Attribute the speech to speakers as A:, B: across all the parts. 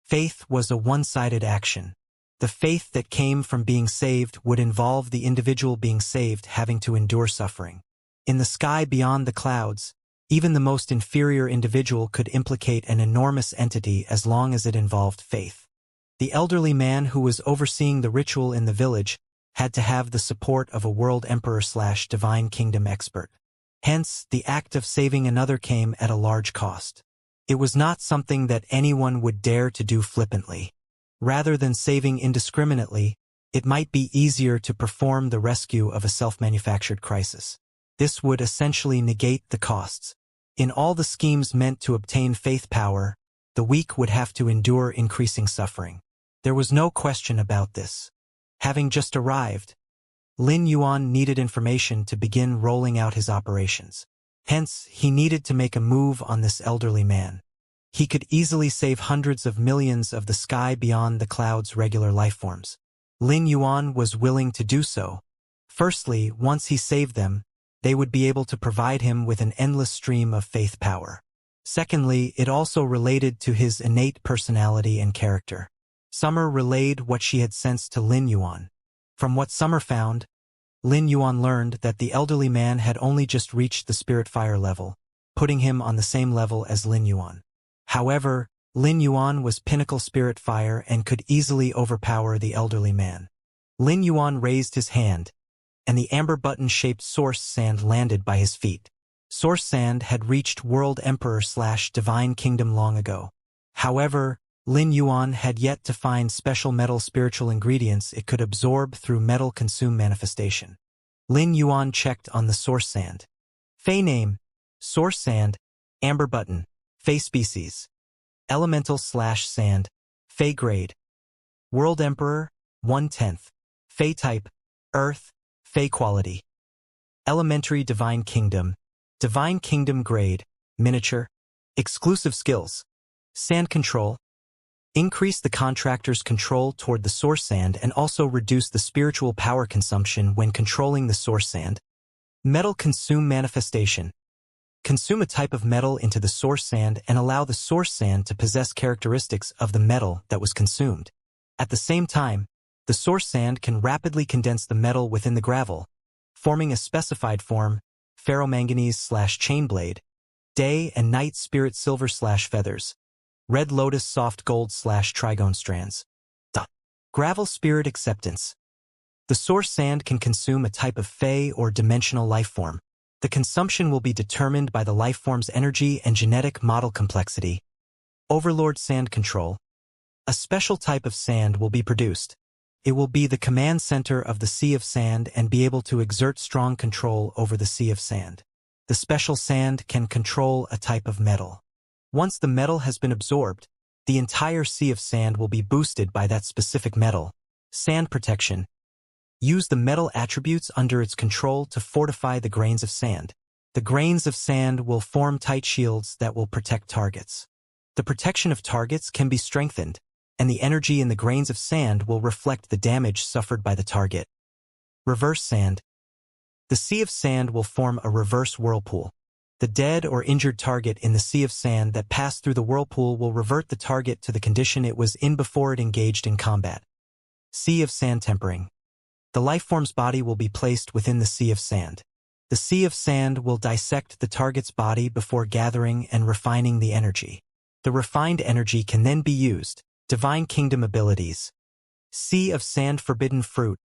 A: Faith was a one-sided action. The faith that came from being saved would involve the individual being saved having to endure suffering. In the sky beyond the clouds, even the most inferior individual could implicate an enormous entity as long as it involved faith. The elderly man who was overseeing the ritual in the village had to have the support of a world emperor/divine kingdom expert. Hence, the act of saving another came at a large cost. It was not something that anyone would dare to do flippantly. Rather than saving indiscriminately, it might be easier to perform the rescue of a self-manufactured crisis. This would essentially negate the costs. In all the schemes meant to obtain faith power, the weak would have to endure increasing suffering. There was no question about this. Having just arrived, Lin Yuan needed information to begin rolling out his operations. Hence, he needed to make a move on this elderly man. He could easily save hundreds of millions of the sky beyond the clouds' regular lifeforms. Lin Yuan was willing to do so. Firstly, once he saved them, they would be able to provide him with an endless stream of faith power. Secondly, it also related to his innate personality and character. Summer relayed what she had sensed to Lin Yuan. From what Summer found, Lin Yuan learned that the elderly man had only just reached the spirit fire level, putting him on the same level as Lin Yuan. However, Lin Yuan was pinnacle spirit fire and could easily overpower the elderly man. Lin Yuan raised his hand, and the amber button-shaped source sand landed by his feet. Source sand had reached World Emperor/Divine Kingdom long ago. However, Lin Yuan had yet to find special metal spiritual ingredients it could absorb through metal consume manifestation. Lin Yuan checked on the source sand. Fey name, source sand, amber button, Fey species, elemental/sand, Fey grade. World Emperor, 1/10. Fey type, Earth, Fey quality. Elementary Divine Kingdom, Divine Kingdom grade, miniature. Exclusive skills, sand control. Increase the contractor's control toward the source sand and also reduce the spiritual power consumption when controlling the source sand. Metal consume manifestation. Consume a type of metal into the source sand and allow the source sand to possess characteristics of the metal that was consumed. At the same time, the source sand can rapidly condense the metal within the gravel, forming a specified form, ferromanganese/chainblade, day and night spirit silver/feathers, red lotus soft gold/trigone strands. Gravel spirit acceptance. The source sand can consume a type of Fey or dimensional lifeform. The consumption will be determined by the lifeform's energy and genetic model complexity. Overlord sand control. A special type of sand will be produced. It will be the command center of the Sea of Sand and be able to exert strong control over the Sea of Sand. The special sand can control a type of metal. Once the metal has been absorbed, the entire Sea of Sand will be boosted by that specific metal. Sand protection. Use the metal attributes under its control to fortify the grains of sand. The grains of sand will form tight shields that will protect targets. The protection of targets can be strengthened, and the energy in the grains of sand will reflect the damage suffered by the target. Reverse sand. The Sea of Sand will form a reverse whirlpool. The dead or injured target in the Sea of Sand that passed through the whirlpool will revert the target to the condition it was in before it engaged in combat. Sea of Sand tempering. The lifeform's body will be placed within the Sea of Sand. The Sea of Sand will dissect the target's body before gathering and refining the energy. The refined energy can then be used. Divine Kingdom abilities. Sea of Sand forbidden fruit.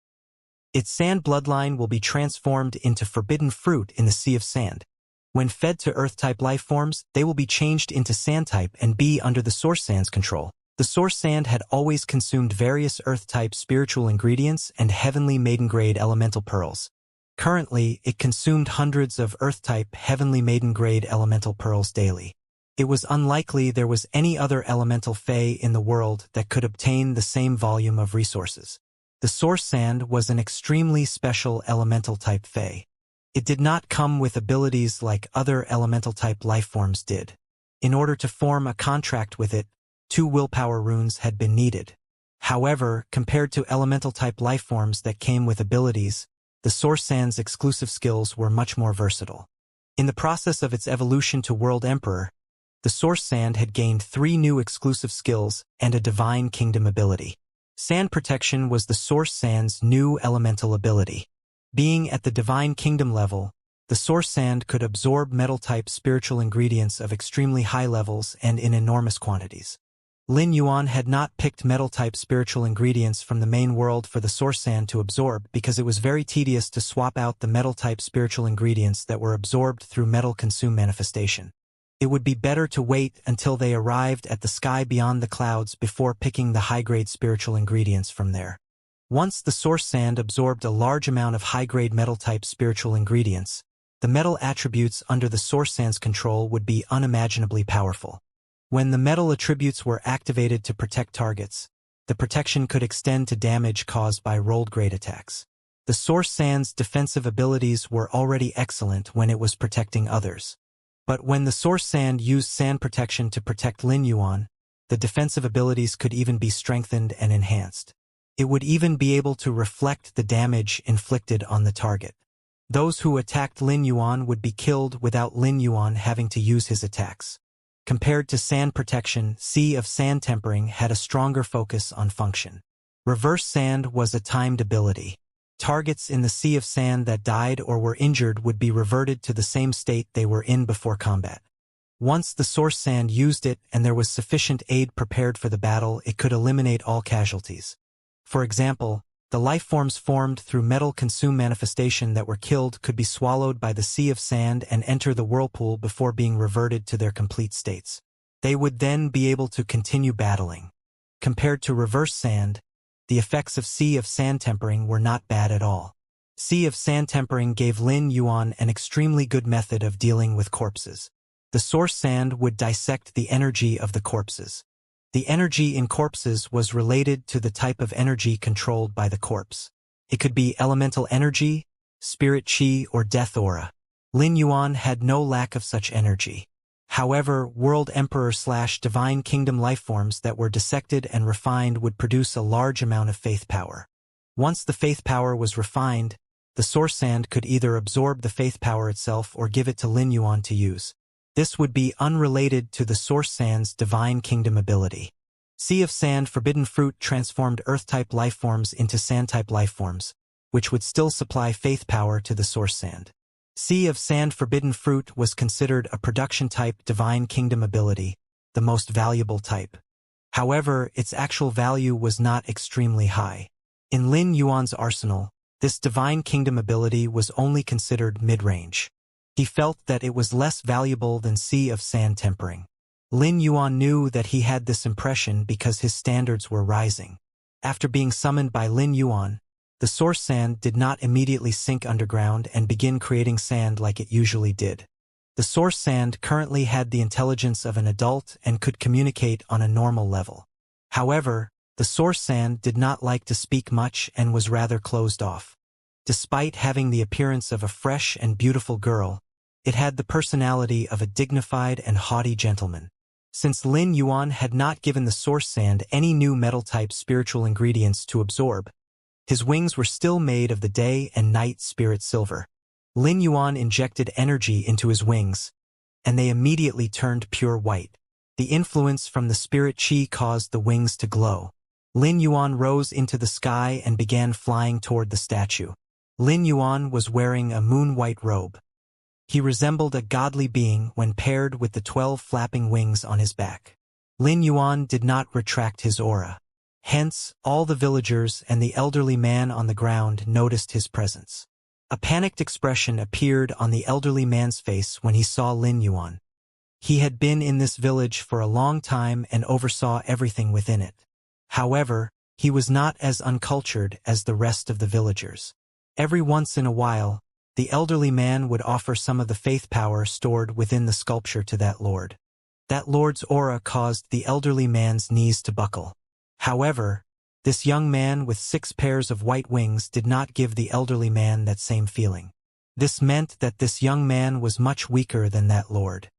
A: Its sand bloodline will be transformed into forbidden fruit in the Sea of Sand. When fed to Earth-type lifeforms, they will be changed into Sand-type and be under the source sand's control. The source sand had always consumed various Earth-type spiritual ingredients and heavenly maiden-grade elemental pearls. Currently, it consumed hundreds of Earth-type heavenly maiden-grade elemental pearls daily. It was unlikely there was any other elemental Fey in the world that could obtain the same volume of resources. The source sand was an extremely special elemental-type Fey. It did not come with abilities like other elemental-type lifeforms did. In order to form a contract with it, 2 willpower runes had been needed. However, compared to elemental-type lifeforms that came with abilities, the source sand's exclusive skills were much more versatile. In the process of its evolution to World Emperor, The source sand had gained 3 new exclusive skills and a divine kingdom ability. Sand protection was the source sand's new elemental ability. Being at the divine kingdom level, the source sand could absorb metal-type spiritual ingredients of extremely high levels and in enormous quantities. Lin Yuan had not picked metal-type spiritual ingredients from the main world for the source sand to absorb because it was very tedious to swap out the metal-type spiritual ingredients that were absorbed through metal-consume manifestation. It would be better to wait until they arrived at the sky beyond the clouds before picking the high-grade spiritual ingredients from there. Once the source sand absorbed a large amount of high-grade metal-type spiritual ingredients, the metal attributes under the source sand's control would be unimaginably powerful. When the metal attributes were activated to protect targets, the protection could extend to damage caused by rolled grade attacks. The source sand's defensive abilities were already excellent when it was protecting others. But when the source sand used sand protection to protect Lin Yuan, the defensive abilities could even be strengthened and enhanced. It would even be able to reflect the damage inflicted on the target. Those who attacked Lin Yuan would be killed without Lin Yuan having to use his attacks. Compared to sand protection, Sea of Sand Tempering had a stronger focus on function. Reverse Sand was a timed ability. Targets in the Sea of Sand that died or were injured would be reverted to the same state they were in before combat. Once the source sand used it and there was sufficient aid prepared for the battle, it could eliminate all casualties. For example, the lifeforms formed through metal consume manifestation that were killed could be swallowed by the Sea of Sand and enter the whirlpool before being reverted to their complete states. They would then be able to continue battling. Compared to reverse sand, the effects of Sea of Sand Tempering were not bad at all. Sea of Sand Tempering gave Lin Yuan an extremely good method of dealing with corpses. The source sand would dissect the energy of the corpses. The energy in corpses was related to the type of energy controlled by the corpse. It could be elemental energy, spirit chi, or death aura. Lin Yuan had no lack of such energy. However, World Emperor/Divine Kingdom lifeforms that were dissected and refined would produce a large amount of faith power. Once the faith power was refined, the source sand could either absorb the faith power itself or give it to Lin Yuan to use. This would be unrelated to the source sand's divine kingdom ability. Sea of Sand Forbidden Fruit transformed earth-type lifeforms into sand-type lifeforms, which would still supply faith power to the source sand. Sea of Sand Forbidden Fruit was considered a production-type divine kingdom ability, the most valuable type. However, its actual value was not extremely high. In Lin Yuan's arsenal, this divine kingdom ability was only considered mid-range. He felt that it was less valuable than Sea of Sand Tempering. Lin Yuan knew that he had this impression because his standards were rising. After being summoned by Lin Yuan, the source sand did not immediately sink underground and begin creating sand like it usually did. The source sand currently had the intelligence of an adult and could communicate on a normal level. However, the source sand did not like to speak much and was rather closed off. Despite having the appearance of a fresh and beautiful girl, it had the personality of a dignified and haughty gentleman. Since Lin Yuan had not given the source sand any new metal-type spiritual ingredients to absorb, his wings were still made of the day and night spirit silver. Lin Yuan injected energy into his wings, and they immediately turned pure white. The influence from the spirit chi caused the wings to glow. Lin Yuan rose into the sky and began flying toward the statue. Lin Yuan was wearing a moon-white robe. He resembled a godly being when paired with the 12 flapping wings on his back. Lin Yuan did not retract his aura. Hence, all the villagers and the elderly man on the ground noticed his presence. A panicked expression appeared on the elderly man's face when he saw Lin Yuan. He had been in this village for a long time and oversaw everything within it. However, he was not as uncultured as the rest of the villagers. Every once in a while, the elderly man would offer some of the faith power stored within the sculpture to that lord. That lord's aura caused the elderly man's knees to buckle. However, this young man with 6 pairs of white wings did not give the elderly man that same feeling. This meant that this young man was much weaker than that lord.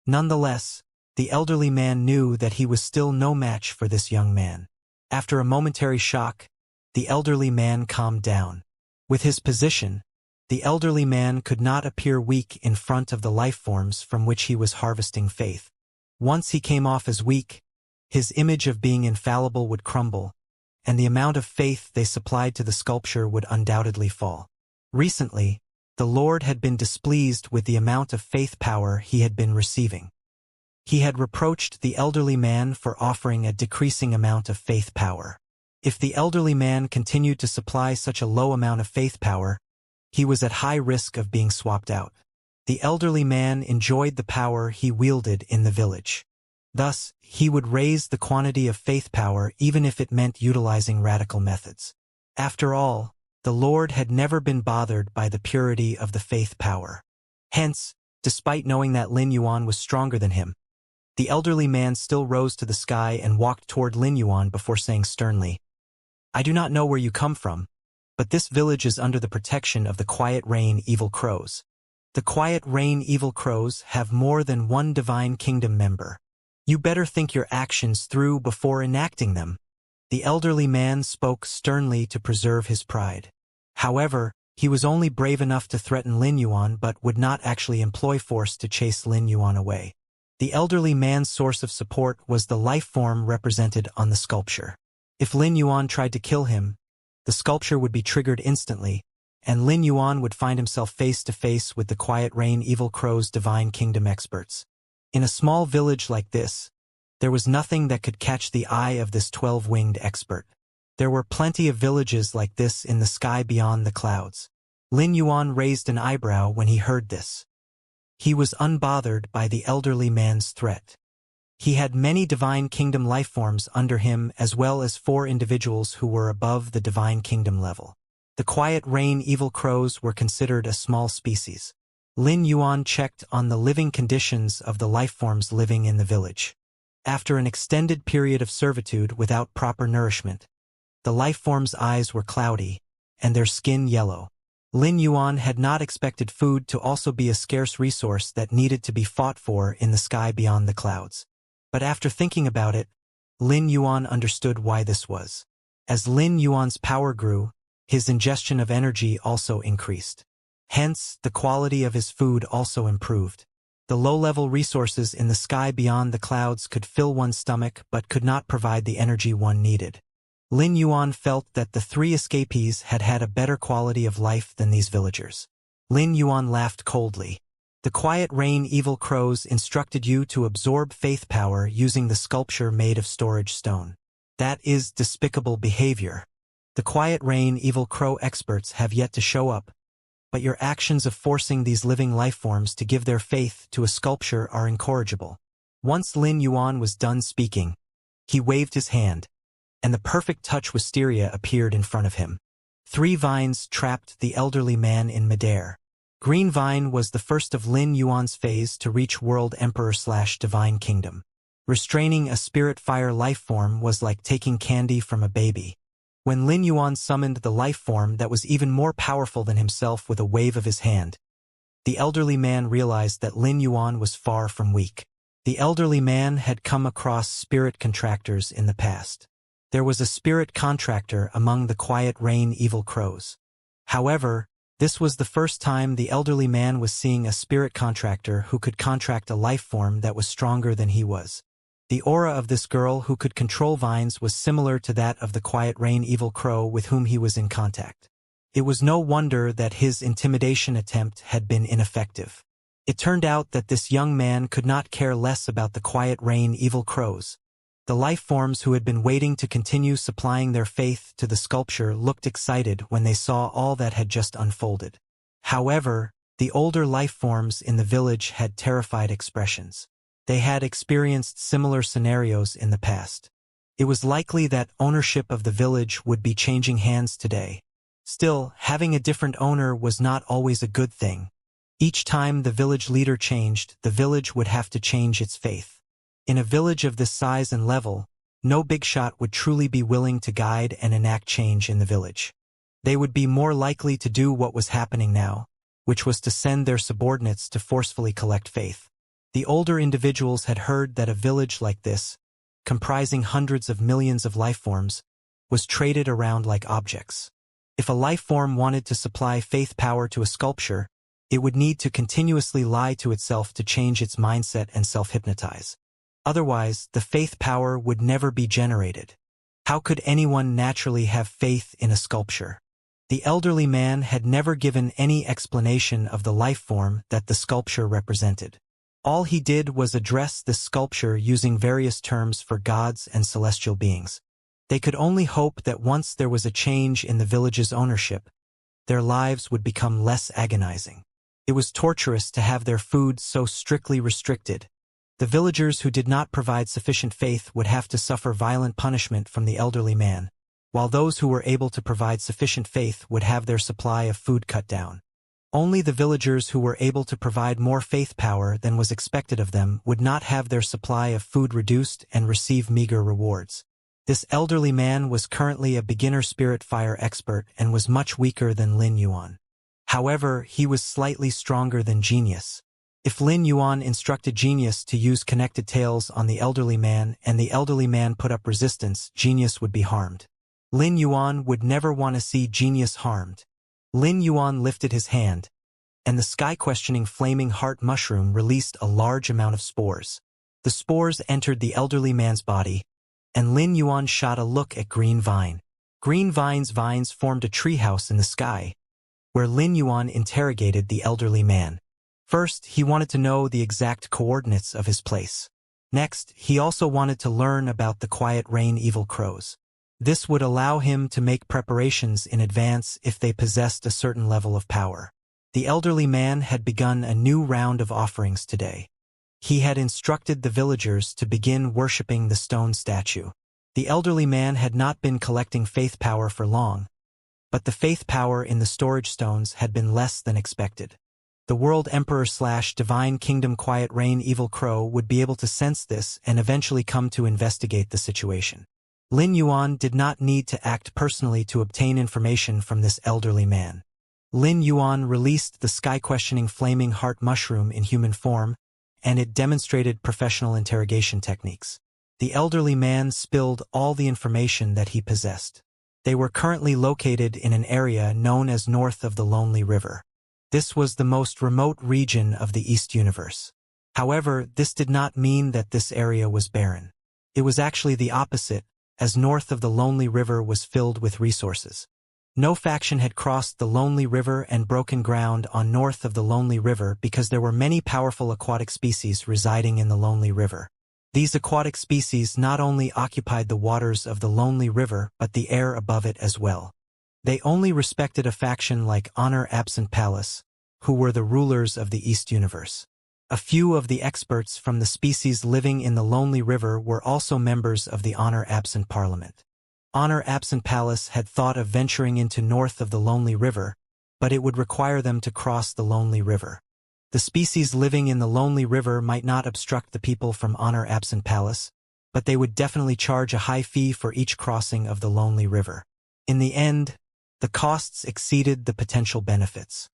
A: Nonetheless, the elderly man knew that he was still no match for this young man. After a momentary shock, the elderly man calmed down. With his position, the elderly man could not appear weak in front of the life forms from which he was harvesting faith. Once he came off as weak, his image of being infallible would crumble, and the amount of faith they supplied to the sculpture would undoubtedly fall. Recently, the Lord had been displeased with the amount of faith power he had been receiving. He had reproached the elderly man for offering a decreasing amount of faith power. If the elderly man continued to supply such a low amount of faith power, he was at high risk of being swapped out. The elderly man enjoyed the power he wielded in the village. Thus, he would raise the quantity of faith power even if it meant utilizing radical methods. After all, the Lord had never been bothered by the purity of the faith power. Hence, despite knowing that Lin Yuan was stronger than him, the elderly man still rose to the sky and walked toward Lin Yuan before saying sternly, "I do not know where you come from, but this village is under the protection of the Quiet Rain Evil Crows. The Quiet Rain Evil Crows have more than one Divine Kingdom member. You better think your actions through before enacting them." The elderly man spoke sternly to preserve his pride. However, he was only brave enough to threaten Lin Yuan but would not actually employ force to chase Lin Yuan away. The elderly man's source of support was the life form represented on the sculpture. If Lin Yuan tried to kill him, the sculpture would be triggered instantly, and Lin Yuan would find himself face to face with the Quiet Rain Evil Crow's Divine Kingdom experts. In a small village like this, there was nothing that could catch the eye of this 12-winged expert. There were plenty of villages like this in the sky beyond the clouds. Lin Yuan raised an eyebrow when he heard this. He was unbothered by the elderly man's threat. He had many Divine Kingdom lifeforms under him as well as 4 individuals who were above the Divine Kingdom level. The Quiet Rain Evil Crows were considered a small species. Lin Yuan checked on the living conditions of the lifeforms living in the village. After an extended period of servitude without proper nourishment, the lifeforms' eyes were cloudy, and their skin yellow. Lin Yuan had not expected food to also be a scarce resource that needed to be fought for in the sky beyond the clouds. But after thinking about it, Lin Yuan understood why this was. As Lin Yuan's power grew, his ingestion of energy also increased. Hence, the quality of his food also improved. The low-level resources in the sky beyond the clouds could fill one's stomach but could not provide the energy one needed. Lin Yuan felt that the 3 escapees had had a better quality of life than these villagers. Lin Yuan laughed coldly. The Quiet Rain Evil Crows instructed you to absorb faith power using the sculpture made of storage stone. That is despicable behavior. The Quiet Rain Evil Crow experts have yet to show up, but your actions of forcing these living lifeforms to give their faith to a sculpture are incorrigible. Once Lin Yuan was done speaking, he waved his hand, and the perfect touch wisteria appeared in front of him. 3 vines trapped the elderly man in midair. Green vine was the first of Lin Yuan's phase to reach World Emperor/Divine Kingdom. Restraining a spirit fire life form was like taking candy from a baby. When Lin Yuan summoned the life form that was even more powerful than himself with a wave of his hand, the elderly man realized that Lin Yuan was far from weak. The elderly man had come across spirit contractors in the past. There was a spirit contractor among the Quiet Rain Evil Crows. However, this was the first time the elderly man was seeing a spirit contractor who could contract a life form that was stronger than he was. The aura of this girl who could control vines was similar to that of the Quiet Rain Evil Crow with whom he was in contact. It was no wonder that his intimidation attempt had been ineffective. It turned out that this young man could not care less about the Quiet Rain Evil Crows. The life forms who had been waiting to continue supplying their faith to the sculpture looked excited when they saw all that had just unfolded. However, the older life forms in the village had terrified expressions. They had experienced similar scenarios in the past. It was likely that ownership of the village would be changing hands today. Still, having a different owner was not always a good thing. Each time the village leader changed, the village would have to change its faith. In a village of this size and level, no big shot would truly be willing to guide and enact change in the village. They would be more likely to do what was happening now, which was to send their subordinates to forcefully collect faith. The older individuals had heard that a village like this, comprising hundreds of millions of lifeforms, was traded around like objects. If a lifeform wanted to supply faith power to a sculpture, it would need to continuously lie to itself to change its mindset and self-hypnotize. Otherwise, the faith power would never be generated. How could anyone naturally have faith in a sculpture? The elderly man had never given any explanation of the life form that the sculpture represented. All he did was address this sculpture using various terms for gods and celestial beings. They could only hope that once there was a change in the village's ownership, their lives would become less agonizing. It was torturous to have their food so strictly restricted. The villagers who did not provide sufficient faith would have to suffer violent punishment from the elderly man, while those who were able to provide sufficient faith would have their supply of food cut down. Only the villagers who were able to provide more faith power than was expected of them would not have their supply of food reduced and receive meager rewards. This elderly man was currently a beginner spirit fire expert and was much weaker than Lin Yuan. However, he was slightly stronger than Genius. If Lin Yuan instructed Genius to use connected tails on the elderly man and the elderly man put up resistance, Genius would be harmed. Lin Yuan would never want to see Genius harmed. Lin Yuan lifted his hand, and the sky-questioning flaming heart mushroom released a large amount of spores. The spores entered the elderly man's body, and Lin Yuan shot a look at Green Vine. Green Vine's vines formed a treehouse in the sky, where Lin Yuan interrogated the elderly man. First, he wanted to know the exact coordinates of his place. Next, he also wanted to learn about the quiet rain evil crows. This would allow him to make preparations in advance if they possessed a certain level of power. The elderly man had begun a new round of offerings today. He had instructed the villagers to begin worshipping the stone statue. The elderly man had not been collecting faith power for long, but the faith power in the storage stones had been less than expected. The World Emperor/Divine Kingdom Quiet Rain Evil Crow would be able to sense this and eventually come to investigate the situation. Lin Yuan did not need to act personally to obtain information from this elderly man. Lin Yuan released the sky-questioning flaming heart mushroom in human form, and it demonstrated professional interrogation techniques. The elderly man spilled all the information that he possessed. They were currently located in an area known as north of the Lonely River. This was the most remote region of the East Universe. However, this did not mean that this area was barren. It was actually the opposite, as north of the Lonely River was filled with resources. No faction had crossed the Lonely River and broken ground on north of the Lonely River because there were many powerful aquatic species residing in the Lonely River. These aquatic species not only occupied the waters of the Lonely River but the air above it as well. They only respected a faction like Honor Absent Palace, who were the rulers of the East Universe. A few of the experts from the species living in the Lonely River were also members of the Honor Absent Parliament. Honor Absent Palace had thought of venturing into north of the Lonely River, but it would require them to cross the Lonely River. The species living in the Lonely River might not obstruct the people from Honor Absent Palace, but they would definitely charge a high fee for each crossing of the Lonely River. In the end, the costs exceeded the potential benefits.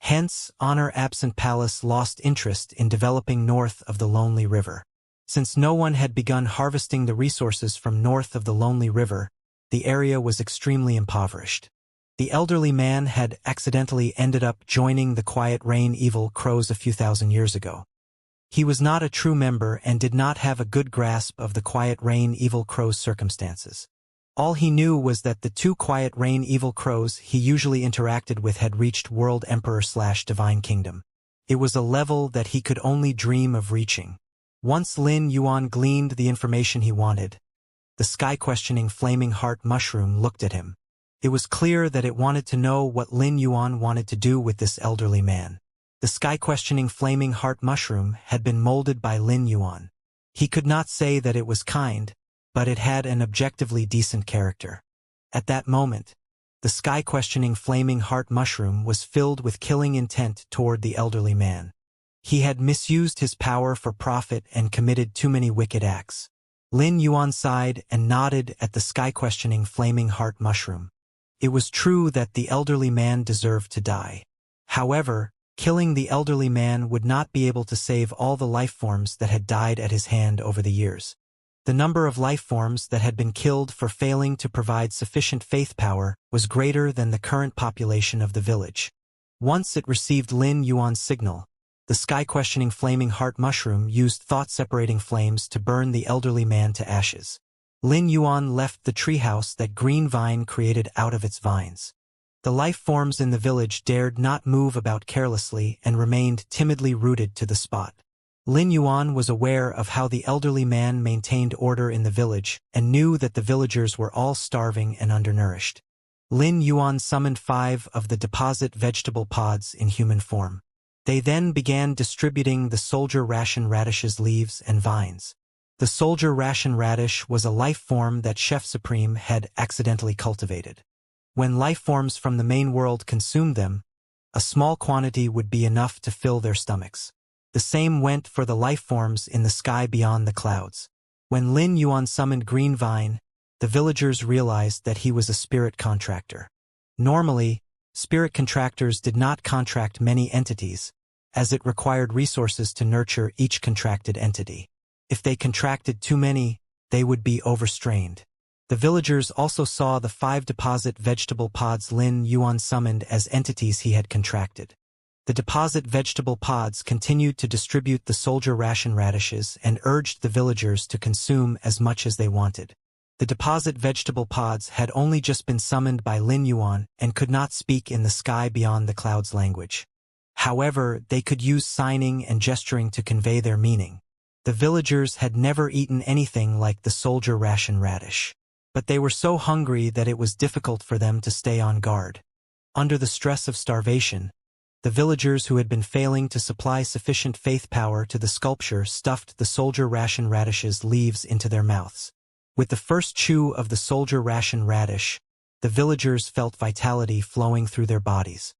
A: Hence, Honor Absent Palace lost interest in developing north of the Lonely River. Since no one had begun harvesting the resources from north of the Lonely River, the area was extremely impoverished. The elderly man had accidentally ended up joining the Quiet Rain Evil Crows a few thousand years ago. He was not a true member and did not have a good grasp of the Quiet Rain Evil Crows' circumstances. All he knew was that the two Quiet Rain Evil Crows he usually interacted with had reached World Emperor/Divine Kingdom. It was a level that he could only dream of reaching. Once Lin Yuan gleaned the information he wanted, the sky-questioning flaming heart mushroom looked at him. It was clear that it wanted to know what Lin Yuan wanted to do with this elderly man. The sky-questioning flaming heart mushroom had been molded by Lin Yuan. He could not say that it was kind, but it had an objectively decent character. At that moment, the sky-questioning flaming heart mushroom was filled with killing intent toward the elderly man. He had misused his power for profit and committed too many wicked acts. Lin Yuan sighed and nodded at the sky-questioning flaming heart mushroom. It was true that the elderly man deserved to die. However, killing the elderly man would not be able to save all the life forms that had died at his hand over the years. The number of life forms that had been killed for failing to provide sufficient faith power was greater than the current population of the village. Once it received Lin Yuan's signal, the sky-questioning flaming heart mushroom used thought-separating flames to burn the elderly man to ashes. Lin Yuan left the treehouse that green vine created out of its vines. The life forms in the village dared not move about carelessly and remained timidly rooted to the spot. Lin Yuan was aware of how the elderly man maintained order in the village and knew that the villagers were all starving and undernourished. Lin Yuan summoned 5 of the deposit vegetable pods in human form. They then began distributing the soldier ration radish's leaves and vines. The soldier ration radish was a life form that Chef Supreme had accidentally cultivated. When life forms from the main world consumed them, a small quantity would be enough to fill their stomachs. The same went for the life forms in the sky beyond the clouds. When Lin Yuan summoned Green Vine, the villagers realized that he was a spirit contractor. Normally, spirit contractors did not contract many entities, as it required resources to nurture each contracted entity. If they contracted too many, they would be overstrained. The villagers also saw the 5 deposit vegetable pods Lin Yuan summoned as entities he had contracted. The deposit vegetable pods continued to distribute the soldier ration radishes and urged the villagers to consume as much as they wanted. The deposit vegetable pods had only just been summoned by Lin Yuan and could not speak in the sky beyond the clouds language. However, they could use signing and gesturing to convey their meaning. The villagers had never eaten anything like the soldier ration radish. But they were so hungry that it was difficult for them to stay on guard. Under the stress of starvation, the villagers who had been failing to supply sufficient faith power to the sculpture stuffed the soldier ration radish's leaves into their mouths. With the first chew of the soldier ration radish, the villagers felt vitality flowing through their bodies.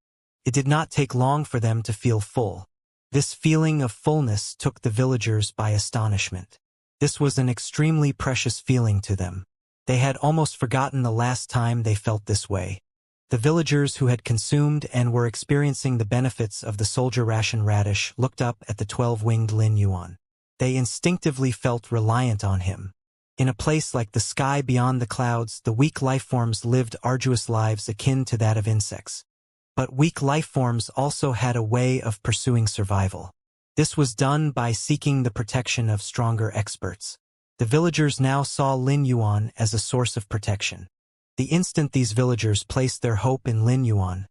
A: It did not take long for them to feel full. This feeling of fullness took the villagers by astonishment. This was an extremely precious feeling to them. They had almost forgotten the last time they felt this way. The villagers who had consumed and were experiencing the benefits of the soldier ration radish looked up at the 12-winged Lin Yuan. They instinctively felt reliant on him. In a place like the sky beyond the clouds, the weak lifeforms lived arduous lives akin to that of insects. But weak lifeforms also had a way of pursuing survival. This was done by seeking the protection of stronger experts. The villagers now saw Lin Yuan as a source of protection. The instant these villagers placed their hope in Lin Yuan,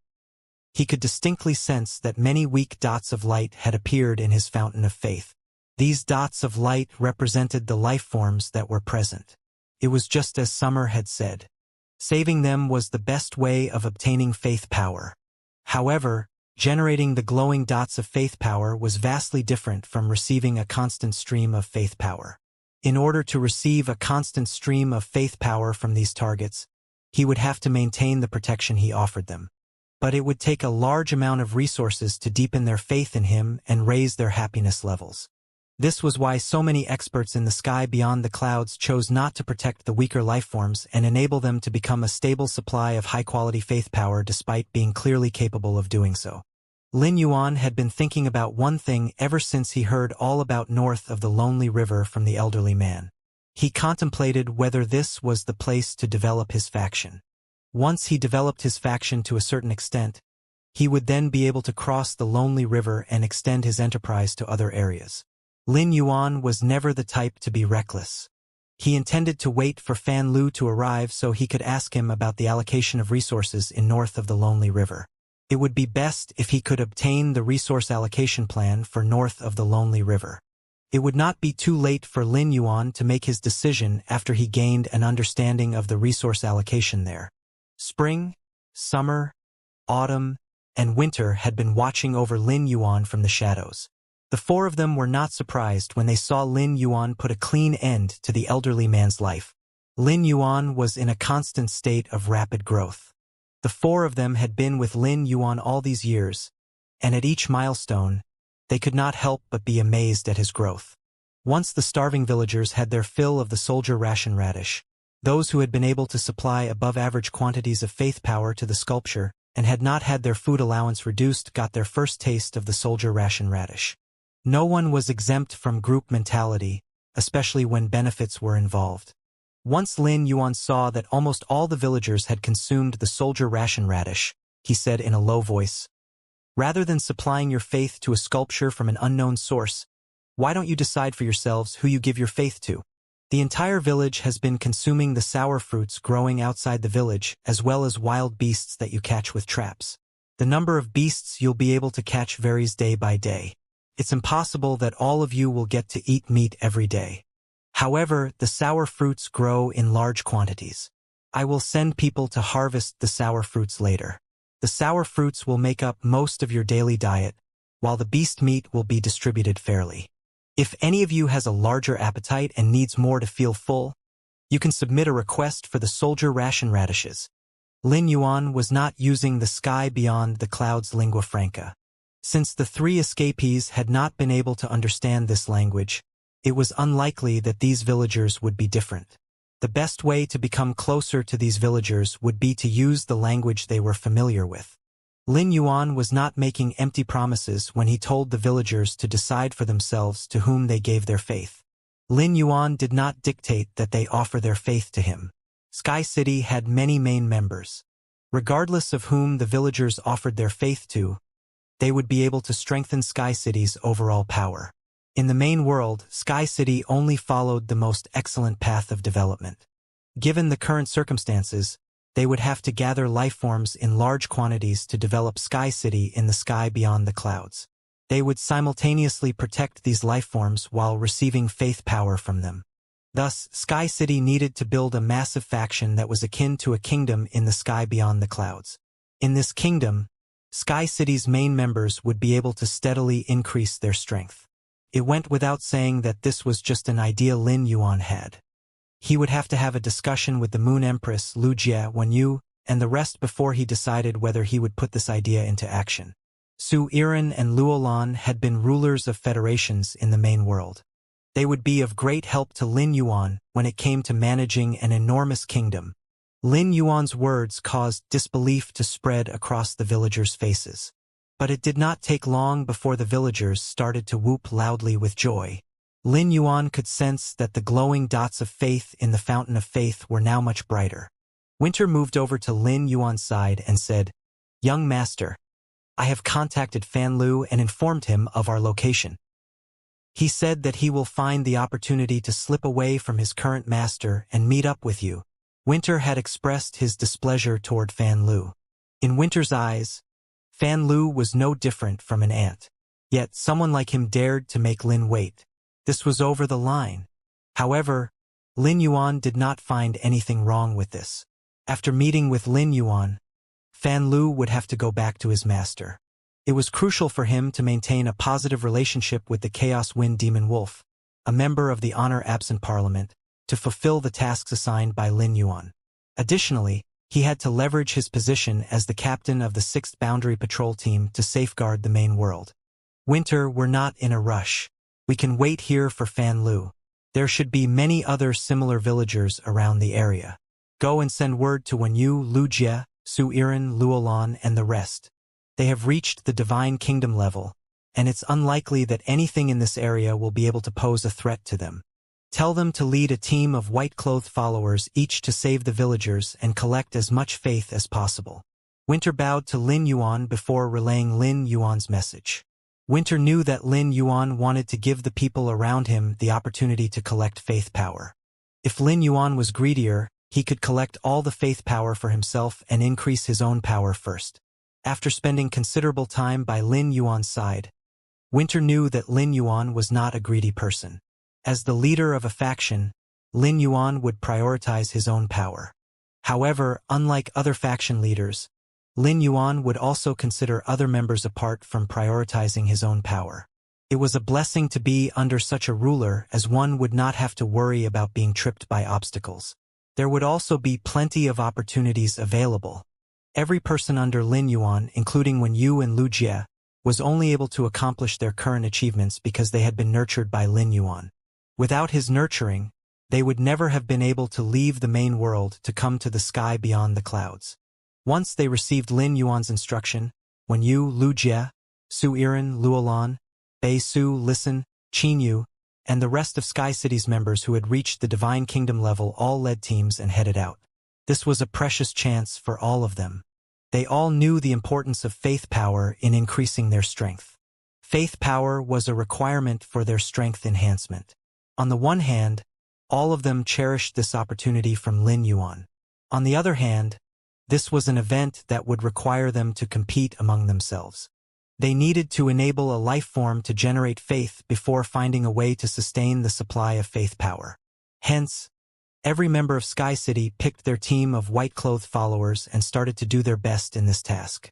A: he could distinctly sense that many weak dots of light had appeared in his fountain of faith. These dots of light represented the life forms that were present. It was just as Summer had said. Saving them was the best way of obtaining faith power. However, generating the glowing dots of faith power was vastly different from receiving a constant stream of faith power. In order to receive a constant stream of faith power from these targets, he would have to maintain the protection he offered them. But it would take a large amount of resources to deepen their faith in him and raise their happiness levels. This was why so many experts in the sky beyond the clouds chose not to protect the weaker lifeforms and enable them to become a stable supply of high-quality faith power despite being clearly capable of doing so. Lin Yuan had been thinking about one thing ever since he heard all about north of the lonely river from the elderly man. He contemplated whether this was the place to develop his faction. Once he developed his faction to a certain extent, he would then be able to cross the lonely river and extend his enterprise to other areas. Lin Yuan was never the type to be reckless. He intended to wait for Fan Lu to arrive so he could ask him about the allocation of resources in north of the lonely river. It would be best if he could obtain the resource allocation plan for north of the lonely river. It would not be too late for Lin Yuan to make his decision after he gained an understanding of the resource allocation there. Spring, summer, autumn, and winter had been watching over Lin Yuan from the shadows. The 4 of them were not surprised when they saw Lin Yuan put a clean end to the elderly man's life. Lin Yuan was in a constant state of rapid growth. The 4 of them had been with Lin Yuan all these years, and at each milestone, they could not help but be amazed at his growth. Once the starving villagers had their fill of the soldier ration radish, those who had been able to supply above-average quantities of faith power to the sculpture and had not had their food allowance reduced got their first taste of the soldier ration radish. No one was exempt from group mentality, especially when benefits were involved. Once Lin Yuan saw that almost all the villagers had consumed the soldier ration radish, he said in a low voice, Rather than supplying your faith to a sculpture from an unknown source, why don't you decide for yourselves who you give your faith to? The entire village has been consuming the sour fruits growing outside the village, as well as wild beasts that you catch with traps. The number of beasts you'll be able to catch varies day by day. It's impossible that all of you will get to eat meat every day. However, the sour fruits grow in large quantities. I will send people to harvest the sour fruits later. The sour fruits will make up most of your daily diet, while the beast meat will be distributed fairly. If any of you has a larger appetite and needs more to feel full, you can submit a request for the soldier ration radishes. Lin Yuan was not using the sky beyond the clouds lingua franca. Since the three escapees had not been able to understand this language, it was unlikely that these villagers would be different. The best way to become closer to these villagers would be to use the language they were familiar with. Lin Yuan was not making empty promises when he told the villagers to decide for themselves to whom they gave their faith. Lin Yuan did not dictate that they offer their faith to him. Sky City had many main members. Regardless of whom the villagers offered their faith to, they would be able to strengthen Sky City's overall power. In the main world, Sky City only followed the most excellent path of development. Given the current circumstances, they would have to gather lifeforms in large quantities to develop Sky City in the sky beyond the clouds. They would simultaneously protect these lifeforms while receiving faith power from them. Thus, Sky City needed to build a massive faction that was akin to a kingdom in the sky beyond the clouds. In this kingdom, Sky City's main members would be able to steadily increase their strength. It went without saying that this was just an idea Lin Yuan had. He would have to have a discussion with the Moon Empress Lu Jie, Wenyu, and the rest before he decided whether he would put this idea into action. Su Iran and Luolan had been rulers of federations in the main world. They would be of great help to Lin Yuan when it came to managing an enormous kingdom. Lin Yuan's words caused disbelief to spread across the villagers' faces. But it did not take long before the villagers started to whoop loudly with joy. Lin Yuan could sense that the glowing dots of faith in the fountain of faith were now much brighter. Winter moved over to Lin Yuan's side and said, "Young master, I have contacted Fan Lu and informed him of our location. He said that he will find the opportunity to slip away from his current master and meet up with you." Winter had expressed his displeasure toward Fan Lu. In Winter's eyes, Fan Lu was no different from an ant. Yet someone like him dared to make Lin wait. This was over the line. However, Lin Yuan did not find anything wrong with this. After meeting with Lin Yuan, Fan Lu would have to go back to his master. It was crucial for him to maintain a positive relationship with the Chaos Wind Demon Wolf, a member of the honor-absent parliament, to fulfill the tasks assigned by Lin Yuan. Additionally, he had to leverage his position as the captain of the 6th Boundary Patrol Team to safeguard the main world. Winter, we're not in a rush. We can wait here for Fan Lu. There should be many other similar villagers around the area. Go and send word to Wenyu, Lu Jie, Su Iran, Luolan, and the rest. They have reached the Divine Kingdom level, and it's unlikely that anything in this area will be able to pose a threat to them. Tell them to lead a team of white-clothed followers each to save the villagers and collect as much faith as possible. Winter bowed to Lin Yuan before relaying Lin Yuan's message. Winter knew that Lin Yuan wanted to give the people around him the opportunity to collect faith power. If Lin Yuan was greedier, he could collect all the faith power for himself and increase his own power first. After spending considerable time by Lin Yuan's side, Winter knew that Lin Yuan was not a greedy person. As the leader of a faction, Lin Yuan would prioritize his own power. However, unlike other faction leaders, Lin Yuan would also consider other members apart from prioritizing his own power. It was a blessing to be under such a ruler, as one would not have to worry about being tripped by obstacles. There would also be plenty of opportunities available. Every person under Lin Yuan, including Wenyu and Lu Jie, was only able to accomplish their current achievements because they had been nurtured by Lin Yuan. Without his nurturing, they would never have been able to leave the main world to come to the sky beyond the clouds. Once they received Lin Yuan's instruction, Wenyu, Lu Jie, Su Iran, Luolan, Bei Su, Listen, Qin Yu, and the rest of Sky City's members who had reached the Divine Kingdom level all led teams and headed out. This was a precious chance for all of them. They all knew the importance of faith power in increasing their strength. Faith power was a requirement for their strength enhancement. On the one hand, all of them cherished this opportunity from Lin Yuan. On the other hand, this was an event that would require them to compete among themselves. They needed to enable a life form to generate faith before finding a way to sustain the supply of faith power. Hence, every member of Sky City picked their team of white-clothed followers and started to do their best in this task.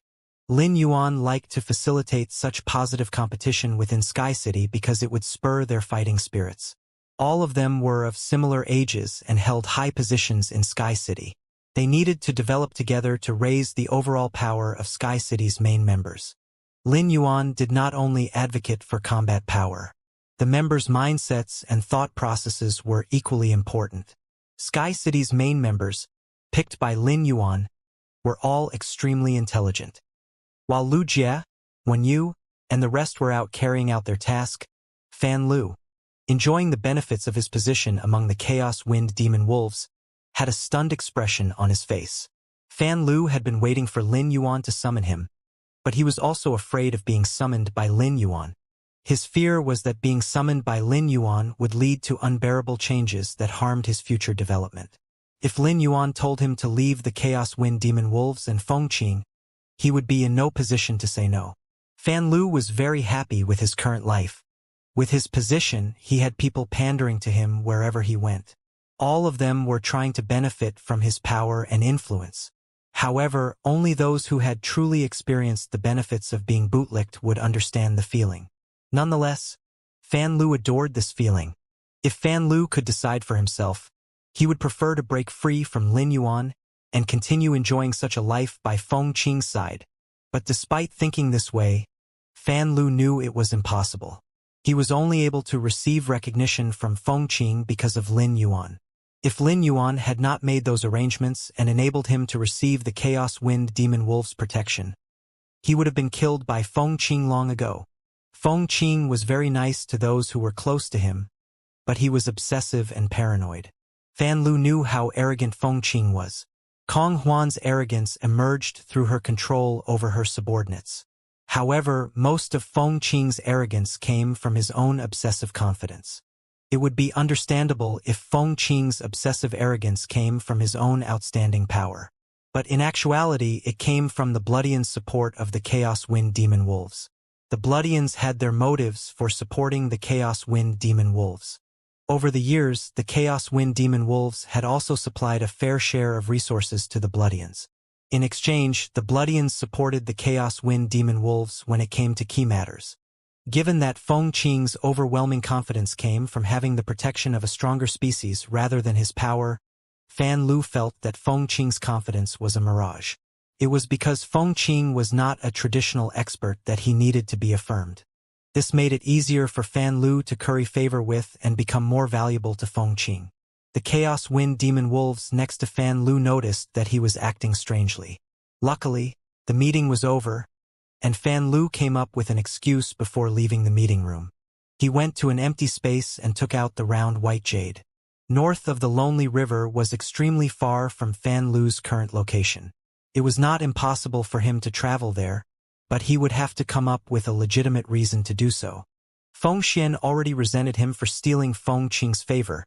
A: Lin Yuan liked to facilitate such positive competition within Sky City because it would spur their fighting spirits. All of them were of similar ages and held high positions in Sky City. They needed to develop together to raise the overall power of Sky City's main members. Lin Yuan did not only advocate for combat power. The members' mindsets and thought processes were equally important. Sky City's main members, picked by Lin Yuan, were all extremely intelligent. While Lu Jie, Wen Yu, and the rest were out carrying out their task, Fan Lu, enjoying the benefits of his position among the Chaos Wind Demon Wolves, had a stunned expression on his face. Fan Lu had been waiting for Lin Yuan to summon him, but he was also afraid of being summoned by Lin Yuan. His fear was that being summoned by Lin Yuan would lead to unbearable changes that harmed his future development. If Lin Yuan told him to leave the Chaos Wind Demon Wolves and Fengqing, he would be in no position to say no. Fan Lu was very happy with his current life. With his position, he had people pandering to him wherever he went. All of them were trying to benefit from his power and influence. However, only those who had truly experienced the benefits of being bootlicked would understand the feeling. Nonetheless, Fan Lu adored this feeling. If Fan Lu could decide for himself, he would prefer to break free from Lin Yuan and continue enjoying such a life by Fengqing's side. But despite thinking this way, Fan Lu knew it was impossible. He was only able to receive recognition from Fengqing because of Lin Yuan. If Lin Yuan had not made those arrangements and enabled him to receive the Chaos Wind Demon Wolf's protection, he would have been killed by Fengqing long ago. Fengqing was very nice to those who were close to him, but he was obsessive and paranoid. Fan Lu knew how arrogant Fengqing was. Kong Huan's arrogance emerged through her control over her subordinates. However, most of Fengqing's arrogance came from his own obsessive confidence. It would be understandable if Fengqing's obsessive arrogance came from his own outstanding power. But in actuality, it came from the Bloodians' support of the Chaos Wind Demon Wolves. The Bloodians had their motives for supporting the Chaos Wind Demon Wolves. Over the years, the Chaos Wind Demon Wolves had also supplied a fair share of resources to the Bloodians. In exchange, the Bloodians supported the Chaos Wind Demon Wolves when it came to key matters. Given that Fengqing's overwhelming confidence came from having the protection of a stronger species rather than his power, Fan Lu felt that Fengqing's confidence was a mirage. It was because Fengqing was not a traditional expert that he needed to be affirmed. This made it easier for Fan Lu to curry favor with and become more valuable to Fengqing. The Chaos Wind Demon Wolves next to Fan Lu noticed that he was acting strangely. Luckily, the meeting was over, and Fan Lu came up with an excuse before leaving the meeting room. He went to an empty space and took out the round white jade. North of the Lonely River was extremely far from Fan Lu's current location. It was not impossible for him to travel there, but he would have to come up with a legitimate reason to do so. Fengxian already resented him for stealing Fengqing's favor,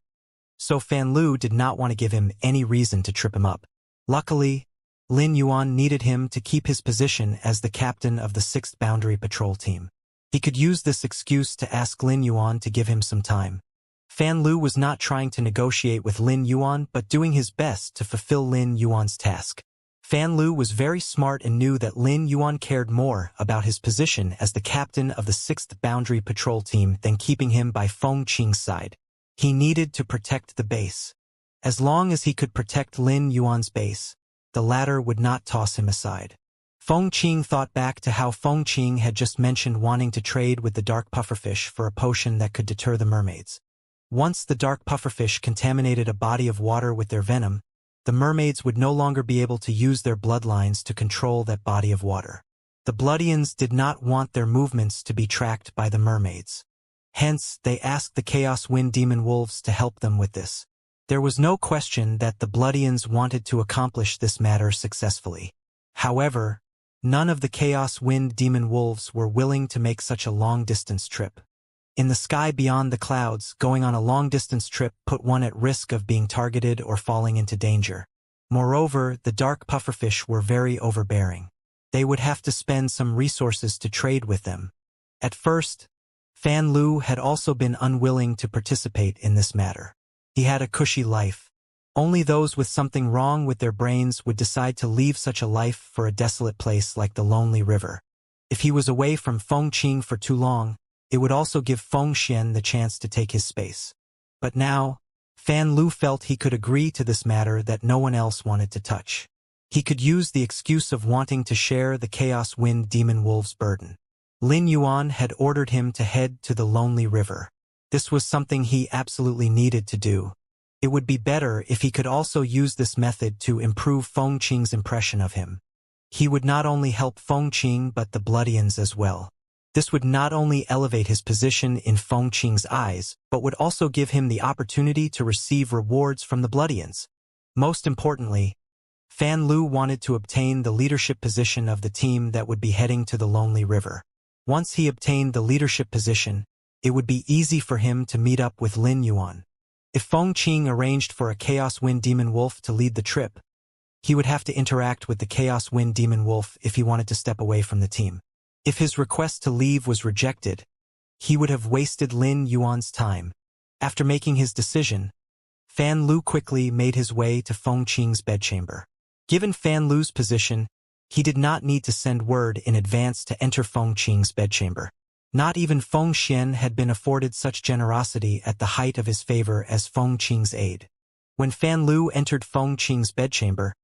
A: so Fan Lu did not want to give him any reason to trip him up. Luckily, Lin Yuan needed him to keep his position as the captain of the 6th Boundary Patrol Team. He could use this excuse to ask Lin Yuan to give him some time. Fan Lu was not trying to negotiate with Lin Yuan but doing his best to fulfill Lin Yuan's task. Fan Lu was very smart and knew that Lin Yuan cared more about his position as the captain of the 6th Boundary Patrol Team than keeping him by Fengqing's side. He needed to protect the base. As long as he could protect Lin Yuan's base, the latter would not toss him aside. Fengqing thought back to how Fengqing had just mentioned wanting to trade with the dark pufferfish for a potion that could deter the mermaids. Once the dark pufferfish contaminated a body of water with their venom, the mermaids would no longer be able to use their bloodlines to control that body of water. The Bloodians did not want their movements to be tracked by the mermaids. Hence, they asked the Chaos Wind Demon Wolves to help them with this. There was no question that the Bloodians wanted to accomplish this matter successfully. However, none of the Chaos Wind Demon Wolves were willing to make such a long-distance trip. In the sky beyond the clouds, going on a long-distance trip put one at risk of being targeted or falling into danger. Moreover, the dark pufferfish were very overbearing. They would have to spend some resources to trade with them. At first, Fan Lu had also been unwilling to participate in this matter. He had a cushy life. Only those with something wrong with their brains would decide to leave such a life for a desolate place like the lonely river. If he was away from Feng Qing for too long, it would also give Feng Xian the chance to take his space. But now, Fan Lu felt he could agree to this matter that no one else wanted to touch. He could use the excuse of wanting to share the Chaos Wind Demon Wolf's burden. Lin Yuan had ordered him to head to the lonely river. This was something he absolutely needed to do. It would be better if he could also use this method to improve Feng Qing's impression of him. He would not only help Feng Qing but the Bloodians as well. This would not only elevate his position in Feng Qing's eyes, but would also give him the opportunity to receive rewards from the Bloodians. Most importantly, Fan Lu wanted to obtain the leadership position of the team that would be heading to the lonely river. Once he obtained the leadership position, it would be easy for him to meet up with Lin Yuan. If Feng Qing arranged for a Chaos Wind Demon Wolf to lead the trip, he would have to interact with the Chaos Wind Demon Wolf if he wanted to step away from the team. If his request to leave was rejected, he would have wasted Lin Yuan's time. After making his decision, Fan Lu quickly made his way to Feng Qing's bedchamber. Given Fan Lu's position, he did not need to send word in advance to enter Feng Qing's bedchamber. Not even Feng Xian had been afforded such generosity at the height of his favor as Feng Qing's aide. When Fan Lu entered Feng Qing's bedchamber,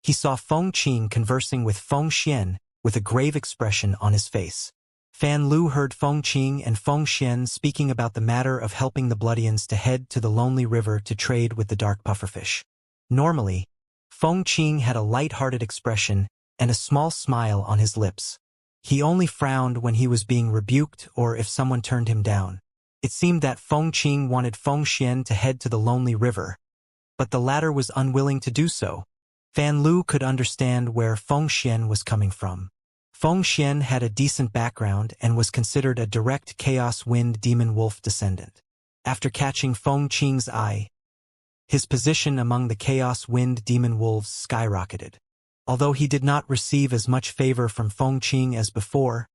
A: he saw Feng Qing conversing with Feng Xian with a grave expression on his face. Fan Lu heard Feng Qing and Feng Xian speaking about the matter of helping the Bloodians to head to the lonely river to trade with the dark pufferfish. Normally, Feng Qing had a light-hearted expression and a small smile on his lips. He only frowned when he was being rebuked or if someone turned him down. It seemed that Feng Qing wanted Feng Xian to head to the lonely river, but the latter was unwilling to do so. Fan Lu could understand where Feng Xian was coming from. Feng Xian had a decent background and was considered a direct Chaos Wind Demon Wolf descendant. After catching Feng Qing's eye, his position among the Chaos Wind Demon Wolves skyrocketed. Although he did not receive as much favor from Feng Qing as before,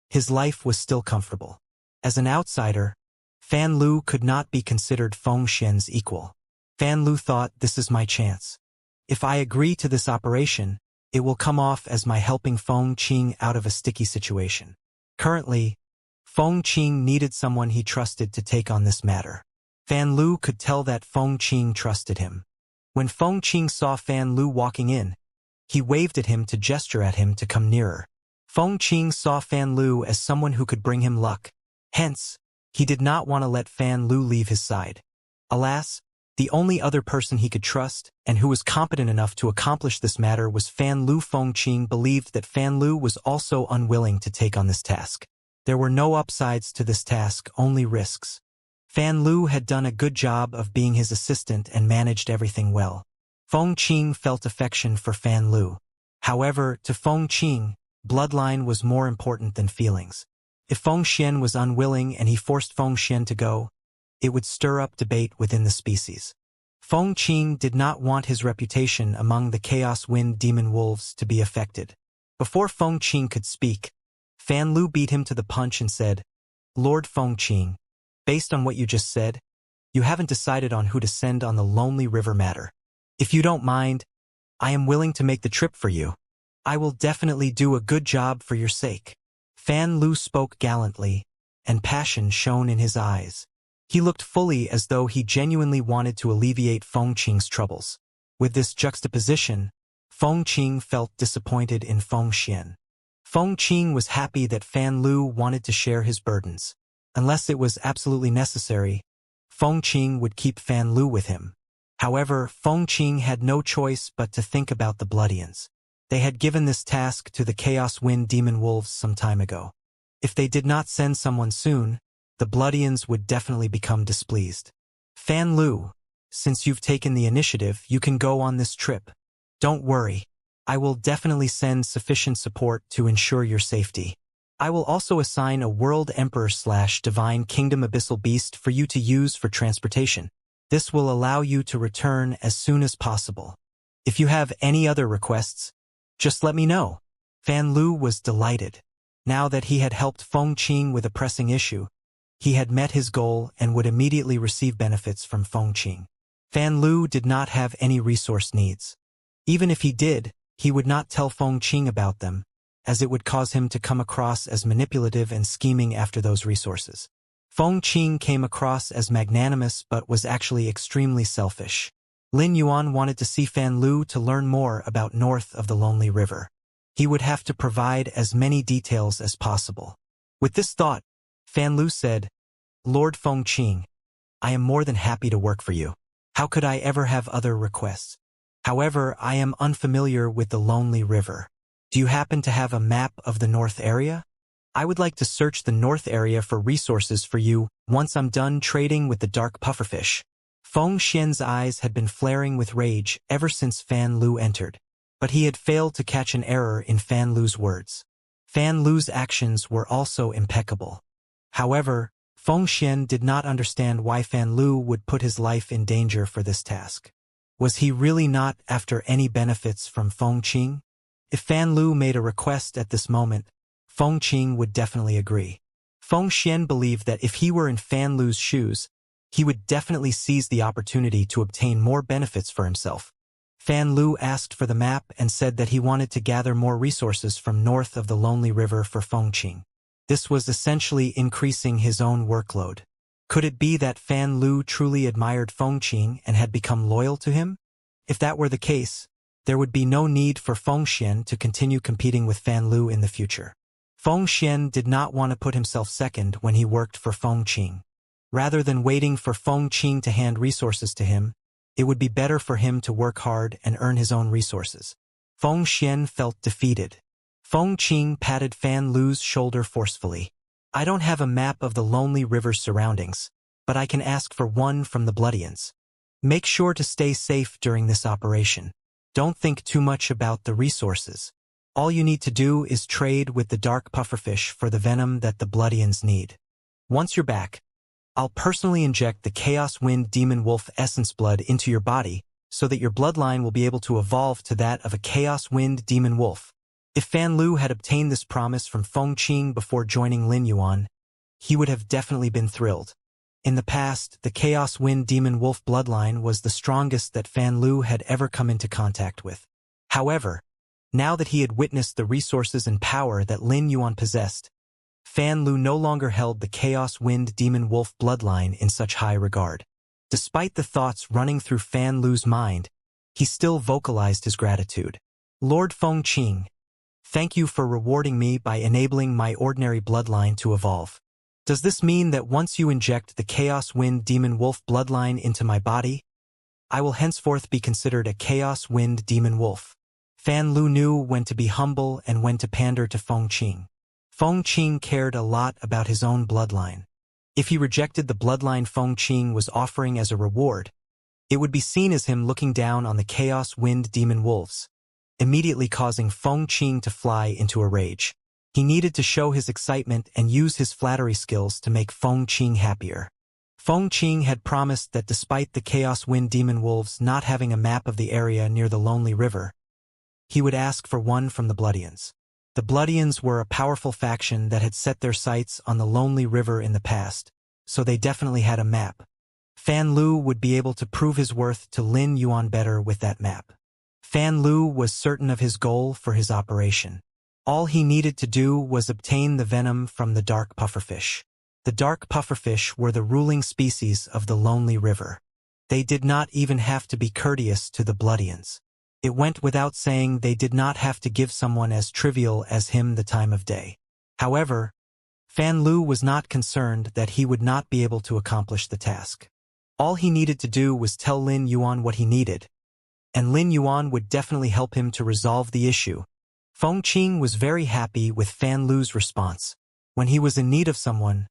A: his life was still comfortable. As an outsider, Fan Lu could not be considered Feng Xian's equal. Fan Lu thought, this is my chance. If I agree to this operation, it will come off as my helping Feng Qing out of a sticky situation. Currently, Feng Qing needed someone he trusted to take on this matter. Fan Lu could tell that Feng Qing trusted him. When Feng Qing saw Fan Lu walking in, he waved at him to gesture at him to come nearer. Feng Qing saw Fan Lu as someone who could bring him luck. Hence, he did not want to let Fan Lu leave his side. Alas, the only other person he could trust, and who was competent enough to accomplish this matter, was Fan Lu. Feng Qing believed that Fan Lu was also unwilling to take on this task. There were no upsides to this task, only risks. Fan Lu had done a good job of being his assistant and managed everything well. Feng Qing felt affection for Fan Lu. However, to Feng Qing, bloodline was more important than feelings. If Feng Xian was unwilling and he forced Feng Xian to go, it would stir up debate within the species. Feng Qing did not want his reputation among the Chaos Wind Demon Wolves to be affected. Before Feng Qing could speak, Fan Lu beat him to the punch and said, Lord Feng Qing, based on what you just said, you haven't decided on who to send on the lonely river matter. If you don't mind, I am willing to make the trip for you. I will definitely do a good job for your sake. Fan Lu spoke gallantly, and passion shone in his eyes. He looked fully as though he genuinely wanted to alleviate Feng Qing's troubles. With this juxtaposition, Feng Qing felt disappointed in Feng Xian. Feng Qing was happy that Fan Lu wanted to share his burdens. Unless it was absolutely necessary, Feng Qing would keep Fan Lu with him. However, Feng Qing had no choice but to think about the Bloodians. They had given this task to the Chaos Wind Demon Wolves some time ago. If they did not send someone soon, the Bloodians would definitely become displeased. Fan Lu, since you've taken the initiative, you can go on this trip. Don't worry. I will definitely send sufficient support to ensure your safety. I will also assign a World Emperor/Divine Kingdom Abyssal Beast for you to use for transportation. This will allow you to return as soon as possible. If you have any other requests, just let me know. Fan Lu was delighted. Now that he had helped Feng Qing with a pressing issue, he had met his goal and would immediately receive benefits from Feng Qing. Fan Lu did not have any resource needs. Even if he did, he would not tell Feng Qing about them, as it would cause him to come across as manipulative and scheming after those resources. Feng Qing came across as magnanimous but was actually extremely selfish. Lin Yuan wanted to see Fan Lu to learn more about north of the Lonely River. He would have to provide as many details as possible. With this thought, Fan Lu said, "Lord Feng Qing, I am more than happy to work for you. How could I ever have other requests? However, I am unfamiliar with the Lonely River. Do you happen to have a map of the north area? I would like to search the north area for resources for you once I'm done trading with the dark pufferfish." Feng Xian's eyes had been flaring with rage ever since Fan Lu entered, but he had failed to catch an error in Fan Lu's words. Fan Lu's actions were also impeccable. However, Feng Xian did not understand why Fan Lu would put his life in danger for this task. Was he really not after any benefits from Feng Qing? If Fan Lu made a request at this moment, Feng Qing would definitely agree. Feng Xian believed that if he were in Fan Lu's shoes, he would definitely seize the opportunity to obtain more benefits for himself. Fan Lu asked for the map and said that he wanted to gather more resources from north of the Lonely River for Feng Qing. This was essentially increasing his own workload. Could it be that Fan Lu truly admired Feng Qing and had become loyal to him? If that were the case, there would be no need for Feng Xian to continue competing with Fan Lu in the future. Feng Xian did not want to put himself second when he worked for Feng Qing. Rather than waiting for Feng Qing to hand resources to him, it would be better for him to work hard and earn his own resources. Feng Xian felt defeated. Feng Qing patted Fan Lu's shoulder forcefully. "I don't have a map of the Lonely River's surroundings, but I can ask for one from the Bloodians. Make sure to stay safe during this operation. Don't think too much about the resources. All you need to do is trade with the dark pufferfish for the venom that the Bloodians need. Once you're back, I'll personally inject the Chaos Wind Demon Wolf Essence Blood into your body so that your bloodline will be able to evolve to that of a Chaos Wind Demon Wolf." If Fan Lu had obtained this promise from Feng Qing before joining Lin Yuan, he would have definitely been thrilled. In the past, the Chaos Wind Demon Wolf bloodline was the strongest that Fan Lu had ever come into contact with. However, now that he had witnessed the resources and power that Lin Yuan possessed, Fan Lu no longer held the Chaos Wind Demon Wolf bloodline in such high regard. Despite the thoughts running through Fan Lu's mind, he still vocalized his gratitude. "Lord Feng Qing, thank you for rewarding me by enabling my ordinary bloodline to evolve. Does this mean that once you inject the Chaos Wind Demon Wolf bloodline into my body, I will henceforth be considered a Chaos Wind Demon Wolf?" Fan Lu knew when to be humble and when to pander to Feng Qing. Feng Qing cared a lot about his own bloodline. If he rejected the bloodline Feng Qing was offering as a reward, it would be seen as him looking down on the Chaos Wind Demon Wolves, immediately causing Feng Qing to fly into a rage. He needed to show his excitement and use his flattery skills to make Feng Qing happier. Feng Qing had promised that despite the Chaos Wind Demon Wolves not having a map of the area near the Lonely River, he would ask for one from the Bloodians. The Bloodians were a powerful faction that had set their sights on the Lonely River in the past, so they definitely had a map. Fan Lu would be able to prove his worth to Lin Yuan better with that map. Fan Lu was certain of his goal for his operation. All he needed to do was obtain the venom from the dark pufferfish. The dark pufferfish were the ruling species of the Lonely River. They did not even have to be courteous to the Bloodians. It went without saying they did not have to give someone as trivial as him the time of day. However, Fan Lu was not concerned that he would not be able to accomplish the task. All he needed to do was tell Lin Yuan what he needed, and Lin Yuan would definitely help him to resolve the issue. Feng Qing was very happy with Fan Lu's response. When he was in need of someone,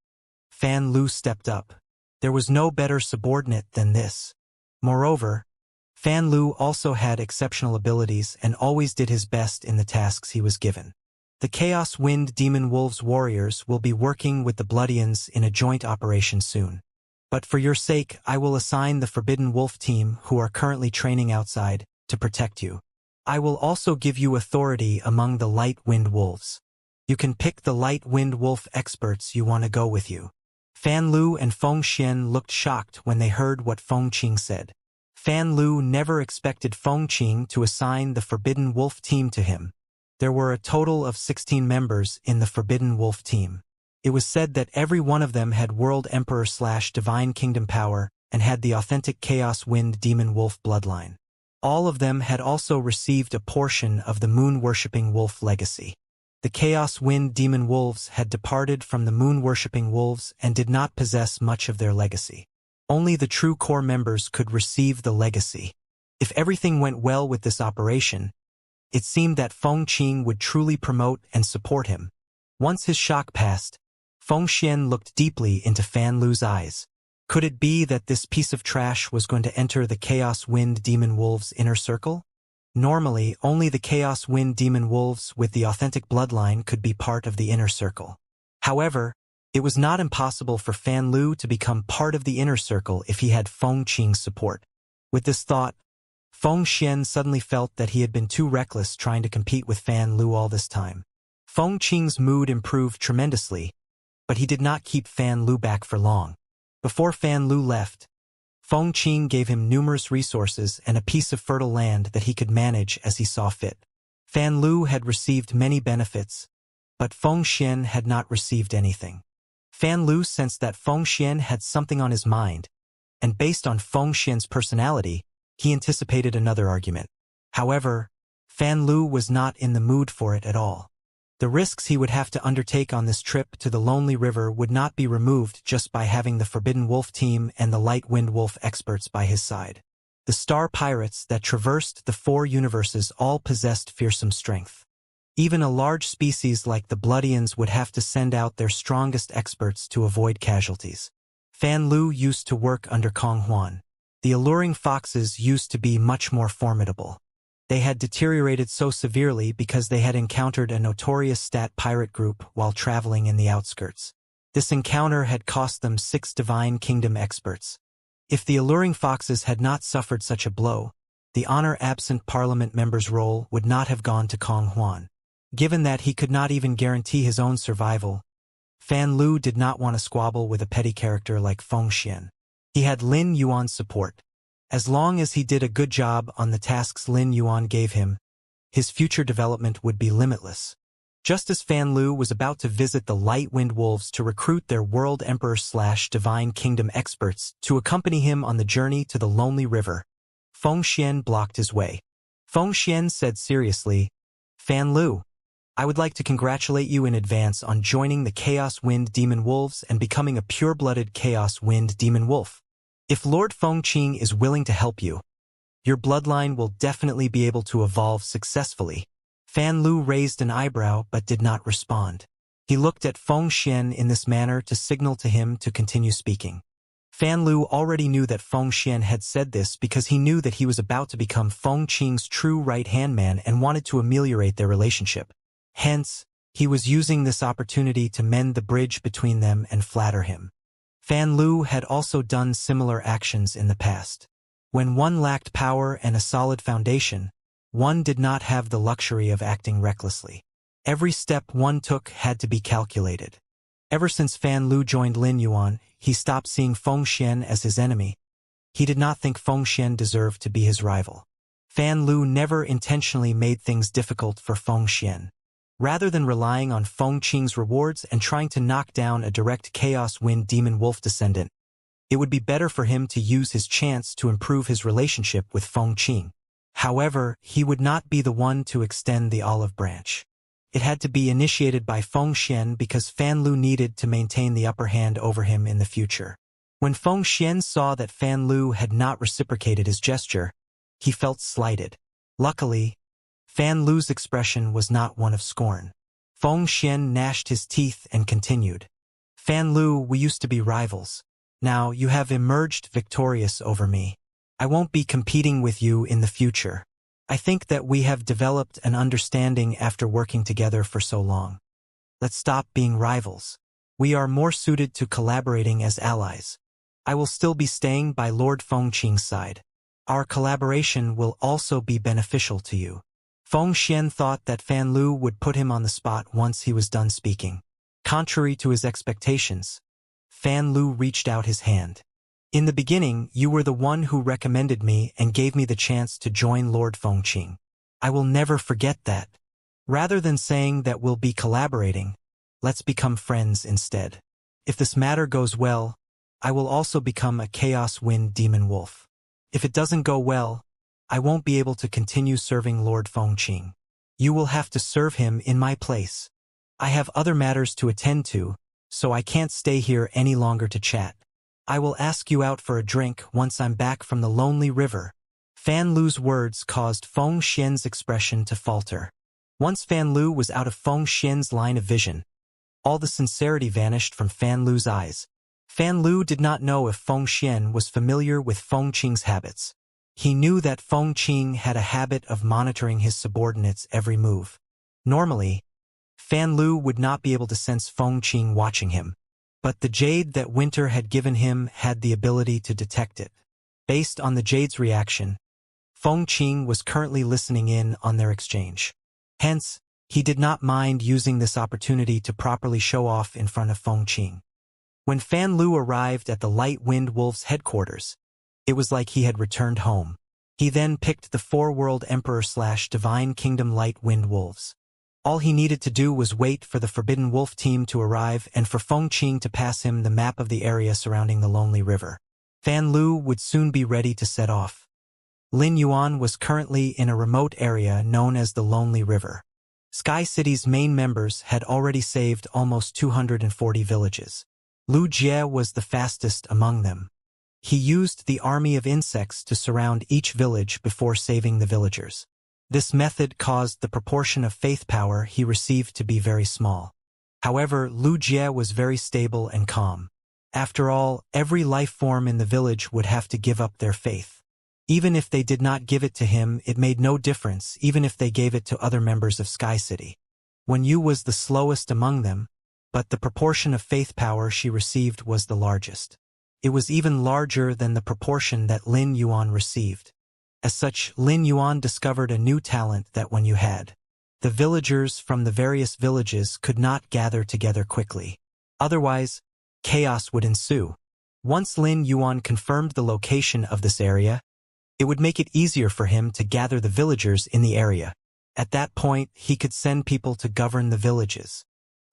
A: Fan Lu stepped up. There was no better subordinate than this. Moreover, Fan Lu also had exceptional abilities and always did his best in the tasks he was given. The Chaos Wind Demon Wolves warriors will be working with the Bloodians in a joint operation soon. But for your sake, I will assign the Forbidden Wolf team, who are currently training outside, to protect you. I will also give you authority among the Light Wind Wolves. You can pick the Light Wind Wolf experts you want to go with you. Fan Lu and Feng Xian looked shocked when they heard what Feng Qing said. Fan Lu never expected Feng Qing to assign the Forbidden Wolf team to him. There were a total of 16 members in the Forbidden Wolf team. It was said that every one of them had World Emperor/Divine Kingdom power and had the authentic Chaos Wind Demon Wolf bloodline. All of them had also received a portion of the moon-worshipping wolf legacy. The Chaos Wind Demon Wolves had departed from the moon-worshipping wolves and did not possess much of their legacy. Only the true core members could receive the legacy. If everything went well with this operation, it seemed that Feng Qing would truly promote and support him. Once his shock passed, Feng Xian looked deeply into Fan Lu's eyes. Could it be that this piece of trash was going to enter the Chaos Wind Demon Wolves' inner circle? Normally, only the Chaos Wind Demon Wolves with the authentic bloodline could be part of the inner circle. However, it was not impossible for Fan Lu to become part of the inner circle if he had Feng Qing's support. With this thought, Feng Xian suddenly felt that he had been too reckless trying to compete with Fan Lu all this time. Feng Qing's mood improved tremendously, but he did not keep Fan Lu back for long. Before Fan Lu left, Feng Qing gave him numerous resources and a piece of fertile land that he could manage as he saw fit. Fan Lu had received many benefits, but Feng Xian had not received anything. Fan Lu sensed that Feng Xian had something on his mind, and based on Feng Xian's personality, he anticipated another argument. However, Fan Lu was not in the mood for it at all. The risks he would have to undertake on this trip to the Lonely River would not be removed just by having the Forbidden Wolf team and the Light Wind Wolf experts by his side. The star pirates that traversed the 4 universes all possessed fearsome strength. Even a large species like the Bloodians would have to send out their strongest experts to avoid casualties. Fan Lu used to work under Kong Huan. The alluring foxes used to be much more formidable. They had deteriorated so severely because they had encountered a notorious stat pirate group while traveling in the outskirts. This encounter had cost them 6 Divine Kingdom experts. If the alluring foxes had not suffered such a blow, the honor-absent parliament member's role would not have gone to Kong Huan. Given that he could not even guarantee his own survival, Fan Lu did not want to squabble with a petty character like Feng Xian. He had Lin Yuan's support. As long as he did a good job on the tasks Lin Yuan gave him, his future development would be limitless. Just as Fan Lu was about to visit the Light Wind Wolves to recruit their World Emperor/Divine Kingdom experts to accompany him on the journey to the Lonely River, Feng Xian blocked his way. Feng Xian said seriously, "Fan Lu, I would like to congratulate you in advance on joining the Chaos Wind Demon Wolves and becoming a pure-blooded Chaos Wind Demon Wolf. If Lord Feng Qing is willing to help you, your bloodline will definitely be able to evolve successfully." Fan Lu raised an eyebrow but did not respond. He looked at Feng Xian in this manner to signal to him to continue speaking. Fan Lu already knew that Feng Xian had said this because he knew that he was about to become Feng Qing's true right-hand man and wanted to ameliorate their relationship. Hence, he was using this opportunity to mend the bridge between them and flatter him. Fan Lu had also done similar actions in the past. When one lacked power and a solid foundation, one did not have the luxury of acting recklessly. Every step one took had to be calculated. Ever since Fan Lu joined Lin Yuan, he stopped seeing Feng Xian as his enemy. He did not think Feng Xian deserved to be his rival. Fan Lu never intentionally made things difficult for Feng Xian. Rather than relying on Feng Qing's rewards and trying to knock down a direct Chaos Wind Demon Wolf descendant, it would be better for him to use his chance to improve his relationship with Feng Qing. However, he would not be the one to extend the olive branch. It had to be initiated by Feng Xian because Fan Lu needed to maintain the upper hand over him in the future. When Feng Xian saw that Fan Lu had not reciprocated his gesture, he felt slighted. Luckily, Fan Lu's expression was not one of scorn. Feng Xian gnashed his teeth and continued. "Fan Lu, we used to be rivals. Now you have emerged victorious over me. I won't be competing with you in the future. I think that we have developed an understanding after working together for so long. Let's stop being rivals. We are more suited to collaborating as allies. I will still be staying by Lord Fengqing's side. Our collaboration will also be beneficial to you. Feng Xian thought that Fan Lu would put him on the spot once he was done speaking. Contrary to his expectations, Fan Lu reached out his hand. In the beginning, you were the one who recommended me and gave me the chance to join Lord Fengqing. I will never forget that. Rather than saying that we'll be collaborating, let's become friends instead. If this matter goes well, I will also become a Chaos Wind Demon Wolf. If it doesn't go well, I won't be able to continue serving Lord Fengqing. You will have to serve him in my place. I have other matters to attend to, so I can't stay here any longer to chat. I will ask you out for a drink once I'm back from the lonely river. Fan Lu's words caused Feng Xian's expression to falter. Once Fan Lu was out of Feng Xian's line of vision, all the sincerity vanished from Fan Lu's eyes. Fan Lu did not know if Feng Xian was familiar with Fengqing's habits. He knew that Fengqing had a habit of monitoring his subordinates' every move. Normally, Fan Lu would not be able to sense Fengqing watching him, but the jade that Winter had given him had the ability to detect it. Based on the jade's reaction, Fengqing was currently listening in on their exchange. Hence, he did not mind using this opportunity to properly show off in front of Fengqing. When Fan Lu arrived at the Light Wind Wolves' headquarters, it was like he had returned home. He then picked the Four-World Emperor/Divine Kingdom Light Wind Wolves. All he needed to do was wait for the Forbidden Wolf team to arrive and for Fengqing to pass him the map of the area surrounding the Lonely River. Fan Lu would soon be ready to set off. Lin Yuan was currently in a remote area known as the Lonely River. Sky City's main members had already saved almost 240 villages. Lu Jie was the fastest among them. He used the army of insects to surround each village before saving the villagers. This method caused the proportion of faith power he received to be very small. However, Lu Jie was very stable and calm. After all, every life form in the village would have to give up their faith. Even if they did not give it to him, it made no difference, even if they gave it to other members of Sky City. Wen Yu was the slowest among them, but the proportion of faith power she received was the largest. It was even larger than the proportion that Lin Yuan received. As such, Lin Yuan discovered a new talent that Wen Yu had. The villagers from the various villages could not gather together quickly. Otherwise, chaos would ensue. Once Lin Yuan confirmed the location of this area, it would make it easier for him to gather the villagers in the area. At that point, he could send people to govern the villages.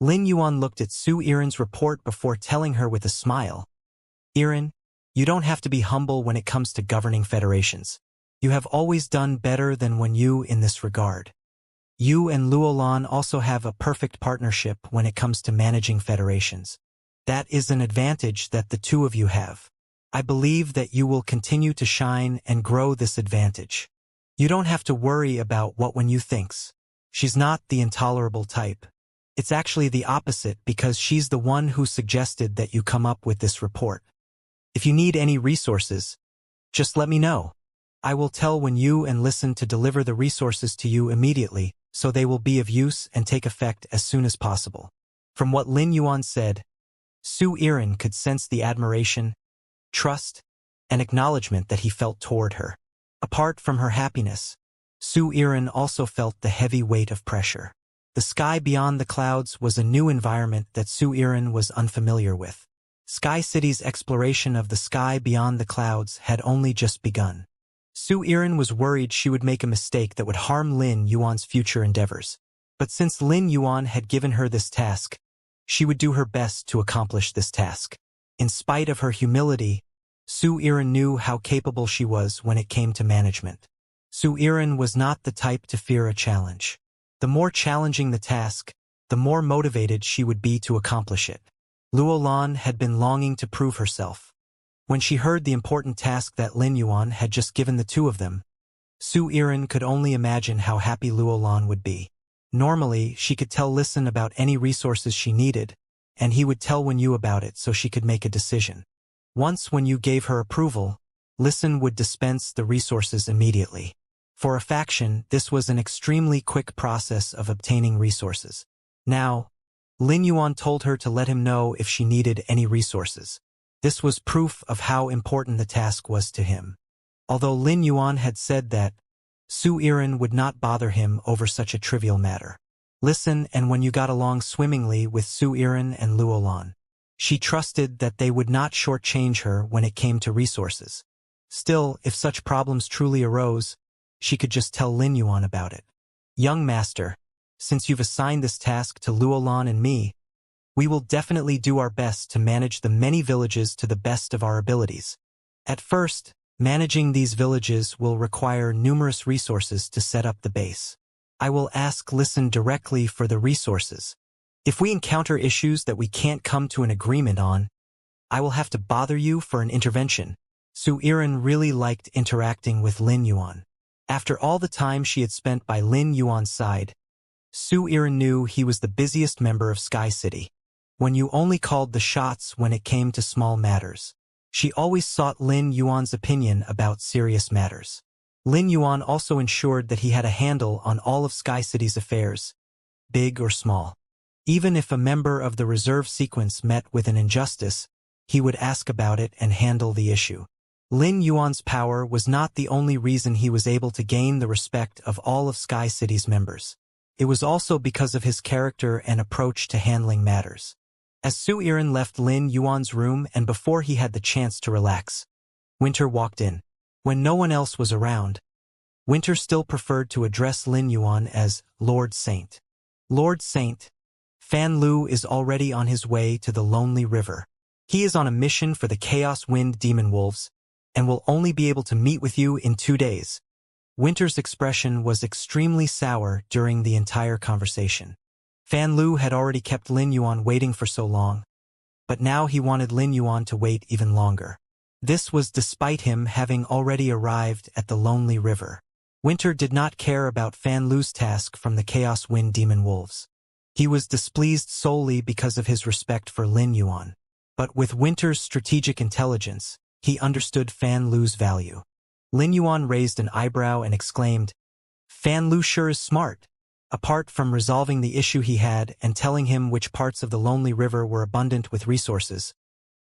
A: Lin Yuan looked at Su Iren's report before telling her with a smile, "Iren, you don't have to be humble when it comes to governing federations. You have always done better than Wen Yu in this regard. You and Luolan also have a perfect partnership when it comes to managing federations. That is an advantage that the two of you have. I believe that you will continue to shine and grow this advantage. You don't have to worry about what Wen Yu thinks. She's not the intolerable type. It's actually the opposite because she's the one who suggested that you come up with this report. If you need any resources, just let me know. I will tell Wen Yu and listen to deliver the resources to you immediately, so they will be of use and take effect as soon as possible." From what Lin Yuan said, Su Iren could sense the admiration, trust, and acknowledgement that he felt toward her. Apart from her happiness, Su Iren also felt the heavy weight of pressure. The sky beyond the clouds was a new environment that Su Iren was unfamiliar with. Sky City's exploration of the sky beyond the clouds had only just begun. Su Iren was worried she would make a mistake that would harm Lin Yuan's future endeavors. But since Lin Yuan had given her this task, she would do her best to accomplish this task. In spite of her humility, Su Iren knew how capable she was when it came to management. Su Iren was not the type to fear a challenge. The more challenging the task, the more motivated she would be to accomplish it. Luolan had been longing to prove herself. When she heard the important task that Lin Yuan had just given the two of them, Su Iren could only imagine how happy Luolan would be. Normally, she could tell Listen about any resources she needed, and he would tell Wen Yu about it so she could make a decision. Once Wen Yu gave her approval, Listen would dispense the resources immediately. For a faction, this was an extremely quick process of obtaining resources. Now, Lin Yuan told her to let him know if she needed any resources. This was proof of how important the task was to him. Although Lin Yuan had said that Su Iren would not bother him over such a trivial matter. Listen, and when you got along swimmingly with Su Iren and Luolan, she trusted that they would not shortchange her when it came to resources. Still, if such problems truly arose, she could just tell Lin Yuan about it. Young master, since you've assigned this task to Luolan and me, we will definitely do our best to manage the many villages to the best of our abilities. At first, managing these villages will require numerous resources to set up the base. I will ask Listen directly for the resources. If we encounter issues that we can't come to an agreement on, I will have to bother you for an intervention. Su Iren really liked interacting with Lin Yuan. After all the time she had spent by Lin Yuan's side, Su Iren knew he was the busiest member of Sky City. When you only called the shots when it came to small matters. She always sought Lin Yuan's opinion about serious matters. Lin Yuan also ensured that he had a handle on all of Sky City's affairs, big or small. Even if a member of the reserve sequence met with an injustice, he would ask about it and handle the issue. Lin Yuan's power was not the only reason he was able to gain the respect of all of Sky City's members. It was also because of his character and approach to handling matters. As Su Iren left Lin Yuan's room and before he had the chance to relax, Winter walked in. When no one else was around, Winter still preferred to address Lin Yuan as Lord Saint. Lord Saint, Fan Lu is already on his way to the Lonely River. He is on a mission for the Chaos Wind Demon Wolves, and will only be able to meet with you in 2 days. Winter's expression was extremely sour during the entire conversation. Fan Lu had already kept Lin Yuan waiting for so long, but now he wanted Lin Yuan to wait even longer. This was despite him having already arrived at the Lonely River. Winter did not care about Fan Lu's task from the Chaos Wind Demon Wolves. He was displeased solely because of his respect for Lin Yuan. But with Winter's strategic intelligence, he understood Fan Lu's value. Lin Yuan raised an eyebrow and exclaimed, "Fan Lu sure is smart." Apart from resolving the issue he had and telling him which parts of the Lonely River were abundant with resources,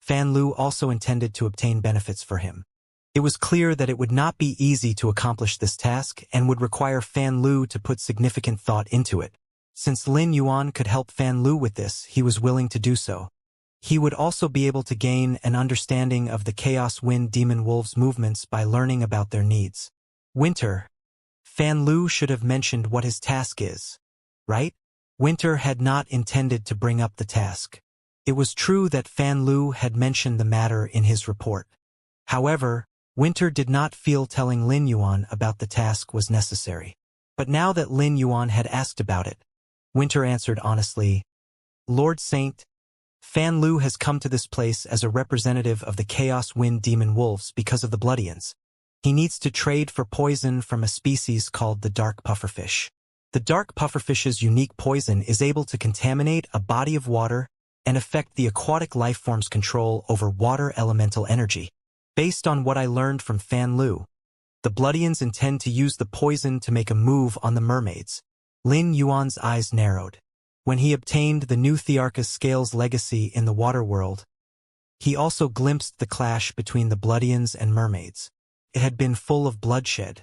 A: Fan Lu also intended to obtain benefits for him. It was clear that it would not be easy to accomplish this task and would require Fan Lu to put significant thought into it. Since Lin Yuan could help Fan Lu with this, he was willing to do so. He would also be able to gain an understanding of the Chaos Wind Demon Wolves' movements by learning about their needs. Winter, Fan Lu should have mentioned what his task is, right? Winter had not intended to bring up the task. It was true that Fan Lu had mentioned the matter in his report. However, Winter did not feel telling Lin Yuan about the task was necessary. But now that Lin Yuan had asked about it, Winter answered honestly, "Lord Saint, Fan Lu has come to this place as a representative of the Chaos Wind Demon Wolves because of the Bloodians. He needs to trade for poison from a species called the dark pufferfish. The dark pufferfish's unique poison is able to contaminate a body of water and affect the aquatic lifeform's control over water elemental energy. Based on what I learned from Fan Lu, the Bloodians intend to use the poison to make a move on the mermaids." Lin Yuan's eyes narrowed. When he obtained the new Thearchus Scales legacy in the water world, he also glimpsed the clash between the Bloodians and mermaids. It had been full of bloodshed.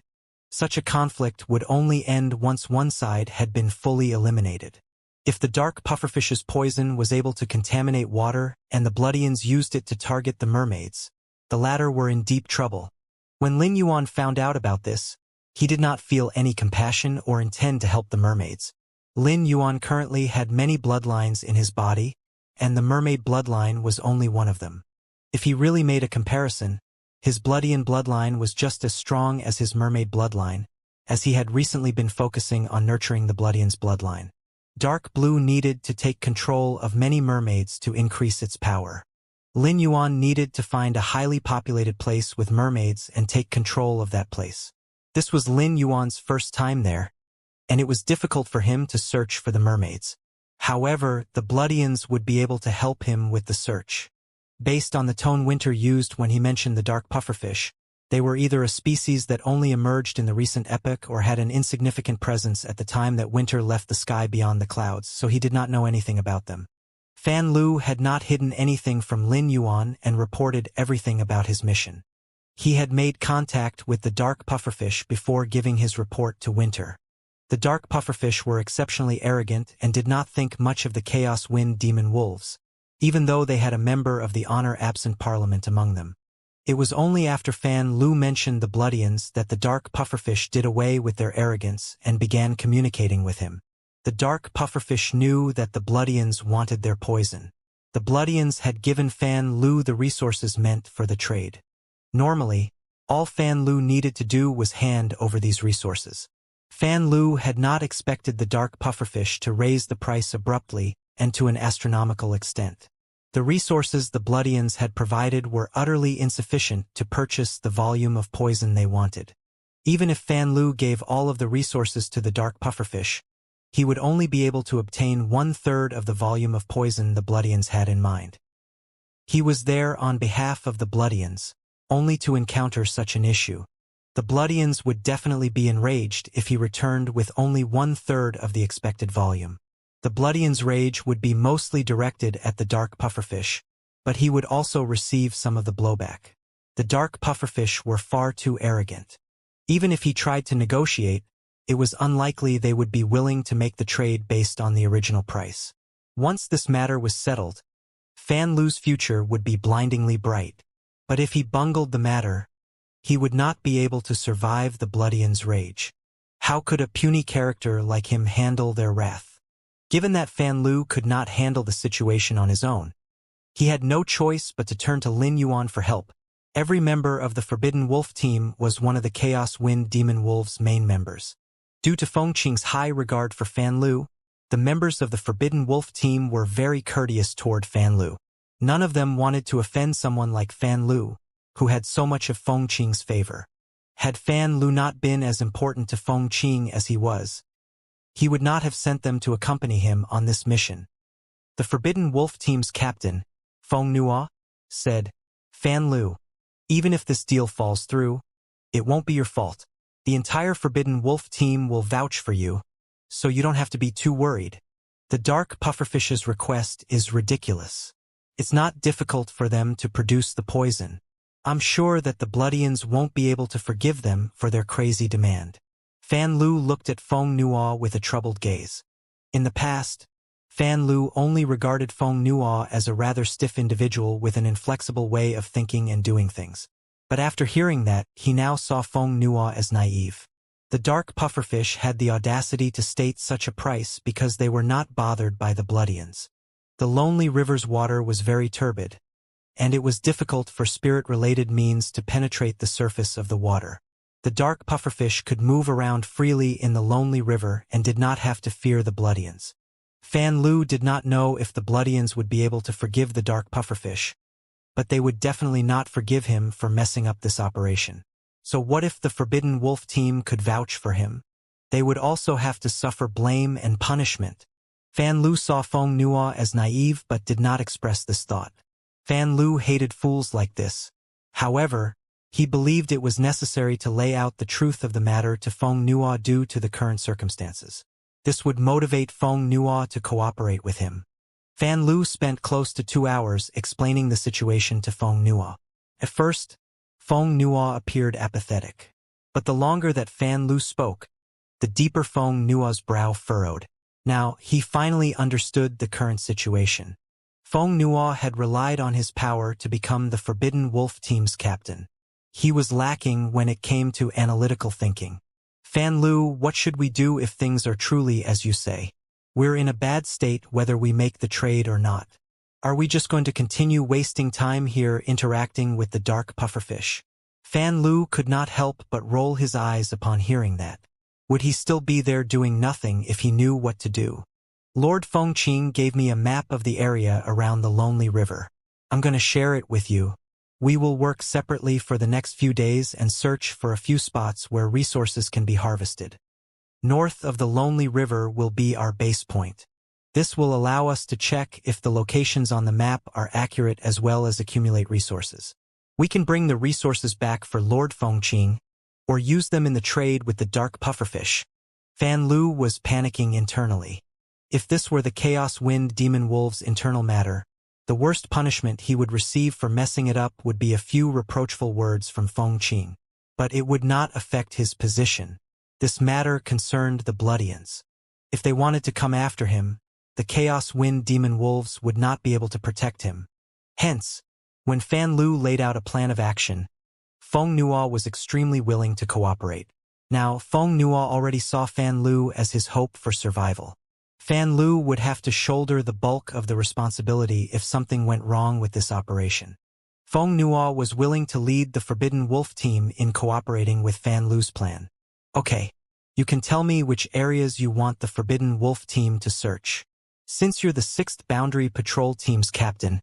A: Such a conflict would only end once one side had been fully eliminated. If the dark pufferfish's poison was able to contaminate water and the Bloodians used it to target the mermaids, the latter were in deep trouble. When Lin Yuan found out about this, he did not feel any compassion or intend to help the mermaids. Lin Yuan currently had many bloodlines in his body, and the mermaid bloodline was only one of them. If he really made a comparison, his Bloodian bloodline was just as strong as his mermaid bloodline, as he had recently been focusing on nurturing the Bloodian's bloodline. Dark Blue needed to take control of many mermaids to increase its power. Lin Yuan needed to find a highly populated place with mermaids and take control of that place. This was Lin Yuan's first time there, and it was difficult for him to search for the mermaids. However, the Bloodians would be able to help him with the search. Based on the tone Winter used when he mentioned the dark pufferfish, They were either a species that only emerged in the recent epoch or had an insignificant presence at the time that winter left the sky beyond the clouds, so he did not know anything about them. Fan Lu had not hidden anything from Lin Yuan and reported everything about his mission. He had made contact with the dark pufferfish before giving his report to Winter. The dark pufferfish were exceptionally arrogant and did not think much of the Chaos Wind Demon Wolves, even though they had a member of the honor-absent parliament among them. It was only after Fan Lu mentioned the Bloodians that the dark pufferfish did away with their arrogance and began communicating with him. The dark pufferfish knew that the Bloodians wanted their poison. The Bloodians had given Fan Lu the resources meant for the trade. Normally, all Fan Lu needed to do was hand over these resources. Fan Lu had not expected the dark pufferfish to raise the price abruptly and to an astronomical extent. The resources the Bloodians had provided were utterly insufficient to purchase the volume of poison they wanted. Even if Fan Lu gave all of the resources to the dark pufferfish, he would only be able to obtain 1/3 of the volume of poison the Bloodians had in mind. He was there on behalf of the Bloodians, only to encounter such an issue. The Bloodians would definitely be enraged if he returned with only 1/3 of the expected volume. The Bloodians' rage would be mostly directed at the dark pufferfish, but he would also receive some of the blowback. The dark pufferfish were far too arrogant. Even if he tried to negotiate, it was unlikely they would be willing to make the trade based on the original price. Once this matter was settled, Fan Lu's future would be blindingly bright. But if he bungled the matter, he would not be able to survive the Bloodians' rage. How could a puny character like him handle their wrath? Given that Fan Lu could not handle the situation on his own, he had no choice but to turn to Lin Yuan for help. Every member of the Forbidden Wolf team was one of the Chaos Wind Demon Wolves' main members. Due to Feng Qing's high regard for Fan Lu, the members of the Forbidden Wolf team were very courteous toward Fan Lu. None of them wanted to offend someone like Fan Lu, who had so much of Feng Qing's favor. Had Fan Lu not been as important to Feng Qing as he was, he would not have sent them to accompany him on this mission. The Forbidden Wolf team's captain, Feng Nua, said, "Fan Lu, even if this deal falls through, it won't be your fault. The entire Forbidden Wolf team will vouch for you, so you don't have to be too worried. The dark pufferfish's request is ridiculous. It's not difficult for them to produce the poison. I'm sure that the Bloodians won't be able to forgive them for their crazy demand." Fan Lu looked at Feng Nua with a troubled gaze. In the past, Fan Lu only regarded Feng Nua as a rather stiff individual with an inflexible way of thinking and doing things. But after hearing that, he now saw Feng Nua as naive. The dark pufferfish had the audacity to state such a price because they were not bothered by the Bloodians. The Lonely River's water was very turbid, and it was difficult for spirit-related means to penetrate the surface of the water. The dark pufferfish could move around freely in the Lonely River and did not have to fear the Bloodians. Fan Lu did not know if the Bloodians would be able to forgive the dark pufferfish, but they would definitely not forgive him for messing up this operation. So what if the Forbidden Wolf team could vouch for him? They would also have to suffer blame and punishment. Fan Lu saw Feng Nua as naive but did not express this thought. Fan Lu hated fools like this. However, he believed it was necessary to lay out the truth of the matter to Feng Nua due to the current circumstances. This would motivate Feng Nua to cooperate with him. Fan Lu spent close to 2 hours explaining the situation to Feng Nua. At first, Feng Nua appeared apathetic. But the longer that Fan Lu spoke, the deeper Feng Nua's brow furrowed. Now, he finally understood the current situation. Feng Nua had relied on his power to become the Forbidden Wolf team's captain. He was lacking when it came to analytical thinking. "Fan Lu, what should we do if things are truly as you say? We're in a bad state whether we make the trade or not. Are we just going to continue wasting time here interacting with the dark pufferfish?" Fan Lu could not help but roll his eyes upon hearing that. Would he still be there doing nothing if he knew what to do? "Lord Feng Qing gave me a map of the area around the Lonely River. I'm going to share it with you. We will work separately for the next few days and search for a few spots where resources can be harvested. North of the Lonely River will be our base point. This will allow us to check if the locations on the map are accurate as well as accumulate resources. We can bring the resources back for Lord Fengqing, or use them in the trade with the dark pufferfish. Fan Lu was panicking internally. If this were the Chaos Wind Demon Wolf's internal matter, the worst punishment he would receive for messing it up would be a few reproachful words from Fengqing. But it would not affect his position. This matter concerned the Bloodians. If they wanted to come after him, the Chaos Wind Demon Wolves would not be able to protect him. Hence, when Fan Lu laid out a plan of action, Feng Nuo was extremely willing to cooperate. Now, Feng Nuo already saw Fan Lu as his hope for survival. Fan Lu would have to shoulder the bulk of the responsibility if something went wrong with this operation. Feng Nuo was willing to lead the Forbidden Wolf team in cooperating with Fan Lu's plan. Okay, you can tell me which areas you want the Forbidden Wolf team to search. Since you're the 6th Boundary Patrol Team's captain,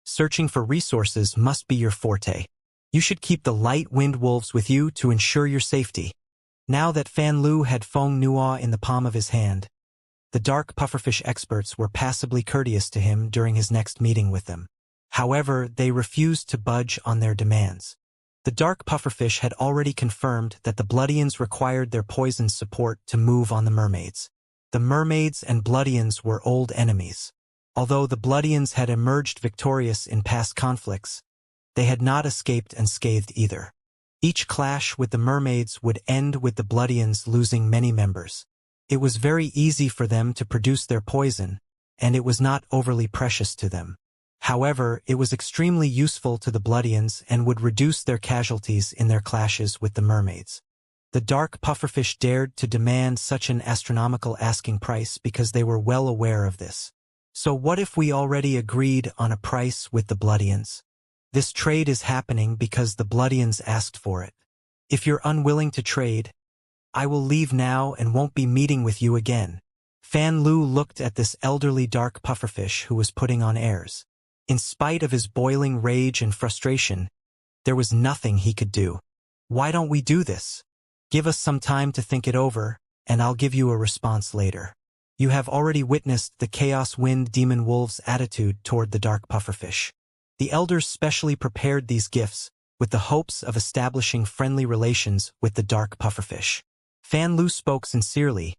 A: searching for resources must be your forte. You should keep the Light Wind Wolves with you to ensure your safety. Now that Fan Lu had Feng Nuo in the palm of his hand, the dark pufferfish experts were passably courteous to him during his next meeting with them. However, they refused to budge on their demands. The dark pufferfish had already confirmed that the Bloodians required their poison support to move on the mermaids. The mermaids and Bloodians were old enemies. Although the Bloodians had emerged victorious in past conflicts, they had not escaped unscathed either. Each clash with the mermaids would end with the Bloodians losing many members. It was very easy for them to produce their poison, and it was not overly precious to them. However, it was extremely useful to the Bloodians and would reduce their casualties in their clashes with the mermaids. The dark pufferfish dared to demand such an astronomical asking price because they were well aware of this. So what if we already agreed on a price with the Bloodians? This trade is happening because the Bloodians asked for it. If you're unwilling to trade, I will leave now and won't be meeting with you again. Fan Lu looked at this elderly dark pufferfish who was putting on airs. In spite of his boiling rage and frustration, there was nothing he could do. Why don't we do this? Give us some time to think it over, and I'll give you a response later. You have already witnessed the Chaos Wind Demon Wolf's attitude toward the dark pufferfish. The elders specially prepared these gifts with the hopes of establishing friendly relations with the dark pufferfish. Fan Lu spoke sincerely,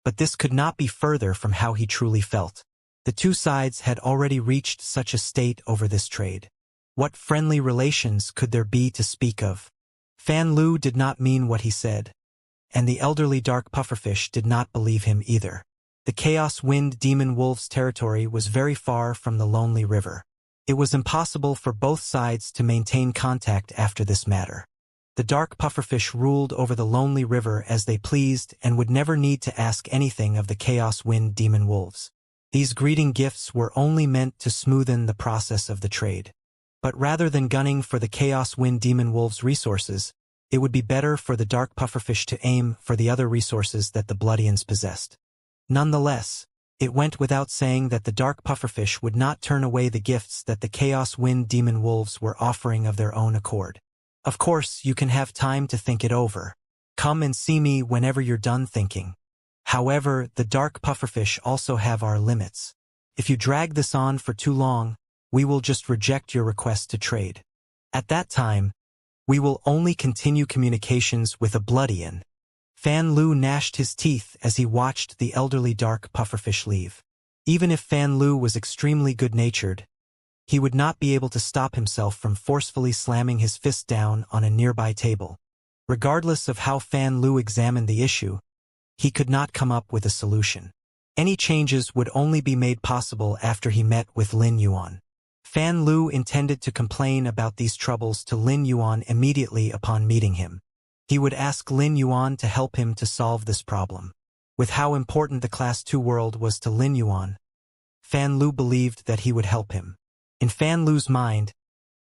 A: but this could not be further from how he truly felt. The two sides had already reached such a state over this trade. What friendly relations could there be to speak of? Fan Lu did not mean what he said, and the elderly dark pufferfish did not believe him either. The Chaos Wind Demon Wolf's territory was very far from the Lonely River. It was impossible for both sides to maintain contact after this matter. The dark pufferfish ruled over the Lonely River as they pleased and would never need to ask anything of the Chaos Wind Demon Wolves. These greeting gifts were only meant to smoothen the process of the trade. But rather than gunning for the Chaos Wind Demon Wolves' resources, it would be better for the dark pufferfish to aim for the other resources that the Bloodians possessed. Nonetheless, it went without saying that the dark pufferfish would not turn away the gifts that the Chaos Wind Demon Wolves were offering of their own accord. Of course, you can have time to think it over. Come and see me whenever you're done thinking. However, the dark pufferfish also have our limits. If you drag this on for too long, we will just reject your request to trade. At that time, we will only continue communications with a Bloodian. Fan Lu gnashed his teeth as he watched the elderly dark pufferfish leave. Even if Fan Lu was extremely good-natured, he would not be able to stop himself from forcefully slamming his fist down on a nearby table. Regardless of how Fan Lu examined the issue, he could not come up with a solution. Any changes would only be made possible after he met with Lin Yuan. Fan Lu intended to complain about these troubles to Lin Yuan immediately upon meeting him. He would ask Lin Yuan to help him to solve this problem. With how important the Class 2 world was to Lin Yuan, Fan Lu believed that he would help him. In Fan Lu's mind,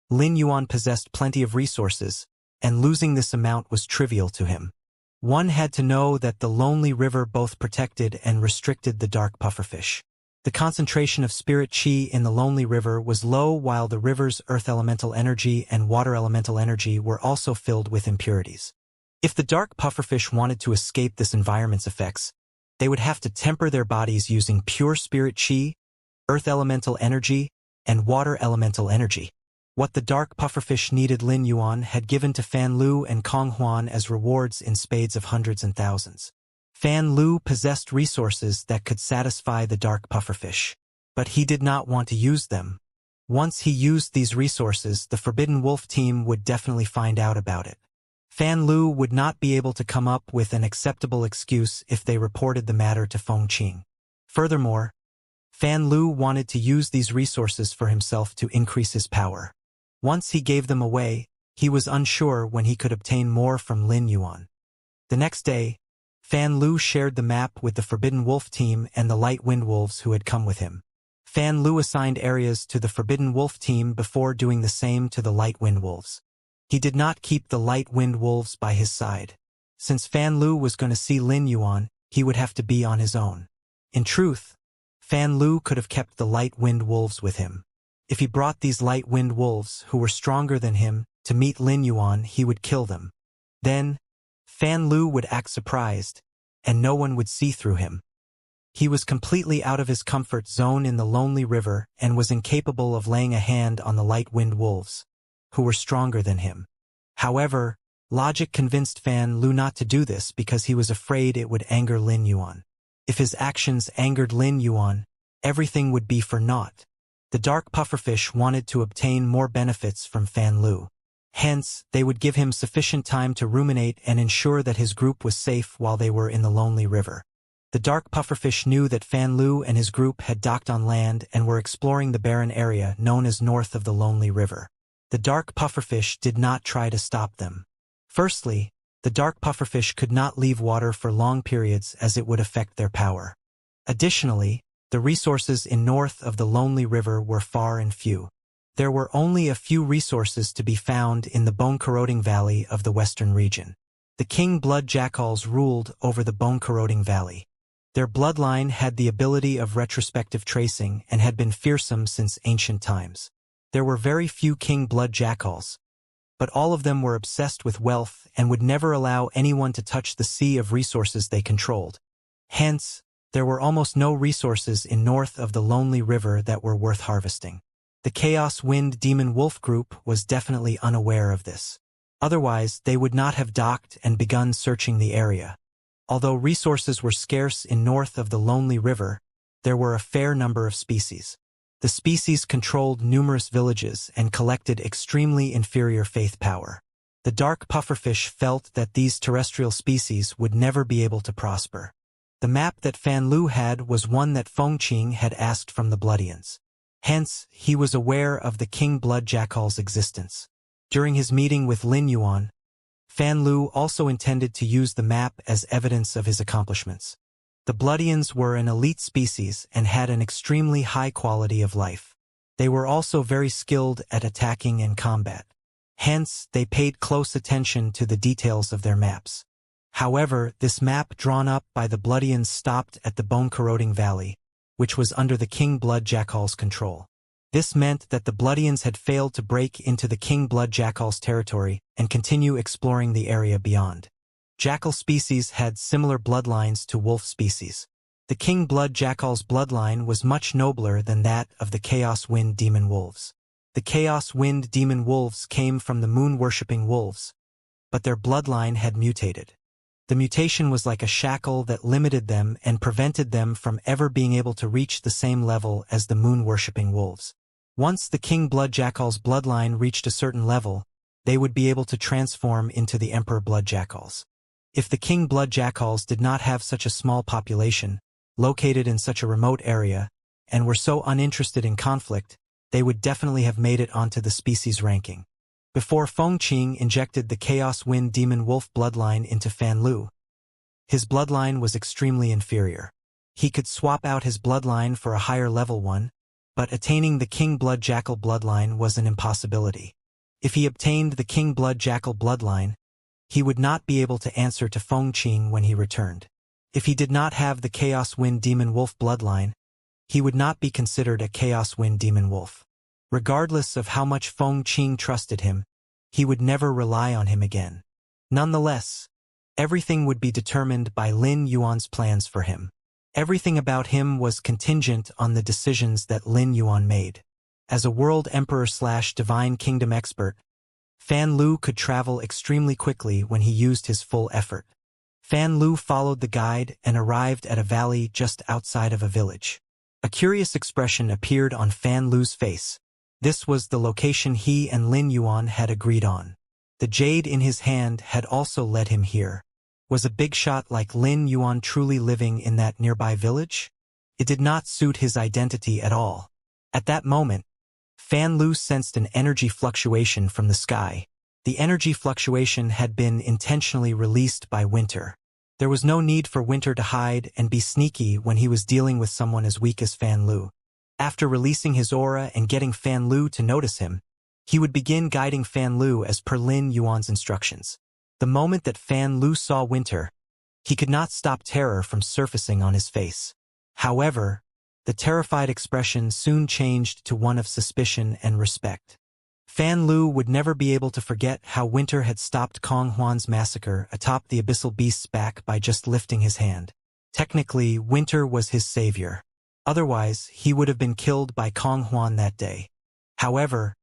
A: Lin Yuan possessed plenty of resources, and losing this amount was trivial to him. One had to know that the Lonely River both protected and restricted the dark pufferfish. The concentration of spirit chi in the Lonely River was low, while the river's earth elemental energy and water elemental energy were also filled with impurities. If the dark pufferfish wanted to escape this environment's effects, they would have to temper their bodies using pure spirit chi, earth elemental energy, and water elemental energy. What the dark pufferfish needed Lin Yuan had given to Fan Lu and Kong Huan as rewards in spades of hundreds and thousands. Fan Lu possessed resources that could satisfy the dark pufferfish. But he did not want to use them. Once he used these resources, the Forbidden Wolf team would definitely find out about it. Fan Lu would not be able to come up with an acceptable excuse if they reported the matter to Feng Qing. Furthermore, Fan Lu wanted to use these resources for himself to increase his power. Once he gave them away, he was unsure when he could obtain more from Lin Yuan. The next day, Fan Lu shared the map with the Forbidden Wolf team and the Light Wind Wolves who had come with him. Fan Lu assigned areas to the Forbidden Wolf team before doing the same to the Light Wind Wolves. He did not keep the Light Wind Wolves by his side. Since Fan Lu was going to see Lin Yuan, he would have to be on his own. In truth, Fan Lu could have kept the Light Wind Wolves with him. If he brought these Light Wind Wolves, who were stronger than him, to meet Lin Yuan, he would kill them. Then, Fan Lu would act surprised, and no one would see through him. He was completely out of his comfort zone in the lonely river and was incapable of laying a hand on the Light Wind Wolves, who were stronger than him. However, logic convinced Fan Lu not to do this because he was afraid it would anger Lin Yuan. If his actions angered Lin Yuan, everything would be for naught. The dark pufferfish wanted to obtain more benefits from Fan Lu. Hence, they would give him sufficient time to ruminate and ensure that his group was safe while they were in the lonely river. The dark pufferfish knew that Fan Lu and his group had docked on land and were exploring the barren area known as north of the lonely river. The dark pufferfish did not try to stop them. Firstly, the dark pufferfish could not leave water for long periods as it would affect their power. Additionally, the resources in north of the lonely river were far and few. There were only a few resources to be found in the bone-corroding valley of the western region. The king blood jackals ruled over the bone-corroding valley. Their bloodline had the ability of retrospective tracing and had been fearsome since ancient times. There were very few king blood jackals, but all of them were obsessed with wealth and would never allow anyone to touch the sea of resources they controlled. Hence, there were almost no resources in north of the lonely river that were worth harvesting. The Chaos Wind Demon Wolf group was definitely unaware of this. Otherwise, they would not have docked and begun searching the area. Although resources were scarce in north of the lonely river, there were a fair number of species. The species controlled numerous villages and collected extremely inferior faith power. The dark pufferfish felt that these terrestrial species would never be able to prosper. The map that Fan Lu had was one that Feng Qing had asked from the Bloodians. Hence, he was aware of the king blood jackal's existence. During his meeting with Lin Yuan, Fan Lu also intended to use the map as evidence of his accomplishments. The Bloodians were an elite species and had an extremely high quality of life. They were also very skilled at attacking and combat. Hence, they paid close attention to the details of their maps. However, this map drawn up by the Bloodians stopped at the bone-corroding valley, which was under the king blood jackal's control. This meant that the Bloodians had failed to break into the king blood jackal's territory and continue exploring the area beyond. Jackal species had similar bloodlines to wolf species. The king blood jackal's bloodline was much nobler than that of the Chaos Wind Demon Wolves. The Chaos Wind Demon Wolves came from the moon-worshipping wolves, but their bloodline had mutated. The mutation was like a shackle that limited them and prevented them from ever being able to reach the same level as the moon-worshipping wolves. Once the king blood jackal's bloodline reached a certain level, they would be able to transform into the emperor blood jackals. If the king blood jackals did not have such a small population, located in such a remote area, and were so uninterested in conflict, they would definitely have made it onto the species ranking. Before Feng Qing injected the Chaos Wind Demon Wolf bloodline into Fan Lu, his bloodline was extremely inferior. He could swap out his bloodline for a higher level one, but attaining the King Blood Jackal bloodline was an impossibility. If he obtained the King Blood Jackal bloodline, he would not be able to answer to Feng Qing when he returned. If he did not have the Chaos Wind Demon Wolf bloodline, he would not be considered a Chaos Wind Demon Wolf. Regardless of how much Feng Qing trusted him, he would never rely on him again. Nonetheless, everything would be determined by Lin Yuan's plans for him. Everything about him was contingent on the decisions that Lin Yuan made. As a world emperor/divine kingdom expert, Fan Lu could travel extremely quickly when he used his full effort. Fan Lu followed the guide and arrived at a valley just outside of a village. A curious expression appeared on Fan Lu's face. This was the location he and Lin Yuan had agreed on. The jade in his hand had also led him here. Was a big shot like Lin Yuan truly living in that nearby village? It did not suit his identity at all. At that moment, Fan Lu sensed an energy fluctuation from the sky. The energy fluctuation had been intentionally released by Winter. There was no need for Winter to hide and be sneaky when he was dealing with someone as weak as Fan Lu. After releasing his aura and getting Fan Lu to notice him, he would begin guiding Fan Lu as per Lin Yuan's instructions. The moment that Fan Lu saw Winter, he could not stop terror from surfacing on his face. However, the terrified expression soon changed to one of suspicion and respect. Fan Lu would never be able to forget how Winter had stopped Kong Huan's massacre atop the abyssal beast's back by just lifting his hand. Technically, Winter was his savior. Otherwise, he would have been killed by Kong Huan that day. However,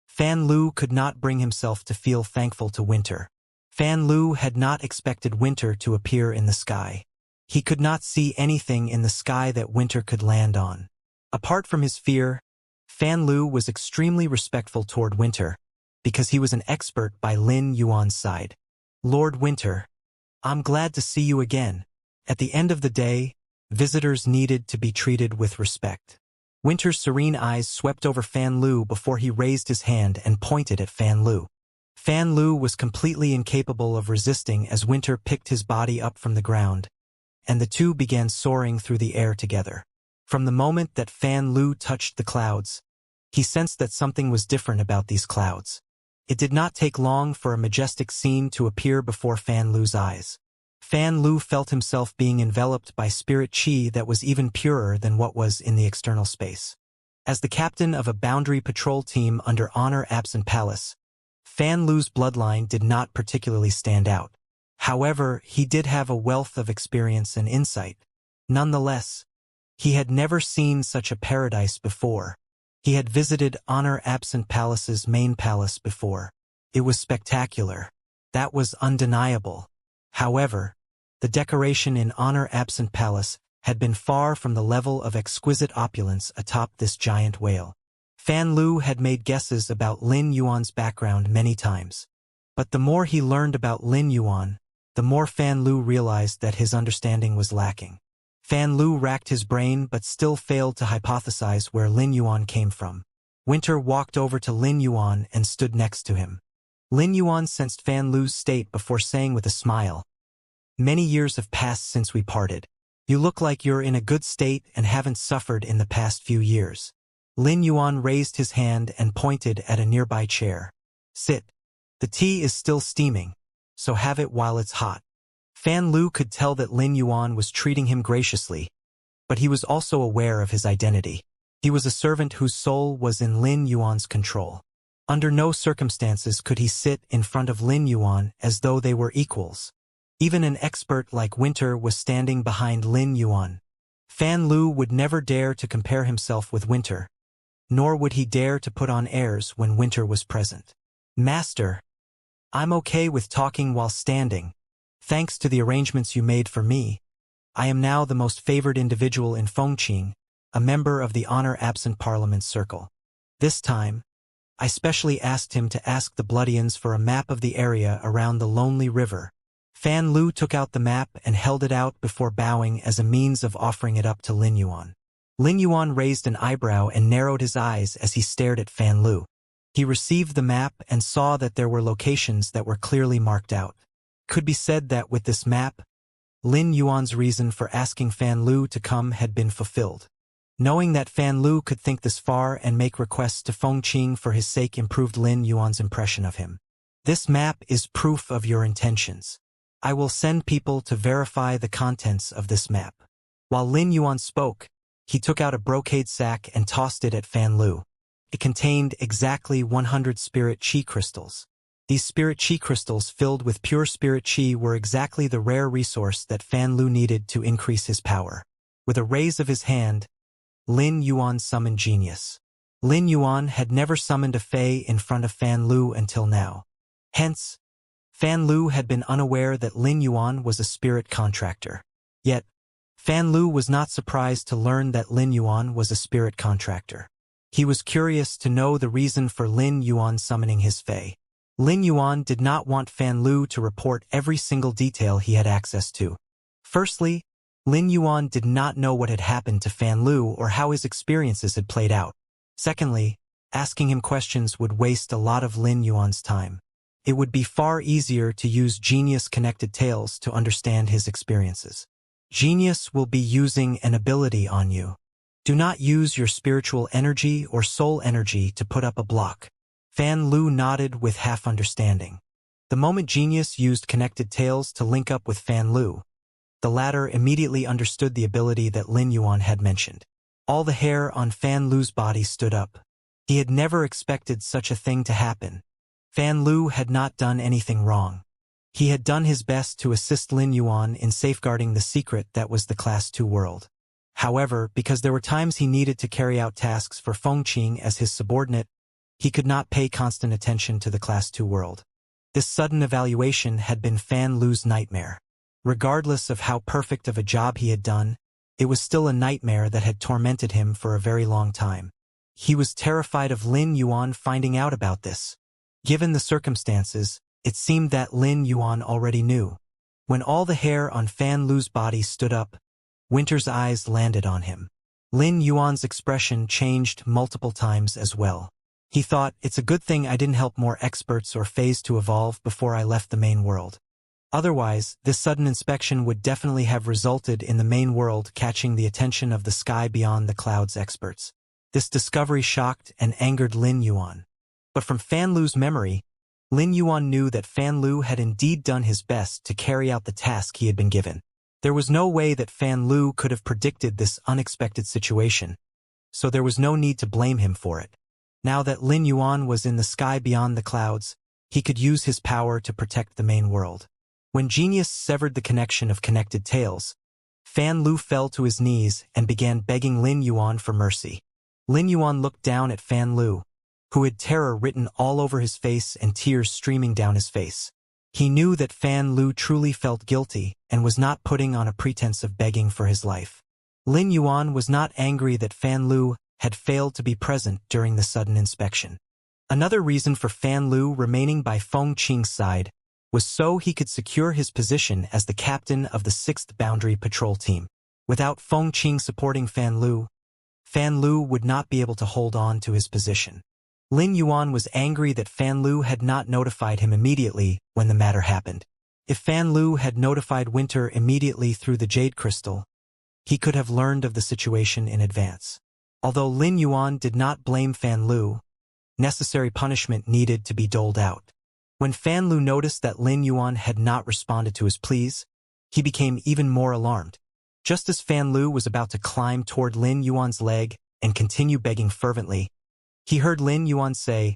A: Fan Lu could not bring himself to feel thankful to Winter. Fan Lu had not expected Winter to appear in the sky. He could not see anything in the sky that Winter could land on. Apart from his fear, Fan Lu was extremely respectful toward Winter, because he was an expert by Lin Yuan's side. Lord Winter, I'm glad to see you again. At the end of the day, visitors needed to be treated with respect. Winter's serene eyes swept over Fan Lu before he raised his hand and pointed at Fan Lu. Fan Lu was completely incapable of resisting as Winter picked his body up from the ground, and the two began soaring through the air together. From the moment that Fan Lu touched the clouds, he sensed that something was different about these clouds. It did not take long for a majestic scene to appear before Fan Lu's eyes. Fan Lu felt himself being enveloped by spirit chi that was even purer than what was in the external space. As the captain of a boundary patrol team under Honor Absent Palace, Fan Lu's bloodline did not particularly stand out. However, he did have a wealth of experience and insight. Nonetheless, he had never seen such a paradise before. He had visited Honor Absent Palace's main palace before. It was spectacular. That was undeniable. However, the decoration in Honor Absent Palace had been far from the level of exquisite opulence atop this giant whale. Fan Lu had made guesses about Lin Yuan's background many times. But the more he learned about Lin Yuan, the more Fan Lu realized that his understanding was lacking. Fan Lu racked his brain but still failed to hypothesize where Lin Yuan came from. Winter walked over to Lin Yuan and stood next to him. Lin Yuan sensed Fan Lu's state before saying with a smile, "Many years have passed since we parted. You look like you're in a good state and haven't suffered in the past few years." Lin Yuan raised his hand and pointed at a nearby chair. "Sit. The tea is still steaming, so have it while it's hot." Fan Lu could tell that Lin Yuan was treating him graciously, but he was also aware of his identity. He was a servant whose soul was in Lin Yuan's control. Under no circumstances could he sit in front of Lin Yuan as though they were equals. Even an expert like Winter was standing behind Lin Yuan. Fan Lu would never dare to compare himself with Winter, nor would he dare to put on airs when Winter was present. "Master, I'm okay with talking while standing. Thanks to the arrangements you made for me, I am now the most favored individual in Fengqing, a member of the Honor Absent Parliament Circle. This time, I specially asked him to ask the Bloodians for a map of the area around the Lonely River." Fan Lu took out the map and held it out before bowing as a means of offering it up to Lin Yuan. Lin Yuan raised an eyebrow and narrowed his eyes as he stared at Fan Lu. He received the map and saw that there were locations that were clearly marked out. Could be said that with this map, Lin Yuan's reason for asking Fan Lu to come had been fulfilled. Knowing that Fan Lu could think this far and make requests to Fengqing for his sake improved Lin Yuan's impression of him. "This map is proof of your intentions. I will send people to verify the contents of this map." While Lin Yuan spoke, he took out a brocade sack and tossed it at Fan Lu. It contained exactly 100 spirit chi crystals. These spirit chi crystals filled with pure spirit chi were exactly the rare resource that Fan Lu needed to increase his power. With a raise of his hand, Lin Yuan summoned Genius. Lin Yuan had never summoned a Fae in front of Fan Lu until now. Hence, Fan Lu had been unaware that Lin Yuan was a spirit contractor. Yet, Fan Lu was not surprised to learn that Lin Yuan was a spirit contractor. He was curious to know the reason for Lin Yuan summoning his Fae. Lin Yuan did not want Fan Lu to report every single detail he had access to. Firstly, Lin Yuan did not know what had happened to Fan Lu or how his experiences had played out. Secondly, asking him questions would waste a lot of Lin Yuan's time. It would be far easier to use genius-connected tales to understand his experiences. Genius will be using an ability on you. Do not use your spiritual energy or soul energy to put up a block. Fan Lu nodded with half understanding. The moment Genius used connected tales to link up with Fan Lu, the latter immediately understood the ability that Lin Yuan had mentioned. All the hair on Fan Lu's body stood up. He had never expected such a thing to happen. Fan Lu had not done anything wrong. He had done his best to assist Lin Yuan in safeguarding the secret that was the Class 2 world. However, because there were times he needed to carry out tasks for Feng Qing as his subordinate, he could not pay constant attention to the Class 2 world. This sudden evaluation had been Fan Lu's nightmare. Regardless of how perfect of a job he had done, it was still a nightmare that had tormented him for a very long time. He was terrified of Lin Yuan finding out about this. Given the circumstances, it seemed that Lin Yuan already knew. When all the hair on Fan Lu's body stood up, Winter's eyes landed on him. Lin Yuan's expression changed multiple times as well. He thought, it's a good thing I didn't help more experts or phase to evolve before I left the main world. Otherwise, this sudden inspection would definitely have resulted in the main world catching the attention of the sky beyond the clouds experts. This discovery shocked and angered Lin Yuan. But from Fan Lu's memory, Lin Yuan knew that Fan Lu had indeed done his best to carry out the task he had been given. There was no way that Fan Lu could have predicted this unexpected situation, so there was no need to blame him for it. Now that Lin Yuan was in the sky beyond the clouds, he could use his power to protect the main world. When Genius severed the connection of connected tales, Fan Lu fell to his knees and began begging Lin Yuan for mercy. Lin Yuan looked down at Fan Lu, who had terror written all over his face and tears streaming down his face. He knew that Fan Lu truly felt guilty and was not putting on a pretense of begging for his life. Lin Yuan was not angry that Fan Lu had failed to be present during the sudden inspection. Another reason for Fan Lu remaining by Feng Qing's side was so he could secure his position as the captain of the 6th Boundary Patrol Team. Without Feng Qing supporting Fan Lu would not be able to hold on to his position. Lin Yuan was angry that Fan Lu had not notified him immediately when the matter happened. If Fan Lu had notified Winter immediately through the Jade Crystal, he could have learned of the situation in advance. Although Lin Yuan did not blame Fan Lu, necessary punishment needed to be doled out. When Fan Lu noticed that Lin Yuan had not responded to his pleas, he became even more alarmed. Just as Fan Lu was about to climb toward Lin Yuan's leg and continue begging fervently, he heard Lin Yuan say,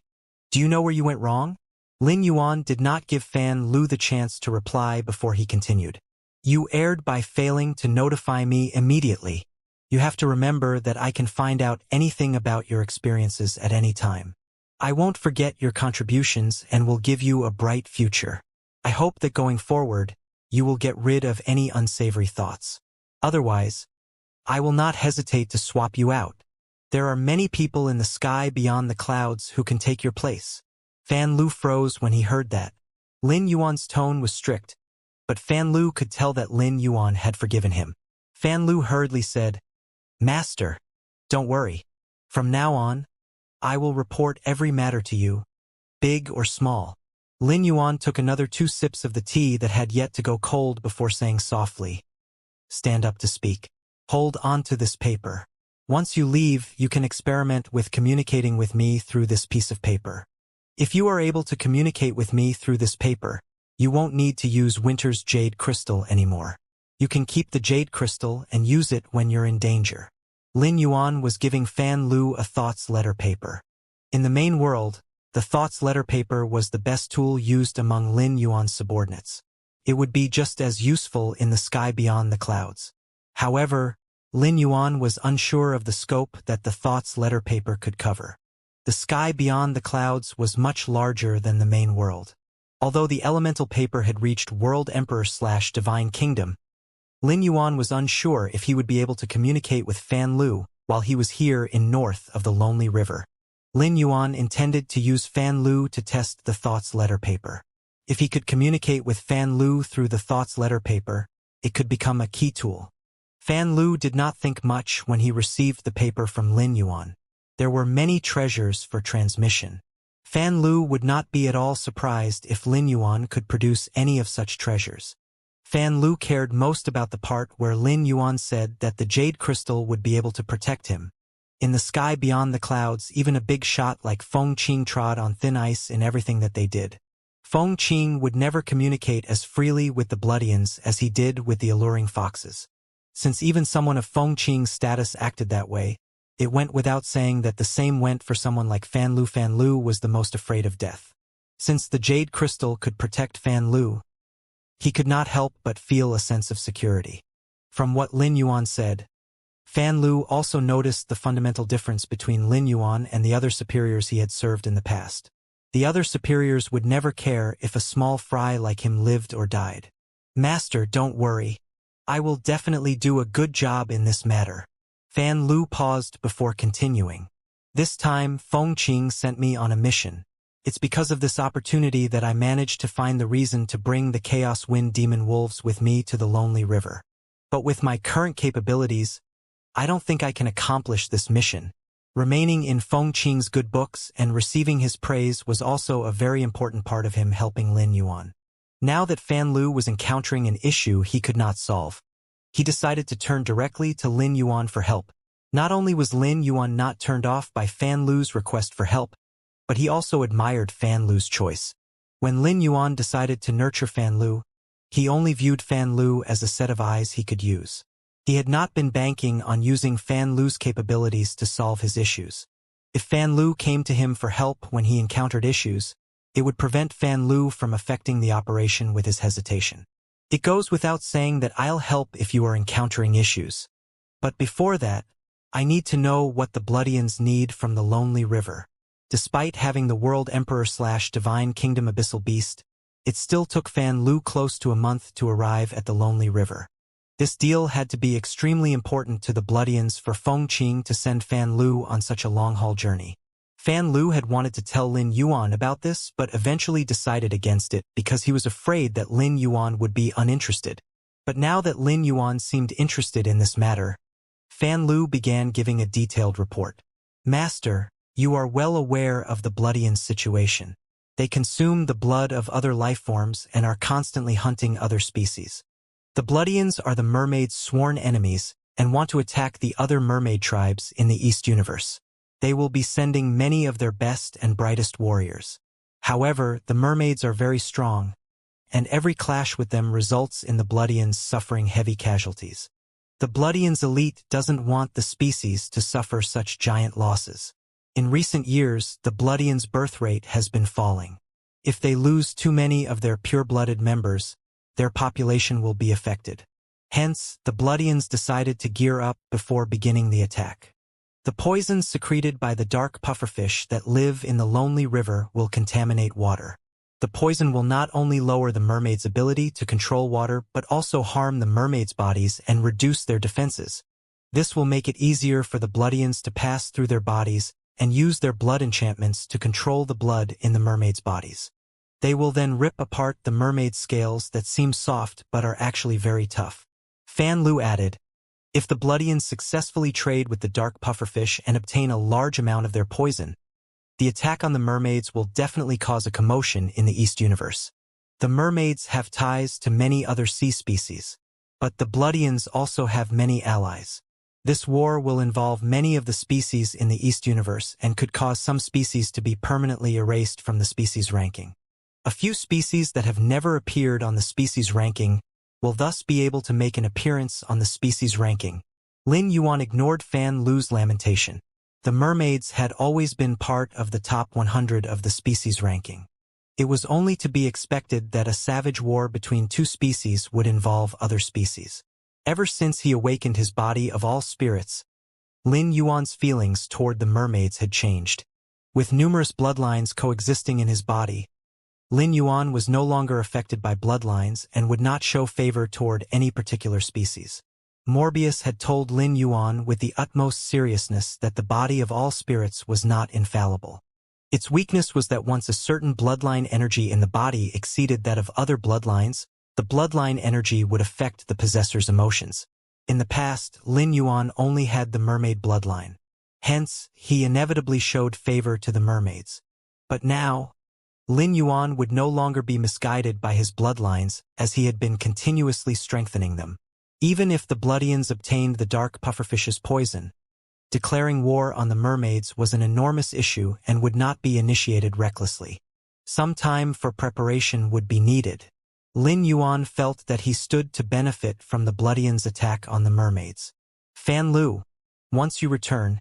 A: "Do you know where you went wrong?" Lin Yuan did not give Fan Lu the chance to reply before he continued. "You erred by failing to notify me immediately. You have to remember that I can find out anything about your experiences at any time. I won't forget your contributions and will give you a bright future. I hope that going forward, you will get rid of any unsavory thoughts. Otherwise, I will not hesitate to swap you out. There are many people in the sky beyond the clouds who can take your place." Fan Lu froze when he heard that. Lin Yuan's tone was strict, but Fan Lu could tell that Lin Yuan had forgiven him. Fan Lu hurriedly said, "Master, don't worry. From now on, I will report every matter to you, big or small." Lin Yuan took another 2 sips of the tea that had yet to go cold before saying softly, "Stand up to speak. Hold on to this paper. Once you leave, you can experiment with communicating with me through this piece of paper. If you are able to communicate with me through this paper, you won't need to use Winter's Jade Crystal anymore. You can keep the Jade Crystal and use it when you're in danger." Lin Yuan was giving Fan Lu a thoughts letter paper. In the main world, the thoughts letter paper was the best tool used among Lin Yuan's subordinates. It would be just as useful in the sky beyond the clouds. However, Lin Yuan was unsure of the scope that the thought's letter paper could cover. The sky beyond the clouds was much larger than the main world. Although the elemental paper had reached World Emperor/Divine Kingdom, Lin Yuan was unsure if he would be able to communicate with Fan Lu while he was here in north of the Lonely River. Lin Yuan intended to use Fan Lu to test the thought's letter paper. If he could communicate with Fan Lu through the thought's letter paper, it could become a key tool. Fan Lu did not think much when he received the paper from Lin Yuan. There were many treasures for transmission. Fan Lu would not be at all surprised if Lin Yuan could produce any of such treasures. Fan Lu cared most about the part where Lin Yuan said that the jade crystal would be able to protect him. In the sky beyond the clouds, even a big shot like Feng Qing trod on thin ice in everything that they did. Feng Qing would never communicate as freely with the Bloodians as he did with the alluring foxes. Since even someone of Feng Qing's status acted that way, it went without saying that the same went for someone like Fan Lu. Fan Lu was the most afraid of death. Since the jade crystal could protect Fan Lu, he could not help but feel a sense of security. From what Lin Yuan said, Fan Lu also noticed the fundamental difference between Lin Yuan and the other superiors he had served in the past. The other superiors would never care if a small fry like him lived or died. "Master, don't worry. I will definitely do a good job in this matter." Fan Lu paused before continuing. "This time, Feng Qing sent me on a mission. It's because of this opportunity that I managed to find the reason to bring the Chaos Wind Demon Wolves with me to the Lonely River. But with my current capabilities, I don't think I can accomplish this mission." Remaining in Feng Qing's good books and receiving his praise was also a very important part of him helping Lin Yuan. Now that Fan Lu was encountering an issue he could not solve, he decided to turn directly to Lin Yuan for help. Not only was Lin Yuan not turned off by Fan Lu's request for help, but he also admired Fan Lu's choice. When Lin Yuan decided to nurture Fan Lu, he only viewed Fan Lu as a set of eyes he could use. He had not been banking on using Fan Lu's capabilities to solve his issues. If Fan Lu came to him for help when he encountered issues, it would prevent Fan Lu from affecting the operation with his hesitation. "It goes without saying that I'll help if you are encountering issues. But before that, I need to know what the Bloodians need from the Lonely River." Despite having the World Emperor/Divine Kingdom Abyssal Beast, it still took Fan Lu close to a month to arrive at the Lonely River. This deal had to be extremely important to the Bloodians for Feng Qing to send Fan Lu on such a long-haul journey. Fan Lu had wanted to tell Lin Yuan about this but eventually decided against it because he was afraid that Lin Yuan would be uninterested. But now that Lin Yuan seemed interested in this matter, Fan Lu began giving a detailed report. "Master, you are well aware of the Bloodians' situation. They consume the blood of other life forms and are constantly hunting other species. The Bloodians are the mermaids' sworn enemies and want to attack the other mermaid tribes in the East Universe. They will be sending many of their best and brightest warriors. However, the mermaids are very strong, and every clash with them results in the Bloodians suffering heavy casualties. The Bloodians elite doesn't want the species to suffer such giant losses. In recent years, the Bloodians' birth rate has been falling. If they lose too many of their pure-blooded members, their population will be affected. Hence, the Bloodians decided to gear up before beginning the attack. The poisons secreted by the dark pufferfish that live in the Lonely River will contaminate water. The poison will not only lower the mermaids' ability to control water but also harm the mermaids' bodies and reduce their defenses. This will make it easier for the Bloodians to pass through their bodies and use their blood enchantments to control the blood in the mermaids' bodies. They will then rip apart the mermaid scales that seem soft but are actually very tough." Fan Lu added, "If the Bloodians successfully trade with the dark pufferfish and obtain a large amount of their poison, the attack on the mermaids will definitely cause a commotion in the East Universe. The mermaids have ties to many other sea species, but the Bloodians also have many allies. This war will involve many of the species in the East Universe and could cause some species to be permanently erased from the species ranking. A few species that have never appeared on the species ranking will thus be able to make an appearance on the species ranking." Lin Yuan ignored Fan Lu's lamentation. The mermaids had always been part of the top 100 of the species ranking. It was only to be expected that a savage war between two species would involve other species. Ever since he awakened his body of all spirits, Lin Yuan's feelings toward the mermaids had changed. With numerous bloodlines coexisting in his body, Lin Yuan was no longer affected by bloodlines and would not show favor toward any particular species. Morbius had told Lin Yuan with the utmost seriousness that the body of all spirits was not infallible. Its weakness was that once a certain bloodline energy in the body exceeded that of other bloodlines, the bloodline energy would affect the possessor's emotions. In the past, Lin Yuan only had the mermaid bloodline. Hence, he inevitably showed favor to the mermaids. But now, Lin Yuan would no longer be misguided by his bloodlines, as he had been continuously strengthening them. Even if the Bloodians obtained the dark pufferfish's poison, declaring war on the mermaids was an enormous issue and would not be initiated recklessly. Some time for preparation would be needed. Lin Yuan felt that he stood to benefit from the Bloodians' attack on the mermaids. Fan Lu, once you return,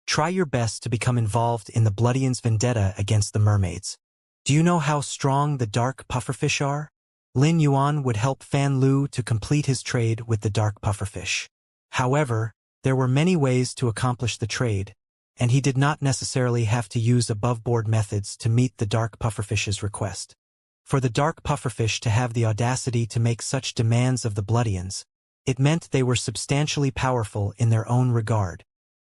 A: try your best to become involved in the Bloodians' vendetta against the mermaids. Do you know how strong the dark pufferfish are? Lin Yuan would help Fan Lu to complete his trade with the dark pufferfish. However, there were many ways to accomplish the trade, and he did not necessarily have to use above-board methods to meet the dark pufferfish's request. For the dark pufferfish to have the audacity to make such demands of the Bloodians, it meant they were substantially powerful in their own regard.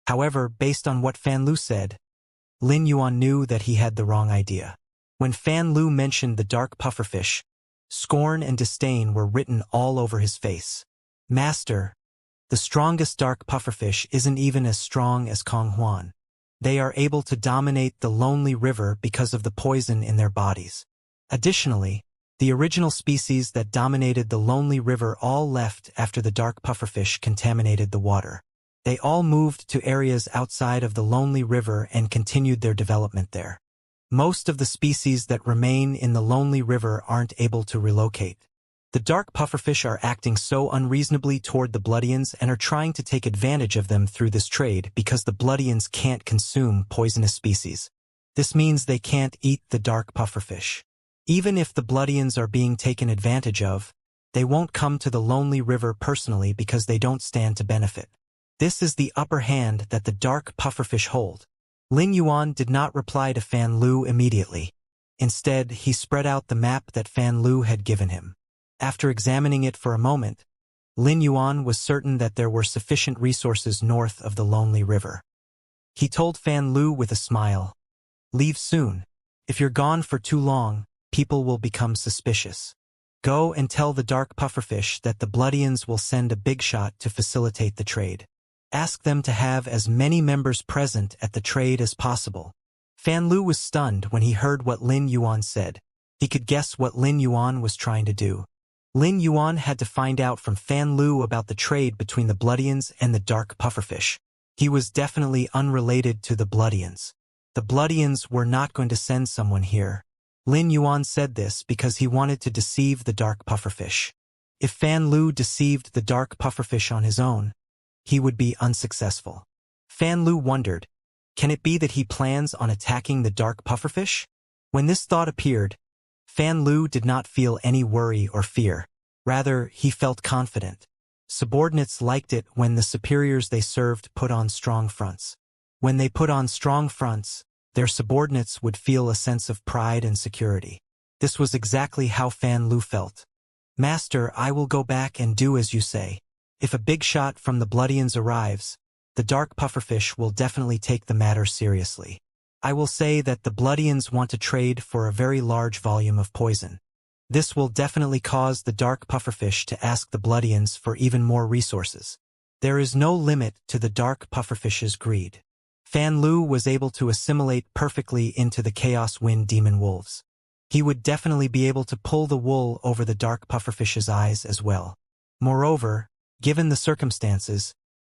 A: However, based on what Fan Lu said, Lin Yuan knew that he had the wrong idea. When Fan Lu mentioned the dark pufferfish, scorn and disdain were written all over his face. Master, the strongest dark pufferfish isn't even as strong as Kong Huan. They are able to dominate the lonely river because of the poison in their bodies. Additionally, the original species that dominated the lonely river all left after the dark pufferfish contaminated the water. They all moved to areas outside of the lonely river and continued their development there. Most of the species that remain in the lonely river aren't able to relocate. The dark pufferfish are acting so unreasonably toward the Bloodians and are trying to take advantage of them through this trade because the Bloodians can't consume poisonous species. This means they can't eat the dark pufferfish. Even if the Bloodians are being taken advantage of, they won't come to the lonely river personally because they don't stand to benefit. This is the upper hand that the dark pufferfish hold. Lin Yuan did not reply to Fan Lu immediately. Instead, he spread out the map that Fan Lu had given him. After examining it for a moment, Lin Yuan was certain that there were sufficient resources north of the lonely river. He told Fan Lu with a smile, "Leave soon. If you're gone for too long, people will become suspicious. Go and tell the dark pufferfish that the Bloodians will send a big shot to facilitate the trade. Ask them to have as many members present at the trade as possible." Fan Lu was stunned when he heard what Lin Yuan said. He could guess what Lin Yuan was trying to do. Lin Yuan had to find out from Fan Lu about the trade between the Bloodians and the dark pufferfish. He was definitely unrelated to the Bloodians. The Bloodians were not going to send someone here. Lin Yuan said this because he wanted to deceive the dark pufferfish. If Fan Lu deceived the dark pufferfish on his own, he would be unsuccessful. Fan Lu wondered, can it be that he plans on attacking the dark pufferfish? When this thought appeared, Fan Lu did not feel any worry or fear. Rather, he felt confident. Subordinates liked it when the superiors they served put on strong fronts. When they put on strong fronts, their subordinates would feel a sense of pride and security. This was exactly how Fan Lu felt. "Master, I will go back and do as you say. If a big shot from the Bloodians arrives, the dark pufferfish will definitely take the matter seriously. I will say that the Bloodians want to trade for a very large volume of poison. This will definitely cause the dark pufferfish to ask the Bloodians for even more resources. There is no limit to the dark pufferfish's greed." Fan Lu was able to assimilate perfectly into the Chaos Wind Demon Wolves. He would definitely be able to pull the wool over the dark pufferfish's eyes as well. Moreover, given the circumstances,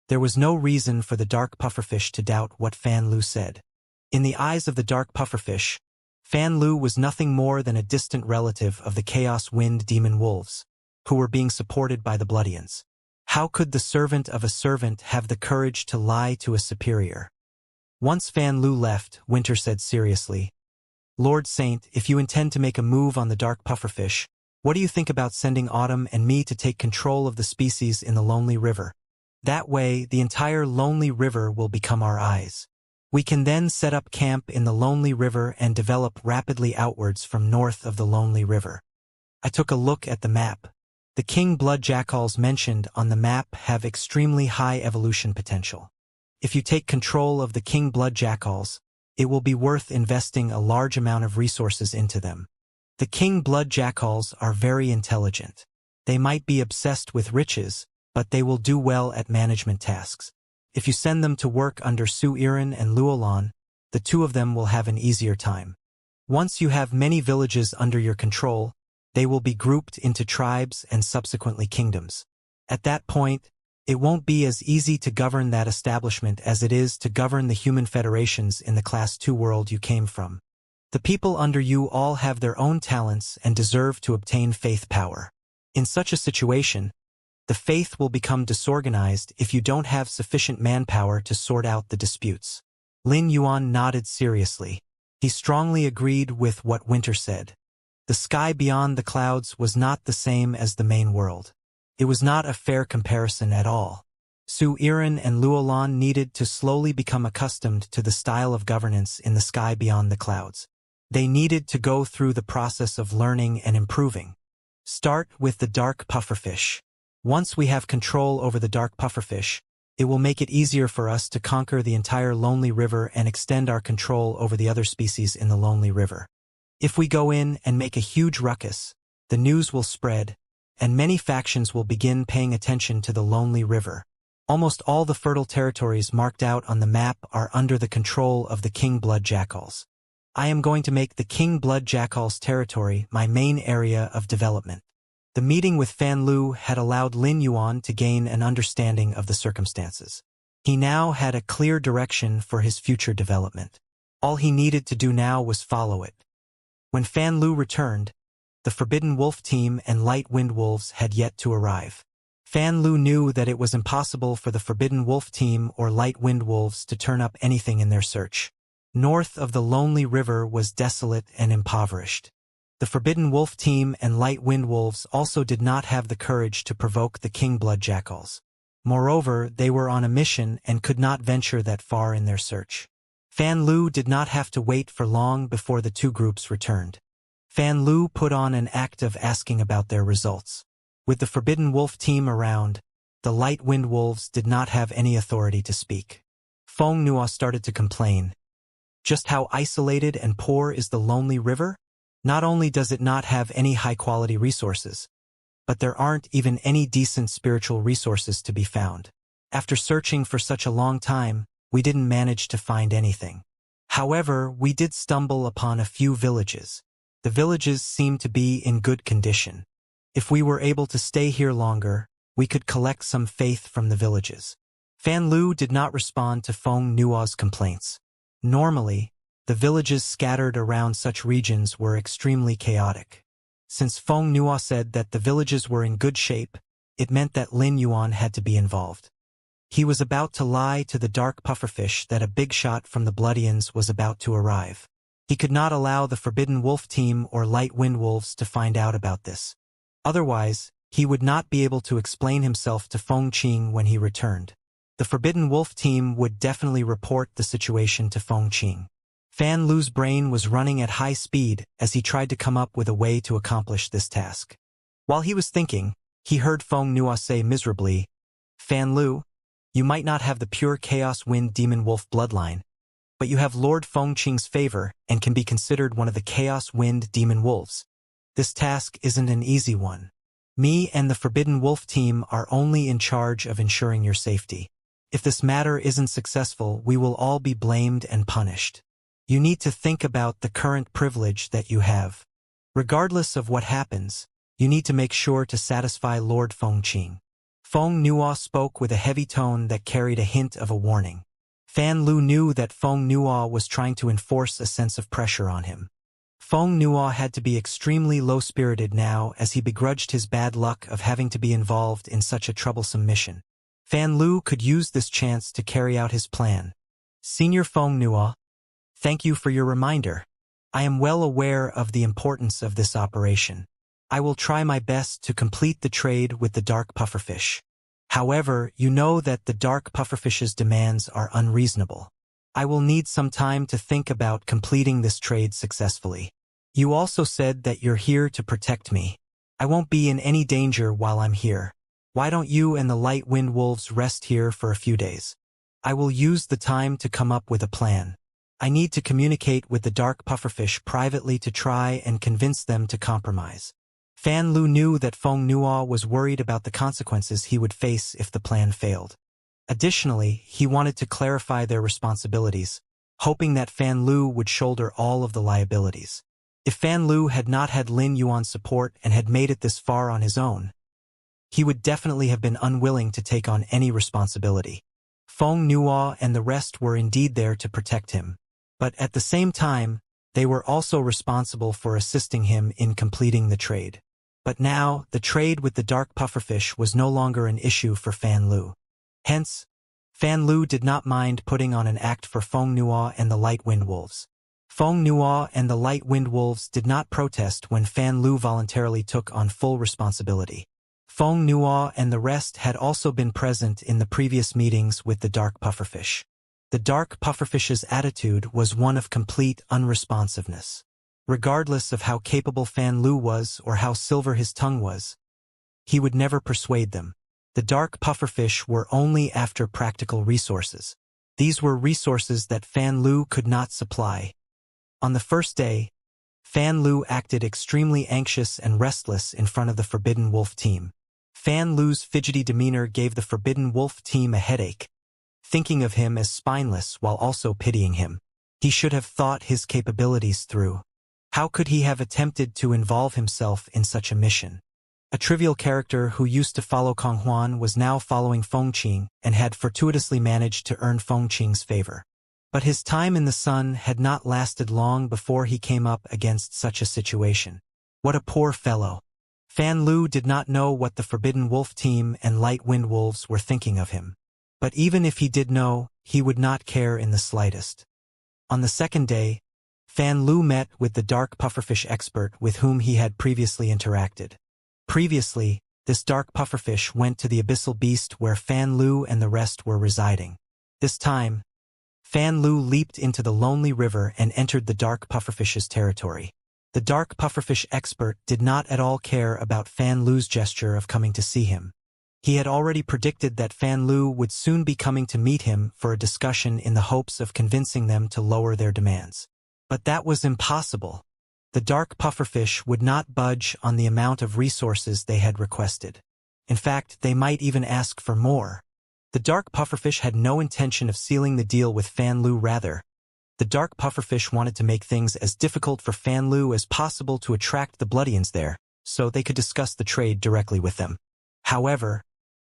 A: there was no reason for the dark pufferfish to doubt what Fan Lu said. In the eyes of the dark pufferfish, Fan Lu was nothing more than a distant relative of the Chaos Wind Demon Wolves, who were being supported by the Bloodians. How could the servant of a servant have the courage to lie to a superior? Once Fan Lu left, Winter said seriously, "Lord Saint, if you intend to make a move on the dark pufferfish, What do you think about sending Autumn and me to take control of the species in the Lonely River? That way, the entire Lonely River will become our eyes. We can then set up camp in the Lonely River and develop rapidly outwards from north of the Lonely River. I took a look at the map. The king blood jackals mentioned on the map have extremely high evolution potential. If you take control of the king blood jackals, it will be worth investing a large amount of resources into them. The king blood jackals are very intelligent. They might be obsessed with riches, but they will do well at management tasks. If you send them to work under Su-Iran and Luolan, the two of them will have an easier time. Once you have many villages under your control, they will be grouped into tribes and subsequently kingdoms. At that point, it won't be as easy to govern that establishment as it is to govern the human federations in the Class 2 world you came from. The people under you all have their own talents and deserve to obtain faith power. In such a situation, the faith will become disorganized if you don't have sufficient manpower to sort out the disputes. Lin Yuan nodded seriously. He strongly agreed with what Winter said. The sky beyond the clouds was not the same as the main world. It was not a fair comparison at all. Su-Iran and Luolan needed to slowly become accustomed to the style of governance in the sky beyond the clouds. They needed to go through the process of learning and improving. Start with the dark pufferfish. Once we have control over the dark pufferfish, it will make it easier for us to conquer the entire Lonely River and extend our control over the other species in the Lonely River. If we go in and make a huge ruckus, the news will spread, and many factions will begin paying attention to the Lonely River. Almost all the fertile territories marked out on the map are under the control of the king blood jackals. I am going to make the king blood jackals territory my main area of development. The meeting with Fan Lu had allowed Lin Yuan to gain an understanding of the circumstances. He now had a clear direction for his future development. All he needed to do now was follow it. When Fan Lu returned, the Forbidden Wolf team and Light Wind Wolves had yet to arrive. Fan Lu knew that it was impossible for the Forbidden Wolf team or Light Wind Wolves to turn up anything in their search. North of the Lonely River was desolate and impoverished. The Forbidden Wolf team and Light Wind Wolves also did not have the courage to provoke the king blood jackals. Moreover, they were on a mission and could not venture that far in their search. Fan Lu did not have to wait for long before the two groups returned. Fan Lu put on an act of asking about their results. With the Forbidden Wolf team around, the Light Wind Wolves did not have any authority to speak. Feng Nua started to complain. Just how isolated and poor is the Lonely River? Not only does it not have any high-quality resources, but there aren't even any decent spiritual resources to be found. After searching for such a long time, we didn't manage to find anything. However, we did stumble upon a few villages. The villages seemed to be in good condition. If we were able to stay here longer, we could collect some faith from the villages. Fan Lu did not respond to Feng Nua's complaints. Normally, the villages scattered around such regions were extremely chaotic. Since Feng Nua said that the villages were in good shape, it meant that Lin Yuan had to be involved. He was about to lie to the dark pufferfish that a big shot from the Bloodians was about to arrive. He could not allow the Forbidden Wolf team or Light Wind Wolves to find out about this. Otherwise, he would not be able to explain himself to Feng Qing when he returned. The Forbidden Wolf team would definitely report the situation to Feng Qing. Fan Lu's brain was running at high speed as he tried to come up with a way to accomplish this task. While he was thinking, he heard Feng Nua say miserably, "Fan Lu, you might not have the pure Chaos Wind Demon Wolf bloodline, but you have Lord Feng Qing's favor and can be considered one of the Chaos Wind Demon Wolves. This task isn't an easy one. Me and the Forbidden Wolf team are only in charge of ensuring your safety. If this matter isn't successful, we will all be blamed and punished. You need to think about the current privilege that you have. Regardless of what happens, you need to make sure to satisfy Lord Feng Qing." Feng Nua spoke with a heavy tone that carried a hint of a warning. Fan Lu knew that Feng Nua was trying to enforce a sense of pressure on him. Feng Nua had to be extremely low-spirited now as he begrudged his bad luck of having to be involved in such a troublesome mission. Fan Lu could use this chance to carry out his plan. "Senior Feng Nua, thank you for your reminder. I am well aware of the importance of this operation. I will try my best to complete the trade with the dark pufferfish. However, you know that the dark pufferfish's demands are unreasonable. I will need some time to think about completing this trade successfully. You also said that you're here to protect me. I won't be in any danger while I'm here. Why don't you and the light wind wolves rest here for a few days? I will use the time to come up with a plan. I need to communicate with the dark pufferfish privately to try and convince them to compromise. Fan Lu knew that Feng Nuo was worried about the consequences he would face if the plan failed. Additionally, he wanted to clarify their responsibilities, hoping that Fan Lu would shoulder all of the liabilities. If Fan Lu had not had Lin Yuan's support and had made it this far on his own, he would definitely have been unwilling to take on any responsibility. Feng Nuo and the rest were indeed there to protect him, but at the same time, they were also responsible for assisting him in completing the trade. But now, the trade with the dark pufferfish was no longer an issue for Fan Lu. Hence, Fan Lu did not mind putting on an act for Feng Nuo and the Light Wind Wolves. Feng Nuo and the Light Wind Wolves did not protest when Fan Lu voluntarily took on full responsibility. Feng Nuo and the rest had also been present in the previous meetings with the dark pufferfish. The dark pufferfish's attitude was one of complete unresponsiveness. Regardless of how capable Fan Lu was or how silver his tongue was, he would never persuade them. The dark pufferfish were only after practical resources. These were resources that Fan Lu could not supply. On the first day, Fan Lu acted extremely anxious and restless in front of the Forbidden Wolf team. Fan Lu's fidgety demeanor gave the Forbidden Wolf team a headache, thinking of him as spineless while also pitying him. He should have thought his capabilities through. How could he have attempted to involve himself in such a mission? A trivial character who used to follow Kong Huan was now following Feng Qing and had fortuitously managed to earn Feng Qing's favor. But his time in the sun had not lasted long before he came up against such a situation. What a poor fellow. Fan Lu did not know what the Forbidden Wolf team and Light Wind Wolves were thinking of him. But even if he did know, he would not care in the slightest. On the second day, Fan Lu met with the dark pufferfish expert with whom he had previously interacted. Previously, this dark pufferfish went to the abyssal beast where Fan Lu and the rest were residing. This time, Fan Lu leaped into the lonely river and entered the dark pufferfish's territory. The dark pufferfish expert did not at all care about Fan Lu's gesture of coming to see him. He had already predicted that Fan Lu would soon be coming to meet him for a discussion in the hopes of convincing them to lower their demands. But that was impossible. The dark pufferfish would not budge on the amount of resources they had requested. In fact, they might even ask for more. The dark pufferfish had no intention of sealing the deal with Fan Lu. Rather, the dark pufferfish wanted to make things as difficult for Fan Lu as possible to attract the Bloodians there, so they could discuss the trade directly with them. However,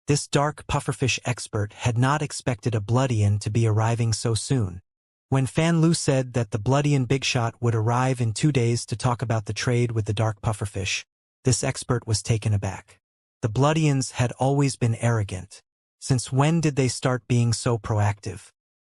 A: this dark pufferfish expert had not expected a Bloodian to be arriving so soon. When Fan Lu said that the Bloodian Bigshot would arrive in 2 days to talk about the trade with the dark pufferfish, this expert was taken aback. The Bloodians had always been arrogant. Since when did they start being so proactive?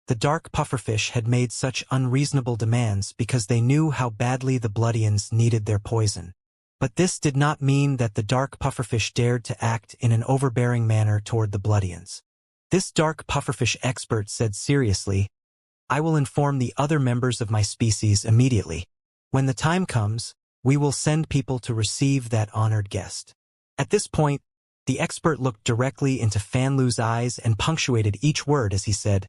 A: The dark pufferfish had made such unreasonable demands because they knew how badly the Bloodians needed their poison. But this did not mean that the dark pufferfish dared to act in an overbearing manner toward the Bloodians. This dark pufferfish expert said seriously, "I will inform the other members of my species immediately. When the time comes, we will send people to receive that honored guest." At this point, the expert looked directly into Fan Lu's eyes and punctuated each word as he said,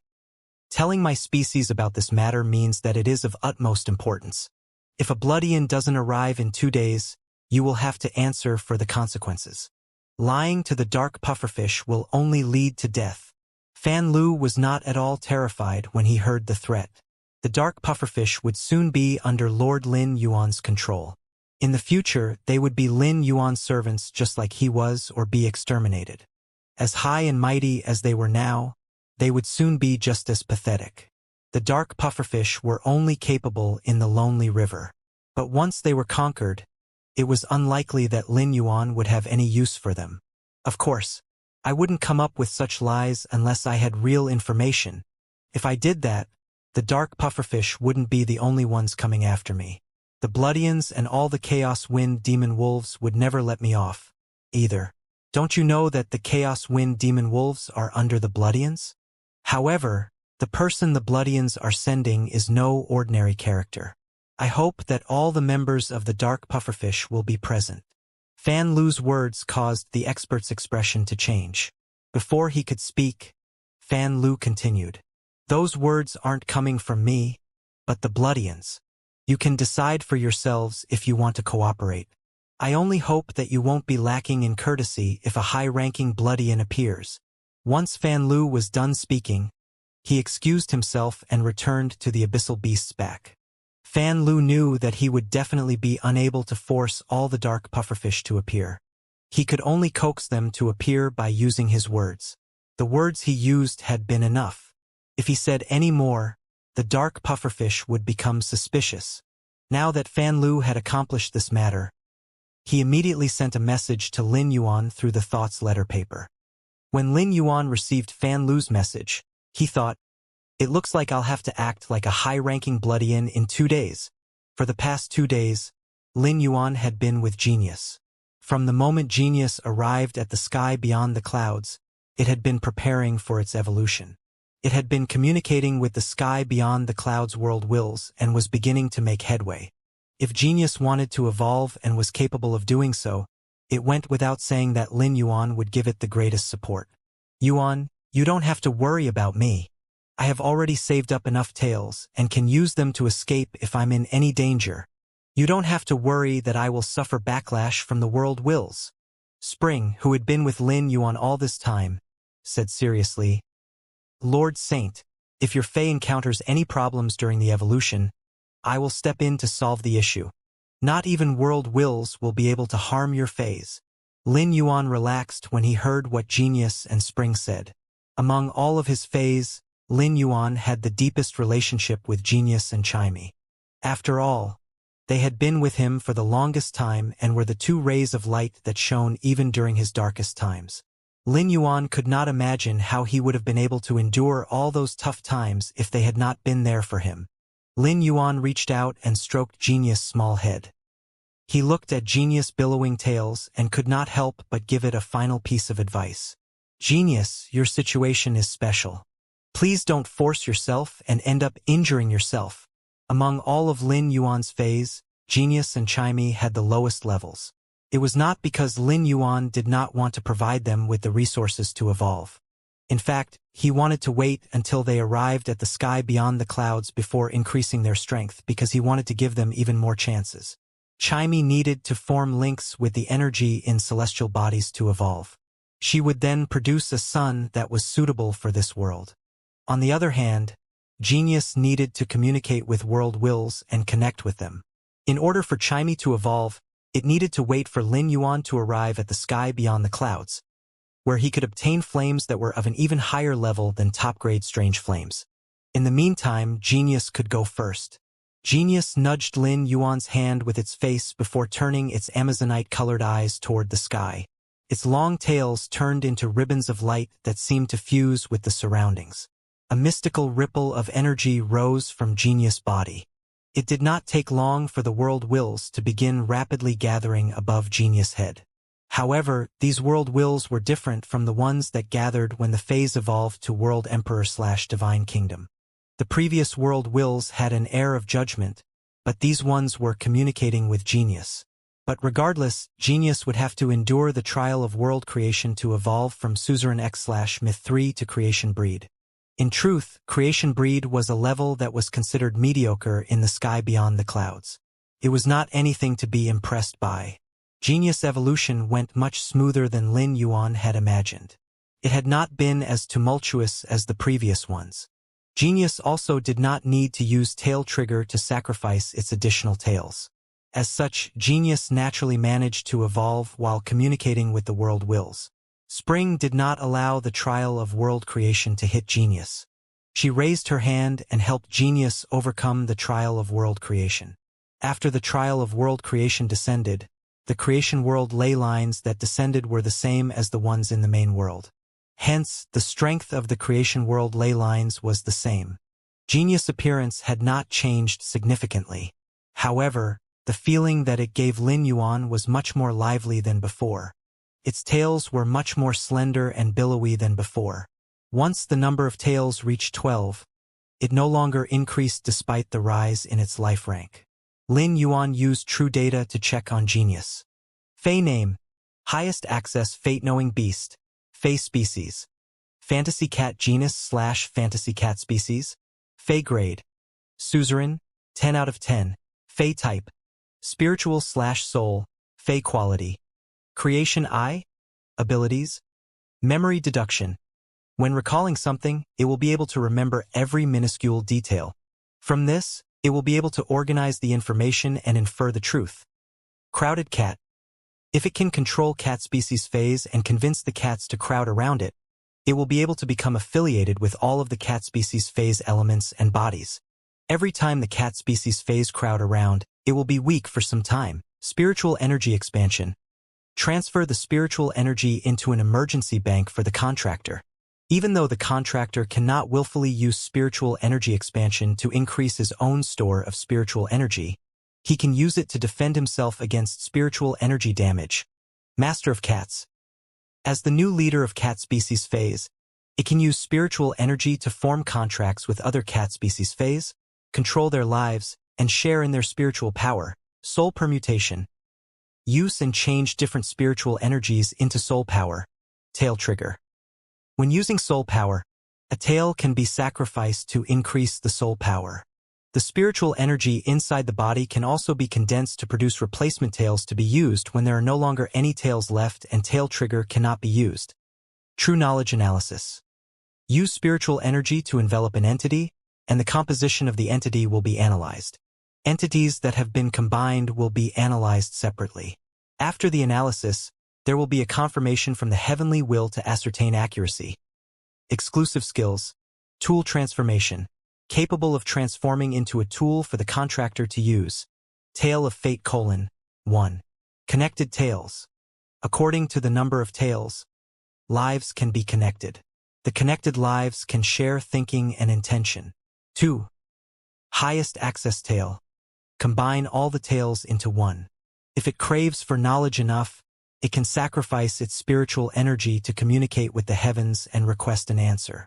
A: "Telling my species about this matter means that it is of utmost importance. If a Bloodian doesn't arrive in 2 days, you will have to answer for the consequences. Lying to the dark pufferfish will only lead to death." Fan Lu was not at all terrified when he heard the threat. The dark pufferfish would soon be under Lord Lin Yuan's control. In the future, they would be Lin Yuan's servants just like he was or be exterminated. As high and mighty as they were now, they would soon be just as pathetic. The dark pufferfish were only capable in the lonely river. But once they were conquered, it was unlikely that Lin Yuan would have any use for them. Of course, I wouldn't come up with such lies unless I had real information. If I did that, the dark pufferfish wouldn't be the only ones coming after me. The Bloodians and all the Chaos Wind Demon Wolves would never let me off, either. Don't you know that the Chaos Wind Demon Wolves are under the Bloodians? However, the person the Bloodians are sending is no ordinary character. I hope that all the members of the Dark Pufferfish will be present. Fan Lu's words caused the expert's expression to change. Before he could speak, Fan Lu continued. Those words aren't coming from me, but the Bloodians. You can decide for yourselves if you want to cooperate. I only hope that you won't be lacking in courtesy if a high-ranking Bloodian appears. Once Fan Lu was done speaking, he excused himself and returned to the Abyssal Beast's back. Fan Lu knew that he would definitely be unable to force all the Dark Pufferfish to appear. He could only coax them to appear by using his words. The words he used had been enough. If he said any more, the Dark Pufferfish would become suspicious. Now that Fan Lu had accomplished this matter, he immediately sent a message to Lin Yuan through the Thoughts letter paper. When Lin Yuan received Fan Lu's message, he thought, it looks like I'll have to act like a high-ranking Bloodian in 2 days. For the past 2 days, Lin Yuan had been with Genius. From the moment Genius arrived at the sky beyond the clouds, it had been preparing for its evolution. It had been communicating with the sky beyond the clouds' world wills and was beginning to make headway. If Genius wanted to evolve and was capable of doing so, it went without saying that Lin Yuan would give it the greatest support. Yuan, you don't have to worry about me. I have already saved up enough tails and can use them to escape if I'm in any danger. You don't have to worry that I will suffer backlash from the world wills. Spring, who had been with Lin Yuan all this time, said seriously, Lord Saint, if your Fae encounters any problems during the evolution, I will step in to solve the issue. Not even world wills will be able to harm your Faes. Lin Yuan relaxed when he heard what Genius and Spring said. Among all of his Faes, Lin Yuan had the deepest relationship with Genius and Chimey. After all, they had been with him for the longest time and were the 2 rays of light that shone even during his darkest times. Lin Yuan could not imagine how he would have been able to endure all those tough times if they had not been there for him. Lin Yuan reached out and stroked Genius' small head. He looked at Genius' billowing tails and could not help but give it a final piece of advice. Genius, your situation is special. Please don't force yourself and end up injuring yourself. Among all of Lin Yuan's Faes, Genius and Chimey had the lowest levels. It was not because Lin Yuan did not want to provide them with the resources to evolve. In fact, he wanted to wait until they arrived at the sky beyond the clouds before increasing their strength because he wanted to give them even more chances. Chimey needed to form links with the energy in celestial bodies to evolve. She would then produce a sun that was suitable for this world. On the other hand, Genius needed to communicate with world wills and connect with them. In order for Chimey to evolve, it needed to wait for Lin Yuan to arrive at the sky beyond the clouds, where he could obtain flames that were of an even higher level than top-grade strange flames. In the meantime, Genius could go first. Genius nudged Lin Yuan's hand with its face before turning its Amazonite-colored eyes toward the sky. Its long tails turned into ribbons of light that seemed to fuse with the surroundings. A mystical ripple of energy rose from Genius' body. It did not take long for the world wills to begin rapidly gathering above Genius' head. However, these world wills were different from the ones that gathered when the phase evolved to World Emperor/Divine Kingdom. The previous world wills had an air of judgment, but these ones were communicating with Genius. But regardless, Genius would have to endure the trial of world creation to evolve from Suzerain X/Myth 3 to Creation Breed. In truth, Creation Breed was a level that was considered mediocre in the sky beyond the clouds. It was not anything to be impressed by. Genius evolution went much smoother than Lin Yuan had imagined. It had not been as tumultuous as the previous ones. Genius also did not need to use Tail Trigger to sacrifice its additional tails. As such, Genius naturally managed to evolve while communicating with the world wills. Spring did not allow the trial of world creation to hit Genius. She raised her hand and helped Genius overcome the trial of world creation. After the trial of world creation descended, the creation world ley lines that descended were the same as the ones in the main world. Hence, the strength of the creation world ley lines was the same. Genius' appearance had not changed significantly. However, The feeling that it gave Lin Yuan was much more lively than before. Its tails were much more slender and billowy than before. Once the number of tails reached 12, it no longer increased despite the rise in its life rank. Lin Yuan used true data to check on genius. Fey name: highest access fate-knowing beast, Fey species. Fantasy cat genus/fantasy cat species. Fey grade: suzerain, 10 out of 10. Fey type: spiritual/soul, Fey quality. Creation I. Abilities: memory deduction. When recalling something, it will be able to remember every minuscule detail. From this, it will be able to organize the information and infer the truth. Crowded cat. If it can control cat species phase and convince the cats to crowd around it, it will be able to become affiliated with all of the cat species phase elements and bodies. Every time the cat species phase crowd around, it will be weak for some time. Spiritual energy expansion. Transfer the spiritual energy into an emergency bank for the contractor. Even though the contractor cannot willfully use spiritual energy expansion to increase his own store of spiritual energy, he can use it to defend himself against spiritual energy damage. Master of Cats. As the new leader of cat species phase, it can use spiritual energy to form contracts with other cat species phase, control their lives, and share in their spiritual power. Soul permutation. Use and change different spiritual energies into soul power. Tail trigger. When using soul power, a tail can be sacrificed to increase the soul power. The spiritual energy inside the body can also be condensed to produce replacement tails to be used when there are no longer any tails left and tail trigger cannot be used. True knowledge analysis. Use spiritual energy to envelop an entity, and the composition of the entity will be analyzed. Entities that have been combined will be analyzed separately. After the analysis, there will be a confirmation from the heavenly will to ascertain accuracy. Exclusive skills. Tool transformation. Capable of transforming into a tool for the contractor to use. Tail of Fate: 1. Connected tails. According to the number of tails, lives can be connected. The connected lives can share thinking and intention. 2. Highest access tail. Combine all the tails into one. If it craves for knowledge enough, it can sacrifice its spiritual energy to communicate with the heavens and request an answer.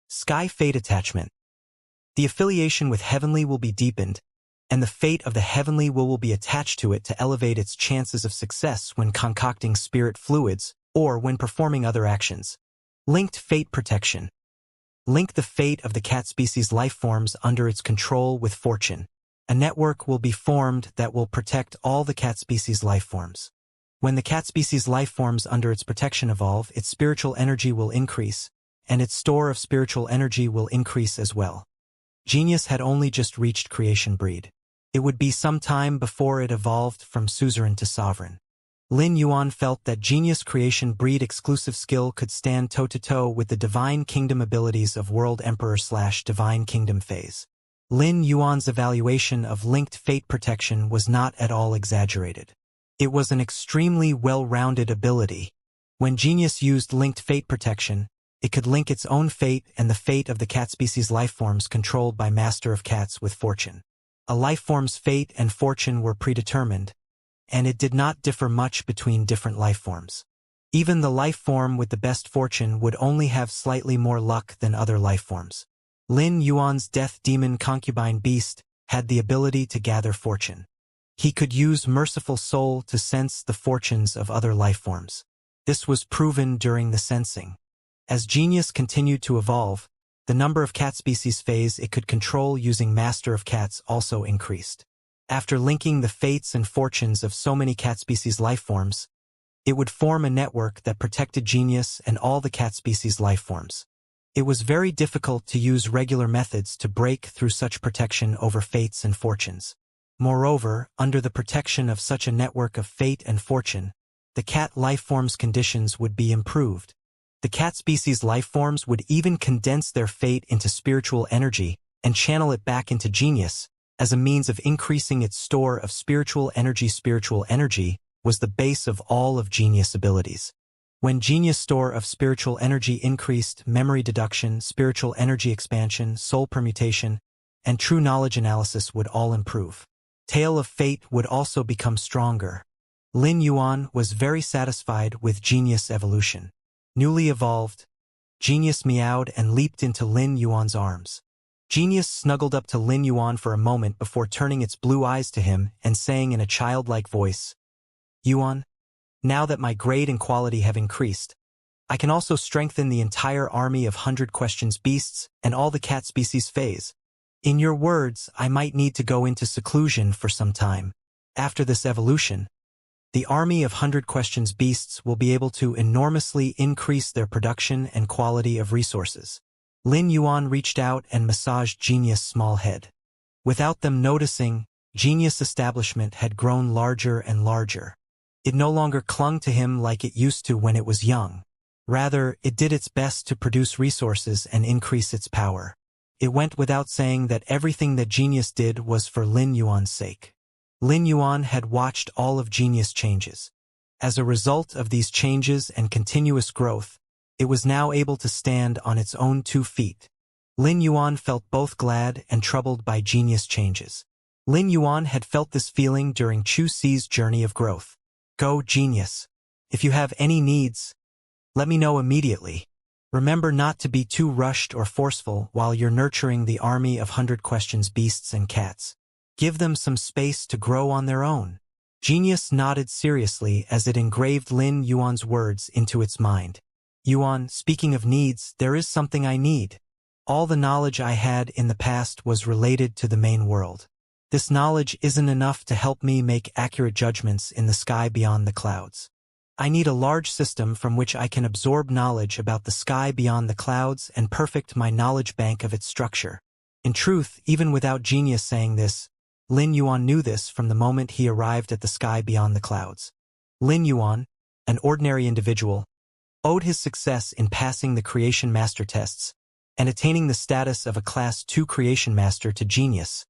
A: Sky Fate attachment. The affiliation with heavenly will be deepened, and the fate of the heavenly will be attached to it to elevate its chances of success when concocting spirit fluids or when performing other actions. Linked fate protection. Link the fate of the cat species life forms under its control with fortune. A network will be formed that will protect all the cat species life forms. When the cat species life forms under its protection evolve, its spiritual energy will increase, and its store of spiritual energy will increase as well. Genius had only just reached creation breed. It would be some time before it evolved from suzerain to sovereign. Lin Yuan felt that genius creation breed exclusive skill could stand toe-to-toe with the divine kingdom abilities of world emperor/divine kingdom phase. Lin Yuan's evaluation of linked fate protection was not at all exaggerated. It was an extremely well-rounded ability. When genius used linked fate protection, it could link its own fate and the fate of the cat species lifeforms controlled by Master of Cats with fortune. A lifeform's fate and fortune were predetermined, and it did not differ much between different lifeforms. Even the lifeform with the best fortune would only have slightly more luck than other lifeforms. Lin Yuan's death demon concubine beast had the ability to gather fortune. He could use merciful soul to sense the fortunes of other lifeforms. This was proven during the sensing. As genius continued to evolve, the number of cat species phase it could control using Master of Cats also increased. After linking the fates and fortunes of so many cat species lifeforms, it would form a network that protected genius and all the cat species lifeforms. It was very difficult to use regular methods to break through such protection over fates and fortunes. Moreover, under the protection of such a network of fate and fortune, the cat lifeforms' conditions would be improved. The cat species lifeforms would even condense their fate into spiritual energy and channel it back into genius as a means of increasing its store of spiritual energy. Spiritual energy was the base of all of genius abilities. When genius' store of spiritual energy increased, memory deduction, spiritual energy expansion, soul permutation, and true knowledge analysis would all improve. Tale of Fate would also become stronger. Lin Yuan was very satisfied with Genius evolution. Newly evolved, Genius meowed and leaped into Lin Yuan's arms. Genius snuggled up to Lin Yuan for a moment before turning its blue eyes to him and saying in a childlike voice, "Yuan, now that my grade and quality have increased, I can also strengthen the entire army of 100 Questions beasts and all the cat species phase. In your words, I might need to go into seclusion for some time. After this evolution, the army of 100 Questions beasts will be able to enormously increase their production and quality of resources." Lin Yuan reached out and massaged Genius' small head. Without them noticing, Genius' establishment had grown larger and larger. It no longer clung to him like it used to when it was young. Rather, it did its best to produce resources and increase its power. It went without saying that everything that Genius did was for Lin Yuan's sake. Lin Yuan had watched all of Genius' changes. As a result of these changes and continuous growth, it was now able to stand on its own 2 feet. Lin Yuan felt both glad and troubled by Genius changes. Lin Yuan had felt this feeling during Chu Si's journey of growth. Go, Genius. If you have any needs, let me know immediately. Remember not to be too rushed or forceful while you're nurturing the army of 100 Questions beasts and cats. Give them some space to grow on their own. Genius nodded seriously as it engraved Lin Yuan's words into its mind. Yuan, speaking of needs, there is something I need. All the knowledge I had in the past was related to the main world. This knowledge isn't enough to help me make accurate judgments in the sky beyond the clouds. I need a large system from which I can absorb knowledge about the sky beyond the clouds and perfect my knowledge bank of its structure. In truth, even without Genius saying this, Lin Yuan knew this from the moment he arrived at the sky beyond the clouds. Lin Yuan, an ordinary individual, owed his success in passing the Creation Master tests and attaining the status of a Class 2 Creation Master to Genius,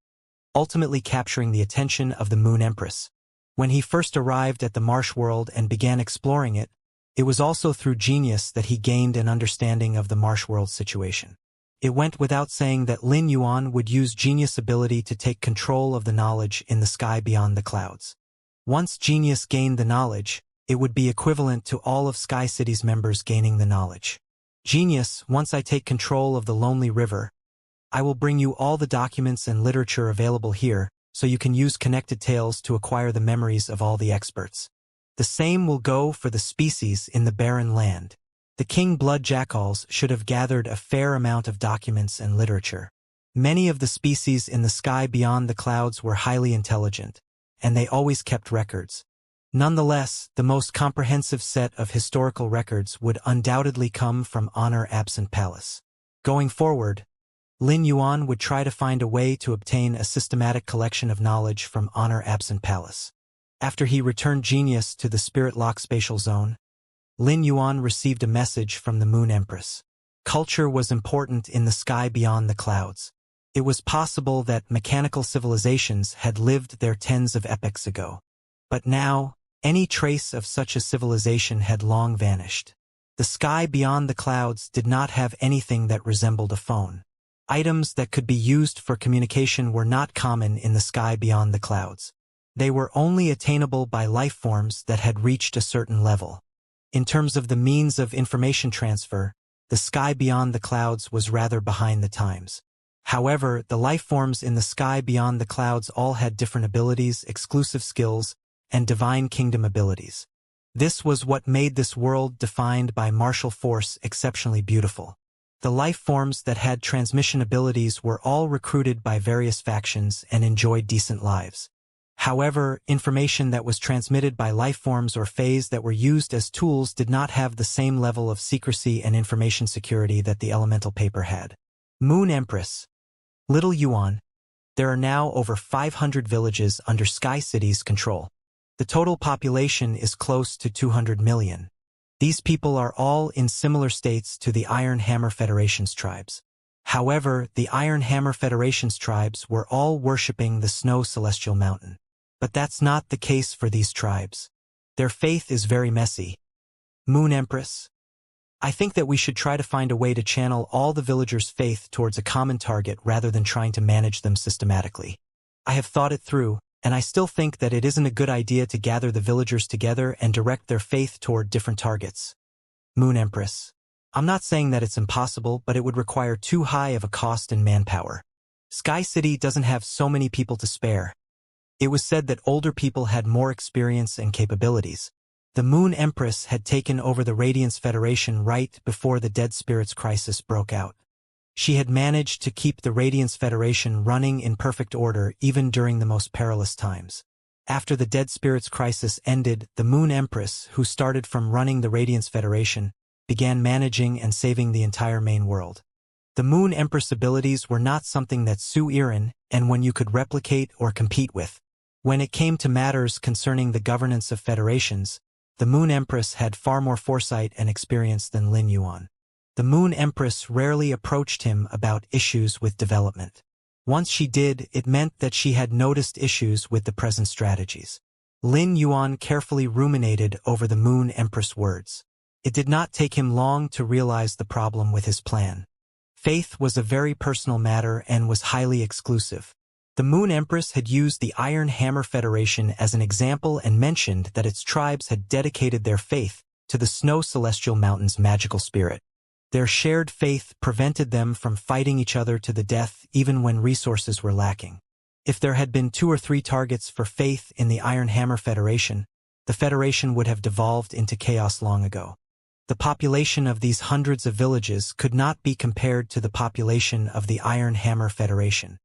A: ultimately capturing the attention of the Moon Empress. When he first arrived at the Marsh world and began exploring it, it was also through Genius that he gained an understanding of the Marsh world situation. It went without saying that Lin Yuan would use Genius' ability to take control of the knowledge in the sky beyond the clouds. Once Genius gained the knowledge, it would be equivalent to all of Sky City's members gaining the knowledge. Genius, once I take control of the Lonely River, I will bring you all the documents and literature available here, so you can use connected tales to acquire the memories of all the experts. The same will go for the species in the barren land. The king blood jackals should have gathered a fair amount of documents and literature. Many of the species in the sky beyond the clouds were highly intelligent, and they always kept records. Nonetheless, the most comprehensive set of historical records would undoubtedly come from Honor Absent Palace. Going forward, Lin Yuan would try to find a way to obtain a systematic collection of knowledge from Honor Absent Palace. After he returned Genius to the Spirit Lock spatial zone, Lin Yuan received a message from the Moon Empress. Culture was important in the sky beyond the clouds. It was possible that mechanical civilizations had lived there tens of epochs ago. But now, any trace of such a civilization had long vanished. The sky beyond the clouds did not have anything that resembled a phone. Items that could be used for communication were not common in the sky beyond the clouds. They were only attainable by life forms that had reached a certain level. In terms of the means of information transfer, the sky beyond the clouds was rather behind the times. However, the life forms in the sky beyond the clouds all had different abilities, exclusive skills, and divine kingdom abilities. This was what made this world defined by martial force exceptionally beautiful. The life forms that had transmission abilities were all recruited by various factions and enjoyed decent lives. However, information that was transmitted by life forms or phase that were used as tools did not have the same level of secrecy and information security that the elemental paper had. Moon Empress. Little Yuan. There are now over 500 villages under Sky City's control. The total population is close to 200 million. These people are all in similar states to the Iron Hammer Federation's tribes. However, the Iron Hammer Federation's tribes were all worshipping the Snow Celestial Mountain. But that's not the case for these tribes. Their faith is very messy. Moon Empress. I think that we should try to find a way to channel all the villagers' faith towards a common target rather than trying to manage them systematically. I have thought it through, and I still think that it isn't a good idea to gather the villagers together and direct their faith toward different targets. Moon Empress. I'm not saying that it's impossible, but it would require too high of a cost and manpower. Sky City doesn't have so many people to spare. It was said that older people had more experience and capabilities. The Moon Empress had taken over the Radiance Federation right before the Dead Spirits crisis broke out. She had managed to keep the Radiance Federation running in perfect order even during the most perilous times. After the Dead Spirits crisis ended, the Moon Empress, who started from running the Radiance Federation, began managing and saving the entire main world. The Moon Empress abilities were not something that Su-Iran and one you could replicate or compete with. When it came to matters concerning the governance of federations, the Moon Empress had far more foresight and experience than Lin Yuan. The Moon Empress rarely approached him about issues with development. Once she did, it meant that she had noticed issues with the present strategies. Lin Yuan carefully ruminated over the Moon Empress' words. It did not take him long to realize the problem with his plan. Faith was a very personal matter and was highly exclusive. The Moon Empress had used the Iron Hammer Federation as an example and mentioned that its tribes had dedicated their faith to the Snow Celestial Mountain's magical spirit. Their shared faith prevented them from fighting each other to the death even when resources were lacking. If there had been 2 or 3 targets for faith in the Iron Hammer Federation, the Federation would have devolved into chaos long ago. The population of these hundreds of villages could not be compared to the population of the Iron Hammer Federation.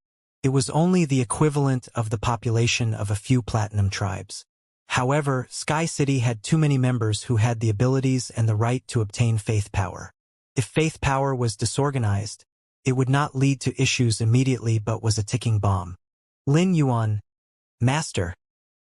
A: It was only the equivalent of the population of a few platinum tribes. However, Sky City had too many members who had the abilities and the right to obtain faith power. If faith power was disorganized, it would not lead to issues immediately but was a ticking bomb. Lin Yuan. Master,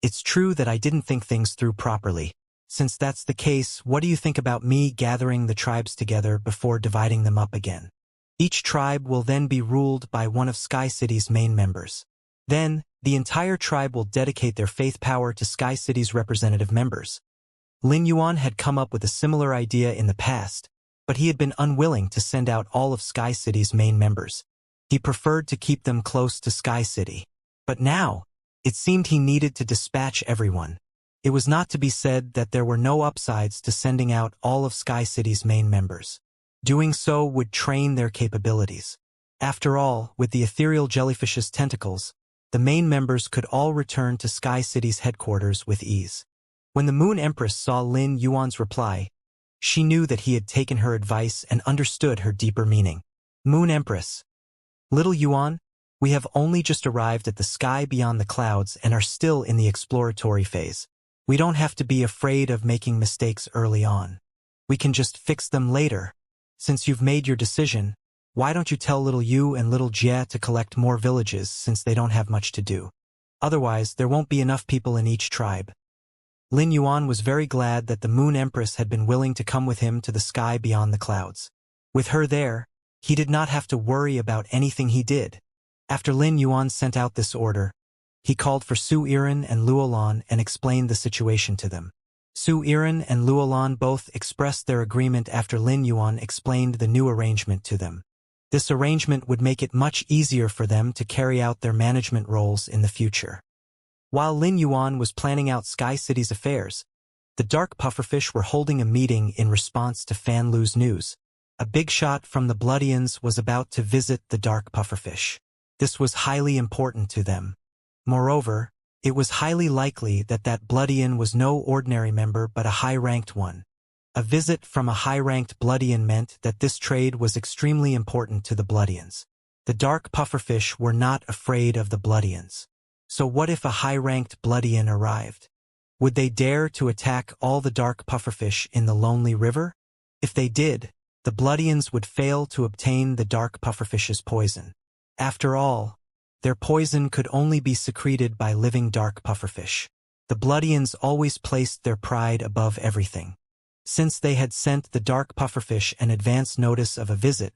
A: it's true that I didn't think things through properly. Since that's the case, what do you think about me gathering the tribes together before dividing them up again? Each tribe will then be ruled by one of Sky City's main members. Then, the entire tribe will dedicate their faith power to Sky City's representative members. Lin Yuan had come up with a similar idea in the past, but he had been unwilling to send out all of Sky City's main members. He preferred to keep them close to Sky City. But now, it seemed he needed to dispatch everyone. It was not to be said that there were no upsides to sending out all of Sky City's main members. Doing so would train their capabilities. After all, with the ethereal jellyfish's tentacles, the main members could all return to Sky City's headquarters with ease. When the Moon Empress saw Lin Yuan's reply, she knew that he had taken her advice and understood her deeper meaning. Moon Empress. Little Yuan, we have only just arrived at the sky beyond the clouds and are still in the exploratory phase. We don't have to be afraid of making mistakes early on. We can just fix them later. Since you've made your decision, why don't you tell little Yu and little Jie to collect more villages since they don't have much to do? Otherwise, there won't be enough people in each tribe. Lin Yuan was very glad that the Moon Empress had been willing to come with him to the sky beyond the clouds. With her there, he did not have to worry about anything he did. After Lin Yuan sent out this order, he called for Su-Iran and Luolan and explained the situation to them. Su-Iran and Luolan both expressed their agreement after Lin Yuan explained the new arrangement to them. This arrangement would make it much easier for them to carry out their management roles in the future. While Lin Yuan was planning out Sky City's affairs, the Dark Pufferfish were holding a meeting in response to Fan Lu's news. A big shot from the Bloodians was about to visit the Dark Pufferfish. This was highly important to them. Moreover, it was highly likely that that Bloodian was no ordinary member but a high-ranked one. A visit from a high-ranked Bloodian meant that this trade was extremely important to the Bloodians. The Dark Pufferfish were not afraid of the Bloodians. So what if a high-ranked Bloodian arrived? Would they dare to attack all the Dark Pufferfish in the Lonely River? If they did, the Bloodians would fail to obtain the Dark Pufferfish's poison. After all, their poison could only be secreted by living Dark Pufferfish. The Bloodians always placed their pride above everything. Since they had sent the Dark Pufferfish an advance notice of a visit,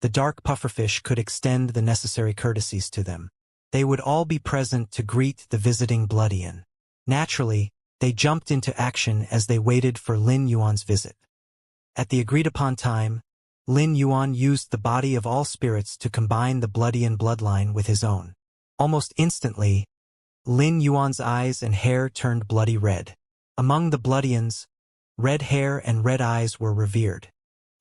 A: the Dark Pufferfish could extend the necessary courtesies to them. They would all be present to greet the visiting Bloodian. Naturally, they jumped into action as they waited for Lin Yuan's visit. At the agreed-upon time, Lin Yuan used the body of all spirits to combine the Bloodian bloodline with his own. Almost instantly, Lin Yuan's eyes and hair turned bloody red. Among the Bloodians, red hair and red eyes were revered.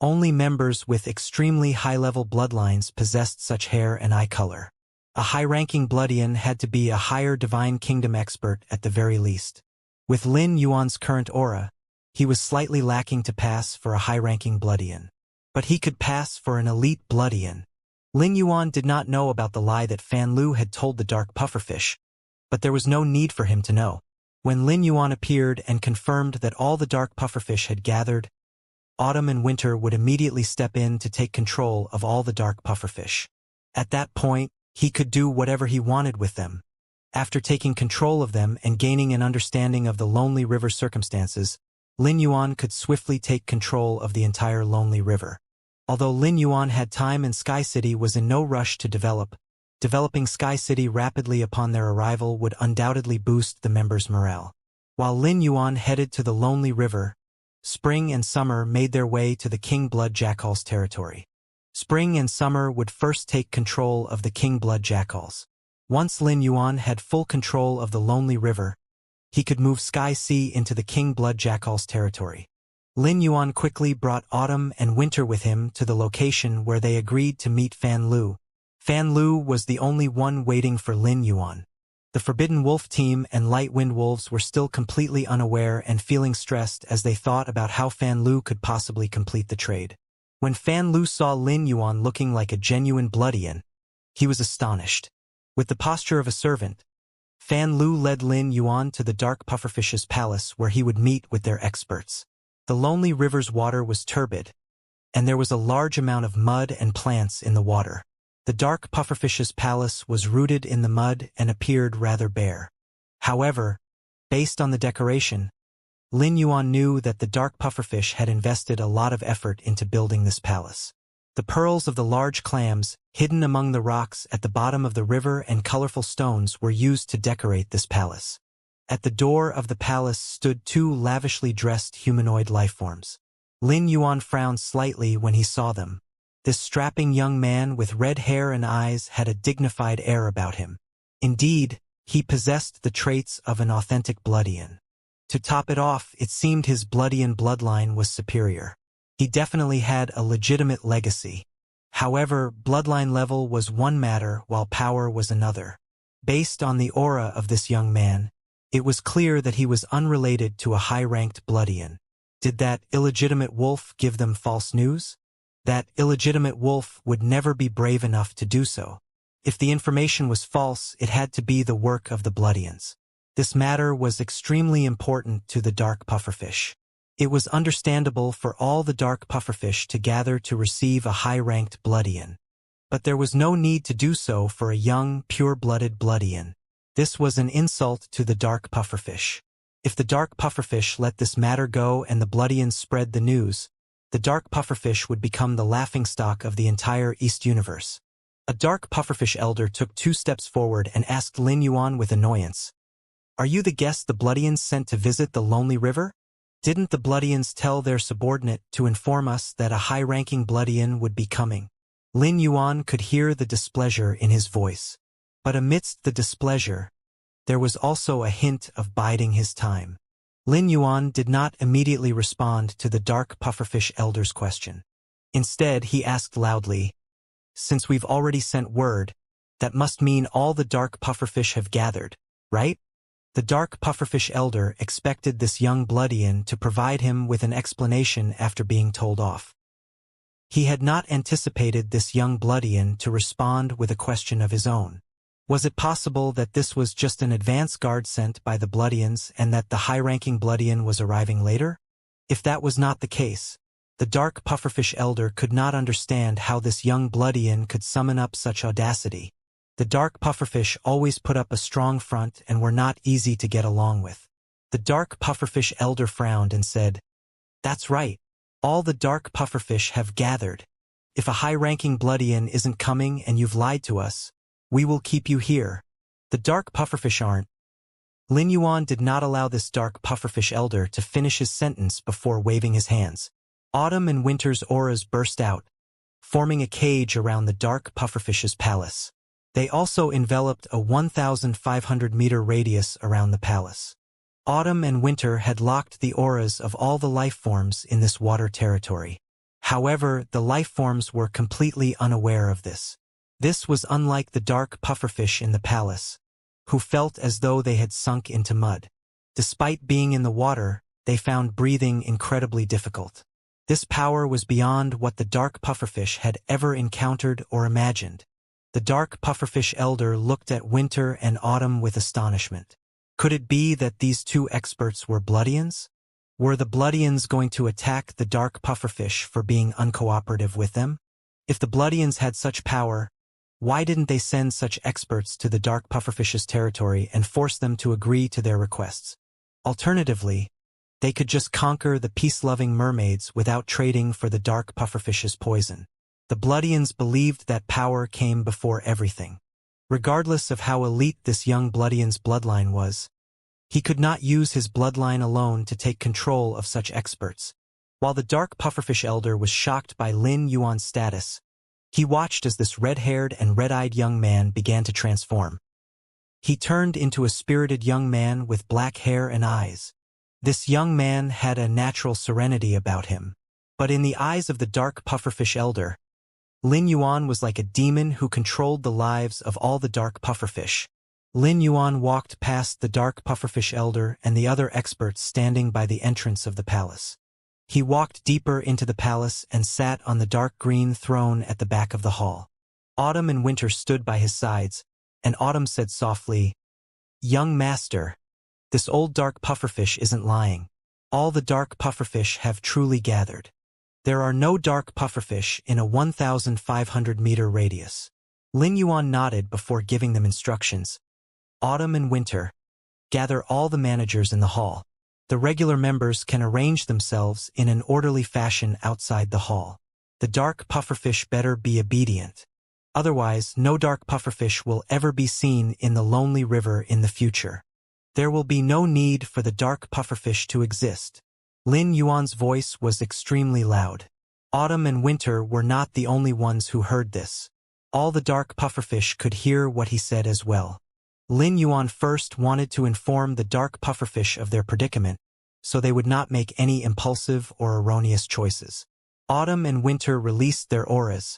A: Only members with extremely high-level bloodlines possessed such hair and eye color. A high-ranking Bloodian had to be a higher Divine Kingdom expert at the very least. With Lin Yuan's current aura, he was slightly lacking to pass for a high-ranking Bloodian. But he could pass for an elite Bloodian. Lin Yuan did not know about the lie that Fan Lu had told the dark pufferfish, but there was no need for him to know. When Lin Yuan appeared and confirmed that all the dark pufferfish had gathered, Autumn and Winter would immediately step in to take control of all the dark pufferfish. At that point, he could do whatever he wanted with them. After taking control of them and gaining an understanding of the Lonely River circumstances, Lin Yuan could swiftly take control of the entire Lonely River. Although Lin Yuan had time and Sky City was in no rush to developing Sky City rapidly upon their arrival would undoubtedly boost the members' morale. While Lin Yuan headed to the Lonely River, Spring and Summer made their way to the King Blood Jackal's territory. Spring and Summer would first take control of the King Blood Jackals. Once Lin Yuan had full control of the Lonely River, he could move Sky Sea into the King Blood Jackal's territory. Lin Yuan quickly brought Autumn and Winter with him to the location where they agreed to meet Fan Lu. Fan Lu was the only one waiting for Lin Yuan. The Forbidden Wolf team and Light Wind Wolves were still completely unaware and feeling stressed as they thought about how Fan Lu could possibly complete the trade. When Fan Lu saw Lin Yuan looking like a genuine Bloodian, he was astonished. With the posture of a servant, Fan Lu led Lin Yuan to the Dark Pufferfish's palace where he would meet with their experts. The Lonely River's water was turbid, and there was a large amount of mud and plants in the water. The Dark Pufferfish's palace was rooted in the mud and appeared rather bare. However, based on the decoration, Lin Yuan knew that the Dark Pufferfish had invested a lot of effort into building this palace. The pearls of the large clams, hidden among the rocks at the bottom of the river and colorful stones were used to decorate this palace. At the door of the palace stood two lavishly dressed humanoid lifeforms. Lin Yuan frowned slightly when he saw them. This strapping young man with red hair and eyes had a dignified air about him. Indeed, he possessed the traits of an authentic Bloodian. To top it off, it seemed his Bloodian bloodline was superior. He definitely had a legitimate legacy. However, bloodline level was one matter while power was another. Based on the aura of this young man, it was clear that he was unrelated to a high-ranked Bloodian. Did that illegitimate wolf give them false news? That illegitimate wolf would never be brave enough to do so. If the information was false, it had to be the work of the Bloodians. This matter was extremely important to the dark pufferfish. It was understandable for all the dark pufferfish to gather to receive a high-ranked Bloodian. But there was no need to do so for a young, pure-blooded Bloodian. This was an insult to the dark pufferfish. If the dark pufferfish let this matter go and the Bloodians spread the news, the dark pufferfish would become the laughingstock of the entire East universe. A dark pufferfish elder took 2 steps forward and asked Lin Yuan with annoyance, "Are you the guest the Bloodians sent to visit the Lonely River? Didn't the Bloodians tell their subordinate to inform us that a high-ranking Bloodian would be coming?" Lin Yuan could hear the displeasure in his voice. But amidst the displeasure, there was also a hint of biding his time. Lin Yuan did not immediately respond to the dark pufferfish elder's question. Instead, he asked loudly, "Since we've already sent word, that must mean all the dark pufferfish have gathered, right?" The dark pufferfish elder expected this young Bloodian to provide him with an explanation after being told off. He had not anticipated this young Bloodian to respond with a question of his own. Was it possible that this was just an advance guard sent by the Bloodians and that the high-ranking Bloodian was arriving later? If that was not the case, the dark pufferfish elder could not understand how this young Bloodian could summon up such audacity. The dark pufferfish always put up a strong front and were not easy to get along with. The dark pufferfish elder frowned and said, "That's right. All the dark pufferfish have gathered. If a high-ranking Bloodian isn't coming and you've lied to us, we will keep you here. The dark pufferfish aren't." Lin Yuan did not allow this dark pufferfish elder to finish his sentence before waving his hands. Autumn and Winter's auras burst out, forming a cage around the dark pufferfish's palace. They also enveloped a 1,500-meter radius around the palace. Autumn and winter had locked the auras of all the life forms in this water territory. However, the life forms were completely unaware of this. This was unlike the dark pufferfish in the palace, who felt as though they had sunk into mud. Despite being in the water, they found breathing incredibly difficult. This power was beyond what the dark pufferfish had ever encountered or imagined. The dark pufferfish elder looked at Winter and Autumn with astonishment. Could it be that these two experts were Bloodians? Were the Bloodians going to attack the dark pufferfish for being uncooperative with them? If the Bloodians had such power, why didn't they send such experts to the dark pufferfish's territory and force them to agree to their requests? Alternatively, they could just conquer the peace-loving mermaids without trading for the dark pufferfish's poison. The Bloodians believed that power came before everything. Regardless of how elite this young Bloodian's bloodline was, he could not use his bloodline alone to take control of such experts. While the dark pufferfish elder was shocked by Lin Yuan's status, he watched as this red-haired and red-eyed young man began to transform. He turned into a spirited young man with black hair and eyes. This young man had a natural serenity about him. But in the eyes of the dark pufferfish elder, Lin Yuan was like a demon who controlled the lives of all the dark pufferfish. Lin Yuan walked past the dark pufferfish elder and the other experts standing by the entrance of the palace. He walked deeper into the palace and sat on the dark green throne at the back of the hall. Autumn and Winter stood by his sides, and Autumn said softly, "Young master, this old dark pufferfish isn't lying. All the dark pufferfish have truly gathered. There are no dark pufferfish in a 1,500-meter radius." Lin Yuan nodded before giving them instructions. "Autumn and Winter, gather all the managers in the hall. The regular members can arrange themselves in an orderly fashion outside the hall. The dark pufferfish better be obedient. Otherwise, no dark pufferfish will ever be seen in the lonely river in the future. There will be no need for the dark pufferfish to exist." Lin Yuan's voice was extremely loud. Autumn and Winter were not the only ones who heard this. All the dark pufferfish could hear what he said as well. Lin Yuan first wanted to inform the dark pufferfish of their predicament, so they would not make any impulsive or erroneous choices. Autumn and Winter released their auras,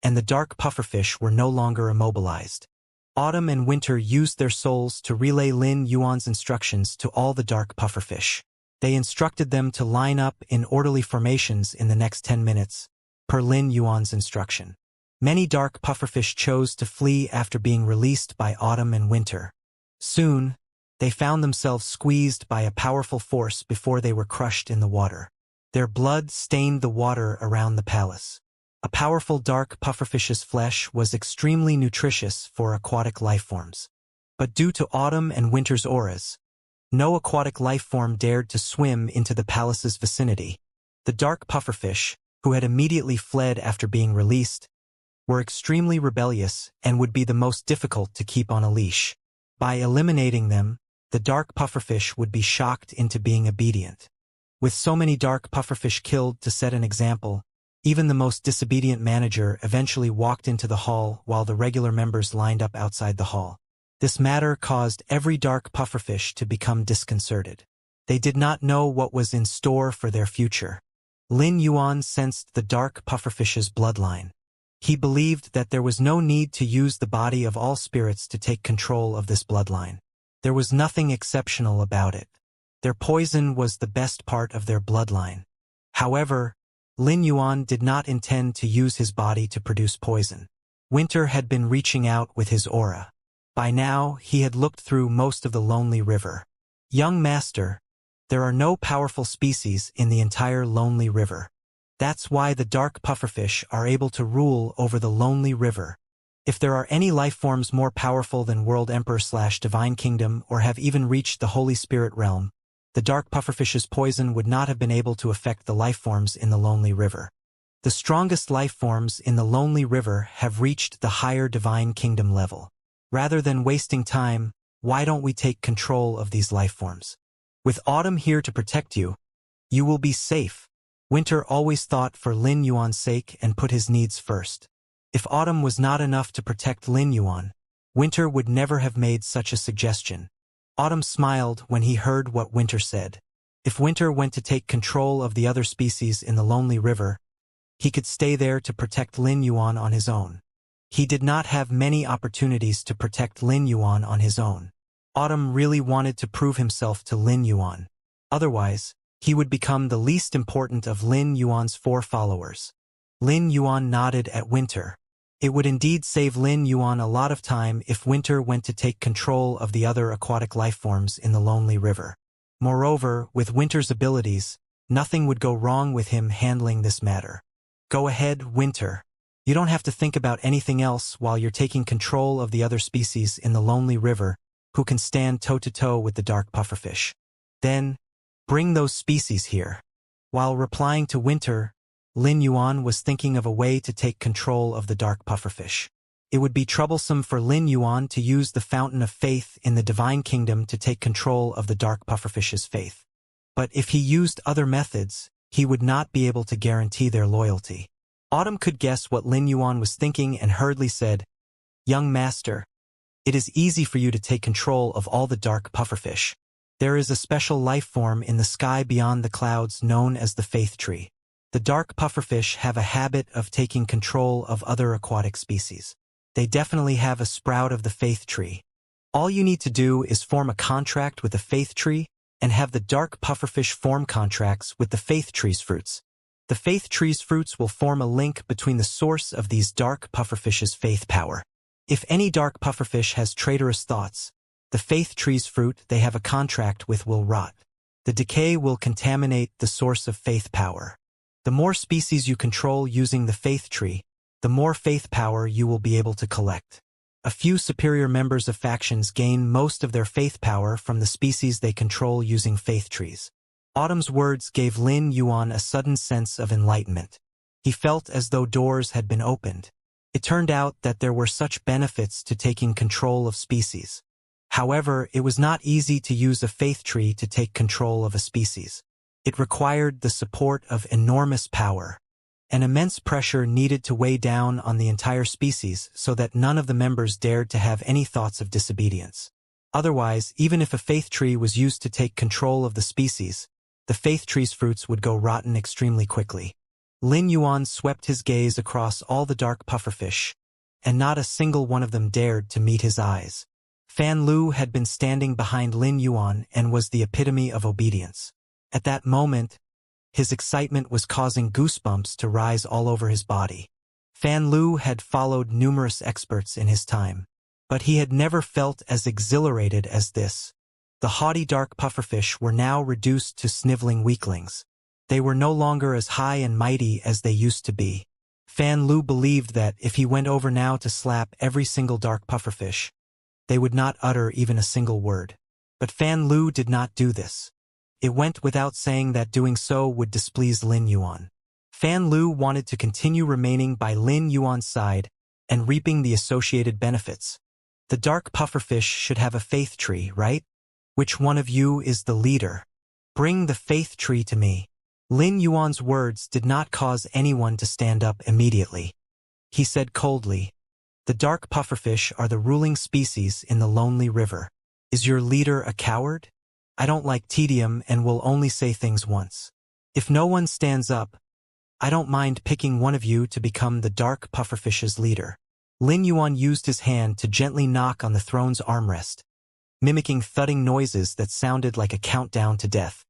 A: and the dark pufferfish were no longer immobilized. Autumn and Winter used their souls to relay Lin Yuan's instructions to all the dark pufferfish. They instructed them to line up in orderly formations in the next 10 minutes, per Lin Yuan's instruction. Many dark pufferfish chose to flee after being released by Autumn and Winter. Soon, they found themselves squeezed by a powerful force before they were crushed in the water. Their blood stained the water around the palace. A powerful dark pufferfish's flesh was extremely nutritious for aquatic lifeforms. But due to Autumn and Winter's auras, no aquatic lifeform dared to swim into the palace's vicinity. The dark pufferfish, who had immediately fled after being released, were extremely rebellious and would be the most difficult to keep on a leash. By eliminating them, the dark pufferfish would be shocked into being obedient. With so many dark pufferfish killed to set an example, even the most disobedient manager eventually walked into the hall while the regular members lined up outside the hall. This matter caused every dark pufferfish to become disconcerted. They did not know what was in store for their future. Lin Yuan sensed the dark pufferfish's bloodline. He believed that there was no need to use the body of all spirits to take control of this bloodline. There was nothing exceptional about it. Their poison was the best part of their bloodline. However, Lin Yuan did not intend to use his body to produce poison. Winter had been reaching out with his aura. By now, he had looked through most of the lonely river. "Young master, there are no powerful species in the entire lonely river. That's why the dark pufferfish are able to rule over the lonely river. If there are any lifeforms more powerful than World Emperor/Divine Kingdom or have even reached the Holy Spirit realm, the dark pufferfish's poison would not have been able to affect the lifeforms in the lonely river. The strongest lifeforms in the lonely river have reached the higher Divine Kingdom level. Rather than wasting time, why don't we take control of these lifeforms? With Autumn here to protect you, you will be safe." Winter always thought for Lin Yuan's sake and put his needs first. If Autumn was not enough to protect Lin Yuan, Winter would never have made such a suggestion. Autumn smiled when he heard what Winter said. If Winter went to take control of the other species in the lonely river, he could stay there to protect Lin Yuan on his own. He did not have many opportunities to protect Lin Yuan on his own. Autumn really wanted to prove himself to Lin Yuan. Otherwise, he would become the least important of Lin Yuan's 4 followers. Lin Yuan nodded at Winter. It would indeed save Lin Yuan a lot of time if Winter went to take control of the other aquatic lifeforms in the lonely river. Moreover, with Winter's abilities, nothing would go wrong with him handling this matter. Go ahead, Winter. You don't have to think about anything else while you're taking control of the other species in the lonely river who can stand toe-to-toe with the dark pufferfish. Then, bring those species here. While replying to Winter, Lin Yuan was thinking of a way to take control of the dark pufferfish. It would be troublesome for Lin Yuan to use the fountain of faith in the divine kingdom to take control of the dark pufferfish's faith. But if he used other methods, he would not be able to guarantee their loyalty. Autumn could guess what Lin Yuan was thinking and hurriedly said, "Young master, it is easy for you to take control of all the dark pufferfish. There is a special life form in the sky beyond the clouds known as the faith tree. The dark pufferfish have a habit of taking control of other aquatic species. They definitely have a sprout of the faith tree. All you need to do is form a contract with the faith tree and have the dark pufferfish form contracts with the faith tree's fruits. The faith tree's fruits will form a link between the source of these dark pufferfish's faith power. If any dark pufferfish has traitorous thoughts, the faith tree's fruit they have a contract with will rot. The decay will contaminate the source of faith power. The more species you control using the faith tree, the more faith power you will be able to collect. A few superior members of factions gain most of their faith power from the species they control using faith trees." Autumn's words gave Lin Yuan a sudden sense of enlightenment. He felt as though doors had been opened. It turned out that there were such benefits to taking control of species. However, it was not easy to use a faith tree to take control of a species. It required the support of enormous power. An immense pressure needed to weigh down on the entire species so that none of the members dared to have any thoughts of disobedience. Otherwise, even if a faith tree was used to take control of the species, the faith tree's fruits would go rotten extremely quickly. Lin Yuan swept his gaze across all the dark pufferfish, and not a single one of them dared to meet his eyes. Fan Lu had been standing behind Lin Yuan and was the epitome of obedience. At that moment, his excitement was causing goosebumps to rise all over his body. Fan Lu had followed numerous experts in his time, but he had never felt as exhilarated as this. The haughty dark pufferfish were now reduced to sniveling weaklings. They were no longer as high and mighty as they used to be. Fan Lu believed that if he went over now to slap every single dark pufferfish, they would not utter even a single word. But Fan Lu did not do this. It went without saying that doing so would displease Lin Yuan. Fan Lu wanted to continue remaining by Lin Yuan's side and reaping the associated benefits. The dark pufferfish should have a faith tree, right? Which one of you is the leader? Bring the faith tree to me. Lin Yuan's words did not cause anyone to stand up immediately. He said coldly, "The dark pufferfish are the ruling species in the lonely river. Is your leader a coward? I don't like tedium and will only say things once. If no one stands up, I don't mind picking one of you to become the dark pufferfish's leader." Lin Yuan used his hand to gently knock on the throne's armrest, mimicking thudding noises that sounded like a countdown to death.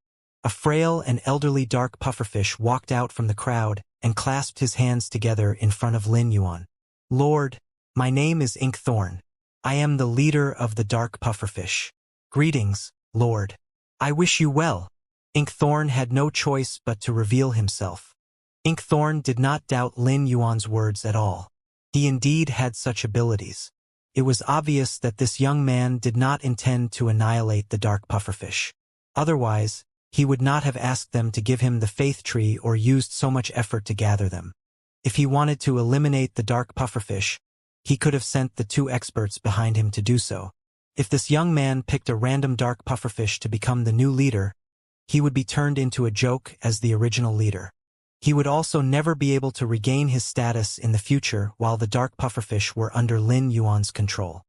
A: A frail and elderly dark pufferfish walked out from the crowd and clasped his hands together in front of Lin Yuan. "Lord, my name is Inkthorn. I am the leader of the dark pufferfish. Greetings, Lord. I wish you well." Inkthorn had no choice but to reveal himself. Inkthorn did not doubt Lin Yuan's words at all. He indeed had such abilities. It was obvious that this young man did not intend to annihilate the dark pufferfish. Otherwise, he would not have asked them to give him the faith tree or used so much effort to gather them. If he wanted to eliminate the dark pufferfish, he could have sent the 2 experts behind him to do so. If this young man picked a random dark pufferfish to become the new leader, he would be turned into a joke as the original leader. He would also never be able to regain his status in the future while the dark pufferfish were under Lin Yuan's control.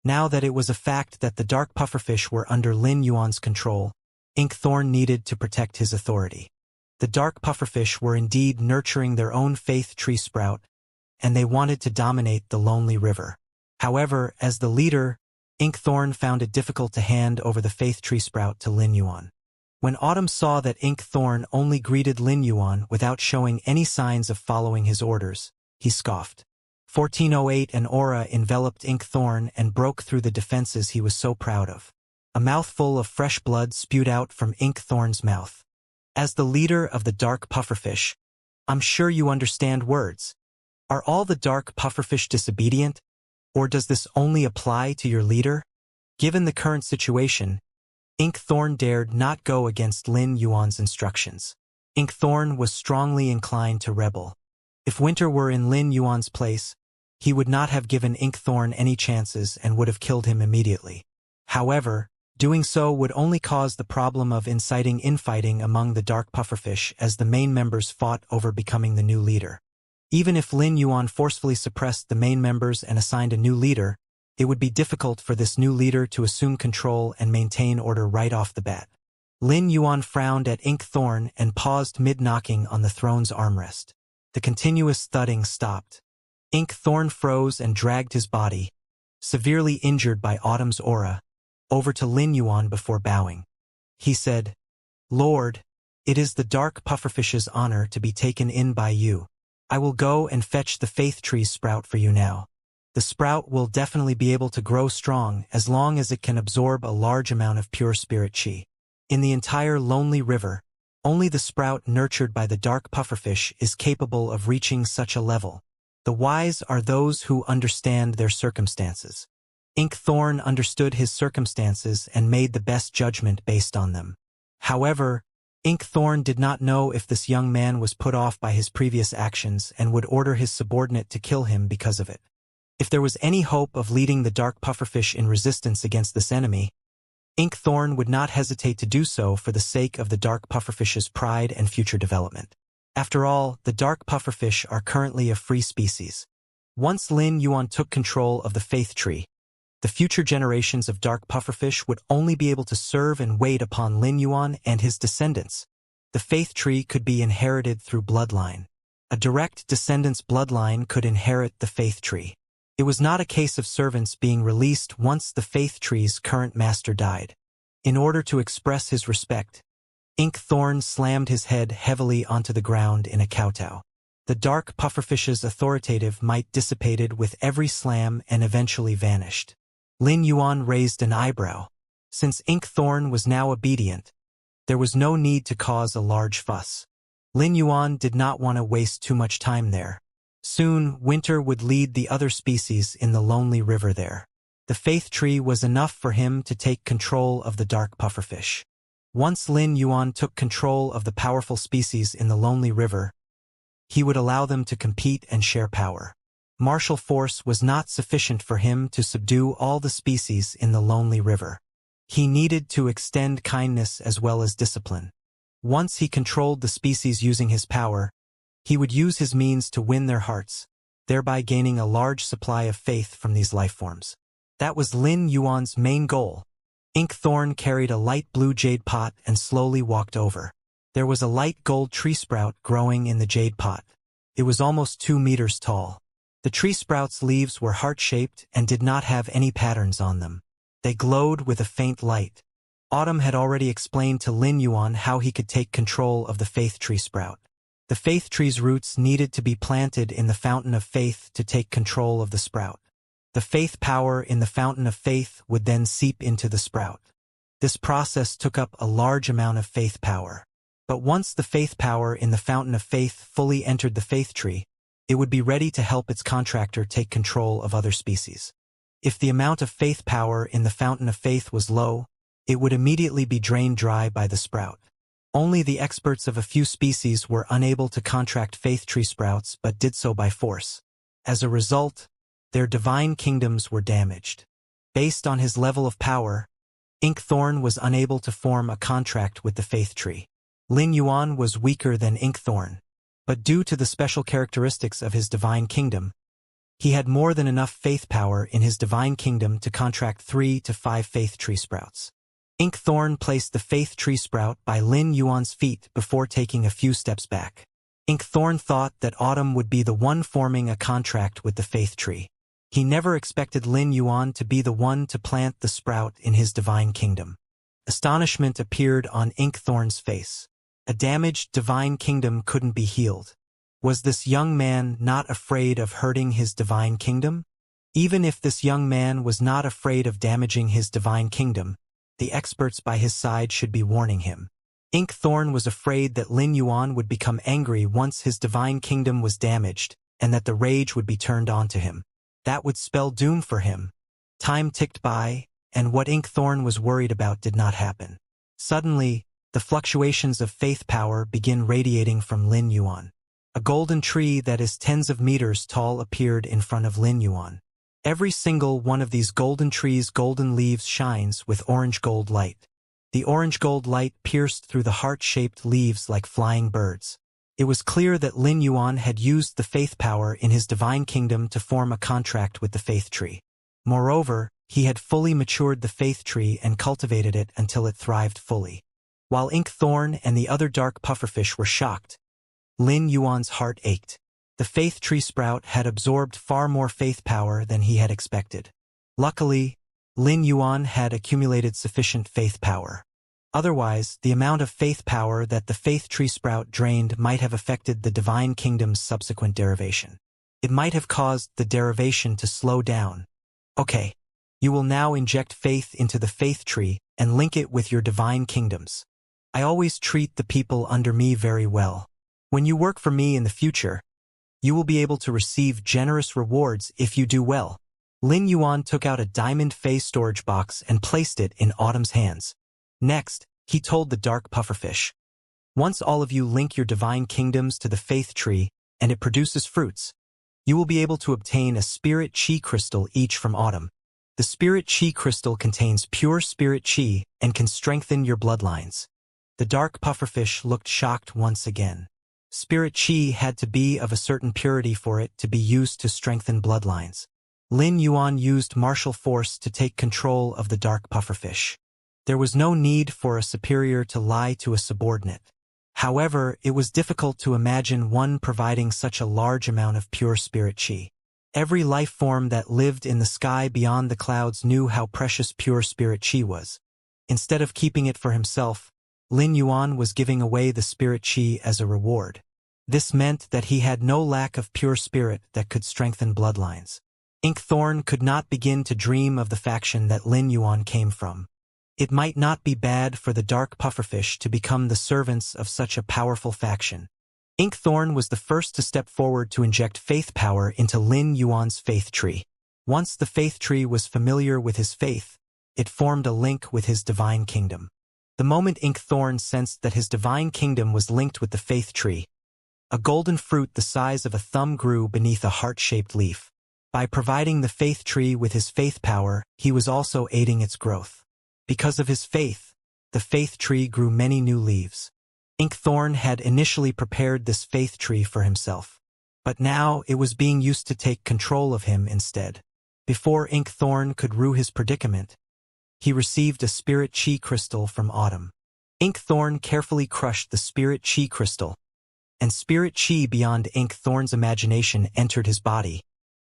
A: Now that it was a fact that the dark pufferfish were under Lin Yuan's control, Inkthorn needed to protect his authority. The dark pufferfish were indeed nurturing their own faith tree sprout, and they wanted to dominate the lonely river. However, as the leader, Inkthorn found it difficult to hand over the faith tree sprout to Lin Yuan. When Autumn saw that Inkthorn only greeted Lin Yuan without showing any signs of following his orders, he scoffed. 1408 An aura enveloped Inkthorn and broke through the defenses he was so proud of. A mouthful of fresh blood spewed out from Inkthorn's mouth. As the leader of the dark pufferfish, I'm sure you understand words. Are all the dark pufferfish disobedient? Or does this only apply to your leader? Given the current situation, Inkthorn dared not go against Lin Yuan's instructions. Inkthorn was strongly inclined to rebel. If Winter were in Lin Yuan's place, he would not have given Inkthorn any chances and would have killed him immediately. However, doing so would only cause the problem of inciting infighting among the dark pufferfish as the main members fought over becoming the new leader. Even if Lin Yuan forcefully suppressed the main members and assigned a new leader, it would be difficult for this new leader to assume control and maintain order right off the bat. Lin Yuan frowned at Inkthorn and paused mid-knocking on the throne's armrest. The continuous thudding stopped. Inkthorn froze and dragged his body, severely injured by Autumn's aura, over to Lin Yuan before bowing. He said, "Lord, it is the dark pufferfish's honor to be taken in by you. I will go and fetch the faith tree sprout for you now. The sprout will definitely be able to grow strong as long as it can absorb a large amount of pure spirit chi. In the entire lonely river, only the sprout nurtured by the dark pufferfish is capable of reaching such a level. The wise are those who understand their circumstances." Inkthorn understood his circumstances and made the best judgment based on them. However, Inkthorn did not know if this young man was put off by his previous actions and would order his subordinate to kill him because of it. If there was any hope of leading the dark pufferfish in resistance against this enemy, Inkthorn would not hesitate to do so for the sake of the dark pufferfish's pride and future development. After all, the dark pufferfish are currently a free species. Once Lin Yuan took control of the faith tree, the future generations of dark pufferfish would only be able to serve and wait upon Lin Yuan and his descendants. The faith tree could be inherited through bloodline. A direct descendant's bloodline could inherit the faith tree. It was not a case of servants being released once the faith tree's current master died. In order to express his respect, Inkthorn slammed his head heavily onto the ground in a kowtow. The dark pufferfish's authoritative might dissipated with every slam and eventually vanished. Lin Yuan raised an eyebrow. Since Inkthorn was now obedient, there was no need to cause a large fuss. Lin Yuan did not want to waste too much time there. Soon, Winter would lead the other species in the lonely river there. The faith tree was enough for him to take control of the dark pufferfish. Once Lin Yuan took control of the powerful species in the lonely river, he would allow them to compete and share power. Martial force was not sufficient for him to subdue all the species in the lonely river. He needed to extend kindness as well as discipline. Once he controlled the species using his power, he would use his means to win their hearts, thereby gaining a large supply of faith from these lifeforms. That was Lin Yuan's main goal. Inkthorn carried a light blue jade pot and slowly walked over. There was a light gold tree sprout growing in the jade pot. It was almost 2 meters tall. The tree sprout's leaves were heart-shaped and did not have any patterns on them. They glowed with a faint light. Autumn had already explained to Lin Yuan how he could take control of the faith tree sprout. The faith tree's roots needed to be planted in the fountain of faith to take control of the sprout. The faith power in the fountain of faith would then seep into the sprout. This process took up a large amount of faith power. But once the faith power in the fountain of faith fully entered the faith tree, it would be ready to help its contractor take control of other species. If the amount of faith power in the fountain of faith was low, it would immediately be drained dry by the sprout. Only the experts of a few species were unable to contract faith tree sprouts but did so by force. As a result, their divine kingdoms were damaged. Based on his level of power, Inkthorn was unable to form a contract with the faith tree. Lin Yuan was weaker than Inkthorn, but due to the special characteristics of his divine kingdom, He had more than enough faith power in his divine kingdom to contract 3 to 5 faith tree sprouts. Inkthorn placed the faith tree sprout by Lin Yuan's feet before taking a few steps back. Inkthorn thought that Autumn would be the one forming a contract with the faith tree. He never expected Lin Yuan to be the one to plant the sprout in his divine kingdom. Astonishment appeared on Inkthorn's face. A damaged divine kingdom couldn't be healed. Was this young man not afraid of hurting his divine kingdom? Even if this young man was not afraid of damaging his divine kingdom, the experts by his side should be warning him. Inkthorn was afraid that Lin Yuan would become angry once his divine kingdom was damaged, and that the rage would be turned onto him. That would spell doom for him. Time ticked by, and what Inkthorn was worried about did not happen. Suddenly, the fluctuations of faith power begin radiating from Lin Yuan. A golden tree that is tens of meters tall appeared in front of Lin Yuan. Every single one of these golden trees' golden leaves shines with orange-gold light. The orange-gold light pierced through the heart-shaped leaves like flying birds. It was clear that Lin Yuan had used the faith power in his divine kingdom to form a contract with the faith tree. Moreover, he had fully matured the faith tree and cultivated it until it thrived fully. While Inkthorn and the other dark pufferfish were shocked, Lin Yuan's heart ached. The faith tree sprout had absorbed far more faith power than he had expected. Luckily, Lin Yuan had accumulated sufficient faith power. Otherwise, the amount of faith power that the faith tree sprout drained might have affected the divine kingdom's subsequent derivation. It might have caused the derivation to slow down. Okay, you will now inject faith into the faith tree and link it with your divine kingdoms. I always treat the people under me very well. When you work for me in the future, you will be able to receive generous rewards if you do well. Lin Yuan took out a diamond phase storage box and placed it in Autumn's hands. Next, he told the dark pufferfish, "Once all of you link your divine kingdoms to the faith tree and it produces fruits, you will be able to obtain a spirit chi crystal each from Autumn. The spirit chi crystal contains pure spirit chi and can strengthen your bloodlines." The dark pufferfish looked shocked once again. Spirit chi had to be of a certain purity for it to be used to strengthen bloodlines. Lin Yuan used martial force to take control of the dark pufferfish. There was no need for a superior to lie to a subordinate. However, it was difficult to imagine one providing such a large amount of pure spirit chi. Every life form that lived in the sky beyond the clouds knew how precious pure spirit chi was. Instead of keeping it for himself, Lin Yuan was giving away the spirit chi as a reward. This meant that he had no lack of pure spirit that could strengthen bloodlines. Inkthorn could not begin to dream of the faction that Lin Yuan came from. It might not be bad for the dark pufferfish to become the servants of such a powerful faction. Inkthorn was the first to step forward to inject faith power into Lin Yuan's faith tree. Once the faith tree was familiar with his faith, it formed a link with his divine kingdom. The moment Inkthorn sensed that his divine kingdom was linked with the faith tree, a golden fruit the size of a thumb grew beneath a heart-shaped leaf. By providing the faith tree with his faith power, he was also aiding its growth. Because of his faith, the faith tree grew many new leaves. Inkthorn had initially prepared this faith tree for himself, but now it was being used to take control of him instead. Before Inkthorn could rue his predicament, he received a spirit chi crystal from Autumn. Inkthorn carefully crushed the spirit chi crystal, and spirit chi beyond Inkthorn's imagination entered his body,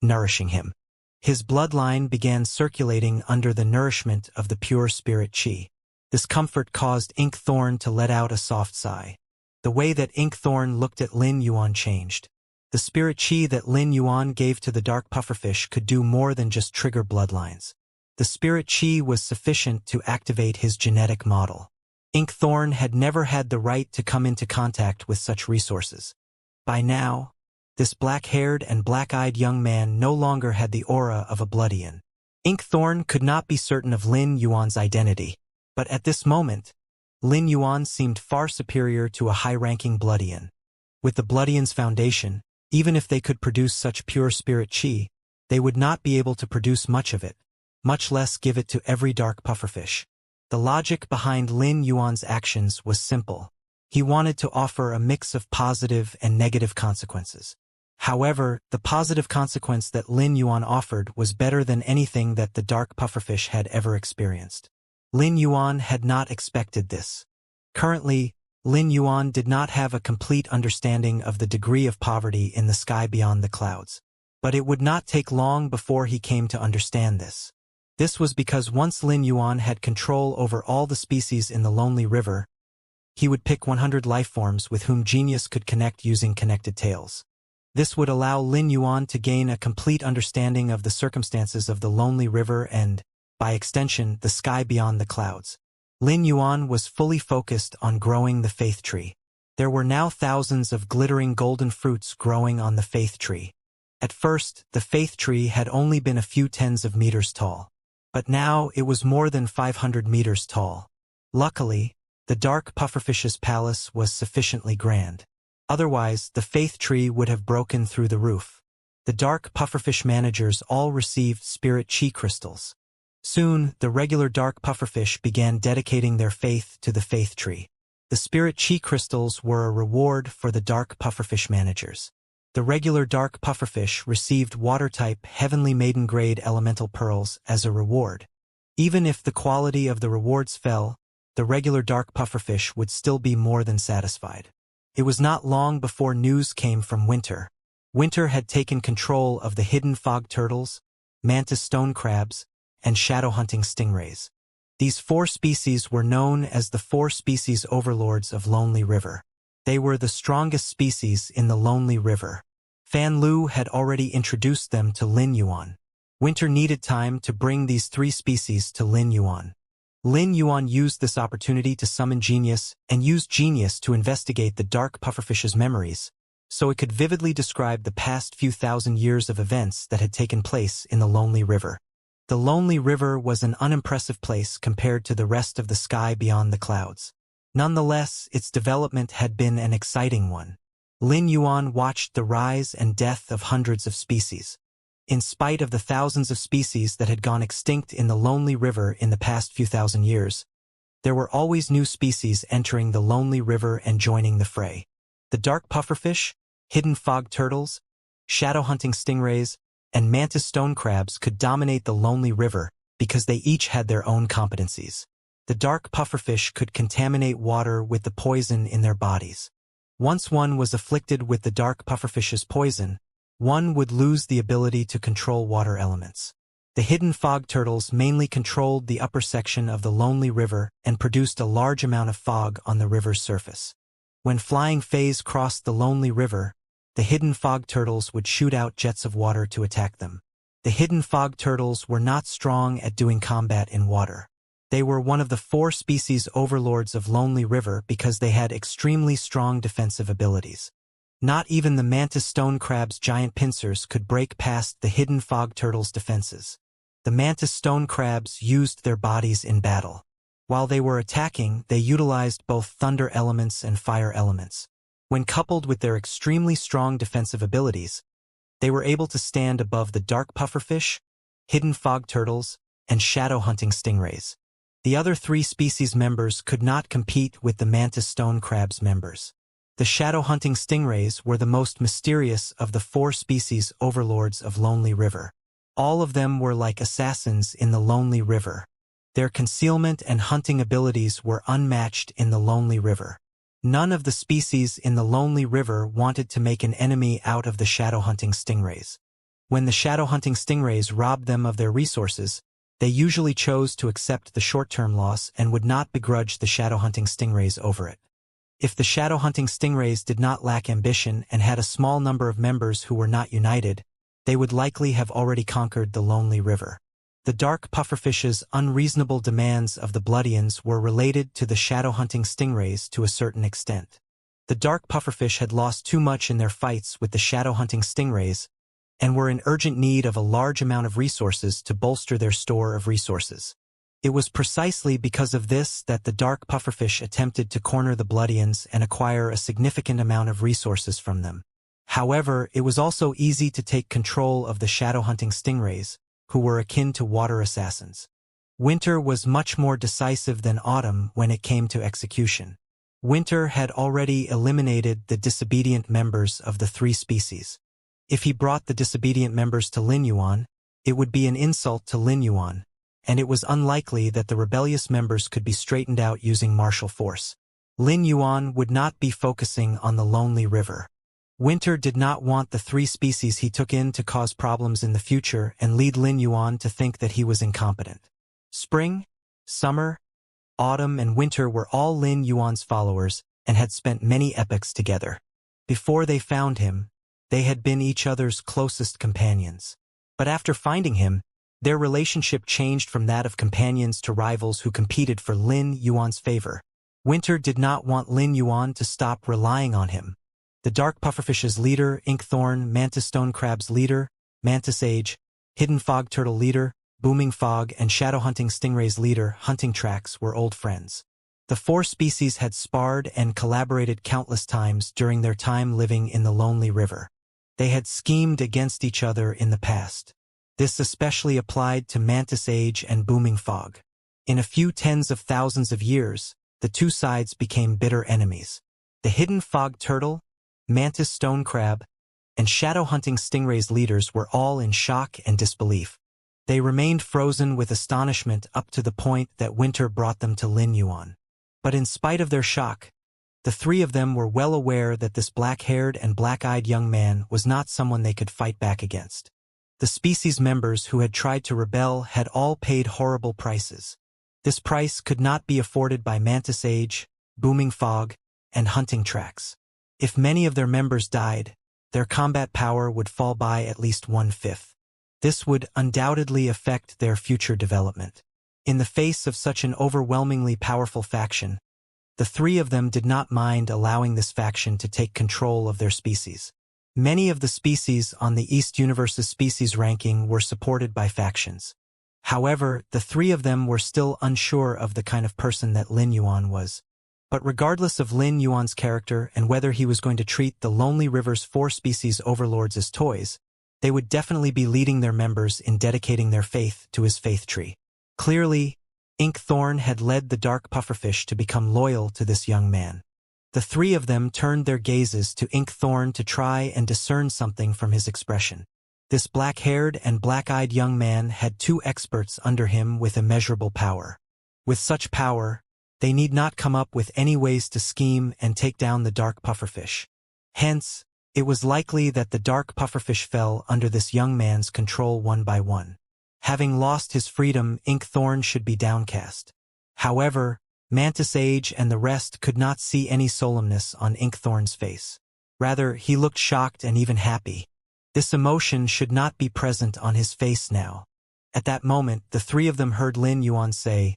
A: nourishing him. His bloodline began circulating under the nourishment of the pure spirit chi. This comfort caused Inkthorn to let out a soft sigh. The way that Inkthorn looked at Lin Yuan changed. The spirit chi that Lin Yuan gave to the dark pufferfish could do more than just trigger bloodlines. The spirit chi was sufficient to activate his genetic model. Inkthorn had never had the right to come into contact with such resources. By now, this black-haired and black-eyed young man no longer had the aura of a Bloodian. Inkthorn could not be certain of Lin Yuan's identity, but at this moment, Lin Yuan seemed far superior to a high-ranking Bloodian. With the Bloodian's foundation, even if they could produce such pure spirit chi, they would not be able to produce much of it, much less give it to every dark pufferfish. The logic behind Lin Yuan's actions was simple. He wanted to offer a mix of positive and negative consequences. However, the positive consequence that Lin Yuan offered was better than anything that the dark pufferfish had ever experienced. Lin Yuan had not expected this. Currently, Lin Yuan did not have a complete understanding of the degree of poverty in the sky beyond the clouds. But it would not take long before he came to understand this. This was because once Lin Yuan had control over all the species in the Lonely River, he would pick 100 lifeforms with whom genius could connect using connected tails. This would allow Lin Yuan to gain a complete understanding of the circumstances of the Lonely River and, by extension, the sky beyond the clouds. Lin Yuan was fully focused on growing the faith tree. There were now thousands of glittering golden fruits growing on the faith tree. At first, the faith tree had only been a few tens of meters tall. But now it was more than 500 meters tall. Luckily, the dark pufferfish's palace was sufficiently grand. Otherwise, the faith tree would have broken through the roof. The dark pufferfish managers all received spirit chi crystals. Soon, the regular dark pufferfish began dedicating their faith to the faith tree. The spirit chi crystals were a reward for the dark pufferfish managers. The regular dark pufferfish received water-type Heavenly Maiden-grade elemental pearls as a reward. Even if the quality of the rewards fell, the regular dark pufferfish would still be more than satisfied. It was not long before news came from Winter. Winter had taken control of the hidden fog turtles, mantis stone crabs, and shadow-hunting stingrays. These 4 species were known as the 4 species overlords of Lonely River. They were the strongest species in the Lonely River. Fan Lu had already introduced them to Lin Yuan. Winter needed time to bring these 3 species to Lin Yuan. Lin Yuan used this opportunity to summon Genius and used Genius to investigate the dark pufferfish's memories, so it could vividly describe the past few thousand years of events that had taken place in the Lonely River. The Lonely River was an unimpressive place compared to the rest of the sky beyond the clouds. Nonetheless, its development had been an exciting one. Lin Yuan watched the rise and death of hundreds of species. In spite of the thousands of species that had gone extinct in the Lonely River in the past few thousand years, there were always new species entering the Lonely River and joining the fray. The dark pufferfish, hidden fog turtles, shadow-hunting stingrays, and mantis stone crabs could dominate the Lonely River because they each had their own competencies. The dark pufferfish could contaminate water with the poison in their bodies. Once one was afflicted with the dark pufferfish's poison, one would lose the ability to control water elements. The hidden fog turtles mainly controlled the upper section of the Lonely River and produced a large amount of fog on the river's surface. When flying fays crossed the Lonely River, the hidden fog turtles would shoot out jets of water to attack them. The hidden fog turtles were not strong at doing combat in water. They were one of the 4 species overlords of Lonely River because they had extremely strong defensive abilities. Not even the mantis stone crab's giant pincers could break past the hidden fog turtle's defenses. The mantis stone crabs used their bodies in battle. While they were attacking, they utilized both thunder elements and fire elements. When coupled with their extremely strong defensive abilities, they were able to stand above the dark pufferfish, hidden fog turtles, and shadow-hunting stingrays. The other 3 species members could not compete with the mantis stone crab's members. The shadow-hunting stingrays were the most mysterious of the 4 species overlords of Lonely River. All of them were like assassins in the Lonely River. Their concealment and hunting abilities were unmatched in the Lonely River. None of the species in the Lonely River wanted to make an enemy out of the shadow-hunting stingrays. When the shadow-hunting stingrays robbed them of their resources, they usually chose to accept the short-term loss and would not begrudge the shadow-hunting stingrays over it. If the shadow-hunting stingrays did not lack ambition and had a small number of members who were not united, they would likely have already conquered the Lonely River. The dark pufferfish's unreasonable demands of the Bloodians were related to the shadow-hunting stingrays to a certain extent. The dark pufferfish had lost too much in their fights with the shadow-hunting stingrays and were in urgent need of a large amount of resources to bolster their store of resources. It was precisely because of this that the dark pufferfish attempted to corner the Bloodians and acquire a significant amount of resources from them. However, it was also easy to take control of the shadow-hunting stingrays, who were akin to water assassins. Winter was much more decisive than Autumn when it came to execution. Winter had already eliminated the disobedient members of the 3 species. If he brought the disobedient members to Lin Yuan, it would be an insult to Lin Yuan, and it was unlikely that the rebellious members could be straightened out using martial force. Lin Yuan would not be focusing on the lonely river. Winter did not want the three species he took in to cause problems in the future and lead Lin Yuan to think that he was incompetent. Spring, summer, autumn, and winter were all Lin Yuan's followers and had spent many epochs together. Before they found him, they had been each other's closest companions. But after finding him, their relationship changed from that of companions to rivals who competed for Lin Yuan's favor. Winter did not want Lin Yuan to stop relying on him. The dark pufferfish's leader, Inkthorn, mantis stone crab's leader, mantis age, hidden fog turtle leader, booming fog, and shadow hunting stingray's leader, hunting tracks, were old friends. The four species had sparred and collaborated countless times during their time living in the lonely river. They had schemed against each other in the past. This especially applied to mantis age and booming fog. In a few tens of thousands of years, the two sides became bitter enemies. The hidden fog turtle, mantis stone crab, and shadow hunting stingray's leaders were all in shock and disbelief. They remained frozen with astonishment up to the point that winter brought them to Lin Yuan. But in spite of their shock, the three of them were well aware that this black-haired and black-eyed young man was not someone they could fight back against. The species members who had tried to rebel had all paid horrible prices. This price could not be afforded by mantis age, booming fog, and hunting tracks. If many of their members died, their combat power would fall by at least 1/5. This would undoubtedly affect their future development. In the face of such an overwhelmingly powerful faction, the three of them did not mind allowing this faction to take control of their species. Many of the species on the East Universe's species ranking were supported by factions. However, the three of them were still unsure of the kind of person that Lin Yuan was. But regardless of Lin Yuan's character and whether he was going to treat the Lonely River's four species overlords as toys, they would definitely be leading their members in dedicating their faith to his faith tree. Clearly, Inkthorn had led the dark pufferfish to become loyal to this young man. The three of them turned their gazes to Inkthorn to try and discern something from his expression. This black-haired and black-eyed young man had two experts under him with immeasurable power. With such power, they need not come up with any ways to scheme and take down the dark pufferfish. Hence, it was likely that the dark pufferfish fell under this young man's control one by one. Having lost his freedom, Inkthorn should be downcast. However, Mantis Age and the rest could not see any solemnness on Inkthorn's face. Rather, he looked shocked and even happy. This emotion should not be present on his face now. At that moment, the three of them heard Lin Yuan say,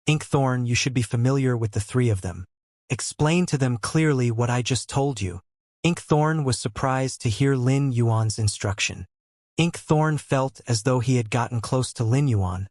A: "Inkthorn, you should be familiar with the three of them. Explain to them clearly what I just told you." Inkthorn was surprised to hear Lin Yuan's instruction. Inkthorn felt as though he had gotten close to Lin Yuan,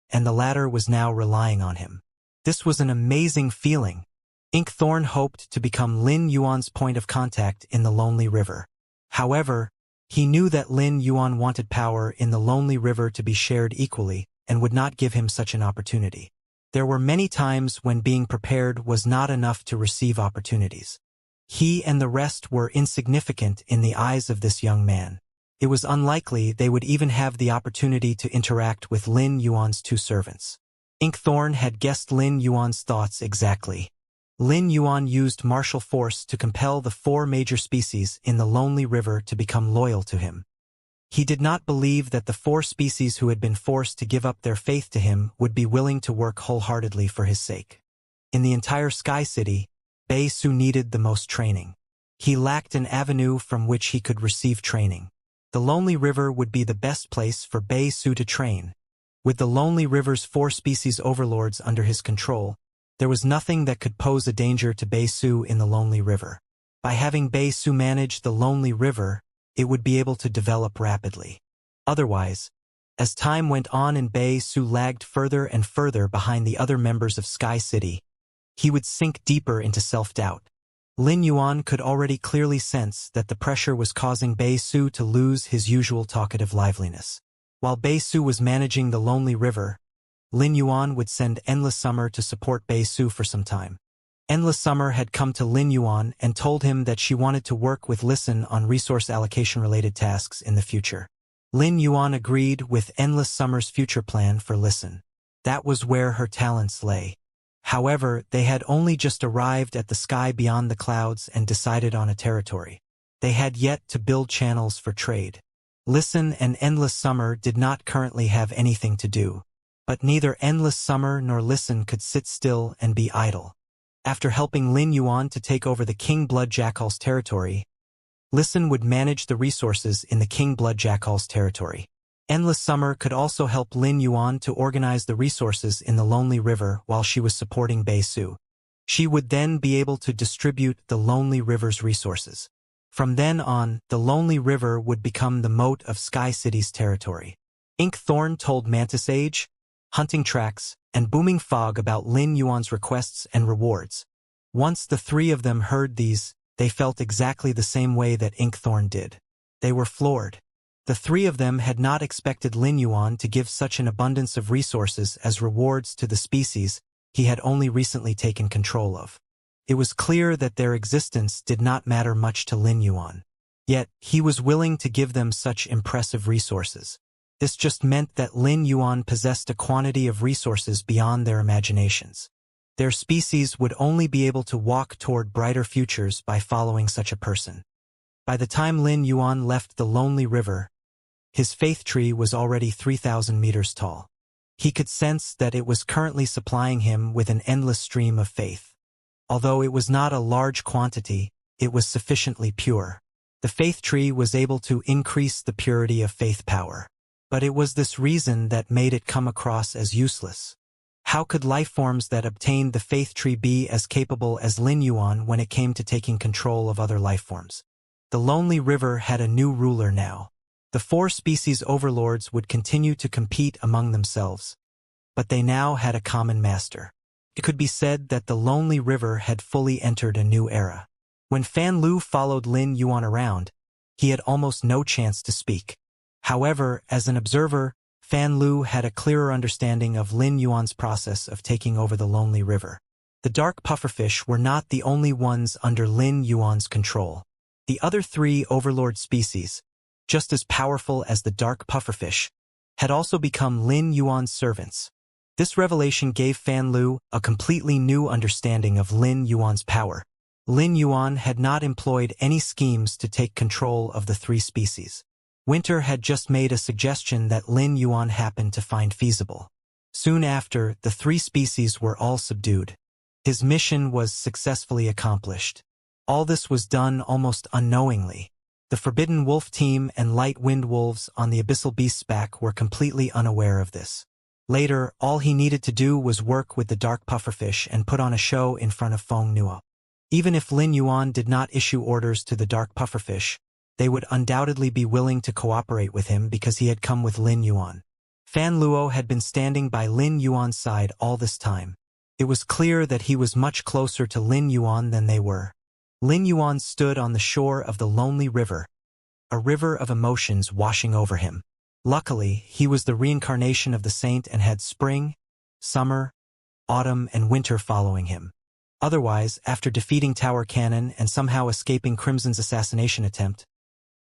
A: and the latter was now relying on him. This was an amazing feeling. Inkthorn hoped to become Lin Yuan's point of contact in the Lonely River. However, he knew that Lin Yuan wanted power in the Lonely River to be shared equally and would not give him such an opportunity. There were many times when being prepared was not enough to receive opportunities. He and the rest were insignificant in the eyes of this young man. It was unlikely they would even have the opportunity to interact with Lin Yuan's two servants. Inkthorn had guessed Lin Yuan's thoughts exactly. Lin Yuan used martial force to compel the four major species in the Lonely River to become loyal to him. He did not believe that the four species who had been forced to give up their faith to him would be willing to work wholeheartedly for his sake. In the entire Sky City, Bei Su needed the most training. He lacked an avenue from which he could receive training. The Lonely River would be the best place for Bei Su to train. With the Lonely River's four species overlords under his control, there was nothing that could pose a danger to Bei Su in the Lonely River. By having Bei Su manage the Lonely River, it would be able to develop rapidly. Otherwise, as time went on and Bei Su lagged further and further behind the other members of Sky City, he would sink deeper into self-doubt. Lin Yuan could already clearly sense that the pressure was causing Bei Su to lose his usual talkative liveliness. While Bei Su was managing the Lonely River, Lin Yuan would send Endless Summer to support Bei Su for some time. Endless Summer had come to Lin Yuan and told him that she wanted to work with Listen on resource allocation-related tasks in the future. Lin Yuan agreed with Endless Summer's future plan for Listen. That was where her talents lay. However, they had only just arrived at the sky beyond the clouds and decided on a territory. They had yet to build channels for trade. Listen and Endless Summer did not currently have anything to do. But neither Endless Summer nor Listen could sit still and be idle. After helping Lin Yuan to take over the King Blood Jackal's territory, Listen would manage the resources in the King Blood Jackal's territory. Endless Summer could also help Lin Yuan to organize the resources in the Lonely River while she was supporting Bei Su. She would then be able to distribute the Lonely River's resources. From then on, the Lonely River would become the moat of Sky City's territory. Inkthorn told Mantis Age, Hunting Tracks, and Booming Fog about Lin Yuan's requests and rewards. Once the three of them heard these, they felt exactly the same way that Inkthorn did. They were floored. The three of them had not expected Lin Yuan to give such an abundance of resources as rewards to the species he had only recently taken control of. It was clear that their existence did not matter much to Lin Yuan. Yet, he was willing to give them such impressive resources. This just meant that Lin Yuan possessed a quantity of resources beyond their imaginations. Their species would only be able to walk toward brighter futures by following such a person. By the time Lin Yuan left the Lonely River, his faith tree was already 3,000 meters tall. He could sense that it was currently supplying him with an endless stream of faith. Although it was not a large quantity, it was sufficiently pure. The faith tree was able to increase the purity of faith power. But it was this reason that made it come across as useless. How could lifeforms that obtained the faith tree be as capable as Lin Yuan when it came to taking control of other lifeforms? The Lonely River had a new ruler now. The four species overlords would continue to compete among themselves, but they now had a common master. It could be said that the Lonely River had fully entered a new era. When Fan Lu followed Lin Yuan around, he had almost no chance to speak. However, as an observer, Fan Lu had a clearer understanding of Lin Yuan's process of taking over the Lonely River. The dark pufferfish were not the only ones under Lin Yuan's control. The other three overlord species, just as powerful as the dark pufferfish, had also become Lin Yuan's servants. This revelation gave Fan Lu a completely new understanding of Lin Yuan's power. Lin Yuan had not employed any schemes to take control of the three species. Winter had just made a suggestion that Lin Yuan happened to find feasible. Soon after, the three species were all subdued. His mission was successfully accomplished. All this was done almost unknowingly. The Forbidden Wolf team and Light Wind Wolves on the Abyssal Beast's back were completely unaware of this. Later, all he needed to do was work with the dark pufferfish and put on a show in front of Feng Nuo. Even if Lin Yuan did not issue orders to the dark pufferfish, they would undoubtedly be willing to cooperate with him because he had come with Lin Yuan. Fan Luo had been standing by Lin Yuan's side all this time. It was clear that he was much closer to Lin Yuan than they were. Lin Yuan stood on the shore of the Lonely River, a river of emotions washing over him. Luckily, he was the reincarnation of the saint and had spring, summer, autumn, and winter following him. Otherwise, after defeating Tower Cannon and somehow escaping Crimson's assassination attempt,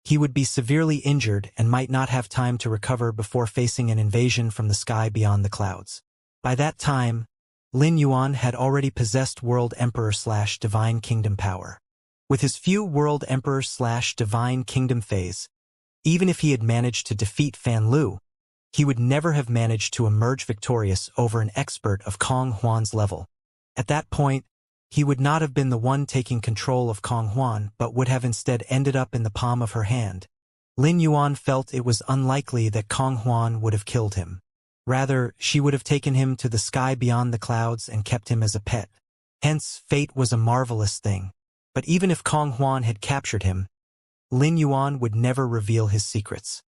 A: he would be severely injured and might not have time to recover before facing an invasion from the sky beyond the clouds. By that time, Lin Yuan had already possessed World Emperor/Divine Kingdom power. With his few World Emperor/Divine Kingdom phase, even if he had managed to defeat Fan Lu, he would never have managed to emerge victorious over an expert of Kong Huan's level. At that point, he would not have been the one taking control of Kong Huan, but would have instead ended up in the palm of her hand. Lin Yuan felt it was unlikely that Kong Huan would have killed him. Rather, she would have taken him to the sky beyond the clouds and kept him as a pet. Hence, fate was a marvelous thing. But even if Kong Huan had captured him, Lin Yuan would never reveal his secrets.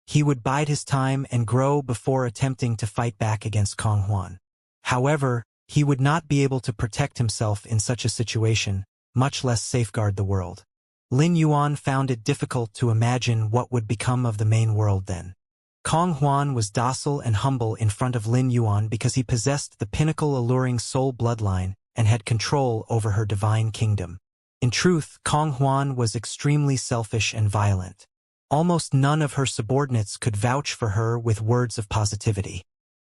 A: He would bide his time and grow before attempting to fight back against Kong Huan. However, he would not be able to protect himself in such a situation, much less safeguard the world. Lin Yuan found it difficult to imagine what would become of the main world then. Kong Huan was docile and humble in front of Lin Yuan because he possessed the pinnacle alluring soul bloodline and had control over her divine kingdom. In truth, Kong Huan was extremely selfish and violent. Almost none of her subordinates could vouch for her with words of positivity.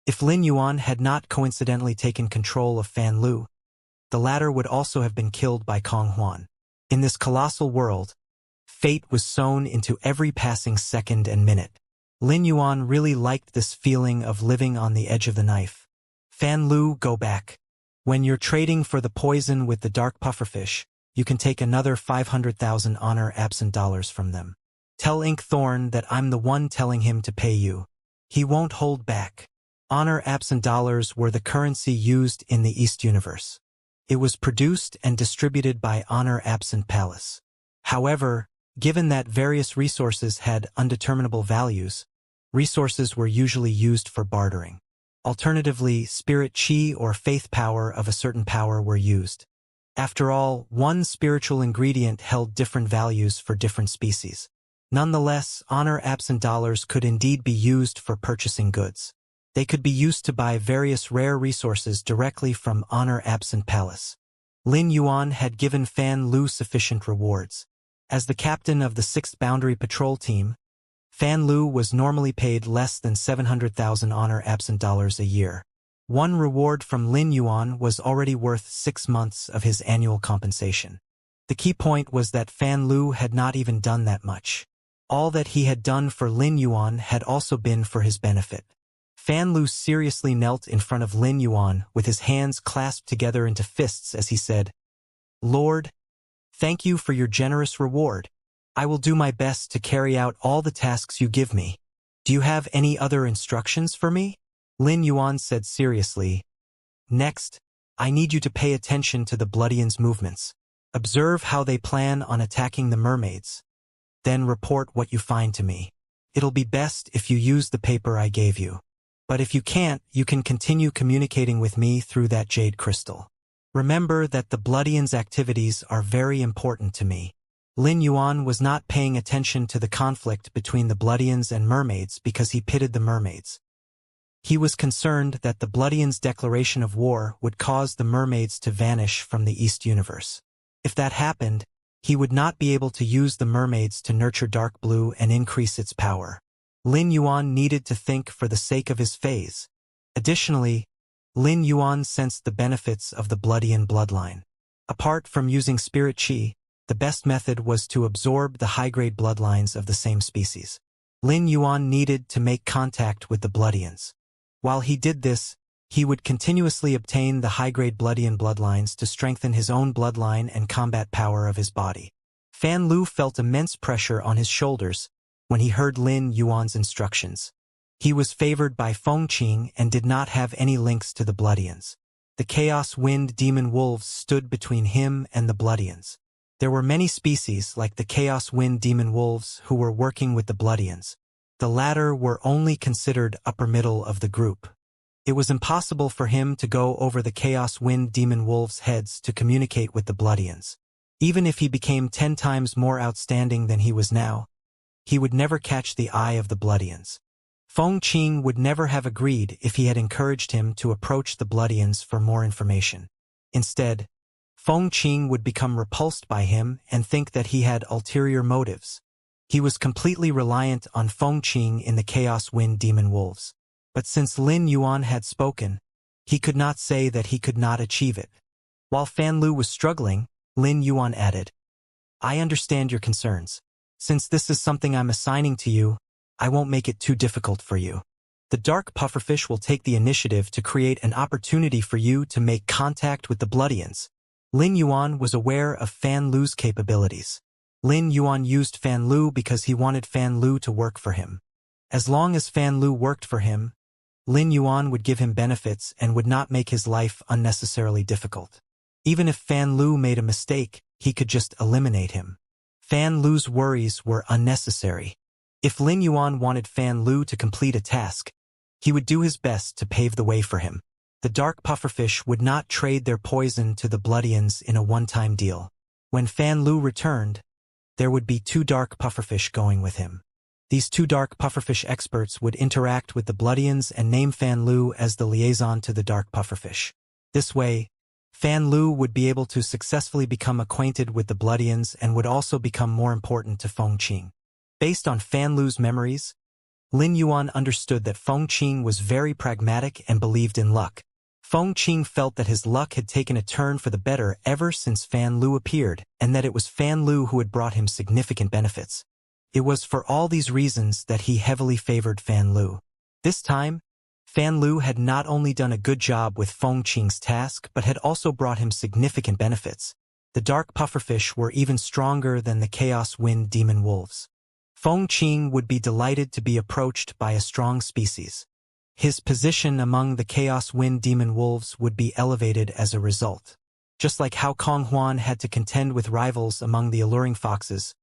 A: If Lin Yuan had not coincidentally taken control of Fan Lu, the latter would also have been killed by Kong Huan. In this colossal world, fate was sown into every passing second and minute. Lin Yuan really liked this feeling of living on the edge of the knife. Fan Lu, go back. When you're trading for the poison with the dark pufferfish, you can take another 500,000 honor absent dollars from them. Tell Ink Thorn that I'm the one telling him to pay you. He won't hold back. Honor absent dollars were the currency used in the East Universe. It was produced and distributed by Honor Absent Palace. However, given that various resources had undeterminable values, resources were usually used for bartering. Alternatively, spirit chi or faith power of a certain power were used. After all, one spiritual ingredient held different values for different species. Nonetheless, honor absent dollars could indeed be used for purchasing goods. They could be used to buy various rare resources directly from Honor Absent Palace. Lin Yuan had given Fan Lu sufficient rewards. As the captain of the 6th Boundary Patrol Team, Fan Lu was normally paid less than 700,000 honor absent dollars a year. One reward from Lin Yuan was already worth 6 months of his annual compensation. The key point was that Fan Lu had not even done that much. All that he had done for Lin Yuan had also been for his benefit. Fan Lu seriously knelt in front of Lin Yuan with his hands clasped together into fists as he said, "Lord, thank you for your generous reward. I will do my best to carry out all the tasks you give me. Do you have any other instructions for me?" Lin Yuan said seriously, "Next, I need you to pay attention to the Bloodians' movements. Observe how they plan on attacking the mermaids. Then report what you find to me. It'll be best if you use the paper I gave you. But if you can't, you can continue communicating with me through that jade crystal. Remember that the Bloodians' activities are very important to me." Lin Yuan was not paying attention to the conflict between the Bloodians and mermaids because he pitied the mermaids. He was concerned that the Bloodians' declaration of war would cause the mermaids to vanish from the East Universe. If that happened, he would not be able to use the mermaids to nurture Dark Blue and increase its power. Lin Yuan needed to think for the sake of his phase. Additionally, Lin Yuan sensed the benefits of the Bloodian bloodline. Apart from using spirit chi, the best method was to absorb the high-grade bloodlines of the same species. Lin Yuan needed to make contact with the Bloodians. While he did this, he would continuously obtain the high-grade Bloodian bloodlines to strengthen his own bloodline and combat power of his body. Fan Lu felt immense pressure on his shoulders when he heard Lin Yuan's instructions. He was favored by Fengqing and did not have any links to the Bloodians. The Chaos Wind Demon Wolves stood between him and the Bloodians. There were many species like the Chaos Wind Demon Wolves who were working with the Bloodians. The latter were only considered upper middle of the group. It was impossible for him to go over the Chaos Wind Demon Wolves' heads to communicate with the Bloodians. Even if he became 10 times more outstanding than he was now, he would never catch the eye of the Bloodians. Fengqing would never have agreed if he had encouraged him to approach the Bloodians for more information. Instead, Fengqing would become repulsed by him and think that he had ulterior motives. He was completely reliant on Fengqing in the Chaos Wind Demon Wolves. But since Lin Yuan had spoken, he could not say that he could not achieve it. While Fan Lu was struggling, Lin Yuan added, "I understand your concerns. Since this is something I'm assigning to you, I won't make it too difficult for you. The dark pufferfish will take the initiative to create an opportunity for you to make contact with the Bloodians." Lin Yuan was aware of Fan Lu's capabilities. Lin Yuan used Fan Lu because he wanted Fan Lu to work for him. As long as Fan Lu worked for him, Lin Yuan would give him benefits and would not make his life unnecessarily difficult. Even if Fan Lu made a mistake, he could just eliminate him. Fan Lu's worries were unnecessary. If Lin Yuan wanted Fan Lu to complete a task, he would do his best to pave the way for him. The dark pufferfish would not trade their poison to the Bloodians in a one-time deal. When Fan Lu returned, there would be 2 dark pufferfish going with him. These 2 dark pufferfish experts would interact with the Bloodians and name Fan Lu as the liaison to the dark pufferfish. This way, Fan Lu would be able to successfully become acquainted with the Bloodians and would also become more important to Feng Qing. Based on Fan Lu's memories, Lin Yuan understood that Feng Qing was very pragmatic and believed in luck. Feng Qing felt that his luck had taken a turn for the better ever since Fan Lu appeared, and that it was Fan Lu who had brought him significant benefits. It was for all these reasons that he heavily favored Fan Lu. This time, Fan Lu had not only done a good job with Feng Qing's task but had also brought him significant benefits. The dark pufferfish were even stronger than the Chaos Wind demon wolves. Feng Qing would be delighted to be approached by a strong species. His position among the Chaos Wind demon wolves would be elevated as a result. Just like how Kong Huan had to contend with rivals among the alluring foxes,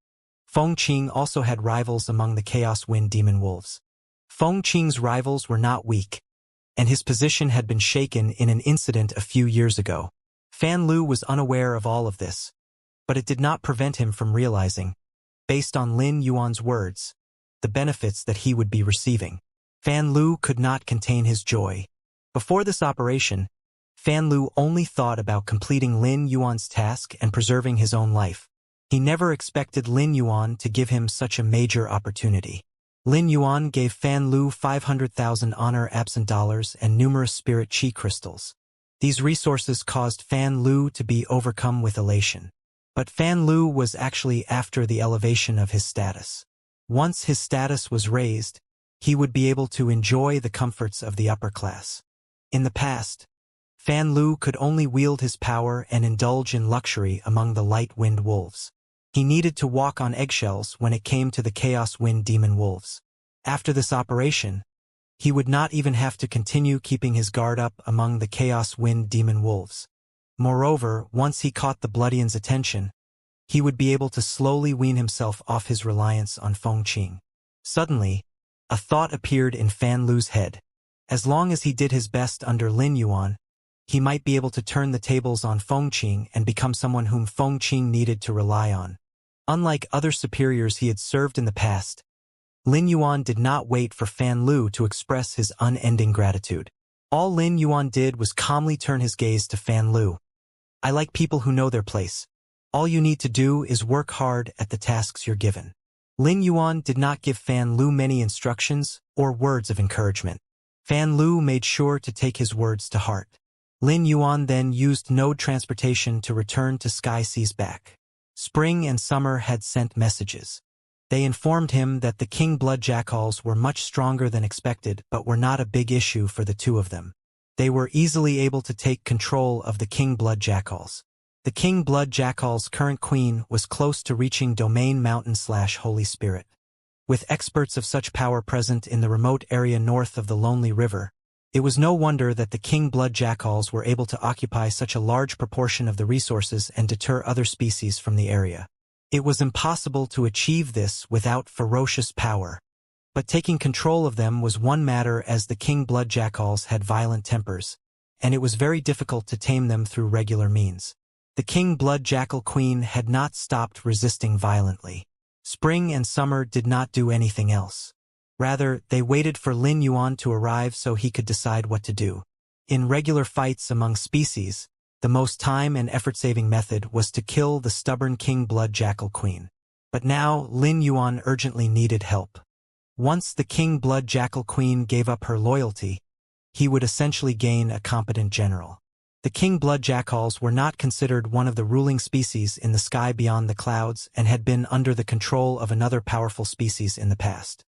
A: Feng Qing also had rivals among the Chaos Wind demon wolves. Feng Qing's rivals were not weak, and his position had been shaken in an incident a few years ago. Fan Lu was unaware of all of this, but it did not prevent him from realizing, based on Lin Yuan's words, the benefits that he would be receiving. Fan Lu could not contain his joy. Before this operation, Fan Lu only thought about completing Lin Yuan's task and preserving his own life. He never expected Lin Yuan to give him such a major opportunity. Lin Yuan gave Fan Lu 500,000 honor absent dollars and numerous spirit chi crystals. These resources caused Fan Lu to be overcome with elation. But Fan Lu was actually after the elevation of his status. Once his status was raised, he would be able to enjoy the comforts of the upper class. In the past, Fan Lu could only wield his power and indulge in luxury among the light wind wolves. He needed to walk on eggshells when it came to the Chaos Wind demon wolves. After this operation, he would not even have to continue keeping his guard up among the Chaos Wind demon wolves. Moreover, once he caught the Bloodian's attention, he would be able to slowly wean himself off his reliance on Feng Qing. Suddenly, a thought appeared in Fan Lu's head. As long as he did his best under Lin Yuan, he might be able to turn the tables on Feng Qing and become someone whom Feng Qing needed to rely on. Unlike other superiors he had served in the past, Lin Yuan did not wait for Fan Lu to express his unending gratitude. All Lin Yuan did was calmly turn his gaze to Fan Lu. I like people who know their place. All you need to do is work hard at the tasks you're given. Lin Yuan did not give Fan Lu many instructions or words of encouragement. Fan Lu made sure to take his words to heart. Lin Yuan then used node transportation to return to Sky Sea's back. Spring and Summer had sent messages. They informed him that the King Blood Jackals were much stronger than expected but were not a big issue for the two of them. They were easily able to take control of the King Blood Jackals. The King Blood Jackal's current queen was close to reaching Domain Mountain/Holy Spirit. With experts of such power present in the remote area north of the Lonely River, it was no wonder that the King Blood Jackals were able to occupy such a large proportion of the resources and deter other species from the area. It was impossible to achieve this without ferocious power. But taking control of them was one matter, as the King Blood Jackals had violent tempers, and it was very difficult to tame them through regular means. The King Blood Jackal Queen had not stopped resisting violently. Spring and Summer did not do anything else. Rather, they waited for Lin Yuan to arrive so he could decide what to do. In regular fights among species, the most time and effort-saving method was to kill the stubborn King Blood Jackal Queen. But now, Lin Yuan urgently needed help. Once the King Blood Jackal Queen gave up her loyalty, he would essentially gain a competent general. The King Blood Jackals were not considered one of the ruling species in the sky beyond the clouds and had been under the control of another powerful species in the past.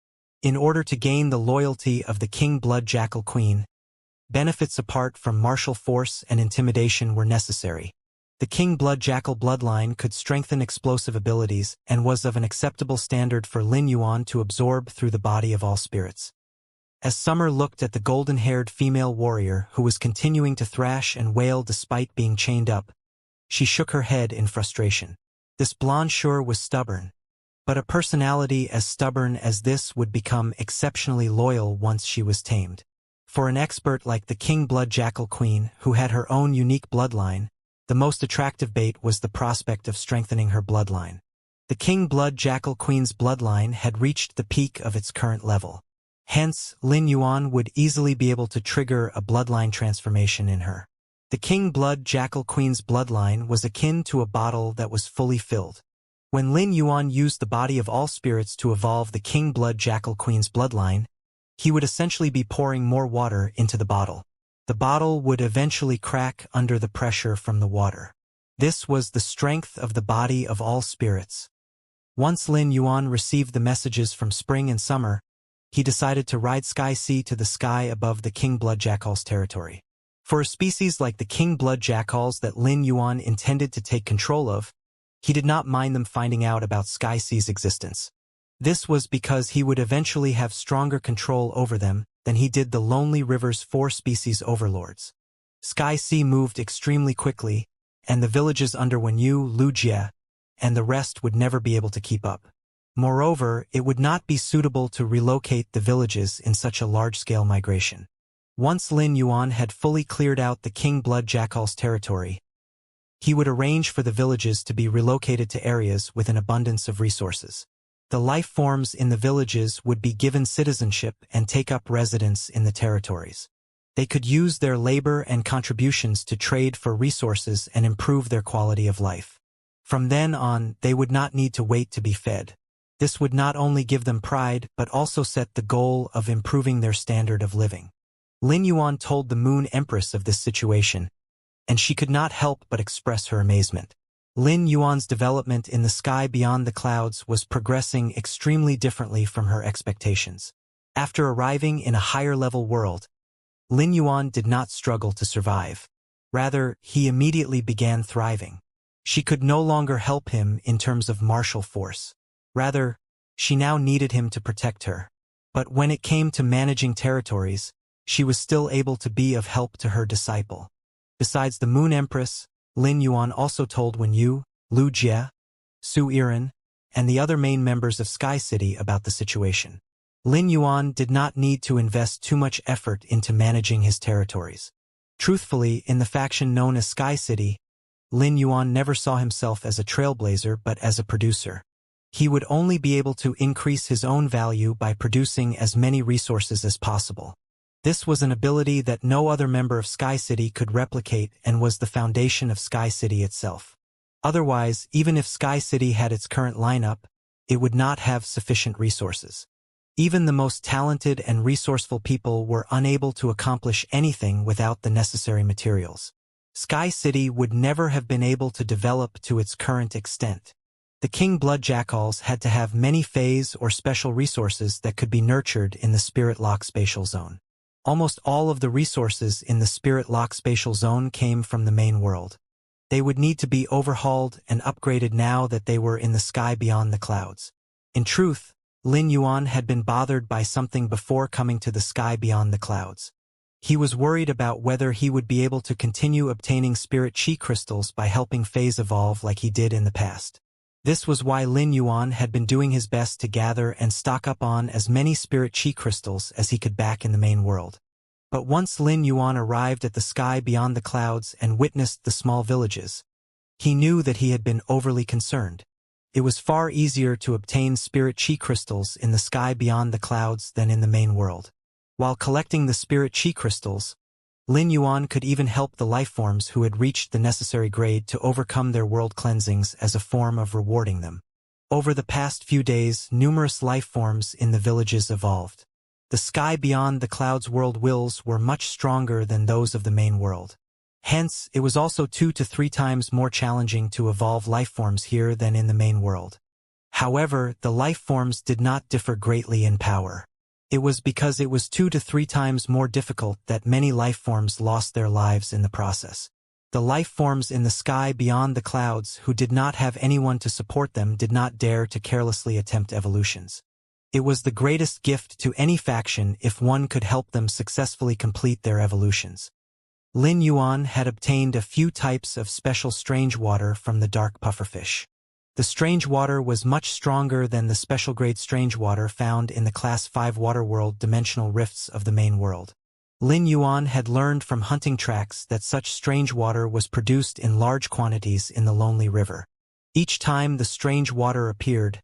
A: In order to gain the loyalty of the King Blood Jackal Queen, benefits apart from martial force and intimidation were necessary. The King Blood Jackal bloodline could strengthen explosive abilities and was of an acceptable standard for Lin Yuan to absorb through the body of all spirits. As Summer looked at the golden-haired female warrior who was continuing to thrash and wail despite being chained up, she shook her head in frustration. This blonde sure was stubborn, but a personality as stubborn as this would become exceptionally loyal once she was tamed. For an expert like the King Blood Jackal Queen, who had her own unique bloodline, the most attractive bait was the prospect of strengthening her bloodline. The King Blood Jackal Queen's bloodline had reached the peak of its current level. Hence, Lin Yuan would easily be able to trigger a bloodline transformation in her. The King Blood Jackal Queen's bloodline was akin to a bottle that was fully filled. When Lin Yuan used the body of all spirits to evolve the King Blood Jackal Queen's bloodline, he would essentially be pouring more water into the bottle. The bottle would eventually crack under the pressure from the water. This was the strength of the body of all spirits. Once Lin Yuan received the messages from spring and summer, he decided to ride Sky Sea to the sky above the King Blood Jackal's territory. For a species like the King Blood Jackals that Lin Yuan intended to take control of, he did not mind them finding out about Sky Sea's existence. This was because he would eventually have stronger control over them than he did the Lonely River's 4 species overlords. Sky Sea moved extremely quickly, and the villages under Wenyu, Lujie, and the rest would never be able to keep up. Moreover, it would not be suitable to relocate the villages in such a large-scale migration. Once Lin Yuan had fully cleared out the King Blood Jackal's territory, he would arrange for the villages to be relocated to areas with an abundance of resources. The life forms in the villages would be given citizenship and take up residence in the territories. They could use their labor and contributions to trade for resources and improve their quality of life. From then on, they would not need to wait to be fed. This would not only give them pride but also set the goal of improving their standard of living. Lin Yuan told the Moon Empress of this situation, and she could not help but express her amazement. Lin Yuan's development in the sky beyond the clouds was progressing extremely differently from her expectations. After arriving in a higher-level world, Lin Yuan did not struggle to survive. Rather, he immediately began thriving. She could no longer help him in terms of martial force. Rather, she now needed him to protect her. But when it came to managing territories, she was still able to be of help to her disciple. Besides the Moon Empress, Lin Yuan also told Wenyu, Lu Jie, Su Iran, and the other main members of Sky City about the situation. Lin Yuan did not need to invest too much effort into managing his territories. Truthfully, in the faction known as Sky City, Lin Yuan never saw himself as a trailblazer but as a producer. He would only be able to increase his own value by producing as many resources as possible. This was an ability that no other member of Sky City could replicate and was the foundation of Sky City itself. Otherwise, even if Sky City had its current lineup, it would not have sufficient resources. Even the most talented and resourceful people were unable to accomplish anything without the necessary materials. Sky City would never have been able to develop to its current extent. The King Blood Jackals had to have many phase or special resources that could be nurtured in the Spirit Lock Spatial Zone. Almost all of the resources in the Spirit Lock Spatial Zone came from the main world. They would need to be overhauled and upgraded now that they were in the sky beyond the clouds. In truth, Lin Yuan had been bothered by something before coming to the sky beyond the clouds. He was worried about whether he would be able to continue obtaining spirit chi crystals by helping phase evolve like he did in the past. This was why Lin Yuan had been doing his best to gather and stock up on as many spirit chi crystals as he could back in the main world. But once Lin Yuan arrived at the sky beyond the clouds and witnessed the small villages, he knew that he had been overly concerned. It was far easier to obtain spirit chi crystals in the sky beyond the clouds than in the main world. While collecting the spirit chi crystals, Lin Yuan could even help the lifeforms who had reached the necessary grade to overcome their world cleansings as a form of rewarding them. Over the past few days, numerous lifeforms in the villages evolved. The sky beyond the clouds' world wills were much stronger than those of the main world. Hence, it was also 2 to 3 times more challenging to evolve lifeforms here than in the main world. However, the lifeforms did not differ greatly in power. It was because it was 2 to 3 times more difficult that many lifeforms lost their lives in the process. The lifeforms in the sky beyond the clouds who did not have anyone to support them did not dare to carelessly attempt evolutions. It was the greatest gift to any faction if one could help them successfully complete their evolutions. Lin Yuan had obtained a few types of special strange water from the dark pufferfish. The strange water was much stronger than the special-grade strange water found in the Class 5 waterworld dimensional rifts of the main world. Lin Yuan had learned from hunting tracks that such strange water was produced in large quantities in the Lonely River. Each time the strange water appeared,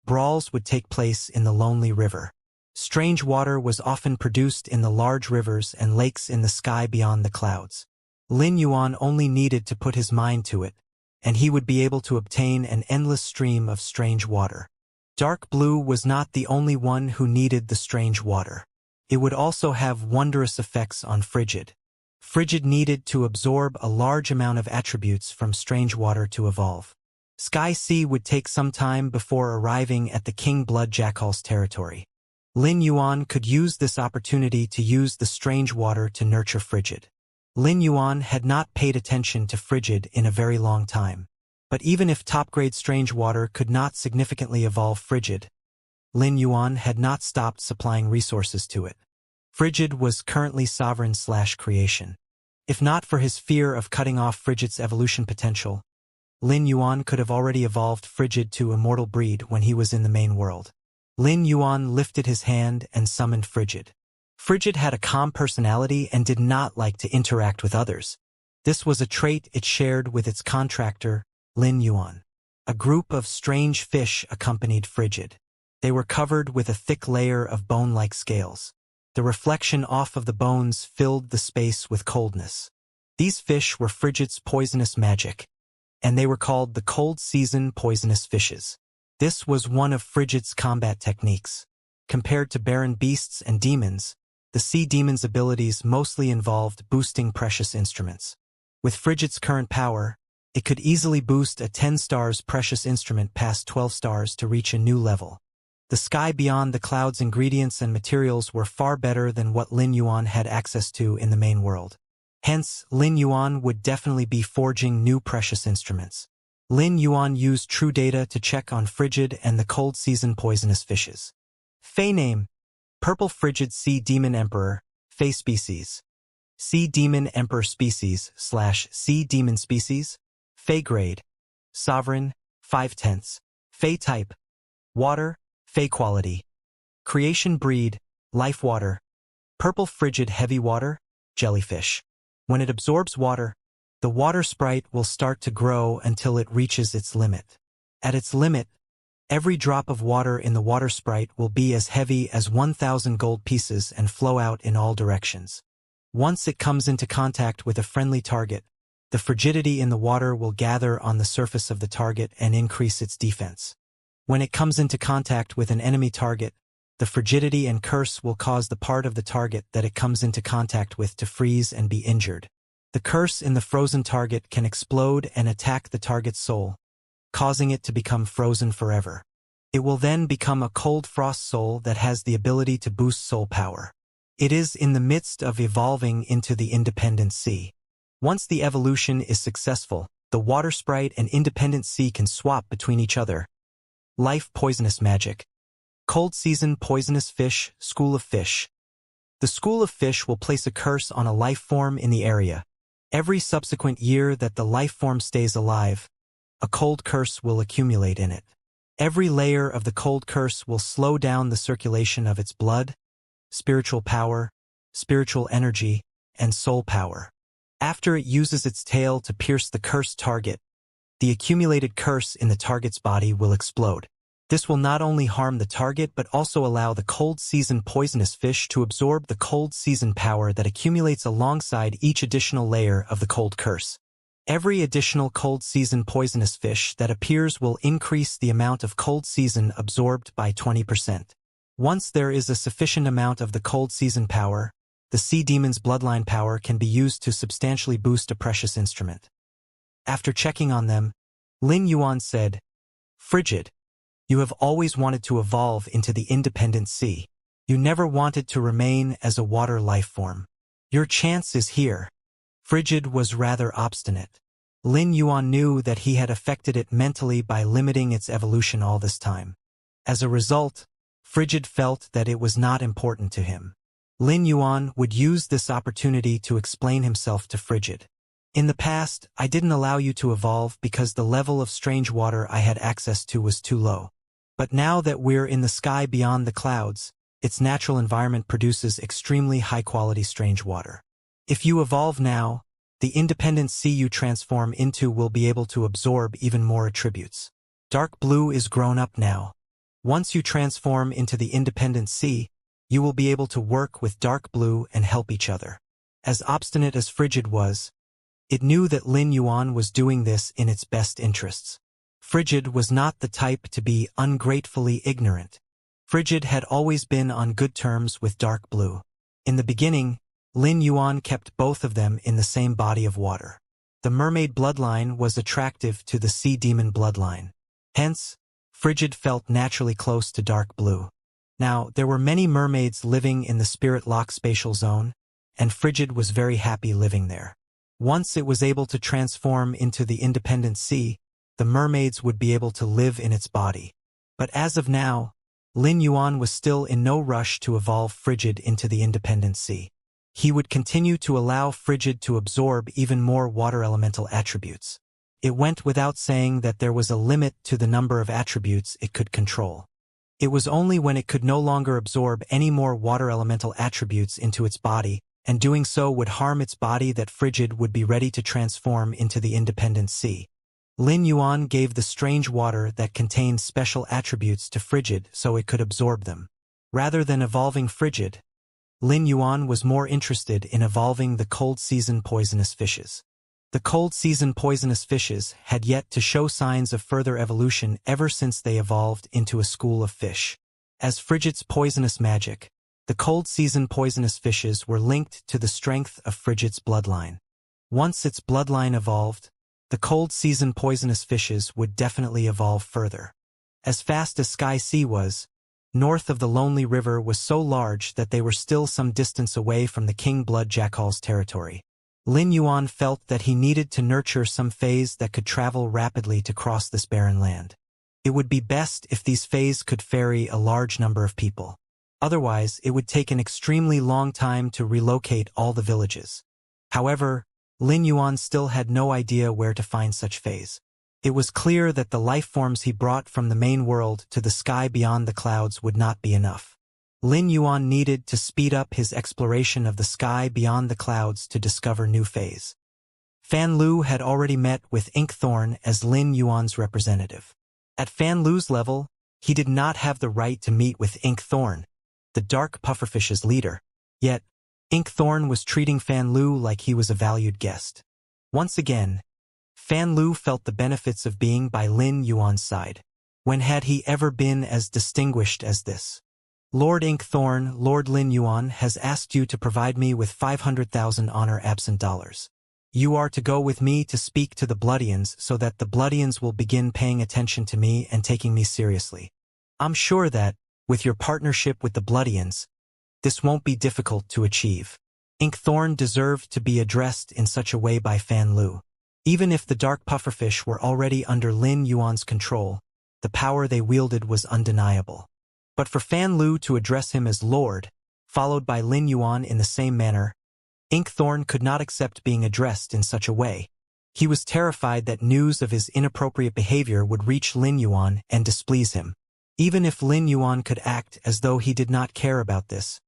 A: brawls would take place in the Lonely River. Strange water was often produced in the large rivers and lakes in the sky beyond the clouds. Lin Yuan only needed to put his mind to it, and he would be able to obtain an endless stream of strange water. Dark blue was not the only one who needed the strange water. It would also have wondrous effects on Frigid. Frigid needed to absorb a large amount of attributes from strange water to evolve. Sky Sea would take some time before arriving at the King Blood Jackal's territory. Lin Yuan could use this opportunity to use the strange water to nurture Frigid. Lin Yuan had not paid attention to Frigid in a very long time. But even if top-grade strange water could not significantly evolve Frigid, Lin Yuan had not stopped supplying resources to it. Frigid was currently sovereign/creation. If not for his fear of cutting off Frigid's evolution potential, Lin Yuan could have already evolved Frigid to immortal breed when he was in the main world. Lin Yuan lifted his hand and summoned Frigid. Frigid had a calm personality and did not like to interact with others. This was a trait it shared with its contractor, Lin Yuan. A group of strange fish accompanied Frigid. They were covered with a thick layer of bone-like scales. The reflection off of the bones filled the space with coldness. These fish were Frigid's poisonous magic, and they were called the Cold Season Poisonous Fishes. This was one of Frigid's combat techniques. Compared to barren beasts and demons, the sea demon's abilities mostly involved boosting precious instruments. With Frigid's current power, it could easily boost a 10 stars precious instrument past 12 stars to reach a new level. The sky beyond the clouds' ingredients and materials were far better than what Lin Yuan had access to in the main world. Hence, Lin Yuan would definitely be forging new precious instruments. Lin Yuan used true data to check on Frigid and the cold season poisonous fishes. Fey name: Purple Frigid Sea Demon Emperor, Fey species. Sea Demon Emperor species / Sea Demon species. Fey grade: Sovereign, 5/10. Fey type: Water, Fey quality. Creation breed: Life water. Purple Frigid Heavy Water, Jellyfish. When it absorbs water, the water sprite will start to grow until it reaches its limit. At its limit, every drop of water in the water sprite will be as heavy as 1,000 gold pieces and flow out in all directions. Once it comes into contact with a friendly target, the frigidity in the water will gather on the surface of the target and increase its defense. When it comes into contact with an enemy target, the frigidity and curse will cause the part of the target that it comes into contact with to freeze and be injured. The curse in the frozen target can explode and attack the target's soul, causing it to become frozen forever. It will then become a cold frost soul that has the ability to boost soul power. It is in the midst of evolving into the Independent Sea. Once the evolution is successful, the water sprite and Independent Sea can swap between each other. Life Poisonous Magic. Cold Season Poisonous Fish, School of Fish. The School of Fish will place a curse on a life form in the area. Every subsequent year that the life form stays alive, a cold curse will accumulate in it. Every layer of the cold curse will slow down the circulation of its blood, spiritual power, spiritual energy, and soul power. After it uses its tail to pierce the cursed target, the accumulated curse in the target's body will explode. This will not only harm the target but also allow the cold season poisonous fish to absorb the cold season power that accumulates alongside each additional layer of the cold curse. Every additional cold season poisonous fish that appears will increase the amount of cold season absorbed by 20%. Once there is a sufficient amount of the cold season power, the sea demon's bloodline power can be used to substantially boost a precious instrument. After checking on them, Lin Yuan said, "Frigid, you have always wanted to evolve into the Independent Sea. You never wanted to remain as a water life form. Your chance is here." Frigid was rather obstinate. Lin Yuan knew that he had affected it mentally by limiting its evolution all this time. As a result, Frigid felt that it was not important to him. Lin Yuan would use this opportunity to explain himself to Frigid. "In the past, I didn't allow you to evolve because the level of strange water I had access to was too low. But now that we're in the sky beyond the clouds, its natural environment produces extremely high-quality strange water. If you evolve now, the Independent Sea you transform into will be able to absorb even more attributes. Dark blue is grown up now. Once you transform into the Independent Sea, you will be able to work with dark blue and help each other." As obstinate as Frigid was, It knew that Lin Yuan was doing this in its best interests. Frigid was not the type to be ungratefully ignorant. Frigid had always been on good terms with Dark Blue. In the beginning, Lin Yuan kept both of them in the same body of water. The mermaid bloodline was attractive to the sea demon bloodline. Hence, Frigid felt naturally close to Dark Blue. Now, there were many mermaids living in the Spirit Lock spatial zone, and Frigid was very happy living there. Once it was able to transform into the independent sea, the mermaids would be able to live in its body. But as of now, Lin Yuan was still in no rush to evolve Frigid into the independent sea. He would continue to allow Frigid to absorb even more water elemental attributes. It went without saying that there was a limit to the number of attributes it could control. It was only when it could no longer absorb any more water elemental attributes into its body, and doing so would harm its body, that Frigid would be ready to transform into the independent sea. Lin Yuan gave the strange water that contained special attributes to Frigid so it could absorb them. Rather than evolving Frigid, Lin Yuan was more interested in evolving the cold season poisonous fishes. The cold season poisonous fishes had yet to show signs of further evolution ever since they evolved into a school of fish. As Frigid's poisonous magic, the cold season poisonous fishes were linked to the strength of Frigid's bloodline. Once its bloodline evolved, the cold season poisonous fishes would definitely evolve further. As fast as Sky Sea was, north of the Lonely River was so large that they were still some distance away from the King Blood Jackal's territory. Lin Yuan felt that he needed to nurture some fays that could travel rapidly to cross this barren land. It would be best if these fays could ferry a large number of people. Otherwise, it would take an extremely long time to relocate all the villages. However, Lin Yuan still had no idea where to find such fays. It was clear that the life forms he brought from the main world to the sky beyond the clouds would not be enough. Lin Yuan needed to speed up his exploration of the sky beyond the clouds to discover new fays. Fan Lu had already met with Inkthorn as Lin Yuan's representative. At Fan Lu's level, he did not have the right to meet with Inkthorn, the dark pufferfish's leader. Yet, Inkthorn was treating Fan Lu like he was a valued guest. Once again, Fan Lu felt the benefits of being by Lin Yuan's side. When had he ever been as distinguished as this? Lord Inkthorn, Lord Lin Yuan has asked you to provide me with 500,000 honor-absent dollars. You are to go with me to speak to the Bloodians so that the Bloodians will begin paying attention to me and taking me seriously. I'm sure that, with your partnership with the Bloodians, this won't be difficult to achieve. Inkthorn deserved to be addressed in such a way by Fan Lu. Even if the dark pufferfish were already under Lin Yuan's control, the power they wielded was undeniable. But for Fan Lu to address him as Lord, followed by Lin Yuan in the same manner, Inkthorn could not accept being addressed in such a way. He was terrified that news of his inappropriate behavior would reach Lin Yuan and displease him. Even if Lin Yuan could act as though he did not care about this,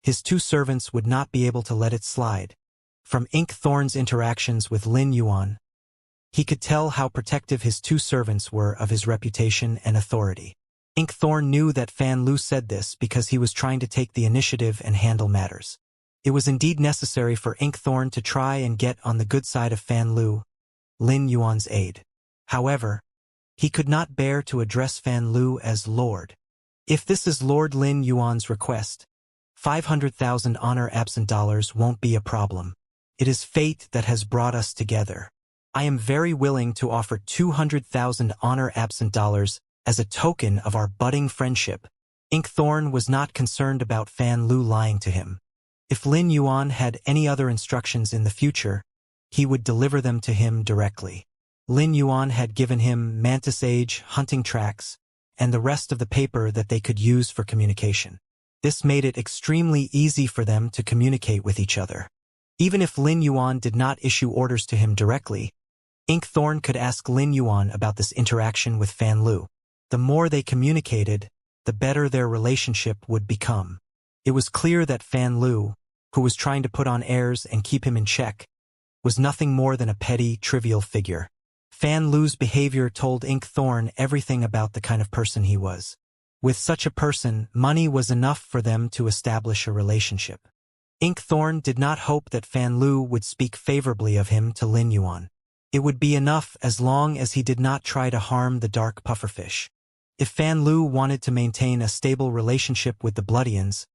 A: his two servants would not be able to let it slide. From Inkthorn's interactions with Lin Yuan, he could tell how protective his two servants were of his reputation and authority. Inkthorn knew that Fan Lu said this because he was trying to take the initiative and handle matters. It was indeed necessary for Inkthorn to try and get on the good side of Fan Lu, Lin Yuan's aide. However, he could not bear to address Fan Lu as Lord. If this is Lord Lin Yuan's request, 500,000 honor-absent dollars won't be a problem. It is fate that has brought us together. I am very willing to offer 200,000 honor-absent dollars as a token of our budding friendship. Inkthorn was not concerned about Fan Lu lying to him. If Lin Yuan had any other instructions in the future, he would deliver them to him directly. Lin Yuan had given him Mantis Age hunting tracks and the rest of the paper that they could use for communication. This made it extremely easy for them to communicate with each other. Even if Lin Yuan did not issue orders to him directly, Inkthorn could ask Lin Yuan about this interaction with Fan Lu. The more they communicated, the better their relationship would become. It was clear that Fan Lu, who was trying to put on airs and keep him in check, was nothing more than a petty, trivial figure. Fan Lu's behavior told Inkthorn everything about the kind of person he was. With such a person, money was enough for them to establish a relationship. Inkthorn did not hope that Fan Lu would speak favorably of him to Lin Yuan. It would be enough as long as he did not try to harm the dark pufferfish. If Fan Lu wanted to maintain a stable relationship with the Bloodians,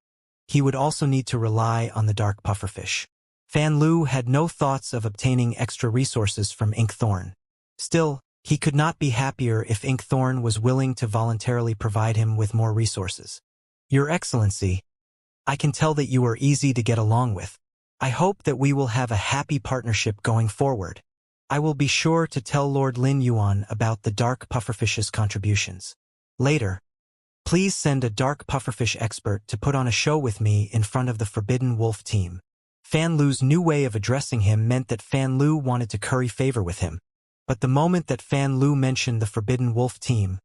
A: he would also need to rely on the dark pufferfish. Fan Lu had no thoughts of obtaining extra resources from Inkthorn. Still, he could not be happier if Inkthorn was willing to voluntarily provide him with more resources. Your Excellency, I can tell that you are easy to get along with. I hope that we will have a happy partnership going forward. I will be sure to tell Lord Lin Yuan about the dark pufferfish's contributions. Later, please send a dark pufferfish expert to put on a show with me in front of the Forbidden Wolf team. Fan Lu's new way of addressing him meant that Fan Lu wanted to curry favor with him. But the moment that Fan Lu mentioned the Forbidden Wolf team,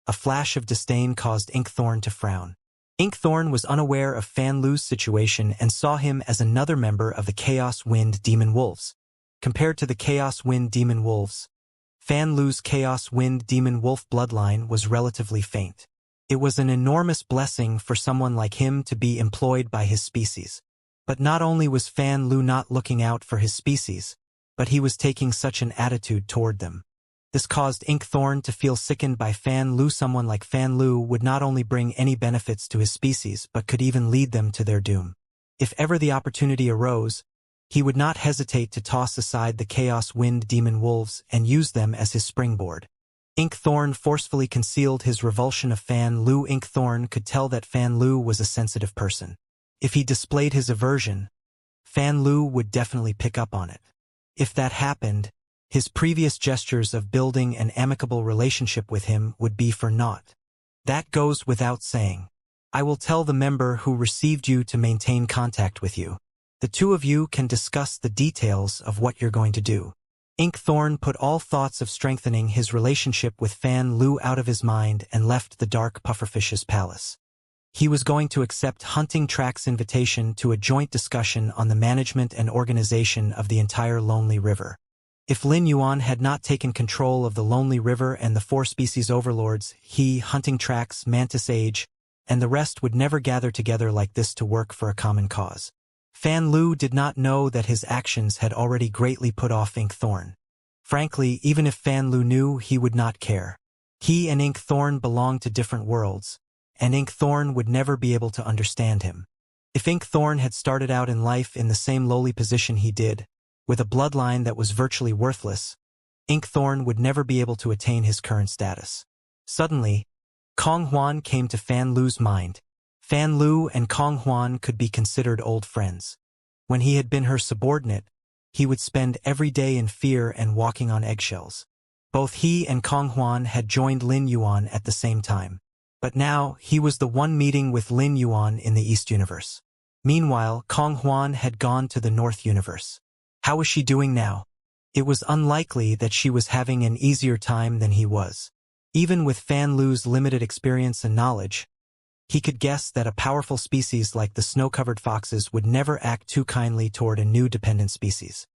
A: a flash of disdain caused Inkthorn to frown. Inkthorn was unaware of Fan Lu's situation and saw him as another member of the Chaos Wind Demon Wolves. Compared to the Chaos Wind Demon Wolves, Fan Lu's Chaos Wind Demon Wolf bloodline was relatively faint. It was an enormous blessing for someone like him to be employed by his species. But not only was Fan Lu not looking out for his species, but he was taking such an attitude toward them. This caused Inkthorn to feel sickened by Fan Lu. Someone like Fan Lu would not only bring any benefits to his species but could even lead them to their doom. If ever the opportunity arose, he would not hesitate to toss aside the Chaos Wind Demon Wolves and use them as his springboard. Inkthorn forcefully concealed his revulsion of Fan Lu. Inkthorn could tell that Fan Lu was a sensitive person. If he displayed his aversion, Fan Lu would definitely pick up on it. If that happened, his previous gestures of building an amicable relationship with him would be for naught. That goes without saying. I will tell the member who received you to maintain contact with you. The two of you can discuss the details of what you're going to do. Inkthorn put all thoughts of strengthening his relationship with Fan Lu out of his mind and left the dark pufferfish's palace. He was going to accept Hunting Track's invitation to a joint discussion on the management and organization of the entire Lonely River. If Lin Yuan had not taken control of the Lonely River and the 4 species overlords, he, Hunting Track's, Mantis Age, and the rest would never gather together like this to work for a common cause. Fan Lu did not know that his actions had already greatly put off Inkthorn. Frankly, even if Fan Lu knew, he would not care. He and Inkthorn belonged to different worlds, and Inkthorn would never be able to understand him. If Inkthorn had started out in life in the same lowly position he did, with a bloodline that was virtually worthless, Inkthorn would never be able to attain his current status. Suddenly, Kong Huan came to Fan Lu's mind. Fan Lu and Kong Huan could be considered old friends. When he had been her subordinate, he would spend every day in fear and walking on eggshells. Both he and Kong Huan had joined Lin Yuan at the same time. But now, he was the one meeting with Lin Yuan in the East Universe. Meanwhile, Kong Huan had gone to the North Universe. How was she doing now? It was unlikely that she was having an easier time than he was. Even with Fan Lu's limited experience and knowledge, he could guess that a powerful species like the snow-covered foxes would never act too kindly toward a new dependent species.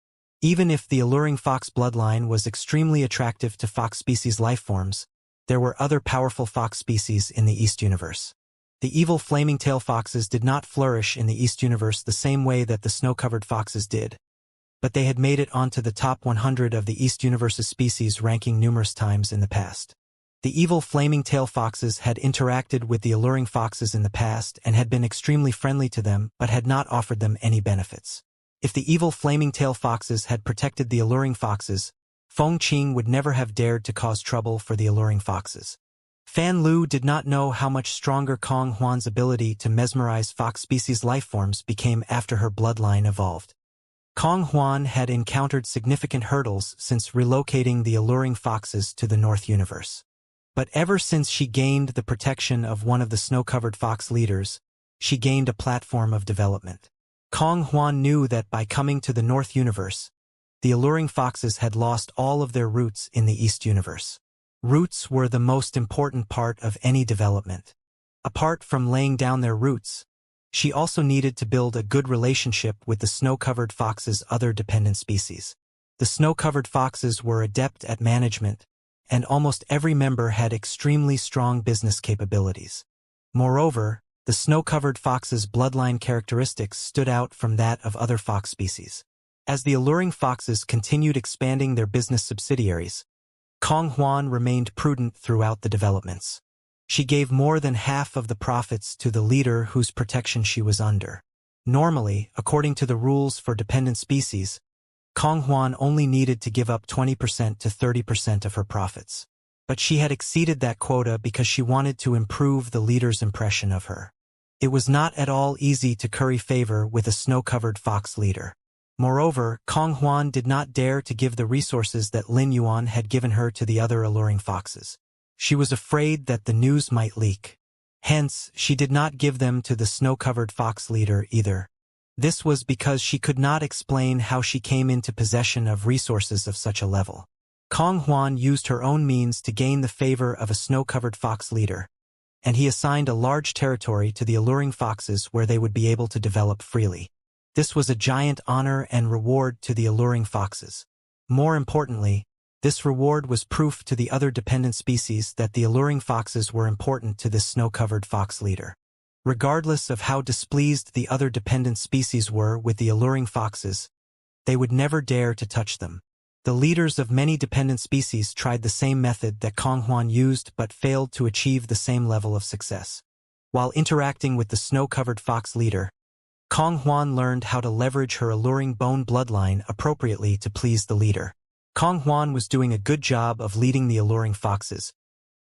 A: Even if the alluring fox bloodline was extremely attractive to fox species lifeforms, there were other powerful fox species in the East Universe. The evil flaming tail foxes did not flourish in the East Universe the same way that the snow-covered foxes did, but they had made it onto the top 100 of the East Universe's species ranking numerous times in the past. The evil flaming tail foxes had interacted with the alluring foxes in the past and had been extremely friendly to them but had not offered them any benefits. If the evil flaming tail foxes had protected the alluring foxes, Feng Qing would never have dared to cause trouble for the alluring foxes. Fan Lu did not know how much stronger Kong Huan's ability to mesmerize fox species lifeforms became after her bloodline evolved. Kong Huan had encountered significant hurdles since relocating the alluring foxes to the North Universe. But ever since she gained the protection of one of the snow-covered fox leaders, she gained a platform of development. Kong Huan knew that by coming to the North Universe, the alluring foxes had lost all of their roots in the East Universe. Roots were the most important part of any development. Apart from laying down their roots, she also needed to build a good relationship with the snow-covered fox's other dependent species. The snow-covered foxes were adept at management, and almost every member had extremely strong business capabilities. Moreover, The snow-covered fox's bloodline characteristics stood out from that of other fox species. As the alluring foxes continued expanding their business subsidiaries, Kong Huan remained prudent throughout the developments. She gave more than half of the profits to the leader whose protection she was under. Normally, according to the rules for dependent species, Kong Huan only needed to give up 20% to 30% of her profits. But she had exceeded that quota because she wanted to improve the leader's impression of her. It was not at all easy to curry favor with a snow-covered fox leader. Moreover, Kong Huan did not dare to give the resources that Lin Yuan had given her to the other alluring foxes. She was afraid that the news might leak. Hence, she did not give them to the snow-covered fox leader either. This was because she could not explain how she came into possession of resources of such a level. Kong Huan used her own means to gain the favor of a snow-covered fox leader, and he assigned a large territory to the alluring foxes where they would be able to develop freely. This was a giant honor and reward to the alluring foxes. More importantly, this reward was proof to the other dependent species that the alluring foxes were important to this snow-covered fox leader. Regardless of how displeased the other dependent species were with the alluring foxes, they would never dare to touch them. The leaders of many dependent species tried the same method that Kong Huan used but failed to achieve the same level of success. While interacting with the snow-covered fox leader, Kong Huan learned how to leverage her alluring bone bloodline appropriately to please the leader. Kong Huan was doing a good job of leading the alluring foxes,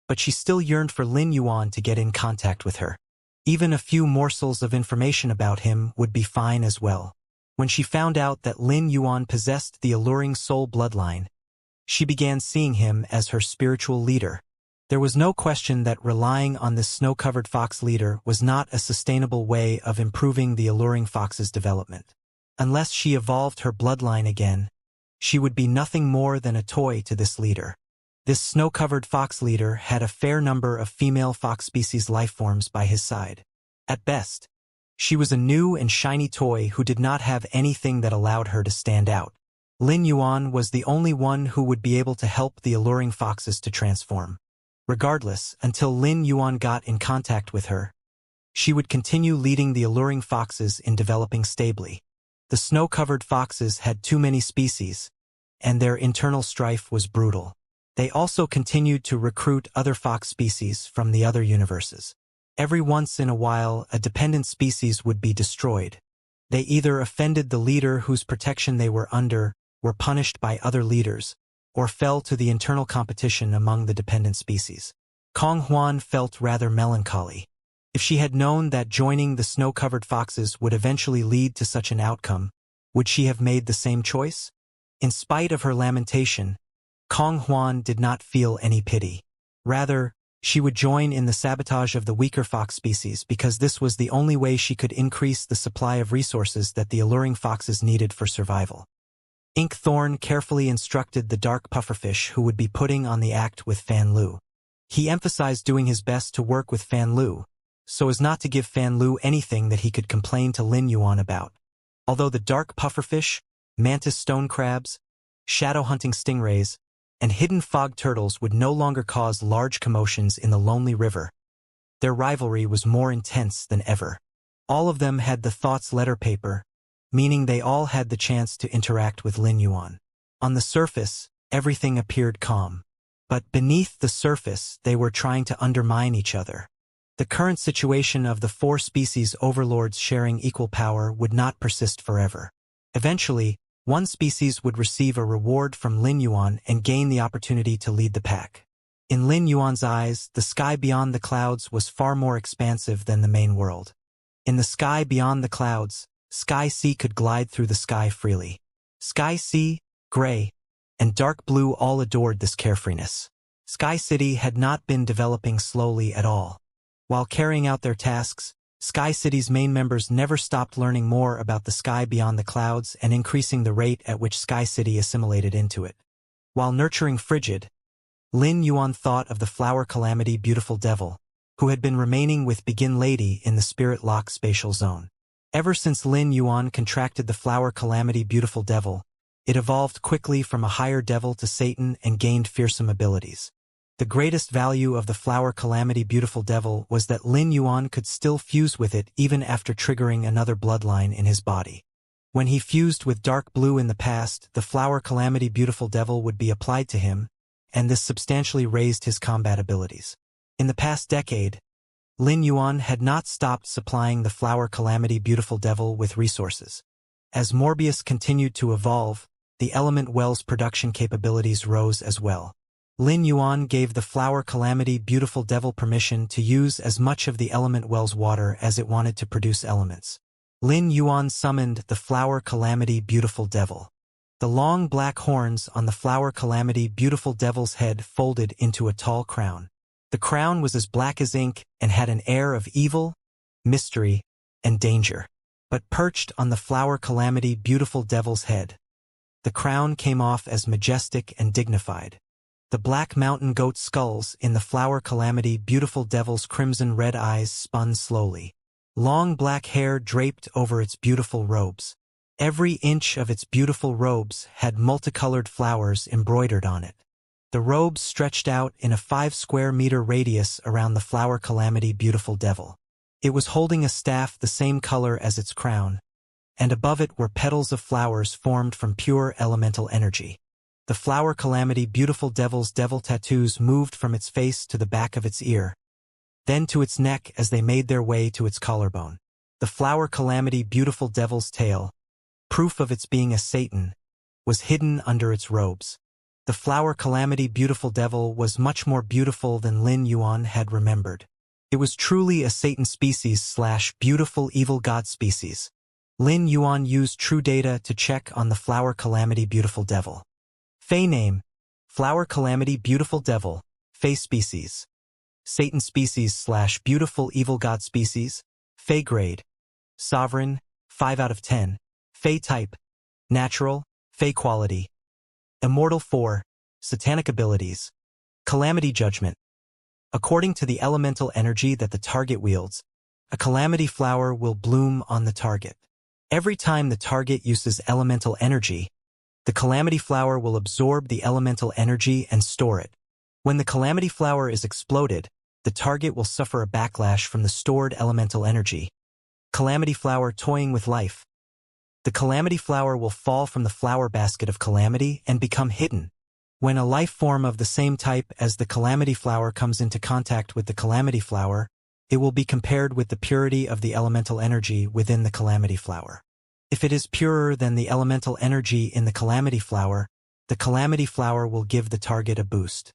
A: but she still yearned for Lin Yuan to get in contact with her. Even a few morsels of information about him would be fine as well. When she found out that Lin Yuan possessed the alluring soul bloodline, she began seeing him as her spiritual leader. There was no question that relying on this snow-covered fox leader was not a sustainable way of improving the alluring fox's development. Unless she evolved her bloodline again, she would be nothing more than a toy to this leader. This snow-covered fox leader had a fair number of female fox species lifeforms by his side. At best, she was a new and shiny toy who did not have anything that allowed her to stand out. Lin Yuan was the only one who would be able to help the alluring foxes to transform. Regardless, until Lin Yuan got in contact with her, she would continue leading the alluring foxes in developing stably. The snow-covered foxes had too many species, and their internal strife was brutal. They also continued to recruit other fox species from the other universes. Every once in a while, a dependent species would be destroyed. They either offended the leader whose protection they were under, were punished by other leaders, or fell to the internal competition among the dependent species. Kong Huan felt rather melancholy. If she had known that joining the snow-covered foxes would eventually lead to such an outcome, would she have made the same choice? In spite of her lamentation, Kong Huan did not feel any pity. Rather, she would join in the sabotage of the weaker fox species because this was the only way she could increase the supply of resources that the alluring foxes needed for survival. Ink Thorn carefully instructed the dark pufferfish who would be putting on the act with Fan Lu. He emphasized doing his best to work with Fan Lu, so as not to give Fan Lu anything that he could complain to Lin Yuan about. Although the dark pufferfish, mantis stone crabs, shadow-hunting stingrays, and hidden fog turtles would no longer cause large commotions in the lonely river, their rivalry was more intense than ever. All of them had the thought's letter paper, meaning they all had the chance to interact with Lin Yuan. On the surface, everything appeared calm. But beneath the surface, they were trying to undermine each other. The current situation of the four species overlords sharing equal power would not persist forever. Eventually, one species would receive a reward from Lin Yuan and gain the opportunity to lead the pack. In Lin Yuan's eyes, the sky beyond the clouds was far more expansive than the main world. In the sky beyond the clouds, Sky Sea could glide through the sky freely. Sky Sea, gray, and dark blue all adored this carefreeness. Sky City had not been developing slowly at all. While carrying out their tasks, Sky City's main members never stopped learning more about the sky beyond the clouds and increasing the rate at which Sky City assimilated into it. While nurturing Frigid, Lin Yuan thought of the flower calamity Beautiful Devil, who had been remaining with Begin Lady in the Spirit Lock spatial zone. Ever since Lin Yuan contracted the flower calamity Beautiful Devil, it evolved quickly from a higher devil to Satan and gained fearsome abilities. The greatest value of the Flower Calamity Beautiful Devil was that Lin Yuan could still fuse with it even after triggering another bloodline in his body. When he fused with Dark Blue in the past, the Flower Calamity Beautiful Devil would be applied to him, and this substantially raised his combat abilities. In the past decade, Lin Yuan had not stopped supplying the Flower Calamity Beautiful Devil with resources. As Morbius continued to evolve, the Element Well's production capabilities rose as well. Lin Yuan gave the Flower Calamity Beautiful Devil permission to use as much of the Element Well's water as it wanted to produce elements. Lin Yuan summoned the Flower Calamity Beautiful Devil. The long black horns on the Flower Calamity Beautiful Devil's head folded into a tall crown. The crown was as black as ink and had an air of evil, mystery, and danger. But perched on the Flower Calamity Beautiful Devil's head, the crown came off as majestic and dignified. The black mountain goat skulls in the Flower Calamity Beautiful Devil's crimson-red eyes spun slowly. Long black hair draped over its beautiful robes. Every inch of its beautiful robes had multicolored flowers embroidered on it. The robes stretched out in a 5-square-meter radius around the Flower Calamity Beautiful Devil. It was holding a staff the same color as its crown, and above it were petals of flowers formed from pure elemental energy. The Flower Calamity Beautiful Devil's devil tattoos moved from its face to the back of its ear, then to its neck as they made their way to its collarbone. The Flower Calamity Beautiful Devil's tail, proof of its being a Satan, was hidden under its robes. The Flower Calamity Beautiful Devil was much more beautiful than Lin Yuan had remembered. It was truly a Satan species/beautiful evil god species. Lin Yuan used true data to check on the Flower Calamity Beautiful Devil. Fey name: Flower Calamity Beautiful Devil, Fey species. Satan species/beautiful evil god species. Fey grade: Sovereign, 5 out of 10. Fey type: Natural, Fey quality. Immortal 4, Satanic abilities. Calamity judgment. According to the elemental energy that the target wields, a calamity flower will bloom on the target. Every time the target uses elemental energy, the calamity flower will absorb the elemental energy and store it. When the calamity flower is exploded, the target will suffer a backlash from the stored elemental energy. Calamity flower toying with life. The calamity flower will fall from the flower basket of calamity and become hidden. When a life form of the same type as the calamity flower comes into contact with the calamity flower, it will be compared with the purity of the elemental energy within the calamity flower. If it is purer than the elemental energy in the calamity flower will give the target a boost.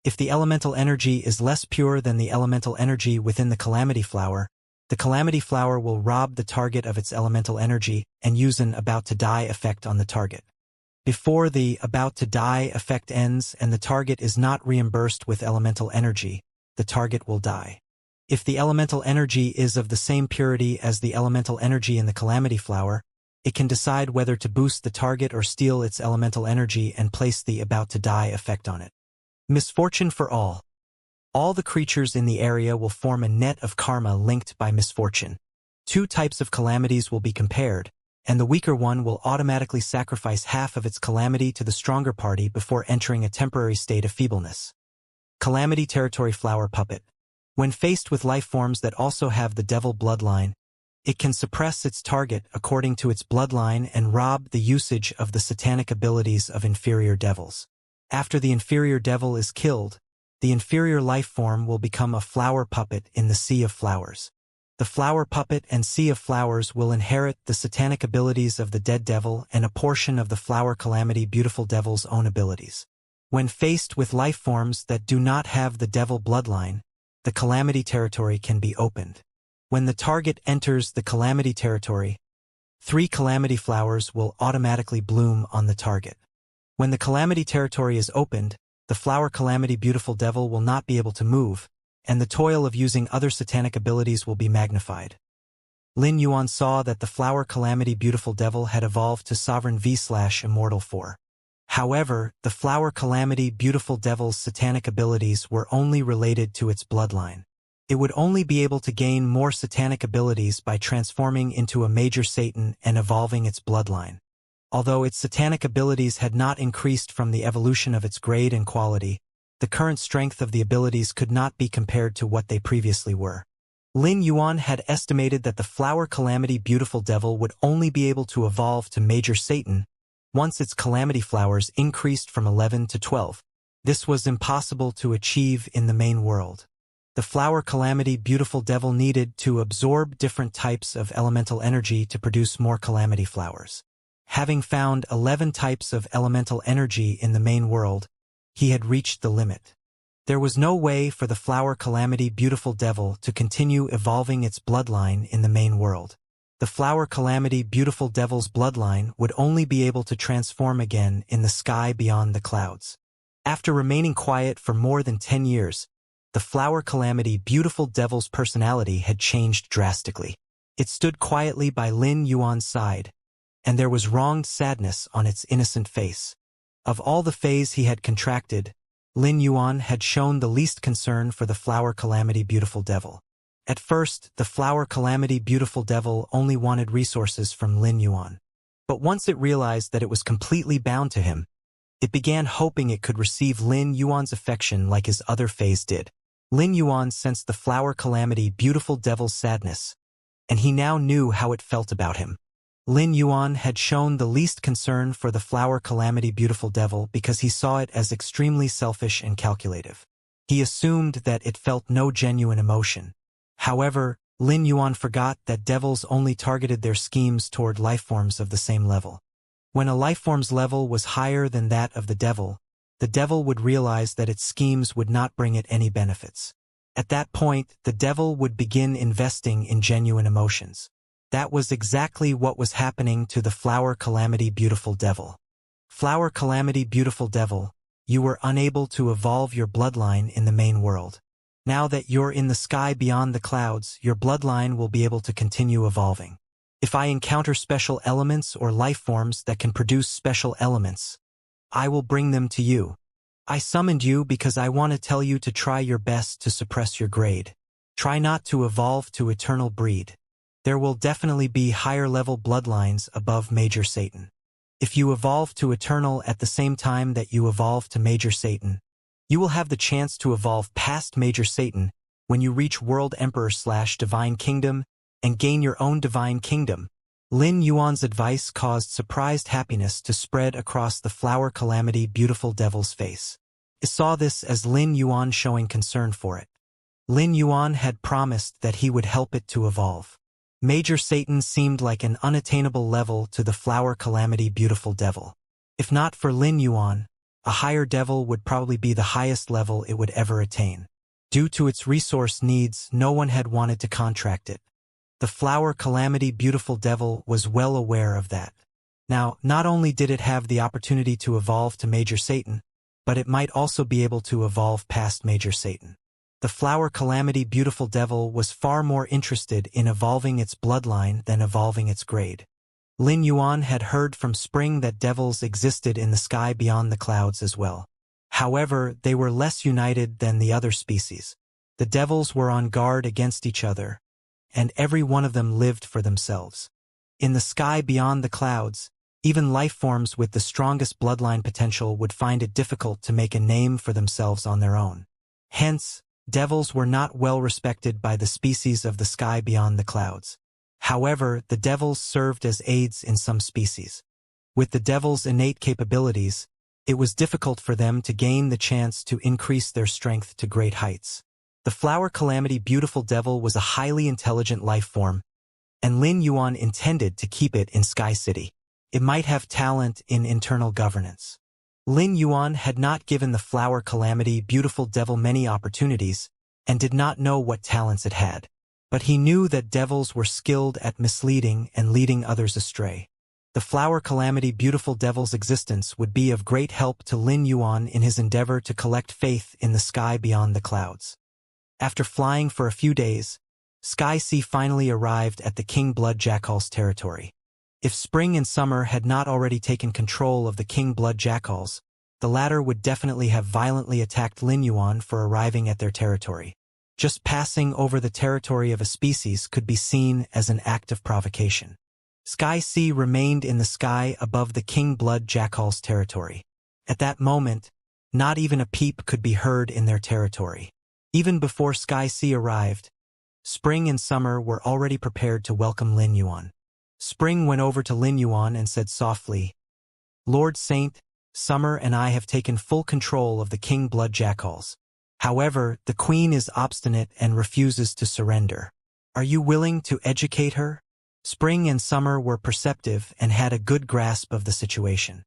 A: If the elemental energy is less pure than the elemental energy within the calamity flower will rob the target of its elemental energy and use an about-to-die effect on the target. Before the about-to-die effect ends and the target is not reimbursed with elemental energy, the target will die. If the elemental energy is of the same purity as the elemental energy in the calamity flower, it can decide whether to boost the target or steal its elemental energy and place the about-to-die effect on it. Misfortune for all. All the creatures in the area will form a net of karma linked by misfortune. 2 types of calamities will be compared, and the weaker one will automatically sacrifice half of its calamity to the stronger party before entering a temporary state of feebleness. Calamity Territory Flower Puppet. When faced with life forms that also have the devil bloodline, it can suppress its target according to its bloodline and rob the usage of the satanic abilities of inferior devils. After the inferior devil is killed, the inferior life form will become a flower puppet in the Sea of Flowers. The flower puppet and Sea of Flowers will inherit the satanic abilities of the dead devil and a portion of the Flower Calamity Beautiful Devil's own abilities. When faced with life forms that do not have the devil bloodline, the calamity territory can be opened. When the target enters the calamity territory, 3 calamity flowers will automatically bloom on the target. When the calamity territory is opened, the Flower Calamity Beautiful Devil will not be able to move, and the toil of using other satanic abilities will be magnified. Lin Yuan saw that the Flower Calamity Beautiful Devil had evolved to Sovereign V/Immortal 4. However, the Flower Calamity Beautiful Devil's satanic abilities were only related to its bloodline. It would only be able to gain more satanic abilities by transforming into a major Satan and evolving its bloodline. Although its satanic abilities had not increased from the evolution of its grade and quality, the current strength of the abilities could not be compared to what they previously were. Lin Yuan had estimated that the Flower Calamity Beautiful Devil would only be able to evolve to Major Satan once its Calamity Flowers increased from 11 to 12. This was impossible to achieve in the main world. The Flower Calamity Beautiful Devil needed to absorb different types of elemental energy to produce more Calamity Flowers. Having found 11 types of elemental energy in the main world, he had reached the limit. There was no way for the Flower Calamity Beautiful Devil to continue evolving its bloodline in the main world. The Flower Calamity Beautiful Devil's bloodline would only be able to transform again in the sky beyond the clouds. After remaining quiet for more than 10 years, the Flower Calamity Beautiful Devil's personality had changed drastically. It stood quietly by Lin Yuan's side, and there was wronged sadness on its innocent face. Of all the fays he had contracted, Lin Yuan had shown the least concern for the Flower Calamity Beautiful Devil. At first, the Flower Calamity Beautiful Devil only wanted resources from Lin Yuan. But once it realized that it was completely bound to him, it began hoping it could receive Lin Yuan's affection like his other fays did. Lin Yuan sensed the Flower Calamity Beautiful Devil's sadness, and he now knew how it felt about him. Lin Yuan had shown the least concern for the Flower Calamity Beautiful Devil because he saw it as extremely selfish and calculative. He assumed that it felt no genuine emotion. However, Lin Yuan forgot that devils only targeted their schemes toward lifeforms of the same level. When a lifeform's level was higher than that of the devil would realize that its schemes would not bring it any benefits. At that point, the devil would begin investing in genuine emotions. That was exactly what was happening to the Flower Calamity Beautiful Devil. Flower Calamity Beautiful Devil, you were unable to evolve your bloodline in the main world. Now that you're in the sky beyond the clouds, your bloodline will be able to continue evolving. If I encounter special elements or life forms that can produce special elements, I will bring them to you. I summoned you because I want to tell you to try your best to suppress your grade. Try not to evolve to eternal breed. There will definitely be higher-level bloodlines above Major Satan. If you evolve to Eternal at the same time that you evolve to Major Satan, you will have the chance to evolve past Major Satan when you reach World Emperor/Divine Kingdom and gain your own Divine Kingdom. Lin Yuan's advice caused surprised happiness to spread across the Flower Calamity Beautiful Devil's face. He saw this as Lin Yuan showing concern for it. Lin Yuan had promised that he would help it to evolve. Major Satan seemed like an unattainable level to the Flower Calamity Beautiful Devil. If not for Lin Yuan, a higher devil would probably be the highest level it would ever attain. Due to its resource needs, no one had wanted to contract it. The Flower Calamity Beautiful Devil was well aware of that. Now, not only did it have the opportunity to evolve to Major Satan, but it might also be able to evolve past Major Satan. The Flower Calamity Beautiful Devil was far more interested in evolving its bloodline than evolving its grade. Lin Yuan had heard from Spring that devils existed in the sky beyond the clouds as well. However, they were less united than the other species. The devils were on guard against each other, and every one of them lived for themselves. In the sky beyond the clouds, even life forms with the strongest bloodline potential would find it difficult to make a name for themselves on their own. Hence, devils were not well respected by the species of the sky beyond the clouds. However, the devils served as aids in some species. With the devils' innate capabilities, it was difficult for them to gain the chance to increase their strength to great heights. The Flower Calamity Beautiful Devil was a highly intelligent life form, and Lin Yuan intended to keep it in Sky City. It might have talent in internal governance. Lin Yuan had not given the Flower Calamity Beautiful Devil many opportunities, and did not know what talents it had. But he knew that devils were skilled at misleading and leading others astray. The Flower Calamity Beautiful Devil's existence would be of great help to Lin Yuan in his endeavor to collect faith in the sky beyond the clouds. After flying for a few days, Sky Sea finally arrived at the King Blood Jackal's territory. If Spring and Summer had not already taken control of the King Blood Jackals, the latter would definitely have violently attacked Lin Yuan for arriving at their territory. Just passing over the territory of a species could be seen as an act of provocation. Sky Sea remained in the sky above the King Blood Jackal's territory. At that moment, Not even a peep could be heard in their territory. Even before Sky Sea arrived, Spring and Summer were already prepared to welcome Lin Yuan. Spring went over to Lin Yuan and said softly, "Lord Saint, Summer and I have taken full control of the King Blood Jackals. However, the Queen is obstinate and refuses to surrender. Are you willing to educate her?" Spring and Summer were perceptive and had a good grasp of the situation.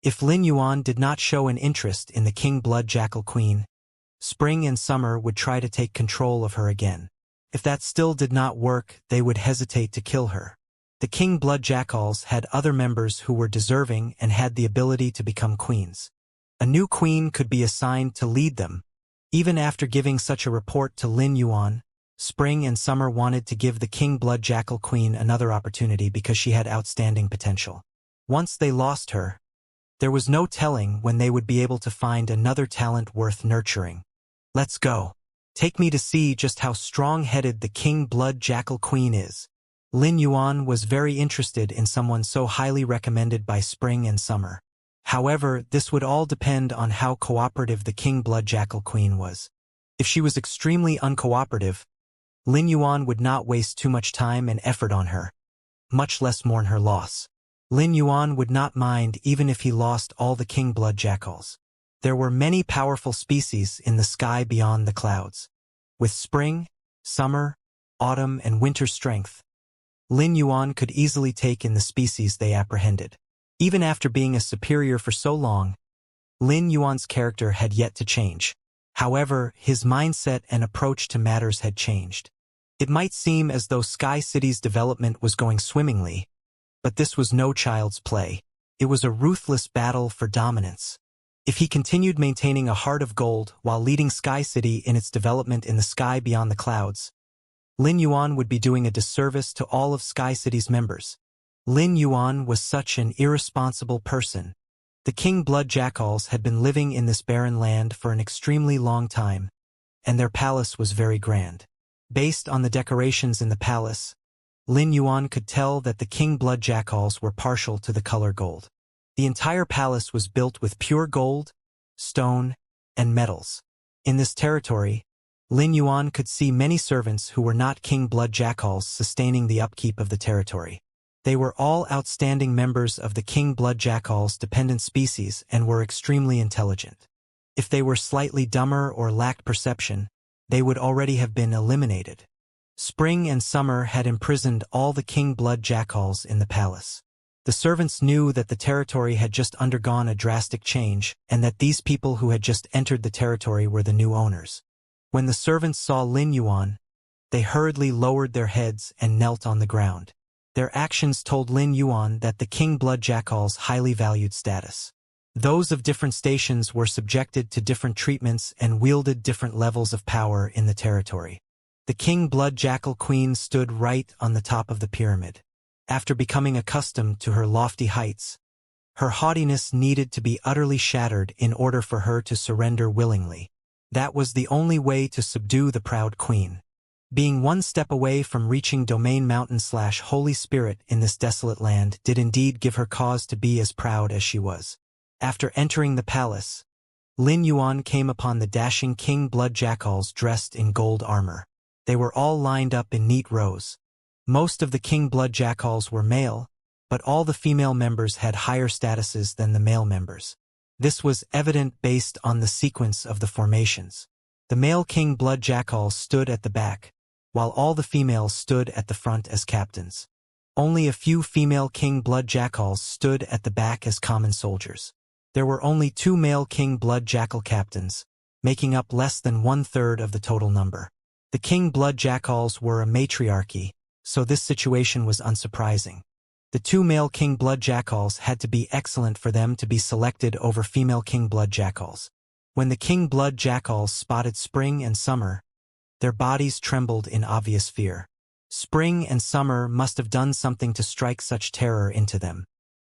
A: If Lin Yuan did not show an interest in the King Blood Jackal Queen, Spring and Summer would try to take control of her again. If that still did not work, they would hesitate to kill her. The King Blood Jackals had other members who were deserving and had the ability to become queens. A new queen could be assigned to lead them. Even after giving such a report to Lin Yuan, Spring and Summer wanted to give the King Blood Jackal Queen another opportunity because she had outstanding potential. Once they lost her, there was no telling when they would be able to find another talent worth nurturing. "Let's go. Take me to see just how strong-headed the King Blood Jackal Queen is." Lin Yuan was very interested in someone so highly recommended by Spring and Summer. However, this would all depend on how cooperative the King Blood Jackal Queen was. If she was extremely uncooperative, Lin Yuan would not waste too much time and effort on her, much less mourn her loss. Lin Yuan would not mind even if he lost all the King Blood Jackals. There were many powerful species in the sky beyond the clouds. With spring, summer, autumn, and winter strength, Lin Yuan could easily take in the species they apprehended. Even after being a superior for so long, Lin Yuan's character had yet to change. However, his mindset and approach to matters had changed. It might seem as though Sky City's development was going swimmingly, but this was no child's play. It was a ruthless battle for dominance. If he continued maintaining a heart of gold while leading Sky City in its development in the sky beyond the clouds, Lin Yuan would be doing a disservice to all of Sky City's members. Lin Yuan was such an irresponsible person. The King Blood Jackals had been living in this barren land for an extremely long time, and their palace was very grand. Based on the decorations in the palace, Lin Yuan could tell that the King Blood Jackals were partial to the color gold. The entire palace was built with pure gold, stone, and metals. In this territory, Lin Yuan could see many servants who were not King Blood Jackals sustaining the upkeep of the territory. They were all outstanding members of the King Blood Jackals dependent species and were extremely intelligent. If they were slightly dumber or lacked perception, they would already have been eliminated. Spring and Summer had imprisoned all the King Blood Jackals in the palace. The servants knew that the territory had just undergone a drastic change and that these people who had just entered the territory were the new owners. When the servants saw Lin Yuan, they hurriedly lowered their heads and knelt on the ground. Their actions told Lin Yuan that the King Blood Jackals highly valued status. Those of different stations were subjected to different treatments and wielded different levels of power in the territory. The King Blood Jackal Queen stood right on the top of the pyramid. After becoming accustomed to her lofty heights, her haughtiness needed to be utterly shattered in order for her to surrender willingly. That was the only way to subdue the proud queen. Being one step away from reaching Domain Mountain/Holy Spirit in this desolate land did indeed give her cause to be as proud as she was. After entering the palace, Lin Yuan came upon the dashing King Blood Jackals dressed in gold armor. They were all lined up in neat rows. Most of the King Blood Jackals were male, but all the female members had higher statuses than the male members. This was evident based on the sequence of the formations. The male King Blood Jackals stood at the back, while all the females stood at the front as captains. Only a few female King Blood Jackals stood at the back as common soldiers. There were only 2 male King Blood Jackal captains, making up less than 1/3 of the total number. The King Blood Jackals were a matriarchy, so this situation was unsurprising. The 2 male King Blood Jackals had to be excellent for them to be selected over female King Blood Jackals. When the King Blood Jackals spotted Spring and Summer, their bodies trembled in obvious fear. Spring and Summer must have done something to strike such terror into them.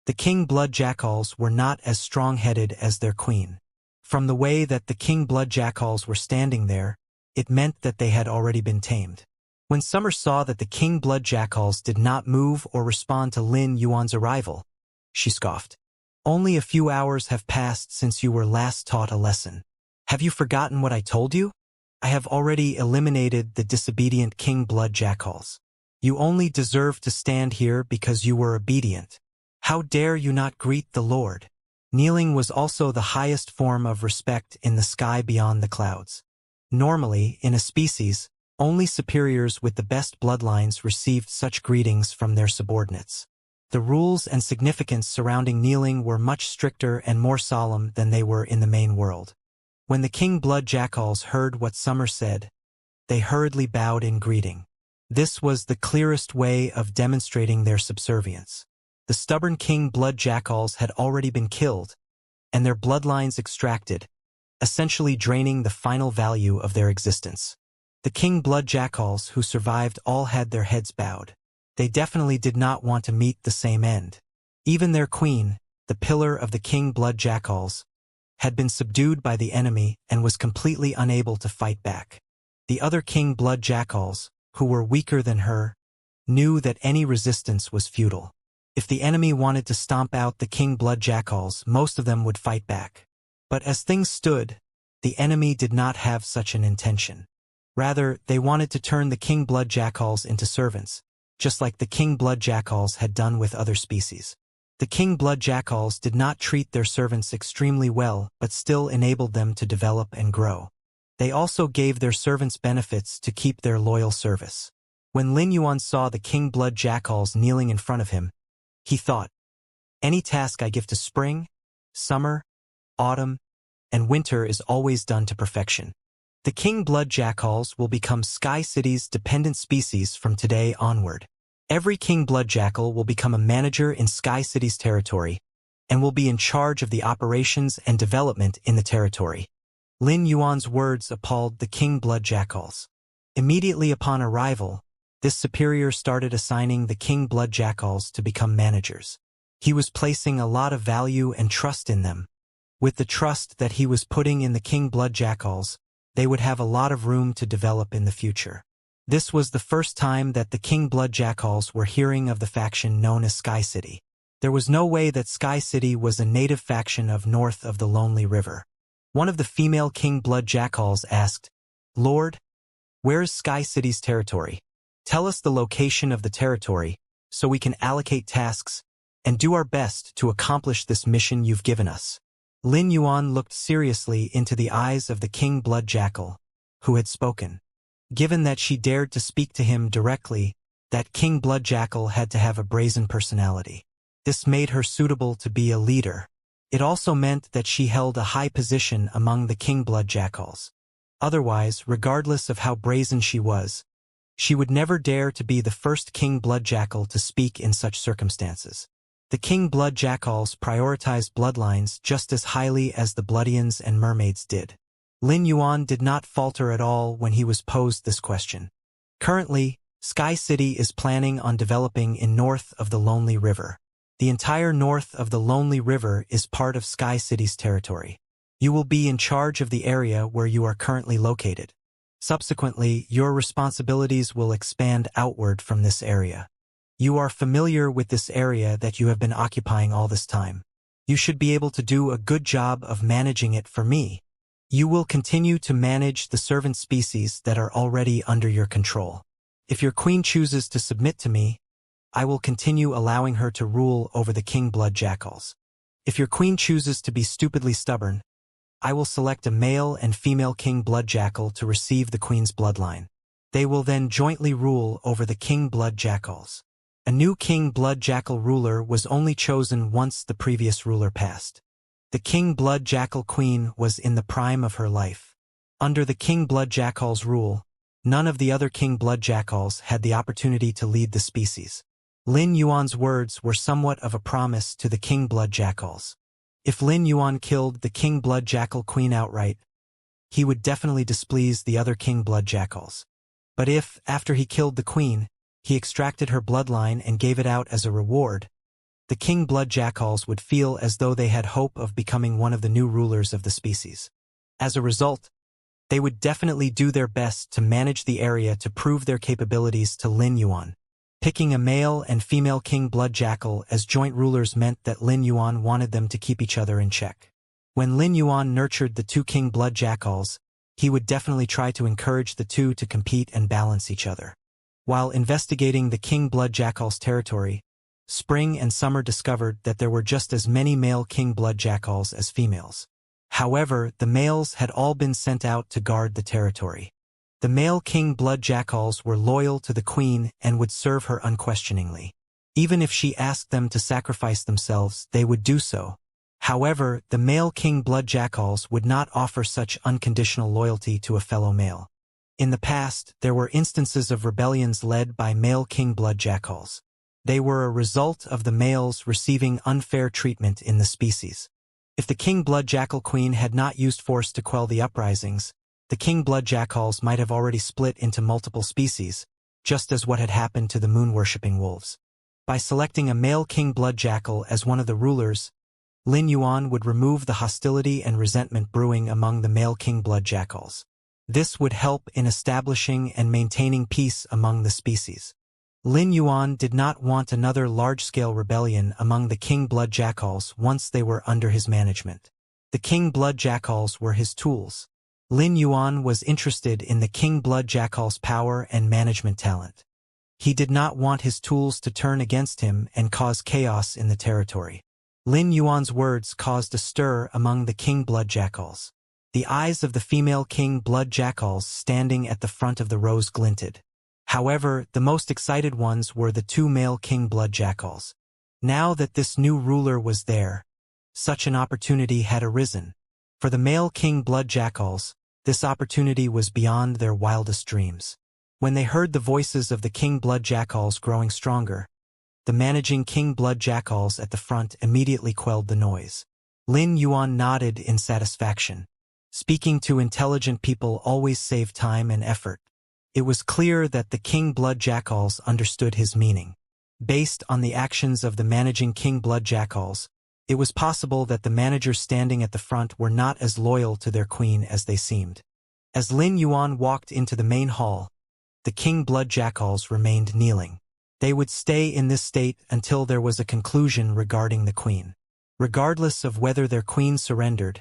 A: The King Blood Jackals were not as strong-headed as their queen. From the way that the King Blood Jackals were standing there, it meant that they had already been tamed. When Summer saw that the King Blood Jackals did not move or respond to Lin Yuan's arrival, she scoffed. Only a few hours have passed since you were last taught a lesson. Have you forgotten what I told you? I have already eliminated the disobedient king blood jackals. You only deserve to stand here because you were obedient. How dare you not greet the Lord? Kneeling was also the highest form of respect in the sky beyond the clouds. Normally, in a species, only superiors with the best bloodlines received such greetings from their subordinates. The rules and significance surrounding kneeling were much stricter and more solemn than they were in the main world. When the king blood jackals heard what Summer said, they hurriedly bowed in greeting. This was the clearest way of demonstrating their subservience. The stubborn king blood jackals had already been killed, and their bloodlines extracted, essentially draining the final value of their existence. The king blood jackals who survived all had their heads bowed. They definitely did not want to meet the same end. Even their queen, the pillar of the king blood jackals, had been subdued by the enemy and was completely unable to fight back. The other king blood jackals, who were weaker than her, knew that any resistance was futile. If the enemy wanted to stomp out the king blood jackals, most of them would fight back. But as things stood, the enemy did not have such an intention. Rather, they wanted to turn the king blood jackals into servants, just like the king blood jackals had done with other species. The king blood jackals did not treat their servants extremely well, but still enabled them to develop and grow. They also gave their servants benefits to keep their loyal service. When Lin Yuan saw the king blood jackals kneeling in front of him, he thought, any task I give to spring, summer, autumn, and winter is always done to perfection. The king blood jackals will become Sky City's dependent species from today onward. Every king blood jackal will become a manager in Sky City's territory and will be in charge of the operations and development in the territory. Lin Yuan's words appalled the king blood jackals. Immediately upon arrival, this superior started assigning the king blood jackals to become managers. He was placing a lot of value and trust in them. With the trust that he was putting in the king blood jackals, they would have a lot of room to develop in the future. This was the first time that the king blood jackals were hearing of the faction known as Sky City. There was no way that Sky City was a native faction of north of the Lonely River. One of the female king blood jackals asked, Lord, where is Sky City's territory? Tell us the location of the territory, so we can allocate tasks and do our best to accomplish this mission you've given us. Lin Yuan looked seriously into the eyes of the king blood jackal, who had spoken. Given that she dared to speak to him directly, that king blood jackal had to have a brazen personality. This made her suitable to be a leader. It also meant that she held a high position among the king blood jackals. Otherwise, regardless of how brazen she would never dare to be the first king blood jackal to speak in such circumstances. The king blood jackals prioritized bloodlines just as highly as the Bloodians and mermaids did. Lin Yuan did not falter at all when he was posed this question. Currently, Sky City is planning on developing in north of the Lonely River. The entire north of the Lonely River is part of Sky City's territory. You will be in charge of the area where you are currently located. Subsequently, your responsibilities will expand outward from this area. You are familiar with this area that you have been occupying all this time. You should be able to do a good job of managing it for me. You will continue to manage the servant species that are already under your control. If your queen chooses to submit to me, I will continue allowing her to rule over the king blood jackals. If your queen chooses to be stupidly stubborn, I will select a male and female king blood jackal to receive the queen's bloodline. They will then jointly rule over the king blood jackals. A new king blood jackal ruler was only chosen once the previous ruler passed. The king blood jackal queen was in the prime of her life. Under the king blood jackal's rule, none of the other king blood jackals had the opportunity to lead the species. Lin Yuan's words were somewhat of a promise to the king blood jackals. If Lin Yuan killed the king blood jackal queen outright, he would definitely displease the other king blood jackals. But if, after he killed the queen, he extracted her bloodline and gave it out as a reward, the king blood jackals would feel as though they had hope of becoming one of the new rulers of the species. As a result, they would definitely do their best to manage the area to prove their capabilities to Lin Yuan. Picking a male and female king blood jackal as joint rulers meant that Lin Yuan wanted them to keep each other in check. When Lin Yuan nurtured the two king blood jackals, he would definitely try to encourage the two to compete and balance each other. While investigating the king blood jackal's territory, Spring and Summer discovered that there were just as many male king blood jackals as females. However, the males had all been sent out to guard the territory. The male king blood jackals were loyal to the queen and would serve her unquestioningly. Even if she asked them to sacrifice themselves, they would do so. However, the male king blood jackals would not offer such unconditional loyalty to a fellow male. In the past, there were instances of rebellions led by male king blood jackals. They were a result of the males receiving unfair treatment in the species. If the king blood jackal queen had not used force to quell the uprisings, the king blood jackals might have already split into multiple species, just as what had happened to the moon-worshipping wolves. By selecting a male king blood jackal as one of the rulers, Lin Yuan would remove the hostility and resentment brewing among the male king blood jackals. This would help in establishing and maintaining peace among the species. Lin Yuan did not want another large-scale rebellion among the king blood jackals once they were under his management. The king blood jackals were his tools. Lin Yuan was interested in the king blood jackal's power and management talent. He did not want his tools to turn against him and cause chaos in the territory. Lin Yuan's words caused a stir among the king blood jackals. The eyes of the female king blood jackals standing at the front of the rows glinted. However, the most excited ones were the two male king blood jackals. Now that this new ruler was there, such an opportunity had arisen. For the male king blood jackals, this opportunity was beyond their wildest dreams. When they heard the voices of the king blood jackals growing stronger, the managing king blood jackals at the front immediately quelled the noise. Lin Yuan nodded in satisfaction. Speaking to intelligent people always saved time and effort. It was clear that the king blood jackals understood his meaning. Based on the actions of the managing king blood jackals, it was possible that the managers standing at the front were not as loyal to their queen as they seemed. As Lin Yuan walked into the main hall, the king blood jackals remained kneeling. They would stay in this state until there was a conclusion regarding the queen. Regardless of whether their queen surrendered,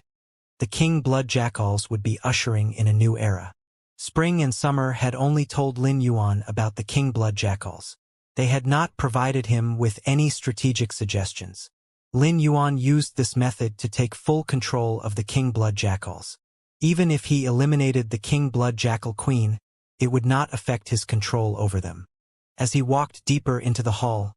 A: the king blood jackals would be ushering in a new era. Spring and Summer had only told Lin Yuan about the king blood jackals. They had not provided him with any strategic suggestions. Lin Yuan used this method to take full control of the king blood jackals. Even if he eliminated the king blood jackal queen, it would not affect his control over them. As he walked deeper into the hall,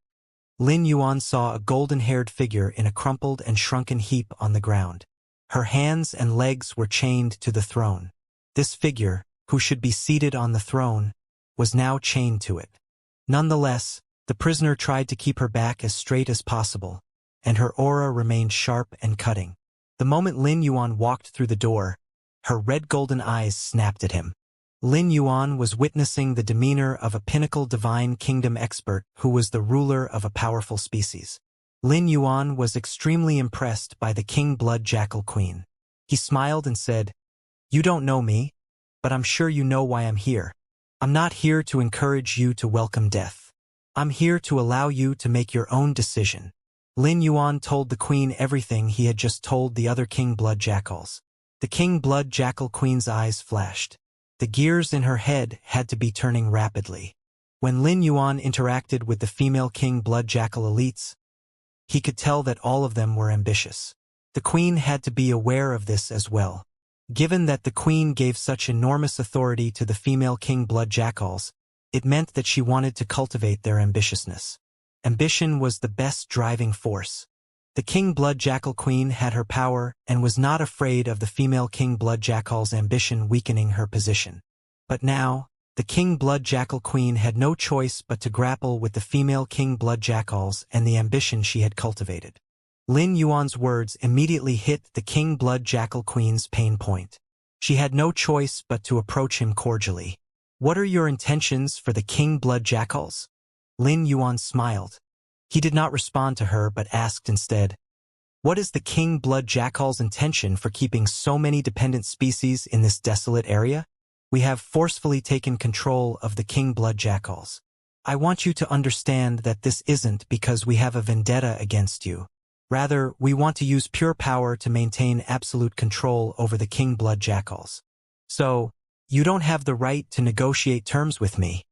A: Lin Yuan saw a golden-haired figure in a crumpled and shrunken heap on the ground. Her hands and legs were chained to the throne. This figure, who should be seated on the throne, was now chained to it. Nonetheless, the prisoner tried to keep her back as straight as possible, and her aura remained sharp and cutting. The moment Lin Yuan walked through the door, her red-golden eyes snapped at him. Lin Yuan was witnessing the demeanor of a pinnacle divine kingdom expert who was the ruler of a powerful species. Lin Yuan was extremely impressed by the king blood jackal queen. He smiled and said, "You don't know me, but I'm sure you know why I'm here. I'm not here to encourage you to welcome death. I'm here to allow you to make your own decision." Lin Yuan told the queen everything he had just told the other king blood jackals. The king blood jackal queen's eyes flashed. The gears in her head had to be turning rapidly. When Lin Yuan interacted with the female king blood jackal elites, he could tell that all of them were ambitious. The queen had to be aware of this as well. Given that the queen gave such enormous authority to the female king blood jackals, it meant that she wanted to cultivate their ambitiousness. Ambition was the best driving force. The king blood jackal queen had her power and was not afraid of the female king blood jackal's ambition weakening her position. But now, the king blood jackal queen had no choice but to grapple with the female king blood jackals and the ambition she had cultivated. Lin Yuan's words immediately hit the king blood jackal queen's pain point. She had no choice but to approach him cordially. "What are your intentions for the king blood jackals?" Lin Yuan smiled. He did not respond to her but asked instead, "What is the king blood jackal's intention for keeping so many dependent species in this desolate area? We have forcefully taken control of the king blood jackals. I want you to understand that this isn't because we have a vendetta against you. Rather, we want to use pure power to maintain absolute control over the king blood jackals. So, you don't have the right to negotiate terms with me.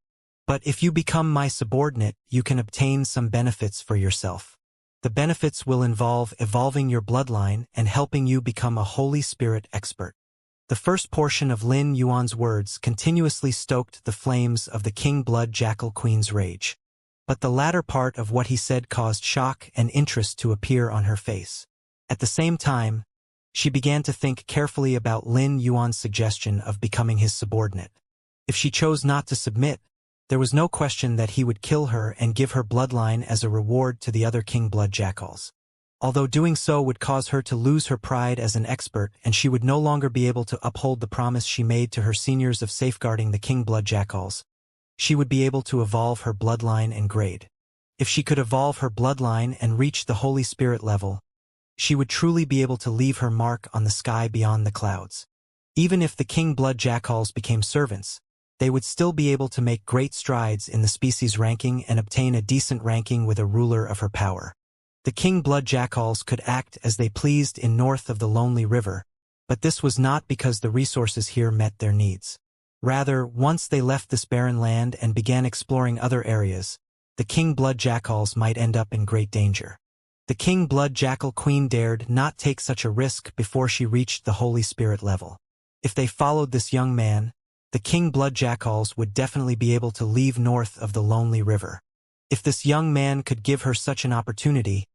A: But if you become my subordinate, you can obtain some benefits for yourself. The benefits will involve evolving your bloodline and helping you become a Holy Spirit expert. The first portion of Lin Yuan's words continuously stoked the flames of the king blood jackal queen's rage. But the latter part of what he said caused shock and interest to appear on her face. At the same time, she began to think carefully about Lin Yuan's suggestion of becoming his subordinate. If she chose not to submit, there was no question that he would kill her and give her bloodline as a reward to the other king blood jackals. Although doing so would cause her to lose her pride as an expert and she would no longer be able to uphold the promise she made to her seniors of safeguarding the king blood jackals, she would be able to evolve her bloodline and grade. If she could evolve her bloodline and reach the Holy Spirit level, she would truly be able to leave her mark on the sky beyond the clouds. Even if the king blood jackals became servants, they would still be able to make great strides in the species ranking and obtain a decent ranking with a ruler of her power. The king blood jackals could act as they pleased in north of the Lonely River, but this was not because the resources here met their needs. Rather, once they left this barren land and began exploring other areas, the king blood jackals might end up in great danger. The king blood jackal queen dared not take such a risk before she reached the Holy Spirit level. If they followed this young man, the king blood jackals would definitely be able to leave north of the Lonely River. If this young man could give her such an opportunity,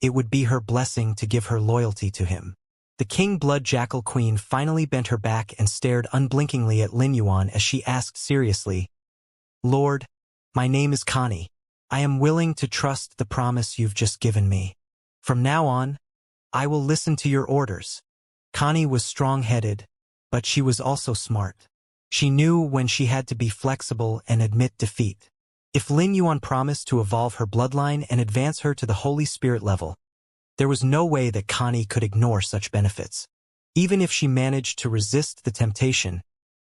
A: it would be her blessing to give her loyalty to him. The king blood jackal queen finally bent her back and stared unblinkingly at Lin Yuan as she asked seriously, "Lord, my name is Connie. I am willing to trust the promise you've just given me. From now on, I will listen to your orders." Connie was strong-headed, but she was also smart. She knew when she had to be flexible and admit defeat. If Lin Yuan promised to evolve her bloodline and advance her to the Holy Spirit level, there was no way that Connie could ignore such benefits. Even if she managed to resist the temptation,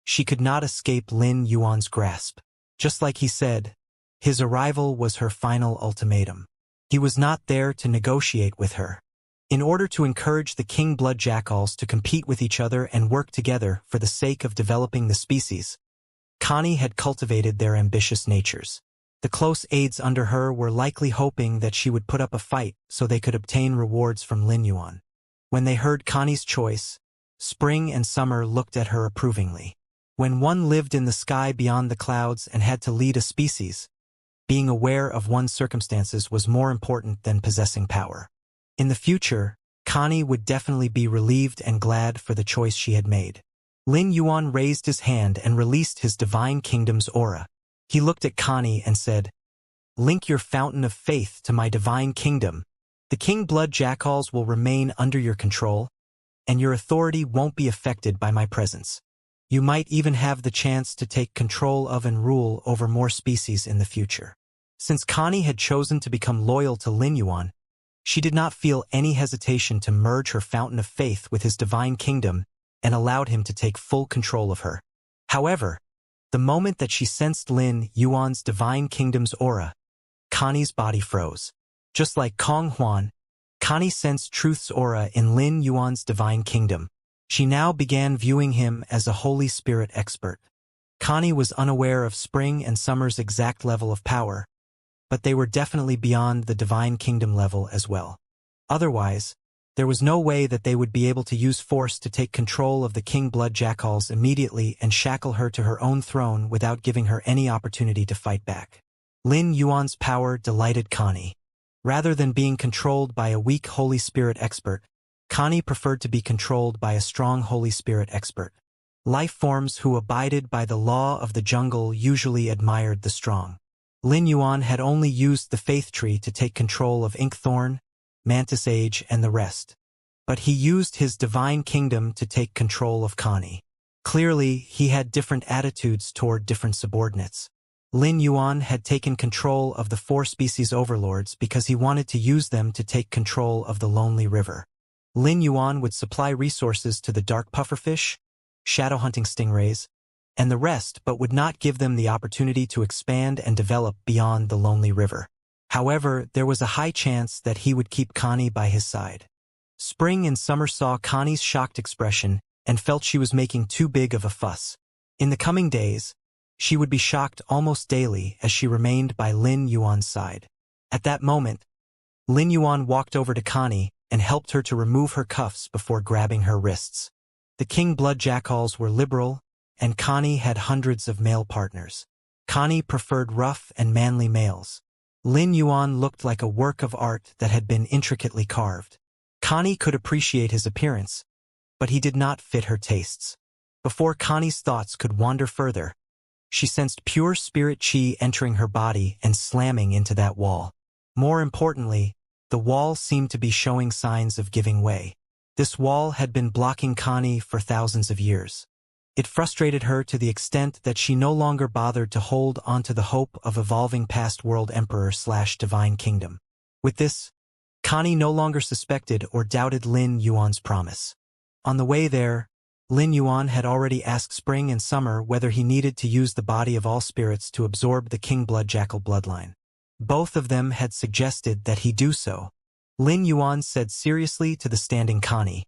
A: she could not escape Lin Yuan's grasp. Just like he said, his arrival was her final ultimatum. He was not there to negotiate with her. In order to encourage the king blood jackals to compete with each other and work together for the sake of developing the species, Connie had cultivated their ambitious natures. The close aides under her were likely hoping that she would put up a fight so they could obtain rewards from Lin Yuan. When they heard Connie's choice, Spring and Summer looked at her approvingly. When one lived in the sky beyond the clouds and had to lead a species, being aware of one's circumstances was more important than possessing power. In the future, Connie would definitely be relieved and glad for the choice she had made. Lin Yuan raised his hand and released his divine kingdom's aura. He looked at Connie and said, "Link your fountain of faith to my divine kingdom. The king blood jackals will remain under your control, and your authority won't be affected by my presence. You might even have the chance to take control of and rule over more species in the future." Since Connie had chosen to become loyal to Lin Yuan, she did not feel any hesitation to merge her fountain of faith with his divine kingdom and allowed him to take full control of her. However, the moment that she sensed Lin Yuan's divine kingdom's aura, Connie's body froze. Just like Kong Huan, Connie sensed truth's aura in Lin Yuan's divine kingdom. She now began viewing him as a Holy Spirit expert. Connie was unaware of Spring and Summer's exact level of power, but they were definitely beyond the divine kingdom level as well. Otherwise, there was no way that they would be able to use force to take control of the king blood jackals immediately and shackle her to her own throne without giving her any opportunity to fight back. Lin Yuan's power delighted Connie. Rather than being controlled by a weak Holy Spirit expert, Connie preferred to be controlled by a strong Holy Spirit expert. Life forms who abided by the law of the jungle usually admired the strong. Lin Yuan had only used the faith tree to take control of Inkthorn, Mantis Age, and the rest. But he used his divine kingdom to take control of Connie. Clearly, he had different attitudes toward different subordinates. Lin Yuan had taken control of the 4 species overlords because he wanted to use them to take control of the Lonely River. Lin Yuan would supply resources to the dark pufferfish, shadow-hunting stingrays, and the rest, but would not give them the opportunity to expand and develop beyond the lonely river. However, there was a high chance that he would keep Connie by his side. Spring and Summer saw Connie's shocked expression and felt she was making too big of a fuss. In the coming days, she would be shocked almost daily as she remained by Lin Yuan's side. At that moment, Lin Yuan walked over to Connie and helped her to remove her cuffs before grabbing her wrists. The King Blood Jackals were liberal, and Connie had hundreds of male partners. Connie preferred rough and manly males. Lin Yuan looked like a work of art that had been intricately carved. Connie could appreciate his appearance, but he did not fit her tastes. Before Connie's thoughts could wander further, she sensed pure spirit chi entering her body and slamming into that wall. More importantly, the wall seemed to be showing signs of giving way. This wall had been blocking Connie for thousands of years. It frustrated her to the extent that she no longer bothered to hold onto the hope of evolving past World Emperor/Divine Kingdom. With this, Connie no longer suspected or doubted Lin Yuan's promise. On the way there, Lin Yuan had already asked Spring and Summer whether he needed to use the body of all spirits to absorb the King Blood Jackal bloodline. Both of them had suggested that he do so. Lin Yuan said seriously to the standing Connie,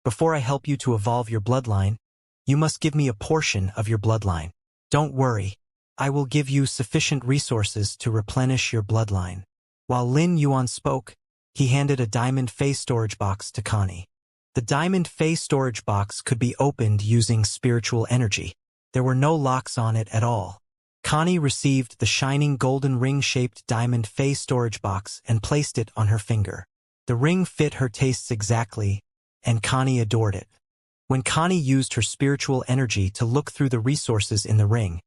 A: "Before I help you to evolve your bloodline, you must give me a portion of your bloodline. Don't worry, I will give you sufficient resources to replenish your bloodline." While Lin Yuan spoke, he handed a diamond face storage box to Connie. The diamond face storage box could be opened using spiritual energy. There were no locks on it at all. Connie received the shining golden ring-shaped diamond face storage box and placed it on her finger. The ring fit her tastes exactly, and Connie adored it. When Connie used her spiritual energy to look through the resources in the ring,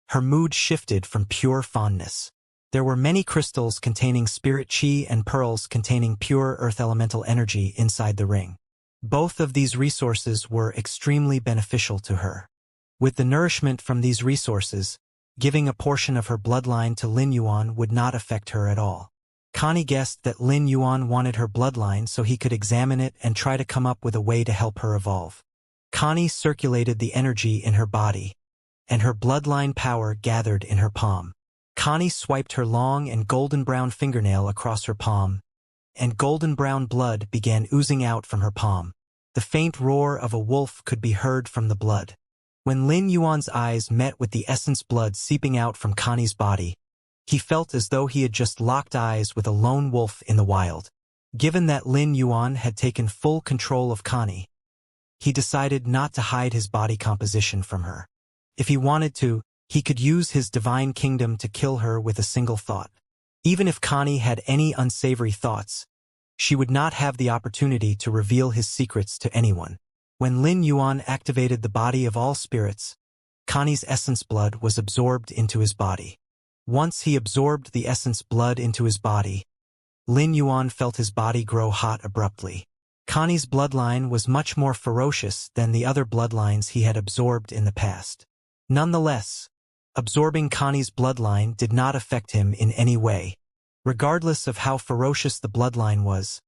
A: her mood shifted from pure fondness. There were many crystals containing spirit chi and pearls containing pure earth elemental energy inside the ring. Both of these resources were extremely beneficial to her. With the nourishment from these resources, giving a portion of her bloodline to Lin Yuan would not affect her at all. Connie guessed that Lin Yuan wanted her bloodline so he could examine it and try to come up with a way to help her evolve. Connie circulated the energy in her body, and her bloodline power gathered in her palm. Connie swiped her long and golden-brown fingernail across her palm, and golden-brown blood began oozing out from her palm. The faint roar of a wolf could be heard from the blood. When Lin Yuan's eyes met with the essence blood seeping out from Connie's body, he felt as though he had just locked eyes with a lone wolf in the wild. Given that Lin Yuan had taken full control of Connie, he decided not to hide his body composition from her. If he wanted to, he could use his divine kingdom to kill her with a single thought. Even if Connie had any unsavory thoughts, she would not have the opportunity to reveal his secrets to anyone. When Lin Yuan activated the body of all spirits, Connie's essence blood was absorbed into his body. Once he absorbed the essence blood into his body, Lin Yuan felt his body grow hot abruptly. Connie's bloodline was much more ferocious than the other bloodlines he had absorbed in the past. Nonetheless, absorbing Connie's bloodline did not affect him in any way. Regardless of how ferocious the bloodline was,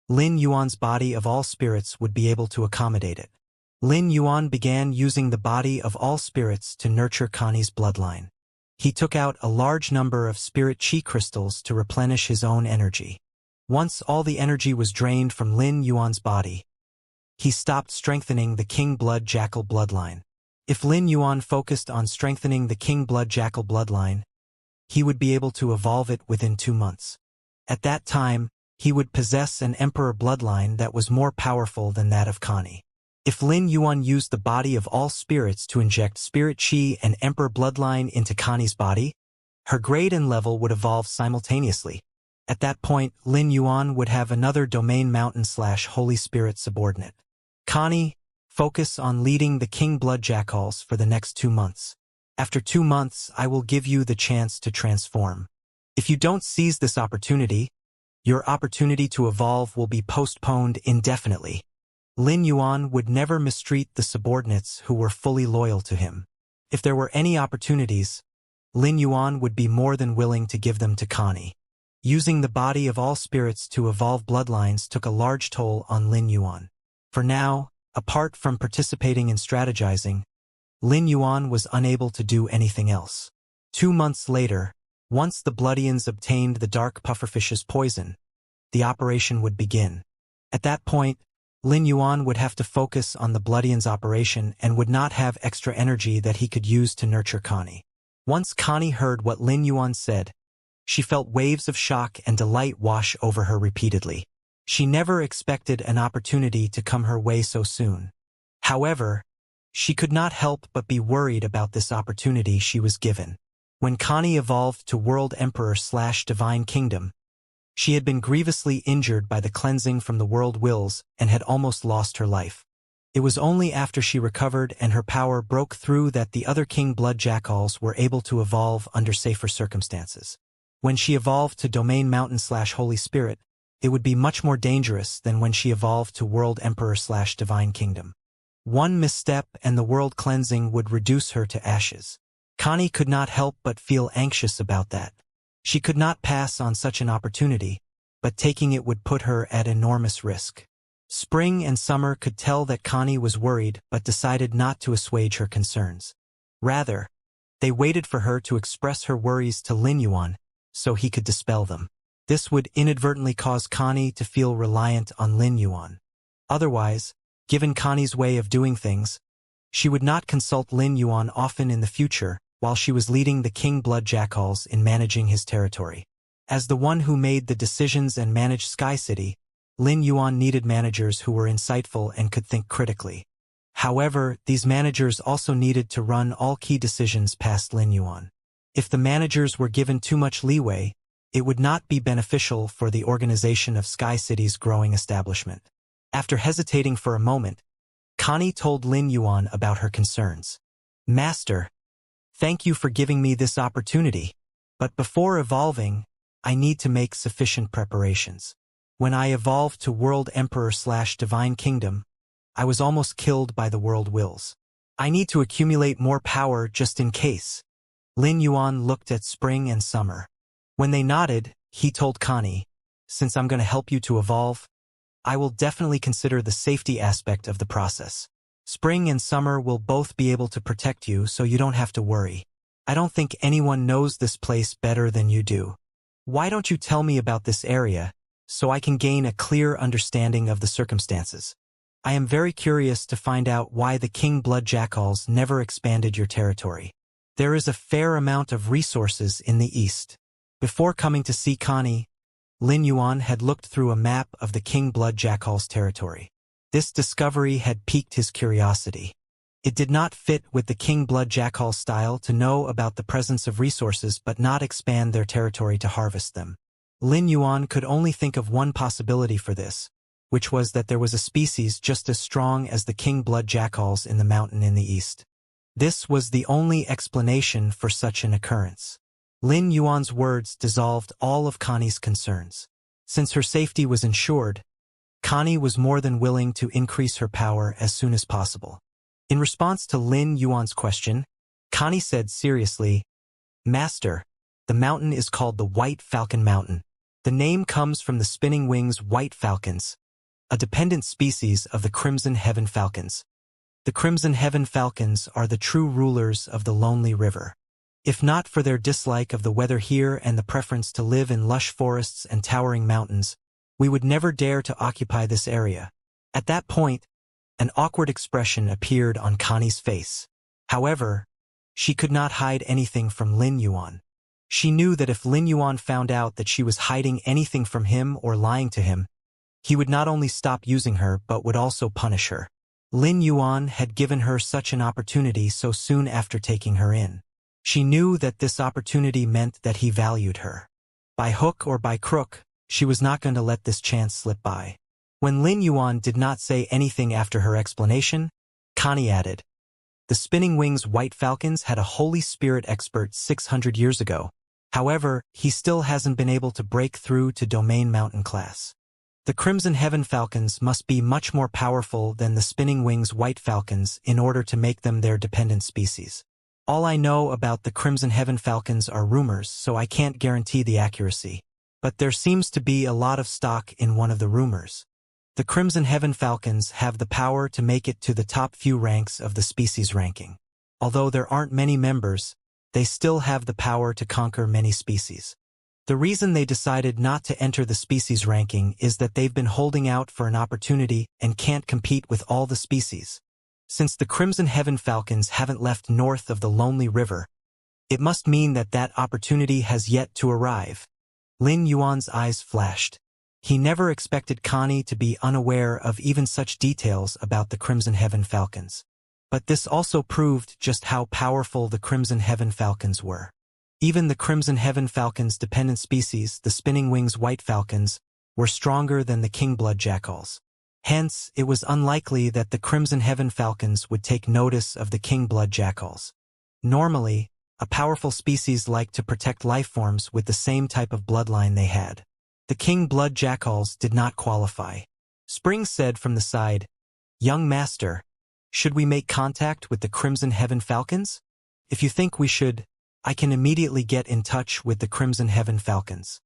A: Lin Yuan's body of all spirits would be able to accommodate it. Lin Yuan began using the body of all spirits to nurture Connie's bloodline. He took out a large number of spirit chi crystals to replenish his own energy. Once all the energy was drained from Lin Yuan's body, he stopped strengthening the King Blood Jackal bloodline. If Lin Yuan focused on strengthening the King Blood Jackal bloodline, he would be able to evolve it within 2 months. At that time, he would possess an Emperor bloodline that was more powerful than that of Connie. If Lin Yuan used the body of all spirits to inject spirit chi and Emperor bloodline into Connie's body, her grade and level would evolve simultaneously. At that point, Lin Yuan would have another Domain Mountain/Holy Spirit subordinate. Connie, focus on leading the King Blood Jackals for the next 2 months. After 2 months, I will give you the chance to transform. If you don't seize this opportunity, your opportunity to evolve will be postponed indefinitely. Lin Yuan would never mistreat the subordinates who were fully loyal to him. If there were any opportunities, Lin Yuan would be more than willing to give them to Connie. Using the body of all spirits to evolve bloodlines took a large toll on Lin Yuan. For now, apart from participating in strategizing, Lin Yuan was unable to do anything else. 2 months later, once the Bloodians obtained the dark pufferfish's poison, the operation would begin. At that point, Lin Yuan would have to focus on the Bloodians operation and would not have extra energy that he could use to nurture Connie. Once Connie heard what Lin Yuan said, she felt waves of shock and delight wash over her repeatedly. She never expected an opportunity to come her way so soon. However, she could not help but be worried about this opportunity she was given. When Connie evolved to World Emperor/Divine Kingdom, she had been grievously injured by the cleansing from the world wills and had almost lost her life. It was only after she recovered and her power broke through that the other King Blood Jackals were able to evolve under safer circumstances. When she evolved to Domain Mountain/Holy Spirit, it would be much more dangerous than when she evolved to World Emperor/Divine Kingdom. One misstep and the world cleansing would reduce her to ashes. Connie could not help but feel anxious about that. She could not pass on such an opportunity, but taking it would put her at enormous risk. Spring and Summer could tell that Connie was worried but decided not to assuage her concerns. Rather, they waited for her to express her worries to Lin Yuan so he could dispel them. This would inadvertently cause Connie to feel reliant on Lin Yuan. Otherwise, given Connie's way of doing things, she would not consult Lin Yuan often in the future while she was leading the King Blood Jackals in managing his territory. As the one who made the decisions and managed Sky City, Lin Yuan needed managers who were insightful and could think critically. However, these managers also needed to run all key decisions past Lin Yuan. If the managers were given too much leeway, it would not be beneficial for the organization of Sky City's growing establishment. After hesitating for a moment, Connie told Lin Yuan about her concerns. "Master, thank you for giving me this opportunity, but before evolving, I need to make sufficient preparations. When I evolved to World Emperor/Divine Kingdom, I was almost killed by the world wills. I need to accumulate more power just in case." Lin Yuan looked at Spring and Summer. When they nodded, he told Connie, "Since I'm going to help you to evolve, I will definitely consider the safety aspect of the process. Spring and Summer will both be able to protect you so you don't have to worry. I don't think anyone knows this place better than you do. Why don't you tell me about this area, so I can gain a clear understanding of the circumstances? I am very curious to find out why the King Blood Jackals never expanded your territory. There is a fair amount of resources in the east." Before coming to see Connie, Lin Yuan had looked through a map of the King Blood Jackal's territory. This discovery had piqued his curiosity. It did not fit with the King Blood Jackal's style to know about the presence of resources but not expand their territory to harvest them. Lin Yuan could only think of one possibility for this, which was that there was a species just as strong as the King Blood Jackals in the mountain in the east. This was the only explanation for such an occurrence. Lin Yuan's words dissolved all of Connie's concerns. Since her safety was ensured, Connie was more than willing to increase her power as soon as possible. In response to Lin Yuan's question, Connie said seriously, "Master, the mountain is called the White Falcon Mountain. The name comes from the spinning wings white falcons, a dependent species of the Crimson Heaven Falcons. The Crimson Heaven Falcons are the true rulers of the Lonely River. If not for their dislike of the weather here and the preference to live in lush forests and towering mountains, we would never dare to occupy this area." At that point, an awkward expression appeared on Connie's face. However, she could not hide anything from Lin Yuan. She knew that if Lin Yuan found out that she was hiding anything from him or lying to him, he would not only stop using her but would also punish her. Lin Yuan had given her such an opportunity so soon after taking her in. She knew that this opportunity meant that he valued her. By hook or by crook, she was not going to let this chance slip by. When Lin Yuan did not say anything after her explanation, Connie added, "The Spinning Wings White Falcons had a Holy Spirit expert 600 years ago. However, he still hasn't been able to break through to Domain Mountain class. The Crimson Heaven Falcons must be much more powerful than the Spinning Wings White Falcons in order to make them their dependent species. All I know about the Crimson Heaven Falcons are rumors, so I can't guarantee the accuracy. But there seems to be a lot of stock in one of the rumors. The Crimson Heaven Falcons have the power to make it to the top few ranks of the species ranking. Although there aren't many members, they still have the power to conquer many species. The reason they decided not to enter the species ranking is that they've been holding out for an opportunity and can't compete with all the species. Since the Crimson Heaven Falcons haven't left north of the Lonely River, it must mean that that opportunity has yet to arrive. Lin Yuan's eyes flashed. He never expected Connie to be unaware of even such details about the Crimson Heaven Falcons. But this also proved just how powerful the Crimson Heaven Falcons were. Even the Crimson Heaven Falcon's dependent species, the Spinning Wings White Falcons, were stronger than the King Blood Jackals. Hence, it was unlikely that the Crimson Heaven Falcons would take notice of the King Blood Jackals. Normally, a powerful species liked to protect life forms with the same type of bloodline they had. The King Blood Jackals did not qualify. Spring said from the side, "Young Master, should we make contact with the Crimson Heaven Falcons? If you think we should, I can immediately get in touch with the Crimson Heaven Falcons.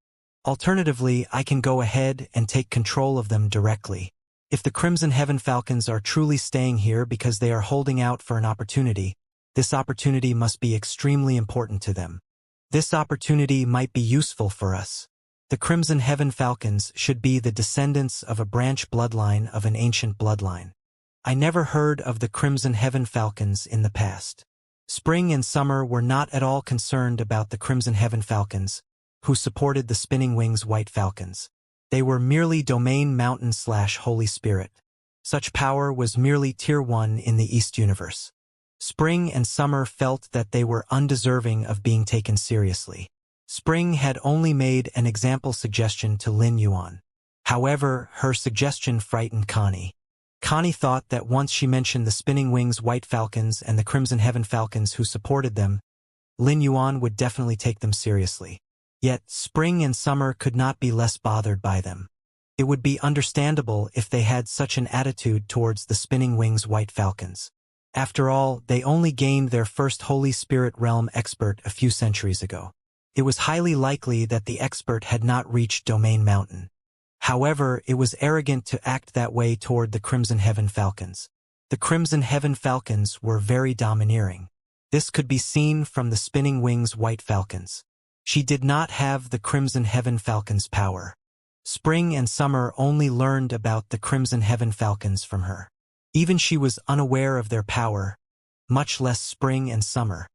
A: Alternatively, I can go ahead and take control of them directly. If the Crimson Heaven Falcons are truly staying here because they are holding out for an opportunity, this opportunity must be extremely important to them. This opportunity might be useful for us. The Crimson Heaven Falcons should be the descendants of a branch bloodline of an ancient bloodline. I never heard of the Crimson Heaven Falcons in the past." Spring and Summer were not at all concerned about the Crimson Heaven Falcons, who supported the Spinning Wings White Falcons. They were merely Domain Mountain/Holy Spirit. Such power was merely Tier 1 in the East Universe. Spring and Summer felt that they were undeserving of being taken seriously. Spring had only made an example suggestion to Lin Yuan. However, her suggestion frightened Connie. Connie thought that once she mentioned the Spinning Wings White Falcons and the Crimson Heaven Falcons who supported them, Lin Yuan would definitely take them seriously. Yet, Spring and Summer could not be less bothered by them. It would be understandable if they had such an attitude towards the Spinning Wings White Falcons. After all, they only gained their first Holy Spirit Realm expert a few centuries ago. It was highly likely that the expert had not reached Domain Mountain. However, it was arrogant to act that way toward the Crimson Heaven Falcons. The Crimson Heaven Falcons were very domineering. This could be seen from the Spinning Wings White Falcons. She did not have the Crimson Heaven Falcons' power. Spring and Summer only learned about the Crimson Heaven Falcons from her. Even she was unaware of their power, much less Spring and Summer.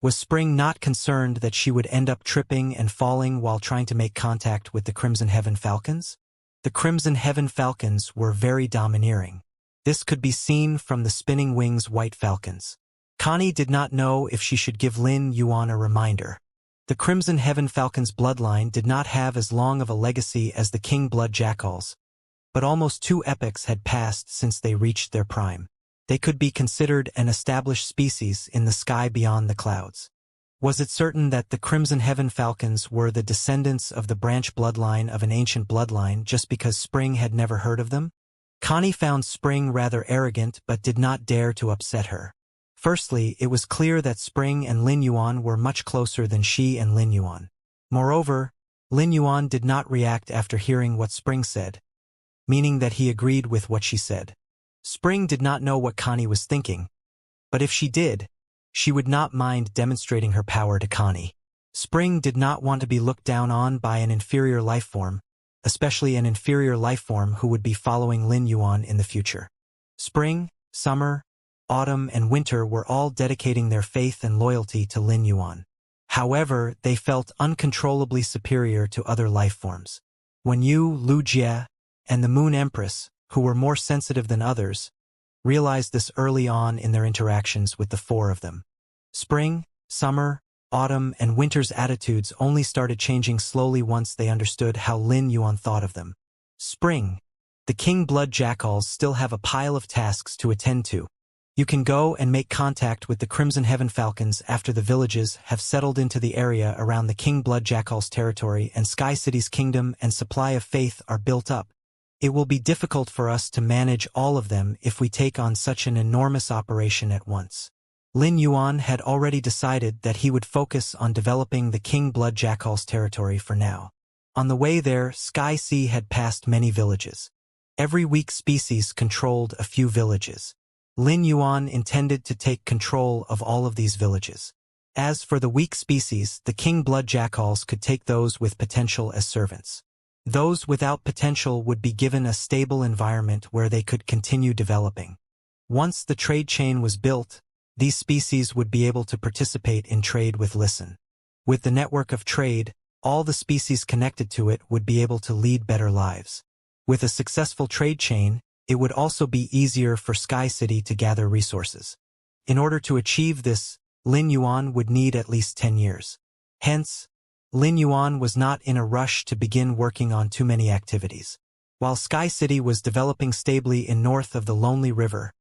A: Was Spring not concerned that she would end up tripping and falling while trying to make contact with the Crimson Heaven Falcons? The Crimson Heaven Falcons were very domineering. This could be seen from the Spinning Wings White Falcons. Connie did not know if she should give Lin Yuan a reminder. The Crimson Heaven Falcons' bloodline did not have as long of a legacy as the King Blood Jackals, but almost 2 epochs had passed since they reached their prime. They could be considered an established species in the sky beyond the clouds. Was it certain that the Crimson Heaven Falcons were the descendants of the branch bloodline of an ancient bloodline just because Spring had never heard of them? Connie found Spring rather arrogant but did not dare to upset her. Firstly, it was clear that Spring and Lin Yuan were much closer than she and Lin Yuan. Moreover, Lin Yuan did not react after hearing what Spring said, meaning that he agreed with what she said. Spring did not know what Connie was thinking, but if she did, she would not mind demonstrating her power to Connie. Spring did not want to be looked down on by an inferior life form, especially an inferior life form who would be following Lin Yuan in the future. Spring, Summer, Autumn, and Winter were all dedicating their faith and loyalty to Lin Yuan. However, they felt uncontrollably superior to other life forms. When Yu, Lu Jie, and the Moon Empress, who were more sensitive than others, realized this early on in their interactions with the 4 of them. Spring, Summer, Autumn, and Winter's attitudes only started changing slowly once they understood how Lin Yuan thought of them. Spring, the King Blood Jackals still have a pile of tasks to attend to. You can go and make contact with the Crimson Heaven Falcons after the villages have settled into the area around the King Blood Jackals territory and Sky City's kingdom and supply of faith are built up. It will be difficult for us to manage all of them if we take on such an enormous operation at once. Lin Yuan had already decided that he would focus on developing the King Blood Jackals territory for now. On the way there, Sky Sea had passed many villages. Every weak species controlled a few villages. Lin Yuan intended to take control of all of these villages. As for the weak species, the king blood jackals could take those with potential as servants. Those without potential would be given a stable environment where they could continue developing. Once the trade chain was built, these species would be able to participate in trade with Listen. With the network of trade, all the species connected to it would be able to lead better lives. With a successful trade chain, it would also be easier for Sky City to gather resources. In order to achieve this, Lin Yuan would need at least 10 years. Hence, Lin Yuan was not in a rush to begin working on too many activities. While Sky City was developing stably in north of the Lonely River,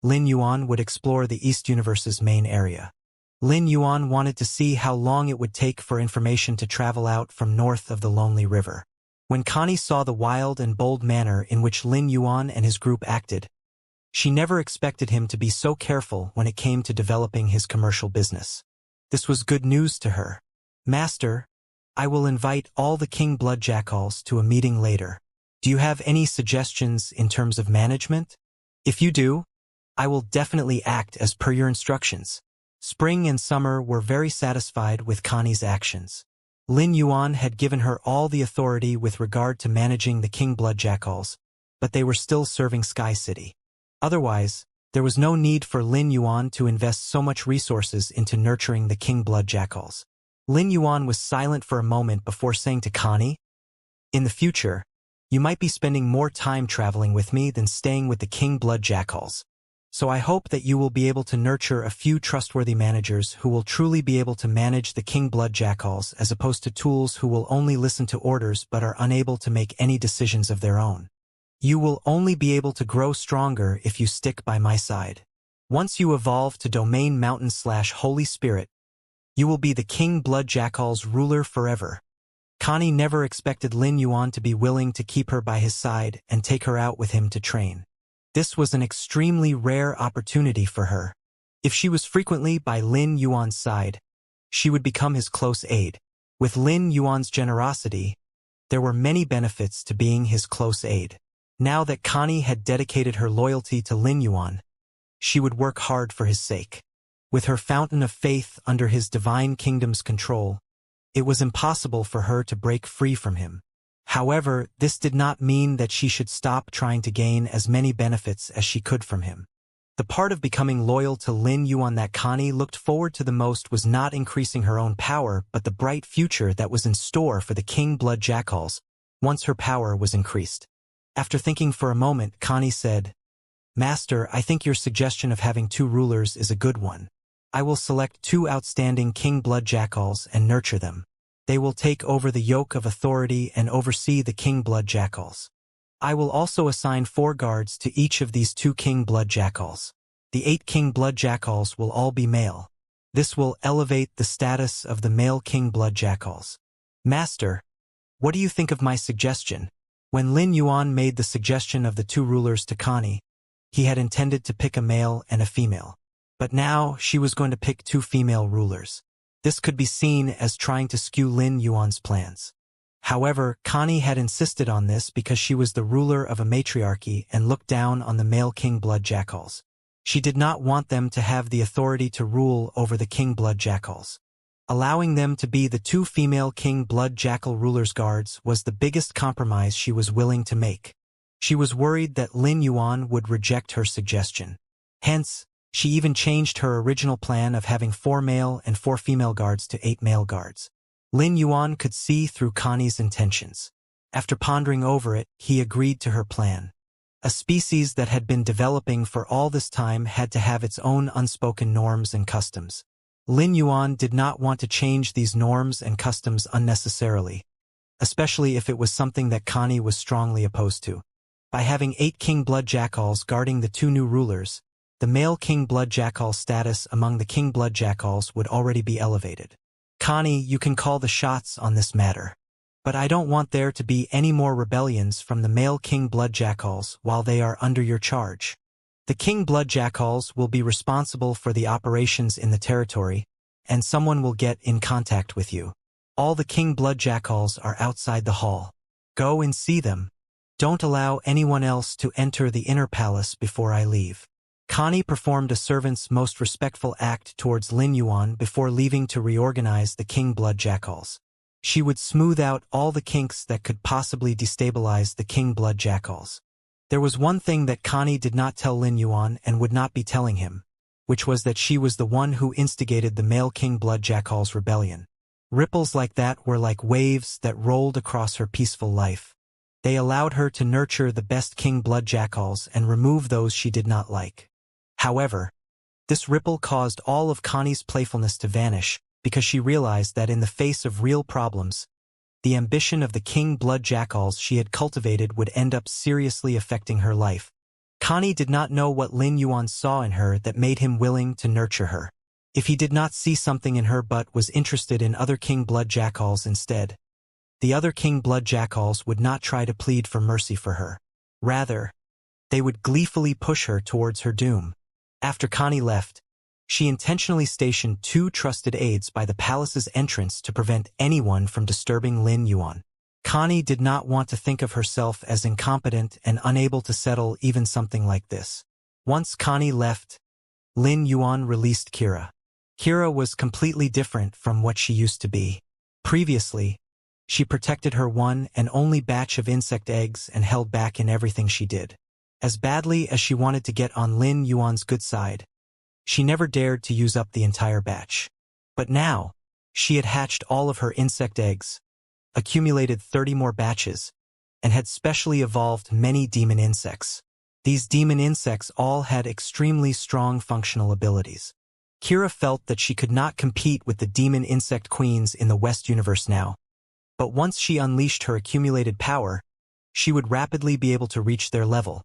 A: Lin Yuan would explore the East Universe's main area. Lin Yuan wanted to see how long it would take for information to travel out from north of the Lonely River. When Connie saw the wild and bold manner in which Lin Yuan and his group acted, she never expected him to be so careful when it came to developing his commercial business. This was good news to her. Master, I will invite all the king blood jackals to a meeting later. Do you have any suggestions in terms of management? If you do, I will definitely act as per your instructions. Spring and Summer were very satisfied with Connie's actions. Lin Yuan had given her all the authority with regard to managing the king blood jackals, but they were still serving Sky City. Otherwise, there was no need for Lin Yuan to invest so much resources into nurturing the king blood jackals. Lin Yuan was silent for a moment before saying to Connie, "In the future, you might be spending more time traveling with me than staying with the king blood jackals. So I hope that you will be able to nurture a few trustworthy managers who will truly be able to manage the king blood jackals as opposed to tools who will only listen to orders but are unable to make any decisions of their own. You will only be able to grow stronger if you stick by my side. Once you evolve to Domain Mountain/Holy Spirit, you will be the king blood jackal's ruler forever." Connie never expected Lin Yuan to be willing to keep her by his side and take her out with him to train. This was an extremely rare opportunity for her. If she was frequently by Lin Yuan's side, she would become his close aide. With Lin Yuan's generosity, there were many benefits to being his close aide. Now that Connie had dedicated her loyalty to Lin Yuan, she would work hard for his sake. With her fountain of faith under his divine kingdom's control, it was impossible for her to break free from him. However, this did not mean that she should stop trying to gain as many benefits as she could from him. The part of becoming loyal to Lin Yuan that Connie looked forward to the most was not increasing her own power but the bright future that was in store for the king blood jackals once her power was increased. After thinking for a moment, Connie said, "Master, I think your suggestion of having 2 rulers is a good one. I will select 2 outstanding king blood jackals and nurture them. They will take over the yoke of authority and oversee the king blood jackals. I will also assign 4 guards to each of these 2 king blood jackals. The 8 king blood jackals will all be male. This will elevate the status of the male king blood jackals." "Master, what do you think of my suggestion?" When Lin Yuan made the suggestion of the 2 rulers to Connie, he had intended to pick a male and a female. But now she was going to pick 2 female rulers. This could be seen as trying to skew Lin Yuan's plans. However, Connie had insisted on this because she was the ruler of a matriarchy and looked down on the male king blood jackals. She did not want them to have the authority to rule over the king blood jackals. Allowing them to be the 2 female king blood jackal rulers' guards was the biggest compromise she was willing to make. She was worried that Lin Yuan would reject her suggestion. Hence, she even changed her original plan of having 4 male and 4 female guards to 8 male guards. Lin Yuan could see through Connie's intentions. After pondering over it, he agreed to her plan. A species that had been developing for all this time had to have its own unspoken norms and customs. Lin Yuan did not want to change these norms and customs unnecessarily, especially if it was something that Connie was strongly opposed to. By having 8 king blood jackals guarding the 2 new rulers, the male king blood jackal status among the king blood jackals would already be elevated. "Connie, you can call the shots on this matter. But I don't want there to be any more rebellions from the male king blood jackals while they are under your charge. The king blood jackals will be responsible for the operations in the territory, and someone will get in contact with you. All the king blood jackals are outside the hall. Go and see them. Don't allow anyone else to enter the inner palace before I leave." Connie performed a servant's most respectful act towards Lin Yuan before leaving to reorganize the King Blood Jackals. She would smooth out all the kinks that could possibly destabilize the King Blood Jackals. There was one thing that Connie did not tell Lin Yuan and would not be telling him, which was that she was the one who instigated the male King Blood Jackal's rebellion. Ripples like that were like waves that rolled across her peaceful life. They allowed her to nurture the best King Blood Jackals and remove those she did not like. However, this ripple caused all of Connie's playfulness to vanish because she realized that in the face of real problems, the ambition of the King Blood Jackals she had cultivated would end up seriously affecting her life. Connie did not know what Lin Yuan saw in her that made him willing to nurture her. If he did not see something in her but was interested in other King Blood Jackals instead, the other King Blood Jackals would not try to plead for mercy for her. Rather, they would gleefully push her towards her doom. After Connie left, she intentionally stationed 2 trusted aides by the palace's entrance to prevent anyone from disturbing Lin Yuan. Connie did not want to think of herself as incompetent and unable to settle even something like this. Once Connie left, Lin Yuan released Kira. Kira was completely different from what she used to be. Previously, she protected her one and only batch of insect eggs and held back in everything she did. As badly as she wanted to get on Lin Yuan's good side, she never dared to use up the entire batch. But now, she had hatched all of her insect eggs, accumulated 30 more batches, and had specially evolved many demon insects. These demon insects all had extremely strong functional abilities. Kira felt that she could not compete with the demon insect queens in the West universe now. But once she unleashed her accumulated power, she would rapidly be able to reach their level.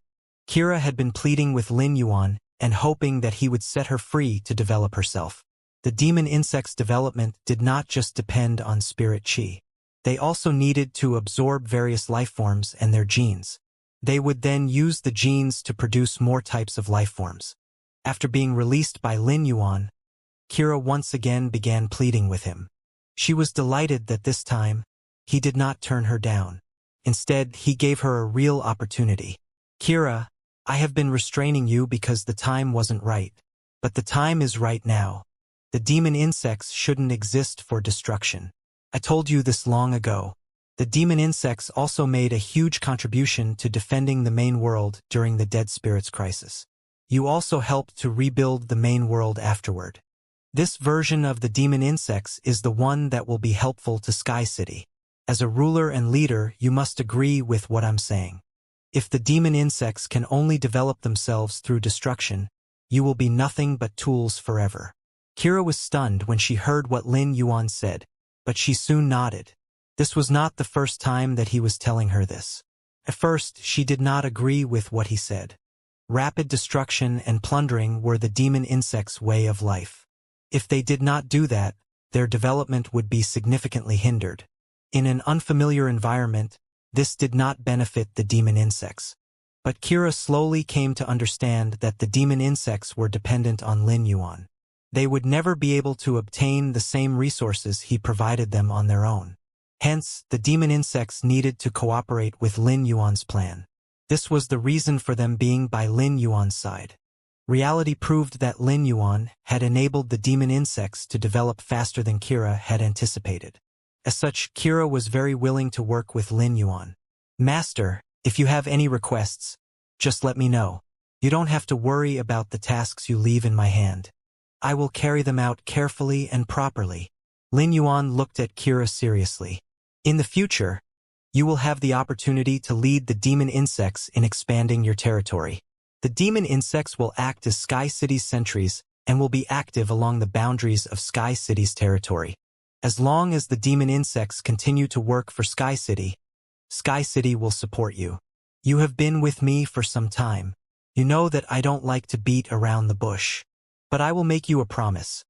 A: Kira had been pleading with Lin Yuan and hoping that he would set her free to develop herself. The demon insect's development did not just depend on spirit chi. They also needed to absorb various lifeforms and their genes. They would then use the genes to produce more types of lifeforms. After being released by Lin Yuan, Kira once again began pleading with him. She was delighted that this time, he did not turn her down. Instead, he gave her a real opportunity. Kira, I have been restraining you because the time wasn't right. But the time is right now. The demon insects shouldn't exist for destruction. I told you this long ago. The demon insects also made a huge contribution to defending the main world during the Dead Spirits crisis. You also helped to rebuild the main world afterward. This version of the demon insects is the one that will be helpful to Sky City. As a ruler and leader, you must agree with what I'm saying. If the demon insects can only develop themselves through destruction, you will be nothing but tools forever. Kira was stunned when she heard what Lin Yuan said, but she soon nodded. This was not the first time that he was telling her this. At first, she did not agree with what he said. Rapid destruction and plundering were the demon insects' way of life. If they did not do that, their development would be significantly hindered. In an unfamiliar environment, this did not benefit the demon insects. But Kira slowly came to understand that the demon insects were dependent on Lin Yuan. They would never be able to obtain the same resources he provided them on their own. Hence, the demon insects needed to cooperate with Lin Yuan's plan. This was the reason for them being by Lin Yuan's side. Reality proved that Lin Yuan had enabled the demon insects to develop faster than Kira had anticipated. As such, Kira was very willing to work with Lin Yuan. Master, if you have any requests, just let me know. You don't have to worry about the tasks you leave in my hand. I will carry them out carefully and properly. Lin Yuan looked at Kira seriously. In the future, you will have the opportunity to lead the demon insects in expanding your territory. The demon insects will act as Sky City's sentries and will be active along the boundaries of Sky City's territory. As long as the demon insects continue to work for Sky City will support you. You have been with me for some time. You know that I don't like to beat around the bush. But I will make you a promise.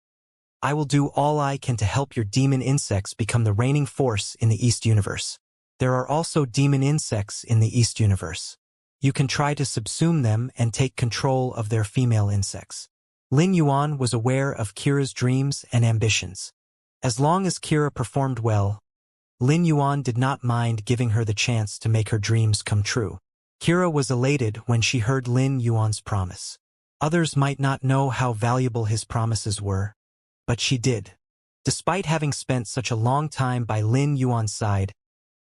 A: I will do all I can to help your demon insects become the reigning force in the East universe. There are also demon insects in the East universe. You can try to subsume them and take control of their female insects. Lin Yuan was aware of Kira's dreams and ambitions. As long as Kira performed well, Lin Yuan did not mind giving her the chance to make her dreams come true. Kira was elated when she heard Lin Yuan's promise. Others might not know how valuable his promises were, but she did. Despite having spent such a long time by Lin Yuan's side,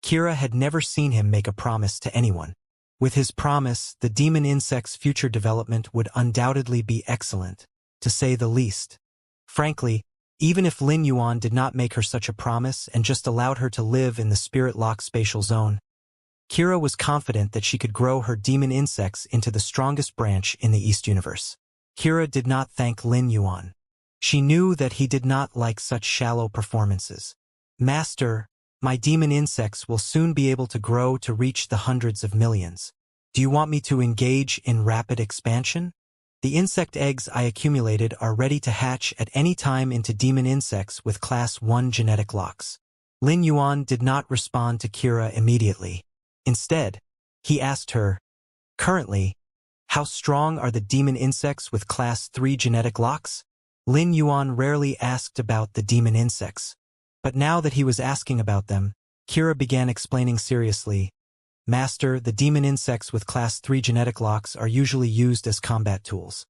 A: Kira had never seen him make a promise to anyone. With his promise, the demon insect's future development would undoubtedly be excellent, to say the least. Frankly, even if Lin Yuan did not make her such a promise and just allowed her to live in the spirit-locked spatial zone, Kira was confident that she could grow her demon insects into the strongest branch in the East universe. Kira did not thank Lin Yuan. She knew that he did not like such shallow performances. Master, my demon insects will soon be able to grow to reach the hundreds of millions. Do you want me to engage in rapid expansion? The insect eggs I accumulated are ready to hatch at any time into demon insects with Class 1 genetic locks. Lin Yuan did not respond to Kira immediately. Instead, he asked her, currently, how strong are the demon insects with Class 3 genetic locks? Lin Yuan rarely asked about the demon insects. But now that he was asking about them, Kira began explaining seriously, Master, the demon insects with Class 3 genetic locks are usually used as combat tools.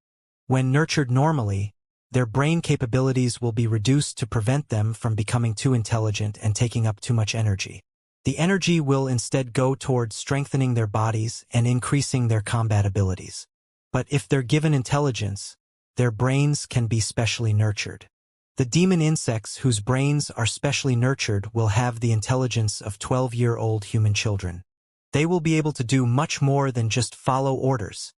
A: When nurtured normally, their brain capabilities will be reduced to prevent them from becoming too intelligent and taking up too much energy. The energy will instead go towards strengthening their bodies and increasing their combat abilities. But if they're given intelligence, their brains can be specially nurtured. The demon insects whose brains are specially nurtured will have the intelligence of 12-year-old human children. They will be able to do much more than just follow orders.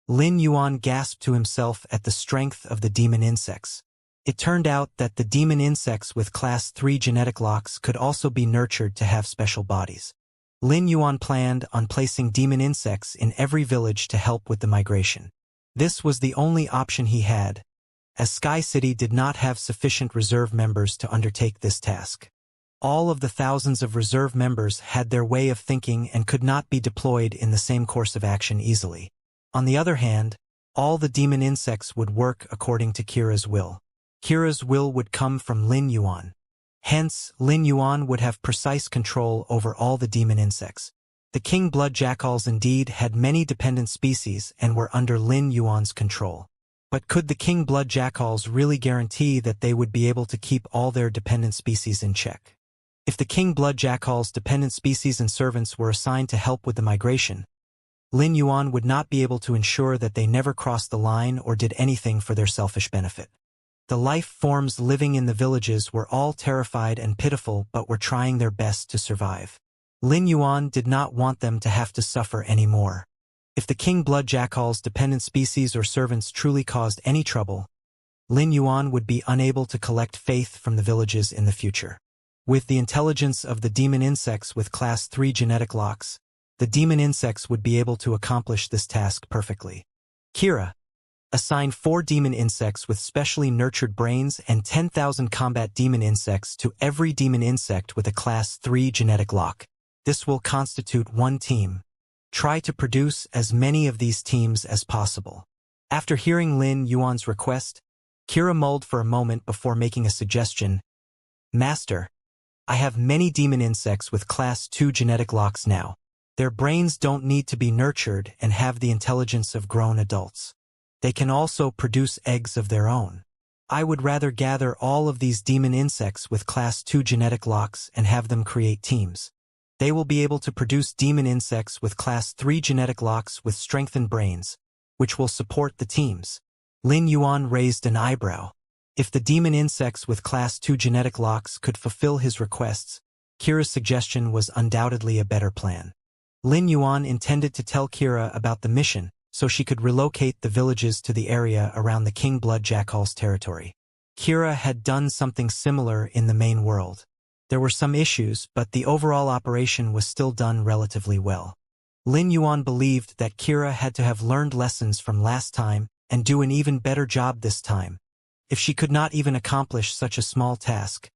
A: Lin Yuan gasped to himself at the strength of the demon insects. It turned out that the demon insects with Class 3 genetic locks could also be nurtured to have special bodies. Lin Yuan planned on placing demon insects in every village to help with the migration. This was the only option he had, as Sky City did not have sufficient reserve members to undertake this task. All of the thousands of reserve members had their way of thinking and could not be deployed in the same course of action easily. On the other hand, all the demon insects would work according to Kira's will. Kira's will would come from Lin Yuan. Hence, Lin Yuan would have precise control over all the demon insects. The king blood jackals indeed had many dependent species and were under Lin Yuan's control. But could the king blood jackals really guarantee that they would be able to keep all their dependent species in check? If the king blood jackal's dependent species and servants were assigned to help with the migration, Lin Yuan would not be able to ensure that they never crossed the line or did anything for their selfish benefit. The life forms living in the villages were all terrified and pitiful but were trying their best to survive. Lin Yuan did not want them to have to suffer anymore. If the king blood jackal's dependent species or servants truly caused any trouble, Lin Yuan would be unable to collect faith from the villages in the future. With the intelligence of the demon insects with Class 3 genetic locks, the demon insects would be able to accomplish this task perfectly. Kira, assign 4 demon insects with specially nurtured brains and 10,000 combat demon insects to every demon insect with a Class 3 genetic lock. This will constitute one team. Try to produce as many of these teams as possible. After hearing Lin Yuan's request, Kira mulled for a moment before making a suggestion. Master, I have many demon insects with Class 2 genetic locks now. Their brains don't need to be nurtured and have the intelligence of grown adults. They can also produce eggs of their own. I would rather gather all of these demon insects with Class 2 genetic locks and have them create teams. They will be able to produce demon insects with Class 3 genetic locks with strengthened brains, which will support the teams. Lin Yuan raised an eyebrow. If the demon insects with Class 2 genetic locks could fulfill his requests, Kira's suggestion was undoubtedly a better plan. Lin Yuan intended to tell Kira about the mission so she could relocate the villages to the area around the king blood jackal's territory. Kira had done something similar in the main world. There were some issues, but the overall operation was still done relatively well. Lin Yuan believed that Kira had to have learned lessons from last time and do an even better job this time. If she could not even accomplish such a small task,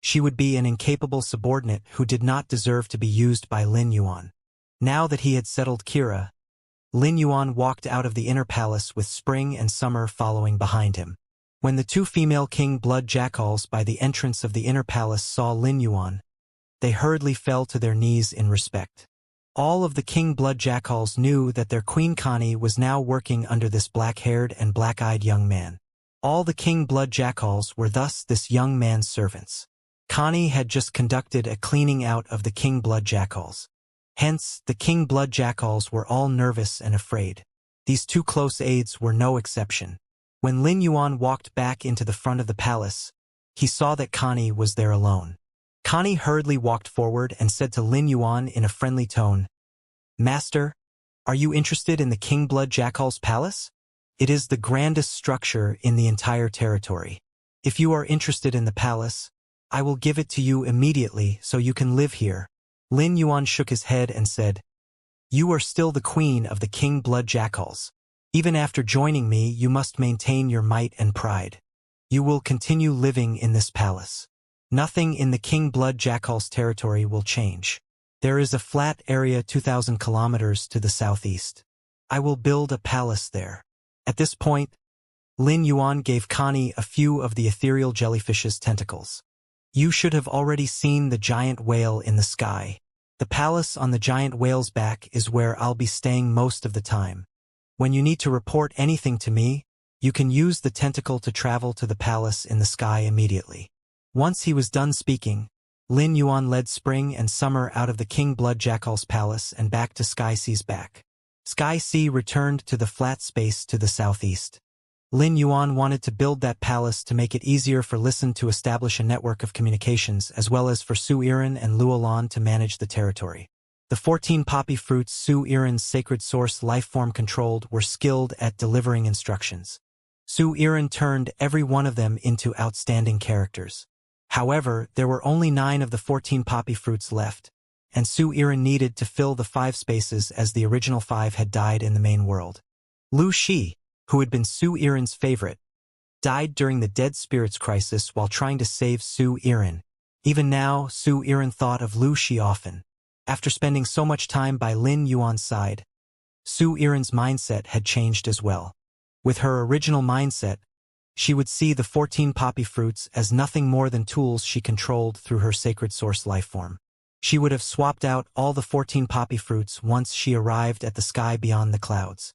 A: she would be an incapable subordinate who did not deserve to be used by Lin Yuan. Now that he had settled Kira, Lin Yuan walked out of the inner palace with Spring and Summer following behind him. When the 2 female king blood jackals by the entrance of the inner palace saw Lin Yuan, they hurriedly fell to their knees in respect. All of the king blood jackals knew that their queen Connie was now working under this black-haired and black-eyed young man. All the king blood jackals were thus this young man's servants. Connie had just conducted a cleaning out of the king blood jackals. Hence, the king blood jackals were all nervous and afraid. These two close aides were no exception. When Lin Yuan walked back into the front of the palace, he saw that Connie was there alone. Connie hurriedly walked forward and said to Lin Yuan in a friendly tone, "Master, are you interested in the king blood jackal's palace? It is the grandest structure in the entire territory. If you are interested in the palace, I will give it to you immediately so you can live here." Lin Yuan shook his head and said, "You are still the queen of the king blood jackals. Even after joining me, you must maintain your might and pride. You will continue living in this palace. Nothing in the king blood jackal's territory will change. There is a flat area 2,000 kilometers to the southeast. I will build a palace there." At this point, Lin Yuan gave Connie a few of the ethereal jellyfish's tentacles. "You should have already seen the giant whale in the sky. The palace on the giant whale's back is where I'll be staying most of the time. When you need to report anything to me, you can use the tentacle to travel to the palace in the sky immediately." Once he was done speaking, Lin Yuan led Spring and Summer out of the king blood jackal's palace and back to Sky Sea's back. Sky Sea returned to the flat space to the southeast. Lin Yuan wanted to build that palace to make it easier for Listen to establish a network of communications as well as for Su Iran and Luolan to manage the territory. The 14 poppy fruits Su Iran's sacred source lifeform controlled were skilled at delivering instructions. Su Iran turned every one of them into outstanding characters. However, there were only 9 of the 14 poppy fruits left, and Su Iran needed to fill the 5 spaces as the original 5 had died in the main world. Lu Shi, who had been Su Iran's favorite, died during the Dead Spirits crisis while trying to save Su Iran. Even now, Su Iran thought of Lu Shi often. After spending so much time by Lin Yuan's side, Su Iran's mindset had changed as well. With her original mindset, she would see the 14 poppy fruits as nothing more than tools she controlled through her sacred source lifeform. She would have swapped out all the 14 poppy fruits once she arrived at the sky beyond the clouds.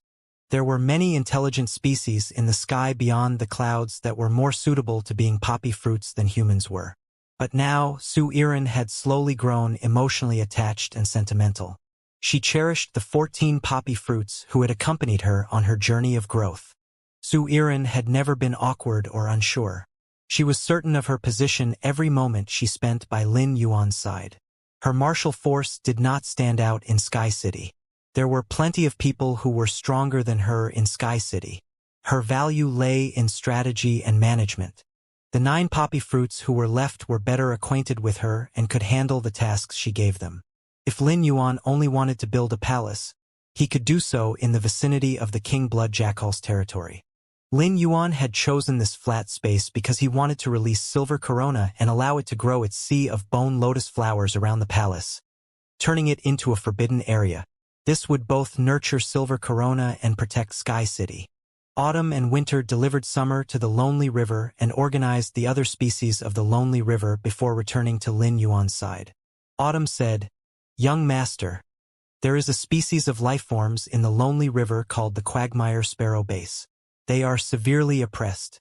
A: There were many intelligent species in the sky beyond the clouds that were more suitable to being poppy fruits than humans were. But now, Su Iran had slowly grown emotionally attached and sentimental. She cherished the 14 poppy fruits who had accompanied her on her journey of growth. Su Iran had never been awkward or unsure. She was certain of her position every moment she spent by Lin Yuan's side. Her martial force did not stand out in Sky City. There were plenty of people who were stronger than her in Sky City. Her value lay in strategy and management. The 9 poppy fruits who were left were better acquainted with her and could handle the tasks she gave them. If Lin Yuan only wanted to build a palace, he could do so in the vicinity of the king blood jackal's territory. Lin Yuan had chosen this flat space because he wanted to release Silver Corona and allow it to grow its sea of bone lotus flowers around the palace, turning it into a forbidden area. This would both nurture Silver Corona and protect Sky City. Autumn and Winter delivered Summer to the Lonely River and organized the other species of the Lonely River before returning to Lin Yuan's side. Autumn said, "Young master, there is a species of lifeforms in the Lonely River called the quagmire sparrow base. They are severely oppressed.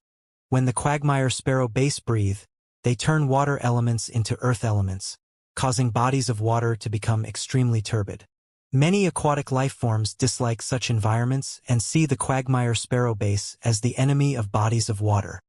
A: When the quagmire sparrow base breathe, they turn water elements into earth elements, causing bodies of water to become extremely turbid. Many aquatic lifeforms dislike such environments and see the quagmire sparrow base as the enemy of bodies of water.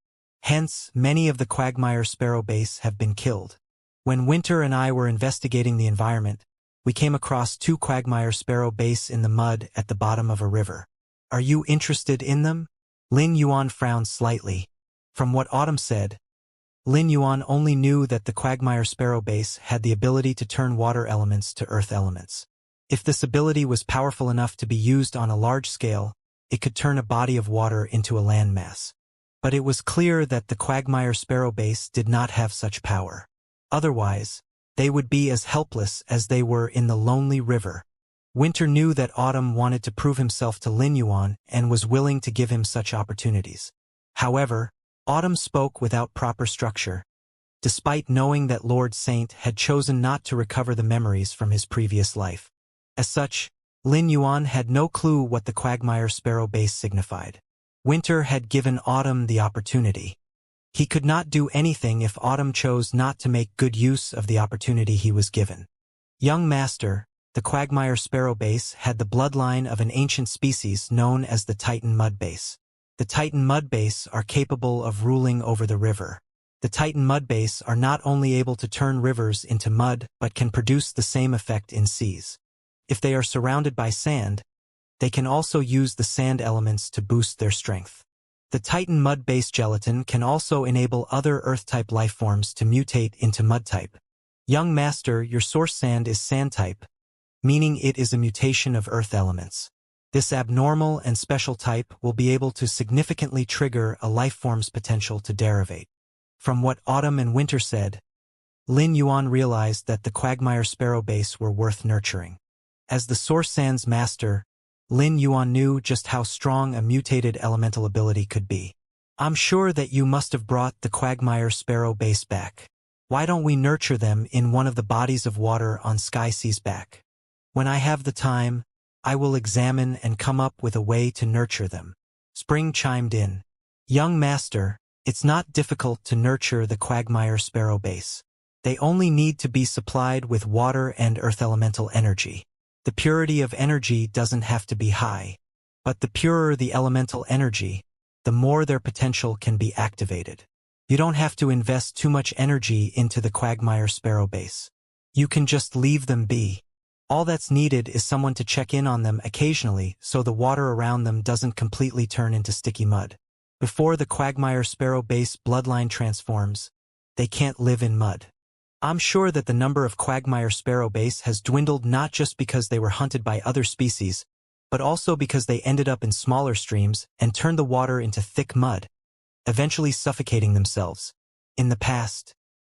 A: Hence, many of the quagmire sparrow base have been killed. When Winter and I were investigating the environment, we came across 2 quagmire sparrow base in the mud at the bottom of a river. Are you interested in them?" Lin Yuan frowned slightly. From what Autumn said, Lin Yuan only knew that the quagmire sparrow base had the ability to turn water elements to earth elements. If this ability was powerful enough to be used on a large scale, it could turn a body of water into a landmass. But it was clear that the quagmire sparrow base did not have such power. Otherwise, they would be as helpless as they were in the Lonely River. Winter knew that Autumn wanted to prove himself to Lin Yuan and was willing to give him such opportunities. However, Autumn spoke without proper structure, despite knowing that Lord Saint had chosen not to recover the memories from his previous life. As such, Lin Yuan had no clue what the quagmire sparrow base signified. Winter had given autumn the opportunity. He could not do anything if autumn chose not to make good use of the opportunity he was given. Young master, the quagmire sparrow base had the bloodline of an ancient species known as the Titan mud base. The Titan mud base are capable of ruling over the river. The Titan mud base are not only able to turn rivers into mud but can produce the same effect in seas. If they are surrounded by sand, they can also use the sand elements to boost their strength. The Titan mud-based gelatin can also enable other Earth-type lifeforms to mutate into mud-type. Young master, your source sand is sand-type, meaning it is a mutation of Earth elements. This abnormal and special type will be able to significantly trigger a lifeform's potential to derivate. From what Autumn and Winter said, Lin Yuan realized that the quagmire sparrow base were worth nurturing. As the source sand's master, Lin Yuan knew just how strong a mutated elemental ability could be. I'm sure that you must have brought the quagmire sparrow base back. Why don't we nurture them in one of the bodies of water on Sky Sea's back? When I have the time, I will examine and come up with a way to nurture them. Spring chimed in. Young master, it's not difficult to nurture the quagmire sparrow base. They only need to be supplied with water and earth elemental energy. The purity of energy doesn't have to be high, but the purer the elemental energy, the more their potential can be activated. You don't have to invest too much energy into the quagmire sparrow base. You can just leave them be. All that's needed is someone to check in on them occasionally so the water around them doesn't completely turn into sticky mud. Before the quagmire sparrow base bloodline transforms, they can't live in mud. I'm sure that the number of quagmire sparrow base has dwindled not just because they were hunted by other species, but also because they ended up in smaller streams and turned the water into thick mud, eventually suffocating themselves. In the past,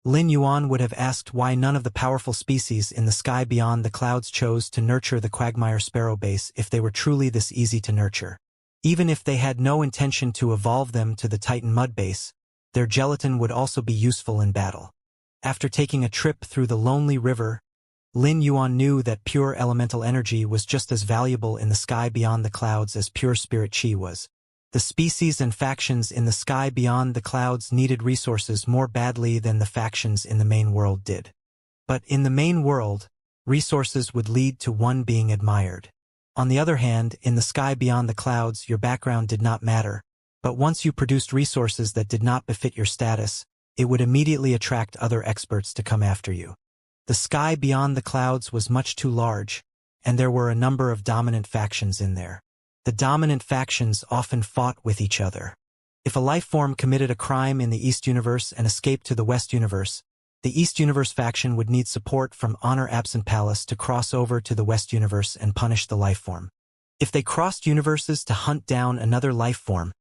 A: Lin Yuan would have asked why none of the powerful species in the sky beyond the clouds chose to nurture the quagmire sparrow base if they were truly this easy to nurture. Even if they had no intention to evolve them to the Titan mud base, their gelatin would also be useful in battle. After taking a trip through the lonely river, Lin Yuan knew that pure elemental energy was just as valuable in the sky beyond the clouds as pure spirit chi was. The species and factions in the sky beyond the clouds needed resources more badly than the factions in the main world did. But in the main world, resources would lead to one being admired. On the other hand, in the sky beyond the clouds, your background did not matter, but once you produced resources that did not befit your status, it would immediately attract other experts to come after you. The sky beyond the clouds was much too large, and there were a number of dominant factions in there. The dominant factions often fought with each other. If a life form committed a crime in the East Universe and escaped to the West Universe, the East Universe faction would need support from Honor Absent Palace to cross over to the West Universe and punish the life form. If they crossed universes to hunt down another life form,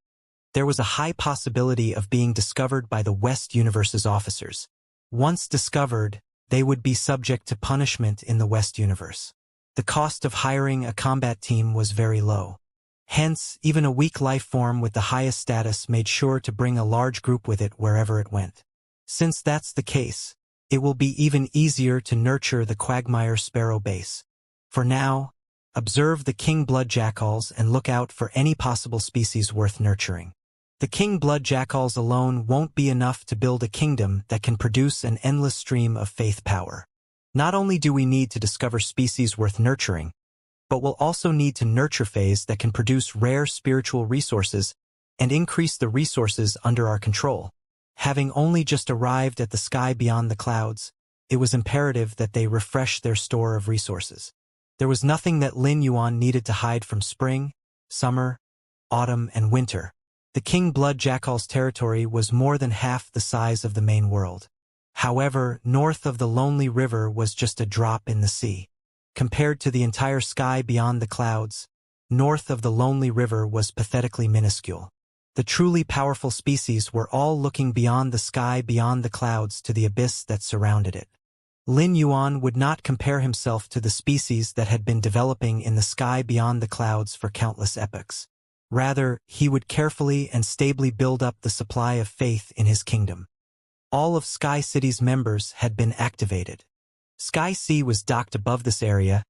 A: there was a high possibility of being discovered by the West Universe's officers. Once discovered, they would be subject to punishment in the West Universe. The cost of hiring a combat team was very low. Hence, even a weak life form with the highest status made sure to bring a large group with it wherever it went. Since that's the case, it will be even easier to nurture the quagmire sparrow base. For now, observe the king blood jackals and look out for any possible species worth nurturing. The king blood jackals alone won't be enough to build a kingdom that can produce an endless stream of faith power. Not only do we need to discover species worth nurturing, but we'll also need to nurture phase that can produce rare spiritual resources and increase the resources under our control. Having only just arrived at the sky beyond the clouds, it was imperative that they refresh their store of resources. There was nothing that Lin Yuan needed to hide from spring, summer, autumn, and winter. The king blood jackal's territory was more than half the size of the main world. However, north of the lonely river was just a drop in the sea. Compared to the entire sky beyond the clouds, north of the lonely river was pathetically minuscule. The truly powerful species were all looking beyond the sky beyond the clouds to the abyss that surrounded it. Lin Yuan would not compare himself to the species that had been developing in the sky beyond the clouds for countless epochs. Rather, he would carefully and stably build up the supply of faith in his kingdom. All of Sky City's members had been activated. Sky Sea was docked above this area,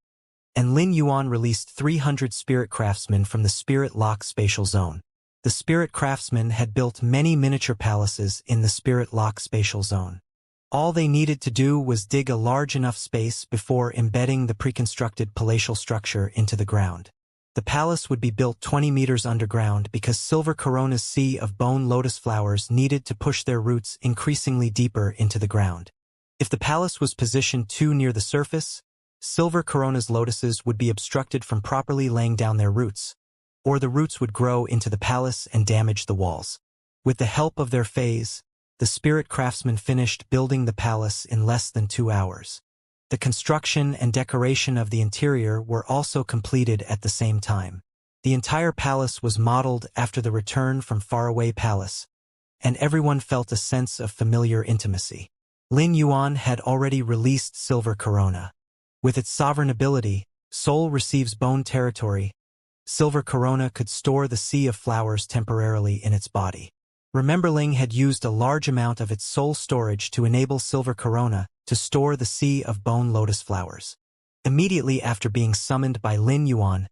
A: and Lin Yuan released 300 spirit craftsmen from the spirit lock spatial zone. The spirit craftsmen had built many miniature palaces in the spirit lock spatial zone. All they needed to do was dig a large enough space before embedding the pre-constructed palatial structure into the ground. The palace would be built 20 meters underground because Silver Corona's sea of bone lotus flowers needed to push their roots increasingly deeper into the ground. If the palace was positioned too near the surface, Silver Corona's lotuses would be obstructed from properly laying down their roots, or the roots would grow into the palace and damage the walls. With the help of their phase, the spirit craftsmen finished building the palace in less than 2 hours. The construction and decoration of the interior were also completed at the same time. The entire palace was modeled after the return from faraway palace, and everyone felt a sense of familiar intimacy. Lin Yuan had already released Silver Corona. With its sovereign ability, Soul receives bone territory. Silver Corona could store the sea of flowers temporarily in its body. Rememberling had used a large amount of its soul storage to enable Silver Corona to store the sea of bone lotus flowers. Immediately after being summoned by Lin Yuan,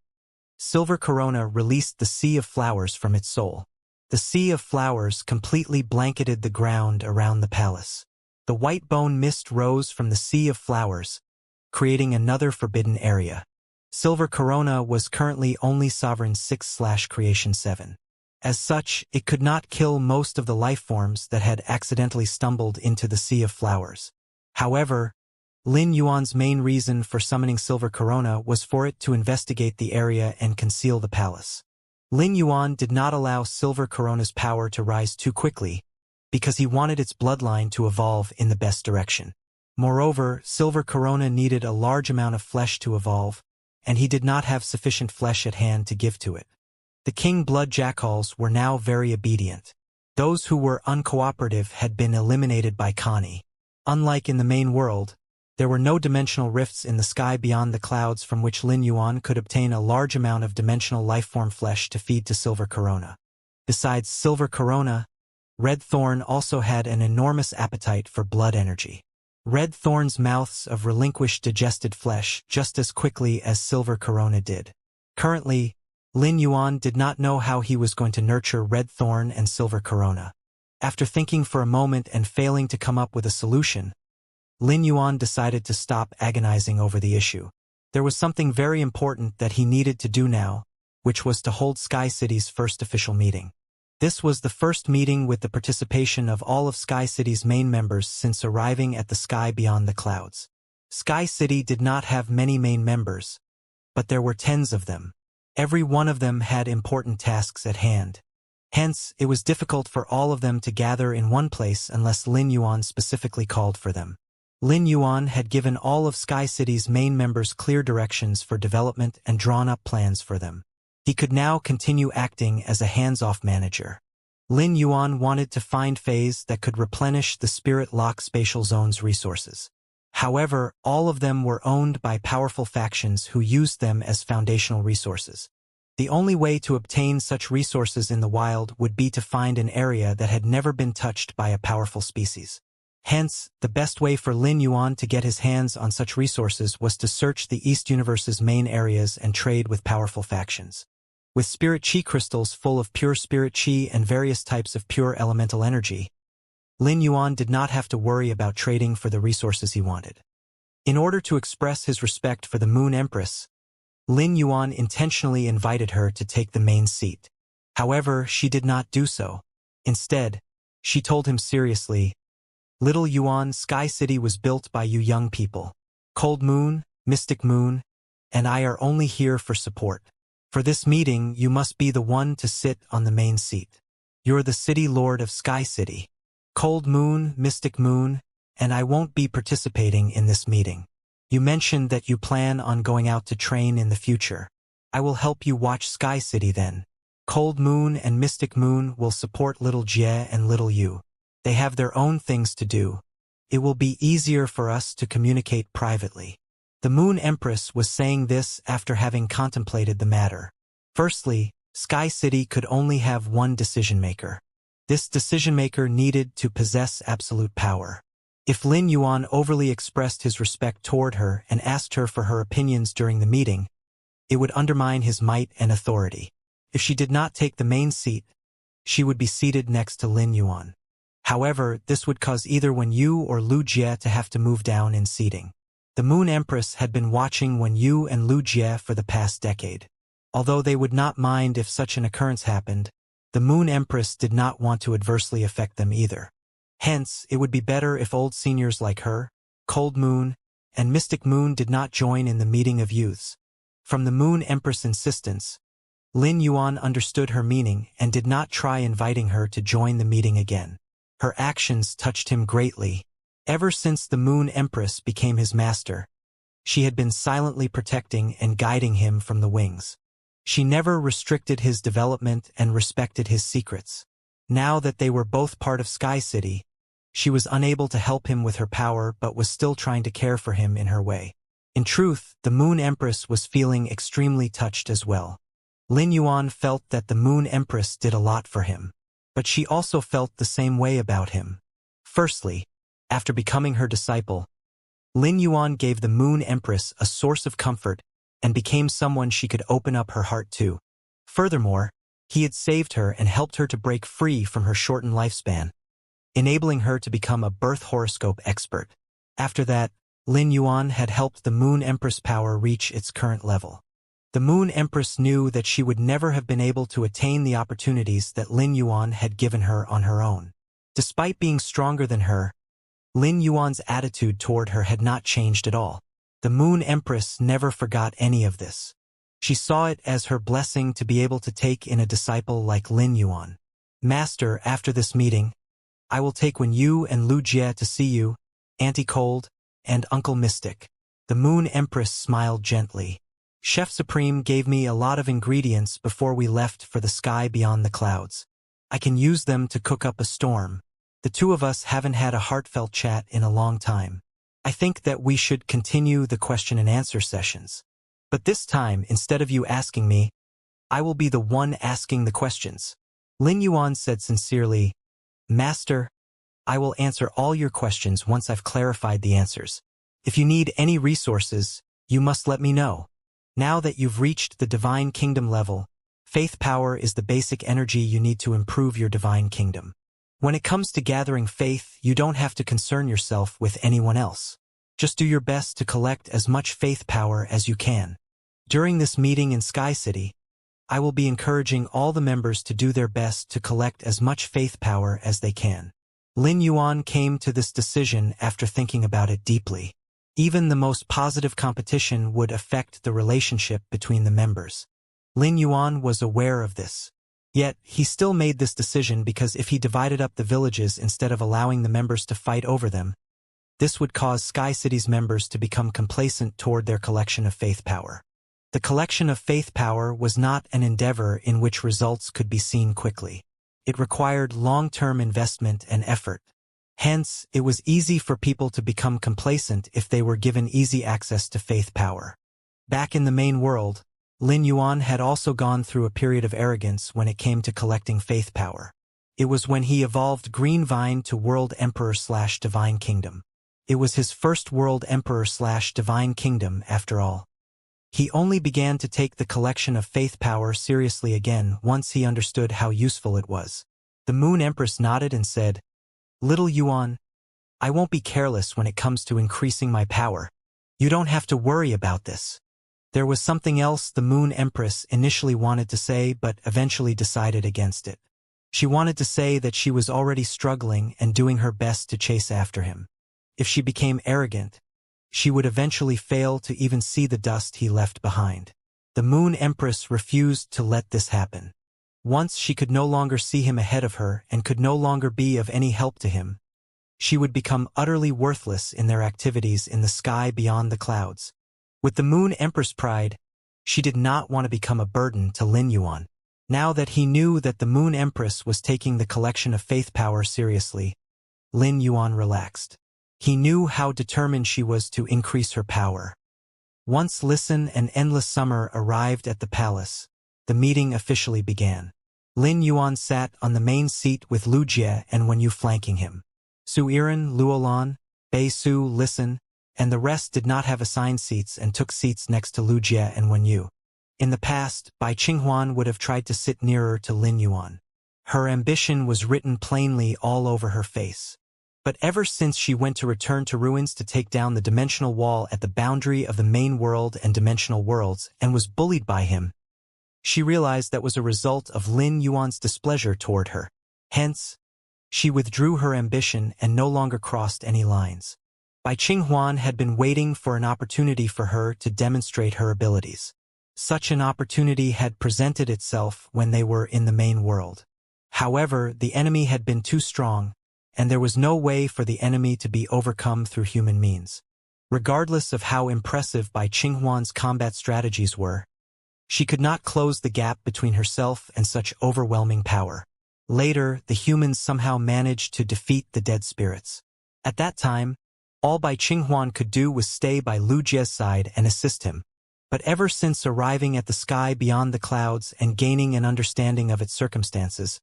A: Silver Corona released the sea of flowers from its soul. The sea of flowers completely blanketed the ground around the palace. The white bone mist rose from the sea of flowers, creating another forbidden area. Silver Corona was currently only Sovereign 6/Creation 7. As such, it could not kill most of the life forms that had accidentally stumbled into the sea of flowers. However, Lin Yuan's main reason for summoning Silver Corona was for it to investigate the area and conceal the palace. Lin Yuan did not allow Silver Corona's power to rise too quickly, because he wanted its bloodline to evolve in the best direction. Moreover, Silver Corona needed a large amount of flesh to evolve, and he did not have sufficient flesh at hand to give to it. The King Blood Jackals were now very obedient. Those who were uncooperative had been eliminated by Connie. Unlike in the main world, there were no dimensional rifts in the sky beyond the clouds from which Lin Yuan could obtain a large amount of dimensional lifeform flesh to feed to Silver Corona. Besides Silver Corona, Red Thorn also had an enormous appetite for blood energy. Red Thorn's mouths of relinquished digested flesh just as quickly as Silver Corona did. Currently, Lin Yuan did not know how he was going to nurture Red Thorn and Silver Corona. After thinking for a moment and failing to come up with a solution, Lin Yuan decided to stop agonizing over the issue. There was something very important that he needed to do now, which was to hold Sky City's first official meeting. This was the first meeting with the participation of all of Sky City's main members since arriving at the sky beyond the clouds. Sky City did not have many main members, but there were tens of them. Every one of them had important tasks at hand. Hence, it was difficult for all of them to gather in one place unless Lin Yuan specifically called for them. Lin Yuan had given all of Sky City's main members clear directions for development and drawn up plans for them. He could now continue acting as a hands-off manager. Lin Yuan wanted to find phase that could replenish the Spirit Lock Spatial Zone's resources. However, all of them were owned by powerful factions who used them as foundational resources. The only way to obtain such resources in the wild would be to find an area that had never been touched by a powerful species. Hence, the best way for Lin Yuan to get his hands on such resources was to search the East Universe's main areas and trade with powerful factions. With spirit chi crystals full of pure spirit chi and various types of pure elemental energy, Lin Yuan did not have to worry about trading for the resources he wanted. In order to express his respect for the Moon Empress, Lin Yuan intentionally invited her to take the main seat. However, she did not do so. Instead, she told him seriously, "Little Yuan, Sky City was built by you young people. Cold Moon, Mystic Moon, and I are only here for support. For this meeting, you must be the one to sit on the main seat. You're the city lord of Sky City. Cold Moon, Mystic Moon, and I won't be participating in this meeting. You mentioned that you plan on going out to train in the future. I will help you watch Sky City then. Cold Moon and Mystic Moon will support Little Jie and Little Yu. They have their own things to do. It will be easier for us to communicate privately." The Moon Empress was saying this after having contemplated the matter. Firstly, Sky City could only have one decision-maker. This decision-maker needed to possess absolute power. If Lin Yuan overly expressed his respect toward her and asked her for her opinions during the meeting, it would undermine his might and authority. If she did not take the main seat, she would be seated next to Lin Yuan. However, this would cause either Wen Yu or Lu Jie to have to move down in seating. The Moon Empress had been watching Wen Yu and Lu Jie for the past decade. Although they would not mind if such an occurrence happened, the Moon Empress did not want to adversely affect them either. Hence, it would be better if old seniors like her, Cold Moon, and Mystic Moon did not join in the meeting of youths. From the Moon Empress' insistence, Lin Yuan understood her meaning and did not try inviting her to join the meeting again. Her actions touched him greatly. Ever since the Moon Empress became his master, she had been silently protecting and guiding him from the wings. She never restricted his development and respected his secrets. Now that they were both part of Sky City, she was unable to help him with her power but was still trying to care for him in her way. In truth, the Moon Empress was feeling extremely touched as well. Lin Yuan felt that the Moon Empress did a lot for him, but she also felt the same way about him. Firstly, after becoming her disciple, Lin Yuan gave the Moon Empress a source of comfort and became someone she could open up her heart to. Furthermore, he had saved her and helped her to break free from her shortened lifespan, enabling her to become a birth horoscope expert. After that, Lin Yuan had helped the Moon Empress power reach its current level. The Moon Empress knew that she would never have been able to attain the opportunities that Lin Yuan had given her on her own. Despite being stronger than her, Lin Yuan's attitude toward her had not changed at all. The Moon Empress never forgot any of this. She saw it as her blessing to be able to take in a disciple like Lin Yuan. Master, after this meeting, I will take Wen Yu and Lu Jie to see you, Auntie Cold, and Uncle Mystic. The Moon Empress smiled gently. Chef Supreme gave me a lot of ingredients before we left for the sky beyond the clouds. I can use them to cook up a storm. The two of us haven't had a heartfelt chat in a long time. I think that we should continue the question and answer sessions. But this time, instead of you asking me, I will be the one asking the questions. Lin Yuan said sincerely, Master, I will answer all your questions once I've clarified the answers. If you need any resources, you must let me know. Now that you've reached the Divine Kingdom level, faith power is the basic energy you need to improve your Divine Kingdom. When it comes to gathering faith, you don't have to concern yourself with anyone else. Just do your best to collect as much faith power as you can. During this meeting in Sky City, I will be encouraging all the members to do their best to collect as much faith power as they can. Lin Yuan came to this decision after thinking about it deeply. Even the most positive competition would affect the relationship between the members. Lin Yuan was aware of this. Yet, he still made this decision because if he divided up the villages instead of allowing the members to fight over them, this would cause Sky City's members to become complacent toward their collection of faith power. The collection of faith power was not an endeavor in which results could be seen quickly. It required long-term investment and effort. Hence, it was easy for people to become complacent if they were given easy access to faith power. Back in the main world, Lin Yuan had also gone through a period of arrogance when it came to collecting faith power. It was when he evolved Green Vine to World Emperor/Divine Kingdom. It was his first World Emperor/Divine Kingdom after all. He only began to take the collection of faith power seriously again once he understood how useful it was. The Moon Empress nodded and said, Little Yuan, I won't be careless when it comes to increasing my power. You don't have to worry about this. There was something else the Moon Empress initially wanted to say but eventually decided against it. She wanted to say that she was already struggling and doing her best to chase after him. If she became arrogant, she would eventually fail to even see the dust he left behind. The Moon Empress refused to let this happen. Once she could no longer see him ahead of her and could no longer be of any help to him, she would become utterly worthless in their activities in the sky beyond the clouds. With the Moon Empress pride, she did not want to become a burden to Lin Yuan. Now that he knew that the Moon Empress was taking the collection of faith power seriously, Lin Yuan relaxed. He knew how determined she was to increase her power. Once Listen and Endless Summer arrived at the palace, the meeting officially began. Lin Yuan sat on the main seat with Lu Jie and Wen Yu flanking him. Su Iran, Luolan, Bei Su, listen, and the rest did not have assigned seats and took seats next to Lu Jie and Wen Yu. In the past, Bai Qinghuan would have tried to sit nearer to Lin Yuan. Her ambition was written plainly all over her face. But ever since she went to return to ruins to take down the dimensional wall at the boundary of the main world and dimensional worlds and was bullied by him, she realized that was a result of Lin Yuan's displeasure toward her. Hence, she withdrew her ambition and no longer crossed any lines. Bai Qinghuan had been waiting for an opportunity for her to demonstrate her abilities. Such an opportunity had presented itself when they were in the main world. However, the enemy had been too strong, and there was no way for the enemy to be overcome through human means. Regardless of how impressive Bai Qinghuan's combat strategies were, she could not close the gap between herself and such overwhelming power. Later, the humans somehow managed to defeat the dead spirits. At that time, all Bai Qinghuan could do was stay by Lu Jie's side and assist him. But ever since arriving at the sky beyond the clouds and gaining an understanding of its circumstances,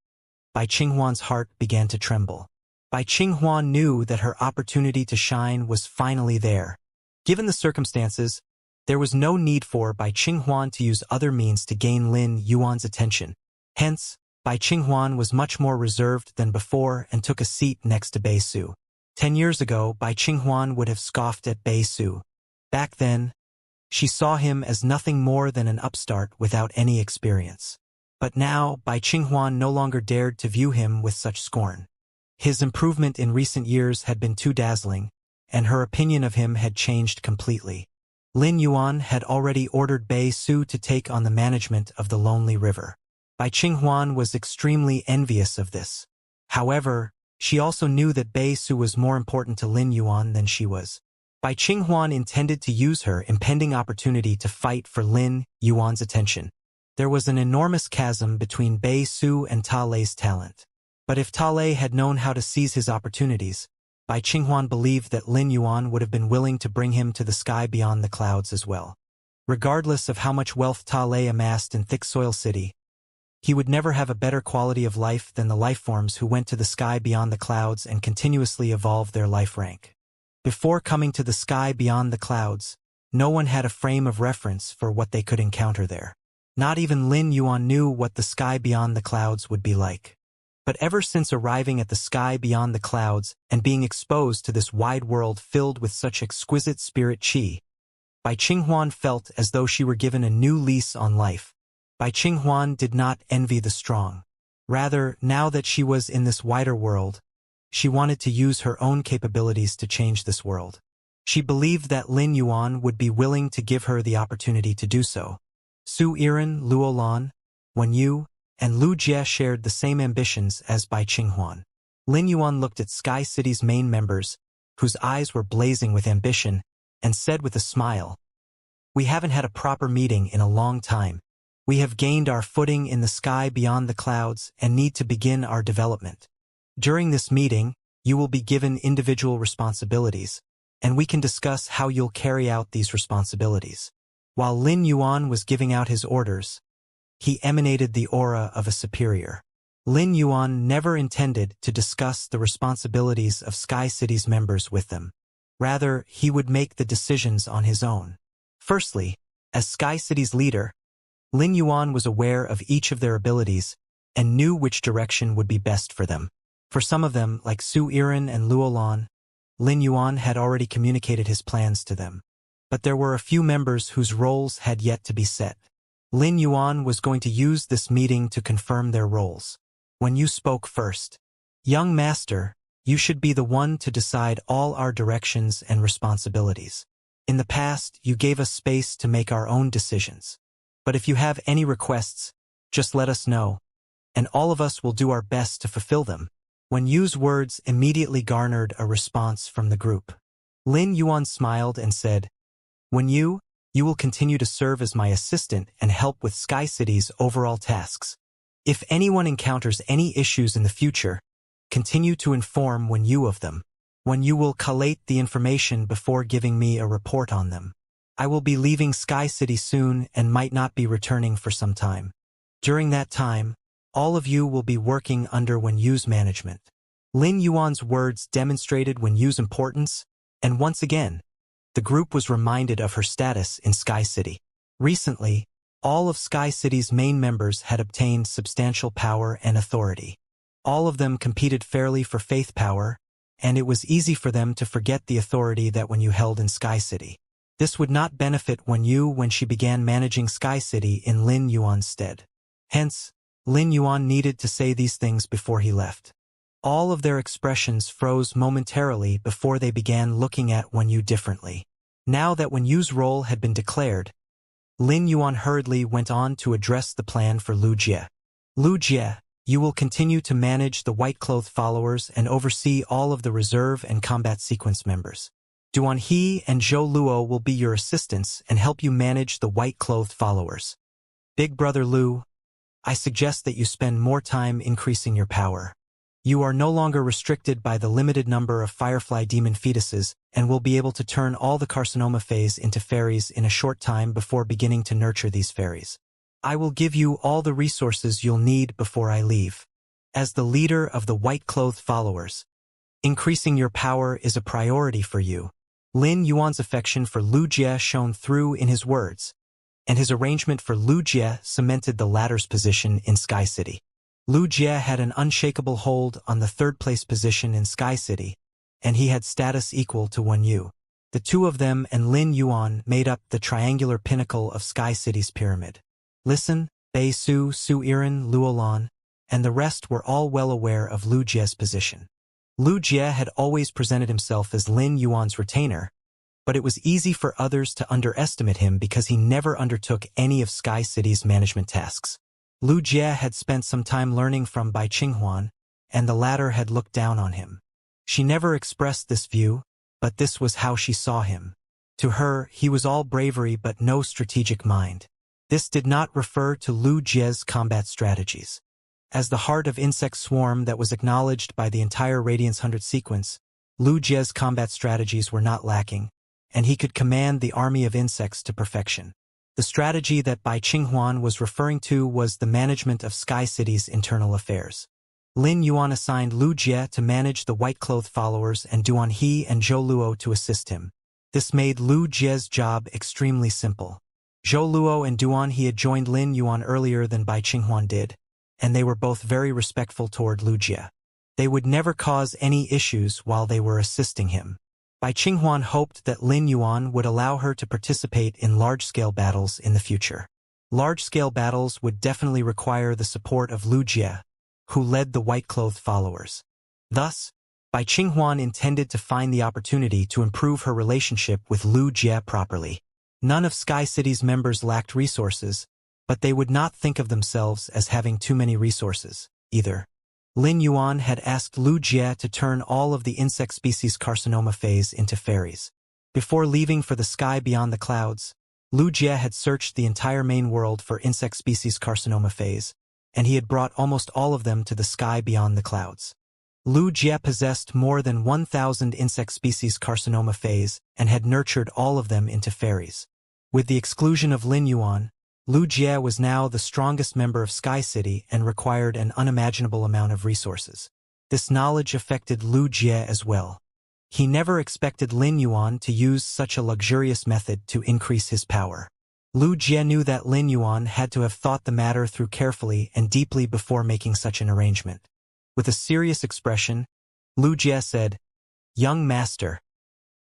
A: Bai Qinghuan's heart began to tremble. Bai Qinghuan knew that her opportunity to shine was finally there. Given the circumstances, there was no need for Bai Qinghuan to use other means to gain Lin Yuan's attention. Hence, Bai Qinghuan was much more reserved than before and took a seat next to Bei Su. 10 years ago, Bai Qinghuan would have scoffed at Bei Su. Back then, she saw him as nothing more than an upstart without any experience. But now, Bai Qinghuan no longer dared to view him with such scorn. His improvement in recent years had been too dazzling, and her opinion of him had changed completely. Lin Yuan had already ordered Bei Su to take on the management of the Lonely River. Bai Qinghuan was extremely envious of this. However, she also knew that Bei Su was more important to Lin Yuan than she was. Bai Qinghuan intended to use her impending opportunity to fight for Lin Yuan's attention. There was an enormous chasm between Bei Su and Ta Lei's talent. But if Ta Lei had known how to seize his opportunities, Bai Qinghuan believed that Lin Yuan would have been willing to bring him to the sky beyond the clouds as well. Regardless of how much wealth Ta Lei amassed in Thick Soil City, he would never have a better quality of life than the lifeforms who went to the sky beyond the clouds and continuously evolved their life rank. Before coming to the sky beyond the clouds, no one had a frame of reference for what they could encounter there. Not even Lin Yuan knew what the sky beyond the clouds would be like. But ever since arriving at the sky beyond the clouds and being exposed to this wide world filled with such exquisite spirit qi, Bai Qinghuan felt as though she were given a new lease on life. Bai Qinghuan did not envy the strong. Rather, now that she was in this wider world, she wanted to use her own capabilities to change this world. She believed that Lin Yuan would be willing to give her the opportunity to do so. Su Yiren, Luo Lan, Wen Yu, and Lu Jie shared the same ambitions as Bai Qinghuan. Lin Yuan looked at Sky City's main members, whose eyes were blazing with ambition, and said with a smile, "We haven't had a proper meeting in a long time. We have gained our footing in the sky beyond the clouds and need to begin our development. During this meeting, you will be given individual responsibilities, and we can discuss how you'll carry out these responsibilities." While Lin Yuan was giving out his orders, he emanated the aura of a superior. Lin Yuan never intended to discuss the responsibilities of Sky City's members with them. Rather, he would make the decisions on his own. Firstly, as Sky City's leader, Lin Yuan was aware of each of their abilities and knew which direction would be best for them. For some of them, like Su Yiren and Luo Lan, Lin Yuan had already communicated his plans to them. But there were a few members whose roles had yet to be set. Lin Yuan was going to use this meeting to confirm their roles. When you spoke first, "Young master, you should be the one to decide all our directions and responsibilities. In the past, you gave us space to make our own decisions. But if you have any requests, just let us know, and all of us will do our best to fulfill them." Wen Yu's words immediately garnered a response from the group. Lin Yuan smiled and said, "Wen Yu, you will continue to serve as my assistant and help with Sky City's overall tasks. If anyone encounters any issues in the future, continue to inform Wen Yu of them. Wen Yu will collate the information before giving me a report on them. I will be leaving Sky City soon and might not be returning for some time. During that time, all of you will be working under Wen Yu's management." Lin Yuan's words demonstrated Wen Yu's importance, And once again, the group was reminded of her status in Sky City. Recently, all of Sky City's main members had obtained substantial power and authority. All of them competed fairly for faith power, and it was easy for them to forget the authority that when you held in Sky City. This would not benefit when she began managing Sky City in Lin Yuan's stead. Hence, Lin Yuan needed to say these things before he left. All of their expressions froze momentarily before they began looking at Wen Yu differently. Now that Wen Yu's role had been declared, Lin Yuan hurriedly went on to address the plan for Lu Jie. Lu Jie, you will continue to manage the white-clothed followers and oversee all of the reserve and combat sequence members. Duan He and Zhou Luo will be your assistants and help you manage the white-clothed followers. Big Brother Lu, I suggest that you spend more time increasing your power. You are no longer restricted by the limited number of Firefly Demon fetuses and will be able to turn all the carcinoma phase into fairies in a short time before beginning to nurture these fairies. I will give you all the resources you'll need before I leave. As the leader of the white-clothed followers, increasing your power is a priority for you. Lin Yuan's affection for Lu Jie shone through in his words, and his arrangement for Lu Jie cemented the latter's position in Sky City. Lu Jie had an unshakable hold on the third-place position in Sky City, and he had status equal to Wen Yu. The two of them and Lin Yuan made up the triangular pinnacle of Sky City's pyramid. Listen, Bei Su, Su Iren, Luolan, and the rest were all well aware of Lu Jie's position. Lu Jie had always presented himself as Lin Yuan's retainer, but it was easy for others to underestimate him because he never undertook any of Sky City's management tasks. Lu Jie had spent some time learning from Bai Qinghuan, and the latter had looked down on him. She never expressed this view, but this was how she saw him. To her, he was all bravery but no strategic mind. This did not refer to Lu Jie's combat strategies. As the heart of insect swarm that was acknowledged by the entire Radiance 100 sequence, Lu Jie's combat strategies were not lacking, and he could command the army of insects to perfection. The strategy that Bai Qinghuan was referring to was the management of Sky City's internal affairs. Lin Yuan assigned Lu Jie to manage the white-clothed followers and Duan He and Zhou Luo to assist him. This made Lu Jie's job extremely simple. Zhou Luo and Duan He had joined Lin Yuan earlier than Bai Qinghuan did, and they were both very respectful toward Lu Jie. They would never cause any issues while they were assisting him. Bai Qinghuan hoped that Lin Yuan would allow her to participate in large-scale battles in the future. Large-scale battles would definitely require the support of Lu Jie, who led the white-clothed followers. Thus, Bai Qinghuan intended to find the opportunity to improve her relationship with Lu Jie properly. None of Sky City's members lacked resources, but they would not think of themselves as having too many resources, either. Lin Yuan had asked Lu Jie to turn all of the insect species carcinoma phase into fairies. Before leaving for the sky beyond the clouds, Lu Jie had searched the entire main world for insect species carcinoma phase, and he had brought almost all of them to the sky beyond the clouds. Lu Jie possessed more than 1,000 insect species carcinoma phase and had nurtured all of them into fairies. With the exclusion of Lin Yuan, Lu Jie was now the strongest member of Sky City and required an unimaginable amount of resources. This knowledge affected Lu Jie as well. He never expected Lin Yuan to use such a luxurious method to increase his power. Lu Jie knew that Lin Yuan had to have thought the matter through carefully and deeply before making such an arrangement. With a serious expression, Lu Jie said, "Young master,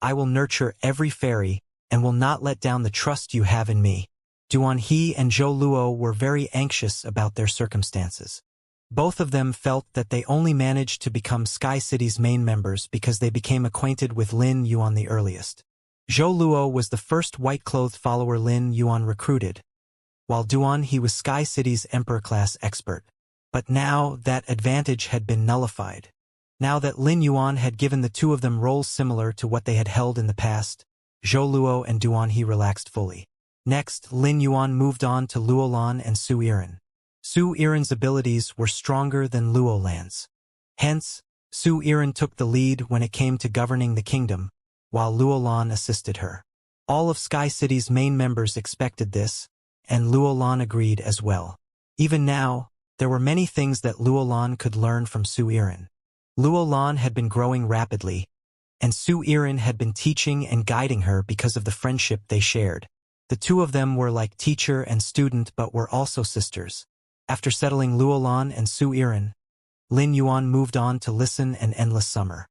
A: I will nurture every fairy and will not let down the trust you have in me." Duan He and Zhou Luo were very anxious about their circumstances. Both of them felt that they only managed to become Sky City's main members because they became acquainted with Lin Yuan the earliest. Zhou Luo was the first white-clothed follower Lin Yuan recruited, while Duan He was Sky City's Emperor-class expert. But now that advantage had been nullified. Now that Lin Yuan had given the two of them roles similar to what they had held in the past, Zhou Luo and Duan He relaxed fully. Next, Lin Yuan moved on to Luolan and Su Iren. Su Iren's abilities were stronger than Luolan's. Hence, Su Iren took the lead when it came to governing the kingdom, while Luolan assisted her. All of Sky City's main members expected this, and Luolan agreed as well. Even now, there were many things that Luolan could learn from Su Iren. Luolan had been growing rapidly, and Su Irin had been teaching and guiding her because of the friendship they shared. The two of them were like teacher and student but were also sisters. After settling Luolan and Su Irin, Lin Yuan moved on to Listen and Endless Summer.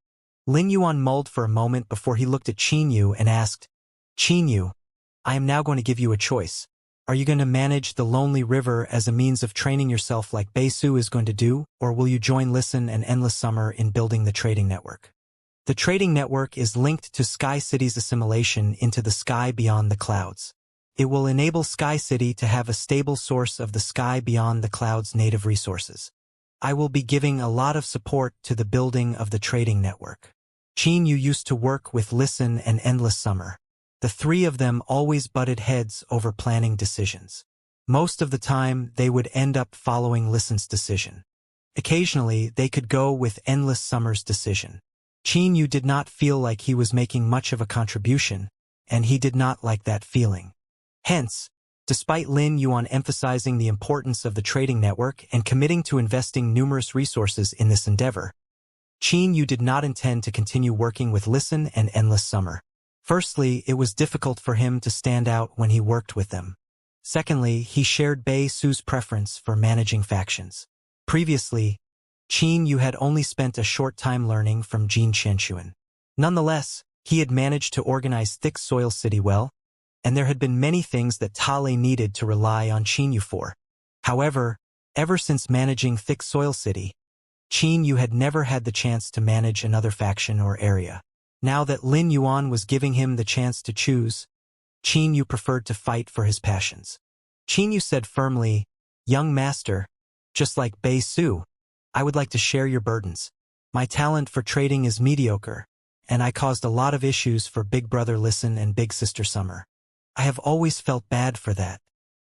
A: Lin Yuan mulled for a moment before he looked at Qin Yu and asked, "Qin Yu, I am now going to give you a choice. Are you going to manage the Lonely River as a means of training yourself like Bei Su is going to do, or will you join Listen and Endless Summer in building the trading network?" The trading network is linked to Sky City's assimilation into the sky beyond the clouds. It will enable Sky City to have a stable source of the sky beyond the clouds' native resources. I will be giving a lot of support to the building of the trading network. Qin Yu used to work with Listen and Endless Summer. The three of them always butted heads over planning decisions. Most of the time, they would end up following Listen's decision. Occasionally, they could go with Endless Summer's decision. Qin Yu did not feel like he was making much of a contribution, and he did not like that feeling. Hence, despite Lin Yuan emphasizing the importance of the trading network and committing to investing numerous resources in this endeavor, Qin Yu did not intend to continue working with Listen and Endless Summer. Firstly, it was difficult for him to stand out when he worked with them. Secondly, he shared Bei Su's preference for managing factions. Previously, Qin Yu had only spent a short time learning from Jin Qianxuan. Nonetheless, he had managed to organize Thick Soil City well, and there had been many things that Tale needed to rely on Qin Yu for. However, ever since managing Thick Soil City, Qin Yu had never had the chance to manage another faction or area. Now that Lin Yuan was giving him the chance to choose, Qin Yu preferred to fight for his passions. Qin Yu said firmly, "Young master, just like Bei Su, I would like to share your burdens. My talent for trading is mediocre, and I caused a lot of issues for Big Brother Listen and Big Sister Summer. I have always felt bad for that."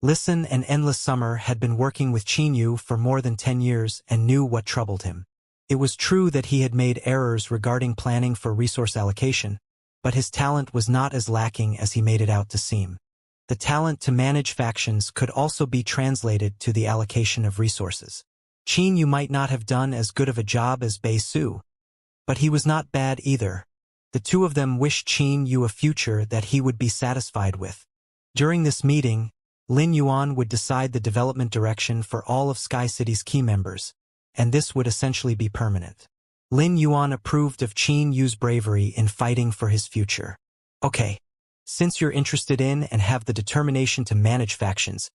A: Listen and Endless Summer had been working with Qin Yu for more than 10 years and knew what troubled him. It was true that he had made errors regarding planning for resource allocation, but his talent was not as lacking as he made it out to seem. The talent to manage factions could also be translated to the allocation of resources. Qin Yu might not have done as good of a job as Bei Su, but he was not bad either. The two of them wished Qin Yu a future that he would be satisfied with. During this meeting, Lin Yuan would decide the development direction for all of Sky City's key members, and this would essentially be permanent. Lin Yuan approved of Qin Yu's bravery in fighting for his future. "Okay, since you're interested in and have the determination to manage factions,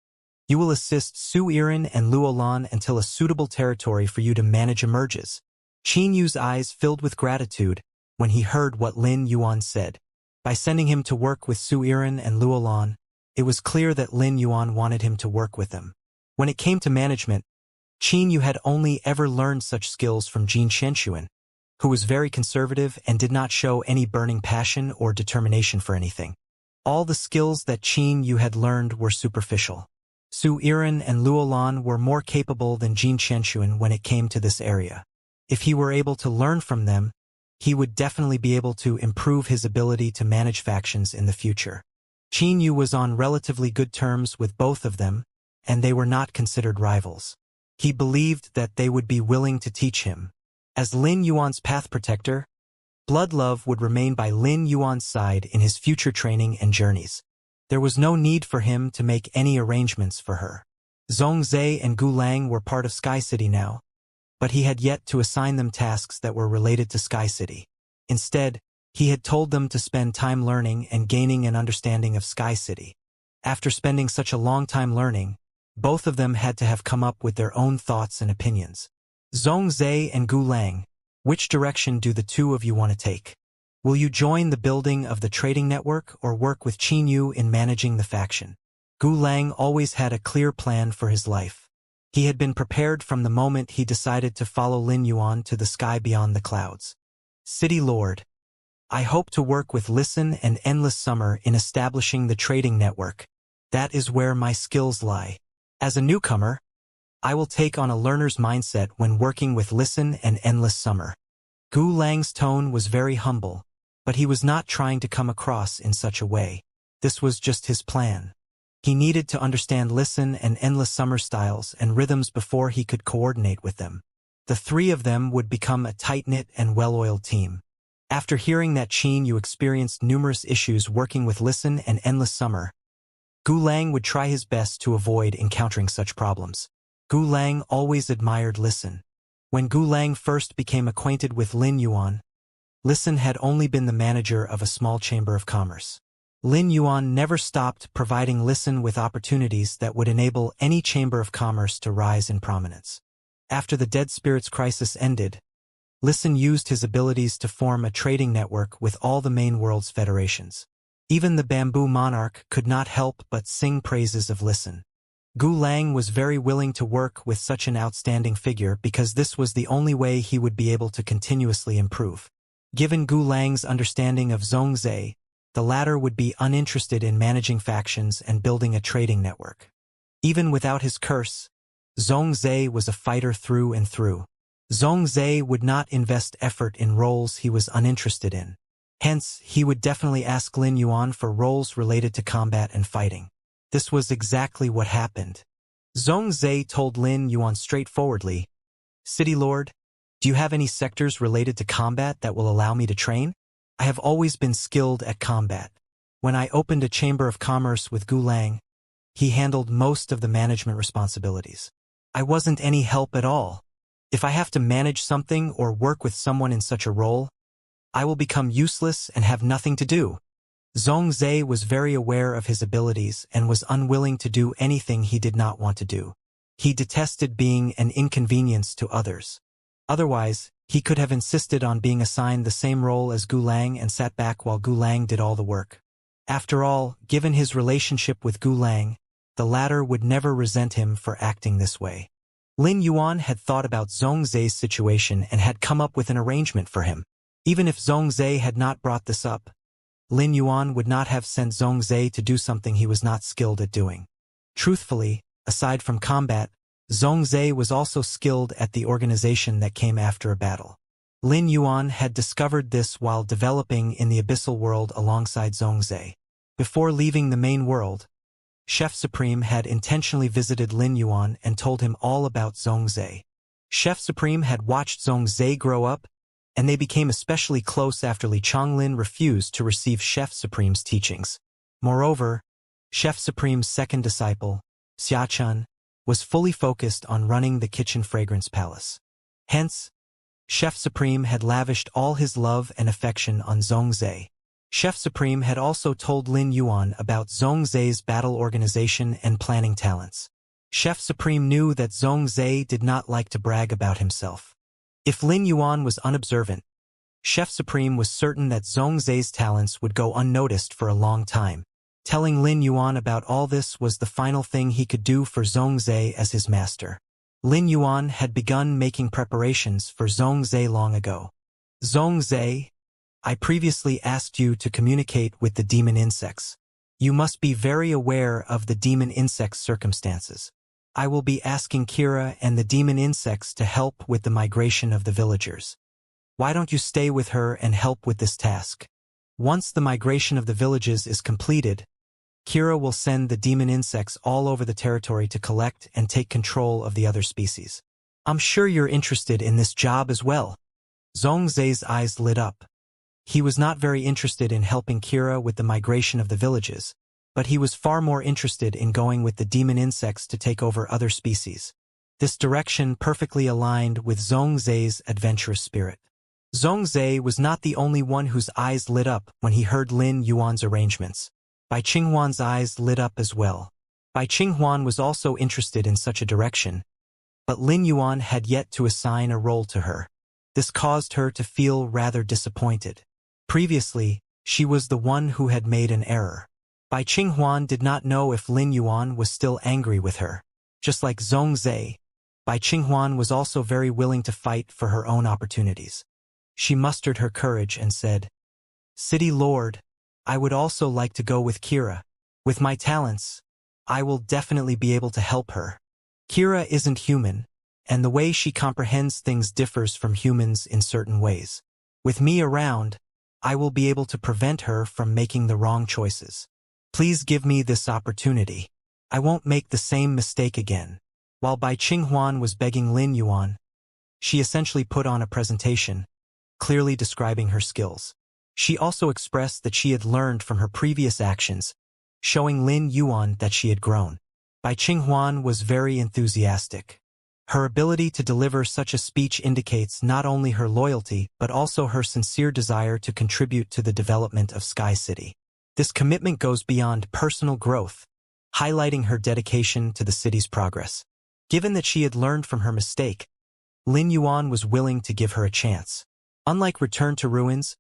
A: you will assist Su Irin and Luolan until a suitable territory for you to manage emerges." Qin Yu's eyes filled with gratitude when he heard what Lin Yuan said. By sending him to work with Su Irin and Luolan, it was clear that Lin Yuan wanted him to work with them. When it came to management, Qin Yu had only ever learned such skills from Jin Qianxuan, who was very conservative and did not show any burning passion or determination for anything. All the skills that Qin Yu had learned were superficial. Su Irin and Luolan were more capable than Jin Qianxuan when it came to this area. If he were able to learn from them, he would definitely be able to improve his ability to manage factions in the future. Qin Yu was on relatively good terms with both of them, and they were not considered rivals. He believed that they would be willing to teach him. As Lin Yuan's path protector, blood love would remain by Lin Yuan's side in his future training and journeys. There was no need for him to make any arrangements for her. Zhongzhe and Gu Lang were part of Sky City now, but he had yet to assign them tasks that were related to Sky City. Instead, he had told them to spend time learning and gaining an understanding of Sky City. After spending such a long time learning, both of them had to have come up with their own thoughts and opinions. "Zhongzhe and Gu Lang, which direction do the two of you want to take? Will you join the building of the trading network or work with Qin Yu in managing the faction?" Gu Lang always had a clear plan for his life. He had been prepared from the moment he decided to follow Lin Yuan to the sky beyond the clouds. "City Lord, I hope to work with Listen and Endless Summer in establishing the trading network. That is where my skills lie. As a newcomer, I will take on a learner's mindset when working with Listen and Endless Summer." Gu Lang's tone was very humble, but he was not trying to come across in such a way. This was just his plan. He needed to understand Listen and Endless Summer styles and rhythms before he could coordinate with them. The three of them would become a tight-knit and well-oiled team. After hearing that Qin you experienced numerous issues working with Listen and Endless Summer, Gu Lang would try his best to avoid encountering such problems. Gu Lang always admired Listen. When Gu Lang first became acquainted with Lin Yuan, Listen had only been the manager of a small chamber of commerce. Lin Yuan never stopped providing Listen with opportunities that would enable any chamber of commerce to rise in prominence. After the Dead Spirits crisis ended, Listen used his abilities to form a trading network with all the main world's federations. Even the Bamboo Monarch could not help but sing praises of Listen. Gu Lang was very willing to work with such an outstanding figure because this was the only way he would be able to continuously improve. Given Gu Lang's understanding of Zhongzhe, the latter would be uninterested in managing factions and building a trading network. Even without his curse, Zhongzhe was a fighter through and through. Zhongzhe would not invest effort in roles he was uninterested in. Hence, he would definitely ask Lin Yuan for roles related to combat and fighting. This was exactly what happened. Zhongzhe told Lin Yuan straightforwardly, "City Lord, do you have any sectors related to combat that will allow me to train? I have always been skilled at combat. When I opened a chamber of commerce with Gu Lang, he handled most of the management responsibilities. I wasn't any help at all. If I have to manage something or work with someone in such a role, I will become useless and have nothing to do." Zhongzhe was very aware of his abilities and was unwilling to do anything he did not want to do. He detested being an inconvenience to others. Otherwise, he could have insisted on being assigned the same role as Gu Lang and sat back while Gu Lang did all the work. After all, given his relationship with Gu Lang, the latter would never resent him for acting this way. Lin Yuan had thought about Zhongzhe's situation and had come up with an arrangement for him. Even if Zhongzhe had not brought this up, Lin Yuan would not have sent Zhongzhe to do something he was not skilled at doing. Truthfully, aside from combat, Zhongzhe was also skilled at the organization that came after a battle. Lin Yuan had discovered this while developing in the abyssal world alongside Zhongzhe. Before leaving the main world, Chef Supreme had intentionally visited Lin Yuan and told him all about Zhongzhe. Chef Supreme had watched Zhongzhe grow up, and they became especially close after Li Chonglin refused to receive Chef Supreme's teachings. Moreover, Chef Supreme's second disciple, Xiachun, was fully focused on running the kitchen fragrance palace. Hence, Chef Supreme had lavished all his love and affection on Zhongzhe. Chef Supreme had also told Lin Yuan about Zhongzhe's battle organization and planning talents. Chef Supreme knew that Zhongzhe did not like to brag about himself. If Lin Yuan was unobservant, Chef Supreme was certain that Zhongzhe's talents would go unnoticed for a long time. Telling Lin Yuan about all this was the final thing he could do for Zhongzhe as his master. Lin Yuan had begun making preparations for Zhongzhe long ago. "Zhongzhe, I previously asked you to communicate with the demon insects. You must be very aware of the demon insects' circumstances. I will be asking Kira and the demon insects to help with the migration of the villagers. Why don't you stay with her and help with this task? Once the migration of the villages is completed, Kira will send the demon insects all over the territory to collect and take control of the other species. I'm sure you're interested in this job as well." Zhongzhe's eyes lit up. He was not very interested in helping Kira with the migration of the villages, but he was far more interested in going with the demon insects to take over other species. This direction perfectly aligned with Zhongzhe's adventurous spirit. Zhongzhe was not the only one whose eyes lit up when he heard Lin Yuan's arrangements. Bai Qinghuan's eyes lit up as well. Bai Qinghuan was also interested in such a direction, but Lin Yuan had yet to assign a role to her. This caused her to feel rather disappointed. Previously, she was the one who had made an error. Bai Qinghuan did not know if Lin Yuan was still angry with her. Just like Zhongzhe, Bai Qinghuan was also very willing to fight for her own opportunities. She mustered her courage and said, "City Lord, I would also like to go with Kira. With my talents, I will definitely be able to help her. Kira isn't human, and the way she comprehends things differs from humans in certain ways. With me around, I will be able to prevent her from making the wrong choices. Please give me this opportunity. I won't make the same mistake again." While Bai Qinghuan was begging Lin Yuan, she essentially put on a presentation, clearly describing her skills. She also expressed that she had learned from her previous actions, showing Lin Yuan that she had grown. Bai Qinghuan was very enthusiastic. Her ability to deliver such a speech indicates not only her loyalty but also her sincere desire to contribute to the development of Sky City. This commitment goes beyond personal growth, highlighting her dedication to the city's progress. Given that she had learned from her mistake, Lin Yuan was willing to give her a chance. Unlike Return to Ruins,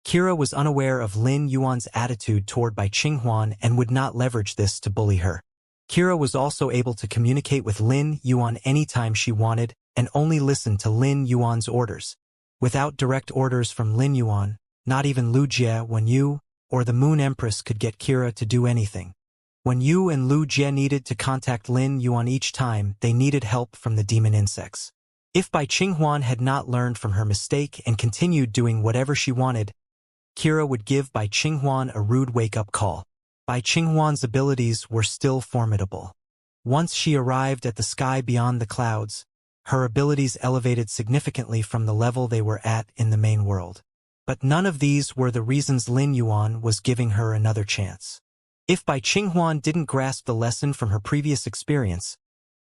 A: Kira was unaware of Lin Yuan's attitude toward Bai Qinghuan and would not leverage this to bully her. Kira was also able to communicate with Lin Yuan anytime she wanted and only listen to Lin Yuan's orders. Without direct orders from Lin Yuan, not even Lu Jie, Yu, or the Moon Empress could get Kira to do anything. When Yu and Lu Jie needed to contact Lin Yuan each time, they needed help from the demon insects. If Bai Qinghuan had not learned from her mistake and continued doing whatever she wanted, Kira would give Bai Qinghuan a rude wake-up call. Bai Qinghuan's abilities were still formidable. Once she arrived at the sky beyond the clouds, her abilities elevated significantly from the level they were at in the main world. But none of these were the reasons Lin Yuan was giving her another chance. If Bai Qinghuan didn't grasp the lesson from her previous experience,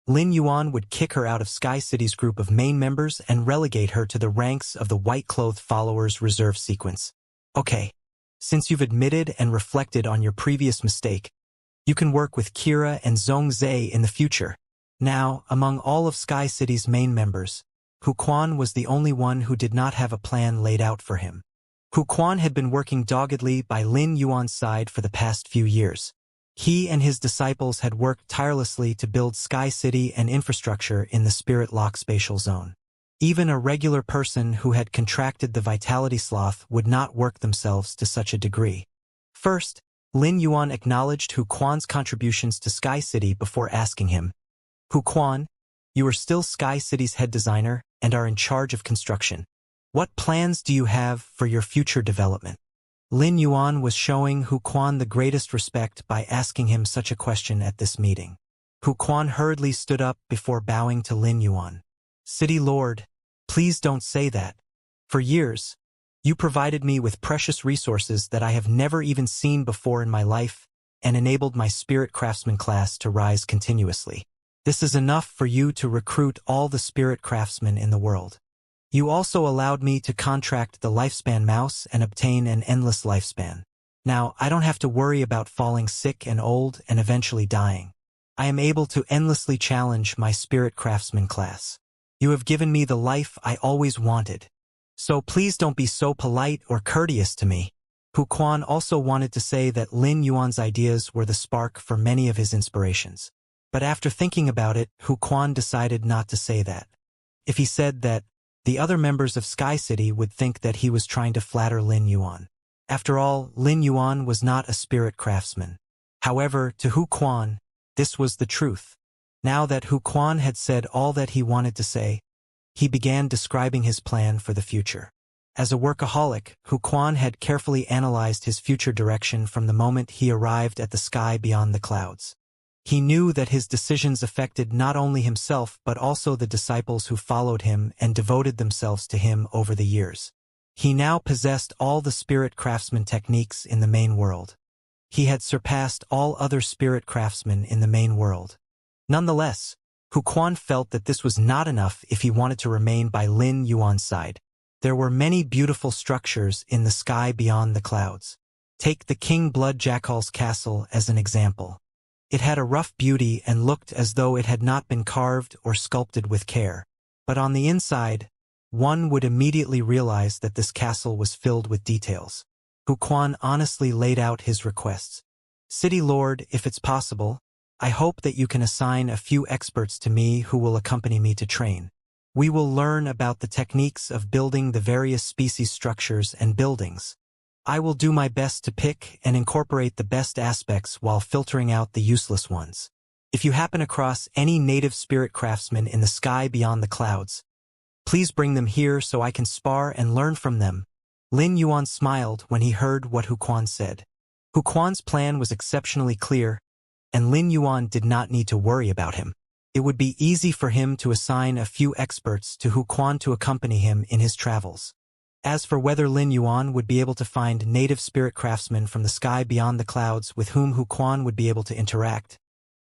A: Lin Yuan would kick her out of Sky City's group of main members and relegate her to the ranks of the white-clothed followers reserve sequence. Okay. Since you've admitted and reflected on your previous mistake, you can work with Kira and Zhongzhe in the future. Now, among all of Sky City's main members, Hu Quan was the only one who did not have a plan laid out for him. Hu Quan had been working doggedly by Lin Yuan's side for the past few years. He and his disciples had worked tirelessly to build Sky City and infrastructure in the Spirit Lock spatial zone. Even a regular person who had contracted the vitality sloth would not work themselves to such a degree. First, Lin Yuan acknowledged Hu Quan's contributions to Sky City before asking him, "Hu Quan, you are still Sky City's head designer and are in charge of construction. What plans do you have for your future development?" Lin Yuan was showing Hu Quan the greatest respect by asking him such a question at this meeting. Hu Quan hurriedly stood up before bowing to Lin Yuan. "City Lord, please don't say that. For years, you provided me with precious resources that I have never even seen before in my life and enabled my spirit craftsman class to rise continuously. This is enough for you to recruit all the spirit craftsmen in the world. You also allowed me to contract the lifespan mouse and obtain an endless lifespan. Now, I don't have to worry about falling sick and old and eventually dying. I am able to endlessly challenge my spirit craftsman class. You have given me the life I always wanted. So please don't be so polite or courteous to me." Hu Quan also wanted to say that Lin Yuan's ideas were the spark for many of his inspirations. But after thinking about it, Hu Quan decided not to say that. If he said that, the other members of Sky City would think that he was trying to flatter Lin Yuan. After all, Lin Yuan was not a spirit craftsman. However, to Hu Quan, this was the truth. Now that Hu Quan had said all that he wanted to say, he began describing his plan for the future. As a workaholic, Hu Quan had carefully analyzed his future direction from the moment he arrived at the sky beyond the clouds. He knew that his decisions affected not only himself but also the disciples who followed him and devoted themselves to him over the years. He now possessed all the spirit craftsman techniques in the main world. He had surpassed all other spirit craftsmen in the main world. Nonetheless, Hu Quan felt that this was not enough if he wanted to remain by Lin Yuan's side. There were many beautiful structures in the sky beyond the clouds. Take the King Blood Jackal's castle as an example. It had a rough beauty and looked as though it had not been carved or sculpted with care. But on the inside, one would immediately realize that this castle was filled with details. Hu Quan honestly laid out his requests. "City Lord, if it's possible, I hope that you can assign a few experts to me who will accompany me to train. We will learn about the techniques of building the various species structures and buildings. I will do my best to pick and incorporate the best aspects while filtering out the useless ones. If you happen across any native spirit craftsmen in the sky beyond the clouds, please bring them here so I can spar and learn from them." Lin Yuan smiled when he heard what Hu Quan said. Hu Quan's plan was exceptionally clear, and Lin Yuan did not need to worry about him. It would be easy for him to assign a few experts to Hu Quan to accompany him in his travels. As for whether Lin Yuan would be able to find native spirit craftsmen from the sky beyond the clouds with whom Hu Quan would be able to interact,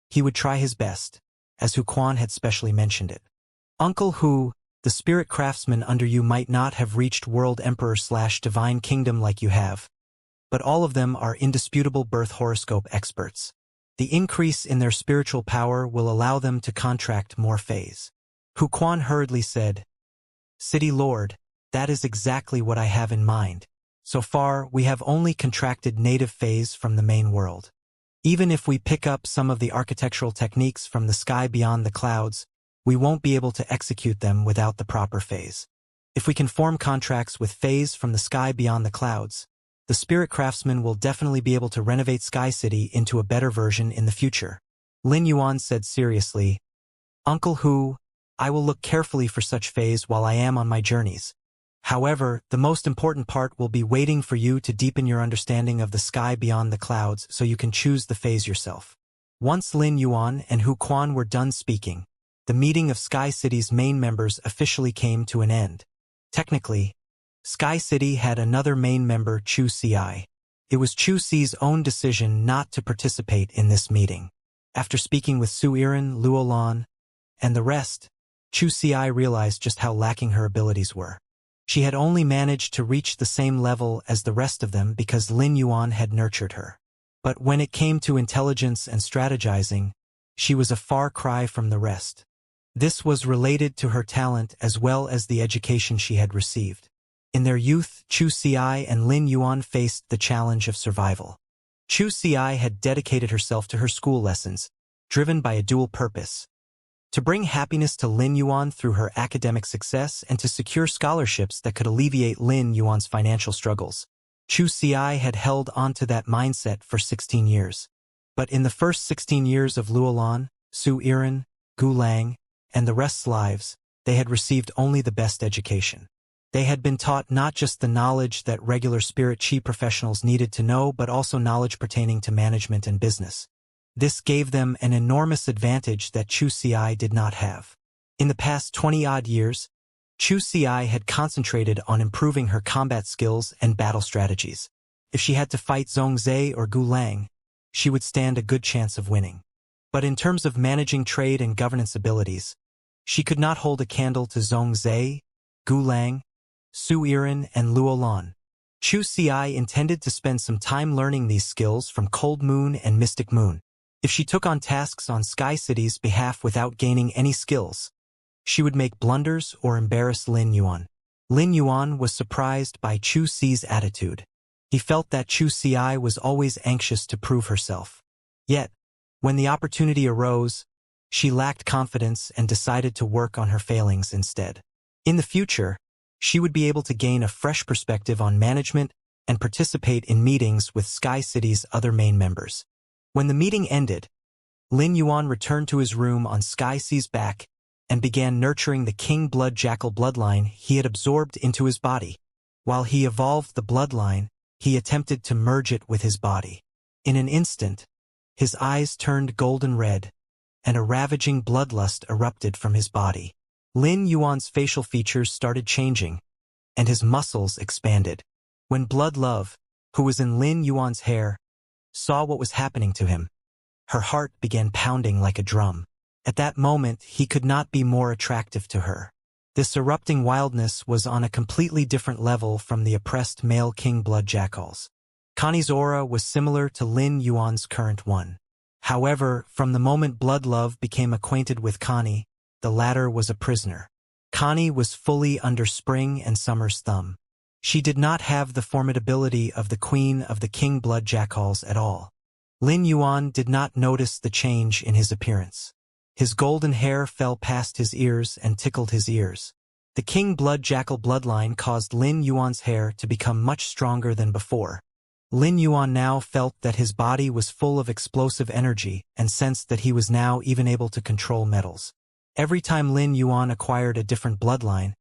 A: he would try his best, as Hu Quan had specially mentioned it. Uncle Hu, the spirit craftsmen under you might not have reached World Emperor/Divine Kingdom like you have, but all of them are indisputable birth horoscope experts. The increase in their spiritual power will allow them to contract more phase. Hu Quan hurriedly said, City Lord, that is exactly what I have in mind. So far, we have only contracted native phase from the main world. Even if we pick up some of the architectural techniques from the sky beyond the clouds, we won't be able to execute them without the proper phase. If we can form contracts with phase from the sky beyond the clouds, the spirit craftsman will definitely be able to renovate Sky City into a better version in the future. Lin Yuan said seriously, Uncle Hu, I will look carefully for such phase while I am on my journeys. However, the most important part will be waiting for you to deepen your understanding of the sky beyond the clouds so you can choose the phase yourself. Once Lin Yuan and Hu Quan were done speaking, the meeting of Sky City's main members officially came to an end. Technically, Sky City had another main member, Chu Ci. It was Chu Ci's own decision not to participate in this meeting. After speaking with Su Iran, Luolan, and the rest, Chu Ci realized just how lacking her abilities were. She had only managed to reach the same level as the rest of them because Lin Yuan had nurtured her. But when it came to intelligence and strategizing, she was a far cry from the rest. This was related to her talent as well as the education she had received. In their youth, Chu Ci and Lin Yuan faced the challenge of survival. Chu Ci had dedicated herself to her school lessons, driven by a dual purpose: to bring happiness to Lin Yuan through her academic success and to secure scholarships that could alleviate Lin Yuan's financial struggles. Chu Ci had held onto that mindset for 16 years. But in the first 16 years of Luolan, Su Iran, Gu Lang, and the rest's lives, they had received only the best education. They had been taught not just the knowledge that regular spirit chi professionals needed to know but also knowledge pertaining to management and business. This gave them an enormous advantage that Chu Ci did not have. In the past 20-odd years, Chu Ci had concentrated on improving her combat skills and battle strategies. If she had to fight Zhongzhe or Gu Lang, she would stand a good chance of winning. But in terms of managing trade and governance abilities, she could not hold a candle to Zhongzhe, Gu Lang, Su Iran, and Luolan. Chu Ci intended to spend some time learning these skills from Cold Moon and Mystic Moon. If she took on tasks on Sky City's behalf without gaining any skills, she would make blunders or embarrass Lin Yuan. Lin Yuan was surprised by Chu Ci's attitude. He felt that Chu Ci was always anxious to prove herself. Yet, when the opportunity arose, she lacked confidence and decided to work on her failings instead. In the future, she would be able to gain a fresh perspective on management and participate in meetings with Sky City's other main members. When the meeting ended, Lin Yuan returned to his room on Sky City's back and began nurturing the King Blood Jackal bloodline he had absorbed into his body. While he evolved the bloodline, he attempted to merge it with his body. In an instant, his eyes turned golden red, and a ravaging bloodlust erupted from his body. Lin Yuan's facial features started changing, and his muscles expanded. When Blood Love, who was in Lin Yuan's hair, saw what was happening to him, her heart began pounding like a drum. At that moment, he could not be more attractive to her. This erupting wildness was on a completely different level from the oppressed male King Blood Jackals. Connie's aura was similar to Lin Yuan's current one. However, from the moment Blood Love became acquainted with Connie, the latter was a prisoner. Connie was fully under Spring and Summer's thumb. She did not have the formidability of the Queen of the King Blood Jackals at all. Lin Yuan did not notice the change in his appearance. His golden hair fell past his ears and tickled his ears. The King Blood Jackal bloodline caused Lin Yuan's hair to become much stronger than before. Lin Yuan now felt that his body was full of explosive energy and sensed that he was now even able to control metals. Every time Lin Yuan acquired a different bloodline,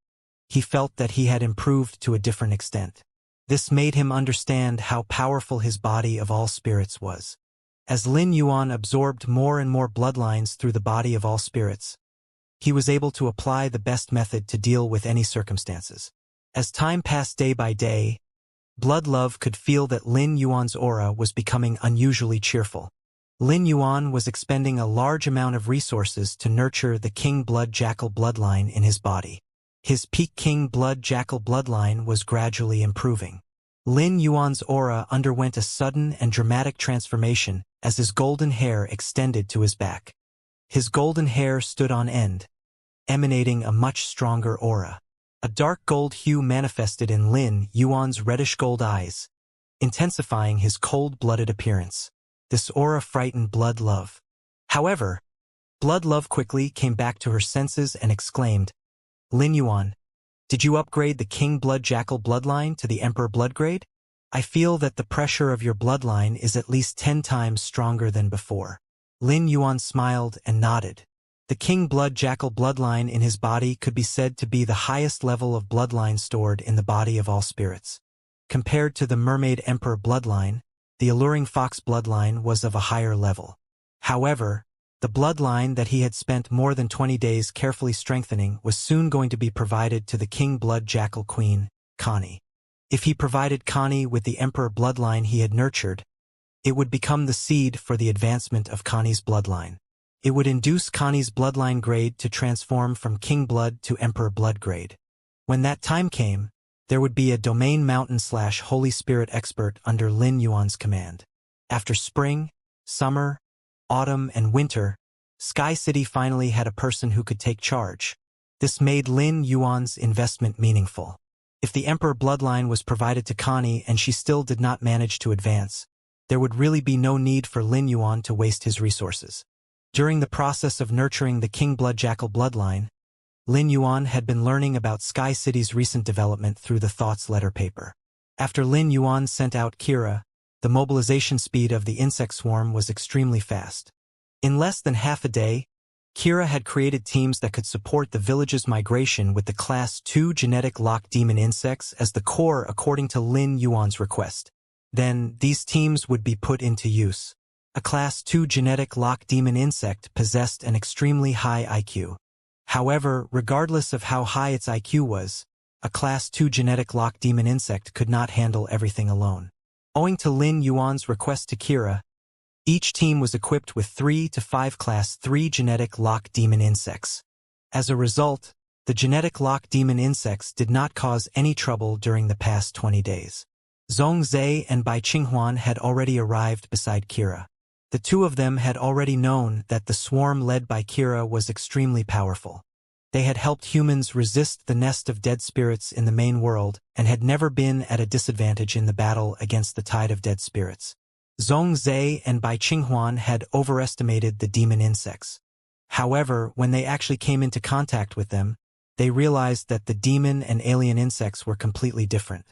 A: he felt that he had improved to a different extent. This made him understand how powerful his body of all spirits was. As Lin Yuan absorbed more and more bloodlines through the body of all spirits, he was able to apply the best method to deal with any circumstances. As time passed day by day, Blood Love could feel that Lin Yuan's aura was becoming unusually cheerful. Lin Yuan was expending a large amount of resources to nurture the King Blood Jackal bloodline in his body. His peak King Blood Jackal bloodline was gradually improving. Lin Yuan's aura underwent a sudden and dramatic transformation as his golden hair extended to his back. His golden hair stood on end, emanating a much stronger aura. A dark gold hue manifested in Lin Yuan's reddish-gold eyes, intensifying his cold-blooded appearance. This aura frightened Blood Love. However, Blood Love quickly came back to her senses and exclaimed, "Lin Yuan, did you upgrade the King Blood Jackal bloodline to the Emperor Blood grade? I feel that the pressure of your bloodline is at least 10 times stronger than before." Lin Yuan smiled and nodded. The King Blood Jackal bloodline in his body could be said to be the highest level of bloodline stored in the body of all spirits. Compared to the Mermaid Emperor bloodline, the Alluring Fox bloodline was of a higher level. However, the bloodline that he had spent more than 20 days carefully strengthening was soon going to be provided to the King Blood Jackal Queen, Connie. If he provided Connie with the Emperor bloodline he had nurtured, it would become the seed for the advancement of Connie's bloodline. It would induce Connie's bloodline grade to transform from King Blood to Emperor Blood grade. When that time came, there would be a Domain Mountain/Holy Spirit expert under Lin Yuan's command. After spring, summer, autumn, and winter, Sky City finally had a person who could take charge. This made Lin Yuan's investment meaningful. If the Emperor bloodline was provided to Connie and she still did not manage to advance, there would really be no need for Lin Yuan to waste his resources. During the process of nurturing the King Blood Jackal bloodline, Lin Yuan had been learning about Sky City's recent development through the Thoughts letter paper. After Lin Yuan sent out Kira, the mobilization speed of the insect swarm was extremely fast. In less than half a day, Kira had created teams that could support the village's migration with the Class 2 genetic lock demon insects as the core according to Lin Yuan's request. Then, these teams would be put into use. A Class 2 genetic lock demon insect possessed an extremely high IQ. However, regardless of how high its IQ was, a Class 2 genetic lock demon insect could not handle everything alone. Owing to Lin Yuan's request to Kira, each team was equipped with 3 to 5 Class 3 genetic lock demon insects. As a result, the genetic lock demon insects did not cause any trouble during the past 20 days. Zhongzhe and Bai Qinghuan had already arrived beside Kira. The two of them had already known that the swarm led by Kira was extremely powerful. They had helped humans resist the nest of dead spirits in the main world and had never been at a disadvantage in the battle against the tide of dead spirits. Zhongzhe and Bai Qinghuan had overestimated the demon insects. However, when they actually came into contact with them, they realized that the demon and alien insects were completely different.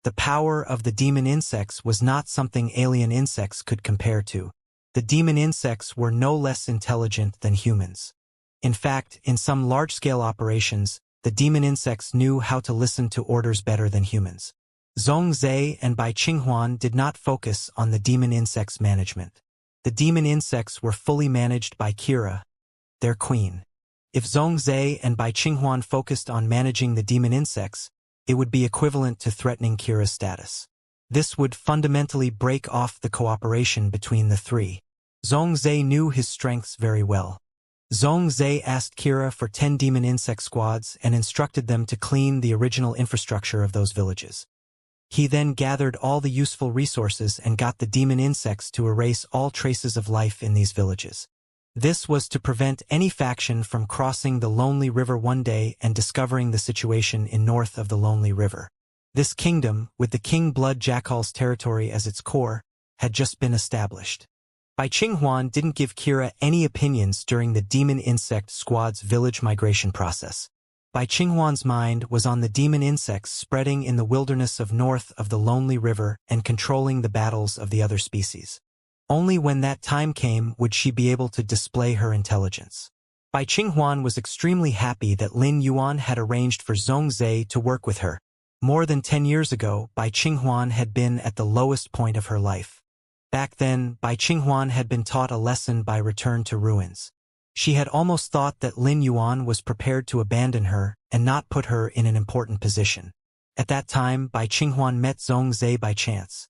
A: The power of the demon insects was not something alien insects could compare to. The demon insects were no less intelligent than humans. In fact, in some large-scale operations, the demon insects knew how to listen to orders better than humans. Zhongzhe and Bai Qinghuan did not focus on the demon insects' management. The demon insects were fully managed by Kira, their queen. If Zhongzhe and Bai Qinghuan focused on managing the demon insects, it would be equivalent to threatening Kira's status. This would fundamentally break off the cooperation between the three. Zhongzhe knew his strengths very well. Zhongzhe asked Kira for 10 demon insect squads and instructed them to clean the original infrastructure of those villages. He then gathered all the useful resources and got the demon insects to erase all traces of life in these villages. This was to prevent any faction from crossing the Lonely River one day and discovering the situation in north of the Lonely River. This kingdom, with the King Blood Jackal's territory as its core, had just been established. Bai Qinghuan didn't give Kira any opinions during the demon insect squad's village migration process. Bai Qinghuan's mind was on the demon insects spreading in the wilderness of north of the Lonely River and controlling the battles of the other species. Only when that time came would she be able to display her intelligence. Bai Qinghuan was extremely happy that Lin Yuan had arranged for Zhongzhe to work with her. More than 10 years ago, Bai Qinghuan had been at the lowest point of her life. Back then, Bai Qinghuan had been taught a lesson by Return to Ruins. She had almost thought that Lin Yuan was prepared to abandon her and not put her in an important position. At that time, Bai Qinghuan met Zhong Zhe by chance.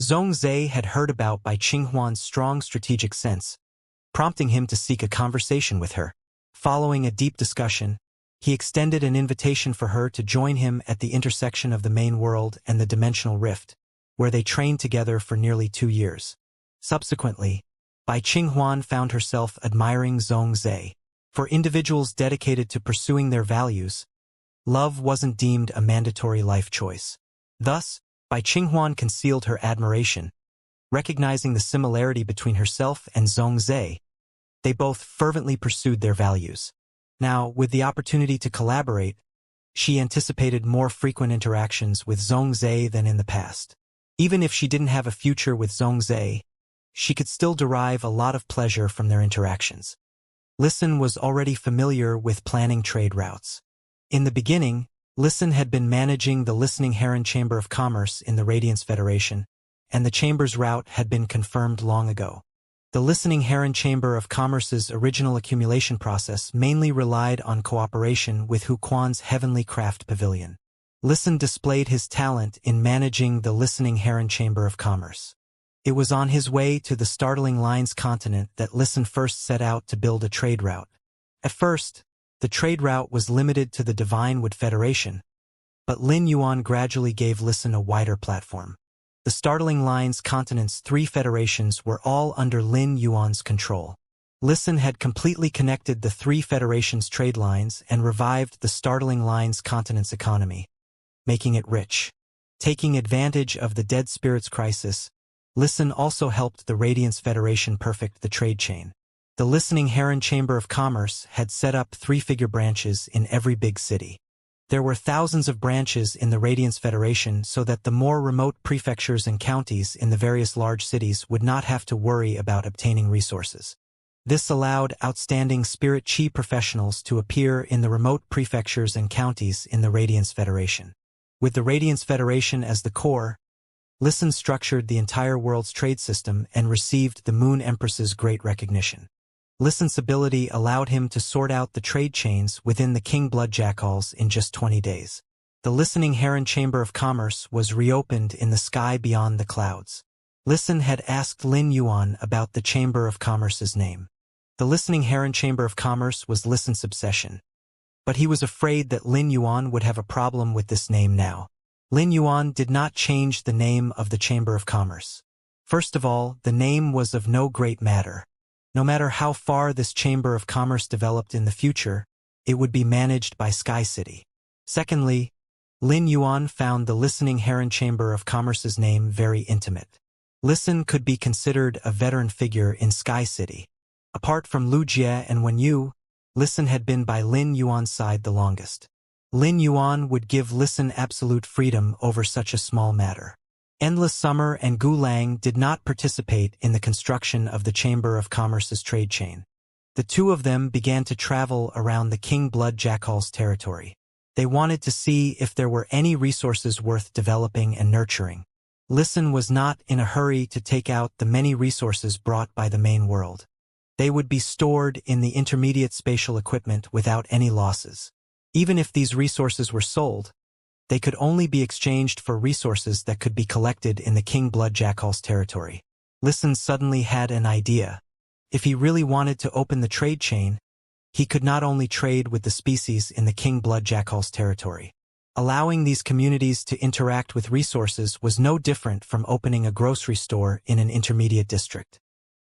A: Zhong Zhe had heard about Bai Qinghuan's strong strategic sense, prompting him to seek a conversation with her. Following a deep discussion, he extended an invitation for her to join him at the intersection of the main world and the dimensional rift, where they trained together for nearly 2 years. Subsequently, Bai Qinghuan found herself admiring Zhong Zhe. For individuals dedicated to pursuing their values, love wasn't deemed a mandatory life choice. Thus, Bai Qinghuan concealed her admiration, recognizing the similarity between herself and Zhong Zhe. They both fervently pursued their values. Now, with the opportunity to collaborate, she anticipated more frequent interactions with Zhong Zhe than in the past. Even if she didn't have a future with Zhong Zhe, she could still derive a lot of pleasure from their interactions. Listen was already familiar with planning trade routes. In the beginning, Listen had been managing the Listening Heron Chamber of Commerce in the Radiance Federation, and the chamber's route had been confirmed long ago. The Listening Heron Chamber of Commerce's original accumulation process mainly relied on cooperation with Hu Quan's Heavenly Craft Pavilion. Listen displayed his talent in managing the Listening Heron Chamber of Commerce. It was on his way to the Startling Lines continent that Listen first set out to build a trade route. At first, the trade route was limited to the Divine Wood Federation, but Lin Yuan gradually gave Listen a wider platform. The Startling Lines continent's 3 federations were all under Lin Yuan's control. Listen had completely connected the 3 federations' trade lines and revived the Startling Lines continent's economy, making it rich. Taking advantage of the Dead Spirits crisis, Listen also helped the Radiance Federation perfect the trade chain. The Listening Heron Chamber of Commerce had set up 3-figure branches in every big city. There were thousands of branches in the Radiance Federation so that the more remote prefectures and counties in the various large cities would not have to worry about obtaining resources. This allowed outstanding Spirit Chi professionals to appear in the remote prefectures and counties in the Radiance Federation. With the Radiance Federation as the core, Listen structured the entire world's trade system and received the Moon Empress's great recognition. Listen's ability allowed him to sort out the trade chains within the King Blood Jackals in just 20 days. The Listening Heron Chamber of Commerce was reopened in the sky beyond the clouds. Listen had asked Lin Yuan about the Chamber of Commerce's name. The Listening Heron Chamber of Commerce was Listen's obsession, but he was afraid that Lin Yuan would have a problem with this name now. Lin Yuan did not change the name of the Chamber of Commerce. First of all, the name was of no great matter. No matter how far this Chamber of Commerce developed in the future, it would be managed by Sky City. Secondly, Lin Yuan found the Listening Heron Chamber of Commerce's name very intimate. Listen could be considered a veteran figure in Sky City. Apart from Lu Jie and Wen Yu, Listen had been by Lin Yuan's side the longest. Lin Yuan would give Listen absolute freedom over such a small matter. Endless Summer and Gu Lang did not participate in the construction of the Chamber of Commerce's trade chain. The two of them began to travel around the King Blood Jackal's territory. They wanted to see if there were any resources worth developing and nurturing. Listen was not in a hurry to take out the many resources brought by the main world. They would be stored in the intermediate spatial equipment without any losses. Even if these resources were sold, they could only be exchanged for resources that could be collected in the King Blood Jackal's territory. Listen suddenly had an idea. If he really wanted to open the trade chain, he could not only trade with the species in the King Blood Jackal's territory. Allowing these communities to interact with resources was no different from opening a grocery store in an intermediate district.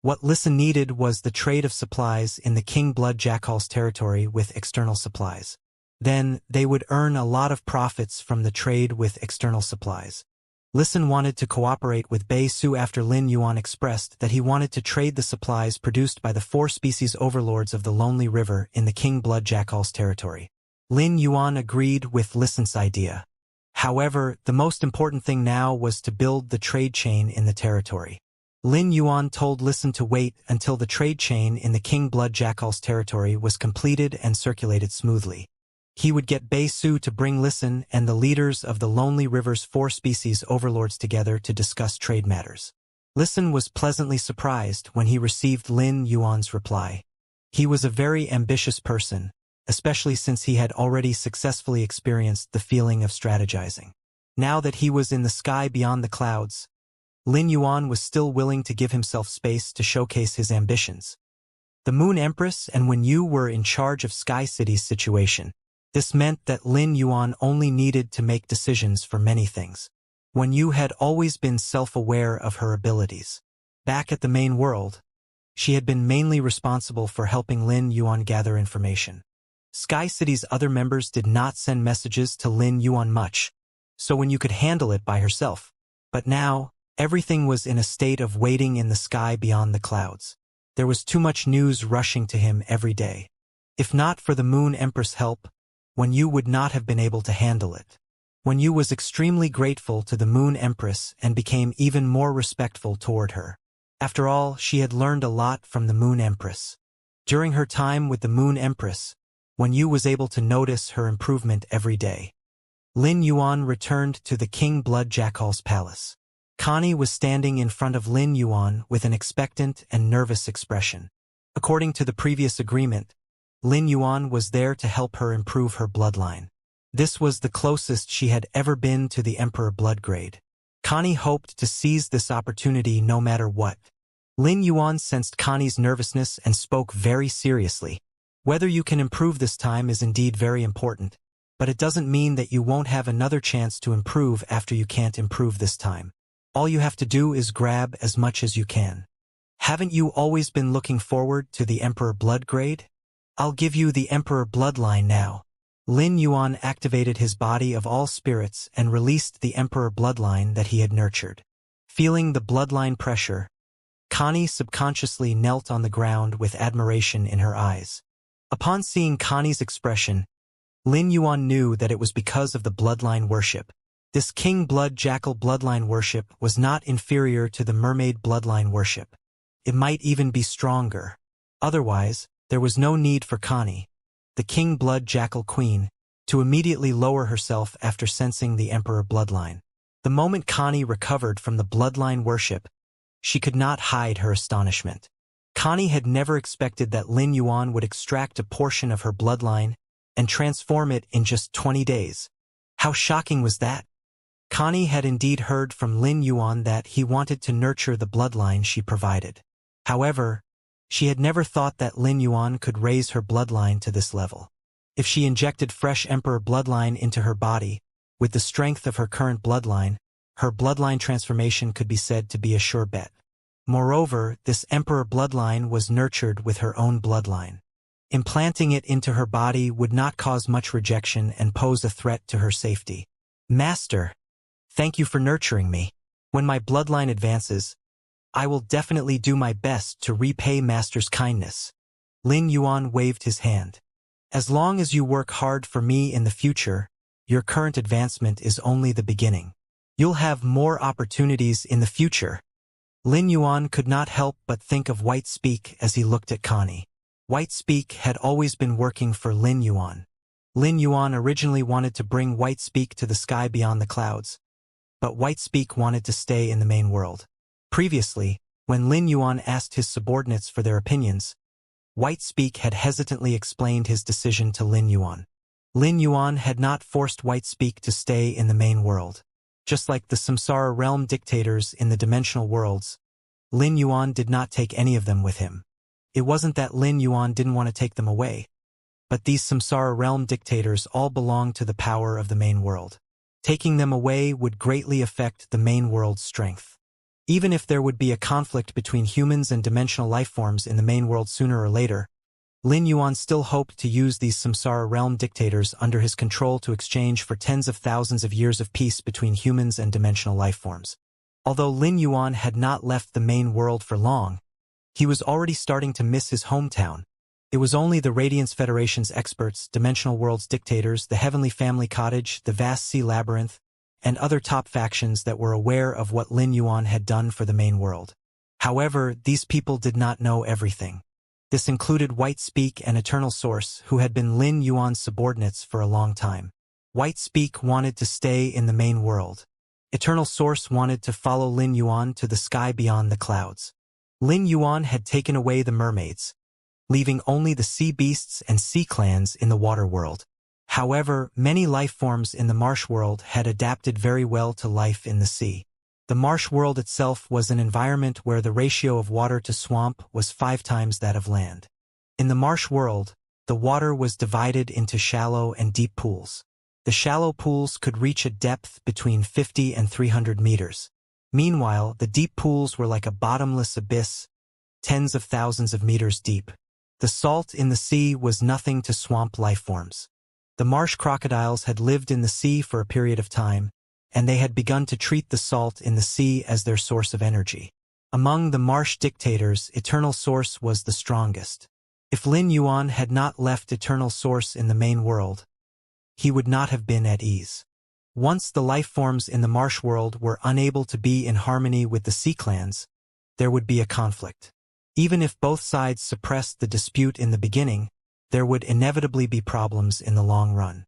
A: What Listen needed was the trade of supplies in the King Blood Jackal's territory with external supplies. Then, they would earn a lot of profits from the trade with external supplies. Listen wanted to cooperate with Bei Su after Lin Yuan expressed that he wanted to trade the supplies produced by the 4 species overlords of the Lonely River in the King Blood Jackal's territory. Lin Yuan agreed with Listen's idea. However, the most important thing now was to build the trade chain in the territory. Lin Yuan told Listen to wait until the trade chain in the King Blood Jackal's territory was completed and circulated smoothly. He would get Bei Su to bring Listen and the leaders of the Lonely River's 4 species overlords together to discuss trade matters. Listen was pleasantly surprised when he received Lin Yuan's reply. He was a very ambitious person, especially since he had already successfully experienced the feeling of strategizing. Now that he was in the sky beyond the clouds, Lin Yuan was still willing to give himself space to showcase his ambitions. The Moon Empress and Wen Yu were in charge of Sky City's situation. This meant that Lin Yuan only needed to make decisions for many things. Wen Yu had always been self-aware of her abilities. Back at the main world, she had been mainly responsible for helping Lin Yuan gather information. Sky City's other members did not send messages to Lin Yuan much, so Wen Yu could handle it by herself. But now, everything was in a state of waiting in the sky beyond the clouds. There was too much news rushing to him every day. If not for the Moon Empress' help, Wen Yu would not have been able to handle it. Wen Yu was extremely grateful to the Moon Empress and became even more respectful toward her. After all, she had learned a lot from the Moon Empress. During her time with the Moon Empress, Wen Yu was able to notice her improvement every day. Lin Yuan returned to the King Blood Jackal's palace. Connie was standing in front of Lin Yuan with an expectant and nervous expression. According to the previous agreement, Lin Yuan was there to help her improve her bloodline. This was the closest she had ever been to the Emperor Bloodgrade. Connie hoped to seize this opportunity no matter what. Lin Yuan sensed Connie's nervousness and spoke very seriously. Whether you can improve this time is indeed very important, but it doesn't mean that you won't have another chance to improve after you can't improve this time. All you have to do is grab as much as you can. Haven't you always been looking forward to the Emperor Bloodgrade? I'll give you the Emperor Bloodline now. Lin Yuan activated his body of all spirits and released the Emperor Bloodline that he had nurtured. Feeling the bloodline pressure, Connie subconsciously knelt on the ground with admiration in her eyes. Upon seeing Connie's expression, Lin Yuan knew that it was because of the bloodline worship. This King Blood Jackal bloodline worship was not inferior to the Mermaid bloodline worship. It might even be stronger. Otherwise, there was no need for Connie, the King Blood Jackal Queen, to immediately lower herself after sensing the Emperor bloodline. The moment Connie recovered from the bloodline worship, she could not hide her astonishment. Connie had never expected that Lin Yuan would extract a portion of her bloodline and transform it in just 20 days. How shocking was that? Connie had indeed heard from Lin Yuan that he wanted to nurture the bloodline she provided. However, she had never thought that Lin Yuan could raise her bloodline to this level. If she injected fresh Emperor bloodline into her body, with the strength of her current bloodline, her bloodline transformation could be said to be a sure bet. Moreover, this Emperor bloodline was nurtured with her own bloodline. Implanting it into her body would not cause much rejection and pose a threat to her safety. Master, thank you for nurturing me. When my bloodline advances, I will definitely do my best to repay Master's kindness. Lin Yuan waved his hand. As long as you work hard for me in the future, your current advancement is only the beginning. You'll have more opportunities in the future. Lin Yuan could not help but think of White Speak as he looked at Connie. White Speak had always been working for Lin Yuan. Lin Yuan originally wanted to bring White Speak to the sky beyond the clouds, but White Speak wanted to stay in the main world. Previously, when Lin Yuan asked his subordinates for their opinions, White Speak had hesitantly explained his decision to Lin Yuan. Lin Yuan had not forced White Speak to stay in the main world. Just like the Samsara realm dictators in the dimensional worlds, Lin Yuan did not take any of them with him. It wasn't that Lin Yuan didn't want to take them away, but these Samsara realm dictators all belonged to the power of the main world. Taking them away would greatly affect the main world's strength. Even if there would be a conflict between humans and dimensional lifeforms in the main world sooner or later, Lin Yuan still hoped to use these Samsara realm dictators under his control to exchange for tens of thousands of years of peace between humans and dimensional lifeforms. Although Lin Yuan had not left the main world for long, he was already starting to miss his hometown. It was only the Radiance Federation's experts, dimensional worlds dictators, the Heavenly Family Cottage, the Vast Sea Labyrinth, and other top factions that were aware of what Lin Yuan had done for the main world. However, these people did not know everything. This included White Speak and Eternal Source, who had been Lin Yuan's subordinates for a long time. White Speak wanted to stay in the main world. Eternal Source wanted to follow Lin Yuan to the sky beyond the clouds. Lin Yuan had taken away the mermaids, leaving only the sea beasts and sea clans in the water world. However, many life forms in the marsh world had adapted very well to life in the sea. The marsh world itself was an environment where the ratio of water to swamp was 5 times that of land. In the marsh world, the water was divided into shallow and deep pools. The shallow pools could reach a depth between 50 and 300 meters. Meanwhile, the deep pools were like a bottomless abyss, tens of thousands of meters deep. The salt in the sea was nothing to swamp life forms. The marsh crocodiles had lived in the sea for a period of time, and they had begun to treat the salt in the sea as their source of energy. Among the marsh dictators, Eternal Source was the strongest. If Lin Yuan had not left Eternal Source in the main world, he would not have been at ease. Once the life forms in the marsh world were unable to be in harmony with the sea clans, there would be a conflict. Even if both sides suppressed the dispute in the beginning, there would inevitably be problems in the long run.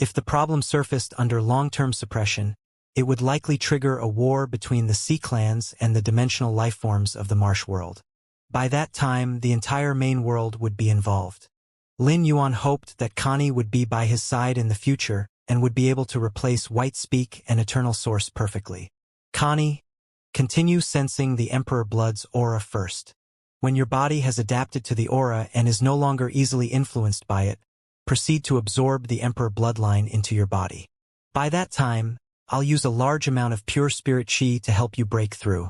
A: If the problem surfaced under long-term suppression, it would likely trigger a war between the sea clans and the dimensional life forms of the marsh world. By that time, the entire main world would be involved. Lin Yuan hoped that Connie would be by his side in the future and would be able to replace White Speak and Eternal Source perfectly. Connie, continue sensing the Emperor Blood's aura first. When your body has adapted to the aura and is no longer easily influenced by it, proceed to absorb the Emperor Bloodline into your body. By that time, I'll use a large amount of pure spirit chi to help you break through.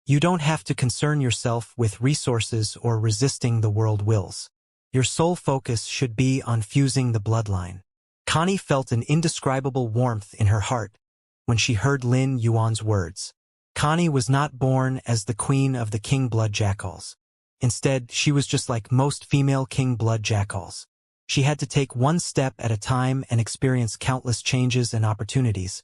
A: You don't have to concern yourself with resources or resisting the world wills. Your sole focus should be on fusing the bloodline. Connie felt an indescribable warmth in her heart when she heard Lin Yuan's words. Connie was not born as the queen of the king blood jackals. Instead, she was just like most female king blood jackals. She had to take one step at a time and experience countless changes and opportunities,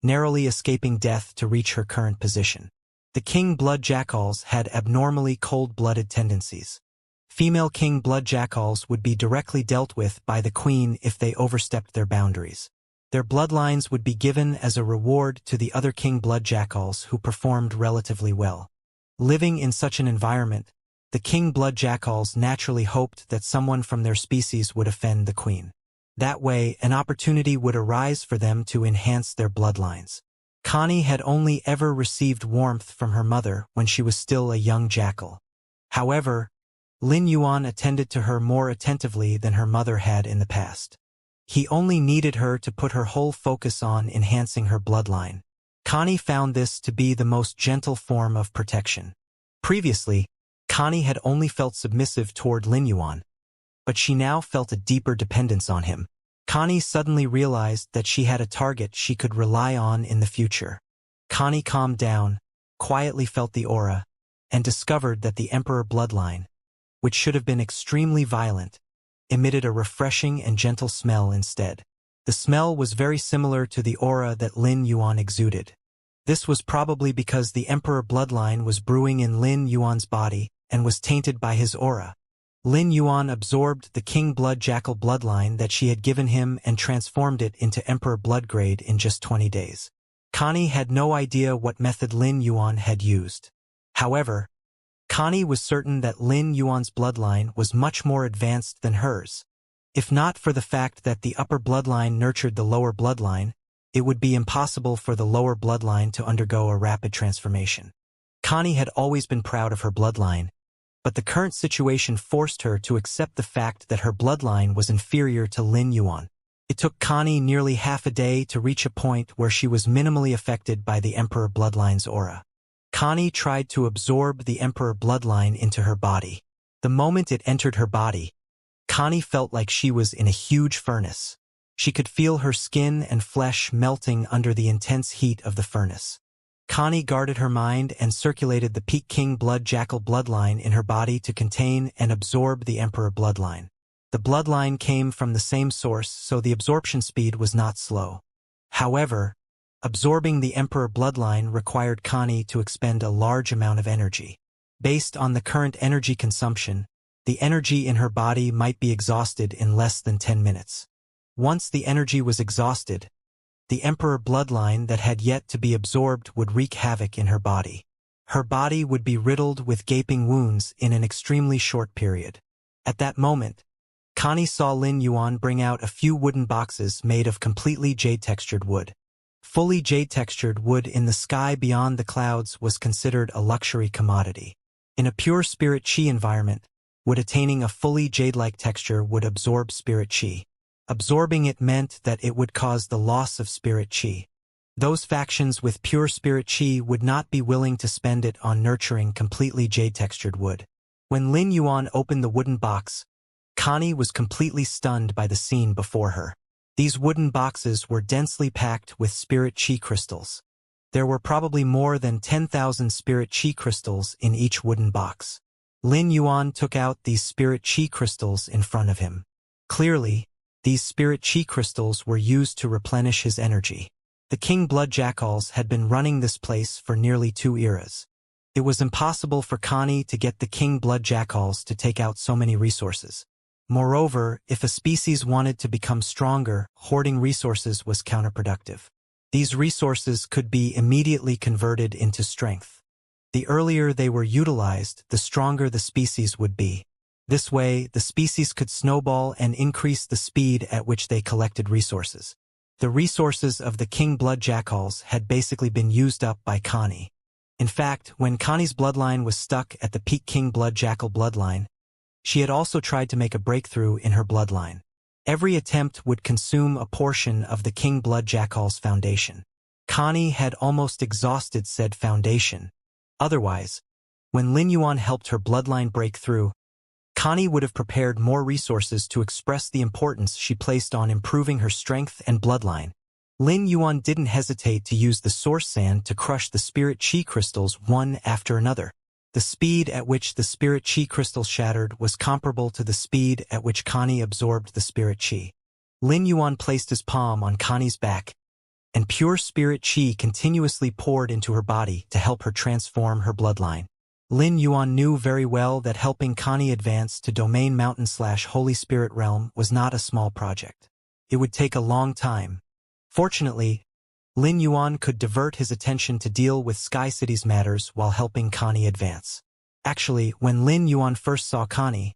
A: narrowly escaping death to reach her current position. The king blood jackals had abnormally cold-blooded tendencies. Female king blood jackals would be directly dealt with by the queen if they overstepped their boundaries. Their bloodlines would be given as a reward to the other king blood jackals who performed relatively well. Living in such an environment, the king blood jackals naturally hoped that someone from their species would offend the queen. That way, an opportunity would arise for them to enhance their bloodlines. Connie had only ever received warmth from her mother when she was still a young jackal. However, Lin Yuan attended to her more attentively than her mother had in the past. He only needed her to put her whole focus on enhancing her bloodline. Connie found this to be the most gentle form of protection. Previously, Connie had only felt submissive toward Lin Yuan, but she now felt a deeper dependence on him. Connie suddenly realized that she had a target she could rely on in the future. Connie calmed down, quietly felt the aura, and discovered that the Emperor bloodline, which should have been extremely violent, emitted a refreshing and gentle smell instead. The smell was very similar to the aura that Lin Yuan exuded. This was probably because the Emperor bloodline was brewing in Lin Yuan's body and was tainted by his aura. Lin Yuan absorbed the King Blood Jackal bloodline that she had given him and transformed it into Emperor Bloodgrade in just 20 days. Connie had no idea what method Lin Yuan had used. However, Connie was certain that Lin Yuan's bloodline was much more advanced than hers. If not for the fact that the upper bloodline nurtured the lower bloodline, it would be impossible for the lower bloodline to undergo a rapid transformation. Connie had always been proud of her bloodline, but the current situation forced her to accept the fact that her bloodline was inferior to Lin Yuan. It took Connie nearly half a day to reach a point where she was minimally affected by the Emperor bloodline's aura. Connie tried to absorb the Emperor bloodline into her body. The moment it entered her body, Connie felt like she was in a huge furnace. She could feel her skin and flesh melting under the intense heat of the furnace. Connie guarded her mind and circulated the Peak King Blood Jackal bloodline in her body to contain and absorb the Emperor bloodline. The bloodline came from the same source, so the absorption speed was not slow. However, absorbing the Emperor bloodline required Connie to expend a large amount of energy. Based on the current energy consumption, the energy in her body might be exhausted in less than 10 minutes. Once the energy was exhausted, the Emperor bloodline that had yet to be absorbed would wreak havoc in her body. Her body would be riddled with gaping wounds in an extremely short period. At that moment, Connie saw Lin Yuan bring out a few wooden boxes made of completely jade-textured wood. Fully jade-textured wood in the sky beyond the clouds was considered a luxury commodity. In a pure spirit chi environment, wood attaining a fully jade-like texture would absorb spirit chi. Absorbing it meant that it would cause the loss of spirit chi. Those factions with pure spirit chi would not be willing to spend it on nurturing completely jade-textured wood. When Lin Yuan opened the wooden box, Connie was completely stunned by the scene before her. These wooden boxes were densely packed with spirit chi crystals. There were probably more than 10,000 spirit chi crystals in each wooden box. Lin Yuan took out these spirit chi crystals in front of him. Clearly, these spirit chi crystals were used to replenish his energy. The King Blood Jackals had been running this place for nearly 2 eras. It was impossible for Connie to get the King Blood Jackals to take out so many resources. Moreover, if a species wanted to become stronger, hoarding resources was counterproductive. These resources could be immediately converted into strength. The earlier they were utilized, the stronger the species would be. This way, the species could snowball and increase the speed at which they collected resources. The resources of the King Blood Jackals had basically been used up by Connie. In fact, when Connie's bloodline was stuck at the peak King Blood Jackal bloodline, she had also tried to make a breakthrough in her bloodline. Every attempt would consume a portion of the King Blood Jackal's foundation. Connie had almost exhausted said foundation. Otherwise, when Lin Yuan helped her bloodline break through, Connie would have prepared more resources to express the importance she placed on improving her strength and bloodline. Lin Yuan didn't hesitate to use the source sand to crush the spirit chi crystals one after another. The speed at which the spirit chi crystals shattered was comparable to the speed at which Connie absorbed the spirit chi. Lin Yuan placed his palm on Connie's back, and pure spirit chi continuously poured into her body to help her transform her bloodline. Lin Yuan knew very well that helping Connie advance to Domain Mountain/Holy Spirit Realm was not a small project. It would take a long time. Fortunately, Lin Yuan could divert his attention to deal with Sky City's matters while helping Connie advance. Actually, when Lin Yuan first saw Connie,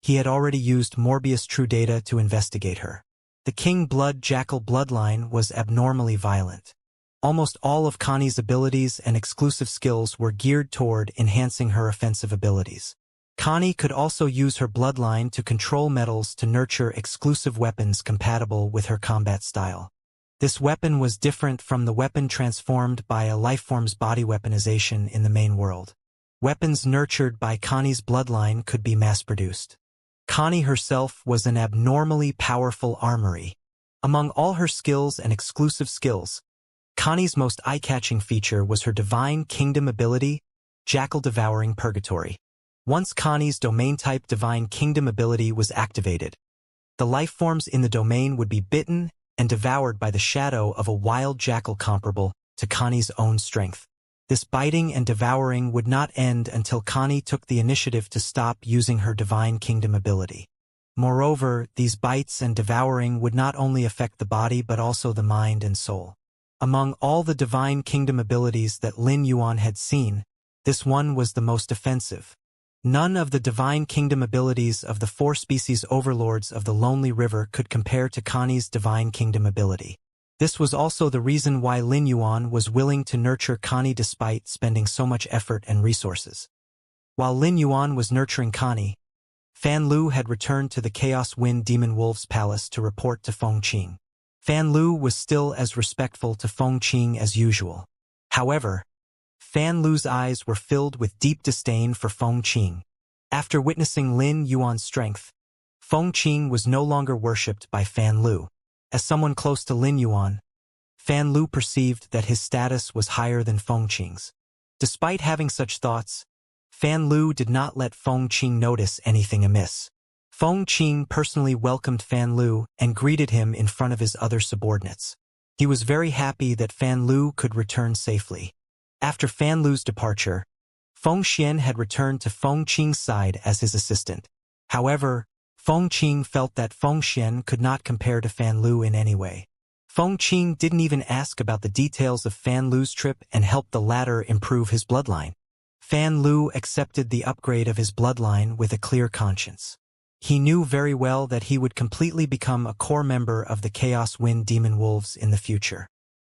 A: he had already used Morbius True Data to investigate her. The King Blood Jackal bloodline was abnormally violent. Almost all of Connie's abilities and exclusive skills were geared toward enhancing her offensive abilities. Connie could also use her bloodline to control metals to nurture exclusive weapons compatible with her combat style. This weapon was different from the weapon transformed by a lifeform's body weaponization in the main world. Weapons nurtured by Connie's bloodline could be mass-produced. Connie herself was an abnormally powerful armory. Among all her skills and exclusive skills, Connie's most eye-catching feature was her Divine Kingdom ability, Jackal Devouring Purgatory. Once Connie's domain-type Divine Kingdom ability was activated, the lifeforms in the domain would be bitten and devoured by the shadow of a wild jackal comparable to Connie's own strength. This biting and devouring would not end until Connie took the initiative to stop using her Divine Kingdom ability. Moreover, these bites and devouring would not only affect the body but also the mind and soul. Among all the Divine Kingdom abilities that Lin Yuan had seen, this one was the most offensive. None of the Divine Kingdom abilities of the 4 species overlords of the Lonely River could compare to Connie's Divine Kingdom ability. This was also the reason why Lin Yuan was willing to nurture Connie despite spending so much effort and resources. While Lin Yuan was nurturing Connie, Fan Lu had returned to the Chaos Wind Demon Wolf's palace to report to Feng Qing. Fan Lu was still as respectful to Feng Qing as usual. However, Fan Lu's eyes were filled with deep disdain for Feng Qing. After witnessing Lin Yuan's strength, Feng Qing was no longer worshipped by Fan Lu. As someone close to Lin Yuan, Fan Lu perceived that his status was higher than Feng Qing's. Despite having such thoughts, Fan Lu did not let Feng Qing notice anything amiss. Feng Qing personally welcomed Fan Lu and greeted him in front of his other subordinates. He was very happy that Fan Lu could return safely. After Fan Lu's departure, Feng Xian had returned to Feng Qing's side as his assistant. However, Feng Qing felt that Feng Xian could not compare to Fan Lu in any way. Feng Qing didn't even ask about the details of Fan Lu's trip and helped the latter improve his bloodline. Fan Lu accepted the upgrade of his bloodline with a clear conscience. He knew very well that he would completely become a core member of the Chaos Wind Demon Wolves in the future.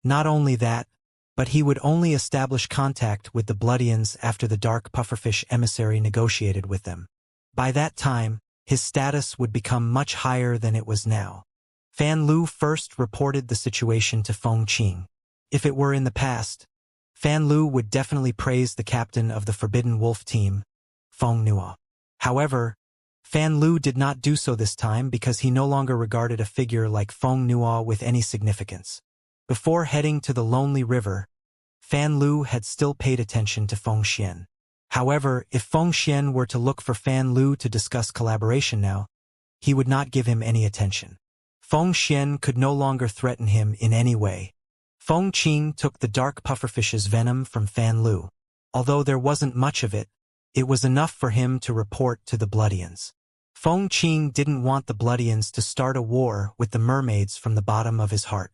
A: Not only that, but he would only establish contact with the Bloodians after the Dark Pufferfish emissary negotiated with them. By that time, his status would become much higher than it was now. Fan Lu first reported the situation to Feng Qing. If it were in the past, Fan Lu would definitely praise the captain of the Forbidden Wolf team, Feng Nuo. However, Fan Lu did not do so this time because he no longer regarded a figure like Feng Nuo with any significance. Before heading to the Lonely River, Fan Lu had still paid attention to Feng Xian. However, if Feng Xian were to look for Fan Lu to discuss collaboration now, he would not give him any attention. Feng Xian could no longer threaten him in any way. Feng Qing took the dark pufferfish's venom from Fan Lu. Although there wasn't much of it, it was enough for him to report to the Bloodians. Feng Qing didn't want the Bloodians to start a war with the mermaids from the bottom of his heart.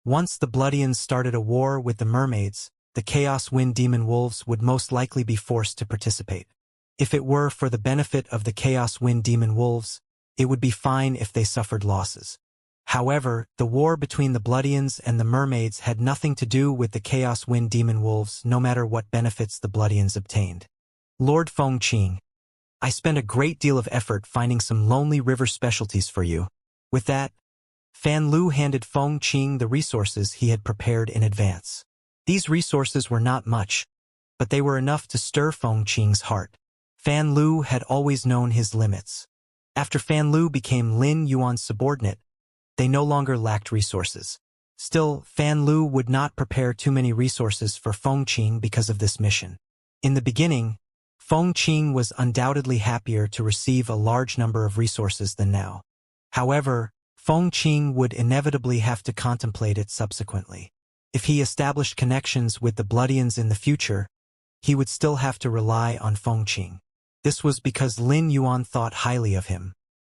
A: Once the Bloodians started a war with the mermaids, the Chaos Wind Demon Wolves would most likely be forced to participate. If it were for the benefit of the Chaos Wind Demon Wolves, it would be fine if they suffered losses. However, the war between the Bloodians and the mermaids had nothing to do with the Chaos Wind Demon Wolves, no matter what benefits the Bloodians obtained. Lord Feng Qing, I spent a great deal of effort finding some Lonely River specialties for you. With that, Fan Lu handed Feng Qing the resources he had prepared in advance. These resources were not much, but they were enough to stir Feng Qing's heart. Fan Lu had always known his limits. After Fan Lu became Lin Yuan's subordinate, they no longer lacked resources. Still, Fan Lu would not prepare too many resources for Feng Qing because of this mission. In the beginning, Feng Qing was undoubtedly happier to receive a large number of resources than now. However, Feng Qing would inevitably have to contemplate it subsequently. If he established connections with the Bloodians in the future, he would still have to rely on Feng Qing. This was because Lin Yuan thought highly of him.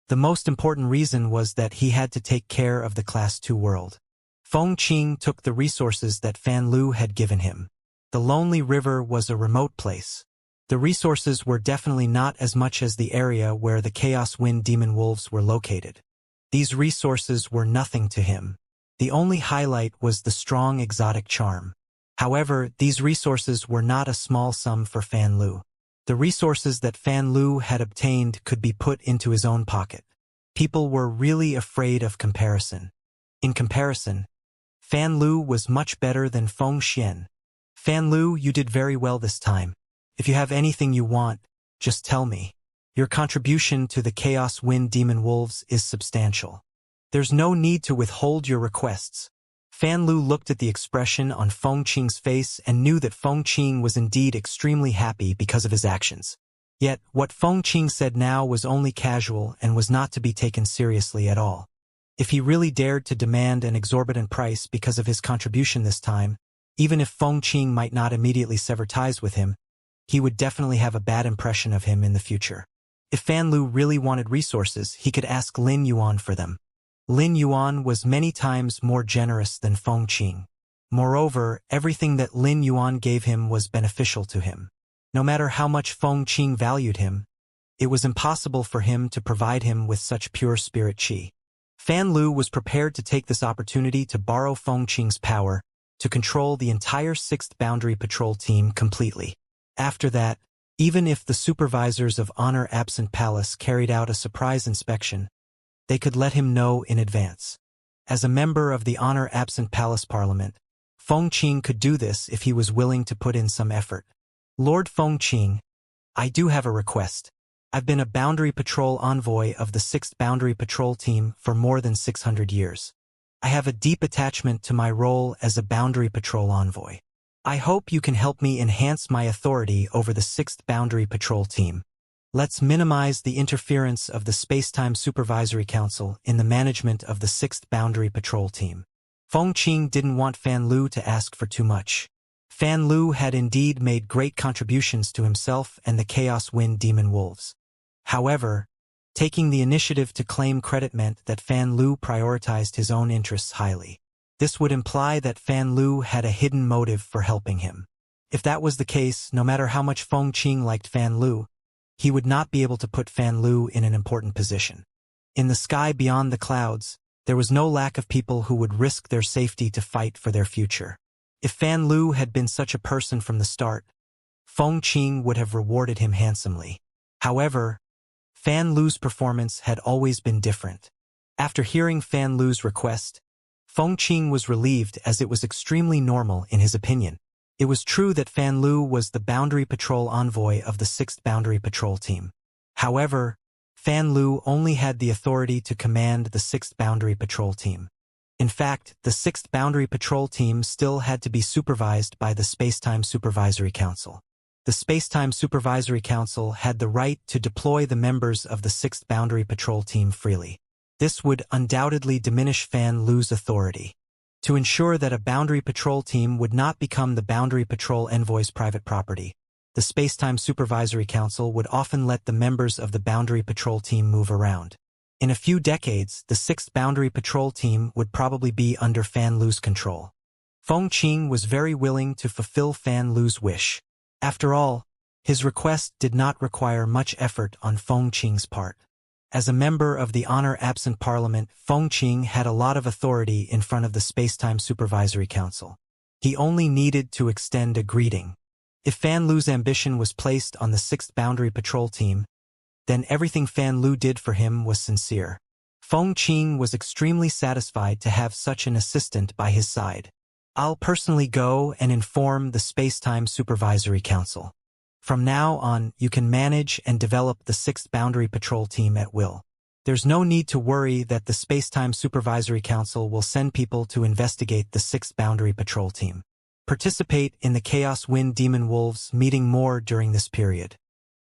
A: The most important reason was that he had to take care of the Class 2 world. Feng Qing took the resources that Fan Lu had given him. The Lonely River was a remote place. The resources were definitely not as much as the area where the Chaos Wind Demon Wolves were located. These resources were nothing to him. The only highlight was the strong exotic charm. However, these resources were not a small sum for Fan Lu. The resources that Fan Lu had obtained could be put into his own pocket. People were really afraid of comparison. In comparison, Fan Lu was much better than Feng Xian. Fan Lu, you did very well this time. If you have anything you want, just tell me. Your contribution to the Chaos Wind Demon Wolves is substantial. There's no need to withhold your requests. Fan Lu looked at the expression on Feng Qing's face and knew that Feng Qing was indeed extremely happy because of his actions. Yet, what Feng Qing said now was only casual and was not to be taken seriously at all. If he really dared to demand an exorbitant price because of his contribution this time, even if Feng Qing might not immediately sever ties with him, he would definitely have a bad impression of him in the future. If Fan Lu really wanted resources, he could ask Lin Yuan for them. Lin Yuan was many times more generous than Feng Qing. Moreover, everything that Lin Yuan gave him was beneficial to him. No matter how much Feng Qing valued him, it was impossible for him to provide him with such pure spirit qi. Fan Lu was prepared to take this opportunity to borrow Feng Qing's power to control the entire 6th Boundary Patrol team completely. After that, even if the supervisors of Honor Absent Palace carried out a surprise inspection, they could let him know in advance. As a member of the Honor Absent Palace Parliament, Feng Qing could do this if he was willing to put in some effort. Lord Feng Qing, I do have a request. I've been a Boundary Patrol envoy of the 6th Boundary Patrol team for more than 600 years. I have a deep attachment to my role as a Boundary Patrol envoy. I hope you can help me enhance my authority over the 6th Boundary Patrol team. Let's minimize the interference of the Spacetime Supervisory Council in the management of the 6th Boundary Patrol team. Feng Qing didn't want Fan Lu to ask for too much. Fan Lu had indeed made great contributions to himself and the Chaos Wind Demon Wolves. However, taking the initiative to claim credit meant that Fan Lu prioritized his own interests highly. This would imply that Fan Lu had a hidden motive for helping him. If that was the case, no matter how much Feng Qing liked Fan Lu, he would not be able to put Fan Lu in an important position. In the sky beyond the clouds, there was no lack of people who would risk their safety to fight for their future. If Fan Lu had been such a person from the start, Feng Qing would have rewarded him handsomely. However, Fan Lu's performance had always been different. After hearing Fan Lu's request, Feng Qing was relieved as it was extremely normal in his opinion. It was true that Fan Lu was the Boundary Patrol envoy of the 6th Boundary Patrol Team. However, Fan Lu only had the authority to command the 6th Boundary Patrol Team. In fact, the 6th Boundary Patrol Team still had to be supervised by the Spacetime Supervisory Council. The Spacetime Supervisory Council had the right to deploy the members of the 6th Boundary Patrol Team freely. This would undoubtedly diminish Fan Lu's authority. To ensure that a Boundary Patrol Team would not become the Boundary Patrol envoy's private property, the Spacetime Supervisory Council would often let the members of the Boundary Patrol Team move around. In a few decades, the 6th Boundary Patrol Team would probably be under Fan Lu's control. Feng Qing was very willing to fulfill Fan Lu's wish. After all, his request did not require much effort on Feng Qing's part. As a member of the honor-absent parliament, Feng Qing had a lot of authority in front of the Spacetime Supervisory Council. He only needed to extend a greeting. If Fan Lu's ambition was placed on the 6th Boundary Patrol Team, then everything Fan Lu did for him was sincere. Feng Qing was extremely satisfied to have such an assistant by his side. I'll personally go and inform the Spacetime Supervisory Council. From now on, you can manage and develop the 6th Boundary Patrol Team at will. There's no need to worry that the Spacetime Supervisory Council will send people to investigate the 6th Boundary Patrol Team. Participate in the Chaos Wind Demon Wolves meeting more during this period.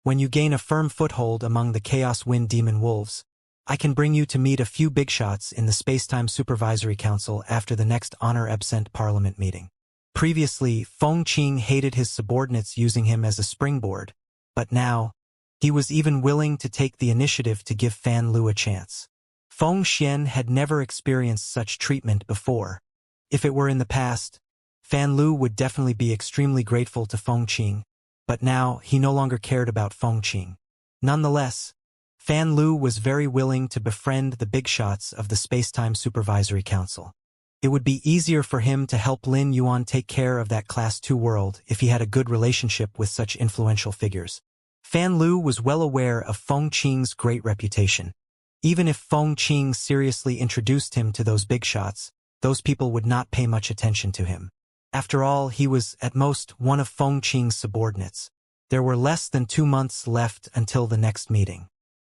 A: When you gain a firm foothold among the Chaos Wind Demon Wolves, I can bring you to meet a few big shots in the Spacetime Supervisory Council after the next honor-absent parliament meeting. Previously, Feng Qing hated his subordinates using him as a springboard, but now, he was even willing to take the initiative to give Fan Lu a chance. Feng Xian had never experienced such treatment before. If it were in the past, Fan Lu would definitely be extremely grateful to Feng Qing, but now he no longer cared about Feng Qing. Nonetheless, Fan Lu was very willing to befriend the big shots of the Spacetime Supervisory Council. It would be easier for him to help Lin Yuan take care of that Class 2 world if he had a good relationship with such influential figures. Fan Lu was well aware of Feng Qing's great reputation. Even if Feng Qing seriously introduced him to those big shots, those people would not pay much attention to him. After all, he was, at most, one of Feng Qing's subordinates. There were less than 2 months left until the next meeting.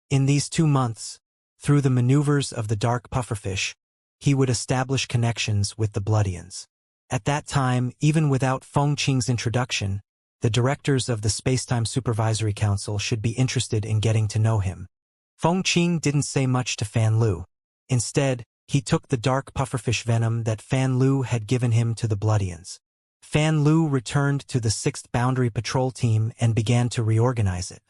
A: In these 2 months, through the maneuvers of the dark pufferfish, he would establish connections with the Bloodians. At that time, even without Feng Qing's introduction, the directors of the Spacetime Supervisory Council should be interested in getting to know him. Feng Qing didn't say much to Fan Lu. Instead, he took the dark pufferfish venom that Fan Lu had given him to the Bloodians. Fan Lu returned to the 6th Boundary Patrol Team and began to reorganize it.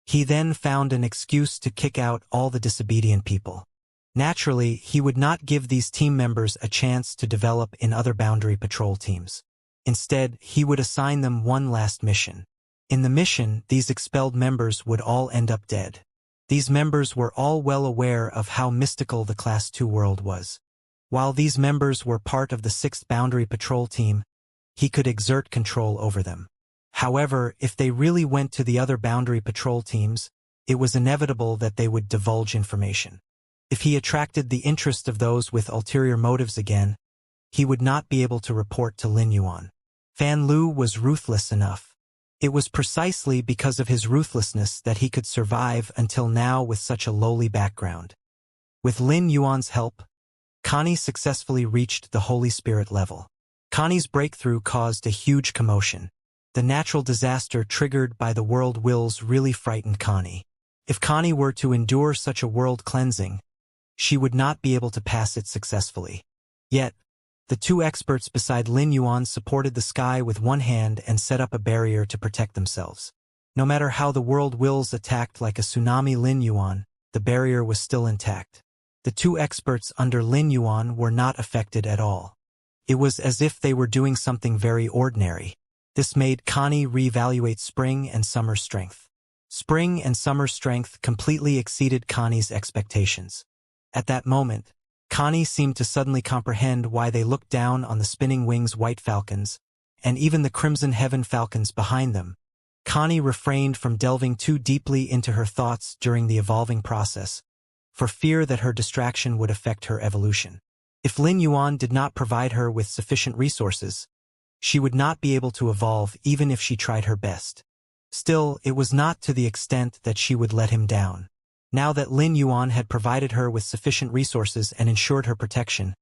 A: He then found an excuse to kick out all the disobedient people. Naturally, he would not give these team members a chance to develop in other Boundary Patrol teams. Instead, he would assign them one last mission. In the mission, these expelled members would all end up dead. These members were all well aware of how mystical the Class 2 world was. While these members were part of the 6th Boundary Patrol Team, he could exert control over them. However, if they really went to the other Boundary Patrol teams, it was inevitable that they would divulge information. If he attracted the interest of those with ulterior motives again, he would not be able to report to Lin Yuan. Fan Lu was ruthless enough. It was precisely because of his ruthlessness that he could survive until now with such a lowly background. With Lin Yuan's help, Connie successfully reached the Holy Spirit level. Connie's breakthrough caused a huge commotion. The natural disaster triggered by the world wills really frightened Connie. If Connie were to endure such a world cleansing, she would not be able to pass it successfully. Yet, the 2 experts beside Lin Yuan supported the sky with one hand and set up a barrier to protect themselves. No matter how the world wills attacked like a tsunami Lin Yuan, the barrier was still intact. The 2 experts under Lin Yuan were not affected at all. It was as if they were doing something very ordinary. This made Connie reevaluate spring and summer strength. Spring and summer strength completely exceeded Connie's expectations. At that moment, Connie seemed to suddenly comprehend why they looked down on the spinning wings white falcons, and even the crimson heaven falcons behind them. Connie refrained from delving too deeply into her thoughts during the evolving process, for fear that her distraction would affect her evolution. If Lin Yuan did not provide her with sufficient resources, she would not be able to evolve even if she tried her best. Still, it was not to the extent that she would let him down. Now that Lin Yuan had provided her with sufficient resources and ensured her protection,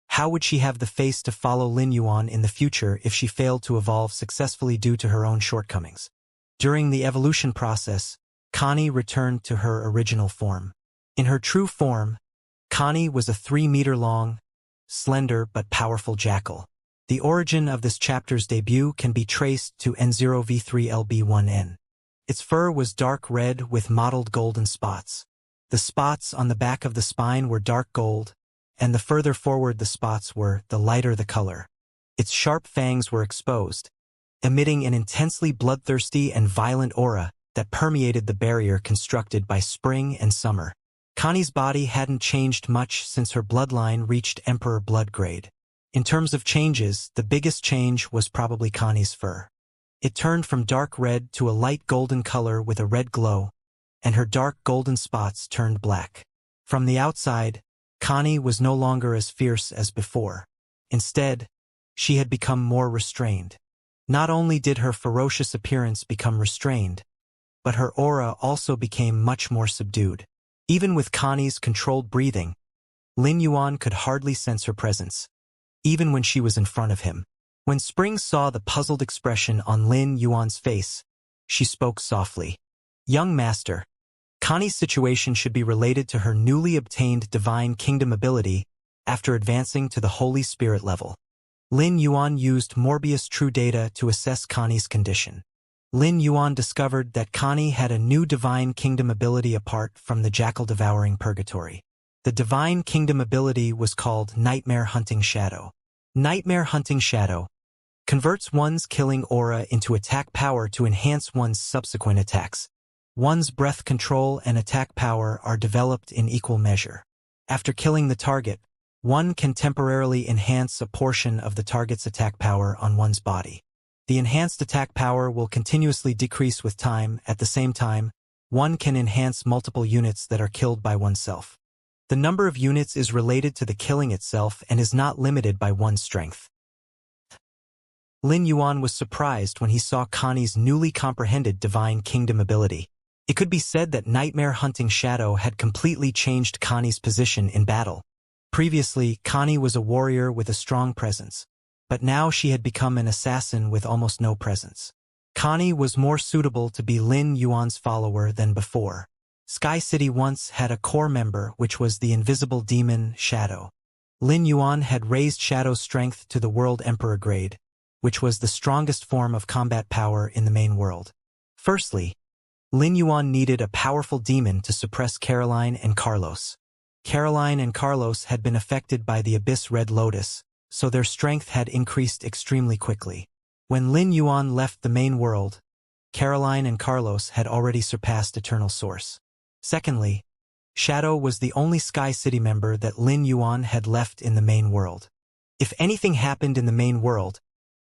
A: how would she have the face to follow Lin Yuan in the future if she failed to evolve successfully due to her own shortcomings? During the evolution process, Connie returned to her original form. In her true form, Connie was a 3-meter-long, slender but powerful jackal. The origin of this chapter's debut can be traced to N0V3LB1N. Its fur was dark red with mottled golden spots. The spots on the back of the spine were dark gold, and the further forward the spots were, the lighter the color. Its sharp fangs were exposed, emitting an intensely bloodthirsty and violent aura that permeated the barrier constructed by spring and summer. Connie's body hadn't changed much since her bloodline reached Emperor blood grade. In terms of changes, the biggest change was probably Connie's fur. It turned from dark red to a light golden color with a red glow, and her dark golden spots turned black. From the outside, Connie was no longer as fierce as before. Instead, she had become more restrained. Not only did her ferocious appearance become restrained, but her aura also became much more subdued. Even with Connie's controlled breathing, Lin Yuan could hardly sense her presence, even when she was in front of him. When Spring saw the puzzled expression on Lin Yuan's face, she spoke softly. "Young master, Connie's situation should be related to her newly obtained Divine Kingdom ability after advancing to the Holy Spirit level." Lin Yuan used Morbius True Data to assess Connie's condition. Lin Yuan discovered that Connie had a new Divine Kingdom ability apart from the Jackal Devouring Purgatory. The Divine Kingdom ability was called Nightmare Hunting Shadow. Nightmare Hunting Shadow converts one's killing aura into attack power to enhance one's subsequent attacks. One's breath control and attack power are developed in equal measure. After killing the target, one can temporarily enhance a portion of the target's attack power on one's body. The enhanced attack power will continuously decrease with time. At the same time, one can enhance multiple units that are killed by oneself. The number of units is related to the killing itself and is not limited by one's strength. Lin Yuan was surprised when he saw Connie's newly comprehended Divine Kingdom ability. It could be said that Nightmare Hunting Shadow had completely changed Connie's position in battle. Previously, Connie was a warrior with a strong presence, but now she had become an assassin with almost no presence. Connie was more suitable to be Lin Yuan's follower than before. Sky City once had a core member which was the invisible demon Shadow. Lin Yuan had raised Shadow's strength to the World Emperor grade, which was the strongest form of combat power in the main world. Firstly, Lin Yuan needed a powerful demon to suppress Caroline and Carlos. Caroline and Carlos had been affected by the Abyss Red Lotus, so their strength had increased extremely quickly. When Lin Yuan left the main world, Caroline and Carlos had already surpassed Eternal Source. Secondly, Shadow was the only Sky City member that Lin Yuan had left in the main world. If anything happened in the main world,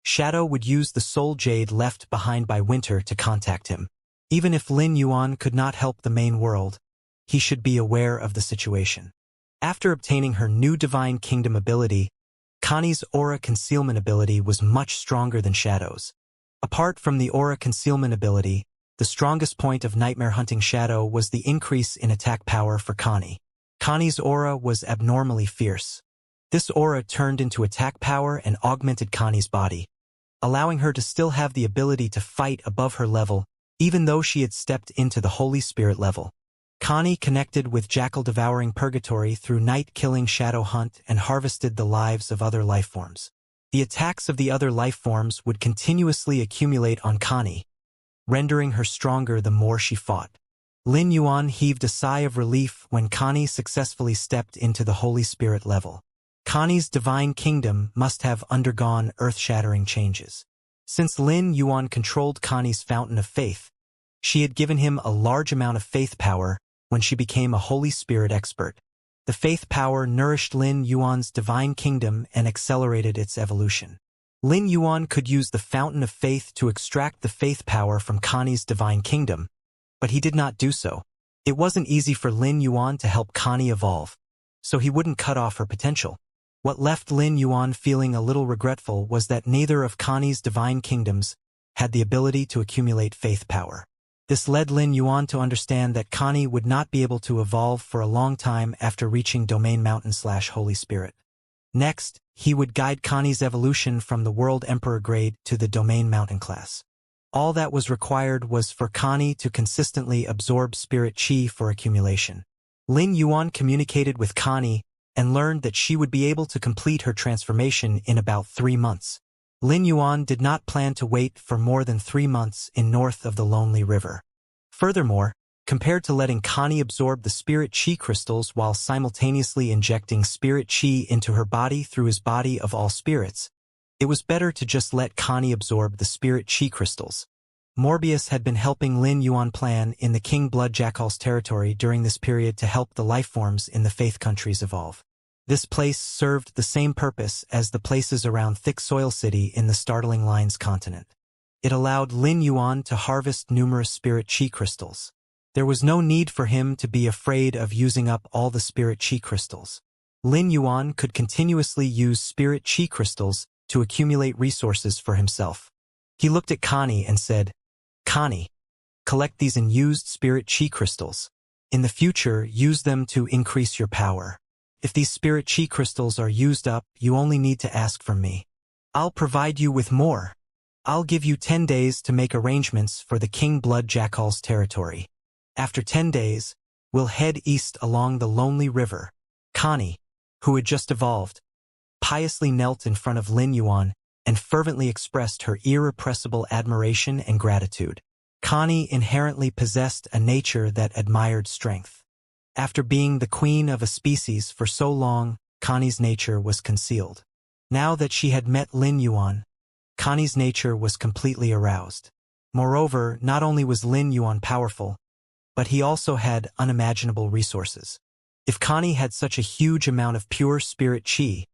A: Shadow would use the soul jade left behind by Winter to contact him. Even if Lin Yuan could not help the main world, he should be aware of the situation. After obtaining her new Divine Kingdom ability, Connie's aura concealment ability was much stronger than Shadow's. Apart from the aura concealment ability, the strongest point of Nightmare Hunting Shadow was the increase in attack power for Connie. Connie's aura was abnormally fierce. This aura turned into attack power and augmented Connie's body, allowing her to still have the ability to fight above her level, even though she had stepped into the Holy Spirit level. Connie connected with Jackal Devouring Purgatory through night-killing Shadow Hunt and harvested the lives of other lifeforms. The attacks of the other lifeforms would continuously accumulate on Connie, rendering her stronger the more she fought. Lin Yuan heaved a sigh of relief when Connie successfully stepped into the Holy Spirit level. Connie's Divine Kingdom must have undergone earth-shattering changes. Since Lin Yuan controlled Connie's Fountain of Faith, She had given him a large amount of faith power when she became a Holy Spirit expert. The faith power nourished Lin Yuan's divine kingdom and accelerated its evolution. Lin Yuan could use the fountain of faith to extract the faith power from Connie's divine kingdom, but he did not do so. It wasn't easy for Lin Yuan to help Connie evolve, so he wouldn't cut off her potential. What left Lin Yuan feeling a little regretful was that neither of Connie's divine kingdoms had the ability to accumulate faith power. This led Lin Yuan to understand that Connie would not be able to evolve for a long time after reaching Domain Mountain/Holy Spirit. Next, he would guide Connie's evolution from the World Emperor grade to the Domain Mountain class. All that was required was for Connie to consistently absorb spirit chi for accumulation. Lin Yuan communicated with Connie and learned that she would be able to complete her transformation in about 3 months. Lin Yuan did not plan to wait for more than 3 months in north of the Lonely River. Furthermore, compared to letting Connie absorb the spirit chi crystals while simultaneously injecting spirit chi into her body through his body of all spirits, it was better to just let Connie absorb the spirit chi crystals. Morbius had been helping Lin Yuan plan in the King Blood Jackal's territory during this period to help the lifeforms in the Faith countries evolve. This place served the same purpose as the places around Thick Soil City in the Startling Lines continent. It allowed Lin Yuan to harvest numerous spirit chi crystals. There was no need for him to be afraid of using up all the spirit chi crystals. Lin Yuan could continuously use spirit chi crystals to accumulate resources for himself. He looked at Connie and said, "Connie, collect these unused spirit chi crystals. In the future, use them to increase your power. If these spirit chi crystals are used up, you only need to ask from me. I'll provide you with more. I'll give you 10 days to make arrangements for the King Blood Jackal's territory. After 10 days, we'll head east along the Lonely River." Connie, who had just evolved, piously knelt in front of Lin Yuan and fervently expressed her irrepressible admiration and gratitude. Connie inherently possessed a nature that admired strength. After being the queen of a species for so long, Connie's nature was concealed. Now that she had met Lin Yuan, Connie's nature was completely aroused. Moreover, not only was Lin Yuan powerful, but he also had unimaginable resources. If Connie had such a huge amount of pure spirit chi,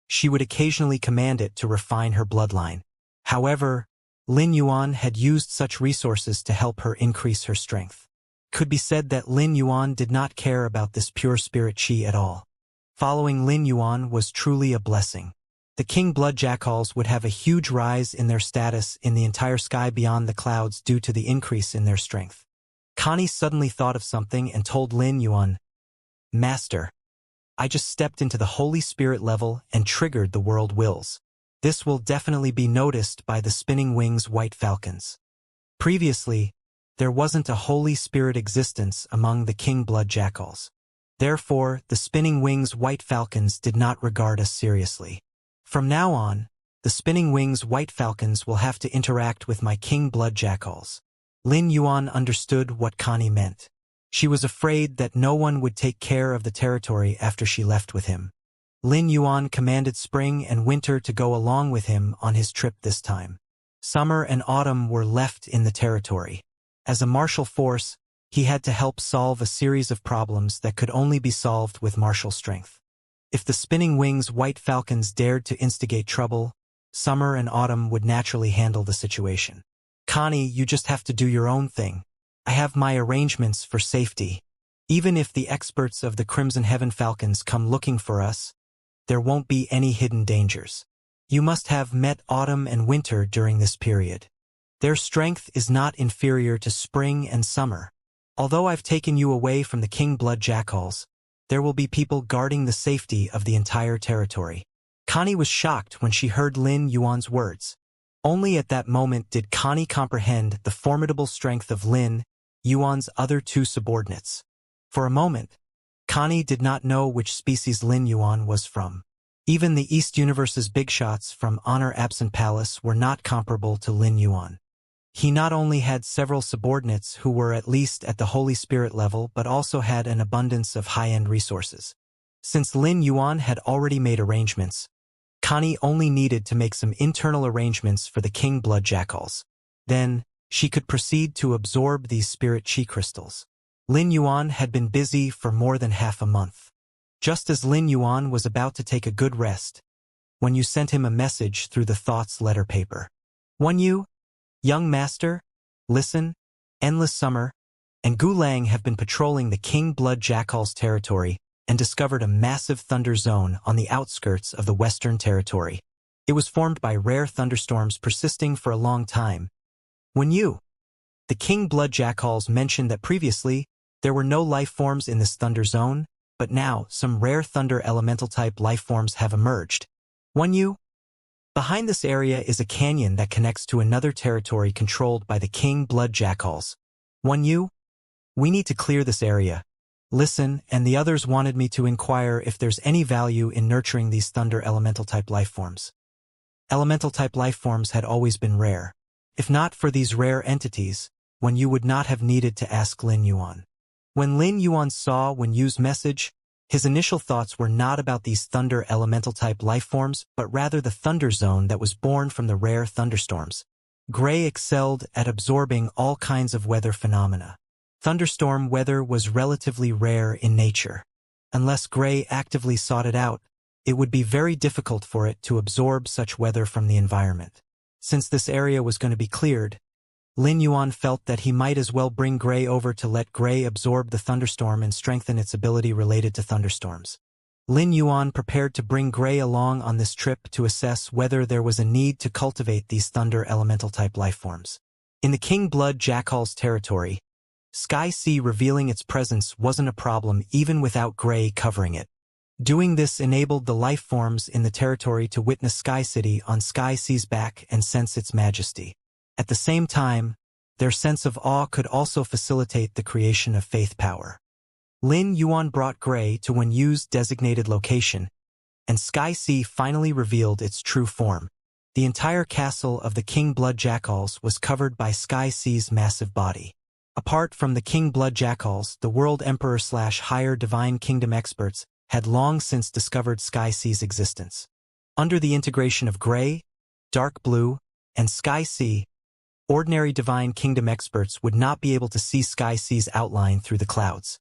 A: she would occasionally command it to refine her bloodline. However, Lin Yuan had used such resources to help her increase her strength. Could be said that Lin Yuan did not care about this pure spirit chi at all. Following Lin Yuan was truly a blessing. The King Blood Jackals would have a huge rise in their status in the entire sky beyond the clouds due to the increase in their strength. Connie suddenly thought of something and told Lin Yuan, "Master, I just stepped into the Holy Spirit level and triggered the world wills. This will definitely be noticed by the Spinning Wings White Falcons. Previously, there wasn't a Holy Spirit existence among the King Blood Jackals. Therefore, the Spinning Wings White Falcons did not regard us seriously. From now on, the Spinning Wings White Falcons will have to interact with my King Blood Jackals." Lin Yuan understood what Connie meant. She was afraid that no one would take care of the territory after she left with him. Lin Yuan commanded Spring and Winter to go along with him on his trip this time. Summer and Autumn were left in the territory. As a martial force, he had to help solve a series of problems that could only be solved with martial strength. If the Spinning Wings White Falcons dared to instigate trouble, Summer and Autumn would naturally handle the situation. "Connie, you just have to do your own thing. I have my arrangements for safety. Even if the experts of the Crimson Heaven Falcons come looking for us, there won't be any hidden dangers. You must have met Autumn and Winter during this period. Their strength is not inferior to Spring and Summer. Although I've taken you away from the King Blood Jackals, there will be people guarding the safety of the entire territory." Connie was shocked when she heard Lin Yuan's words. Only at that moment did Connie comprehend the formidable strength of Lin Yuan's other 2 subordinates. For a moment, Connie did not know which species Lin Yuan was from. Even the East Universe's big shots from Honor Absent Palace were not comparable to Lin Yuan. He not only had several subordinates who were at least at the Holy Spirit level but also had an abundance of high-end resources. Since Lin Yuan had already made arrangements, Connie only needed to make some internal arrangements for the King Blood Jackals. Then, she could proceed to absorb these spirit chi crystals. Lin Yuan had been busy for more than half a month. Just as Lin Yuan was about to take a good rest, when you sent him a message through the thoughts letter paper. Wen Yu, young master, listen, Endless Summer, and Gu Lang have been patrolling the King Blood Jackal's territory and discovered a massive thunder zone on the outskirts of the Western Territory. It was formed by rare thunderstorms persisting for a long time. Wen Yu, the King Blood Jackals mentioned that previously there were no life forms in this thunder zone, but now some rare thunder elemental-type life forms have emerged. Wen Yu, behind this area is a canyon that connects to another territory controlled by the King Blood Jackals. Wen Yu, we need to clear this area. Listen, and the others wanted me to inquire if there's any value in nurturing these thunder elemental-type life forms. Elemental-type life forms had always been rare. If not for these rare entities, Wen Yu would not have needed to ask Lin Yuan. When Lin Yuan saw Wen Yu's message, his initial thoughts were not about these thunder elemental-type life forms, but rather the thunder zone that was born from the rare thunderstorms. Gray excelled at absorbing all kinds of weather phenomena. Thunderstorm weather was relatively rare in nature. Unless Gray actively sought it out, it would be very difficult for it to absorb such weather from the environment. Since this area was going to be cleared, Lin Yuan felt that he might as well bring Gray over to let Gray absorb the thunderstorm and strengthen its ability related to thunderstorms. Lin Yuan prepared to bring Gray along on this trip to assess whether there was a need to cultivate these thunder elemental-type life forms. In the King Blood Jackal's territory, Sky Sea revealing its presence wasn't a problem even without Gray covering it. Doing this enabled the life forms in the territory to witness Sky City on Sky Sea's back and sense its majesty. At the same time, their sense of awe could also facilitate the creation of faith power. Lin Yuan brought Gray to Wen Yu's designated location, and Sky Sea finally revealed its true form. The entire castle of the King Blood Jackals was covered by Sky Sea's massive body. Apart from the King Blood Jackals, the World Emperor/Higher Divine Kingdom experts had long since discovered Sky Sea's existence. Under the integration of Gray, Dark Blue, and Sky Sea, ordinary Divine Kingdom experts would not be able to see Sky Sea's outline through the clouds.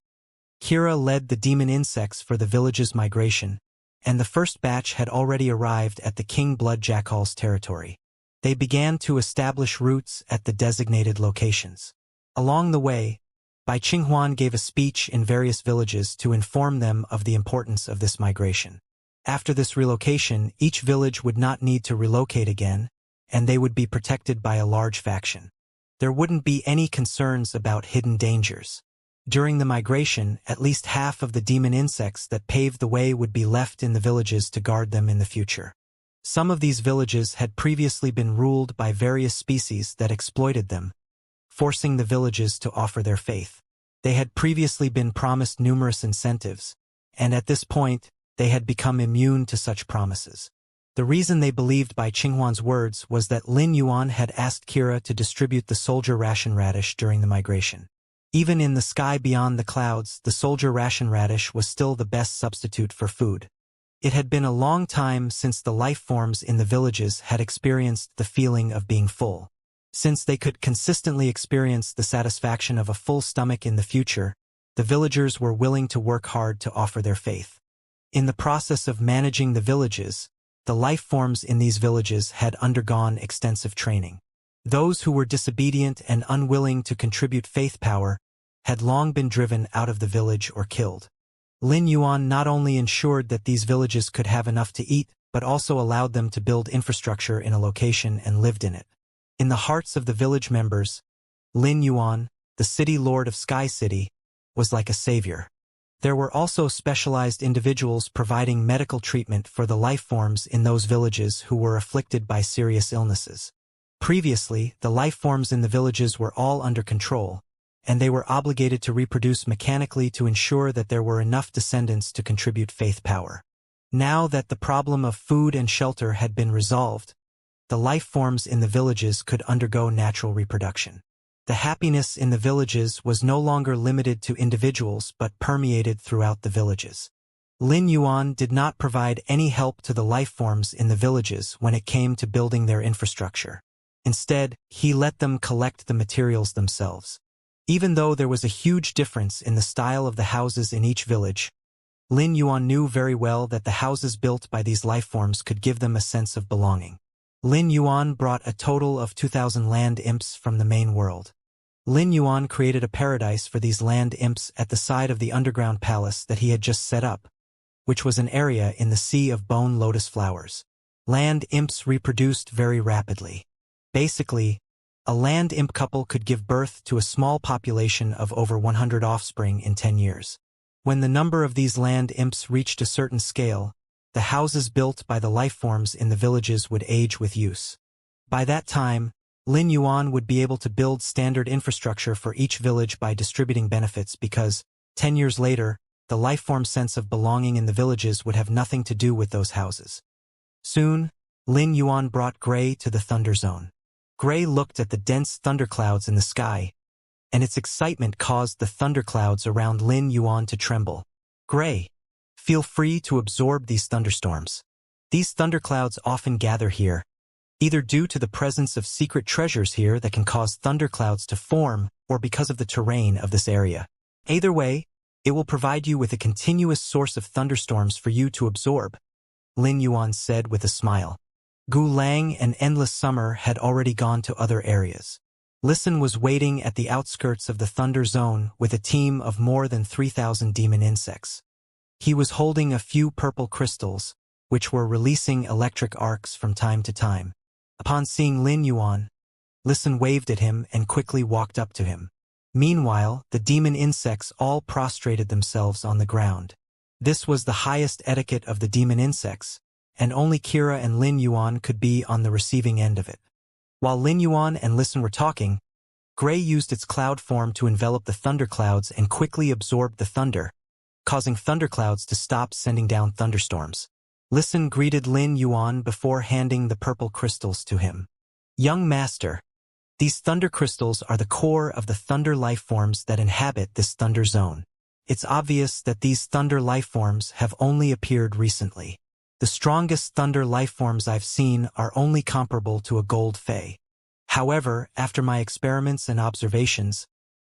A: Kira led the demon insects for the village's migration, and the first batch had already arrived at the King Blood Jackal's territory. They began to establish roots at the designated locations. Along the way, Bai Qinghuan gave a speech in various villages to inform them of the importance of this migration. After this relocation, each village would not need to relocate again, and they would be protected by a large faction. There wouldn't be any concerns about hidden dangers. During the migration, at least half of the demon insects that paved the way would be left in the villages to guard them in the future. Some of these villages had previously been ruled by various species that exploited them, forcing the villages to offer their faith. They had previously been promised numerous incentives, and at this point, they had become immune to such promises. The reason they believed Bai Qinghuan's words was that Lin Yuan had asked Kira to distribute the soldier ration radish during the migration. Even in the sky beyond the clouds, the soldier ration radish was still the best substitute for food. It had been a long time since the life forms in the villages had experienced the feeling of being full. Since they could consistently experience the satisfaction of a full stomach in the future, the villagers were willing to work hard to offer their faith. In the process of managing the villages, the life forms in these villages had undergone extensive training. Those who were disobedient and unwilling to contribute faith power had long been driven out of the village or killed. Lin Yuan not only ensured that these villages could have enough to eat, but also allowed them to build infrastructure in a location and lived in it. In the hearts of the village members, Lin Yuan, the city lord of Sky City, was like a savior. There were also specialized individuals providing medical treatment for the life forms in those villages who were afflicted by serious illnesses. Previously, the life forms in the villages were all under control, and they were obligated to reproduce mechanically to ensure that there were enough descendants to contribute faith power. Now that the problem of food and shelter had been resolved, the life forms in the villages could undergo natural reproduction. The happiness in the villages was no longer limited to individuals but permeated throughout the villages. Lin Yuan did not provide any help to the life forms in the villages when it came to building their infrastructure. Instead, he let them collect the materials themselves. Even though there was a huge difference in the style of the houses in each village, Lin Yuan knew very well that the houses built by these lifeforms could give them a sense of belonging. Lin Yuan brought a total of 2,000 land imps from the main world. Lin Yuan created a paradise for these land imps at the side of the underground palace that he had just set up, which was an area in the sea of bone lotus flowers. Land imps reproduced very rapidly. Basically, a land imp couple could give birth to a small population of over 100 offspring in 10 years. When the number of these land imps reached a certain scale, the houses built by the lifeforms in the villages would age with use. By that time, Lin Yuan would be able to build standard infrastructure for each village by distributing benefits because, 10 years later, the lifeform sense of belonging in the villages would have nothing to do with those houses. Soon, Lin Yuan brought Gray to the thunder zone. Gray looked at the dense thunderclouds in the sky, and its excitement caused the thunderclouds around Lin Yuan to tremble. Gray, feel free to absorb these thunderstorms. These thunderclouds often gather here, either due to the presence of secret treasures here that can cause thunderclouds to form or because of the terrain of this area. Either way, it will provide you with a continuous source of thunderstorms for you to absorb, Lin Yuan said with a smile. Gu Lang and Endless Summer had already gone to other areas. Listen was waiting at the outskirts of the Thunder Zone with a team of more than 3,000 demon insects. He was holding a few purple crystals, which were releasing electric arcs from time to time. Upon seeing Lin Yuan, Listen waved at him and quickly walked up to him. Meanwhile, the demon insects all prostrated themselves on the ground. This was the highest etiquette of the demon insects, and only Kira and Lin Yuan could be on the receiving end of it. While Lin Yuan and Listen were talking, Gray used its cloud form to envelop the thunderclouds and quickly absorbed the thunder, causing thunderclouds to stop sending down thunderstorms. Listen greeted Lin Yuan before handing the purple crystals to him. Young Master, these thunder crystals are the core of the thunder lifeforms that inhabit this thunder zone. It's obvious that these thunder lifeforms have only appeared recently. The strongest thunder lifeforms I've seen are only comparable to a gold fae. However, after my experiments and observations,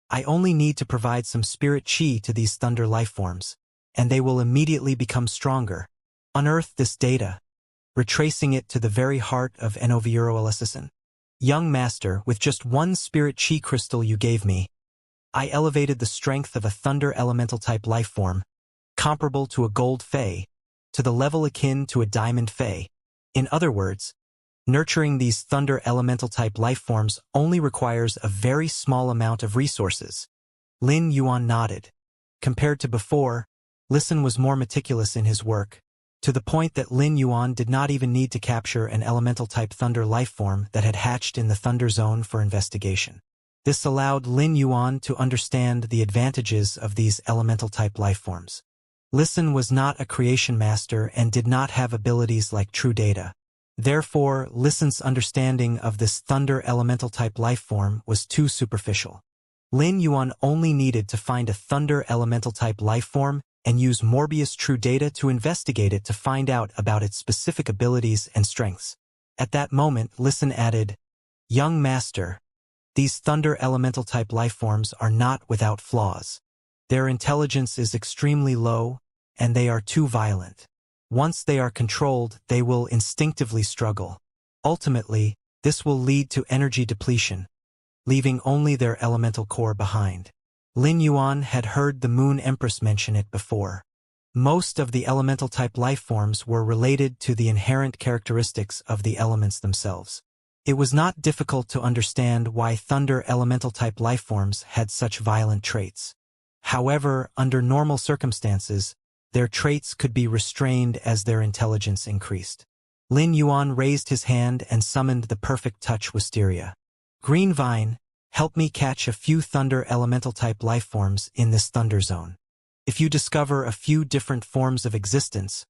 A: I only need to provide some spirit chi to these thunder lifeforms, and they will immediately become stronger. Unearth this data, retracing it to the very heart of Enoviurolsison. Young Master, with just one spirit chi crystal you gave me, I elevated the strength of a thunder elemental type lifeform, comparable to a gold fae, to the level akin to a diamond fae. In other words, nurturing these thunder elemental type lifeforms only requires a very small amount of resources. Lin Yuan nodded. Compared to before, Listen was more meticulous in his work, to the point that Lin Yuan did not even need to capture an elemental type thunder lifeform that had hatched in the thunder zone for investigation. This allowed Lin Yuan to understand the advantages of these elemental type lifeforms. Listen was not a creation master and did not have abilities like true data. Therefore, Listen's understanding of this thunder elemental type lifeform was too superficial. Lin Yuan only needed to find a thunder elemental type lifeform and use Morbius true data to investigate it to find out about its specific abilities and strengths. At that moment, Listen added, Young Master, these thunder elemental type lifeforms are not without flaws. Their intelligence is extremely low, and they are too violent. Once they are controlled, they will instinctively struggle. Ultimately, this will lead to energy depletion, leaving only their elemental core behind. Lin Yuan had heard the Moon Empress mention it before. Most of the elemental type lifeforms were related to the inherent characteristics of the elements themselves. It was not difficult to understand why thunder elemental type lifeforms had such violent traits. However, under normal circumstances, their traits could be restrained as their intelligence increased. Lin Yuan raised his hand and summoned the perfect touch wisteria. Green Vine, help me catch a few thunder elemental type lifeforms in this thunder zone. If you discover a few different forms of existence,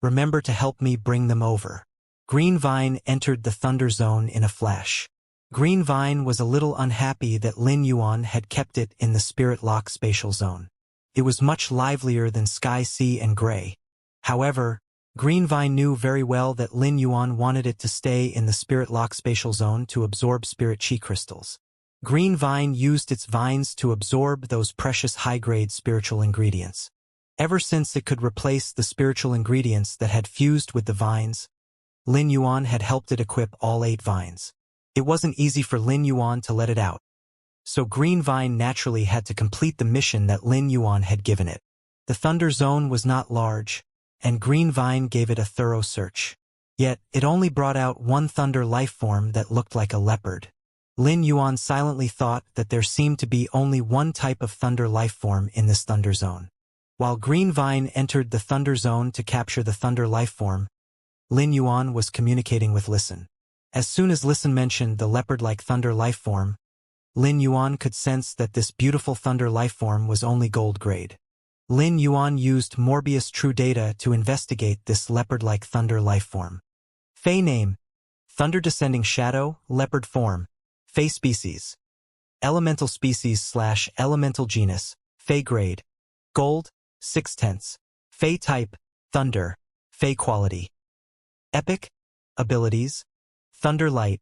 A: remember to help me bring them over. Green Vine entered the thunder zone in a flash. Green Vine was a little unhappy that Lin Yuan had kept it in the Spirit Lock spatial zone. It was much livelier than Sky Sea and Gray. However, Green Vine knew very well that Lin Yuan wanted it to stay in the Spirit Lock spatial zone to absorb Spirit Chi crystals. Green Vine used its vines to absorb those precious high-grade spiritual ingredients. Ever since it could replace the spiritual ingredients that had fused with the vines, Lin Yuan had helped it equip all 8 vines. It wasn't easy for Lin Yuan to let it out, so Green Vine naturally had to complete the mission that Lin Yuan had given it. The Thunder Zone was not large, and Green Vine gave it a thorough search. Yet, it only brought out one Thunder life form that looked like a leopard. Lin Yuan silently thought that there seemed to be only one type of Thunder life form in this Thunder Zone. While Green Vine entered the Thunder Zone to capture the Thunder life form, Lin Yuan was communicating with Listen. As soon as Listen mentioned the leopard-like Thunder life form, Lin Yuan could sense that this beautiful Thunder life form was only gold grade. Lin Yuan used Morbius True Data to investigate this leopard-like Thunder life form. Fey name: Thunder Descending Shadow, Leopard Form. Fey species: Elemental species / Elemental genus, Fey grade, Gold, 6/10. Fey type, Thunder. Fey quality: Epic. Abilities: Thunder Light.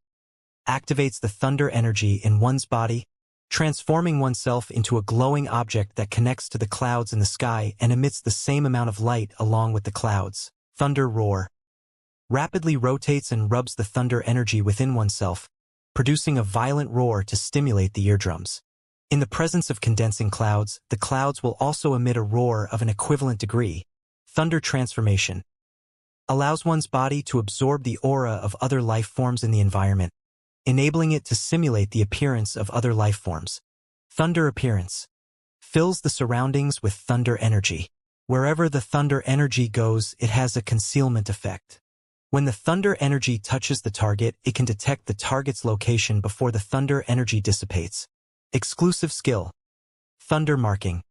A: Activates the thunder energy in one's body, transforming oneself into a glowing object that connects to the clouds in the sky and emits the same amount of light along with the clouds. Thunder Roar. Rapidly rotates and rubs the thunder energy within oneself, producing a violent roar to stimulate the eardrums. In the presence of condensing clouds, the clouds will also emit a roar of an equivalent degree. Thunder Transformation. Allows one's body to absorb the aura of other life forms in the environment, enabling it to simulate the appearance of other life forms. Thunder Appearance. Fills the surroundings with thunder energy. Wherever the thunder energy goes, it has a concealment effect. When the thunder energy touches the target, it can detect the target's location before the thunder energy dissipates. Exclusive skill: Thunder Marking.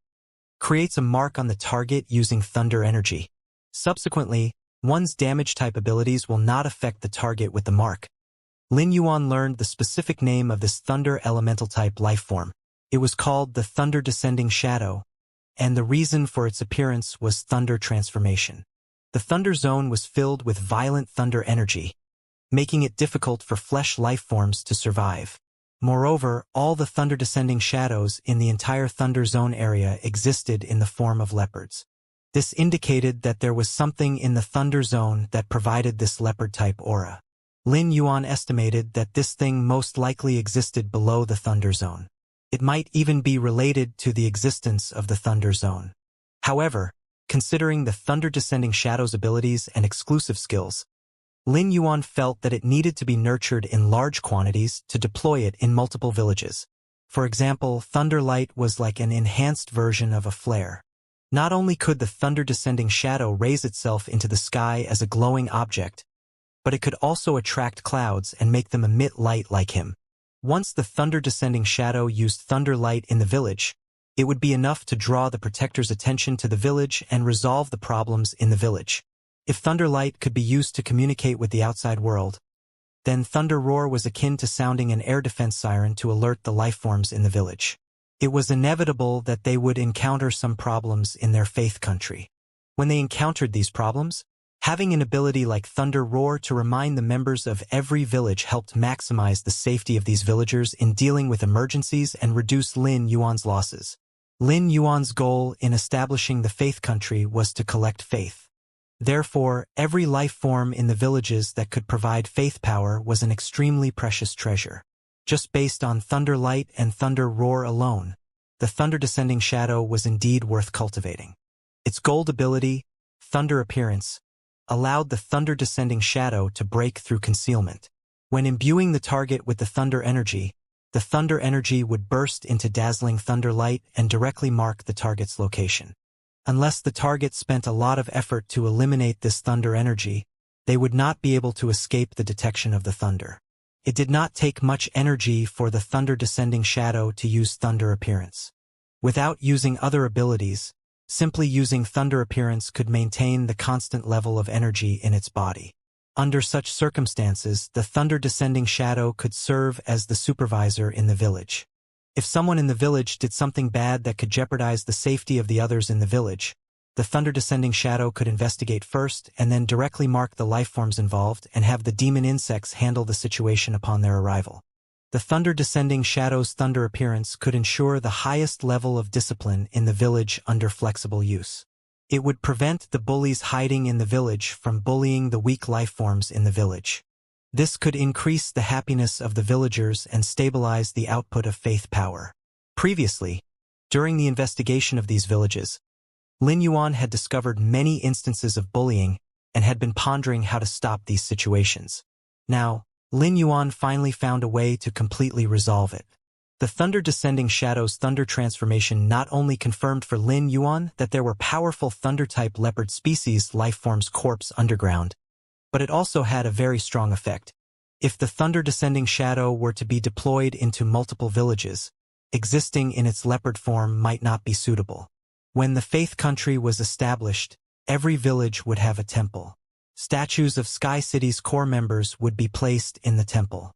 A: Creates a mark on the target using thunder energy. Subsequently, one's damage type abilities will not affect the target with the mark. Lin Yuan learned the specific name of this thunder elemental type life form. It was called the Thunder Descending Shadow, and the reason for its appearance was thunder transformation. The Thunder Zone was filled with violent thunder energy, making it difficult for flesh life forms to survive. Moreover, all the Thunder Descending Shadows in the entire Thunder Zone area existed in the form of leopards. This indicated that there was something in the Thunder Zone that provided this leopard-type aura. Lin Yuan estimated that this thing most likely existed below the Thunder Zone. It might even be related to the existence of the Thunder Zone. However, considering the Thunder Descending Shadows abilities and exclusive skills, Lin Yuan felt that it needed to be nurtured in large quantities to deploy it in multiple villages. For example, Thunder Light was like an enhanced version of a flare. Not only could the Thunder Descending Shadow raise itself into the sky as a glowing object, but it could also attract clouds and make them emit light like him. Once the Thunder Descending Shadow used Thunder Light in the village, it would be enough to draw the Protector's attention to the village and resolve the problems in the village. If Thunder Light could be used to communicate with the outside world, then Thunder Roar was akin to sounding an air defense siren to alert the life forms in the village. It was inevitable that they would encounter some problems in their faith country. When they encountered these problems, having an ability like Thunder Roar to remind the members of every village helped maximize the safety of these villagers in dealing with emergencies and reduce Lin Yuan's losses. Lin Yuan's goal in establishing the faith country was to collect faith. Therefore, every life form in the villages that could provide faith power was an extremely precious treasure. Just based on Thunder Light and Thunder Roar alone, the Thunder Descending Shadow was indeed worth cultivating. Its gold ability, Thunder Appearance, allowed the Thunder Descending Shadow to break through concealment. When imbuing the target with the thunder energy would burst into dazzling thunder light and directly mark the target's location. Unless the target spent a lot of effort to eliminate this thunder energy, they would not be able to escape the detection of the thunder. It did not take much energy for the Thunder Descending Shadow to use Thunder Appearance. Without using other abilities, simply using Thunder Appearance could maintain the constant level of energy in its body. Under such circumstances, the Thunder Descending Shadow could serve as the supervisor in the village. If someone in the village did something bad that could jeopardize the safety of the others in the village, The Thunder Descending Shadow could investigate first and then directly mark the lifeforms involved and have the demon insects handle the situation upon their arrival. The Thunder Descending Shadow's thunder appearance could ensure the highest level of discipline in the village under flexible use. It would prevent the bullies hiding in the village from bullying the weak lifeforms in the village. This could increase the happiness of the villagers and stabilize the output of faith power. Previously, during the investigation of these villages, Lin Yuan had discovered many instances of bullying and had been pondering how to stop these situations. Now, Lin Yuan finally found a way to completely resolve it. The Thunder Descending Shadow's thunder transformation not only confirmed for Lin Yuan that there were powerful thunder-type leopard species lifeforms corpse underground, but it also had a very strong effect. If the Thunder Descending Shadow were to be deployed into multiple villages, existing in its leopard form might not be suitable. When the Faith Country was established, every village would have a temple. Statues of Sky City's core members would be placed in the temple.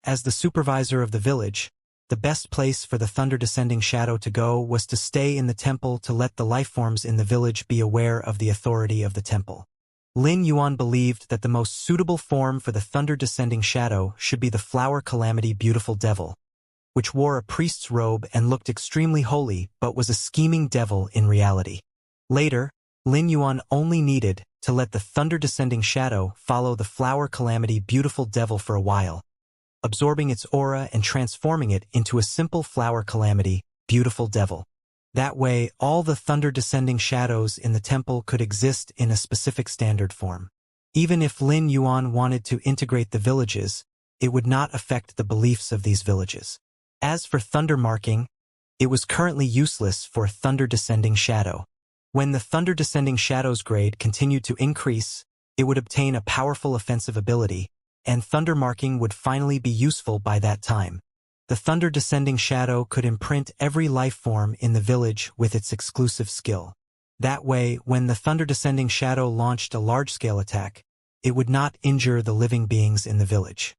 A: As the supervisor of the village, the best place for the Thunder Descending Shadow to go was to stay in the temple to let the lifeforms in the village be aware of the authority of the temple. Lin Yuan believed that the most suitable form for the Thunder Descending Shadow should be the Flower Calamity Beautiful Devil, which wore a priest's robe and looked extremely holy but was a scheming devil in reality. Later, Lin Yuan only needed to let the Thunder Descending Shadow follow the Flower Calamity Beautiful Devil for a while, absorbing its aura and transforming it into a simple Flower Calamity Beautiful Devil. That way, all the Thunder Descending Shadows in the temple could exist in a specific standard form. Even if Lin Yuan wanted to integrate the villages, it would not affect the beliefs of these villages. As for thunder marking, it was currently useless for Thunder Descending Shadow. When the Thunder Descending Shadow's grade continued to increase, it would obtain a powerful offensive ability, and thunder marking would finally be useful by that time. The Thunder Descending Shadow could imprint every life form in the village with its exclusive skill. That way, when the Thunder Descending Shadow launched a large-scale attack, it would not injure the living beings in the village.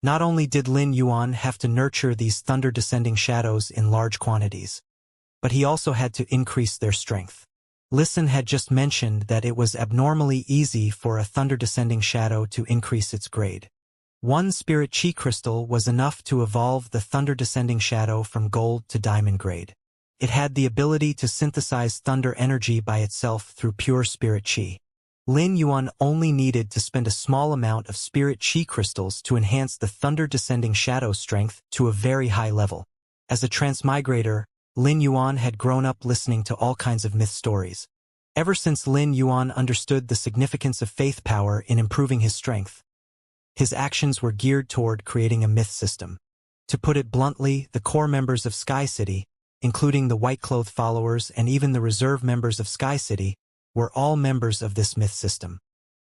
A: Not only did Lin Yuan have to nurture these Thunder Descending Shadows in large quantities, but he also had to increase their strength. Listen had just mentioned that it was abnormally easy for a Thunder Descending Shadow to increase its grade. One Spirit Chi crystal was enough to evolve the Thunder Descending Shadow from gold to diamond grade. It had the ability to synthesize thunder energy by itself through pure Spirit Chi. Lin Yuan only needed to spend a small amount of Spirit Chi crystals to enhance the Thunder Descending Shadow's strength to a very high level. As a transmigrator, Lin Yuan had grown up listening to all kinds of myth stories. Ever since Lin Yuan understood the significance of faith power in improving his strength, his actions were geared toward creating a myth system. To put it bluntly, the core members of Sky City, including the white-clothed followers and even the reserve members of Sky City, were all members of this myth system.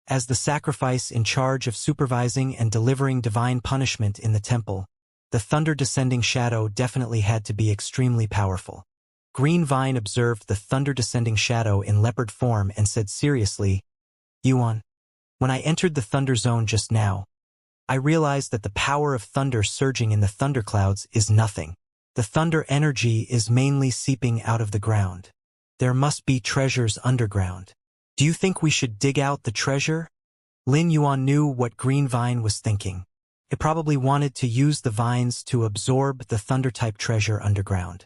A: As the sacrifice in charge of supervising and delivering divine punishment in the temple, the Thunder Descending Shadow definitely had to be extremely powerful. Green Vine observed the Thunder Descending Shadow in leopard form and said seriously, "Yuan, when I entered the Thunder Zone just now, I realized that the power of thunder surging in the thunderclouds is nothing. The thunder energy is mainly seeping out of the ground. There must be treasures underground. Do you think we should dig out the treasure?" Lin Yuan knew what Green Vine was thinking. It probably wanted to use the vines to absorb the thunder-type treasure underground.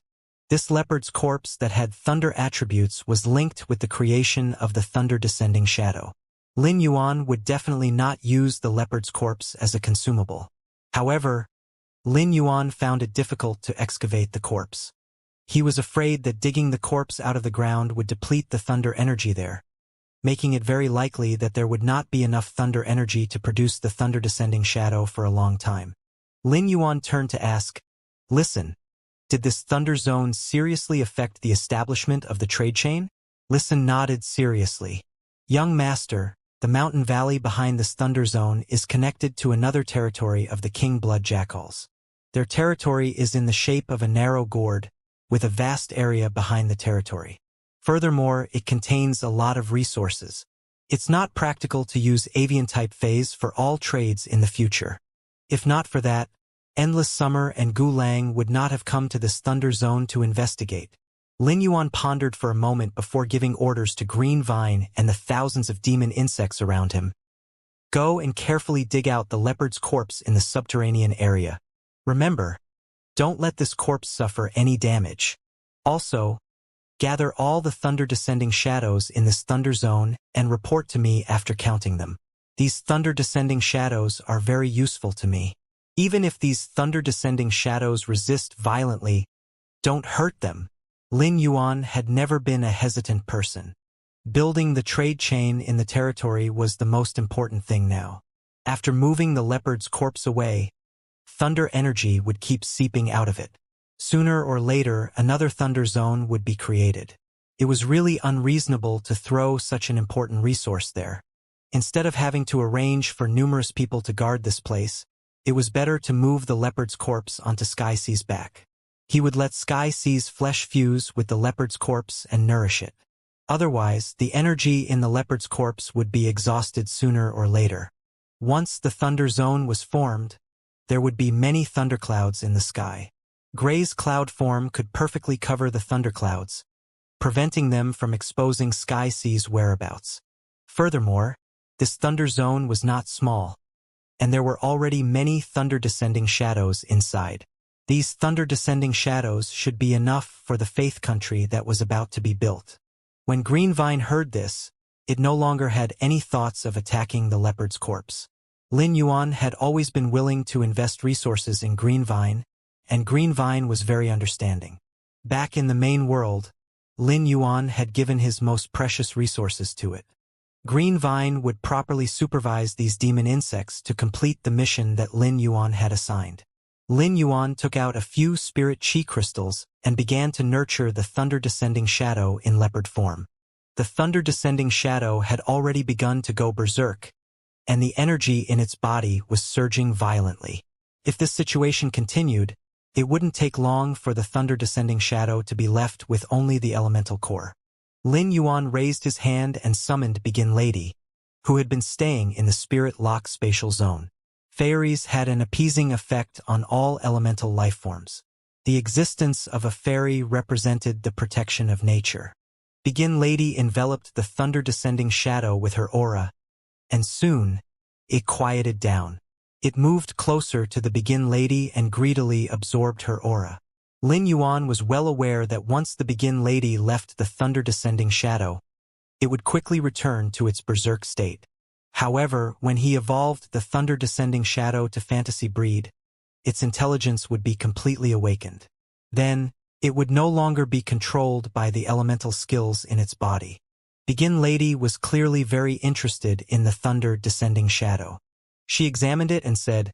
A: This leopard's corpse that had thunder attributes was linked with the creation of the Thunder Descending Shadow. Lin Yuan would definitely not use the leopard's corpse as a consumable. However, Lin Yuan found it difficult to excavate the corpse. He was afraid that digging the corpse out of the ground would deplete the thunder energy there, making it very likely that there would not be enough thunder energy to produce the Thunder Descending Shadow for a long time. Lin Yuan turned to ask, "Listen, did this thunder zone seriously affect the establishment of the trade chain?" Listen nodded seriously. "Young master, the mountain valley behind this thunder zone is connected to another territory of the King Blood Jackals. Their territory is in the shape of a narrow gourd, with a vast area behind the territory. Furthermore, it contains a lot of resources. It's not practical to use avian-type phase for all trades in the future. If not for that, Endless Summer and Gu Lang would not have come to this thunder zone to investigate." Lin Yuan pondered for a moment before giving orders to Green Vine and the thousands of demon insects around him. Go and carefully dig out the leopard's corpse in the subterranean area. Remember, don't let this corpse suffer any damage. Also, gather all the thunder-descending shadows in this thunder zone and report to me after counting them. These thunder-descending shadows are very useful to me. Even if these thunder-descending shadows resist violently, don't hurt them. Lin Yuan had never been a hesitant person. Building the trade chain in the territory was the most important thing now. After moving the leopard's corpse away, thunder energy would keep seeping out of it. Sooner or later, another thunder zone would be created. It was really unreasonable to throw such an important resource there. Instead of having to arrange for numerous people to guard this place, it was better to move the leopard's corpse onto Sky C's back. He would let Sky C's flesh fuse with the leopard's corpse and nourish it. Otherwise, the energy in the leopard's corpse would be exhausted sooner or later. Once the thunder zone was formed, there would be many thunderclouds in the sky. Gray's cloud form could perfectly cover the thunderclouds, preventing them from exposing Sky C's whereabouts. Furthermore, this thunder zone was not small, and there were already many thunder-descending shadows inside. These thunder-descending shadows should be enough for the faith country that was about to be built. When Green Vine heard this, it no longer had any thoughts of attacking the leopard's corpse. Lin Yuan had always been willing to invest resources in Green Vine, and Green Vine was very understanding. Back in the main world, Lin Yuan had given his most precious resources to it. Green Vine would properly supervise these demon insects to complete the mission that Lin Yuan had assigned. Lin Yuan took out a few spirit chi crystals and began to nurture the thunder-descending shadow in leopard form. The thunder-descending shadow had already begun to go berserk, and the energy in its body was surging violently. If this situation continued, it wouldn't take long for the thunder-descending shadow to be left with only the elemental core. Lin Yuan raised his hand and summoned Begin Lady, who had been staying in the spirit lock spatial zone. Fairies had an appeasing effect on all elemental life forms. The existence of a fairy represented the protection of nature. Begin Lady enveloped the thunder-descending shadow with her aura, and soon, it quieted down. It moved closer to the Begin Lady and greedily absorbed her aura. Lin Yuan was well aware that once the Begin Lady left the thunder-descending shadow, it would quickly return to its berserk state. However, when he evolved the thunder-descending shadow to fantasy breed, its intelligence would be completely awakened. Then, it would no longer be controlled by the elemental skills in its body. Begin Lady was clearly very interested in the thunder-descending shadow. She examined it and said,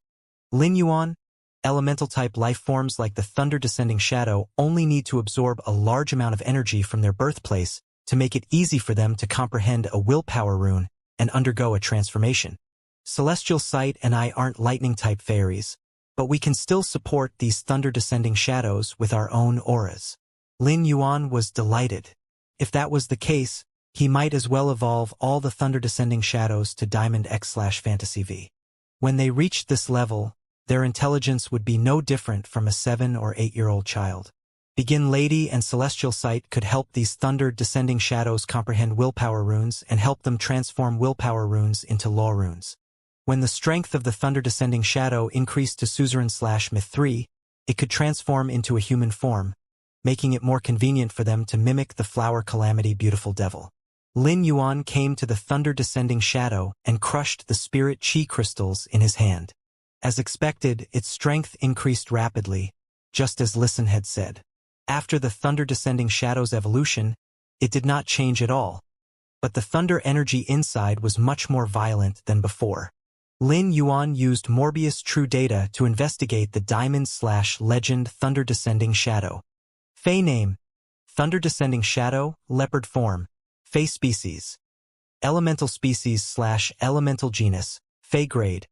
A: Lin Yuan, elemental-type life forms like the thunder-descending shadow only need to absorb a large amount of energy from their birthplace to make it easy for them to comprehend a willpower rune and undergo a transformation. Celestial Sight and I aren't lightning-type fairies, but we can still support these thunder-descending shadows with our own auras. Lin Yuan was delighted. If that was the case, he might as well evolve all the thunder-descending shadows to Diamond X/Fantasy V. When they reached this level, their intelligence would be no different from a 7 or 8-year-old child. Begin Lady and Celestial Sight could help these thunder-descending shadows comprehend willpower runes and help them transform willpower runes into law runes. When the strength of the thunder-descending shadow increased to Suzerain/Myth 3, it could transform into a human form, making it more convenient for them to mimic the Flower Calamity Beautiful Devil. Lin Yuan came to the thunder-descending shadow and crushed the spirit chi crystals in his hand. As expected, its strength increased rapidly, just as Listen had said. After the thunder-descending shadow's evolution, it did not change at all, but the thunder energy inside was much more violent than before. Lin Yuan used Morbius True Data to investigate the Diamond/Legend thunder-descending shadow. Fey name: thunder-descending shadow, leopard form, Fey species. Elemental species/elemental genus, Fey grade.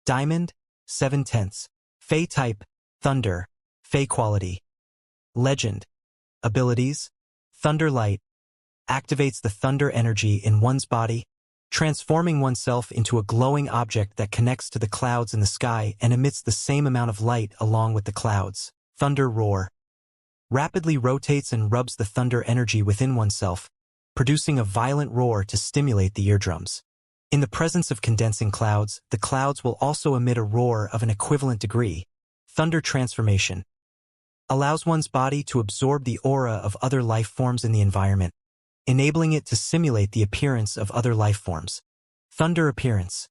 A: Diamond, 7/10. Fey type, thunder. Fey quality. Legend. Abilities: Thunder Light. Activates the thunder energy in one's body, transforming oneself into a glowing object that connects to the clouds in the sky and emits the same amount of light along with the clouds. Thunder Roar. rapidly rotates and rubs the thunder energy within oneself, producing a violent roar to stimulate the eardrums. In the presence of condensing clouds, the clouds will also emit a roar of an equivalent degree. Thunder transformation allows one's body to absorb the aura of other life forms in the environment, enabling it to simulate the appearance of other life forms. Thunder appearance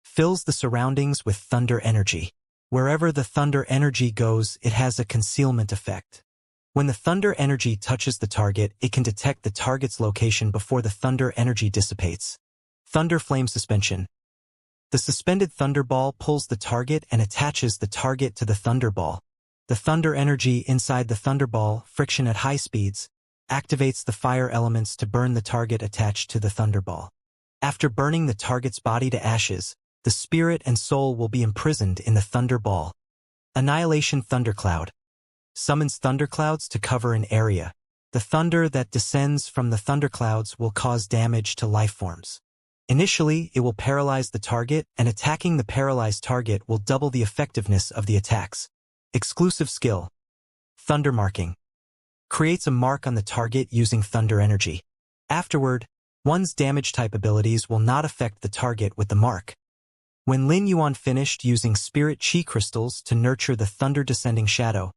A: fills the surroundings with thunder energy. Wherever the thunder energy goes, it has a concealment effect. When the thunder energy touches the target, it can detect the target's location before the thunder energy dissipates. Thunder flame suspension. The suspended thunderball pulls the target and attaches the target to the thunderball. The thunder energy inside the thunderball, friction at high speeds, activates the fire elements to burn the target attached to the thunderball. After burning the target's body to ashes, the spirit and soul will be imprisoned in the thunderball. Annihilation thundercloud summons thunderclouds to cover an area. The thunder that descends from the thunderclouds will cause damage to life forms. Initially, it will paralyze the target, and attacking the paralyzed target will double the effectiveness of the attacks. Exclusive skill. Thunder marking creates a mark on the target using thunder energy. Afterward, one's damage type abilities will not affect the target with the mark. When Lin Yuan finished using spirit chi crystals to nurture the thunder descending shadow,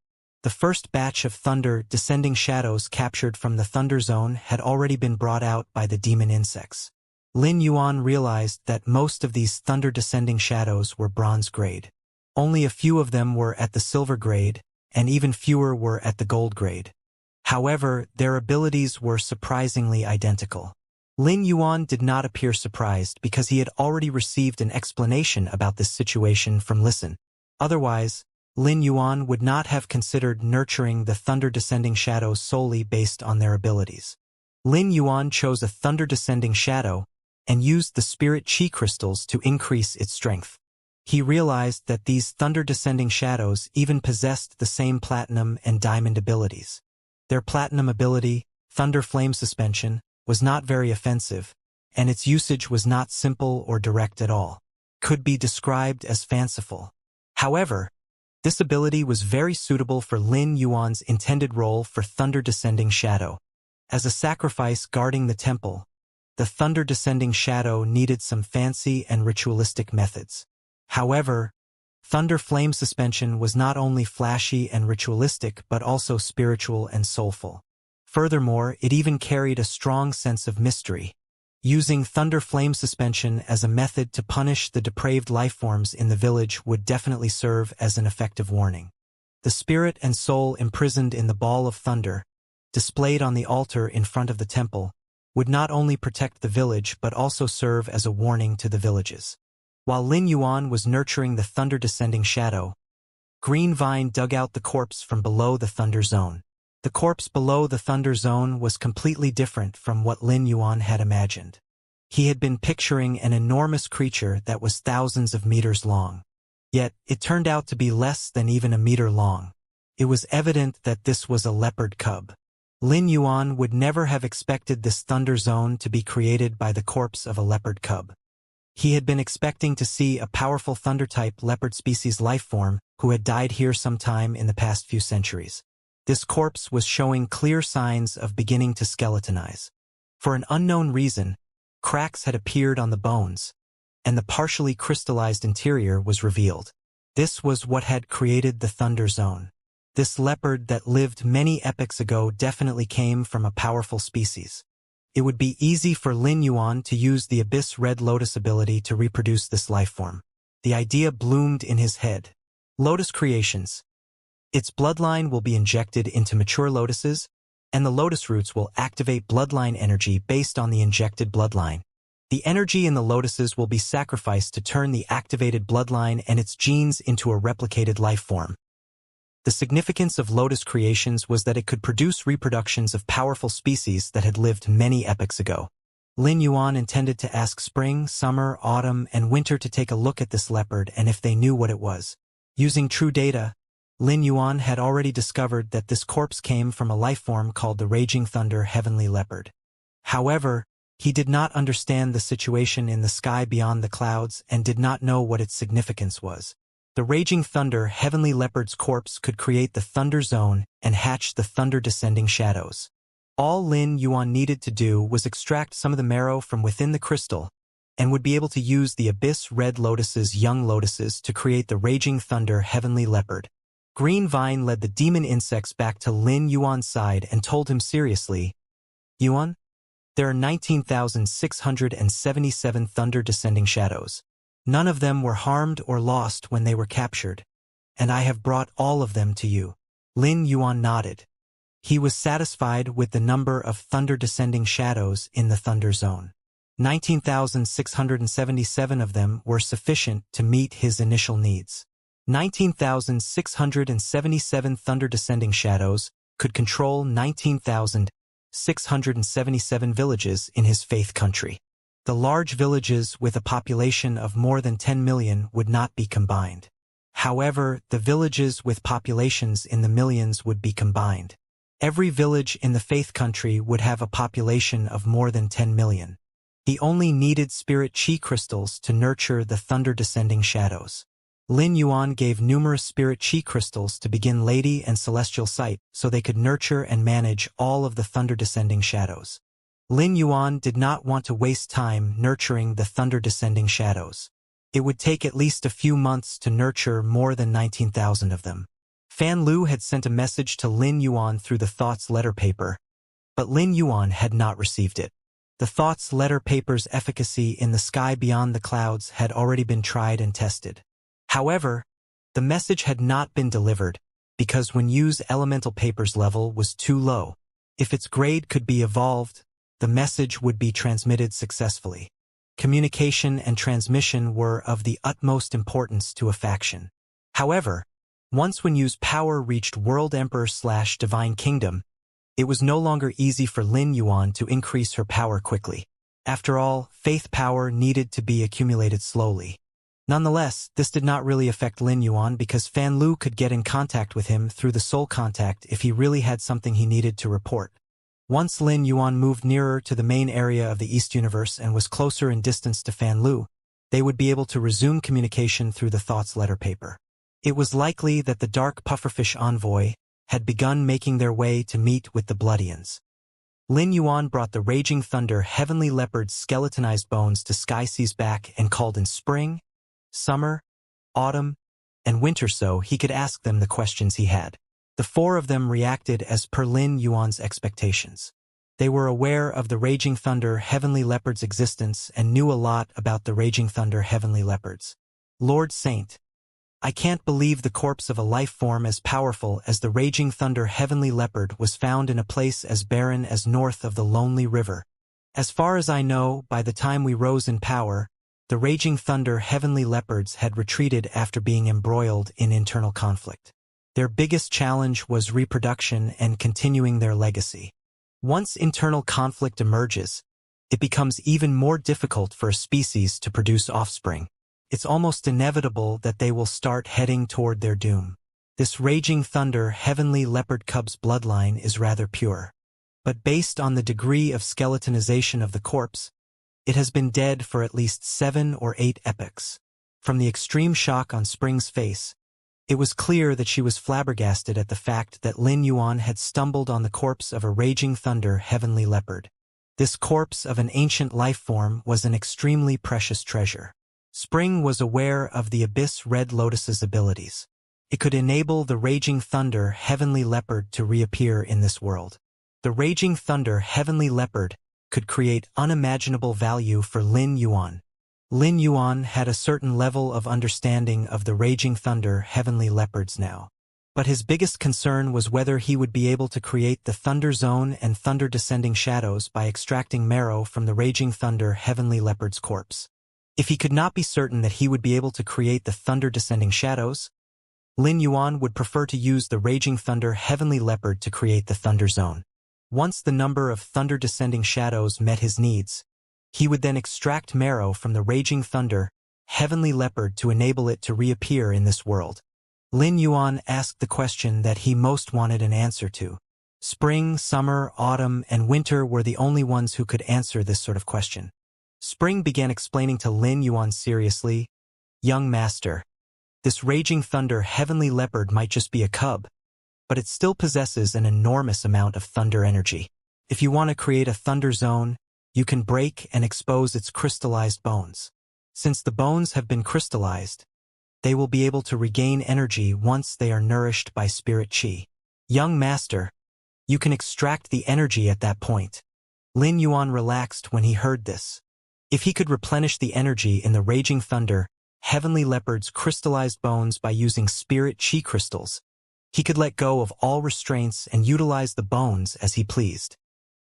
A: the first batch of thunder descending shadows captured from the thunder zone had already been brought out by the demon insects. Lin Yuan realized that most of these thunder descending shadows were bronze grade. Only a few of them were at the silver grade, and even fewer were at the gold grade. However, their abilities were surprisingly identical. Lin Yuan did not appear surprised because he had already received an explanation about this situation from Listen. Otherwise, Lin Yuan would not have considered nurturing the thunder descending shadows solely based on their abilities. Lin Yuan chose a thunder descending shadow and used the spirit chi crystals to increase its strength. He realized that these thunder descending shadows even possessed the same platinum and diamond abilities. Their platinum ability, thunder flame suspension, was not very offensive, and its usage was not simple or direct at all. Could be described as fanciful. However, this ability was very suitable for Lin Yuan's intended role for thunder descending shadow. As a sacrifice guarding the temple, the thunder descending shadow needed some fancy and ritualistic methods. However, thunder flame suspension was not only flashy and ritualistic but also spiritual and soulful. Furthermore, it even carried a strong sense of mystery. Using thunder flame suspension as a method to punish the depraved lifeforms in the village would definitely serve as an effective warning. The spirit and soul imprisoned in the ball of thunder, displayed on the altar in front of the temple, would not only protect the village but also serve as a warning to the villages. While Lin Yuan was nurturing the thunder descending shadow, Green Vine dug out the corpse from below the thunder zone. The corpse below the thunder zone was completely different from what Lin Yuan had imagined. He had been picturing an enormous creature that was thousands of meters long. Yet, it turned out to be less than even a meter long. It was evident that this was a leopard cub. Lin Yuan would never have expected this thunder zone to be created by the corpse of a leopard cub. He had been expecting to see a powerful thunder-type leopard species life form who had died here sometime in the past few centuries. This corpse was showing clear signs of beginning to skeletonize. For an unknown reason, cracks had appeared on the bones, and the partially crystallized interior was revealed. This was what had created the thunder zone. This leopard that lived many epochs ago definitely came from a powerful species. It would be easy for Lin Yuan to use the Abyss Red Lotus ability to reproduce this lifeform. The idea bloomed in his head. Lotus creations. Its bloodline will be injected into mature lotuses, and the lotus roots will activate bloodline energy based on the injected bloodline. The energy in the lotuses will be sacrificed to turn the activated bloodline and its genes into a replicated life form. The significance of lotus creations was that it could produce reproductions of powerful species that had lived many epochs ago. Lin Yuan intended to ask spring, summer, autumn, and winter to take a look at this leopard and if they knew what it was. Using true data, Lin Yuan had already discovered that this corpse came from a lifeform called the Raging Thunder Heavenly Leopard. However, he did not understand the situation in the sky beyond the clouds and did not know what its significance was. The raging thunder heavenly leopard's corpse could create the thunder zone and hatch the thunder-descending shadows. All Lin Yuan needed to do was extract some of the marrow from within the crystal, and would be able to use the abyss red lotus's young lotuses to create the raging thunder heavenly leopard. Green Vine led the demon insects back to Lin Yuan's side and told him seriously, "Yuan, there are 19,677 thunder-descending shadows. None of them were harmed or lost when they were captured, and I have brought all of them to you." Lin Yuan nodded. He was satisfied with the number of thunder-descending shadows in the thunder zone. 19,677 of them were sufficient to meet his initial needs. 19,677 thunder-descending shadows could control 19,677 villages in his faith country. The large villages with a population of more than 10 million would not be combined. However, the villages with populations in the millions would be combined. Every village in the faith country would have a population of more than 10 million. He only needed spirit chi crystals to nurture the thunder-descending shadows. Lin Yuan gave numerous spirit chi crystals to begin Lady and Celestial Sight so they could nurture and manage all of the thunder-descending shadows. Lin Yuan did not want to waste time nurturing the thunder-descending shadows. It would take at least a few months to nurture more than 19,000 of them. Fan Lu had sent a message to Lin Yuan through the Thoughts letter paper, but Lin Yuan had not received it. The Thoughts letter paper's efficacy in the sky beyond the clouds had already been tried and tested. However, the message had not been delivered because when used elemental paper's level was too low. If its grade could be evolved, the message would be transmitted successfully. Communication and transmission were of the utmost importance to a faction. However, once when Yu's power reached World Emperor/Divine Kingdom, it was no longer easy for Lin Yuan to increase her power quickly. After all, faith power needed to be accumulated slowly. Nonetheless, this did not really affect Lin Yuan because Fan Lu could get in contact with him through the soul contact if he really had something he needed to report. Once Lin Yuan moved nearer to the main area of the East Universe and was closer in distance to Fan Lu, they would be able to resume communication through the Thoughts letter paper. It was likely that the Dark Pufferfish envoy had begun making their way to meet with the Bloodians. Lin Yuan brought the Raging Thunder Heavenly Leopard's skeletonized bones to Sky Sea's back and called in spring, summer, autumn, and winter so he could ask them the questions he had. The four of them reacted as per Lin Yuan's expectations. They were aware of the Raging Thunder Heavenly Leopard's existence and knew a lot about the Raging Thunder Heavenly Leopards. "Lord Saint, I can't believe the corpse of a life form as powerful as the Raging Thunder Heavenly Leopard was found in a place as barren as north of the Lonely River. As far as I know, by the time we rose in power, the Raging Thunder Heavenly Leopards had retreated after being embroiled in internal conflict. Their biggest challenge was reproduction and continuing their legacy. Once internal conflict emerges, it becomes even more difficult for a species to produce offspring. It's almost inevitable that they will start heading toward their doom. This Raging Thunder Heavenly Leopard cub's bloodline is rather pure. But based on the degree of skeletonization of the corpse, it has been dead for at least 7 or 8 epochs. From the extreme shock on Spring's face, it was clear that she was flabbergasted at the fact that Lin Yuan had stumbled on the corpse of a Raging Thunder Heavenly Leopard. This corpse of an ancient life form was an extremely precious treasure. Spring was aware of the Abyss Red Lotus's abilities. It could enable the Raging Thunder Heavenly Leopard to reappear in this world. The Raging Thunder Heavenly Leopard could create unimaginable value for Lin Yuan. Lin Yuan had a certain level of understanding of the Raging Thunder Heavenly Leopards now. But his biggest concern was whether he would be able to create the Thunder Zone and Thunder Descending Shadows by extracting marrow from the Raging Thunder Heavenly Leopard's corpse. If he could not be certain that he would be able to create the Thunder Descending Shadows, Lin Yuan would prefer to use the Raging Thunder Heavenly Leopard to create the Thunder Zone. Once the number of Thunder Descending Shadows met his needs, he would then extract marrow from the Raging Thunder Heavenly Leopard to enable it to reappear in this world. Lin Yuan asked the question that he most wanted an answer to. Spring, summer, autumn, and winter were the only ones who could answer this sort of question. Spring began explaining to Lin Yuan seriously, "Young master, This raging thunder heavenly leopard might just be a cub, but it still possesses an enormous amount of thunder energy. If you want to create a thunder zone, you can break and expose its crystallized bones. Since the bones have been crystallized, they will be able to regain energy once they are nourished by spirit chi. Young master, you can extract the energy at that point. Lin Yuan relaxed when he heard this. If he could replenish the energy in the raging thunder, heavenly leopard's crystallized bones by using spirit chi crystals, he could let go of all restraints and utilize the bones as he pleased.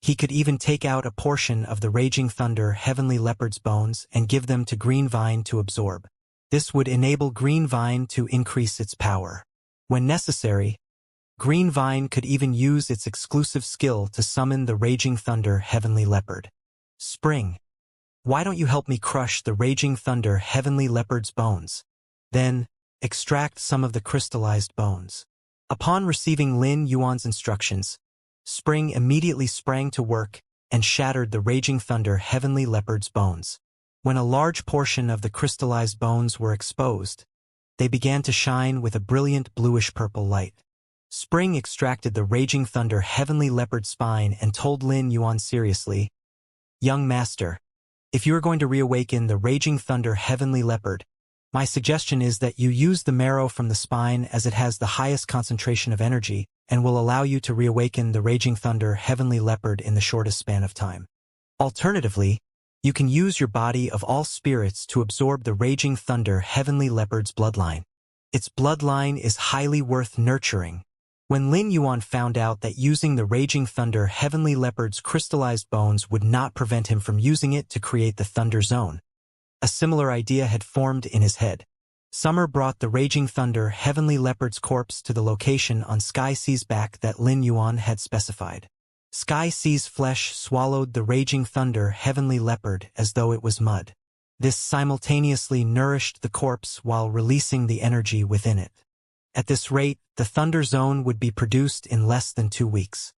A: He could even take out a portion of the raging thunder heavenly leopard's bones and give them to Green Vine to absorb. This would enable Green Vine to increase its power. When necessary, Green Vine could even use its exclusive skill to summon the raging thunder heavenly leopard. Spring, why don't you help me crush the raging thunder heavenly leopard's bones? Then, extract some of the crystallized bones. Upon receiving Lin Yuan's instructions, Spring immediately sprang to work and shattered the raging thunder heavenly leopard's bones. When a large portion of the crystallized bones were exposed, they began to shine with a brilliant bluish-purple light. Spring extracted the raging thunder heavenly leopard spine and told Lin Yuan seriously, "Young master, if you are going to reawaken the raging thunder heavenly leopard, my suggestion is that you use the marrow from the spine as it has the highest concentration of energy and will allow you to reawaken the raging thunder heavenly leopard in the shortest span of time. Alternatively, you can use your body of all spirits to absorb the raging thunder heavenly leopard's bloodline. Its bloodline is highly worth nurturing." When Lin Yuan found out that using the raging thunder heavenly leopard's crystallized bones would not prevent him from using it to create the thunder zone, a similar idea had formed in his head. Summer brought the raging thunder heavenly leopard's corpse to the location on Sky Sea's back that Lin Yuan had specified. Sky Sea's flesh swallowed the raging thunder heavenly leopard as though it was mud. This simultaneously nourished the corpse while releasing the energy within it. At this rate, the thunder zone would be produced in less than 2 weeks.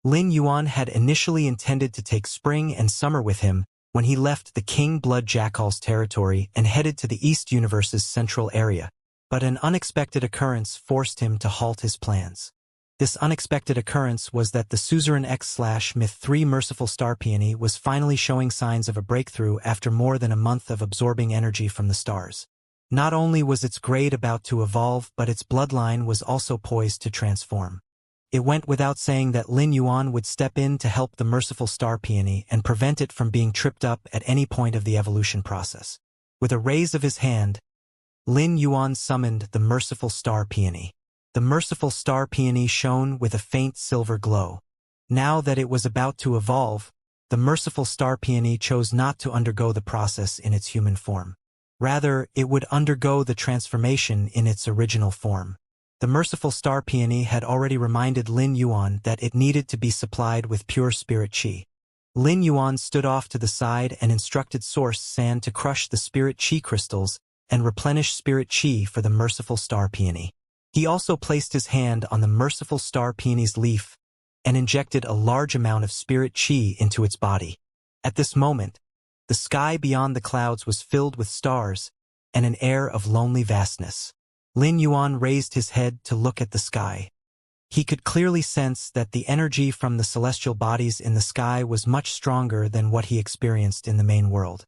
A: Lin Yuan had initially intended to take Spring and Summer with him when he left the King Blood Jackal's territory and headed to the East Universe's central area, but an unexpected occurrence forced him to halt his plans. This unexpected occurrence was that the Suzerain X/Myth-3 Merciful Star Peony was finally showing signs of a breakthrough after more than a month of absorbing energy from the stars. Not only was its grade about to evolve, but its bloodline was also poised to transform. It went without saying that Lin Yuan would step in to help the Merciful Star Peony and prevent it from being tripped up at any point of the evolution process. With a raise of his hand, Lin Yuan summoned the Merciful Star Peony. The Merciful Star Peony shone with a faint silver glow. Now that it was about to evolve, the Merciful Star Peony chose not to undergo the process in its human form. Rather, it would undergo the transformation in its original form. The Merciful Star Peony had already reminded Lin Yuan that it needed to be supplied with pure spirit chi. Lin Yuan stood off to the side and instructed Source Sand to crush the spirit chi crystals and replenish spirit chi for the Merciful Star Peony. He also placed his hand on the Merciful Star Peony's leaf and injected a large amount of spirit chi into its body. At this moment, the sky beyond the clouds was filled with stars and an air of lonely vastness. Lin Yuan raised his head to look at the sky. He could clearly sense that the energy from the celestial bodies in the sky was much stronger than what he experienced in the main world.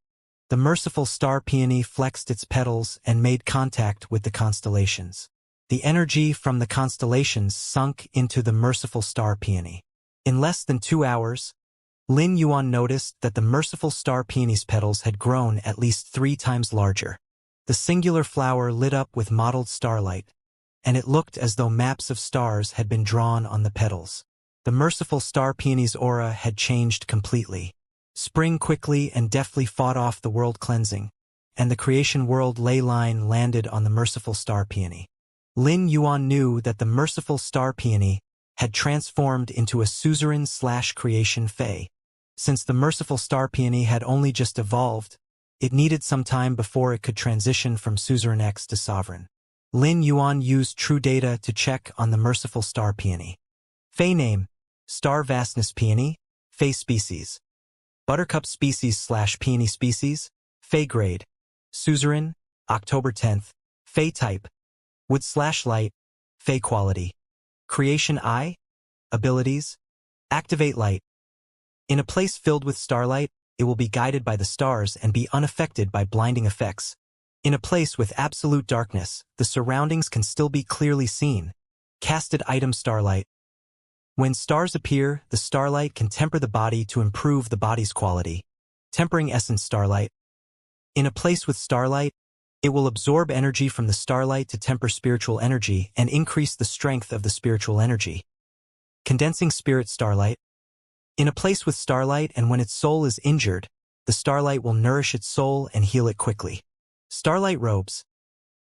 A: The Merciful Star Peony flexed its petals and made contact with the constellations. The energy from the constellations sunk into the Merciful Star Peony. In less than 2 hours, Lin Yuan noticed that the Merciful Star Peony's petals had grown at least 3 times larger. The singular flower lit up with mottled starlight, and it looked as though maps of stars had been drawn on the petals. The Merciful Star Peony's aura had changed completely. Spring quickly and deftly fought off the world cleansing, and the creation world ley line landed on the Merciful Star Peony. Lin Yuan knew that the Merciful Star Peony had transformed into a suzerain/creation fae. Since the Merciful Star Peony had only just evolved, it needed some time before it could transition from Suzerain X to Sovereign. Lin Yuan used True Data to check on the Merciful Star Peony. Fae name: Star Vastness Peony, Fae species. Buttercup species/Peony species, Fae grade: Suzerain, October 10th, Fey type, wood/light, Fey quality. Creation I, abilities, activate light. In a place filled with starlight, it will be guided by the stars and be unaffected by blinding effects. In a place with absolute darkness, the surroundings can still be clearly seen. Casted item starlight. When stars appear, the starlight can temper the body to improve the body's quality. Tempering essence starlight. In a place with starlight, it will absorb energy from the starlight to temper spiritual energy and increase the strength of the spiritual energy. Condensing spirit starlight. In a place with starlight and when its soul is injured, the starlight will nourish its soul and heal it quickly. Starlight robes.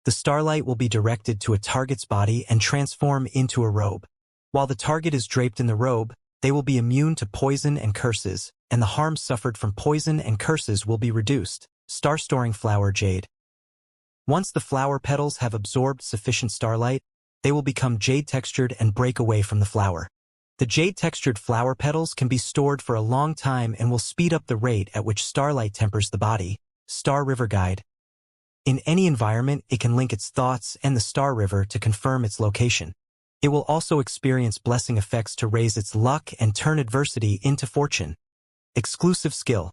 A: The starlight will be directed to a target's body and transform into a robe. While the target is draped in the robe, they will be immune to poison and curses, and the harm suffered from poison and curses will be reduced. Star-storing flower jade. Once the flower petals have absorbed sufficient starlight, they will become jade-textured and break away from the flower. The jade-textured flower petals can be stored for a long time and will speed up the rate at which starlight tempers the body. Star River Guide. In any environment, it can link its thoughts and the star river to confirm its location. It will also experience blessing effects to raise its luck and turn adversity into fortune. Exclusive skill.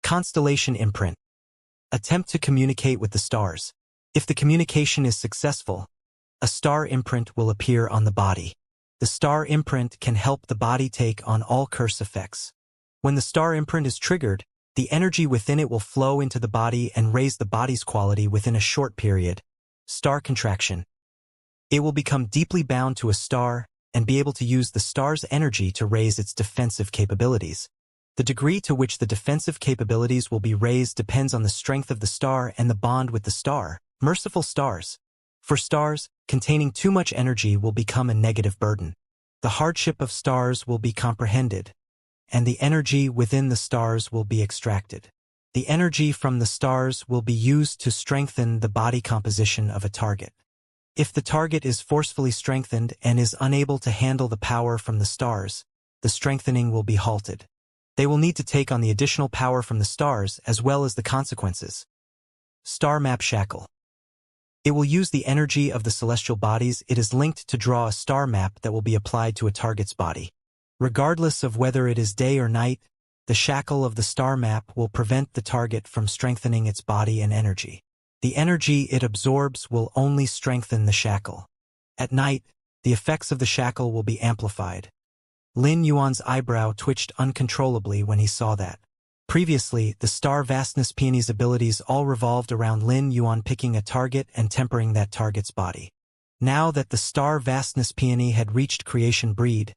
A: Constellation imprint. Attempt to communicate with the stars. If the communication is successful, a star imprint will appear on the body. The star imprint can help the body take on all curse effects. When the star imprint is triggered, the energy within it will flow into the body and raise the body's quality within a short period. Star contraction. It will become deeply bound to a star and be able to use the star's energy to raise its defensive capabilities. The degree to which the defensive capabilities will be raised depends on the strength of the star and the bond with the star. Merciful stars. For stars, containing too much energy will become a negative burden. The hardship of stars will be comprehended, and the energy within the stars will be extracted. The energy from the stars will be used to strengthen the body composition of a target. If the target is forcefully strengthened and is unable to handle the power from the stars, the strengthening will be halted. They will need to take on the additional power from the stars as well as the consequences. Star Map Shackle. It will use the energy of the celestial bodies it is linked to draw a star map that will be applied to a target's body. Regardless of whether it is day or night, the shackle of the star map will prevent the target from strengthening its body and energy. The energy it absorbs will only strengthen the shackle. At night, the effects of the shackle will be amplified. Lin Yuan's eyebrow twitched uncontrollably when he saw that. Previously, the star vastness peony's abilities all revolved around Lin Yuan picking a target and tempering that target's body. Now that the star vastness peony had reached creation breed,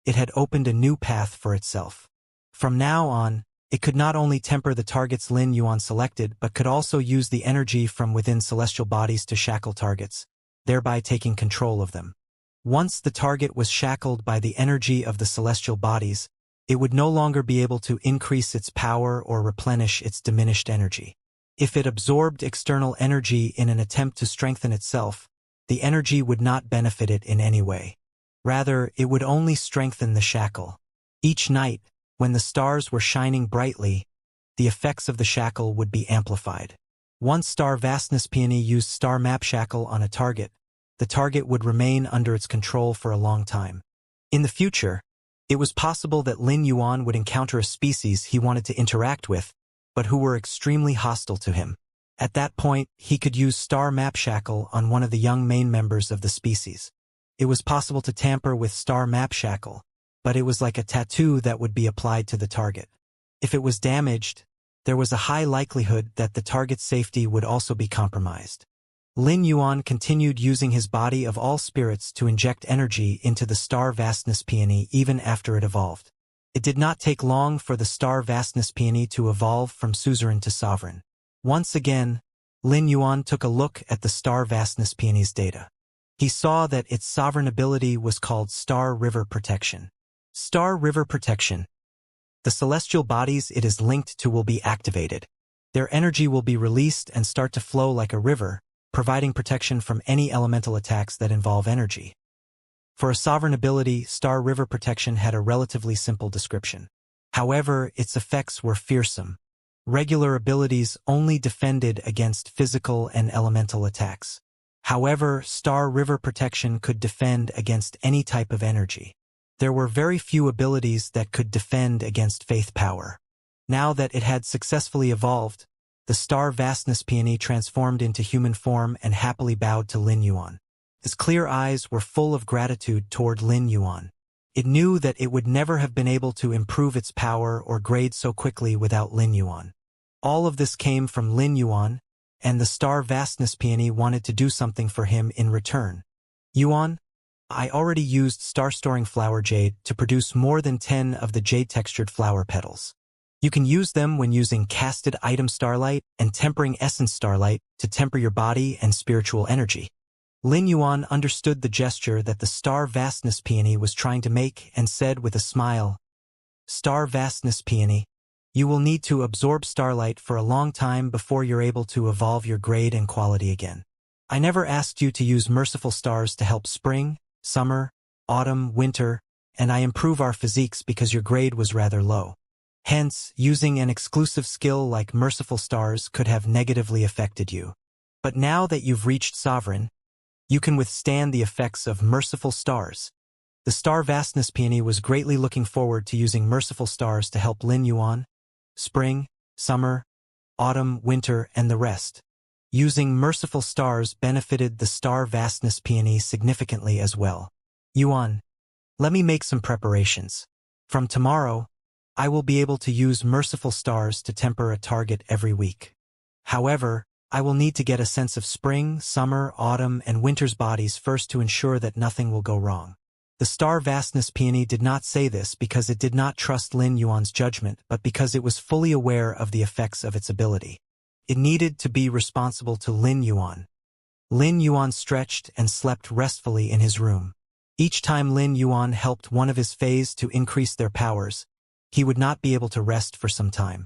A: it had opened a new path for itself. From now on, it could not only temper the targets Lin Yuan selected but could also use the energy from within celestial bodies to shackle targets, thereby taking control of them. Once the target was shackled by the energy of the celestial bodies, it would no longer be able to increase its power or replenish its diminished energy. If it absorbed external energy in an attempt to strengthen itself, the energy would not benefit it in any way. Rather, it would only strengthen the shackle. Each night, when the stars were shining brightly, the effects of the shackle would be amplified. Once Star Vastness Peony used Star Map Shackle on a target, the target would remain under its control for a long time. In the future, it was possible that Lin Yuan would encounter a species he wanted to interact with, but who were extremely hostile to him. At that point, he could use Star Map Shackle on one of the young main members of the species. It was possible to tamper with Star Map Shackle, but it was like a tattoo that would be applied to the target. If it was damaged, there was a high likelihood that the target's safety would also be compromised. Lin Yuan continued using his body of all spirits to inject energy into the Star Vastness Peony even after it evolved. It did not take long for the Star Vastness Peony to evolve from suzerain to sovereign. Once again, Lin Yuan took a look at the Star Vastness Peony's data. He saw that its sovereign ability was called Star River Protection. Star River Protection. The celestial bodies it is linked to will be activated. Their energy will be released and start to flow like a river, providing protection from any elemental attacks that involve energy. For a sovereign ability, Star River Protection had a relatively simple description. However, its effects were fearsome. Regular abilities only defended against physical and elemental attacks. However, Star River Protection could defend against any type of energy. There were very few abilities that could defend against faith power. Now that it had successfully evolved, the Star Vastness Peony transformed into human form and happily bowed to Lin Yuan. Its clear eyes were full of gratitude toward Lin Yuan. It knew that it would never have been able to improve its power or grade so quickly without Lin Yuan. All of this came from Lin Yuan, and the Star Vastness Peony wanted to do something for him in return. Yuan, I already used star-storing flower jade to produce more than 10 of the jade-textured flower petals. You can use them when using casted item starlight and tempering essence starlight to temper your body and spiritual energy. Lin Yuan understood the gesture that the Star Vastness Peony was trying to make and said with a smile, Star Vastness Peony, you will need to absorb starlight for a long time before you're able to evolve your grade and quality again. I never asked you to use merciful stars to help spring, summer, autumn, winter, and I improve our physiques because your grade was rather low. Hence, using an exclusive skill like merciful stars could have negatively affected you. But now that you've reached sovereign, you can withstand the effects of merciful stars. The Star Vastness Peony was greatly looking forward to using merciful stars to help Lin Yuan, spring, summer, autumn, winter, and the rest. Using merciful stars benefited the Star Vastness Peony significantly as well. Yuan, let me make some preparations. From tomorrow, I will be able to use merciful stars to temper a target every week. However, I will need to get a sense of spring, summer, autumn, and winter's bodies first to ensure that nothing will go wrong. The Star Vastness Peony did not say this because it did not trust Lin Yuan's judgment, but because it was fully aware of the effects of its ability. It needed to be responsible to Lin Yuan. Lin Yuan stretched and slept restfully in his room. Each time Lin Yuan helped one of his fays to increase their powers, he would not be able to rest for some time.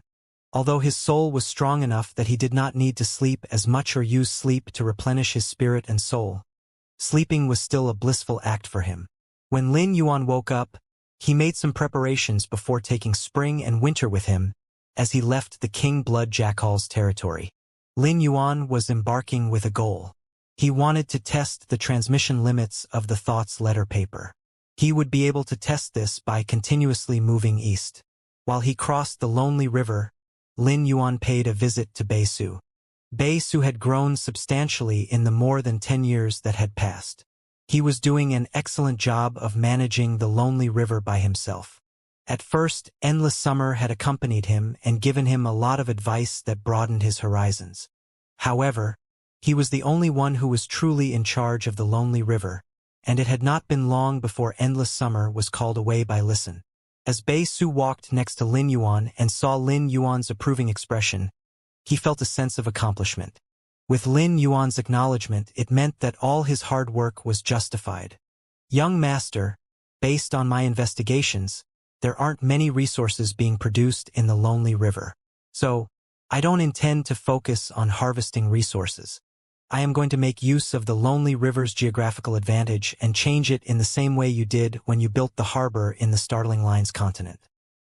A: Although his soul was strong enough that he did not need to sleep as much or use sleep to replenish his spirit and soul, sleeping was still a blissful act for him. When Lin Yuan woke up, he made some preparations before taking spring and winter with him as he left the King Blood Jackal's territory. Lin Yuan was embarking with a goal. He wanted to test the transmission limits of the thought's letter paper. He would be able to test this by continuously moving east. While he crossed the lonely river, Lin Yuan paid a visit to Bei-Su. Bei-Su had grown substantially in the more than 10 years that had passed. He was doing an excellent job of managing the lonely river by himself. At first, Endless Summer had accompanied him and given him a lot of advice that broadened his horizons. However, he was the only one who was truly in charge of the lonely river, and it had not been long before Endless Summer was called away by Listen. As Bei-Su walked next to Lin Yuan and saw Lin Yuan's approving expression, he felt a sense of accomplishment. With Lin Yuan's acknowledgement, it meant that all his hard work was justified. Young master, based on my investigations, there aren't many resources being produced in the lonely river. So, I don't intend to focus on harvesting resources. I am going to make use of the lonely river's geographical advantage and change it in the same way you did when you built the harbor in the Starling Lines continent.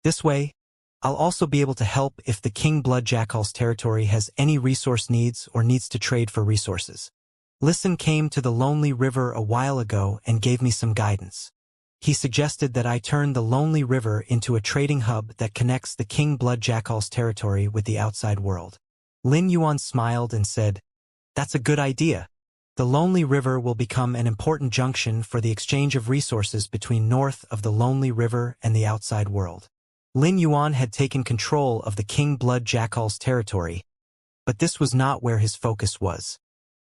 A: This way, I'll also be able to help if the King Blood Jackal's territory has any resource needs or needs to trade for resources. Listen came to the lonely river a while ago and gave me some guidance. He suggested that I turn the lonely river into a trading hub that connects the King Blood Jackal's territory with the outside world. Lin Yuan smiled and said, "That's a good idea. The lonely river will become an important junction for the exchange of resources between north of the lonely river and the outside world." Lin Yuan had taken control of the King Blood Jackal's territory, but this was not where his focus was.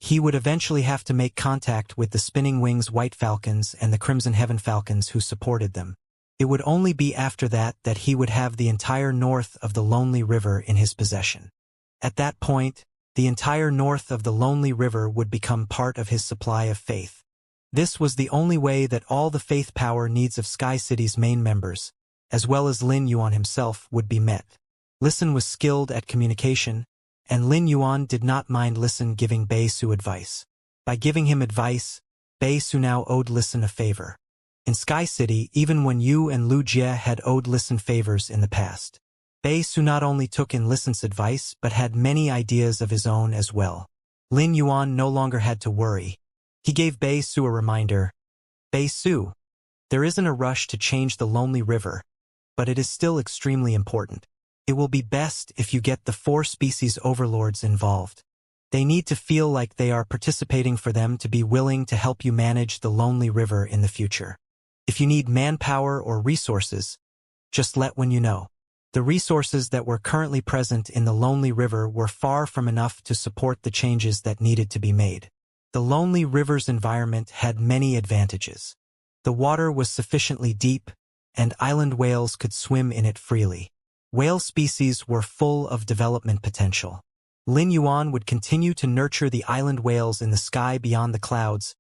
A: He would eventually have to make contact with the Spinning Wings White Falcons and the Crimson Heaven Falcons who supported them. It would only be after that that he would have the entire north of the lonely river in his possession. At that point, the entire north of the lonely river would become part of his supply of faith. This was the only way that all the faith power needs of Sky City's main members, as well as Lin Yuan himself, would be met. Listen was skilled at communication, and Lin Yuan did not mind Listen giving Bei-Su advice. By giving him advice, Bei-Su now owed Listen a favor. In Sky City, even when Yu and Lu Jie had owed Listen favors in the past, Bei Su not only took in Lisan's advice but had many ideas of his own as well. Lin Yuan no longer had to worry. He gave Bei Su a reminder. Bei Su, there isn't a rush to change the lonely river, but it is still extremely important. It will be best if you get the 4 species overlords involved. They need to feel like they are participating for them to be willing to help you manage the lonely river in the future. If you need manpower or resources, just let when you know. The resources that were currently present in the lonely river were far from enough to support the changes that needed to be made. The lonely river's environment had many advantages. The water was sufficiently deep, and island whales could swim in it freely. Whale species were full of development potential. Lin Yuan would continue to nurture the island whales in the sky beyond the clouds,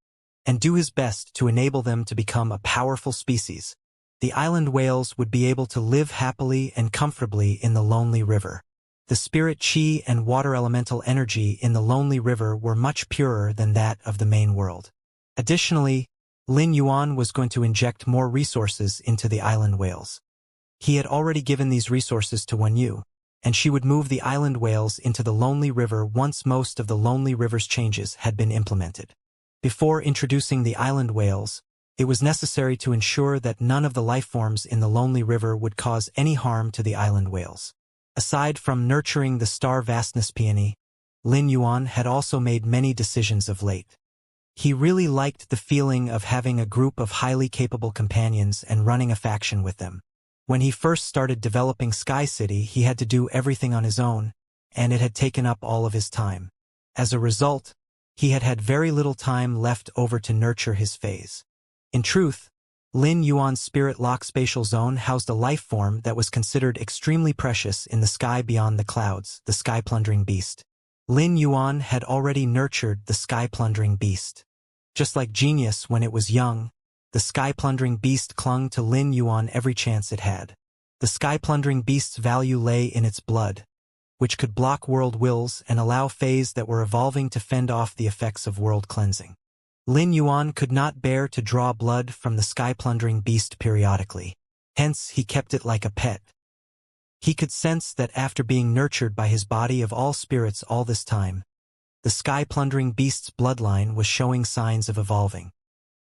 A: and do his best to enable them to become a powerful species. The island whales would be able to live happily and comfortably in the lonely river. The spirit chi and water elemental energy in the lonely river were much purer than that of the main world. Additionally, Lin Yuan was going to inject more resources into the island whales. He had already given these resources to Wen Yu, and she would move the island whales into the lonely river once most of the lonely river's changes had been implemented. Before introducing the island whales, it was necessary to ensure that none of the lifeforms in the lonely river would cause any harm to the island whales. Aside from nurturing the star vastness peony, Lin Yuan had also made many decisions of late. He really liked the feeling of having a group of highly capable companions and running a faction with them. When he first started developing Sky City, he had to do everything on his own, and it had taken up all of his time. As a result, he had had very little time left over to nurture his phase. In truth, Lin Yuan's spirit lock spatial zone housed a life form that was considered extremely precious in the sky beyond the clouds, the sky-plundering beast. Lin Yuan had already nurtured the sky-plundering beast. Just like Genius when it was young, the sky-plundering beast clung to Lin Yuan every chance it had. The sky-plundering beast's value lay in its blood, which could block world wills and allow phase that were evolving to fend off the effects of world cleansing. Lin Yuan could not bear to draw blood from the sky-plundering beast periodically. Hence, he kept it like a pet. He could sense that after being nurtured by his body of all spirits all this time, the sky-plundering beast's bloodline was showing signs of evolving.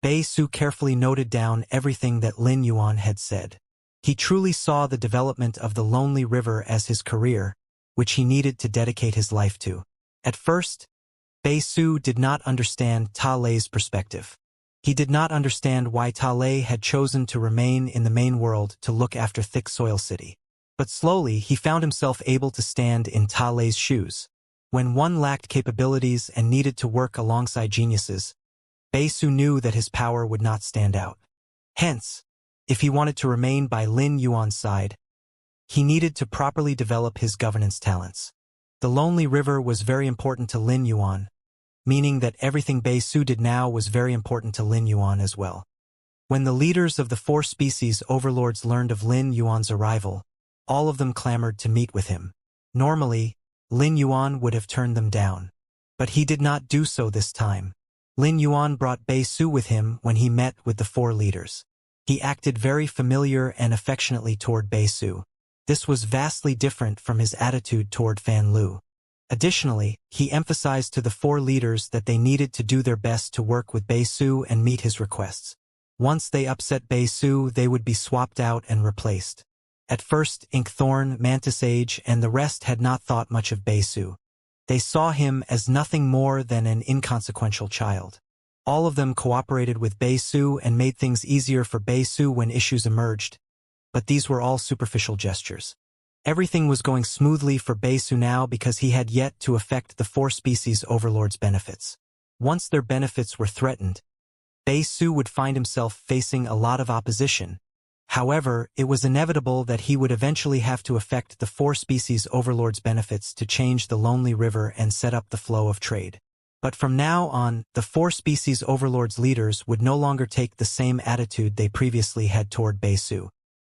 A: Bei Su carefully noted down everything that Lin Yuan had said. He truly saw the development of the lonely river as his career, which he needed to dedicate his life to. At first, Bei Su did not understand Ta Lei's perspective. He did not understand why Ta Lei had chosen to remain in the main world to look after Thick Soil City. But slowly he found himself able to stand in Ta Lei's shoes. When one lacked capabilities and needed to work alongside geniuses, Bei Su knew that his power would not stand out. Hence, if he wanted to remain by Lin Yuan's side, he needed to properly develop his governance talents. The lonely river was very important to Lin Yuan, meaning that everything Bei Su did now was very important to Lin Yuan as well. When the leaders of the 4 species overlords learned of Lin Yuan's arrival, all of them clamored to meet with him. Normally, Lin Yuan would have turned them down, but he did not do so this time. Lin Yuan brought Bei Su with him when he met with the 4 leaders. He acted very familiar and affectionately toward Bei Su. This was vastly different from his attitude toward Fan Lu. Additionally, he emphasized to the 4 leaders that they needed to do their best to work with Bei Su and meet his requests. Once they upset Bei Su, they would be swapped out and replaced. At first, Inkthorn, Mantis Age, and the rest had not thought much of Bei Su. They saw him as nothing more than an inconsequential child. All of them cooperated with Bei Su and made things easier for Bei Su when issues emerged, but these were all superficial gestures. Everything was going smoothly for Bei Su now because he had yet to affect the 4 species overlords' benefits. Once their benefits were threatened, Bei Su would find himself facing a lot of opposition. However, it was inevitable that he would eventually have to affect the 4 species overlords' benefits to change the lonely river and set up the flow of trade. But from now on, the 4 species overlords' leaders would no longer take the same attitude they previously had toward Bei Su.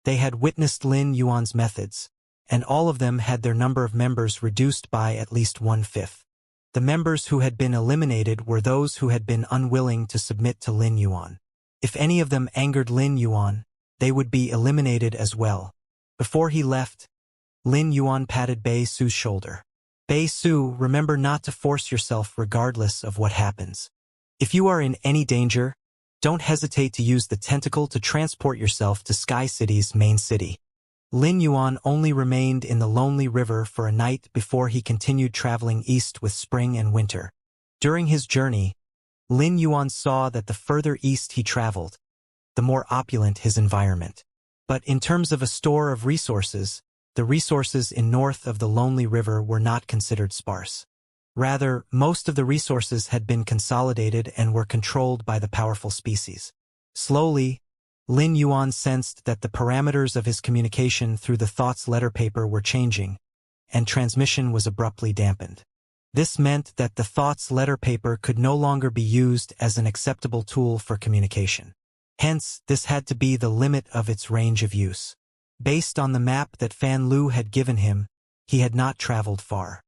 A: They had witnessed Lin Yuan's methods, and all of them had their number of members reduced by at least 1/5. The members who had been eliminated were those who had been unwilling to submit to Lin Yuan. If any of them angered Lin Yuan, they would be eliminated as well. Before he left, Lin Yuan patted Bei Su's shoulder. Bei Su, remember not to force yourself regardless of what happens. If you are in any danger, don't hesitate to use the tentacle to transport yourself to Sky City's main city. Lin Yuan only remained in the lonely river for a night before he continued traveling east with spring and winter. During his journey, Lin Yuan saw that the further east he traveled, the more opulent his environment. But in terms of a store of resources, the resources in north of the lonely river were not considered sparse. Rather, most of the resources had been consolidated and were controlled by the powerful species. Slowly, Lin Yuan sensed that the parameters of his communication through the thoughts letter paper were changing, and transmission was abruptly dampened. This meant that the thoughts letter paper could no longer be used as an acceptable tool for communication. Hence, this had to be the limit of its range of use. Based on the map that Fan Lu had given him, he had not traveled far.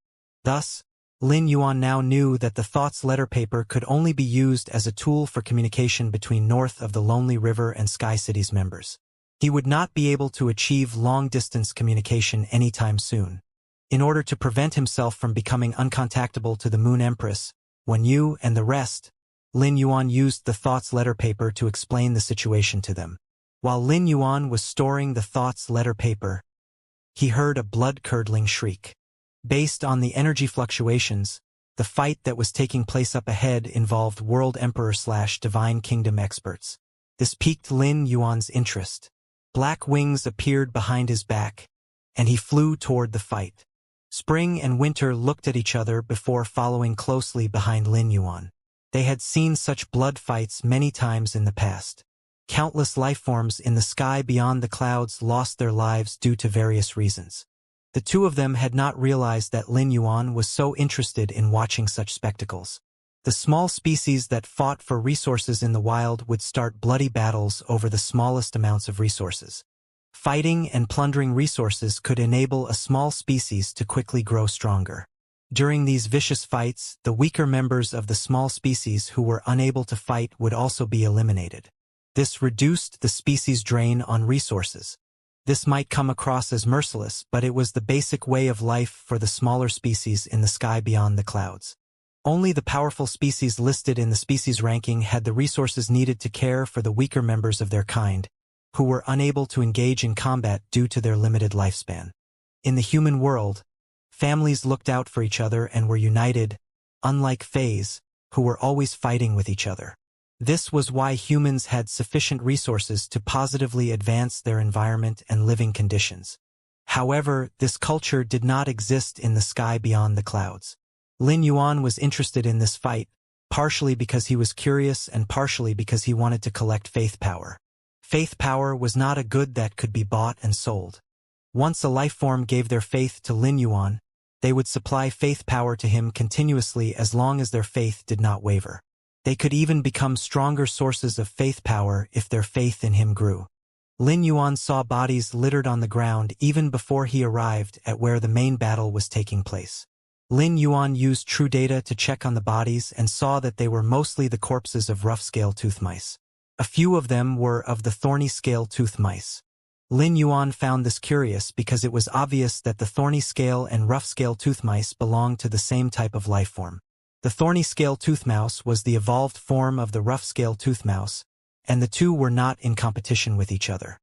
A: Thus, Lin Yuan now knew that the thoughts letter paper could only be used as a tool for communication between north of the Lonely River and Sky City's members. He would not be able to achieve long-distance communication anytime soon. In order to prevent himself from becoming uncontactable to the Moon Empress, Wen Yu and the rest, Lin Yuan used the thoughts letter paper to explain the situation to them. While Lin Yuan was storing the thoughts letter paper, he heard a blood-curdling shriek. Based on the energy fluctuations, the fight that was taking place up ahead involved World Emperor/Divine Kingdom experts. This piqued Lin Yuan's interest. Black wings appeared behind his back, and he flew toward the fight. Spring and Winter looked at each other before following closely behind Lin Yuan. They had seen such blood fights many times in the past. Countless lifeforms in the sky beyond the clouds lost their lives due to various reasons. The two of them had not realized that Lin Yuan was so interested in watching such spectacles. The small species that fought for resources in the wild would start bloody battles over the smallest amounts of resources. Fighting and plundering resources could enable a small species to quickly grow stronger. During these vicious fights, the weaker members of the small species who were unable to fight would also be eliminated. This reduced the species' drain on resources. This might come across as merciless, but it was the basic way of life for the smaller species in the sky beyond the clouds. Only the powerful species listed in the species ranking had the resources needed to care for the weaker members of their kind, who were unable to engage in combat due to their limited lifespan. In the human world, families looked out for each other and were united, unlike Fays, who were always fighting with each other. This was why humans had sufficient resources to positively advance their environment and living conditions. However, this culture did not exist in the sky beyond the clouds. Lin Yuan was interested in this fight, partially because he was curious and partially because he wanted to collect faith power. Faith power was not a good that could be bought and sold. Once a lifeform gave their faith to Lin Yuan, they would supply faith power to him continuously as long as their faith did not waver. They could even become stronger sources of faith power if their faith in him grew. Lin Yuan saw bodies littered on the ground even before he arrived at where the main battle was taking place. Lin Yuan used true data to check on the bodies and saw that they were mostly the corpses of rough-scale tooth mice. A few of them were of the thorny scale tooth mice. Lin Yuan found this curious because it was obvious that the thorny scale and rough scale tooth mice belonged to the same type of life form. The thorny scale tooth mouse was the evolved form of the rough scale tooth mouse, and the two were not in competition with each other.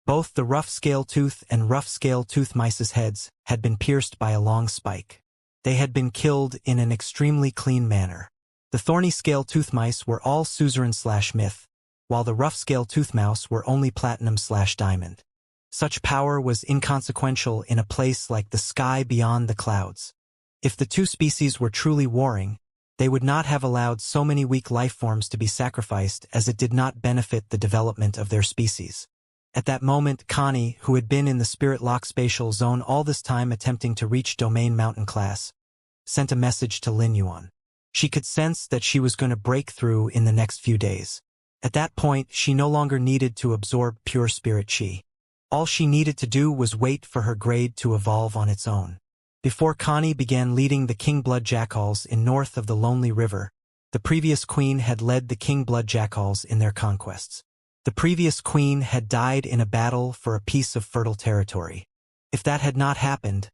A: Both the rough scale tooth and rough scale tooth mice's heads had been pierced by a long spike. They had been killed in an extremely clean manner. The thorny scale tooth mice were all suzerain/myth, while the rough scale tooth mouse were only platinum/diamond. Such power was inconsequential in a place like the sky beyond the clouds. If the two species were truly warring, they would not have allowed so many weak life forms to be sacrificed, as it did not benefit the development of their species. At that moment, Connie, who had been in the Spirit Lock spatial zone all this time attempting to reach Domain Mountain class, sent a message to Lin Yuan. She could sense that she was going to break through in the next few days. At that point, she no longer needed to absorb pure spirit chi. All she needed to do was wait for her grade to evolve on its own. Before Connie began leading the King Blood Jackals in north of the Lonely River, the previous queen had led the King Blood Jackals in their conquests. The previous queen had died in a battle for a piece of fertile territory. If that had not happened,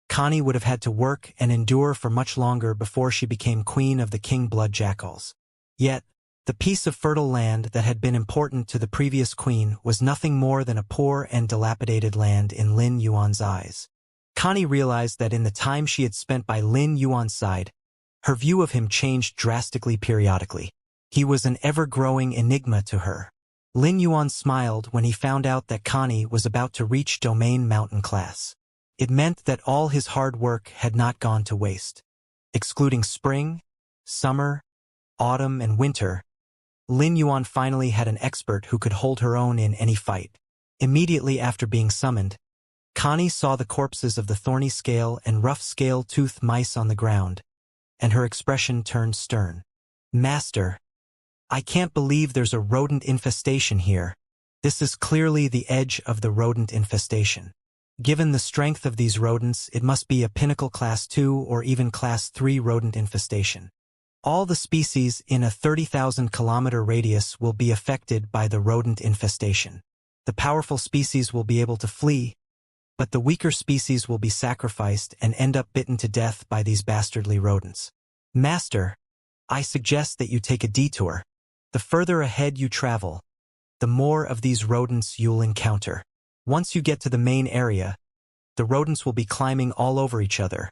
A: Connie would have had to work and endure for much longer before she became queen of the king blood jackals. Yet, the piece of fertile land that had been important to the previous queen was nothing more than a poor and dilapidated land in Lin Yuan's eyes. Connie realized that in the time she had spent by Lin Yuan's side, her view of him changed drastically periodically. He was an ever-growing enigma to her. Lin Yuan smiled when he found out that Connie was about to reach domain mountain class. It meant that all his hard work had not gone to waste. Excluding spring, summer, autumn, and winter, Lin Yuan finally had an expert who could hold her own in any fight. Immediately after being summoned, Connie saw the corpses of the thorny scale and rough scale-toothed mice on the ground, and her expression turned stern. "Master, I can't believe there's a rodent infestation here. This is clearly the edge of the rodent infestation. Given the strength of these rodents, it must be a pinnacle class 2 or even class 3 rodent infestation. All the species in a 30,000-kilometer radius will be affected by the rodent infestation. The powerful species will be able to flee, but the weaker species will be sacrificed and end up bitten to death by these bastardly rodents. Master, I suggest that you take a detour. The further ahead you travel, the more of these rodents you'll encounter. Once you get to the main area, the rodents will be climbing all over each other,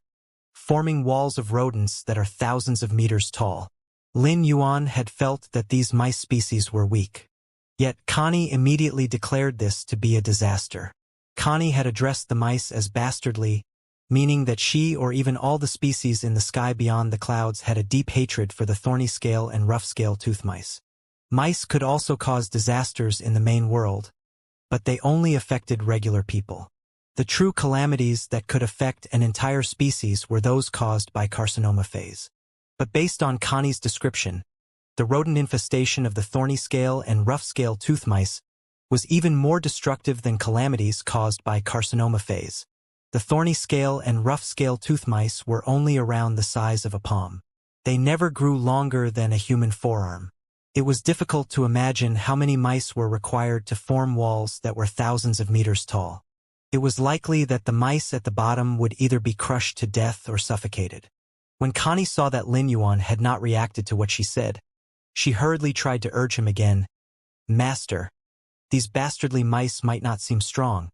A: forming walls of rodents that are thousands of meters tall." Lin Yuan had felt that these mice species were weak. Yet Connie immediately declared this to be a disaster. Connie had addressed the mice as bastardly, meaning that she or even all the species in the sky beyond the clouds had a deep hatred for the thorny scale and rough scale tooth mice. Mice could also cause disasters in the main world, but they only affected regular people. The true calamities that could affect an entire species were those caused by carcinoma phase. But based on Connie's description, the rodent infestation of the thorny scale and rough scale tooth mice was even more destructive than calamities caused by carcinoma phase. The thorny scale and rough scale tooth mice were only around the size of a palm. They never grew longer than a human forearm. It was difficult to imagine how many mice were required to form walls that were thousands of meters tall. It was likely that the mice at the bottom would either be crushed to death or suffocated. When Connie saw that Lin Yuan had not reacted to what she said, she hurriedly tried to urge him again. "Master, these bastardly mice might not seem strong,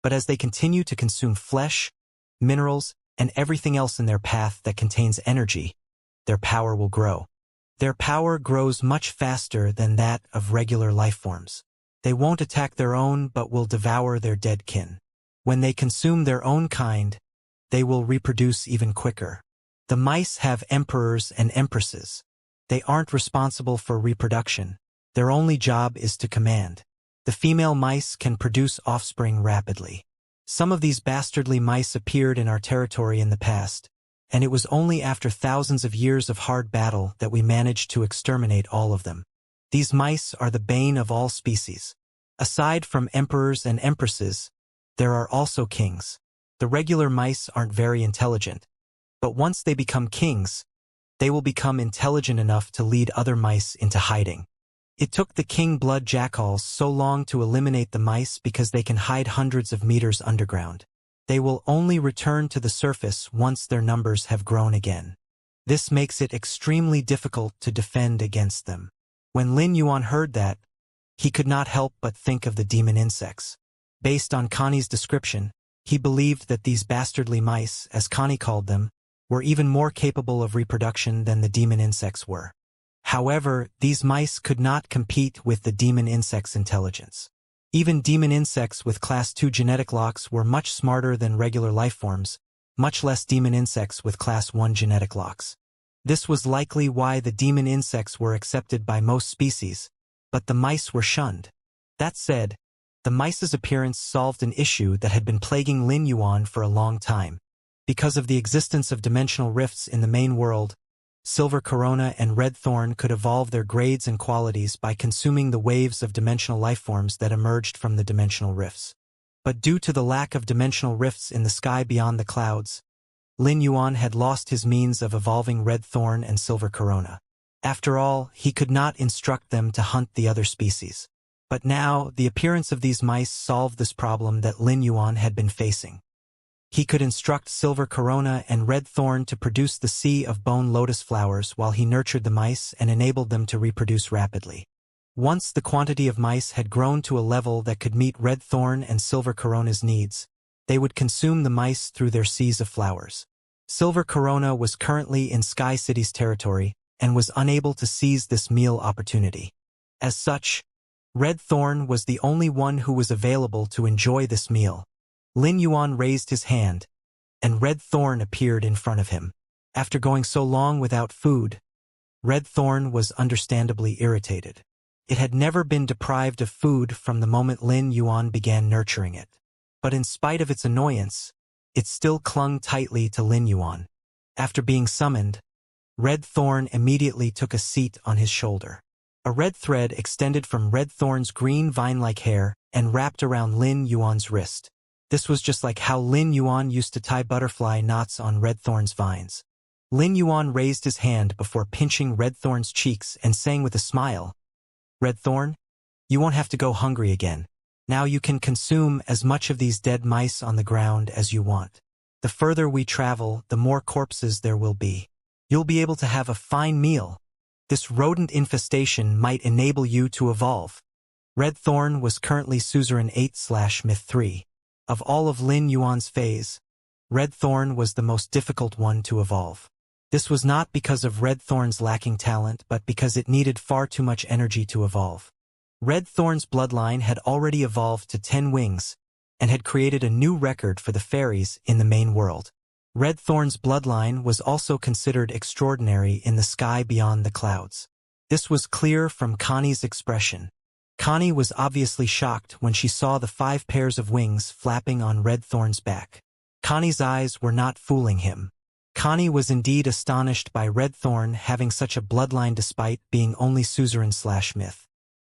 A: but as they continue to consume flesh, minerals, and everything else in their path that contains energy, their power will grow. Their power grows much faster than that of regular life forms. They won't attack their own but will devour their dead kin. When they consume their own kind, they will reproduce even quicker. The mice have emperors and empresses. They aren't responsible for reproduction. Their only job is to command. The female mice can produce offspring rapidly. Some of these bastardly mice appeared in our territory in the past, and it was only after thousands of years of hard battle that we managed to exterminate all of them. These mice are the bane of all species. Aside from emperors and empresses, there are also kings. The regular mice aren't very intelligent, but once they become kings, they will become intelligent enough to lead other mice into hiding. It took the king blood jackals so long to eliminate the mice because they can hide hundreds of meters underground. They will only return to the surface once their numbers have grown again. This makes it extremely difficult to defend against them. When Lin Yuan heard that, he could not help but think of the demon insects. Based on Connie's description, he believed that these bastardly mice, as Connie called them, were even more capable of reproduction than the demon insects were. However, these mice could not compete with the demon insects' intelligence. Even demon insects with Class 2 genetic locks were much smarter than regular life forms, much less demon insects with Class 1 genetic locks. This was likely why the demon insects were accepted by most species, but the mice were shunned. That said, the mice's appearance solved an issue that had been plaguing Lin Yuan for a long time. Because of the existence of dimensional rifts in the main world, Silver Corona and Red Thorn could evolve their grades and qualities by consuming the waves of dimensional lifeforms that emerged from the dimensional rifts. But due to the lack of dimensional rifts in the sky beyond the clouds, Lin Yuan had lost his means of evolving Red Thorn and Silver Corona. After all, he could not instruct them to hunt the other species. But now, the appearance of these mice solved this problem that Lin Yuan had been facing. He could instruct Silver Corona and Red Thorn to produce the sea of bone lotus flowers while he nurtured the mice and enabled them to reproduce rapidly. Once the quantity of mice had grown to a level that could meet Red Thorn and Silver Corona's needs, they would consume the mice through their seas of flowers. Silver Corona was currently in Sky City's territory and was unable to seize this meal opportunity. As such, Red Thorn was the only one who was available to enjoy this meal. Lin Yuan raised his hand, and Red Thorn appeared in front of him. After going so long without food, Red Thorn was understandably irritated. It had never been deprived of food from the moment Lin Yuan began nurturing it. But in spite of its annoyance, it still clung tightly to Lin Yuan. After being summoned, Red Thorn immediately took a seat on his shoulder. A red thread extended from Red Thorn's green vine-like hair and wrapped around Lin Yuan's wrist. This was just like how Lin Yuan used to tie butterfly knots on Red Thorn's vines. Lin Yuan raised his hand before pinching Red Thorn's cheeks and saying with a smile, "Red Thorn, you won't have to go hungry again. Now you can consume as much of these dead mice on the ground as you want. The further we travel, the more corpses there will be. You'll be able to have a fine meal. This rodent infestation might enable you to evolve." Red Thorn was currently Suzerain 8/Myth 3. Of all of Lin Yuan's phase, Red Thorn was the most difficult one to evolve. This was not because of Red Thorn's lacking talent, but because it needed far too much energy to evolve. Red Thorn's bloodline had already evolved to 10 wings, and had created a new record for the fairies in the main world. Red Thorn's bloodline was also considered extraordinary in the sky beyond the clouds. This was clear from Connie's expression. Connie was obviously shocked when she saw the 5 pairs of wings flapping on Red Thorn's back. Connie's eyes were not fooling him. Connie was indeed astonished by Red Thorn having such a bloodline despite being only Suzerain/Myth.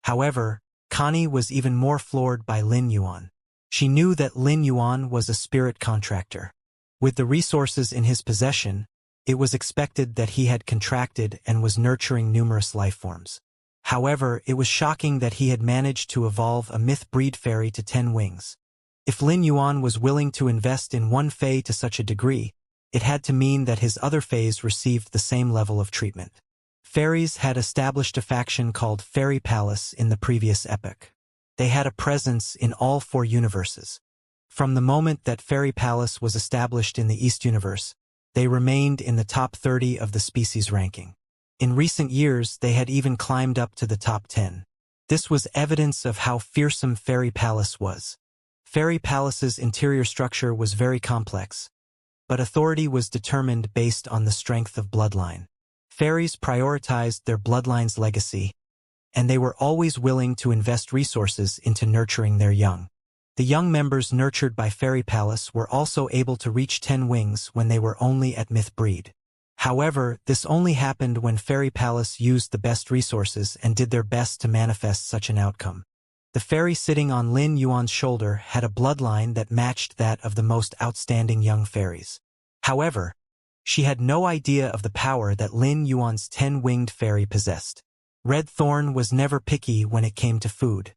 A: However, Connie was even more floored by Lin Yuan. She knew that Lin Yuan was a spirit contractor. With the resources in his possession, it was expected that he had contracted and was nurturing numerous lifeforms. However, it was shocking that he had managed to evolve a myth breed fairy to 10 wings. If Lin Yuan was willing to invest in one fae to such a degree, it had to mean that his other faes received the same level of treatment. Fairies had established a faction called Fairy Palace in the previous epoch. They had a presence in all 4 universes. From the moment that Fairy Palace was established in the East universe, they remained in the top 30 of the species ranking. In recent years, they had even climbed up to the top 10. This was evidence of how fearsome Fairy Palace was. Fairy Palace's interior structure was very complex, but authority was determined based on the strength of bloodline. Fairies prioritized their bloodline's legacy, and they were always willing to invest resources into nurturing their young. The young members nurtured by Fairy Palace were also able to reach 10 wings when they were only at myth breed. However, this only happened when Fairy Palace used the best resources and did their best to manifest such an outcome. The fairy sitting on Lin Yuan's shoulder had a bloodline that matched that of the most outstanding young fairies. However, she had no idea of the power that Lin Yuan's 10-winged fairy possessed. Red Thorn was never picky when it came to food.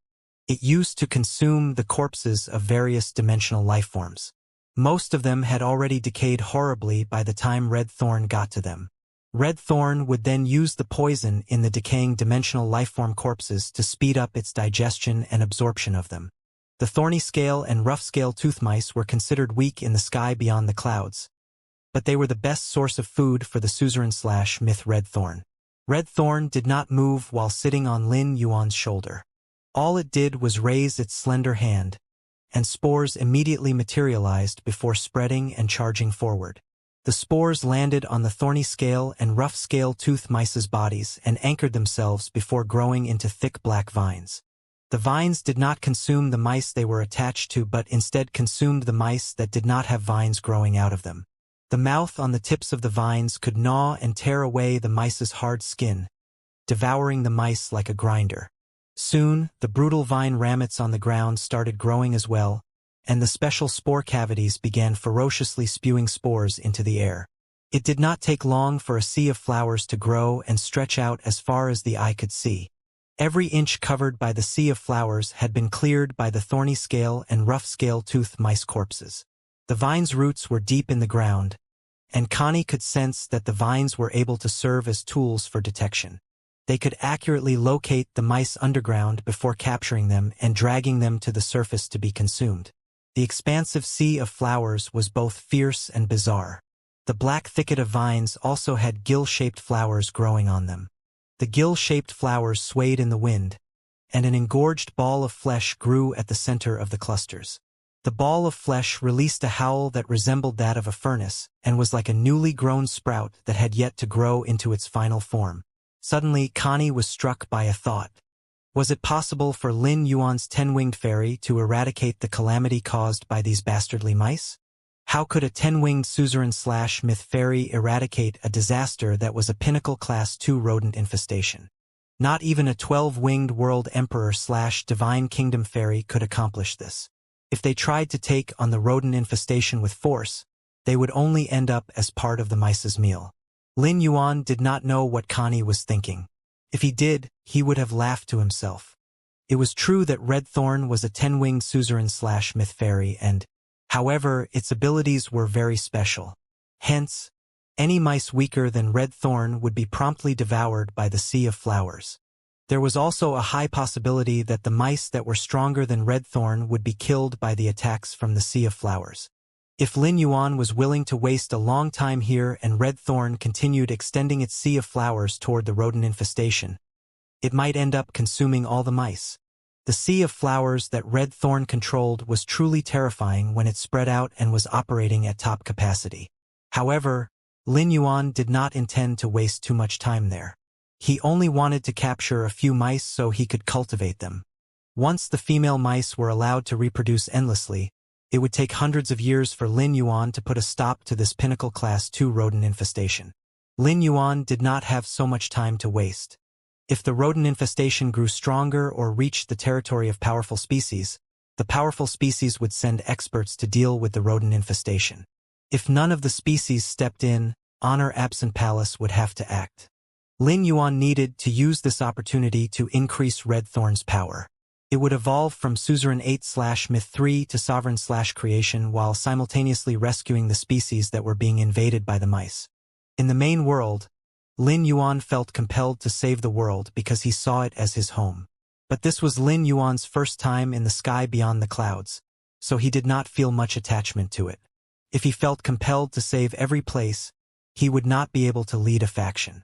A: It used to consume the corpses of various dimensional lifeforms. Most of them had already decayed horribly by the time Red Thorn got to them. Red Thorn would then use the poison in the decaying dimensional lifeform corpses to speed up its digestion and absorption of them. The thorny scale and rough scale tooth mice were considered weak in the sky beyond the clouds, but they were the best source of food for the Suzerain/Myth Red Thorn. Red Thorn did not move while sitting on Lin Yuan's shoulder. All it did was raise its slender hand, and spores immediately materialized before spreading and charging forward. The spores landed on the thorny scale and rough scale tooth mice's bodies and anchored themselves before growing into thick black vines. The vines did not consume the mice they were attached to, but instead consumed the mice that did not have vines growing out of them. The mouth on the tips of the vines could gnaw and tear away the mice's hard skin, devouring the mice like a grinder. Soon, the brutal vine ramets on the ground started growing as well, and the special spore cavities began ferociously spewing spores into the air. It did not take long for a sea of flowers to grow and stretch out as far as the eye could see. Every inch covered by the sea of flowers had been cleared by the thorny scale and rough scale tooth mice corpses. The vine's roots were deep in the ground, and Connie could sense that the vines were able to serve as tools for detection. They could accurately locate the mice underground before capturing them and dragging them to the surface to be consumed. The expansive sea of flowers was both fierce and bizarre. The black thicket of vines also had gill-shaped flowers growing on them. The gill-shaped flowers swayed in the wind, and an engorged ball of flesh grew at the center of the clusters. The ball of flesh released a howl that resembled that of a furnace and was like a newly grown sprout that had yet to grow into its final form. Suddenly, Connie was struck by a thought. Was it possible for Lin Yuan's 10-winged fairy to eradicate the calamity caused by these bastardly mice? How could a 10-winged suzerain/myth fairy eradicate a disaster that was a pinnacle Class 2 rodent infestation? Not even a 12-winged world emperor/divine kingdom fairy could accomplish this. If they tried to take on the rodent infestation with force, they would only end up as part of the mice's meal. Lin Yuan did not know what Connie was thinking. If he did, he would have laughed to himself. It was true that Red Thorn was a 10-winged suzerain/myth fairy and, however, its abilities were very special. Hence, any mice weaker than Red Thorn would be promptly devoured by the sea of flowers. There was also a high possibility that the mice that were stronger than Red Thorn would be killed by the attacks from the sea of flowers. If Lin Yuan was willing to waste a long time here and Red Thorn continued extending its sea of flowers toward the rodent infestation, it might end up consuming all the mice. The sea of flowers that Red Thorn controlled was truly terrifying when it spread out and was operating at top capacity. However, Lin Yuan did not intend to waste too much time there. He only wanted to capture a few mice so he could cultivate them. Once the female mice were allowed to reproduce endlessly, it would take hundreds of years for Lin Yuan to put a stop to this pinnacle Class 2 rodent infestation. Lin Yuan did not have so much time to waste. If the rodent infestation grew stronger or reached the territory of powerful species, the powerful species would send experts to deal with the rodent infestation. If none of the species stepped in, Honor Absent Palace would have to act. Lin Yuan needed to use this opportunity to increase Red Thorn's power. It would evolve from Suzerain 8/Myth 3 to Sovereign/Creation while simultaneously rescuing the species that were being invaded by the mice. In the main world, Lin Yuan felt compelled to save the world because he saw it as his home. But this was Lin Yuan's first time in the sky beyond the clouds, so he did not feel much attachment to it. If he felt compelled to save every place, he would not be able to lead a faction.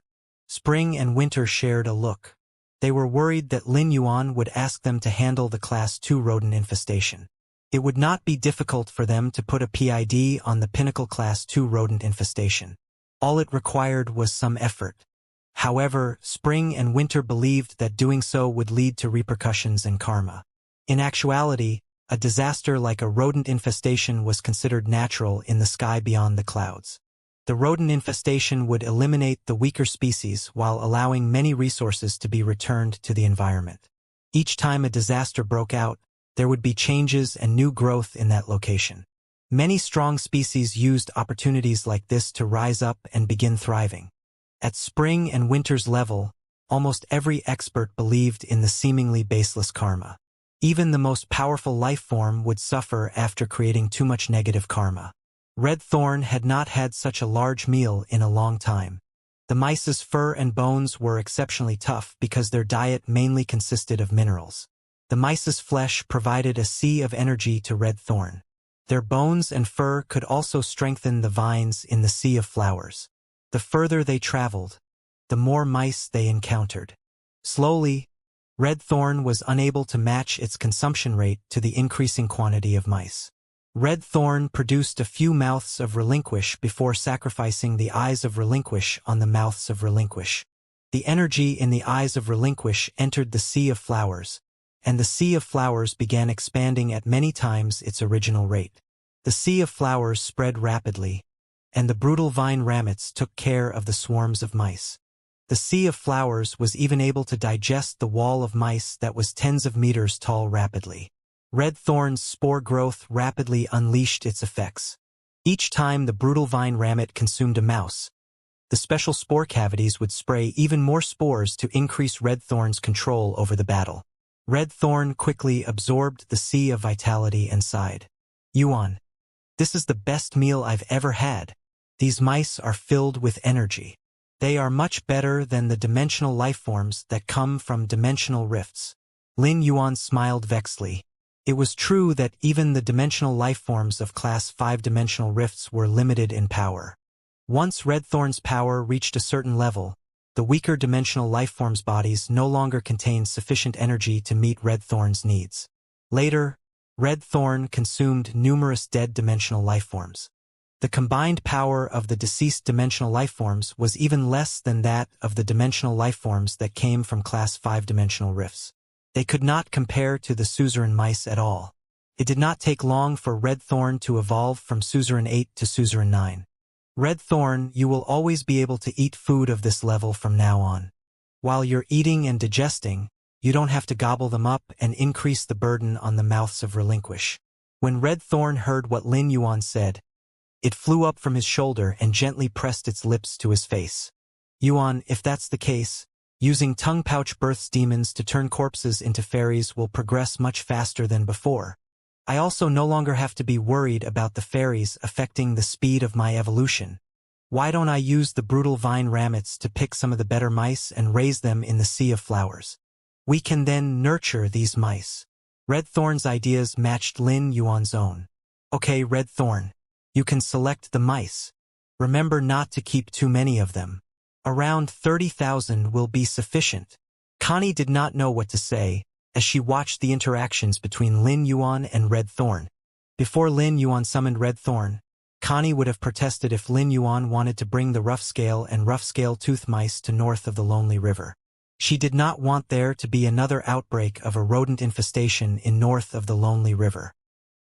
A: Spring and Winter shared a look. They were worried that Lin Yuan would ask them to handle the Class 2 rodent infestation. It would not be difficult for them to put a PID on the pinnacle Class 2 rodent infestation. All it required was some effort. However, Spring and Winter believed that doing so would lead to repercussions and karma. In actuality, a disaster like a rodent infestation was considered natural in the sky beyond the clouds. The rodent infestation would eliminate the weaker species while allowing many resources to be returned to the environment. Each time a disaster broke out, there would be changes and new growth in that location. Many strong species used opportunities like this to rise up and begin thriving. At Spring and Winter's level, almost every expert believed in the seemingly baseless karma. Even the most powerful life form would suffer after creating too much negative karma. Red Thorn had not had such a large meal in a long time. The mice's fur and bones were exceptionally tough because their diet mainly consisted of minerals. The mice's flesh provided a sea of energy to Red Thorn. Their bones and fur could also strengthen the vines in the sea of flowers. The further they traveled, the more mice they encountered. Slowly, Red Thorn was unable to match its consumption rate to the increasing quantity of mice. Red Thorn produced a few mouths of Relinquish before sacrificing the eyes of Relinquish on the mouths of Relinquish. The energy in the eyes of Relinquish entered the sea of flowers, and the sea of flowers began expanding at many times its original rate. The sea of flowers spread rapidly, and the brutal vine rammets took care of the swarms of mice. The sea of flowers was even able to digest the wall of mice that was tens of meters tall rapidly. Red Thorn's spore growth rapidly unleashed its effects. Each time the brutal vine rammet consumed a mouse, the special spore cavities would spray even more spores to increase Red Thorn's control over the battle. Red Thorn quickly absorbed the sea of vitality and sighed. Yuan, This is the best meal I've ever had. These mice are filled with energy. They are much better than the dimensional lifeforms that come from dimensional rifts. Lin Yuan smiled vexedly. It was true that even the dimensional lifeforms of Class 5-dimensional rifts were limited in power. Once Redthorn's power reached a certain level, the weaker dimensional lifeforms' bodies no longer contained sufficient energy to meet Redthorn's needs. Later, Redthorn consumed numerous dead dimensional lifeforms. The combined power of the deceased dimensional lifeforms was even less than that of the dimensional lifeforms that came from Class 5-dimensional rifts. They could not compare to the suzerain mice at all. It did not take long for Redthorn to evolve from suzerain 8 to suzerain 9. Redthorn, you will always be able to eat food of this level from now on. While you're eating and digesting, you don't have to gobble them up and increase the burden on the mouths of Relinquish. When Redthorn heard what Lin Yuan said, it flew up from his shoulder and gently pressed its lips to his face. Yuan, if that's the case, using tongue pouch births demons to turn corpses into fairies will progress much faster than before. I also no longer have to be worried about the fairies affecting the speed of my evolution. Why don't I use the brutal vine ramets to pick some of the better mice and raise them in the sea of flowers? We can then nurture these mice. Redthorn's ideas matched Lin Yuan's own. Okay, Redthorn. You can select the mice. Remember not to keep too many of them. Around 30,000 will be sufficient. Connie did not know what to say as she watched the interactions between Lin Yuan and Redthorn. Before Lin Yuan summoned Redthorn, Connie would have protested if Lin Yuan wanted to bring the rough-scale and rough-scale tooth mice to north of the Lonely River. She did not want there to be another outbreak of a rodent infestation in north of the Lonely River.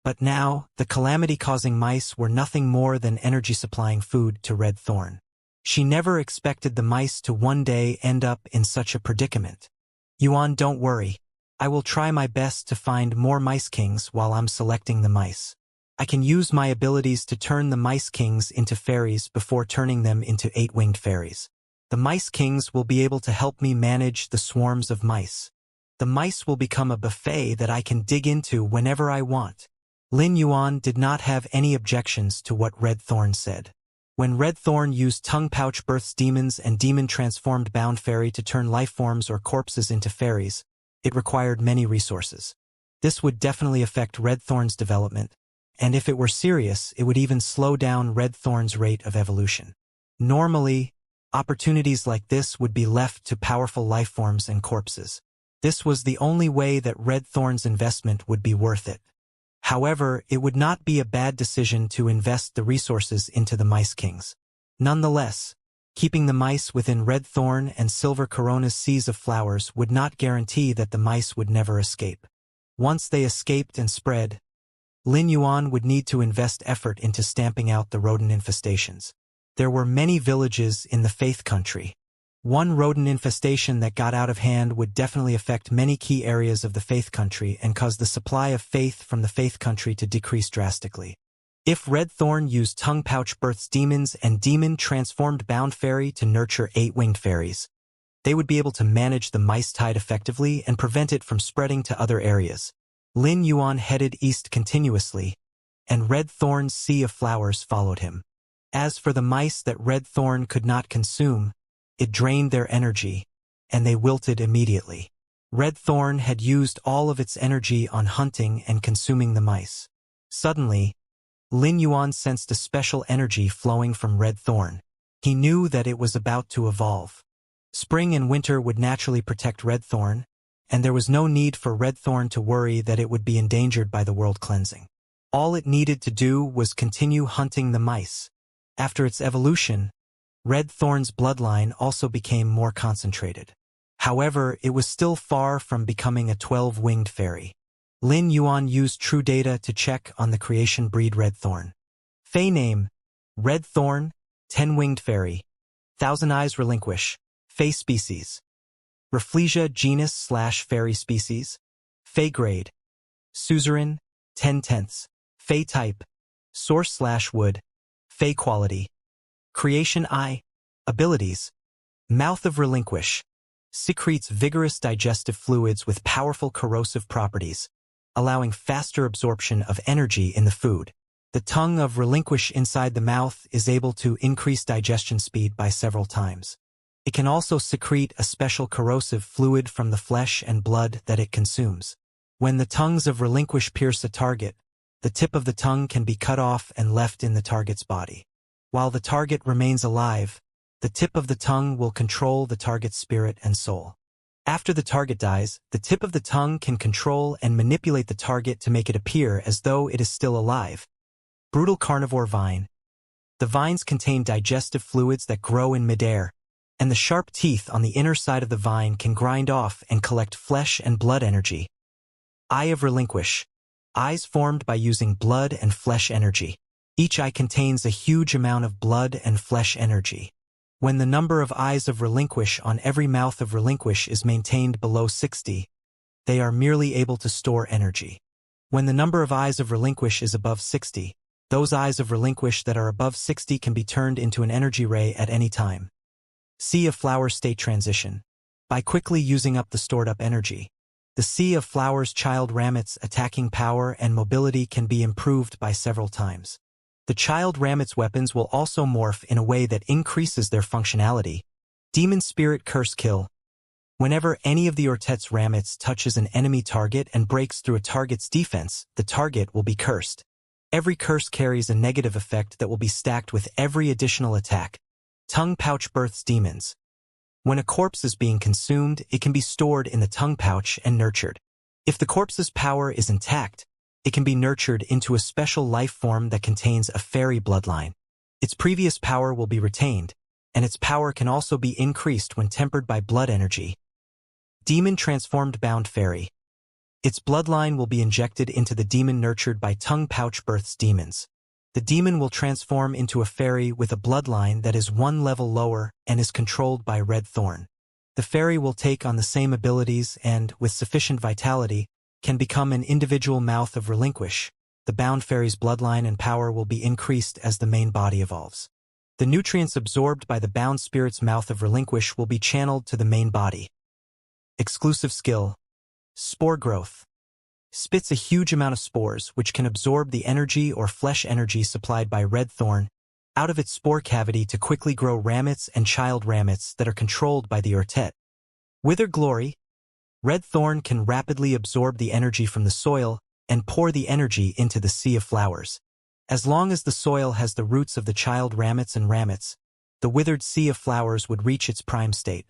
A: But now, the calamity-causing mice were nothing more than energy-supplying food to Redthorn. She never expected the mice to one day end up in such a predicament. Yuan, don't worry. I will try my best to find more mice kings while I'm selecting the mice. I can use my abilities to turn the mice kings into fairies before turning them into 8-winged fairies. The mice kings will be able to help me manage the swarms of mice. The mice will become a buffet that I can dig into whenever I want. Lin Yuan did not have any objections to what Redthorn said. When Redthorn used tongue pouch births demons and demon-transformed bound fairy to turn lifeforms or corpses into fairies, it required many resources. This would definitely affect Redthorn's development, and if it were serious, it would even slow down Redthorn's rate of evolution. Normally, opportunities like this would be left to powerful lifeforms and corpses. This was the only way that Redthorn's investment would be worth it. However, it would not be a bad decision to invest the resources into the Mice Kings. Nonetheless, keeping the mice within Redthorn and Silver Corona's seas of flowers would not guarantee that the mice would never escape. Once they escaped and spread, Lin Yuan would need to invest effort into stamping out the rodent infestations. There were many villages in the Faith Country. One rodent infestation that got out of hand would definitely affect many key areas of the Faith Country and cause the supply of faith from the Faith Country to decrease drastically. If Redthorn used tongue pouch births demons and demon-transformed bound fairy to nurture 8-winged fairies, they would be able to manage the mice tide effectively and prevent it from spreading to other areas. Lin Yuan headed east continuously, and Redthorn's sea of flowers followed him. As for the mice that Redthorn could not consume, it drained their energy, and they wilted immediately. Redthorn had used all of its energy on hunting and consuming the mice. Suddenly, Lin Yuan sensed a special energy flowing from Redthorn. He knew that it was about to evolve. Spring and winter would naturally protect Redthorn, and there was no need for Redthorn to worry that it would be endangered by the world cleansing. All it needed to do was continue hunting the mice. After its evolution, Redthorn's bloodline also became more concentrated. However, it was still far from becoming a 12-winged fairy. Lin Yuan used true data to check on the creation breed Redthorn. Fey name, Redthorn, 10-winged fairy. Thousand Eyes Relinquish, Fey species. Rafflesia genus/fairy species. Fey grade. Suzerain, 10/10. Fey type. Source/wood. Fey quality. Creation eye. Abilities. Mouth of Relinquish. Secretes vigorous digestive fluids with powerful corrosive properties, allowing faster absorption of energy in the food. The tongue of relinquish inside the mouth is able to increase digestion speed by several times. It can also secrete a special corrosive fluid from the flesh and blood that it consumes. When the tongues of relinquish pierce a target, the tip of the tongue can be cut off and left in the target's body. While the target remains alive, the tip of the tongue will control the target's spirit and soul. After the target dies, the tip of the tongue can control and manipulate the target to make it appear as though it is still alive. Brutal carnivore vine. The vines contain digestive fluids that grow in midair, and the sharp teeth on the inner side of the vine can grind off and collect flesh and blood energy. Eye of relinquish. Eyes formed by using blood and flesh energy. Each eye contains a huge amount of blood and flesh energy. When the number of eyes of relinquish on every mouth of relinquish is maintained below 60, they are merely able to store energy. When the number of eyes of relinquish is above 60, those eyes of relinquish that are above 60 can be turned into an energy ray at any time. Sea of flower state transition. By quickly using up the stored up energy, the Sea of Flowers child ramet's attacking power and mobility can be improved by several times. The child ramet's weapons will also morph in a way that increases their functionality. Demon Spirit Curse Kill. Whenever any of the Ortet's ramets touches an enemy target and breaks through a target's defense, the target will be cursed. Every curse carries a negative effect that will be stacked with every additional attack. Tongue pouch births demons. When a corpse is being consumed, it can be stored in the tongue pouch and nurtured. If the corpse's power is intact, it can be nurtured into a special life form that contains a fairy bloodline. Its previous power will be retained, and its power can also be increased when tempered by blood energy. Demon transformed bound fairy. Its bloodline will be injected into the demon nurtured by tongue pouch births demons. The demon will transform into a fairy with a bloodline that is one level lower and is controlled by Red Thorn. The fairy will take on the same abilities and, with sufficient vitality, can become an individual mouth of relinquish. The bound fairy's bloodline and power will be increased as the main body evolves. The nutrients absorbed by the bound spirit's mouth of relinquish will be channeled to the main body. Exclusive skill. Spore growth. Spits a huge amount of spores which can absorb the energy or flesh energy supplied by Red Thorn out of its spore cavity to quickly grow ramets and child ramets that are controlled by the Ortet. Wither glory. Red Thorn can rapidly absorb the energy from the soil and pour the energy into the Sea of Flowers. As long as the soil has the roots of the child ramets and ramets, the withered Sea of Flowers would reach its prime state.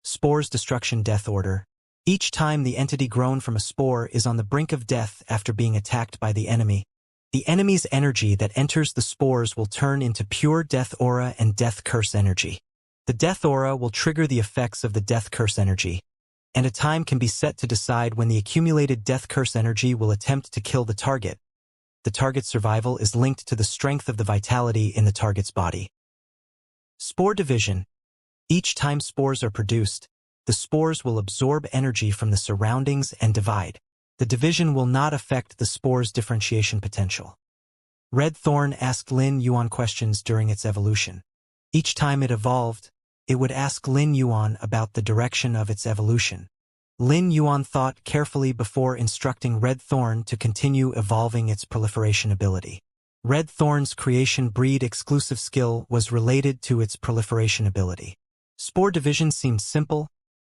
A: Spores destruction death order. Each time the entity grown from a spore is on the brink of death after being attacked by the enemy's energy that enters the spores will turn into pure death aura and death curse energy. The death aura will trigger the effects of the death curse energy, and a time can be set to decide when the accumulated death curse energy will attempt to kill the target. The target's survival is linked to the strength of the vitality in the target's body. Spore division. Each time spores are produced, the spores will absorb energy from the surroundings and divide. The division will not affect the spore's differentiation potential. Red Thorn asked Lin Yuan questions during its evolution. Each time it evolved, it would ask Lin Yuan about the direction of its evolution. Lin Yuan thought carefully before instructing Red Thorn to continue evolving its proliferation ability. Red Thorn's creation breed exclusive skill was related to its proliferation ability. Spore division seemed simple,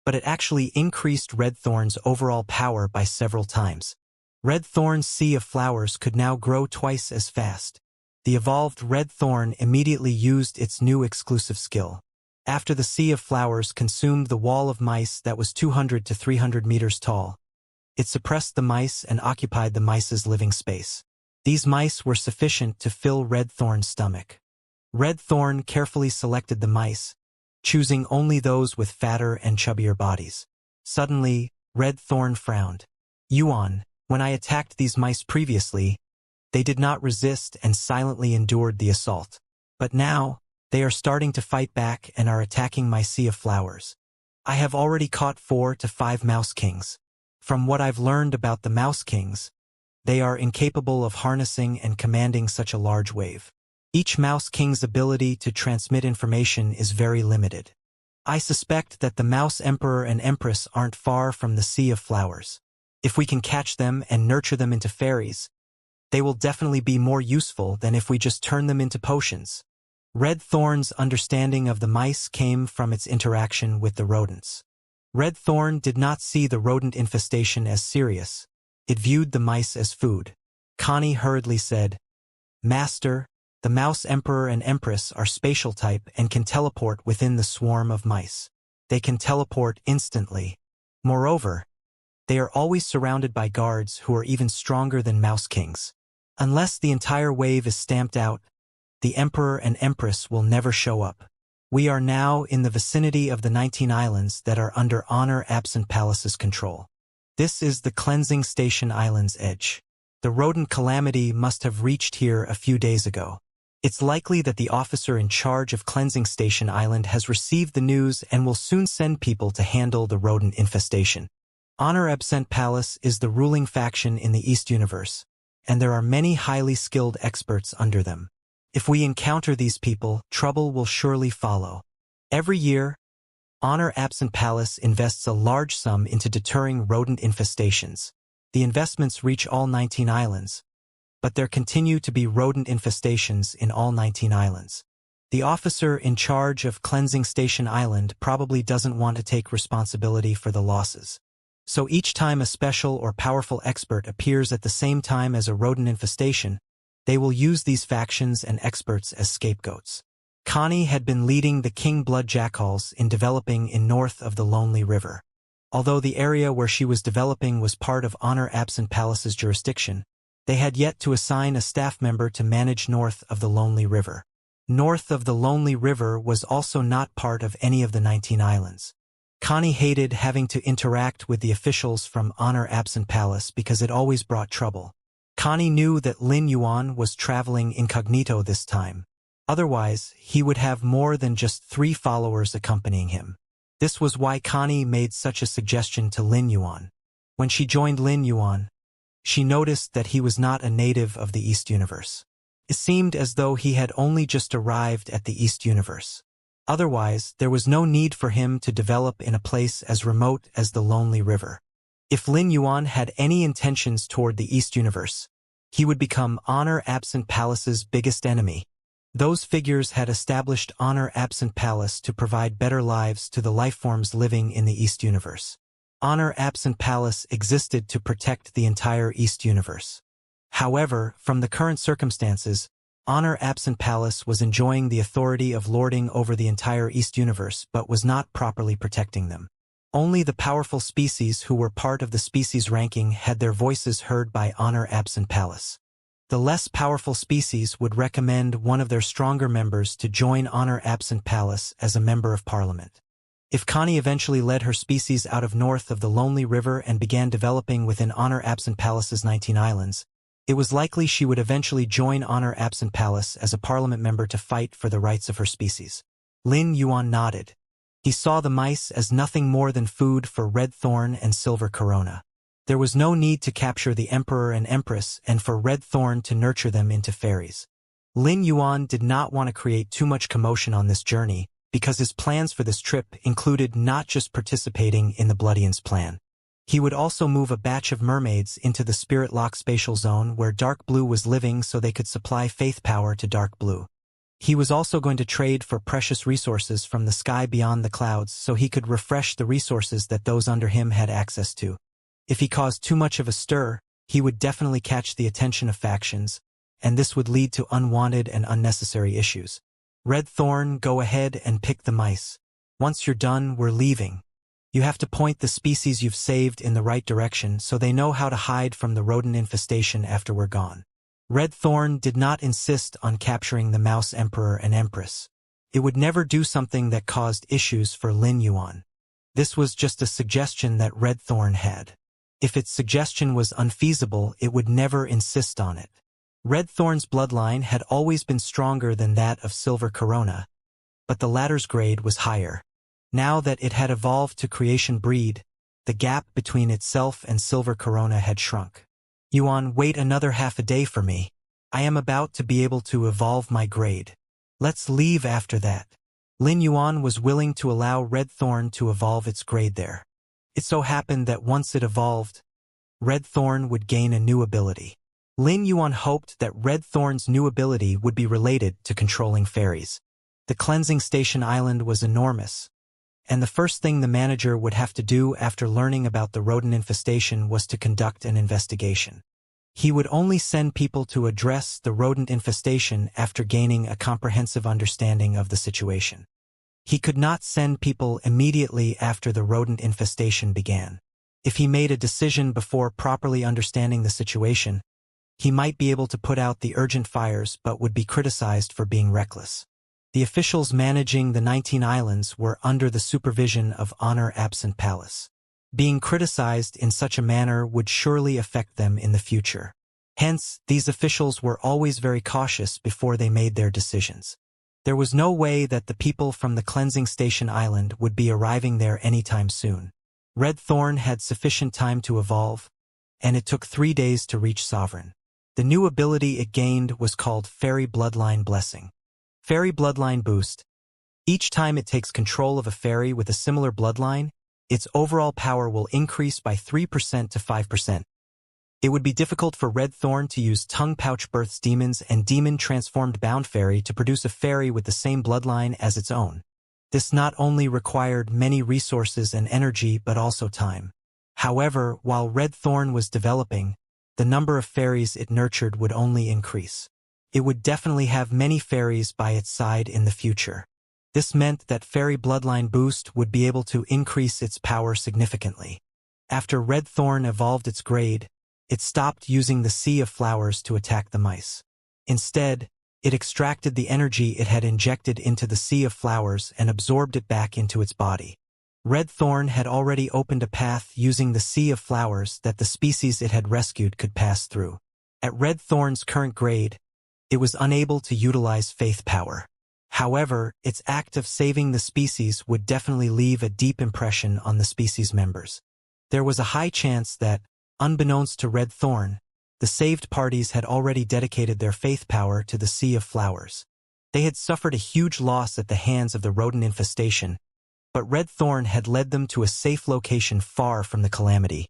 A: but it actually increased Red Thorn's overall power by several times. Red Thorn's Sea of Flowers could now grow twice as fast. The evolved Red Thorn immediately used its new exclusive skill. After the Sea of Flowers consumed the wall of mice that was 200 to 300 meters tall, it suppressed the mice and occupied the mice's living space. These mice were sufficient to fill Red Thorn's stomach. Red Thorn carefully selected the mice, choosing only those with fatter and chubbier bodies. Suddenly, Red Thorn frowned. Yuan, when I attacked these mice previously, they did not resist and silently endured the assault. But now, they are starting to fight back and are attacking my Sea of Flowers. I have already caught 4 to 5 mouse kings. From what I've learned about the mouse kings, they are incapable of harnessing and commanding such a large wave. Each mouse king's ability to transmit information is very limited. I suspect that the mouse emperor and empress aren't far from the Sea of Flowers. If we can catch them and nurture them into fairies, They will definitely be more useful than if we just turn them into potions. Red Thorn's understanding of the mice came from its interaction with the rodents. Red Thorn did not see the rodent infestation as serious. It viewed the mice as food. Connie hurriedly said, "Master, the mouse emperor and empress are spatial type and can teleport within the swarm of mice. They can teleport instantly. Moreover, they are always surrounded by guards who are even stronger than mouse kings. Unless the entire wave is stamped out, the emperor and empress will never show up. We are now in the vicinity of the 19 islands that are under Honor Absent Palace's control. This is the Cleansing Station Island's edge. The rodent calamity must have reached here a few days ago. It's likely that the officer in charge of Cleansing Station Island has received the news and will soon send people to handle the rodent infestation. Honor Absent Palace is the ruling faction in the East Universe, and there are many highly skilled experts under them. If we encounter these people, trouble will surely follow. Every year, Honor Absent Palace invests a large sum into deterring rodent infestations. The investments reach all 19 islands, but there continue to be rodent infestations in all 19 islands. The officer in charge of Cleansing Station Island probably doesn't want to take responsibility for the losses. So each time a special or powerful expert appears at the same time as a rodent infestation, they will use these factions and experts as scapegoats. Connie had been leading the King Blood Jackals in developing in north of the Lonely River. Although the area where she was developing was part of Honor Absent Palace's jurisdiction, they had yet to assign a staff member to manage north of the Lonely River. North of the Lonely River was also not part of any of the 19 islands. Connie hated having to interact with the officials from Honor Absent Palace because it always brought trouble. Connie knew that Lin Yuan was traveling incognito this time. Otherwise, he would have more than just 3 followers accompanying him. This was why Connie made such a suggestion to Lin Yuan. When she joined Lin Yuan, she noticed that he was not a native of the East Universe. It seemed as though he had only just arrived at the East Universe. Otherwise, there was no need for him to develop in a place as remote as the Lonely River. If Lin Yuan had any intentions toward the East Universe, he would become Honor Absent Palace's biggest enemy. Those figures had established Honor Absent Palace to provide better lives to the lifeforms living in the East Universe. Honor Absent Palace existed to protect the entire East Universe. However, from the current circumstances, Honor Absent Palace was enjoying the authority of lording over the entire East Universe but was not properly protecting them. Only the powerful species who were part of the species ranking had their voices heard by Honor Absent Palace. The less powerful species would recommend one of their stronger members to join Honor Absent Palace as a member of Parliament. If Connie eventually led her species out of north of the Lonely River and began developing within Honor Absent Palace's 19 islands, it was likely she would eventually join Honor Absent Palace as a Parliament member to fight for the rights of her species. Lin Yuan nodded. He saw the mice as nothing more than food for Red Thorn and Silver Corona. There was no need to capture the Emperor and Empress and for Red Thorn to nurture them into fairies. Lin Yuan did not want to create too much commotion on this journey because his plans for this trip included not just participating in the Bloodians plan. He would also move a batch of mermaids into the Spirit Lock spatial zone where Dark Blue was living so they could supply faith power to Dark Blue. He was also going to trade for precious resources from the sky beyond the clouds so he could refresh the resources that those under him had access to. If he caused too much of a stir, he would definitely catch the attention of factions, and this would lead to unwanted and unnecessary issues. Red Thorn, go ahead and pick the mice. Once you're done, we're leaving. You have to point the species you've saved in the right direction so they know how to hide from the rodent infestation after we're gone. Red Thorn did not insist on capturing the Mouse Emperor and Empress. It would never do something that caused issues for Lin Yuan. This was just a suggestion that Red Thorn had. If its suggestion was unfeasible, it would never insist on it. Red Thorn's bloodline had always been stronger than that of Silver Corona, but the latter's grade was higher. Now that it had evolved to creation breed, the gap between itself and Silver Corona had shrunk. Yuan, wait another half a day for me. I am about to be able to evolve my grade. Let's leave after that. Lin Yuan was willing to allow Red Thorn to evolve its grade there. It so happened that once it evolved, Red Thorn would gain a new ability. Lin Yuan hoped that Red Thorn's new ability would be related to controlling fairies. The cleansing station island was enormous, and the first thing the manager would have to do after learning about the rodent infestation was to conduct an investigation. He would only send people to address the rodent infestation after gaining a comprehensive understanding of the situation. He could not send people immediately after the rodent infestation began. If he made a decision before properly understanding the situation, he might be able to put out the urgent fires but would be criticized for being reckless. The officials managing the 19 islands were under the supervision of Honor-Absent Palace. Being criticized in such a manner would surely affect them in the future. Hence, these officials were always very cautious before they made their decisions. There was no way that the people from the cleansing station island would be arriving there anytime soon. Red Thorn had sufficient time to evolve, and it took 3 days to reach Sovereign. The new ability it gained was called Fairy Bloodline Blessing. Fairy Bloodline Boost. Each time it takes control of a fairy with a similar bloodline, its overall power will increase by 3% to 5%. It would be difficult for Red Thorn to use Tongue Pouch Birth's demons and demon-transformed bound fairy to produce a fairy with the same bloodline as its own. This not only required many resources and energy but also time. However, while Red Thorn was developing, the number of fairies it nurtured would only increase. It would definitely have many fairies by its side in the future. This meant that Fairy Bloodline Boost would be able to increase its power significantly. After Red Thorn evolved its grade, it stopped using the Sea of Flowers to attack the mice. Instead, it extracted the energy it had injected into the Sea of Flowers and absorbed it back into its body. Red Thorn had already opened a path using the Sea of Flowers that the species it had rescued could pass through. At Red Thorn's current grade, it was unable to utilize faith power. However, its act of saving the species would definitely leave a deep impression on the species members. There was a high chance that, unbeknownst to Red Thorn, the saved parties had already dedicated their faith power to the Sea of Flowers. They had suffered a huge loss at the hands of the rodent infestation, but Red Thorn had led them to a safe location far from the calamity,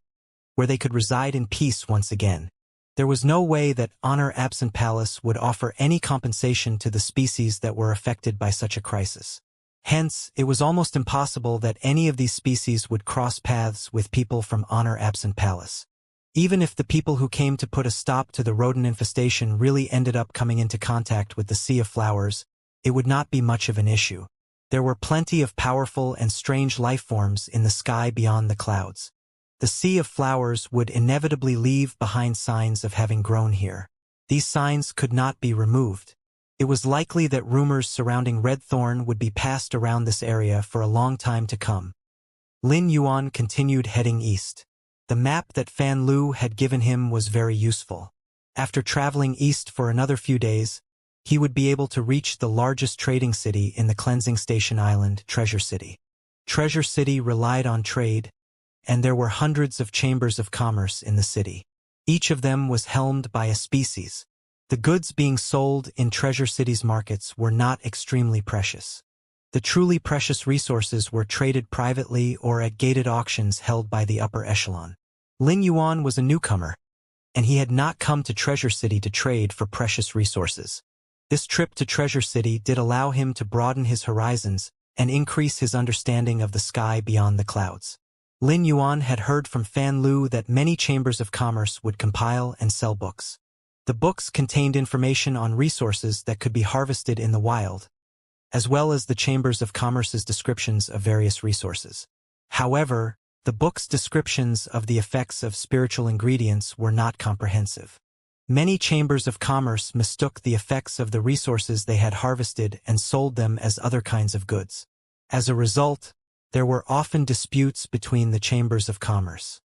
A: where they could reside in peace once again. There was no way that Honor-Absent Palace would offer any compensation to the species that were affected by such a crisis. Hence, it was almost impossible that any of these species would cross paths with people from Honor-Absent Palace. Even if the people who came to put a stop to the rodent infestation really ended up coming into contact with the Sea of Flowers, it would not be much of an issue. There were plenty of powerful and strange life forms in the sky beyond the clouds. The Sea of Flowers would inevitably leave behind signs of having grown here. These signs could not be removed. It was likely that rumors surrounding Red Thorn would be passed around this area for a long time to come. Lin Yuan continued heading east. The map that Fan Lu had given him was very useful. After traveling east for another few days, he would be able to reach the largest trading city in the cleansing station island, Treasure City. Treasure City relied on trade, and there were hundreds of chambers of commerce in the city. Each of them was helmed by a species. The goods being sold in Treasure City's markets were not extremely precious. The truly precious resources were traded privately or at gated auctions held by the upper echelon. Lin Yuan was a newcomer, and he had not come to Treasure City to trade for precious resources. This trip to Treasure City did allow him to broaden his horizons and increase his understanding of the sky beyond the clouds. Lin Yuan had heard from Fan Lu that many chambers of commerce would compile and sell books. The books contained information on resources that could be harvested in the wild, as well as the chambers of commerce's descriptions of various resources. However, the book's descriptions of the effects of spiritual ingredients were not comprehensive. Many chambers of commerce mistook the effects of the resources they had harvested and sold them as other kinds of goods. As a result, there were often disputes between the chambers of commerce.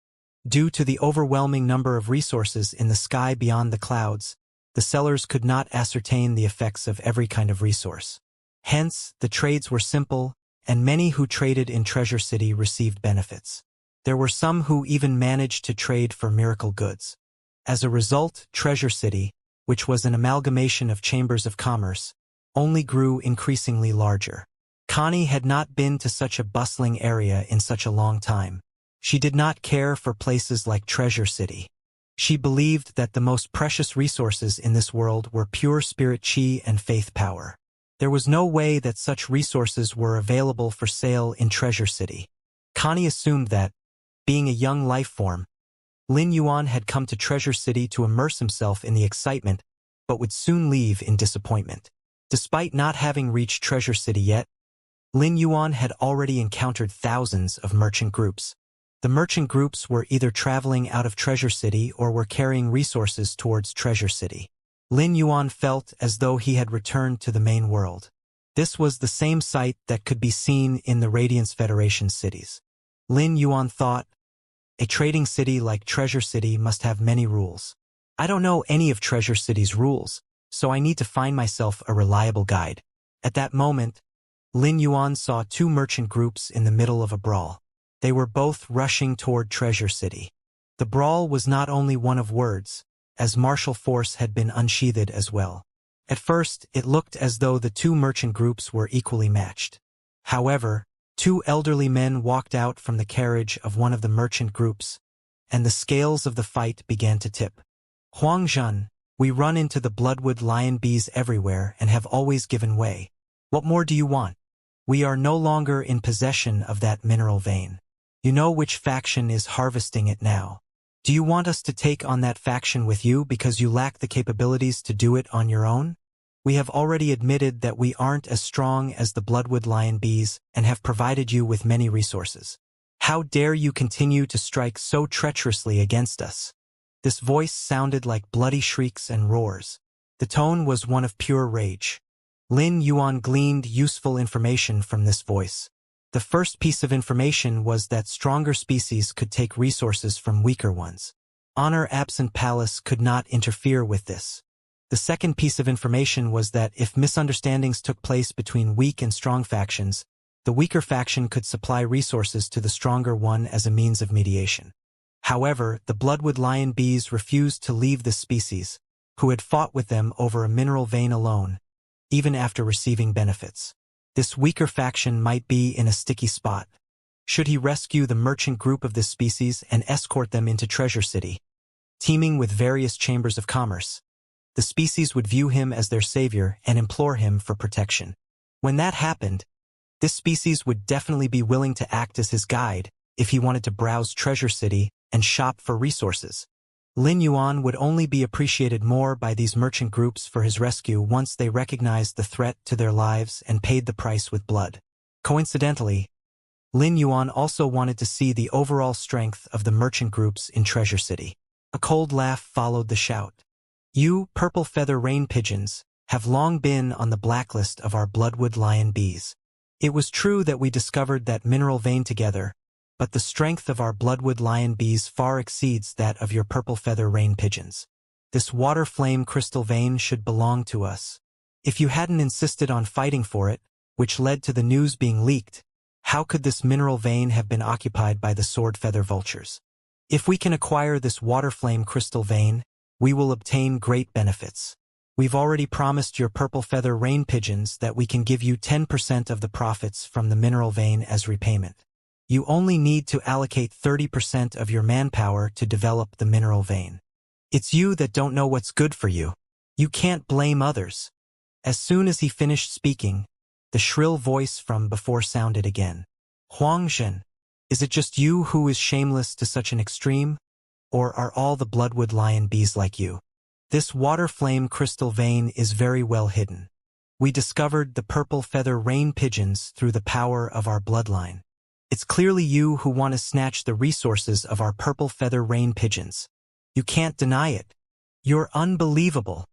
A: Due to the overwhelming number of resources in the sky beyond the clouds, the sellers could not ascertain the effects of every kind of resource. Hence, the trades were simple, and many who traded in Treasure City received benefits. There were some who even managed to trade for miracle goods. As a result, Treasure City, which was an amalgamation of chambers of commerce, only grew increasingly larger. Connie had not been to such a bustling area in such a long time. She did not care for places like Treasure City. She believed that the most precious resources in this world were pure spirit chi and faith power. There was no way that such resources were available for sale in Treasure City. Connie assumed that, being a young life form, Lin Yuan had come to Treasure City to immerse himself in the excitement, but would soon leave in disappointment. Despite not having reached Treasure City yet, Lin Yuan had already encountered thousands of merchant groups. The merchant groups were either traveling out of Treasure City or were carrying resources towards Treasure City. Lin Yuan felt as though he had returned to the main world. This was the same sight that could be seen in the Radiance Federation cities. Lin Yuan thought, a trading city like Treasure City must have many rules. I don't know any of Treasure City's rules, so I need to find myself a reliable guide. At that moment, Lin Yuan saw two merchant groups in the middle of a brawl. They were both rushing toward Treasure City. The brawl was not only one of words, as martial force had been unsheathed as well. At first, it looked as though the two merchant groups were equally matched. However, two elderly men walked out from the carriage of one of the merchant groups, and the scales of the fight began to tip. Huang Zhen, we run into the bloodwood lion bees everywhere and have always given way. What more do you want? We are no longer in possession of that mineral vein. You know which faction is harvesting it now. Do you want us to take on that faction with you because you lack the capabilities to do it on your own? We have already admitted that we aren't as strong as the bloodwood lion bees and have provided you with many resources. How dare you continue to strike so treacherously against us? This voice sounded like bloody shrieks and roars. The tone was one of pure rage. Lin Yuan gleaned useful information from this voice. The first piece of information was that stronger species could take resources from weaker ones. Honor-absent Palace could not interfere with this. The second piece of information was that if misunderstandings took place between weak and strong factions, the weaker faction could supply resources to the stronger one as a means of mediation. However, the bloodwood lion bees refused to leave this species, who had fought with them over a mineral vein alone, even after receiving benefits. This weaker faction might be in a sticky spot. Should he rescue the merchant group of this species and escort them into Treasure City, teeming with various chambers of commerce, the species would view him as their savior and implore him for protection. When that happened, this species would definitely be willing to act as his guide if he wanted to browse Treasure City and shop for resources. Lin Yuan would only be appreciated more by these merchant groups for his rescue once they recognized the threat to their lives and paid the price with blood. Coincidentally, Lin Yuan also wanted to see the overall strength of the merchant groups in Treasure City. A cold laugh followed the shout. You, purple feather rain pigeons, have long been on the blacklist of our bloodwood lion bees. It was true that we discovered that mineral vein together, but the strength of our bloodwood lion bees far exceeds that of your purple feather rain pigeons. This water flame crystal vein should belong to us. If you hadn't insisted on fighting for it, which led to the news being leaked, how could this mineral vein have been occupied by the sword feather vultures? If we can acquire this water flame crystal vein, we will obtain great benefits. We've already promised your purple feather rain pigeons that we can give you 10% of the profits from the mineral vein as repayment. You only need to allocate 30% of your manpower to develop the mineral vein. It's you that don't know what's good for you. You can't blame others. As soon as he finished speaking, the shrill voice from before sounded again. Huang Zhen, is it just you who is shameless to such an extreme? Or are all the bloodwood lion bees like you? This water flame crystal vein is very well hidden. We discovered the purple feather rain pigeons through the power of our bloodline. It's clearly you who want to snatch the resources of our purple feather rain pigeons. You can't deny it. You're unbelievable.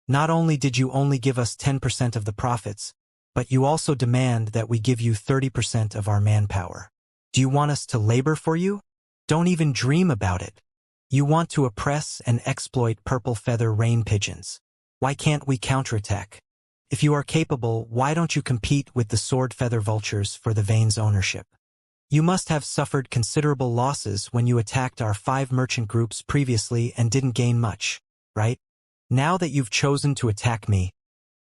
A: Not only did you only give us 10% of the profits, but you also demand that we give you 30% of our manpower. Do you want us to labor for you? Don't even dream about it. You want to oppress and exploit purple feather rain pigeons. Why can't we counterattack? If you are capable, why don't you compete with the sword feather vultures for the vein's ownership? You must have suffered considerable losses when you attacked our 5 merchant groups previously and didn't gain much, right? Now that you've chosen to attack me,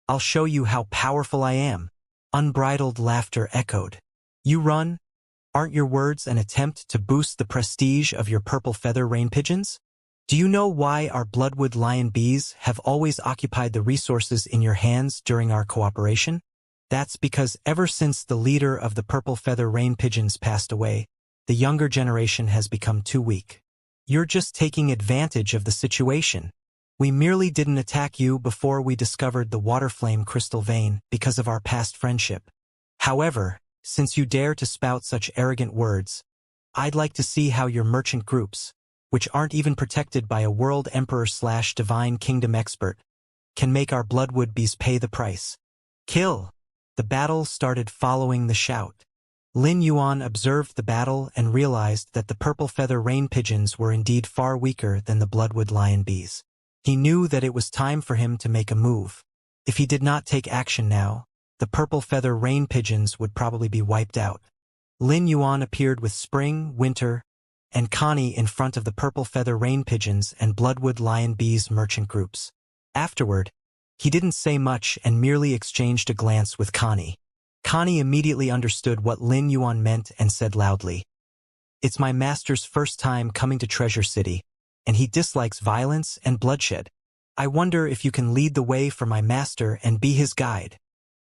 A: I'll show you how powerful I am. Unbridled laughter echoed. You run? Aren't your words an attempt to boost the prestige of your purple feather rain pigeons? Do you know why our bloodwood lion bees have always occupied the resources in your hands during our cooperation? That's because ever since the leader of the purple feather rain pigeons passed away, the younger generation has become too weak. You're just taking advantage of the situation. We merely didn't attack you before we discovered the water flame crystal vein because of our past friendship. However, since you dare to spout such arrogant words, I'd like to see how your merchant groups, which aren't even protected by a world emperor/divine kingdom expert, can make our bloodwood bees pay the price. Kill! The battle started following the shout. Lin Yuan observed the battle and realized that the purple feather rain pigeons were indeed far weaker than the bloodwood lion bees. He knew that it was time for him to make a move. If he did not take action now, the purple feather rain pigeons would probably be wiped out. Lin Yuan appeared with Spring, Winter, and Connie in front of the purple feather rain pigeons and bloodwood lion bees merchant groups. Afterward, he didn't say much and merely exchanged a glance with Connie. Connie immediately understood what Lin Yuan meant and said loudly, "It's my master's first time coming to Treasure City, and he dislikes violence and bloodshed. I wonder if you can lead the way for my master and be his guide."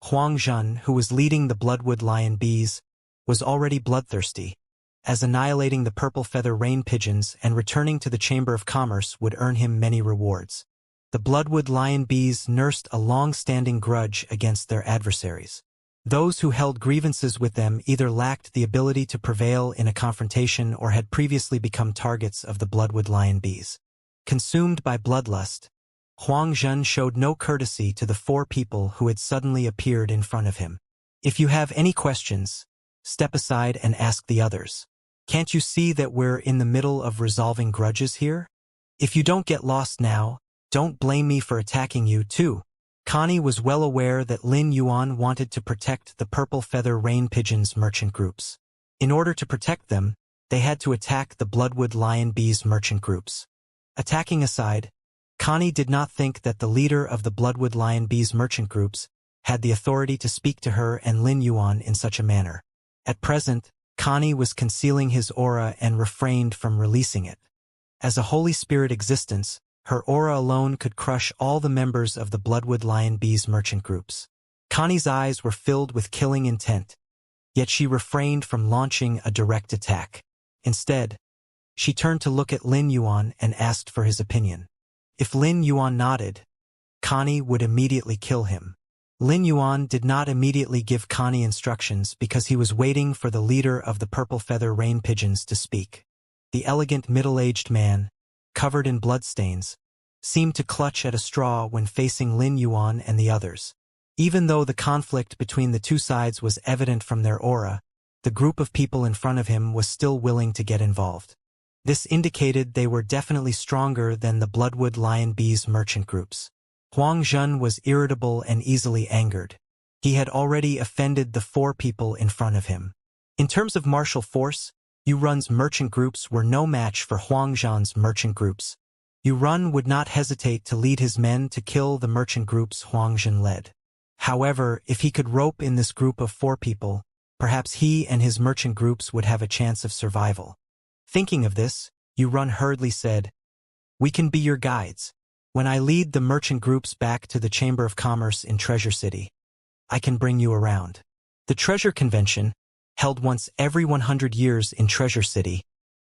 A: Huang Zhen, who was leading the bloodwood lion bees, was already bloodthirsty, as annihilating the purple feather rain pigeons and returning to the Chamber of Commerce would earn him many rewards. The bloodwood lion bees nursed a long-standing grudge against their adversaries. Those who held grievances with them either lacked the ability to prevail in a confrontation or had previously become targets of the bloodwood lion bees. Consumed by bloodlust, Huang Zhen showed no courtesy to the 4 people who had suddenly appeared in front of him. "If you have any questions, step aside and ask the others. Can't you see that we're in the middle of resolving grudges here? If you don't get lost now, don't blame me for attacking you too." Connie was well aware that Lin Yuan wanted to protect the purple feather rain pigeons merchant groups. In order to protect them, they had to attack the bloodwood lion bees merchant groups. Attacking aside, Connie did not think that the leader of the bloodwood lion bees merchant groups had the authority to speak to her and Lin Yuan in such a manner. At present, Connie was concealing his aura and refrained from releasing it. As a Holy Spirit existence, her aura alone could crush all the members of the bloodwood lion bees merchant groups. Connie's eyes were filled with killing intent, yet she refrained from launching a direct attack. Instead, she turned to look at Lin Yuan and asked for his opinion. If Lin Yuan nodded, Connie would immediately kill him. Lin Yuan did not immediately give Connie instructions because he was waiting for the leader of the purple feather rain pigeons to speak. The elegant middle-aged man, covered in bloodstains, seemed to clutch at a straw when facing Lin Yuan and the others. Even though the conflict between the two sides was evident from their aura, the group of people in front of him was still willing to get involved. This indicated they were definitely stronger than the bloodwood lion bees merchant groups. Huang Zhen was irritable and easily angered. He had already offended the 4 people in front of him. In terms of martial force, Yu Run's merchant groups were no match for Huang Zhen's merchant groups. Yu Run would not hesitate to lead his men to kill the merchant groups Huang Zhen led. However, if he could rope in this group of 4 people, perhaps he and his merchant groups would have a chance of survival. Thinking of this, Yu Run hurriedly said, "We can be your guides. When I lead the merchant groups back to the Chamber of Commerce in Treasure City, I can bring you around." The Treasure Convention, held once every 100 years in Treasure City,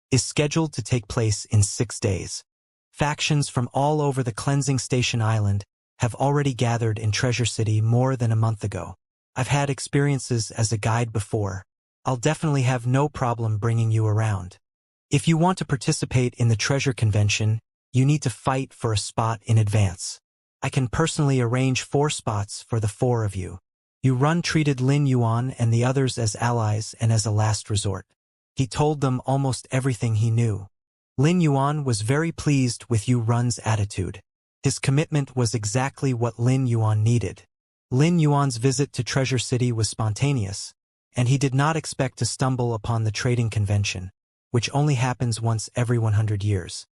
A: is scheduled to take place in 6 days. Factions from all over the Cleansing Station Island have already gathered in Treasure City more than a month ago. I've had experiences as a guide before. I'll definitely have no problem bringing you around. If you want to participate in the Treasure Convention, you need to fight for a spot in advance. I can personally arrange 4 spots for the 4 of you. Yu Run treated Lin Yuan and the others as allies and as a last resort. He told them almost everything he knew. Lin Yuan was very pleased with Yu Run's attitude. His commitment was exactly what Lin Yuan needed. Lin Yuan's visit to Treasure City was spontaneous, and he did not expect to stumble upon the trading convention, which only happens once every 100 years.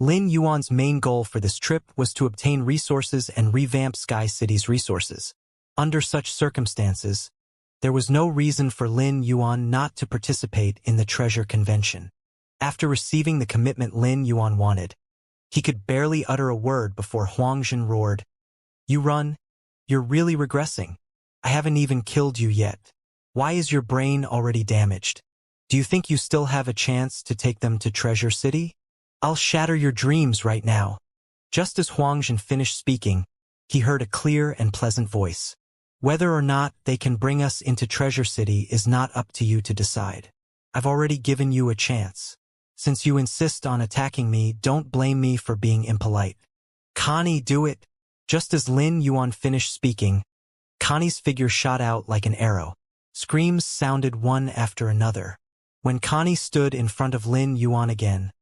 A: Lin Yuan's main goal for this trip was to obtain resources and revamp Sky City's resources. Under such circumstances, there was no reason for Lin Yuan not to participate in the Treasure Convention. After receiving the commitment Lin Yuan wanted, He could barely utter a word before Huangjun roared, "You run? You're really regressing. I haven't even killed you yet. Why is your brain already damaged? Do you think you still have a chance to take them to Treasure City? I'll shatter your dreams right now." Just as Huangjun finished speaking, he heard a clear and pleasant voice. "Whether or not they can bring us into Treasure City is not up to you to decide. I've already given you a chance. Since you insist on attacking me, don't blame me for being impolite. Connie, do it." Just as Lin Yuan finished speaking, Connie's figure shot out like an arrow. Screams sounded one after another. When Connie stood in front of Lin Yuan again,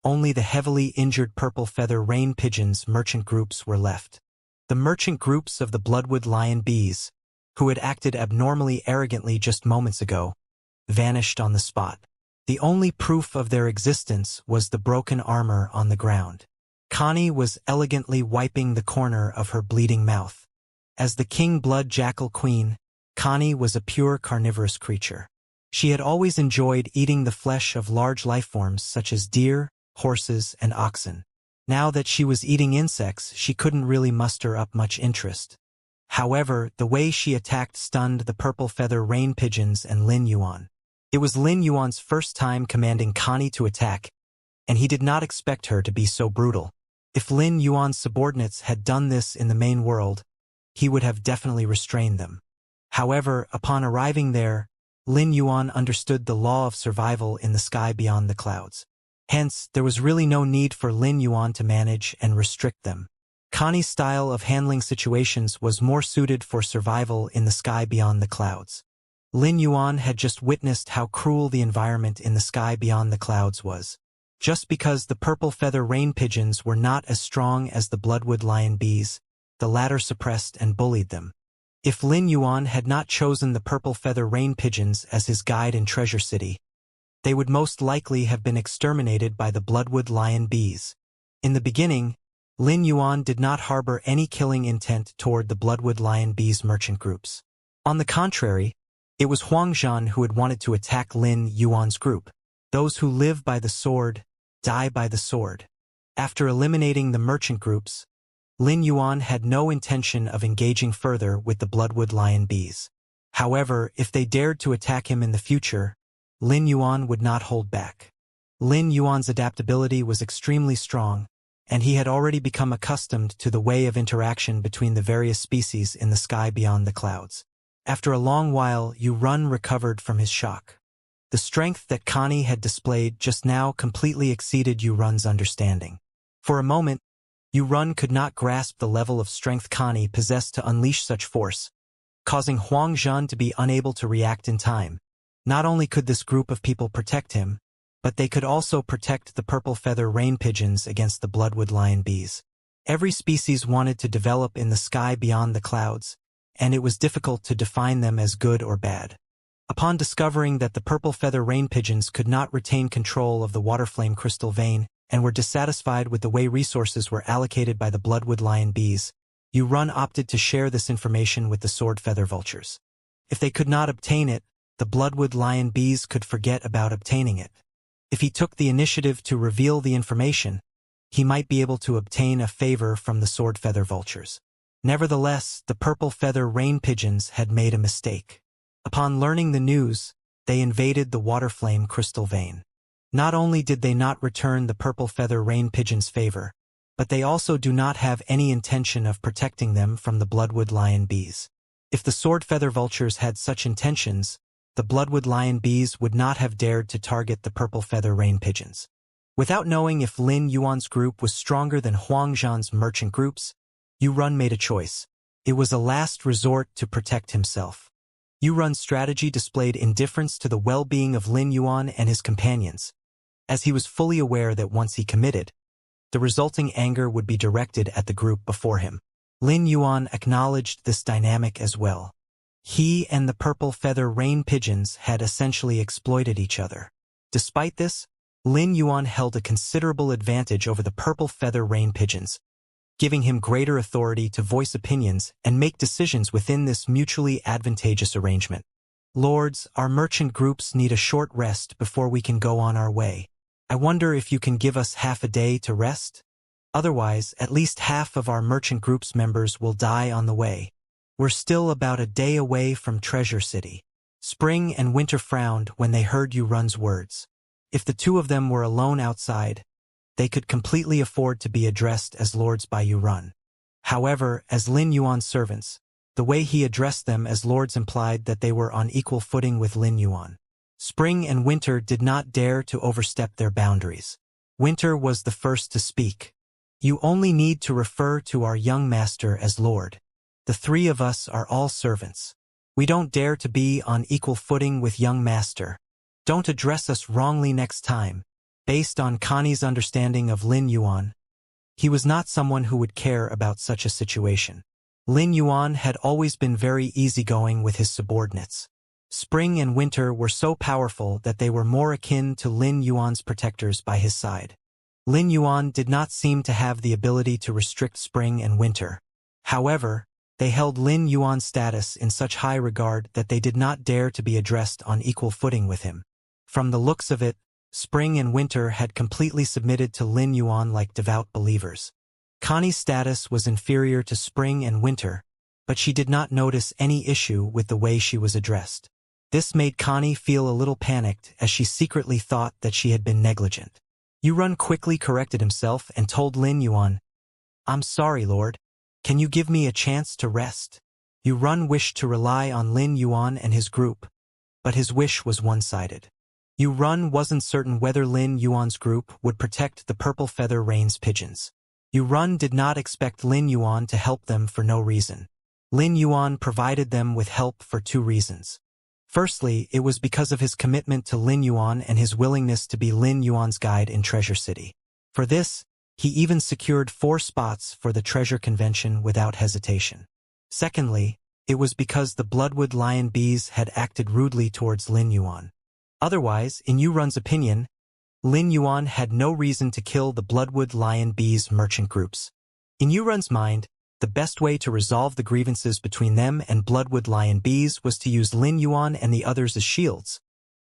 A: only the heavily injured purple feather rain pigeons merchant groups were left. The merchant groups of the Bloodwood Lion Bees, who had acted abnormally arrogantly just moments ago, vanished on the spot. The only proof of their existence was the broken armor on the ground. Connie was elegantly wiping the corner of her bleeding mouth. As the King Blood Jackal Queen, Connie was a pure carnivorous creature. She had always enjoyed eating the flesh of large lifeforms such as deer, horses, and oxen. Now that she was eating insects, she couldn't really muster up much interest. However, the way she attacked stunned the purple feather rain pigeons and Lin Yuan. It was Lin Yuan's first time commanding Connie to attack, and he did not expect her to be so brutal. If Lin Yuan's subordinates had done this in the main world, he would have definitely restrained them. However, upon arriving there, Lin Yuan understood the law of survival in the sky beyond the clouds. Hence, there was really no need for Lin Yuan to manage and restrict them. Connie's style of handling situations was more suited for survival in the sky beyond the clouds. Lin Yuan had just witnessed how cruel the environment in the sky beyond the clouds was. Just because the purple feather rain pigeons were not as strong as the Bloodwood Lion Bees, the latter suppressed and bullied them. If Lin Yuan had not chosen the purple feather rain pigeons as his guide in Treasure City, they would most likely have been exterminated by the Bloodwood Lion Bees. In the beginning, Lin Yuan did not harbor any killing intent toward the Bloodwood Lion Bees merchant groups. On the contrary, it was Huangjun who had wanted to attack Lin Yuan's group. Those who live by the sword, die by the sword. After eliminating the merchant groups, Lin Yuan had no intention of engaging further with the Bloodwood Lion Bees. However, if they dared to attack him in the future, Lin Yuan would not hold back. Lin Yuan's adaptability was extremely strong, and he had already become accustomed to the way of interaction between the various species in the sky beyond the clouds. After a long while, Yu-Run recovered from his shock. The strength that Connie had displayed just now completely exceeded Yu-Run's understanding. For a moment, Yu-Run could not grasp the level of strength Connie possessed to unleash such force, causing Huangjun to be unable to react in time. Not only could this group of people protect him, but they could also protect the purple feather rain pigeons against the Bloodwood Lion Bees. Every species wanted to develop in the sky beyond the clouds, and it was difficult to define them as good or bad. Upon discovering that the purple feather rain pigeons could not retain control of the waterflame crystal vein and were dissatisfied with the way resources were allocated by the Bloodwood Lion Bees, Yu-Run opted to share this information with the sword feather vultures. If they could not obtain it, the Bloodwood Lion Bees could forget about obtaining it. If he took the initiative to reveal the information, he might be able to obtain a favor from the sword feather vultures. Nevertheless, the purple feather rain pigeons had made a mistake. Upon learning the news, they invaded the waterflame crystal vein. Not only did they not return the purple feather rain pigeons' favor, but they also do not have any intention of protecting them from the Bloodwood Lion Bees. If the sword feather vultures had such intentions, the Bloodwood Lion Bees would not have dared to target the purple feather rain pigeons. Without knowing if Lin Yuan's group was stronger than Huangjun's merchant groups, Yu-Run made a choice. It was a last resort to protect himself. Yu-Run's strategy displayed indifference to the well-being of Lin Yuan and his companions, as he was fully aware that once he committed, the resulting anger would be directed at the group before him. Lin Yuan acknowledged this dynamic as well. He and the purple feather rain pigeons had essentially exploited each other. Despite this, Lin Yuan held a considerable advantage over the purple feather rain pigeons, giving him greater authority to voice opinions and make decisions within this mutually advantageous arrangement. Lords, our merchant groups need a short rest before we can go on our way. I wonder if you can give us half a day to rest? Otherwise, at least half of our merchant group's members will die on the way. We're still about a day away from Treasure City. Spring and Winter frowned when they heard Yurun's words. If the two of them were alone outside, they could completely afford to be addressed as lords by Yurun. However, as Lin Yuan's servants, the way he addressed them as lords implied that they were on equal footing with Lin Yuan. Spring and Winter did not dare to overstep their boundaries. Winter was the first to speak. You only need to refer to our young master as Lord. The three of us are all servants. We don't dare to be on equal footing with young master. Don't address us wrongly next time. Based on Connie's understanding of Lin Yuan, he was not someone who would care about such a situation. Lin Yuan had always been very easygoing with his subordinates. Spring and Winter were so powerful that they were more akin to Lin Yuan's protectors by his side. Lin Yuan did not seem to have the ability to restrict Spring and Winter. However, they held Lin Yuan's status in such high regard that they did not dare to be addressed on equal footing with him. From the looks of it, Spring and Winter had completely submitted to Lin Yuan like devout believers. Connie's status was inferior to Spring and Winter, but she did not notice any issue with the way she was addressed. This made Connie feel a little panicked as she secretly thought that she had been negligent. Yurun quickly corrected himself and told Lin Yuan, "I'm sorry, Lord. Can you give me a chance to rest?" Yurun wished to rely on Lin Yuan and his group, but his wish was one-sided. Yurun wasn't certain whether Lin Yuan's group would protect the Purple Feather Rain's pigeons. Yurun did not expect Lin Yuan to help them for no reason. Lin Yuan provided them with help for two reasons. Firstly, it was because of his commitment to Lin Yuan and his willingness to be Lin Yuan's guide in Treasure City. For this, he even secured 4 spots for the treasure convention without hesitation. Secondly, it was because the Bloodwood Lion Bees had acted rudely towards Lin Yuan. Otherwise, in Yurun's opinion, Lin Yuan had no reason to kill the Bloodwood Lion Bees merchant groups. In Yurun's mind, the best way to resolve the grievances between them and Bloodwood Lion Bees was to use Lin Yuan and the others as shields,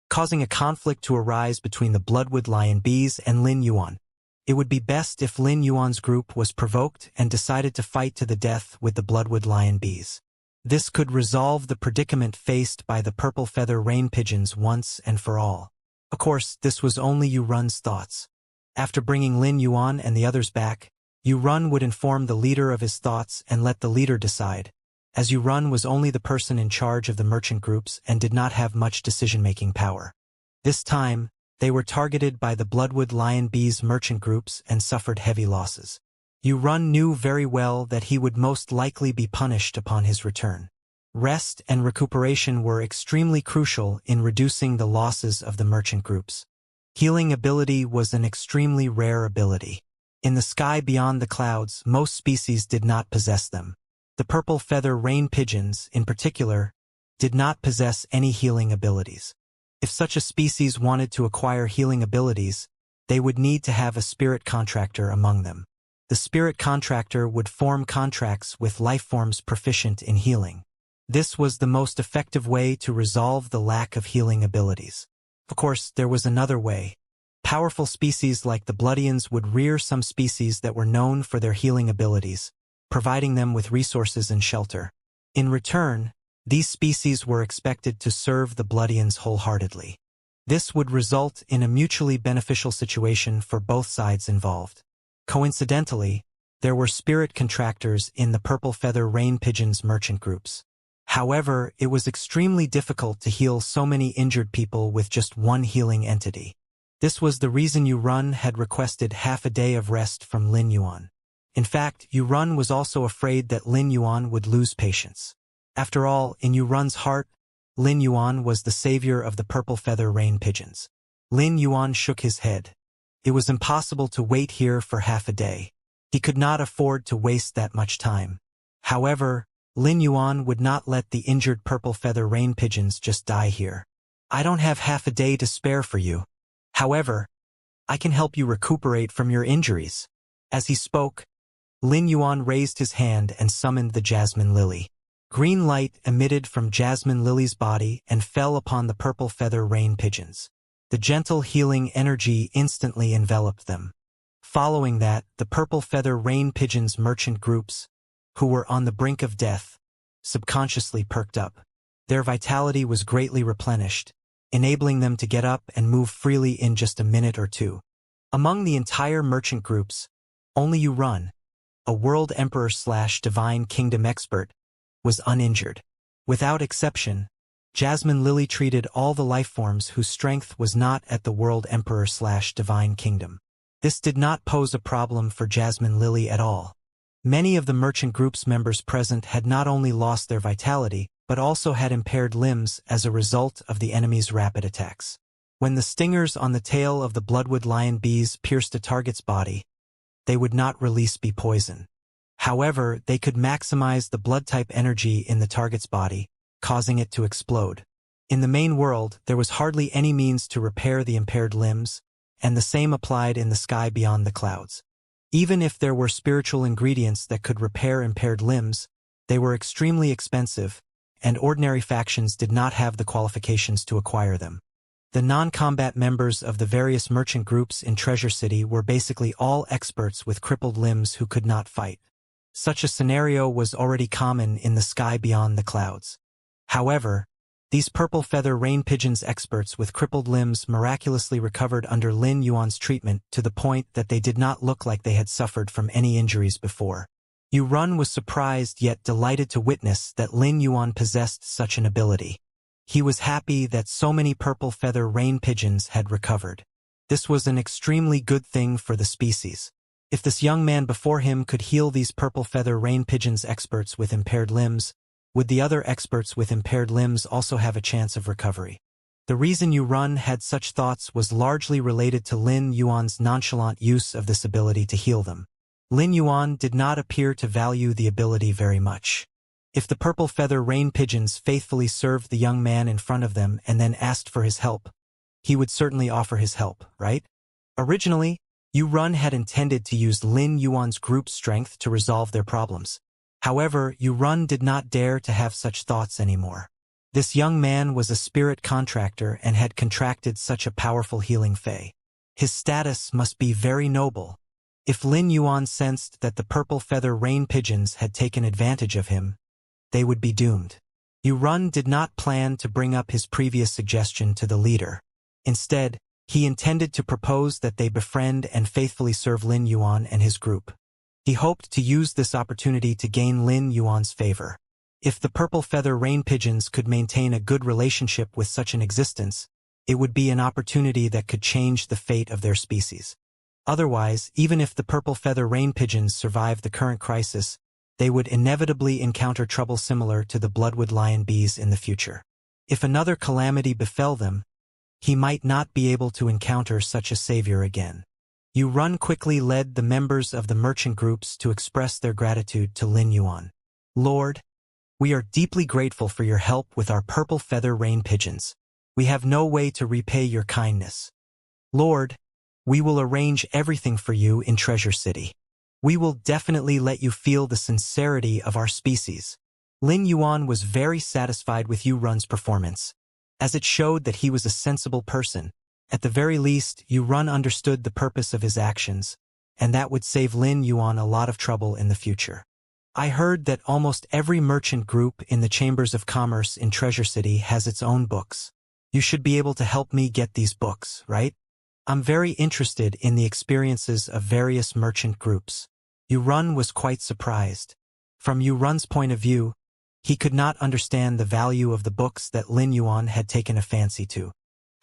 A: causing a conflict to arise between the Bloodwood Lion Bees and Lin Yuan. It would be best if Lin Yuan's group was provoked and decided to fight to the death with the Bloodwood Lion Bees. This could resolve the predicament faced by the Purple Feather Rain pigeons once and for all. Of course, this was only Yurun's thoughts. After bringing Lin Yuan and the others back, Yurun would inform the leader of his thoughts and let the leader decide, as Yurun was only the person in charge of the merchant groups and did not have much decision-making power. This time, they were targeted by the Bloodwood Lion Bees merchant groups and suffered heavy losses. Yurun knew very well that he would most likely be punished upon his return. Rest and recuperation were extremely crucial in reducing the losses of the merchant groups. Healing ability was an extremely rare ability. In the sky beyond the clouds, most species did not possess them. The Purple Feather Rain pigeons, in particular, did not possess any healing abilities. If such a species wanted to acquire healing abilities, they would need to have a spirit contractor among them. The spirit contractor would form contracts with life forms proficient in healing. This was the most effective way to resolve the lack of healing abilities. Of course, there was another way. Powerful species like the Bloodians would rear some species that were known for their healing abilities, providing them with resources and shelter. In return, these species were expected to serve the Bloodians wholeheartedly. This would result in a mutually beneficial situation for both sides involved. Coincidentally, there were spirit contractors in the Purple Feather Rain pigeons merchant groups. However, it was extremely difficult to heal so many injured people with just one healing entity. This was the reason Yurun had requested half a day of rest from Lin Yuan. In fact, Yurun was also afraid that Lin Yuan would lose patience. After all, in Yurun's heart, Lin Yuan was the savior of the Purple Feather Rain pigeons. Lin Yuan shook his head. It was impossible to wait here for half a day. He could not afford to waste that much time. However, Lin Yuan would not let the injured Purple Feather Rain pigeons just die here. "I don't have half a day to spare for you. However, I can help you recuperate from your injuries." As he spoke, Lin Yuan raised his hand and summoned the Jasmine Lily. Green light emitted from Jasmine Lily's body and fell upon the Purple Feather Rain pigeons. The gentle healing energy instantly enveloped them. Following that, the purple feather rain pigeons merchant groups, who were on the brink of death, subconsciously perked up. Their vitality was greatly replenished, enabling them to get up and move freely in just a minute or two. Among the entire merchant groups, only Run, a world emperor/divine kingdom expert, was uninjured. Without exception, Jasmine Lily treated all the lifeforms whose strength was not at the world emperor/divine kingdom. This did not pose a problem for Jasmine Lily at all. Many of the merchant group's members present had not only lost their vitality, but also had impaired limbs as a result of the enemy's rapid attacks. When the stingers on the tail of the bloodwood lion bees pierced a target's body, they would not release bee poison. However, they could maximize the blood-type energy in the target's body, causing it to explode. In the main world, there was hardly any means to repair the impaired limbs, and the same applied in the sky beyond the clouds. Even if there were spiritual ingredients that could repair impaired limbs, they were extremely expensive, and ordinary factions did not have the qualifications to acquire them. The non-combat members of the various merchant groups in Treasure City were basically all experts with crippled limbs who could not fight. Such a scenario was already common in the sky beyond the clouds. However, these purple feather rain pigeons experts with crippled limbs miraculously recovered under Lin Yuan's treatment to the point that they did not look like they had suffered from any injuries before. Run was surprised yet delighted to witness that Lin Yuan possessed such an ability. He was happy that so many purple feather rain pigeons had recovered. This was an extremely good thing for the species. If this young man before him could heal these purple feather rain pigeons experts with impaired limbs, would the other experts with impaired limbs also have a chance of recovery? The reason Run had such thoughts was largely related to Lin Yuan's nonchalant use of this ability to heal them. Lin Yuan did not appear to value the ability very much. If the purple feather rain pigeons faithfully served the young man in front of them and then asked for his help, he would certainly offer his help, right? Originally, Run had intended to use Lin Yuan's group strength to resolve their problems. However, Run did not dare to have such thoughts anymore. This young man was a spirit contractor and had contracted such a powerful healing fae. His status must be very noble. If Lin Yuan sensed that the purple feather rain pigeons had taken advantage of him, they would be doomed. Run did not plan to bring up his previous suggestion to the leader. Instead, he intended to propose that they befriend and faithfully serve Lin Yuan and his group. He hoped to use this opportunity to gain Lin Yuan's favor. If the purple feather rain pigeons could maintain a good relationship with such an existence, it would be an opportunity that could change the fate of their species. Otherwise, even if the purple feather rain pigeons survived the current crisis, they would inevitably encounter trouble similar to the bloodwood lion bees in the future. If another calamity befell them, he might not be able to encounter such a savior again. Run quickly led the members of the merchant groups to express their gratitude to Lin Yuan. Lord, we are deeply grateful for your help with our purple feather rain pigeons. We have no way to repay your kindness. Lord, we will arrange everything for you in Treasure City. We will definitely let you feel the sincerity of our species. Lin Yuan was very satisfied with Run's performance, as it showed that he was a sensible person. At the very least, Run understood the purpose of his actions, and that would save Lin Yuan a lot of trouble in the future. I heard that almost every merchant group in the Chambers of Commerce in Treasure City has its own books. You should be able to help me get these books, right? I'm very interested in the experiences of various merchant groups. Run was quite surprised. From Run's point of view, he could not understand the value of the books that Lin Yuan had taken a fancy to.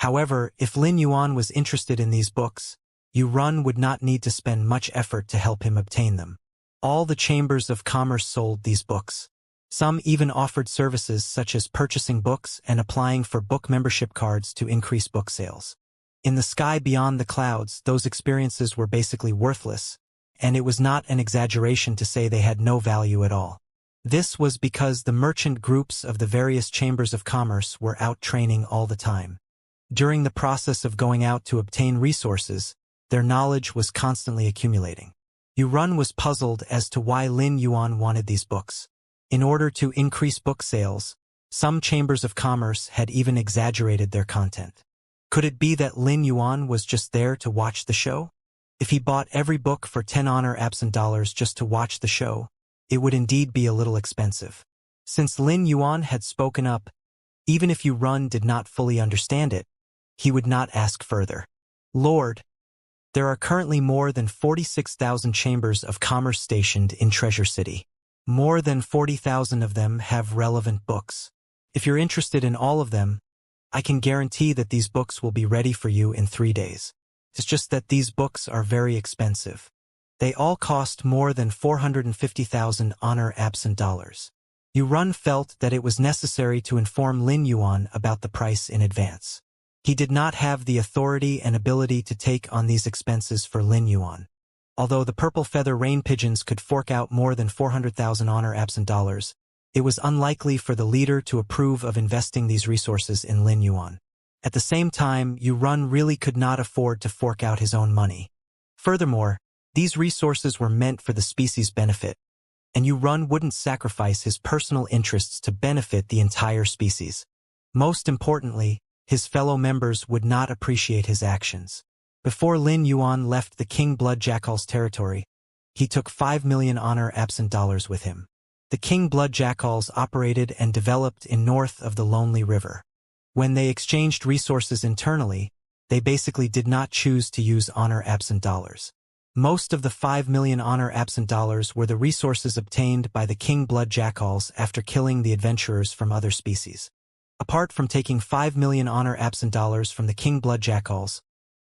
A: However, if Lin Yuan was interested in these books, Run would not need to spend much effort to help him obtain them. All the chambers of commerce sold these books. Some even offered services such as purchasing books and applying for book membership cards to increase book sales. In the sky beyond the clouds, those experiences were basically worthless, and it was not an exaggeration to say they had no value at all. This was because the merchant groups of the various chambers of commerce were out training all the time. During the process of going out to obtain resources, their knowledge was constantly accumulating. Run was puzzled as to why Lin Yuan wanted these books. In order to increase book sales, some chambers of commerce had even exaggerated their content. Could it be that Lin Yuan was just there to watch the show? If he bought every book for 10 honor absent dollars just to watch the show, it would indeed be a little expensive. Since Lin Yuan had spoken up, even if Yu Run did not fully understand it, he would not ask further. Lord, there are currently more than 46,000 chambers of commerce stationed in Treasure City. More than 40,000 of them have relevant books. If you're interested in all of them, I can guarantee that these books will be ready for you in 3 days. It's just that these books are very expensive. They all cost more than 450,000 honor absent dollars. Yu Run felt that it was necessary to inform Lin Yuan about the price in advance. He did not have the authority and ability to take on these expenses for Lin Yuan. Although the purple feather rain pigeons could fork out more than 400,000 honor absent dollars, it was unlikely for the leader to approve of investing these resources in Lin Yuan. At the same time, Yu Run really could not afford to fork out his own money. Furthermore, these resources were meant for the species' benefit, and Yu Run wouldn't sacrifice his personal interests to benefit the entire species. Most importantly, his fellow members would not appreciate his actions. Before Lin Yuan left the King Blood Jackal's territory, he took 5 million honor absent dollars with him. The King Blood Jackals operated and developed in north of the Lonely River. When they exchanged resources internally, they basically did not choose to use honor absent dollars. Most of the 5 million honor absent dollars were the resources obtained by the King Blood Jackals after killing the adventurers from other species. Apart from taking 5 million honor absent dollars from the King Blood Jackals,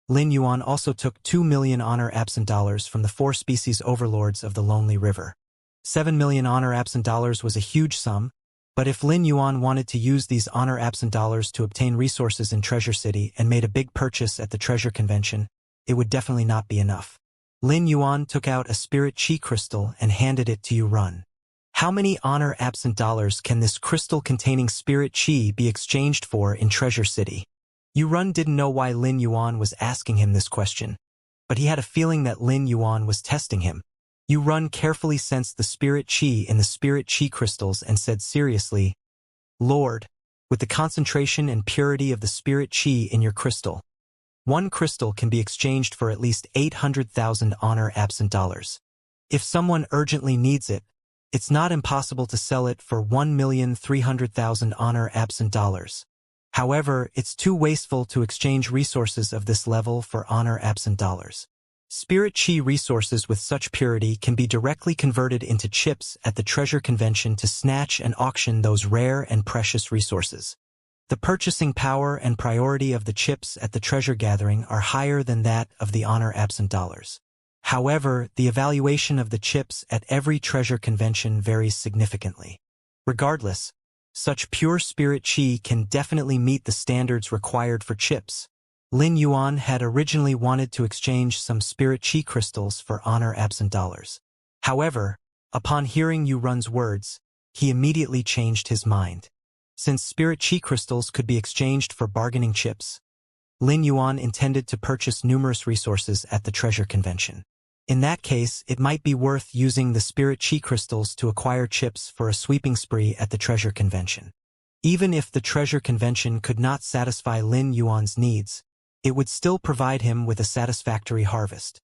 A: Lin Yuan also took 2 million honor absent dollars from the 4 species overlords of the Lonely River. 7 million honor absent dollars was a huge sum, but if Lin Yuan wanted to use these honor absent dollars to obtain resources in Treasure City and made a big purchase at the Treasure Convention, it would definitely not be enough. Lin Yuan took out a spirit chi crystal and handed it to Yu Run. How many honor absent dollars can this crystal containing spirit chi be exchanged for in Treasure City? Yu Run didn't know why Lin Yuan was asking him this question, but he had a feeling that Lin Yuan was testing him. Yu Run carefully sensed the spirit chi in the spirit chi crystals and said seriously, Lord, with the concentration and purity of the spirit chi in your crystal, one crystal can be exchanged for at least 800,000 honor absent dollars. If someone urgently needs it, it's not impossible to sell it for 1,300,000 honor absent dollars. However, it's too wasteful to exchange resources of this level for honor absent dollars. Spirit chi resources with such purity can be directly converted into chips at the Treasure Convention to snatch and auction those rare and precious resources. The purchasing power and priority of the chips at the treasure gathering are higher than that of the honor absent dollars. However, the evaluation of the chips at every treasure convention varies significantly. Regardless, such pure spirit chi can definitely meet the standards required for chips. Lin Yuan had originally wanted to exchange some spirit chi crystals for honor absent dollars. However, upon hearing Yu Run's words, he immediately changed his mind. Since spirit chi crystals could be exchanged for bargaining chips, Lin Yuan intended to purchase numerous resources at the treasure convention. In that case, it might be worth using the spirit chi crystals to acquire chips for a sweeping spree at the treasure convention. Even if the treasure convention could not satisfy Lin Yuan's needs, it would still provide him with a satisfactory harvest.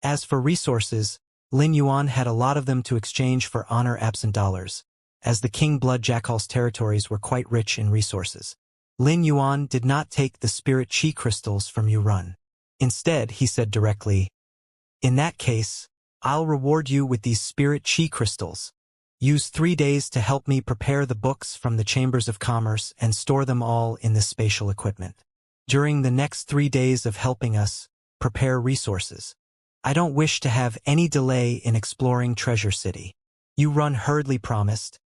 A: As for resources, Lin Yuan had a lot of them to exchange for honor absent dollars, as the King Blood Jackal's territories were quite rich in resources. Lin Yuan did not take the spirit chi crystals from Yu Run. Instead, he said directly, in that case, I'll reward you with these spirit chi crystals. Use 3 days to help me prepare the books from the Chambers of Commerce and store them all in this spatial equipment. During the next 3 days of helping us prepare resources, I don't wish to have any delay in exploring Treasure City. Yu Run hurriedly promised,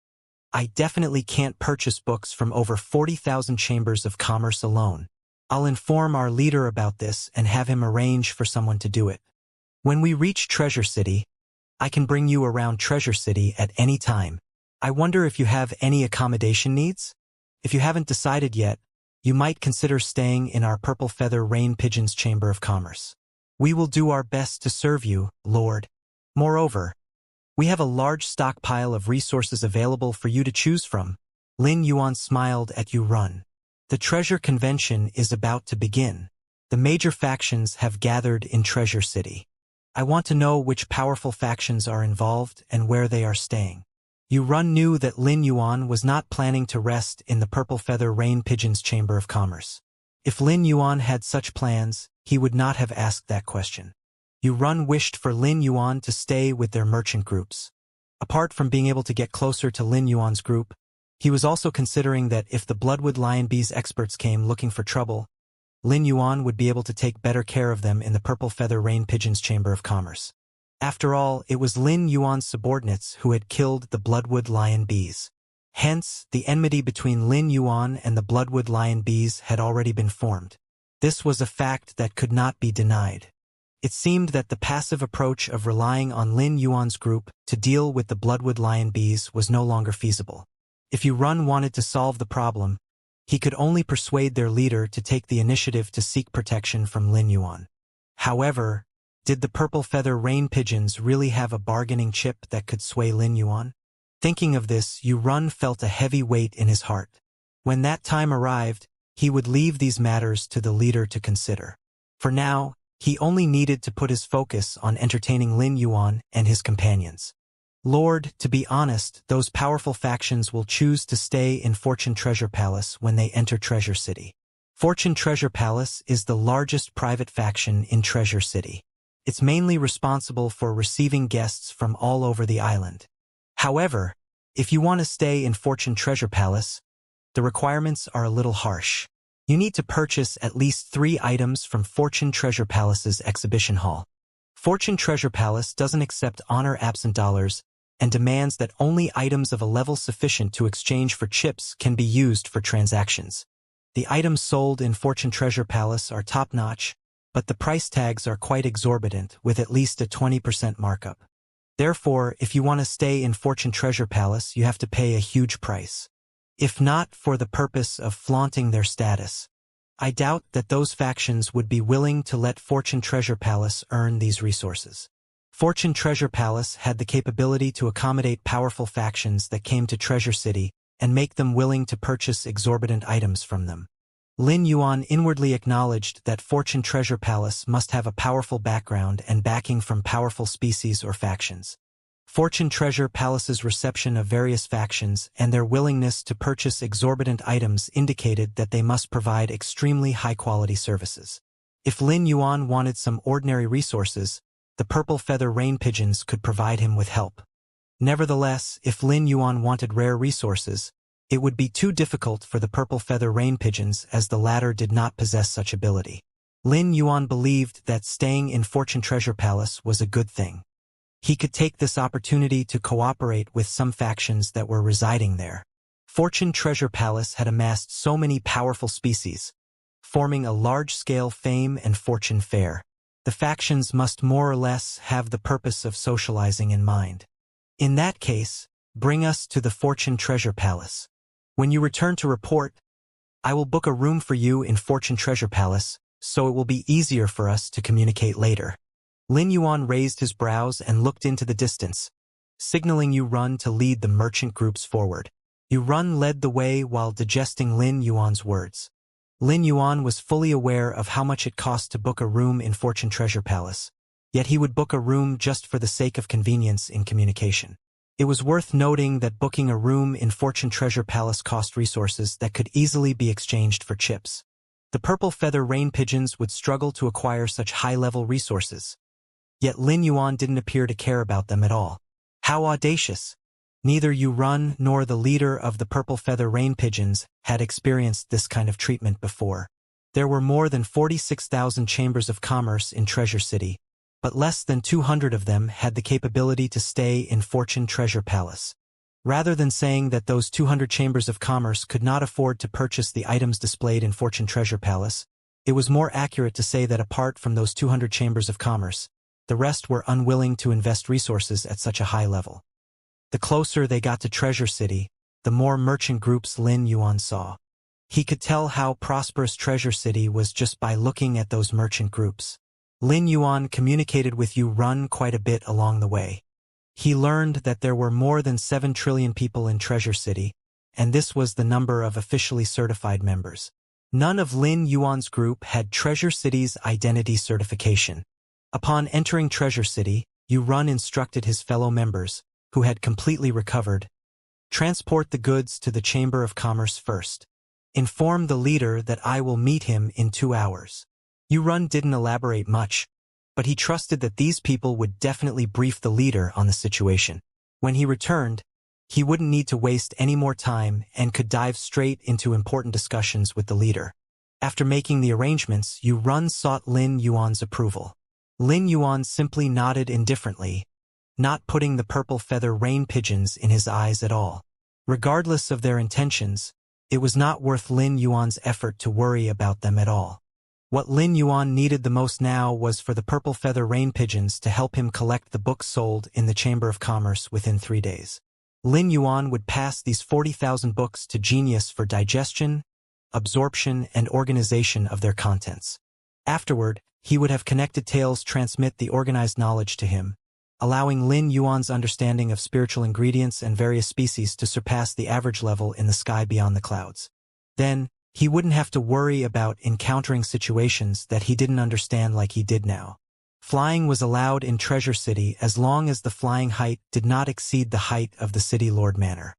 A: I definitely can't purchase books from over 40,000 chambers of commerce alone. I'll inform our leader about this and have him arrange for someone to do it. When we reach Treasure City, I can bring you around Treasure City at any time. I wonder if you have any accommodation needs? If you haven't decided yet, you might consider staying in our Purple Feather Rain Pigeon's Chamber of Commerce. We will do our best to serve you, Lord. Moreover, we have a large stockpile of resources available for you to choose from. Lin Yuan smiled at Yu Run. The treasure convention is about to begin. The major factions have gathered in Treasure City. I want to know which powerful factions are involved and where they are staying. Yu Run knew that Lin Yuan was not planning to rest in the Purple Feather Rain Pigeon's Chamber of Commerce. If Lin Yuan had such plans, he would not have asked that question. Yu Run wished for Lin Yuan to stay with their merchant groups. Apart from being able to get closer to Lin Yuan's group, he was also considering that if the Bloodwood Lion Bees experts came looking for trouble, Lin Yuan would be able to take better care of them in the Purple Feather Rain Pigeon's Chamber of Commerce. After all, it was Lin Yuan's subordinates who had killed the Bloodwood Lion Bees. Hence, the enmity between Lin Yuan and the Bloodwood Lion Bees had already been formed. This was a fact that could not be denied. It seemed that the passive approach of relying on Lin Yuan's group to deal with the Bloodwood Lion Bees was no longer feasible. If Yu Run wanted to solve the problem, he could only persuade their leader to take the initiative to seek protection from Lin Yuan. However, did the Purple Feather Rain Pigeons really have a bargaining chip that could sway Lin Yuan? Thinking of this, Yu Run felt a heavy weight in his heart. When that time arrived, he would leave these matters to the leader to consider. For now, he only needed to put his focus on entertaining Lin Yuan and his companions. Lord, to be honest, those powerful factions will choose to stay in Fortune Treasure Palace when they enter Treasure City. Fortune Treasure Palace is the largest private faction in Treasure City. It's mainly responsible for receiving guests from all over the island. However, if you want to stay in Fortune Treasure Palace, the requirements are a little harsh. You need to purchase at least 3 items from Fortune Treasure Palace's exhibition hall. Fortune Treasure Palace doesn't accept honor-absent dollars and demands that only items of a level sufficient to exchange for chips can be used for transactions. The items sold in Fortune Treasure Palace are top-notch, but the price tags are quite exorbitant, with at least a 20% markup. Therefore, if you want to stay in Fortune Treasure Palace, you have to pay a huge price. If not for the purpose of flaunting their status, I doubt that those factions would be willing to let Fortune Treasure Palace earn these resources. Fortune Treasure Palace had the capability to accommodate powerful factions that came to Treasure City and make them willing to purchase exorbitant items from them. Lin Yuan inwardly acknowledged that Fortune Treasure Palace must have a powerful background and backing from powerful species or factions. Fortune Treasure Palace's reception of various factions and their willingness to purchase exorbitant items indicated that they must provide extremely high-quality services. If Lin Yuan wanted some ordinary resources, the Purple Feather Rain Pigeons could provide him with help. Nevertheless, if Lin Yuan wanted rare resources, it would be too difficult for the Purple Feather Rain Pigeons as the latter did not possess such ability. Lin Yuan believed that staying in Fortune Treasure Palace was a good thing. He could take this opportunity to cooperate with some factions that were residing there. Fortune Treasure Palace had amassed so many powerful species, forming a large-scale fame and fortune fair. The factions must more or less have the purpose of socializing in mind. In that case, bring us to the Fortune Treasure Palace. When you return to report, I will book a room for you in Fortune Treasure Palace, so it will be easier for us to communicate later. Lin Yuan raised his brows and looked into the distance, signaling Yu Run to lead the merchant groups forward. Yu Run led the way while digesting Lin Yuan's words. Lin Yuan was fully aware of how much it cost to book a room in Fortune Treasure Palace, yet he would book a room just for the sake of convenience in communication. It was worth noting that booking a room in Fortune Treasure Palace cost resources that could easily be exchanged for chips. The Purple Feather Rain Pigeons would struggle to acquire such high-level resources. Yet Lin Yuan didn't appear to care about them at all. How audacious! Neither Yu Run nor the leader of the Purple Feather Rain Pigeons had experienced this kind of treatment before. There were more than 46,000 chambers of commerce in Treasure City, but less than 200 of them had the capability to stay in Fortune Treasure Palace. Rather than saying that those 200 chambers of commerce could not afford to purchase the items displayed in Fortune Treasure Palace, it was more accurate to say that apart from those 200 chambers of commerce, the rest were unwilling to invest resources at such a high level. The closer they got to Treasure City, the more merchant groups Lin Yuan saw. He could tell how prosperous Treasure City was just by looking at those merchant groups. Lin Yuan communicated with Yu Run quite a bit along the way. He learned that there were more than 7 trillion people in Treasure City, and this was the number of officially certified members. None of Lin Yuan's group had Treasure City's identity certification. Upon entering Treasure City, Yu-Run instructed his fellow members, who had completely recovered, transport the goods to the Chamber of Commerce first. Inform the leader that I will meet him in 2 hours. Yu-Run didn't elaborate much, but he trusted that these people would definitely brief the leader on the situation. When he returned, he wouldn't need to waste any more time and could dive straight into important discussions with the leader. After making the arrangements, Yu-Run sought Lin Yuan's approval. Lin Yuan simply nodded indifferently, not putting the purple feather rain pigeons in his eyes at all. Regardless of their intentions, it was not worth Lin Yuan's effort to worry about them at all. What Lin Yuan needed the most now was for the purple feather rain pigeons to help him collect the books sold in the Chamber of Commerce within 3 days. Lin Yuan would pass these 40,000 books to Genius for digestion, absorption, and organization of their contents. Afterward, he would have Connected Tales transmit the organized knowledge to him, allowing Lin Yuan's understanding of spiritual ingredients and various species to surpass the average level in the sky beyond the clouds. Then, he wouldn't have to worry about encountering situations that he didn't understand like he did now. Flying was allowed in Treasure City as long as the flying height did not exceed the height of the City Lord Manor.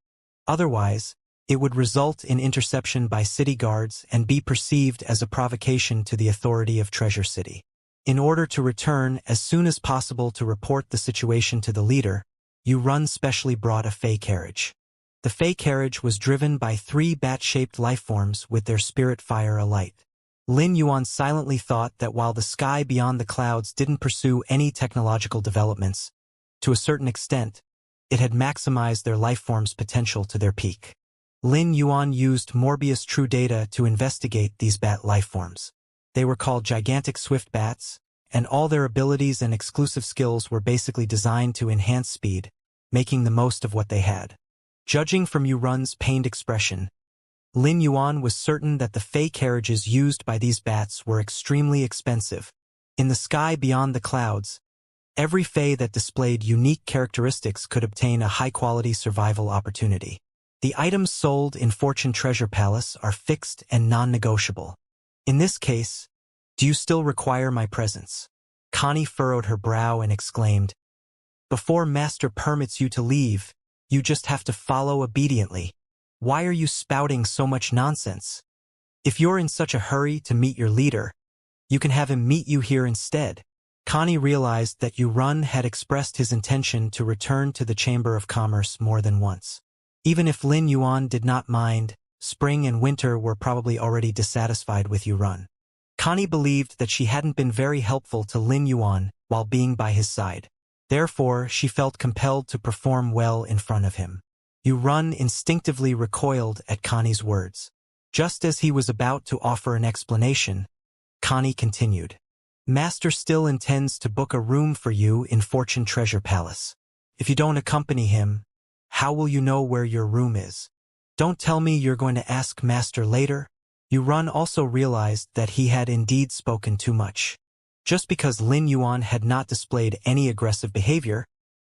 A: Otherwise, it would result in interception by city guards and be perceived as a provocation to the authority of Treasure City. In order to return as soon as possible to report the situation to the leader, Yu-Run specially brought a Fey carriage. The Fey carriage was driven by 3 bat-shaped lifeforms with their spirit fire alight. Lin Yuan silently thought that while the sky beyond the clouds didn't pursue any technological developments, to a certain extent, it had maximized their lifeforms' potential to their peak. Lin Yuan used Morbius True Data to investigate these bat lifeforms. They were called gigantic swift bats, and all their abilities and exclusive skills were basically designed to enhance speed, making the most of what they had. Judging from Yu-Run's pained expression, Lin Yuan was certain that the Fey carriages used by these bats were extremely expensive. In the sky beyond the clouds, every Fey that displayed unique characteristics could obtain a high-quality survival opportunity. The items sold in Fortune Treasure Palace are fixed and non-negotiable. In this case, do you still require my presence? Connie furrowed her brow and exclaimed, Before Master permits you to leave, you just have to follow obediently. Why are you spouting so much nonsense? If you're in such a hurry to meet your leader, you can have him meet you here instead. Connie realized that Yu-Run had expressed his intention to return to the Chamber of Commerce more than once. Even if Lin Yuan did not mind, Spring and Winter were probably already dissatisfied with Yu-Run. Connie believed that she hadn't been very helpful to Lin Yuan while being by his side. Therefore, she felt compelled to perform well in front of him. Yu-Run instinctively recoiled at Connie's words. Just as he was about to offer an explanation, Connie continued. Master still intends to book a room for you in Fortune Treasure Palace. If you don't accompany him, how will you know where your room is? Don't tell me you're going to ask Master later. Yu-Run also realized that he had indeed spoken too much. Just because Lin Yuan had not displayed any aggressive behavior,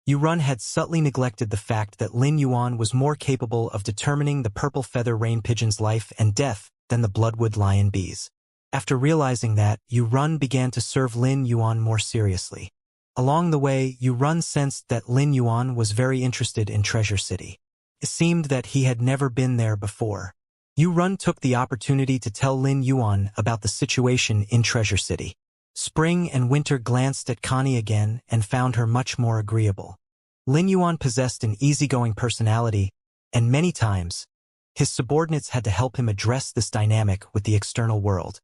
A: Yu-Run had subtly neglected the fact that Lin Yuan was more capable of determining the purple feather rain pigeon's life and death than the bloodwood lion bees. After realizing that, Yu-Run began to serve Lin Yuan more seriously. Along the way, Yu-Run sensed that Lin Yuan was very interested in Treasure City. It seemed that he had never been there before. Yu-Run took the opportunity to tell Lin Yuan about the situation in Treasure City. Spring and Winter glanced at Connie again and found her much more agreeable. Lin Yuan possessed an easygoing personality, and many times, his subordinates had to help him address this dynamic with the external world.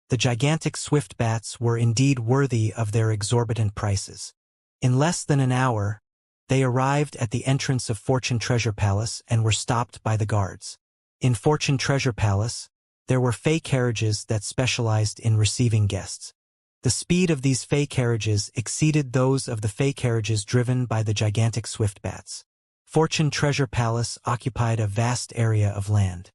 A: The gigantic swift bats were indeed worthy of their exorbitant prices. In less than an hour, they arrived at the entrance of Fortune Treasure Palace and were stopped by the guards. In Fortune Treasure Palace, there were Fey carriages that specialized in receiving guests. The speed of these Fey carriages exceeded those of the Fey carriages driven by the gigantic swift bats. Fortune Treasure Palace occupied a vast area of land.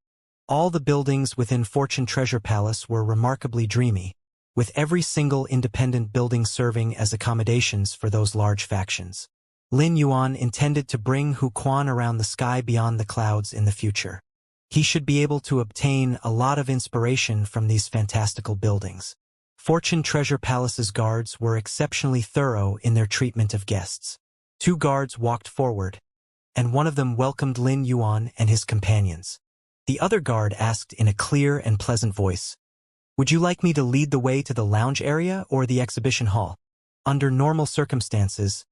A: All the buildings within Fortune Treasure Palace were remarkably dreamy, with every single independent building serving as accommodations for those large factions. Lin Yuan intended to bring Hu Quan around the sky beyond the clouds in the future. He should be able to obtain a lot of inspiration from these fantastical buildings. Fortune Treasure Palace's guards were exceptionally thorough in their treatment of guests. 2 guards walked forward, and one of them welcomed Lin Yuan and his companions. The other guard asked in a clear and pleasant voice, "Would you like me to lead the way to the lounge area or the exhibition hall?" Under normal circumstances,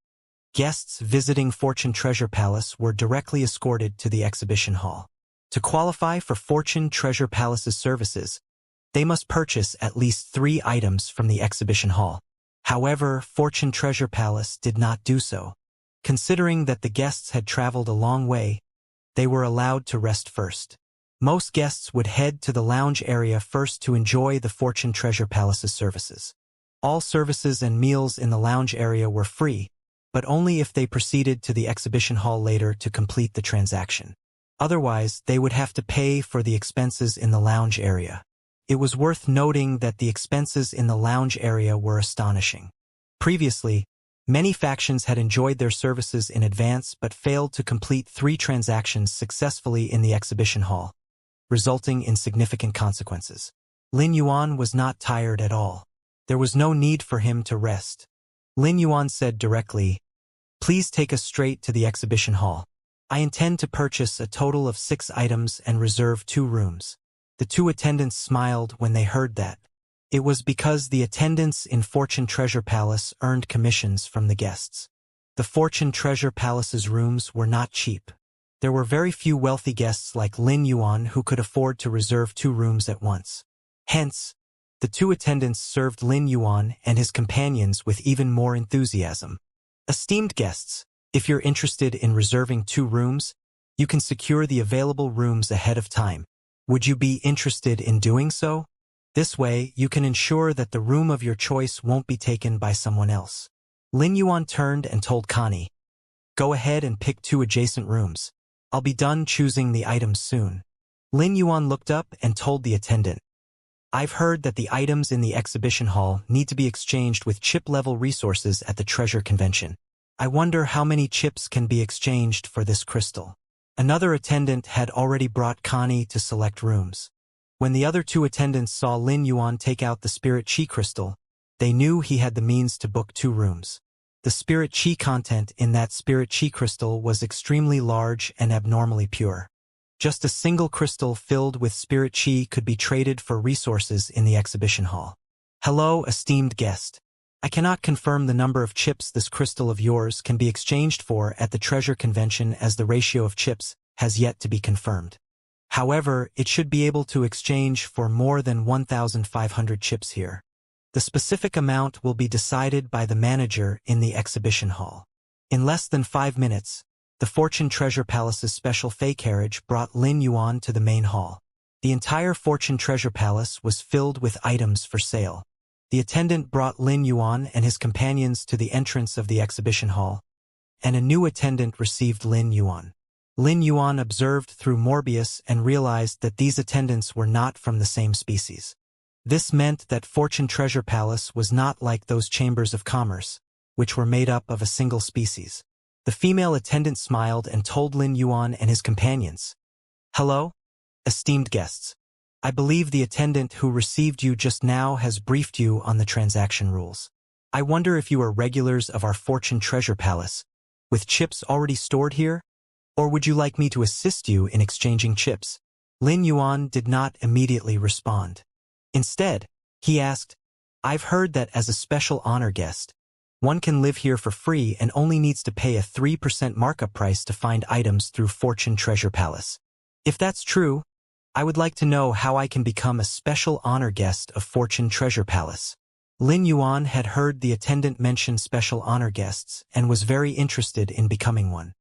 A: guests visiting Fortune Treasure Palace were directly escorted to the exhibition hall. To qualify for Fortune Treasure Palace's services, they must purchase at least 3 items from the exhibition hall. However, Fortune Treasure Palace did not do so. Considering that the guests had traveled a long way, they were allowed to rest first. Most guests would head to the lounge area first to enjoy the Fortune Treasure Palace's services. All services and meals in the lounge area were free, but only if they proceeded to the exhibition hall later to complete the transaction. Otherwise, they would have to pay for the expenses in the lounge area. It was worth noting that the expenses in the lounge area were astonishing. Previously, many factions had enjoyed their services in advance but failed to complete 3 transactions successfully in the exhibition hall, resulting in significant consequences. Lin Yuan was not tired at all. There was no need for him to rest. Lin Yuan said directly, "Please take us straight to the exhibition hall. I intend to purchase a total of 6 items and reserve 2 rooms." The 2 attendants smiled when they heard that. It was because the attendants in Fortune Treasure Palace earned commissions from the guests. The Fortune Treasure Palace's rooms were not cheap. There were very few wealthy guests like Lin Yuan who could afford to reserve 2 rooms at once. Hence, the 2 attendants served Lin Yuan and his companions with even more enthusiasm. "Esteemed guests, if you're interested in reserving 2 rooms, you can secure the available rooms ahead of time. Would you be interested in doing so? This way, you can ensure that the room of your choice won't be taken by someone else." Lin Yuan turned and told Connie, "Go ahead and pick 2 adjacent rooms. I'll be done choosing the items soon." Lin Yuan looked up and told the attendant, "I've heard that the items in the exhibition hall need to be exchanged with chip-level resources at the treasure convention. I wonder how many chips can be exchanged for this crystal." Another attendant had already brought Connie to select rooms. When the other 2 attendants saw Lin Yuan take out the Spirit Chi crystal, they knew he had the means to book 2 rooms. The Spirit Chi content in that Spirit Chi crystal was extremely large and abnormally pure. Just a single crystal filled with Spirit Chi could be traded for resources in the exhibition hall. "Hello, esteemed guest. I cannot confirm the number of chips this crystal of yours can be exchanged for at the treasure convention as the ratio of chips has yet to be confirmed. However, it should be able to exchange for more than 1,500 chips here. The specific amount will be decided by the manager in the exhibition hall." In less than 5 minutes, the Fortune Treasure Palace's special Fey carriage brought Lin Yuan to the main hall. The entire Fortune Treasure Palace was filled with items for sale. The attendant brought Lin Yuan and his companions to the entrance of the exhibition hall, and a new attendant received Lin Yuan. Lin Yuan observed through Morbius and realized that these attendants were not from the same species. This meant that Fortune Treasure Palace was not like those chambers of commerce, which were made up of a single species. The female attendant smiled and told Lin Yuan and his companions, "Hello, esteemed guests. I believe the attendant who received you just now has briefed you on the transaction rules. I wonder if you are regulars of our Fortune Treasure Palace, with chips already stored here? Or would you like me to assist you in exchanging chips?" Lin Yuan did not immediately respond. Instead, he asked, "I've heard that as a special honor guest, one can live here for free and only needs to pay a 3% markup price to find items through Fortune Treasure Palace. If that's true, I would like to know how I can become a special honor guest of Fortune Treasure Palace." Lin Yuan had heard the attendant mention special honor guests and was very interested in becoming one.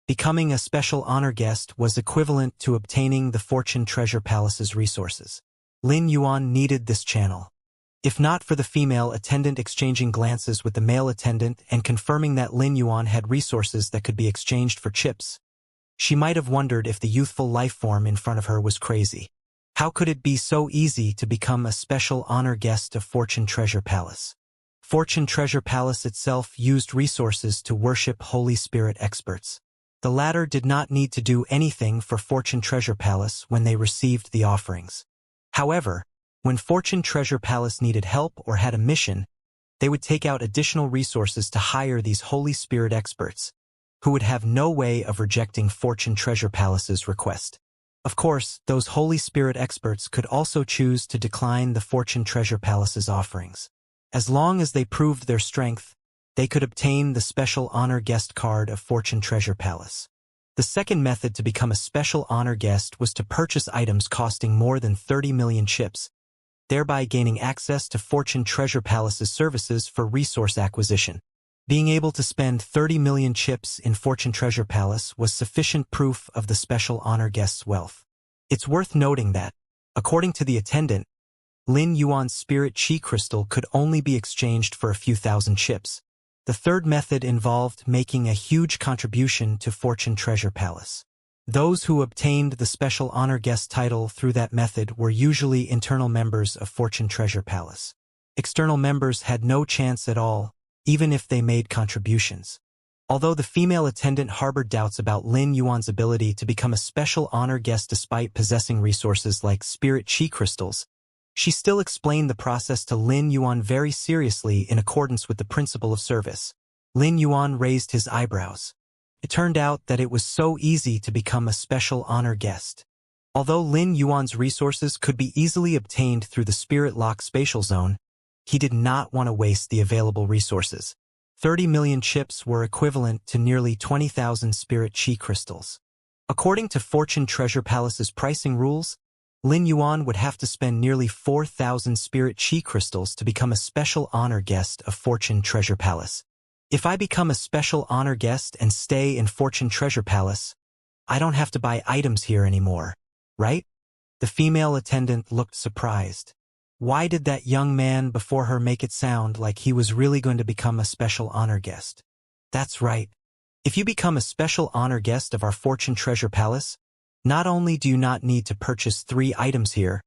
A: Becoming a special honor guest was equivalent to obtaining the Fortune Treasure Palace's resources. Lin Yuan needed this channel. If not for the female attendant exchanging glances with the male attendant and confirming that Lin Yuan had resources that could be exchanged for chips, she might have wondered if the youthful life form in front of her was crazy. How could it be so easy to become a special honor guest of Fortune Treasure Palace? Fortune Treasure Palace itself used resources to worship Holy Spirit experts. The latter did not need to do anything for Fortune Treasure Palace when they received the offerings. However, When Fortune Treasure Palace needed help or had a mission, they would take out additional resources to hire these Holy Spirit experts, who would have no way of rejecting Fortune Treasure Palace's request. Of course, those Holy Spirit experts could also choose to decline the Fortune Treasure Palace's offerings. As long as they proved their strength, they could obtain the special honor guest card of Fortune Treasure Palace. The second method to become a special honor guest was to purchase items costing more than 30 million chips, thereby gaining access to Fortune Treasure Palace's services for resource acquisition. Being able to spend 30 million chips in Fortune Treasure Palace was sufficient proof of the special honor guest's wealth. It's worth noting that, according to the attendant, Lin Yuan's spirit chi crystal could only be exchanged for a few thousand chips. The third method involved making a huge contribution to Fortune Treasure Palace. Those who obtained the special honor guest title through that method were usually internal members of Fortune Treasure Palace. External members had no chance at all, even if they made contributions. Although the female attendant harbored doubts about Lin Yuan's ability to become a special honor guest despite possessing resources like spirit chi crystals, she still explained the process to Lin Yuan very seriously in accordance with the principle of service. Lin Yuan raised his eyebrows. It turned out that it was so easy to become a special honor guest. Although Lin Yuan's resources could be easily obtained through the Spirit Lock spatial zone, he did not want to waste the available resources. 30 million chips were equivalent to nearly 20,000 spirit chi crystals. According to Fortune Treasure Palace's pricing rules, Lin Yuan would have to spend nearly 4,000 spirit chi crystals to become a special honor guest of Fortune Treasure Palace. If I become a special honor guest and stay in Fortune Treasure Palace, I don't have to buy items here anymore, right? The female attendant looked surprised. Why did that young man before her make it sound like he was really going to become a special honor guest? That's right. If you become a special honor guest of our Fortune Treasure Palace, not only do you not need to purchase 3 items here,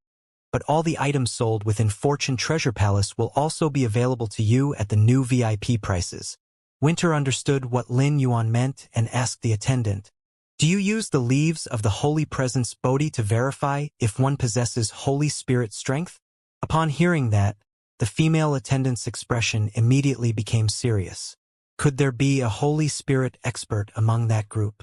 A: but all the items sold within Fortune Treasure Palace will also be available to you at the new VIP prices. Winter understood what Lin Yuan meant and asked the attendant, "Do you use the leaves of the Holy Presence Bodhi to verify if one possesses Holy Spirit strength?" Upon hearing that, the female attendant's expression immediately became serious. Could there be a Holy Spirit expert among that group?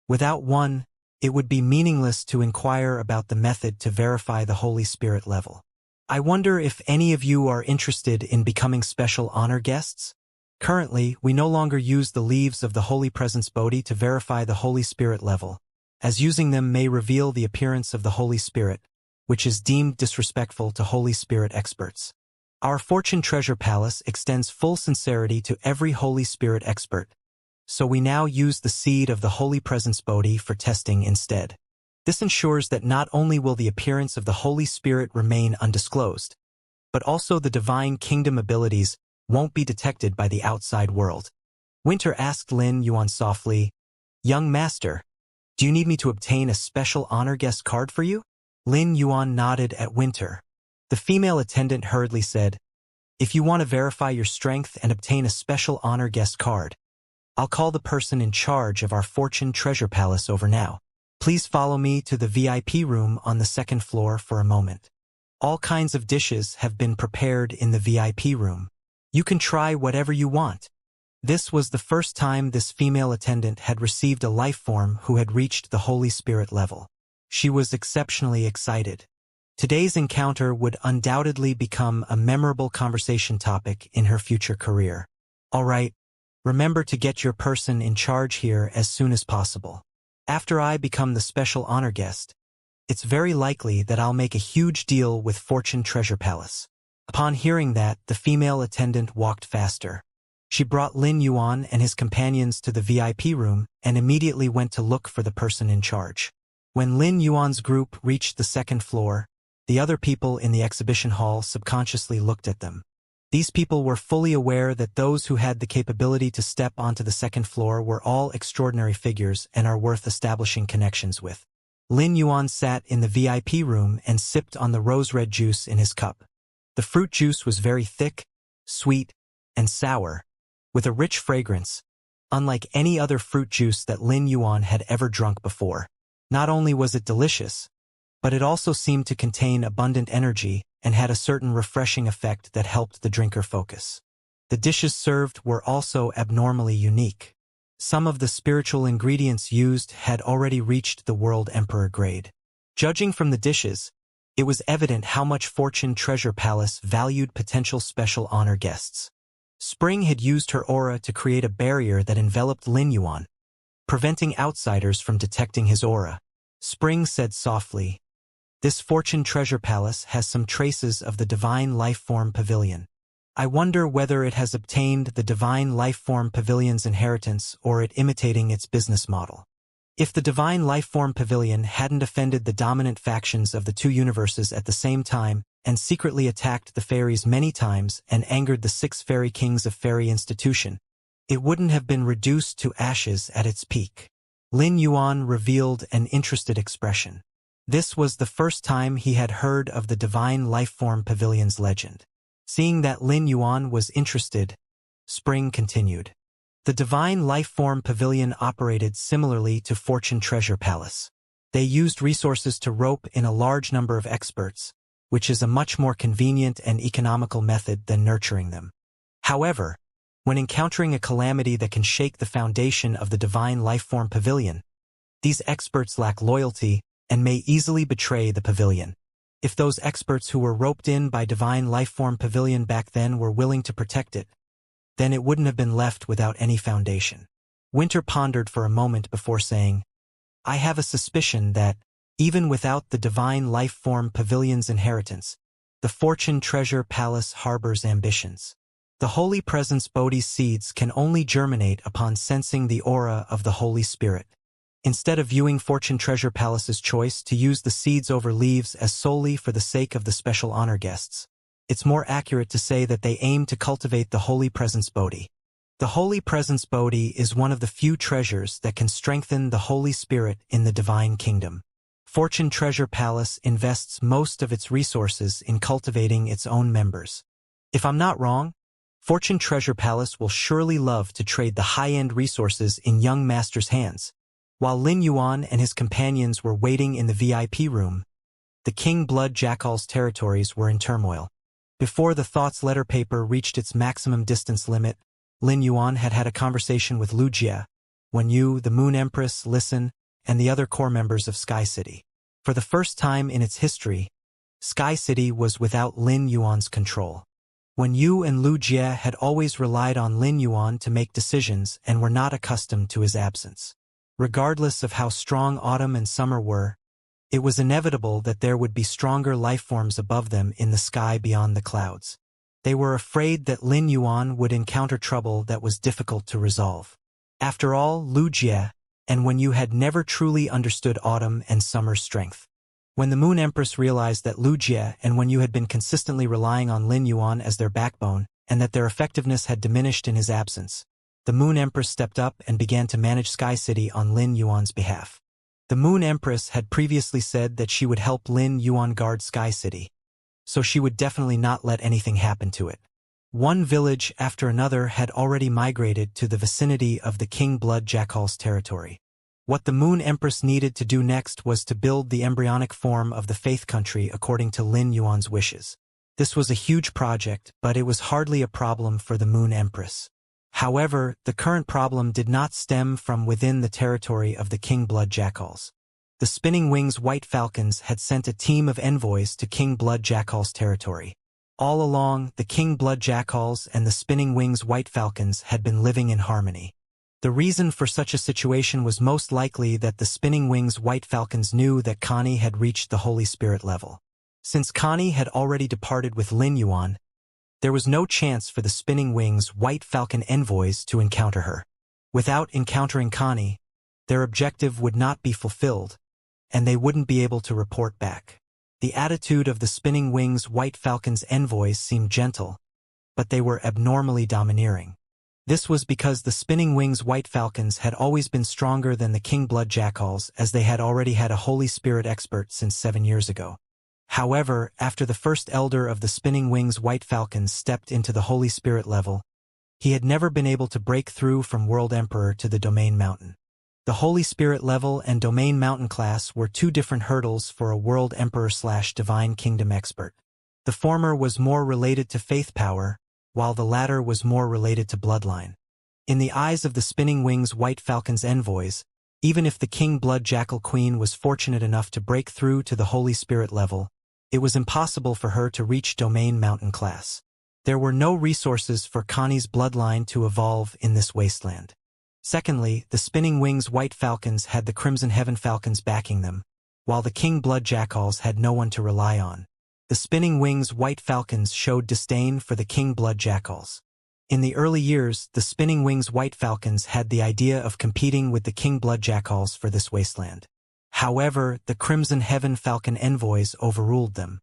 A: Without one, it would be meaningless to inquire about the method to verify the Holy Spirit level. I wonder if any of you are interested in becoming special honor guests? Currently, we no longer use the leaves of the Holy Presence Bodhi to verify the Holy Spirit level, as using them may reveal the appearance of the Holy Spirit, which is deemed disrespectful to Holy Spirit experts. Our Fortune Treasure Palace extends full sincerity to every Holy Spirit expert, so we now use the seed of the Holy Presence Bodhi for testing instead. This ensures that not only will the appearance of the Holy Spirit remain undisclosed, but also the divine kingdom abilities won't be detected by the outside world. Winter asked Lin Yuan softly, "Young master, do you need me to obtain a special honor guest card for you?" Lin Yuan nodded at Winter. The female attendant hurriedly said, "If you want to verify your strength and obtain a special honor guest card, I'll call the person in charge of our Fortune Treasure Palace over now. Please follow me to the VIP room on the 2nd floor for a moment. All kinds of dishes have been prepared in the VIP room. You can try whatever you want." This was the first time this female attendant had received a life form who had reached the Holy Spirit level. She was exceptionally excited. Today's encounter would undoubtedly become a memorable conversation topic in her future career. All right. Remember to get your person in charge here as soon as possible. After I become the special honor guest, it's very likely that I'll make a huge deal with Fortune Treasure Palace. Upon hearing that, the female attendant walked faster. She brought Lin Yuan and his companions to the VIP room and immediately went to look for the person in charge. When Lin Yuan's group reached the 2nd floor, the other people in the exhibition hall subconsciously looked at them. These people were fully aware that those who had the capability to step onto the 2nd floor were all extraordinary figures and are worth establishing connections with. Lin Yuan sat in the VIP room and sipped on the rose-red juice in his cup. The fruit juice was very thick, sweet, and sour, with a rich fragrance, unlike any other fruit juice that Lin Yuan had ever drunk before. Not only was it delicious, but it also seemed to contain abundant energy, and had a certain refreshing effect that helped the drinker focus. The dishes served were also abnormally unique. Some of the spiritual ingredients used had already reached the World Emperor grade. Judging from the dishes, it was evident how much Fortune Treasure Palace valued potential special honor guests. Spring had used her aura to create a barrier that enveloped Lin Yuan, preventing outsiders from detecting his aura. Spring said softly, "This Fortune Treasure Palace has some traces of the Divine Life Form Pavilion. I wonder whether it has obtained the Divine Life Form Pavilion's inheritance or it imitating its business model. If the Divine Life Form Pavilion hadn't offended the dominant factions of the two universes at the same time and secretly attacked the fairies many times and angered the 6 fairy kings of Fairy Institution, it wouldn't have been reduced to ashes at its peak." Lin Yuan revealed an interested expression. This was the first time he had heard of the Divine Life Form Pavilion's legend. Seeing that Lin Yuan was interested, Spring continued. The Divine Life Form Pavilion operated similarly to Fortune Treasure Palace. They used resources to rope in a large number of experts, which is a much more convenient and economical method than nurturing them. However, when encountering a calamity that can shake the foundation of the Divine Life Form Pavilion, these experts lack loyalty and may easily betray the pavilion. If those experts who were roped in by Divine Life Form Pavilion back then were willing to protect it, then it wouldn't have been left without any foundation. Winter pondered for a moment before saying, "I have a suspicion that, even without the Divine Life Form Pavilion's inheritance, the Fortune Treasure Palace harbors ambitions. The Holy Presence Bodhi's seeds can only germinate upon sensing the aura of the Holy Spirit. Instead of viewing Fortune Treasure Palace's choice to use the seeds over leaves as solely for the sake of the special honor guests, it's more accurate to say that they aim to cultivate the Holy Presence Bodhi. The Holy Presence Bodhi is one of the few treasures that can strengthen the Holy Spirit in the Divine Kingdom. Fortune Treasure Palace invests most of its resources in cultivating its own members. If I'm not wrong, Fortune Treasure Palace will surely love to trade the high-end resources in young master's hands." While Lin Yuan and his companions were waiting in the VIP room, the King Blood Jackal's territories were in turmoil. Before the Thought's letter paper reached its maximum distance limit, Lin Yuan had had a conversation with Lu Jie, Wen Yu, the Moon Empress, Listen, and the other core members of Sky City. For the first time in its history, Sky City was without Lin Yuan's control. Wen Yu and Lu Jie had always relied on Lin Yuan to make decisions and were not accustomed to his absence. Regardless of how strong autumn and summer were, it was inevitable that there would be stronger life forms above them in the sky beyond the clouds. They were afraid that Lin Yuan would encounter trouble that was difficult to resolve. After all, Lu Jie and Wen Yu had never truly understood autumn and summer's strength. When the Moon Empress realized that Lu Jie and Wen Yu had been consistently relying on Lin Yuan as their backbone and that their effectiveness had diminished in his absence, the Moon Empress stepped up and began to manage Sky City on Lin Yuan's behalf. The Moon Empress had previously said that she would help Lin Yuan guard Sky City, so she would definitely not let anything happen to it. One village after another had already migrated to the vicinity of the King Blood Jackal's territory. What the Moon Empress needed to do next was to build the embryonic form of the Faith Country according to Lin Yuan's wishes. This was a huge project, but it was hardly a problem for the Moon Empress. However, the current problem did not stem from within the territory of the King Blood Jackals. The Spinning Wings White Falcons had sent a team of envoys to King Blood Jackal's territory. All along, the King Blood Jackals and the Spinning Wings White Falcons had been living in harmony. The reason for such a situation was most likely that the Spinning Wings White Falcons knew that Connie had reached the Holy Spirit level. Since Connie had already departed with Lin Yuan, there was no chance for the Spinning Wings White Falcon envoys to encounter her. Without encountering Connie, their objective would not be fulfilled, and they wouldn't be able to report back. The attitude of the Spinning Wings White Falcon's envoys seemed gentle, but they were abnormally domineering. This was because the Spinning Wings White Falcons had always been stronger than the King Blood Jackals, as they had already had a Holy Spirit expert since 7 years ago. However, after the first elder of the Spinning Wings White Falcons stepped into the Holy Spirit level, he had never been able to break through from World Emperor to the Domain Mountain. The Holy Spirit level and Domain Mountain class were two different hurdles for a World Emperor/Divine Kingdom expert. The The former was more related to faith power, while the latter was more related to bloodline. In the eyes of the Spinning Wings White Falcon's envoys, even if the King Blood Jackal Queen was fortunate enough to break through to the Holy Spirit level, it was impossible for her to reach Domain Mountain class. There were no resources for Connie's bloodline to evolve in this wasteland. Secondly, the Spinning Wings White Falcons had the Crimson Heaven Falcons backing them, while the King Blood Jackals had no one to rely on. The Spinning Wings White Falcons showed disdain for the King Blood Jackals. In the early years, the Spinning Wings White Falcons had the idea of competing with the King Blood Jackals for this wasteland. However, the Crimson Heaven Falcon envoys overruled them.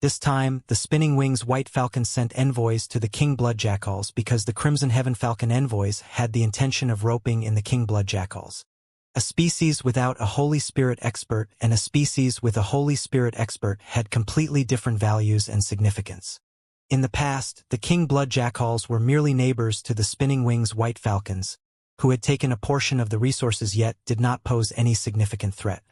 A: This time, the Spinning Wings White Falcons sent envoys to the King Blood Jackals because the Crimson Heaven Falcon envoys had the intention of roping in the King Blood Jackals. A species without a Holy Spirit expert and a species with a Holy Spirit expert had completely different values and significance. In the past, the King Blood Jackals were merely neighbors to the Spinning Wings White Falcons, who had taken a portion of the resources yet did not pose any significant threat.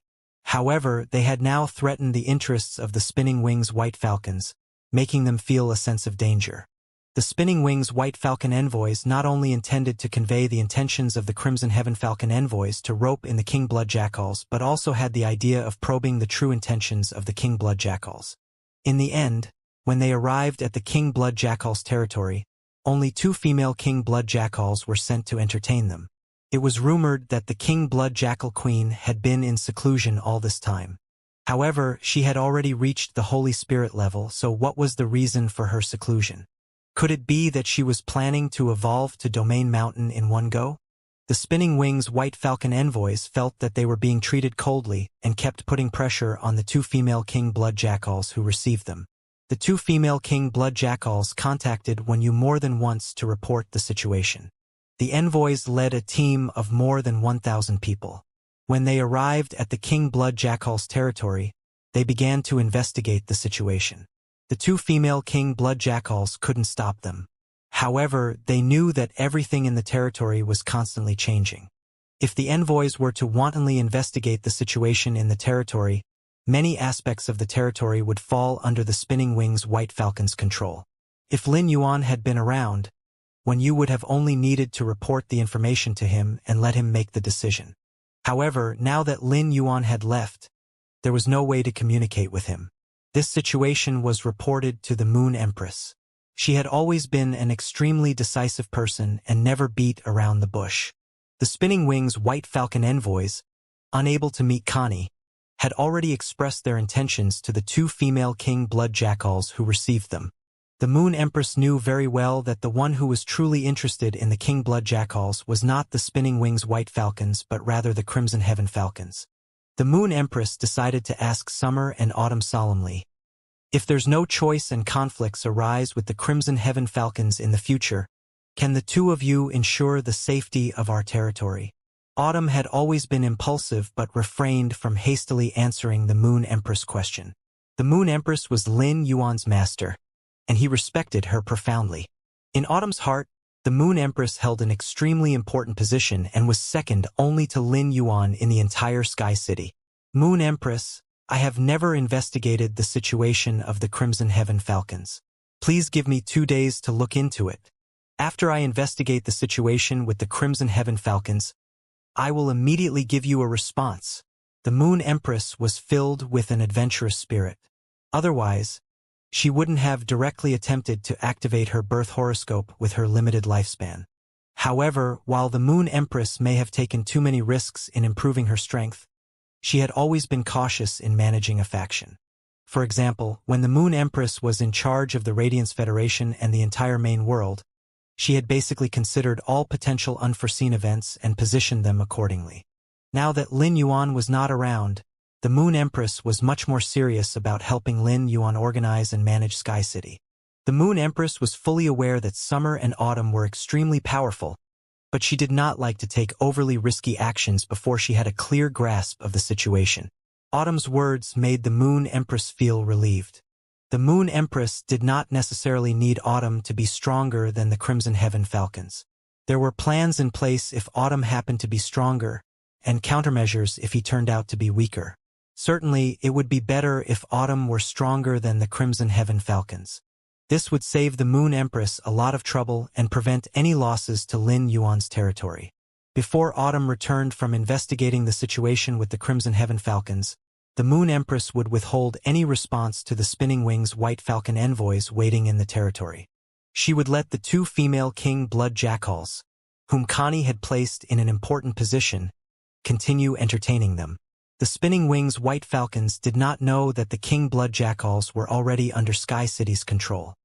A: However, they had now threatened the interests of the Spinning Wings White Falcons, making them feel a sense of danger. The Spinning Wings White Falcon envoys not only intended to convey the intentions of the Crimson Heaven Falcon envoys to rope in the King Blood Jackals but also had the idea of probing the true intentions of the King Blood Jackals. In the end, when they arrived at the King Blood Jackals territory, only 2 female King Blood Jackals were sent to entertain them. It was rumored that the King Blood Jackal Queen had been in seclusion all this time. However, she had already reached the Holy Spirit level, so what was the reason for her seclusion? Could it be that she was planning to evolve to Domain Mountain in one go? The Spinning Wings White Falcon envoys felt that they were being treated coldly and kept putting pressure on the 2 female King Blood Jackals who received them. The 2 female King Blood Jackals contacted Wenyu more than once to report the situation. The envoys led a team of more than 1,000 people. When they arrived at the King Blood Jackals territory, they began to investigate the situation. The 2 female King Blood Jackals couldn't stop them. However, they knew that everything in the territory was constantly changing. If the envoys were to wantonly investigate the situation in the territory, many aspects of the territory would fall under the Spinning Wings White Falcon's control. If Lin Yuan had been around, Wenyu would have only needed to report the information to him and let him make the decision. However, now that Lin Yuan had left, there was no way to communicate with him. This situation was reported to the Moon Empress. She had always been an extremely decisive person and never beat around the bush. The Spinning Wings White Falcon envoys, unable to meet Connie, had already expressed their intentions to the 2 female King Blood Jackals who received them. The Moon Empress knew very well that the one who was truly interested in the King Blood Jackals was not the Spinning Wings White Falcons but rather the Crimson Heaven Falcons. The Moon Empress decided to ask Summer and Autumn solemnly, "If there's no choice and conflicts arise with the Crimson Heaven Falcons in the future, can the 2 of you ensure the safety of our territory?" Autumn had always been impulsive but refrained from hastily answering the Moon Empress question. The Moon Empress was Lin Yuan's master, and he respected her profoundly. In Autumn's heart, the Moon Empress held an extremely important position and was second only to Lin Yuan in the entire Sky City. "Moon Empress, I have never investigated the situation of the Crimson Heaven Falcons. Please give me 2 days to look into it. After I investigate the situation with the Crimson Heaven Falcons, I will immediately give you a response." The Moon Empress was filled with an adventurous spirit. Otherwise, she wouldn't have directly attempted to activate her birth horoscope with her limited lifespan. However, while the Moon Empress may have taken too many risks in improving her strength, she had always been cautious in managing a faction. For example, when the Moon Empress was in charge of the Radiance Federation and the entire main world, she had basically considered all potential unforeseen events and positioned them accordingly. Now that Lin Yuan was not around, the Moon Empress was much more serious about helping Lin Yuan organize and manage Sky City. The Moon Empress was fully aware that Summer and Autumn were extremely powerful, but she did not like to take overly risky actions before she had a clear grasp of the situation. Autumn's words made the Moon Empress feel relieved. The Moon Empress did not necessarily need Autumn to be stronger than the Crimson Heaven Falcons. There were plans in place if Autumn happened to be stronger, and countermeasures if he turned out to be weaker. Certainly, it would be better if Autumn were stronger than the Crimson Heaven Falcons. This would save the Moon Empress a lot of trouble and prevent any losses to Lin Yuan's territory. Before Autumn returned from investigating the situation with the Crimson Heaven Falcons, the Moon Empress would withhold any response to the Spinning Wings White Falcon envoys waiting in the territory. She would let the two female King Blood Jackals, whom Connie had placed in an important position, continue entertaining them. The Spinning Wings White Falcons did not know that the King Blood Jackals were already under Sky City's control.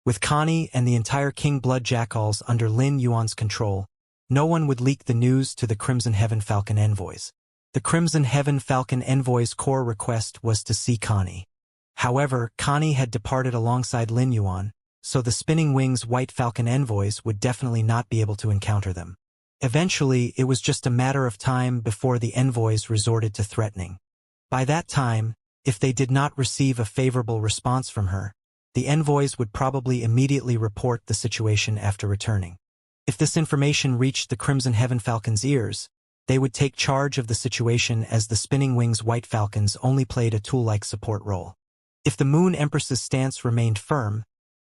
A: With Connie and the entire King Blood Jackals under Lin Yuan's control, no one would leak the news to the Crimson Heaven Falcon envoys. The Crimson Heaven Falcon envoy's core request was to see Connie. However, Connie had departed alongside Lin Yuan, so the Spinning Wings White Falcon envoys would definitely not be able to encounter them. Eventually, it was just a matter of time before the envoys resorted to threatening. By that time, if they did not receive a favorable response from her, the envoys would probably immediately report the situation after returning. If this information reached the Crimson Heaven Falcon's ears, they would take charge of the situation as the Spinning Wings White Falcons only played a tool-like support role. If the Moon Empress's stance remained firm,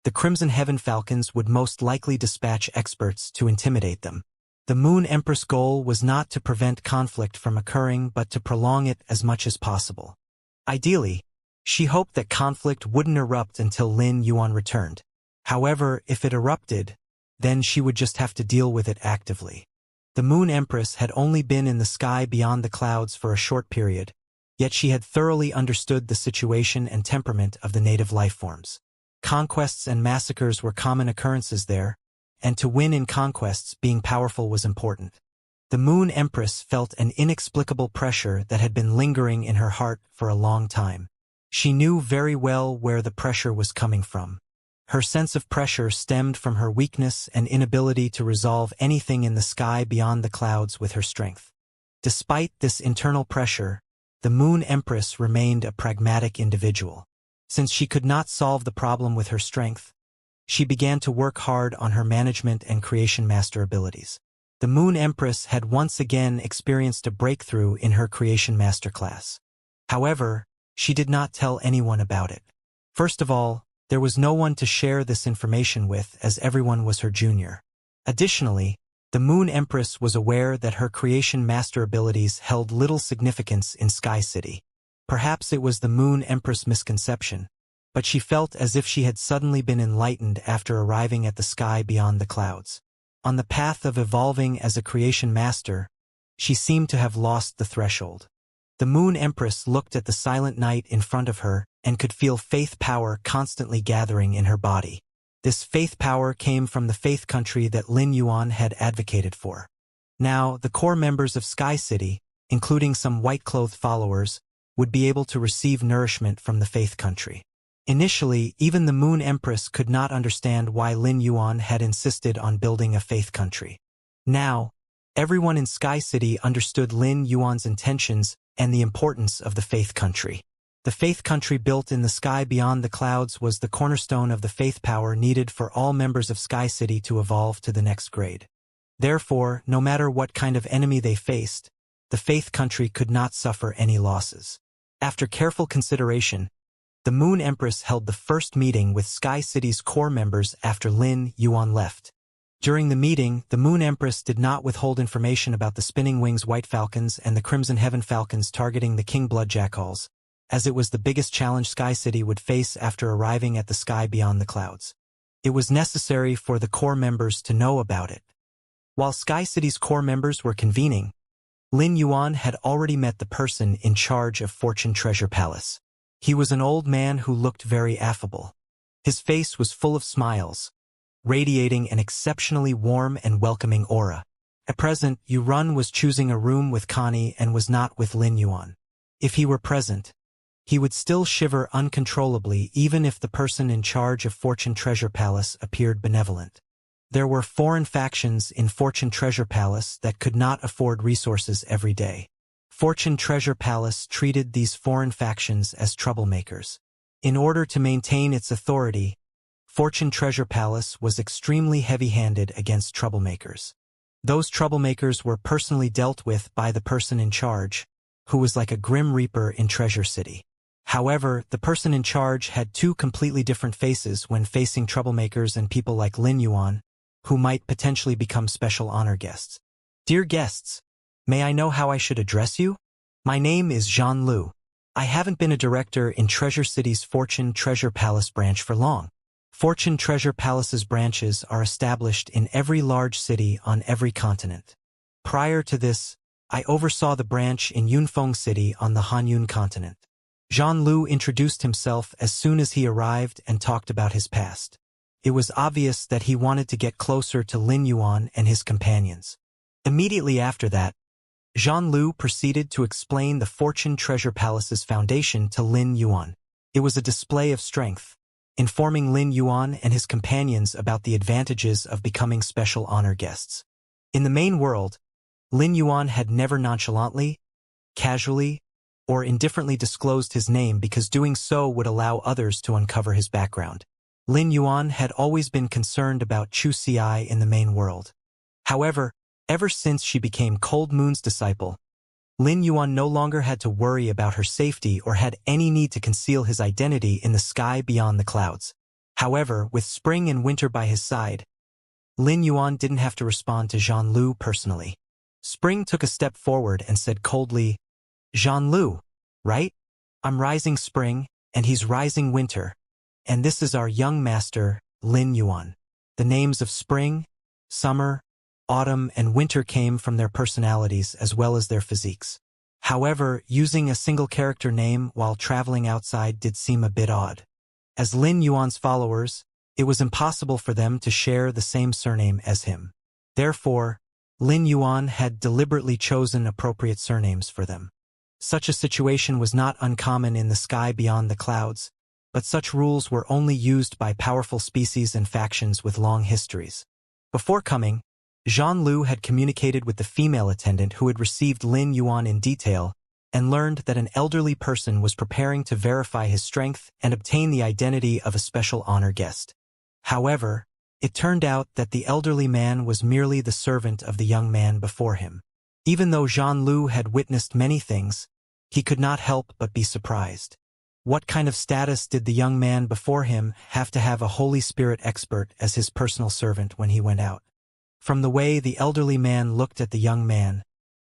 A: the Crimson Heaven Falcons would most likely dispatch experts to intimidate them. The Moon Empress' goal was not to prevent conflict from occurring but to prolong it as much as possible. Ideally, she hoped that conflict wouldn't erupt until Lin Yuan returned. However, if it erupted, then she would just have to deal with it actively. The Moon Empress had only been in the sky beyond the clouds for a short period, yet she had thoroughly understood the situation and temperament of the native lifeforms. Conquests and massacres were common occurrences there, and to win in conquests, being powerful was important. The Moon Empress felt an inexplicable pressure that had been lingering in her heart for a long time. She knew very well where the pressure was coming from. Her sense of pressure stemmed from her weakness and inability to resolve anything in the sky beyond the clouds with her strength. Despite this internal pressure, the Moon Empress remained a pragmatic individual. Since she could not solve the problem with her strength, she began to work hard on her management and creation master abilities. The Moon Empress had once again experienced a breakthrough in her creation master class. However, she did not tell anyone about it. First of all, there was no one to share this information with as everyone was her junior. Additionally, the Moon Empress was aware that her creation master abilities held little significance in Sky City. Perhaps it was the Moon Empress' misconception, but she felt as if she had suddenly been enlightened after arriving at the sky beyond the clouds. On the path of evolving as a creation master, she seemed to have lost the threshold. The Moon Empress looked at the silent night in front of her and could feel faith power constantly gathering in her body. This faith power came from the faith country that Lin Yuan had advocated for. Now, the core members of Sky City, including some white-clothed followers, would be able to receive nourishment from the faith country. Initially, even the Moon Empress could not understand why Lin Yuan had insisted on building a faith country. Now, everyone in Sky City understood Lin Yuan's intentions and the importance of the faith country. The faith country built in the sky beyond the clouds was the cornerstone of the faith power needed for all members of Sky City to evolve to the next grade. Therefore, no matter what kind of enemy they faced, the faith country could not suffer any losses. After careful consideration, the Moon Empress held the first meeting with Sky City's core members after Lin Yuan left. During the meeting, the Moon Empress did not withhold information about the Spinning Wings White Falcons and the Crimson Heaven Falcons targeting the King Blood Jackals, as it was the biggest challenge Sky City would face after arriving at the sky beyond the clouds. It was necessary for the core members to know about it. While Sky City's core members were convening, Lin Yuan had already met the person in charge of Fortune Treasure Palace. He was an old man who looked very affable. His face was full of smiles, radiating an exceptionally warm and welcoming aura. At present, Yuan was choosing a room with Connie and was not with Lin Yuan. If he were present, he would still shiver uncontrollably even if the person in charge of Fortune Treasure Palace appeared benevolent. There were foreign factions in Fortune Treasure Palace that could not afford resources every day. Fortune Treasure Palace treated these foreign factions as troublemakers. In order to maintain its authority, Fortune Treasure Palace was extremely heavy-handed against troublemakers. Those troublemakers were personally dealt with by the person in charge, who was like a grim reaper in Treasure City. However, the person in charge had two completely different faces when facing troublemakers and people like Lin Yuan, who might potentially become special honor guests. Dear guests, may I know how I should address you? My name is Jean Lu. I haven't been a director in Treasure City's Fortune Treasure Palace branch for long. Fortune Treasure Palace's branches are established in every large city on every continent. Prior to this, I oversaw the branch in Yunfeng City on the Hanyun continent. Jean Lu introduced himself as soon as he arrived and talked about his past. It was obvious that he wanted to get closer to Lin Yuan and his companions. Immediately after that, Jean Lu proceeded to explain the Fortune Treasure Palace's foundation to Lin Yuan. It was a display of strength, informing Lin Yuan and his companions about the advantages of becoming special honor guests. In the main world, Lin Yuan had never nonchalantly, casually, or indifferently disclosed his name because doing so would allow others to uncover his background. Lin Yuan had always been concerned about Chu Xi in the main world. However, ever since she became Cold Moon's disciple, Lin Yuan no longer had to worry about her safety or had any need to conceal his identity in the sky beyond the clouds. However, with spring and winter by his side, Lin Yuan didn't have to respond to Jean Lu personally. Spring took a step forward and said coldly, Jean Lu, right? I'm rising spring, and he's rising winter, and this is our young master, Lin Yuan. The names of spring, summer, autumn, and winter came from their personalities as well as their physiques. However, using a single character name while traveling outside did seem a bit odd. As Lin Yuan's followers, it was impossible for them to share the same surname as him. Therefore, Lin Yuan had deliberately chosen appropriate surnames for them. Such a situation was not uncommon in the sky beyond the clouds, but such rules were only used by powerful species and factions with long histories. Before coming, Jean Lu had communicated with the female attendant who had received Lin Yuan in detail and learned that an elderly person was preparing to verify his strength and obtain the identity of a special honor guest. However, it turned out that the elderly man was merely the servant of the young man before him. Even though Jean Lu had witnessed many things, he could not help but be surprised. What kind of status did the young man before him have to have a Holy Spirit expert as his personal servant when he went out? From the way the elderly man looked at the young man,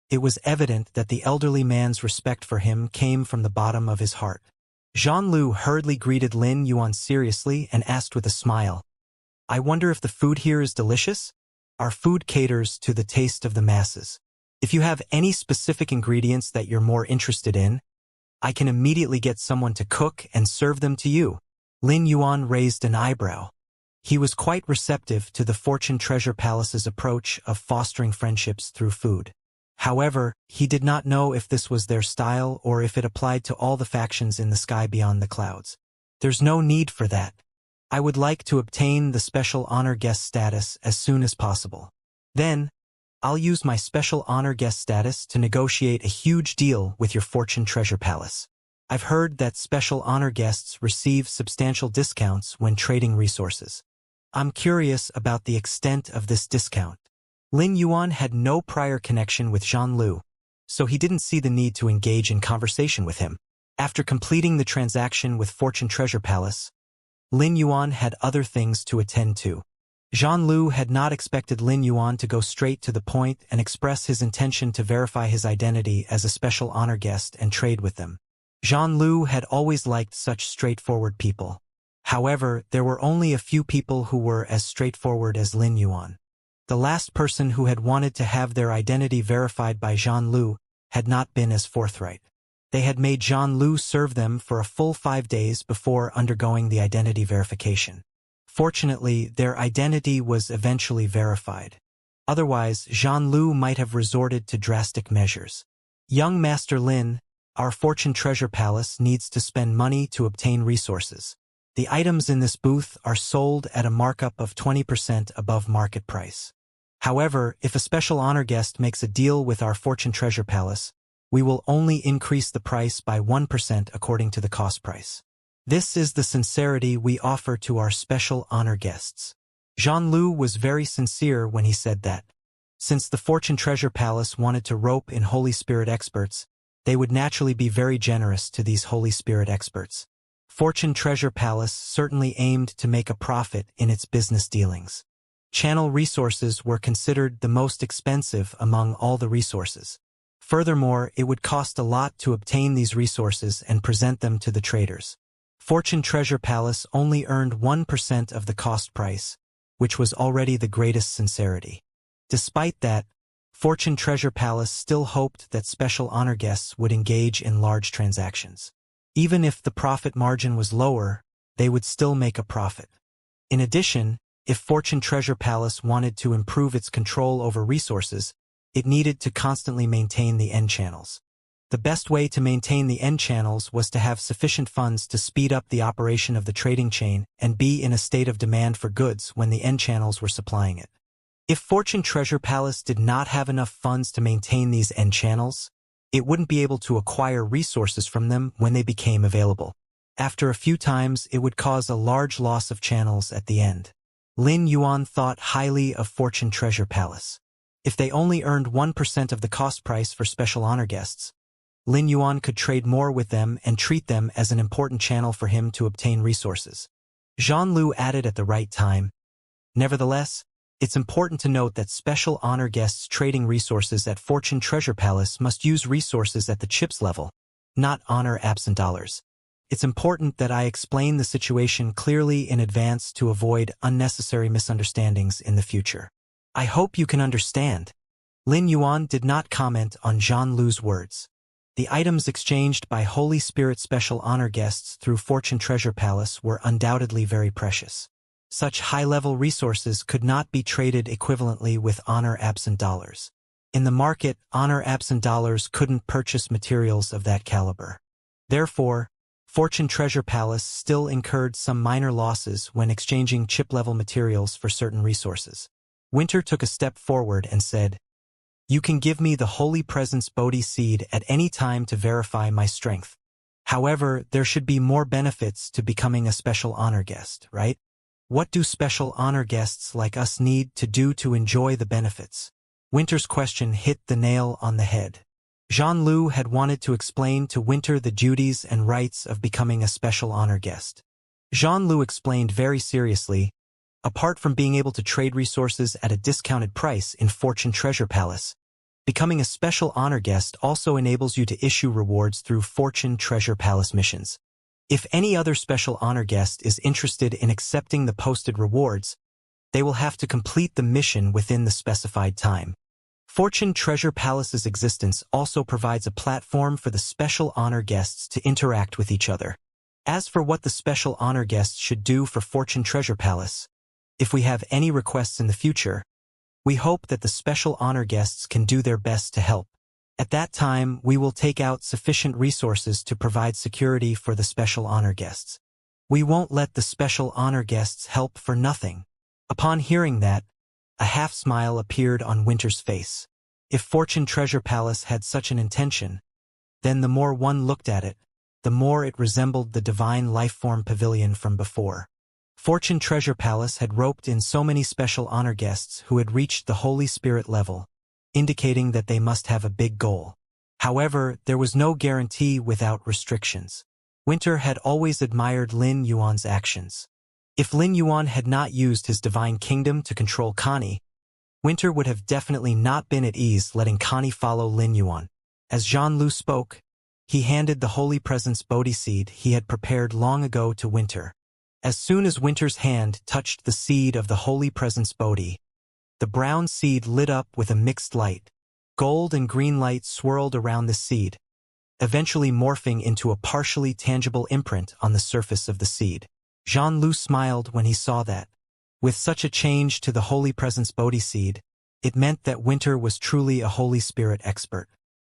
A: it was evident that the elderly man's respect for him came from the bottom of his heart. Jean Lu hurriedly greeted Lin Yuan seriously and asked with a smile, I wonder if the food here is delicious? Our food caters to the taste of the masses. If you have any specific ingredients that you're more interested in, I can immediately get someone to cook and serve them to you. Lin Yuan raised an eyebrow. He was quite receptive to the Fortune Treasure Palace's approach of fostering friendships through food. However, he did not know if this was their style or if it applied to all the factions in the sky beyond the clouds. There's no need for that. I would like to obtain the special honor guest status as soon as possible. Then, I'll use my special honor guest status to negotiate a huge deal with your Fortune Treasure Palace. I've heard that special honor guests receive substantial discounts when trading resources. I'm curious about the extent of this discount. Lin Yuan had no prior connection with Jean Lu, so he didn't see the need to engage in conversation with him. After completing the transaction with Fortune Treasure Palace, Lin Yuan had other things to attend to. Jean Lu had not expected Lin Yuan to go straight to the point and express his intention to verify his identity as a special honor guest and trade with them. Jean Lu had always liked such straightforward people. However, there were only a few people who were as straightforward as Lin Yuan. The last person who had wanted to have their identity verified by Jean Lu had not been as forthright. They had made Jean Lu serve them for a full 5 days before undergoing the identity verification. Fortunately, their identity was eventually verified. Otherwise, Jean Lu might have resorted to drastic measures. Young Master Lin, our Fortune Treasure Palace needs to spend money to obtain resources. The items in this booth are sold at a markup of 20% above market price. However, if a special honor guest makes a deal with our Fortune Treasure Palace, we will only increase the price by 1% according to the cost price. This is the sincerity we offer to our special honor guests. Jean Lu was very sincere when he said that. Since the Fortune Treasure Palace wanted to rope in Holy Spirit experts, they would naturally be very generous to these Holy Spirit experts. Fortune Treasure Palace certainly aimed to make a profit in its business dealings. Channel resources were considered the most expensive among all the resources. Furthermore, it would cost a lot to obtain these resources and present them to the traders. Fortune Treasure Palace only earned 1% of the cost price, which was already the greatest sincerity. Despite that, Fortune Treasure Palace still hoped that special honor guests would engage in large transactions. Even if the profit margin was lower, they would still make a profit. In addition, if Fortune Treasure Palace wanted to improve its control over resources, it needed to constantly maintain the end channels. The best way to maintain the end channels was to have sufficient funds to speed up the operation of the trading chain and be in a state of demand for goods when the end channels were supplying it. If Fortune Treasure Palace did not have enough funds to maintain these end channels, it wouldn't be able to acquire resources from them when they became available. After a few times, it would cause a large loss of channels at the end. Lin Yuan thought highly of Fortune Treasure Palace. If they only earned 1% of the cost price for special honor guests, Lin Yuan could trade more with them and treat them as an important channel for him to obtain resources. Zhang Lu added at the right time, "Nevertheless, it's important to note that special honor guests trading resources at Fortune Treasure Palace must use resources at the chips level, not honor absent dollars. It's important that I explain the situation clearly in advance to avoid unnecessary misunderstandings in the future. I hope you can understand." Lin Yuan did not comment on Zhang Lu's words. The items exchanged by Holy Spirit special honor guests through Fortune Treasure Palace were undoubtedly very precious. Such high-level resources could not be traded equivalently with honor absent dollars. In the market, honor absent dollars couldn't purchase materials of that caliber. Therefore, Fortune Treasure Palace still incurred some minor losses when exchanging chip-level materials for certain resources. Winter took a step forward and said, "You can give me the Holy Presence Bodhi seed at any time to verify my strength. However, there should be more benefits to becoming a special honor guest, right? What do special honor guests like us need to do to enjoy the benefits?" Winter's question hit the nail on the head. Zhang Lu had wanted to explain to Winter the duties and rights of becoming a special honor guest. Zhang Lu explained very seriously, "Apart from being able to trade resources at a discounted price in Fortune Treasure Palace, becoming a special honor guest also enables you to issue rewards through Fortune Treasure Palace missions. If any other special honor guest is interested in accepting the posted rewards, they will have to complete the mission within the specified time. Fortune Treasure Palace's existence also provides a platform for the special honor guests to interact with each other. As for what the special honor guests should do for Fortune Treasure Palace, if we have any requests in the future, we hope that the special honor guests can do their best to help. At that time, we will take out sufficient resources to provide security for the special honor guests. We won't let the special honor guests help for nothing." Upon hearing that, a half-smile appeared on Winter's face. If Fortune Treasure Palace had such an intention, then the more one looked at it, the more it resembled the divine life-form pavilion from before. Fortune Treasure Palace had roped in so many special honor guests who had reached the Holy Spirit level, indicating that they must have a big goal. However, there was no guarantee without restrictions. Winter had always admired Lin Yuan's actions. If Lin Yuan had not used his divine kingdom to control Connie, Winter would have definitely not been at ease letting Connie follow Lin Yuan. As Zhang Lu spoke, he handed the Holy Presence Bodhi seed he had prepared long ago to Winter. As soon as Winter's hand touched the seed of the Holy Presence Bodhi, the brown seed lit up with a mixed light. Gold and green light swirled around the seed, eventually morphing into a partially tangible imprint on the surface of the seed. Zhang Lu smiled when he saw that. With such a change to the Holy Presence Bodhi seed, it meant that Winter was truly a Holy Spirit expert.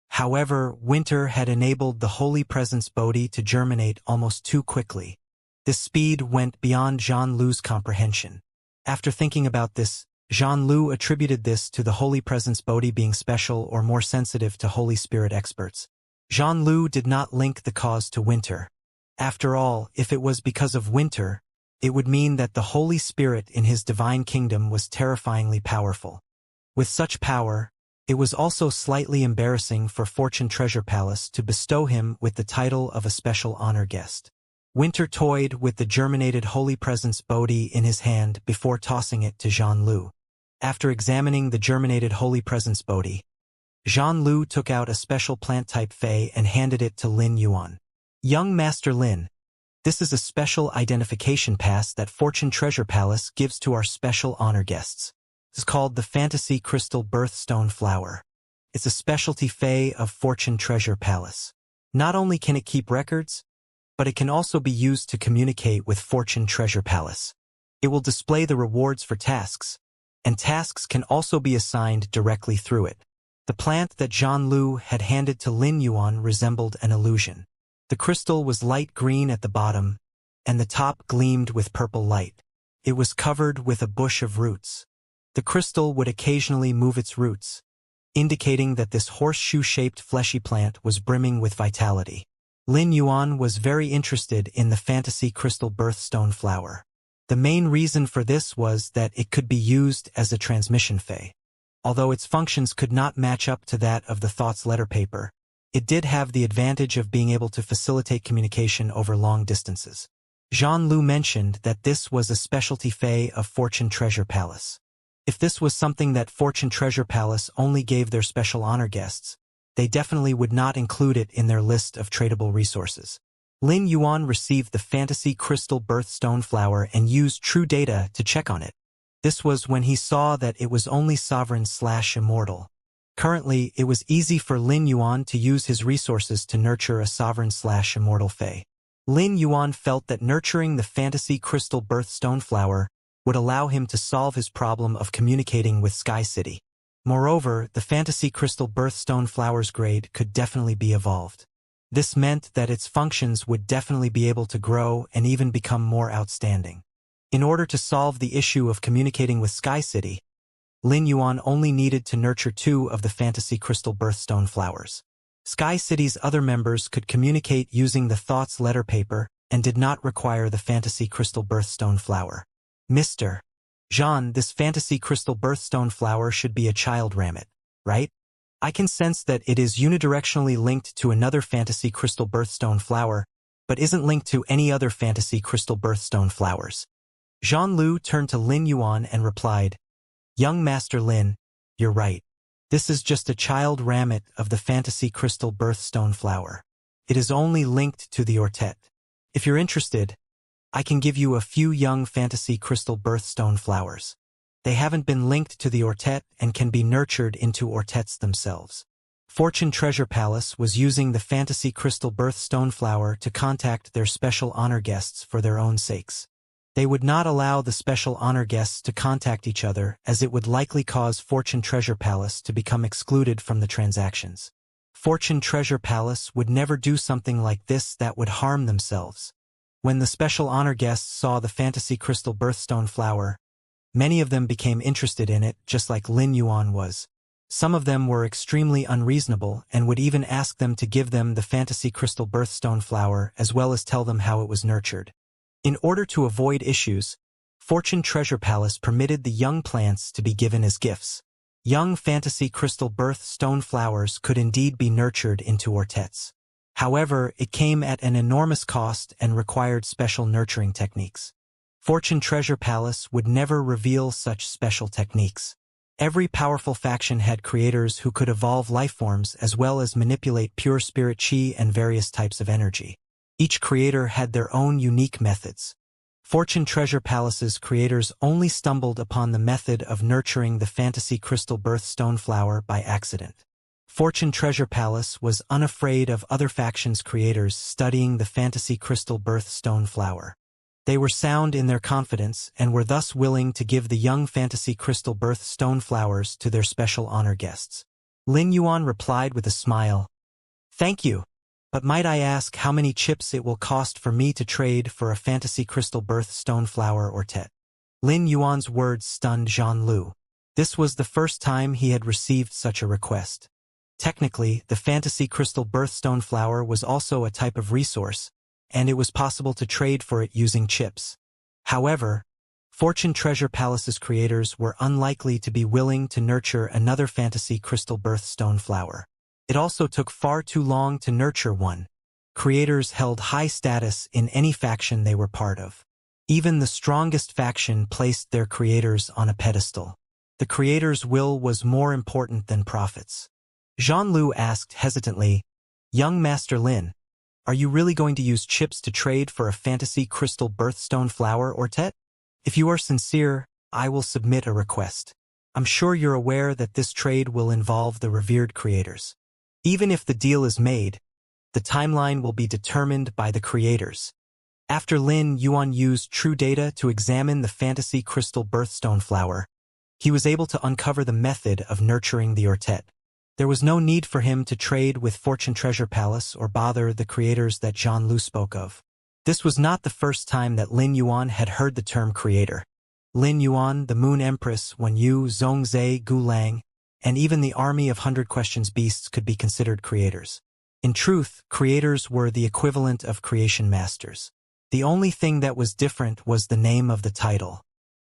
A: However, Winter had enabled the Holy Presence Bodhi to germinate almost too quickly. This speed went beyond Zhang Lu's comprehension. After thinking about this, Zhang Lu attributed this to the Holy Presence Bodhi being special or more sensitive to Holy Spirit experts. Zhang Lu did not link the cause to Winter. After all, if it was because of Winter, it would mean that the Holy Spirit in his divine kingdom was terrifyingly powerful. With such power, It was also slightly embarrassing for Fortune Treasure Palace to bestow him with the title of a special honor guest. Winter toyed with the germinated Holy Presence Bodhi in his hand before tossing it to Jean-Lu. After examining the germinated Holy Presence Bodhi, Jean-Lu took out a special plant-type Fey and handed it to Lin Yuan. Young Master Lin, this is a special identification pass that Fortune Treasure Palace gives to our special honor guests. It's called the Fantasy Crystal Birthstone Flower. It's a specialty Fey of Fortune Treasure Palace. Not only can it keep records, but it can also be used to communicate with Fortune Treasure Palace. It will display the rewards for tasks, and tasks can also be assigned directly through it. The plant that Jean-Lu had handed to Lin Yuan resembled an illusion. The crystal was light green at the bottom, and the top gleamed with purple light. It was covered with a bush of roots. The crystal would occasionally move its roots, indicating that this horseshoe-shaped fleshy plant was brimming with vitality. Lin Yuan was very interested in the Fantasy Crystal Birthstone Flower. The main reason for this was that it could be used as a transmission Fey. Although its functions could not match up to that of the Thought's letter paper, it did have the advantage of being able to facilitate communication over long distances. Jean-Lu mentioned that this was a specialty Fey of Fortune Treasure Palace. If this was something that Fortune Treasure Palace only gave their special honor guests, they definitely would not include it in their list of tradable resources. Lin Yuan received the Fantasy Crystal Birthstone Flower and used True Data to check on it. This was when he saw that it was only Sovereign/Immortal. Currently, it was easy for Lin Yuan to use his resources to nurture a Sovereign/Immortal Fey. Lin Yuan felt that nurturing the Fantasy Crystal Birthstone Flower would allow him to solve his problem of communicating with Sky City. Moreover, the Fantasy Crystal Birthstone Flower's grade could definitely be evolved. This meant that its functions would definitely be able to grow and even become more outstanding. In order to solve the issue of communicating with Sky City, Lin Yuan only needed to nurture 2 of the Fantasy Crystal Birthstone Flowers. Sky City's other members could communicate using the Thought's letter paper and did not require the Fantasy Crystal Birthstone Flower. Mr. Jean, this Fantasy Crystal Birthstone Flower should be a child rammet, right? I can sense that it is unidirectionally linked to another Fantasy Crystal Birthstone Flower, but isn't linked to any other Fantasy Crystal Birthstone Flowers. Jean-Lu turned to Lin Yuan and replied, Young Master Lin, you're right. This is just a child rammet of the Fantasy Crystal Birthstone Flower. It is only linked to the Ortet. If you're interested, I can give you a few young Fantasy Crystal Birthstone Flowers. They haven't been linked to the Ortet and can be nurtured into Ortets themselves. Fortune Treasure Palace was using the Fantasy Crystal Birthstone Flower to contact their special honor guests for their own sakes. They would not allow the special honor guests to contact each other as it would likely cause Fortune Treasure Palace to become excluded from the transactions. Fortune Treasure Palace would never do something like this that would harm themselves. When the special honor guests saw the Fantasy Crystal Birthstone Flower, many of them became interested in it just like Lin Yuan was. Some of them were extremely unreasonable and would even ask them to give them the Fantasy Crystal Birthstone Flower as well as tell them how it was nurtured. In order to avoid issues, Fortune Treasure Palace permitted the young plants to be given as gifts. Young Fantasy Crystal Birthstone Flowers could indeed be nurtured into Ortets. However, it came at an enormous cost and required special nurturing techniques. Fortune Treasure Palace would never reveal such special techniques. Every powerful faction had creators who could evolve lifeforms as well as manipulate pure spirit chi and various types of energy. Each creator had their own unique methods. Fortune Treasure Palace's creators only stumbled upon the method of nurturing the Fantasy Crystal Birthstone Flower by accident. Fortune Treasure Palace was unafraid of other factions' creators studying the Fantasy Crystal Birthstone Flower. They were sound in their confidence and were thus willing to give the young Fantasy Crystal Birthstone Flowers to their special honor guests. Lin Yuan replied with a smile, "Thank you. But might I ask how many chips it will cost for me to trade for a Fantasy Crystal Birthstone Flower Ortet?" Lin Yuan's words stunned Jean-Lu. This was the first time he had received such a request. Technically, the Fantasy Crystal Birthstone Flower was also a type of resource, and it was possible to trade for it using chips. However, Fortune Treasure Palace's creators were unlikely to be willing to nurture another fantasy crystal birthstone flower. It also took far too long to nurture one. Creators held high status in any faction they were part of. Even the strongest faction placed their creators on a pedestal. The creator's will was more important than profits. Jean-Lu asked hesitantly, "Young Master Lin, are you really going to use chips to trade for a fantasy crystal birthstone flower or tet? If you are sincere, I will submit a request. I'm sure you're aware that this trade will involve the revered creators. Even if the deal is made, the timeline will be determined by the creators." After Lin Yuan used true data to examine the fantasy crystal birthstone flower, he was able to uncover the method of nurturing the ortet. There was no need for him to trade with Fortune Treasure Palace or bother the creators that Jean-Lu spoke of. This was not the first time that Lin Yuan had heard the term creator. Lin Yuan, the Moon Empress, Wen Yu, Zhongzhe, Gu Lang, and even the army of 100 Questions beasts could be considered creators. In truth, creators were the equivalent of creation masters. The only thing that was different was the name of the title.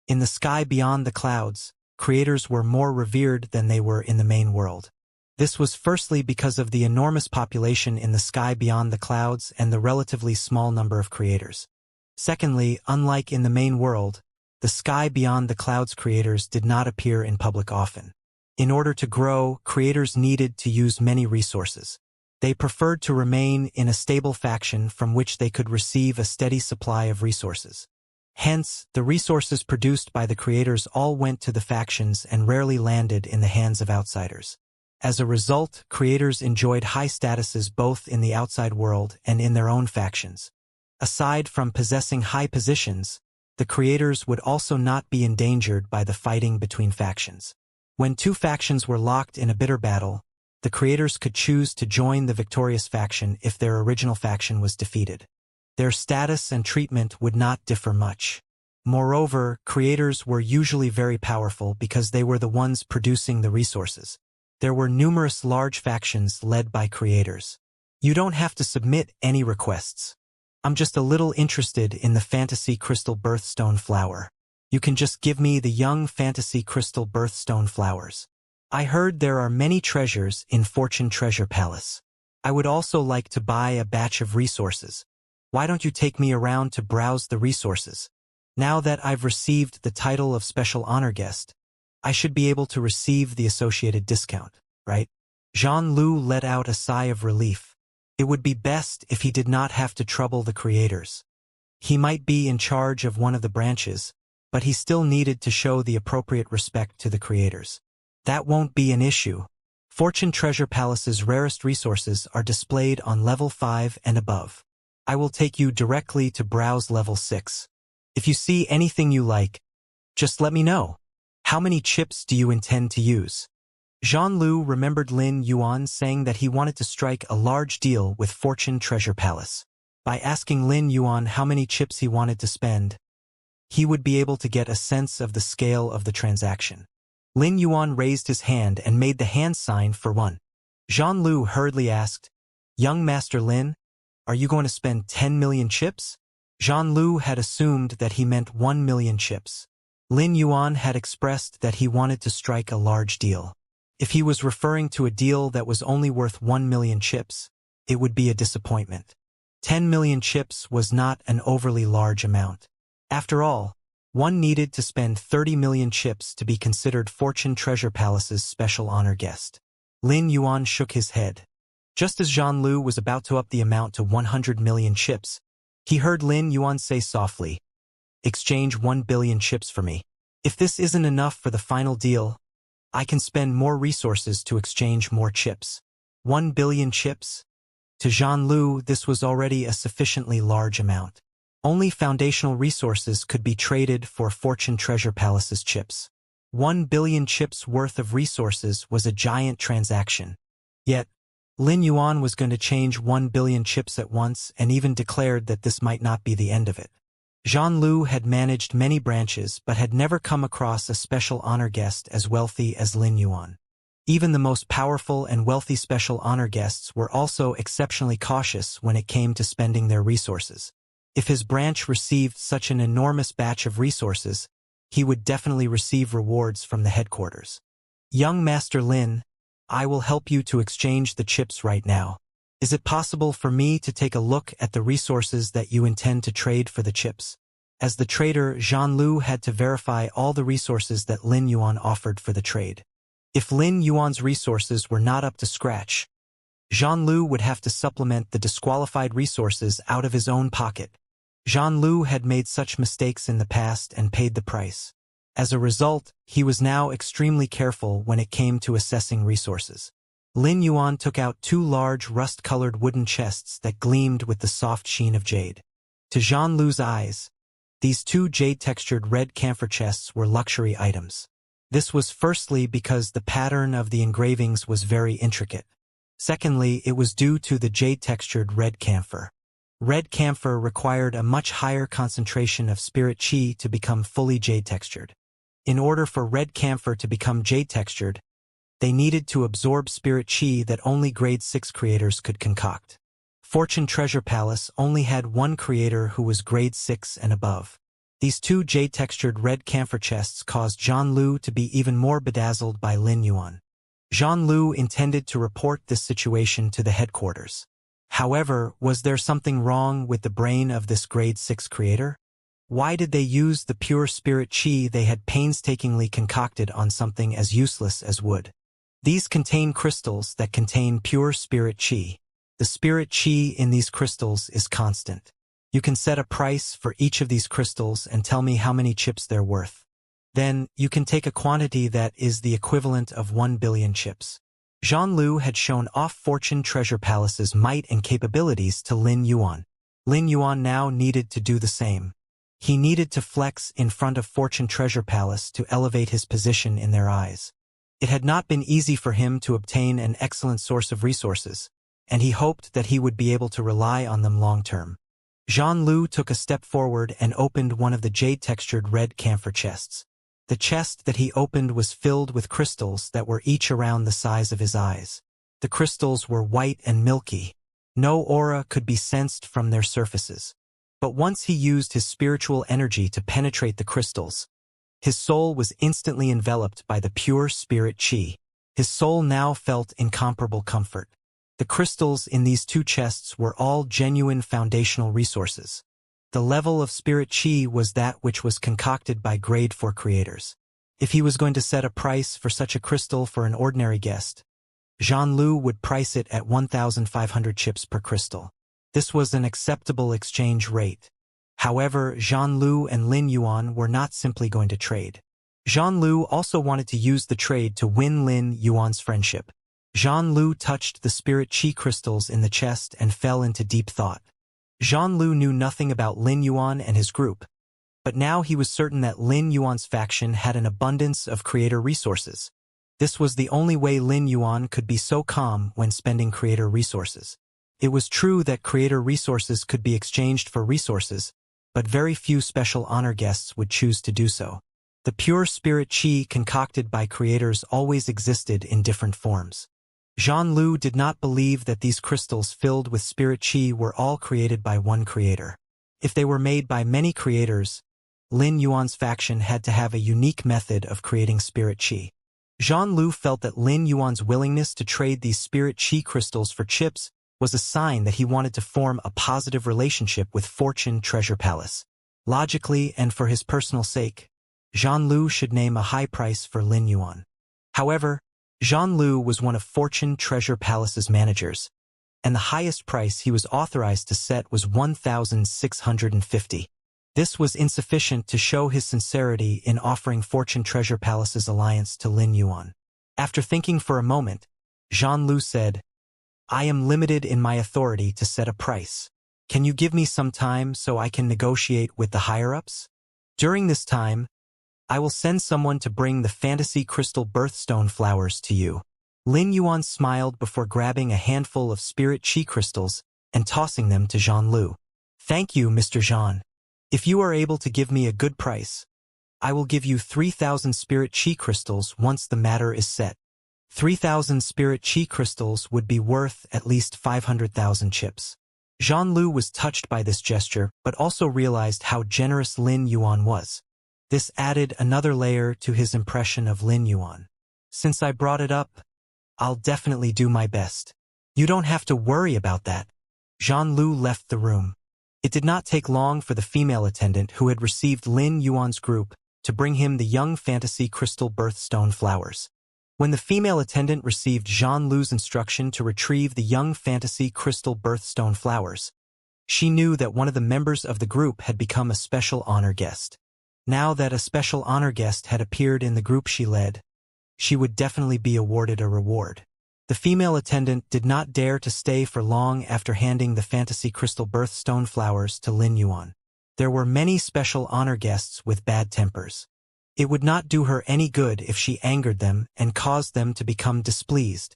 A: In the sky beyond the clouds, creators were more revered than they were in the main world. This was firstly because of the enormous population in the sky beyond the clouds and the relatively small number of creators. Secondly, unlike in the main world, the sky beyond the clouds creators did not appear in public often. In order to grow, creators needed to use many resources. They preferred to remain in a stable faction from which they could receive a steady supply of resources. Hence, the resources produced by the creators all went to the factions and rarely landed in the hands of outsiders. As a result, creators enjoyed high statuses both in the outside world and in their own factions. Aside from possessing high positions, the creators would also not be endangered by the fighting between factions. When two factions were locked in a bitter battle, the creators could choose to join the victorious faction if their original faction was defeated. Their status and treatment would not differ much. Moreover, creators were usually very powerful because they were the ones producing the resources. There were numerous large factions led by creators. You don't have to submit any requests. I'm just a little interested in the fantasy crystal birthstone flower. You can just give me the young fantasy crystal birthstone flowers. I heard there are many treasures in Fortune Treasure Palace. I would also like to buy a batch of resources. Why don't you take me around to browse the resources? Now that I've received the title of Special Honor Guest, I should be able to receive the associated discount, right? Jean-Lu let out a sigh of relief. It would be best if he did not have to trouble the creators. He might be in charge of one of the branches, but he still needed to show the appropriate respect to the creators. That won't be an issue. Fortune Treasure Palace's rarest resources are displayed on level 5 and above. I will take you directly to browse level 6. If you see anything you like, just let me know. How many chips do you intend to use? Jean-Lu remembered Lin Yuan saying that he wanted to strike a large deal with Fortune Treasure Palace. By asking Lin Yuan how many chips he wanted to spend, he would be able to get a sense of the scale of the transaction. Lin Yuan raised his hand and made the hand sign for 1. Jean-Lu hurriedly asked, "Young Master Lin, are you going to spend 10 million chips?" Jean-Lu had assumed that he meant 1 million chips. Lin Yuan had expressed that he wanted to strike a large deal. If he was referring to a deal that was only worth 1 million chips, it would be a disappointment. 10 million chips was not an overly large amount. After all, one needed to spend 30 million chips to be considered Fortune Treasure Palace's special honor guest. Lin Yuan shook his head. Just as Jean-Lu was about to up the amount to 100 million chips, he heard Lin Yuan say softly, "Exchange 1 billion chips for me. If this isn't enough for the final deal, I can spend more resources to exchange more chips." 1 billion chips? To Jean-Lu, this was already a sufficiently large amount. Only foundational resources could be traded for Fortune Treasure Palace's chips. 1 billion chips worth of resources was a giant transaction. Yet, Lin Yuan was going to change 1 billion chips at once and even declared that this might not be the end of it. Jean-Lu had managed many branches but had never come across a special honor guest as wealthy as Lin Yuan. Even the most powerful and wealthy special honor guests were also exceptionally cautious when it came to spending their resources. If his branch received such an enormous batch of resources, he would definitely receive rewards from the headquarters. Young Master Lin, I will help you to exchange the chips right now. Is it possible for me to take a look at the resources that you intend to trade for the chips? As the trader, Zhang Lu had to verify all the resources that Lin Yuan offered for the trade. If Lin Yuan's resources were not up to scratch, Zhang Lu would have to supplement the disqualified resources out of his own pocket. Zhang Lu had made such mistakes in the past and paid the price. As a result, he was now extremely careful when it came to assessing resources. Lin Yuan took out 2 large rust-colored wooden chests that gleamed with the soft sheen of jade. To Zhang Lu's eyes, these 2 jade-textured red camphor chests were luxury items. This was firstly because the pattern of the engravings was very intricate. Secondly, it was due to the jade-textured red camphor. Red camphor required a much higher concentration of spirit chi to become fully jade-textured. In order for red camphor to become jade-textured, they needed to absorb spirit chi that only grade 6 creators could concoct. Fortune Treasure Palace only had 1 creator who was grade 6 and above. These 2 jade-textured red camphor chests caused Zhang Lu to be even more bedazzled by Lin Yuan. Zhang Lu intended to report this situation to the headquarters. However, was there something wrong with the brain of this grade 6 creator? Why did they use the pure spirit chi they had painstakingly concocted on something as useless as wood? These contain crystals that contain pure spirit chi. The spirit chi in these crystals is constant. You can set a price for each of these crystals and tell me how many chips they're worth. Then, you can take a quantity that is the equivalent of 1 billion chips. Zhang Lu had shown off Fortune Treasure Palace's might and capabilities to Lin Yuan. Lin Yuan now needed to do the same. He needed to flex in front of Fortune Treasure Palace to elevate his position in their eyes. It had not been easy for him to obtain an excellent source of resources, and he hoped that he would be able to rely on them long-term. Zhang Lu took a step forward and opened one of the jade-textured red camphor chests. The chest that he opened was filled with crystals that were each around the size of his eyes. The crystals were white and milky. No aura could be sensed from their surfaces. But once he used his spiritual energy to penetrate the crystals, his soul was instantly enveloped by the pure spirit chi. His soul now felt incomparable comfort. The crystals in these 2 chests were all genuine foundational resources. The level of spirit chi was that which was concocted by grade 4 creators. If he was going to set a price for such a crystal for an ordinary guest, Zhang Lu would price it at 1,500 chips per crystal. This was an acceptable exchange rate. However, Zhang Lu and Lin Yuan were not simply going to trade. Zhang Lu also wanted to use the trade to win Lin Yuan's friendship. Zhang Lu touched the spirit chi crystals in the chest and fell into deep thought. Zhang Lu knew nothing about Lin Yuan and his group, but now he was certain that Lin Yuan's faction had an abundance of creator resources. This was the only way Lin Yuan could be so calm when spending creator resources. It was true that creator resources could be exchanged for resources, but very few special honor guests would choose to do so. The pure spirit chi concocted by creators always existed in different forms. Zhang Lu did not believe that these crystals filled with spirit chi were all created by one creator. If they were made by many creators, Lin Yuan's faction had to have a unique method of creating spirit chi. Zhang Lu felt that Lin Yuan's willingness to trade these spirit chi crystals for chips was a sign that he wanted to form a positive relationship with Fortune Treasure Palace. Logically and for his personal sake, Zhang Lu should name a high price for Lin Yuan. However, Zhang Lu was one of Fortune Treasure Palace's managers, and the highest price he was authorized to set was 1,650. This was insufficient to show his sincerity in offering Fortune Treasure Palace's alliance to Lin Yuan. After thinking for a moment, Zhang Lu said, "I am limited in my authority to set a price. Can you give me some time so I can negotiate with the higher-ups? During this time, I will send someone to bring the fantasy crystal birthstone flowers to you." Lin Yuan smiled before grabbing a handful of spirit chi crystals and tossing them to Zhang Lu. "Thank you, Mr. Zhang. If you are able to give me a good price, I will give you 3,000 spirit chi crystals once the matter is set." 3,000 spirit chi crystals would be worth at least 500,000 chips. Zhang Lu was touched by this gesture but also realized how generous Lin Yuan was. This added another layer to his impression of Lin Yuan. Since I brought it up, I'll definitely do my best. You don't have to worry about that. Jean Lu left the room. It did not take long for the female attendant who had received Lin Yuan's group to bring him the young fantasy crystal birthstone flowers. When the female attendant received Jean Lu's instruction to retrieve the young fantasy crystal birthstone flowers, she knew that one of the members of the group had become a special honor guest. Now that a special honor guest had appeared in the group she led, she would definitely be awarded a reward. The female attendant did not dare to stay for long after handing the fantasy crystal birthstone flowers to Lin Yuan. There were many special honor guests with bad tempers. It would not do her any good if she angered them and caused them to become displeased.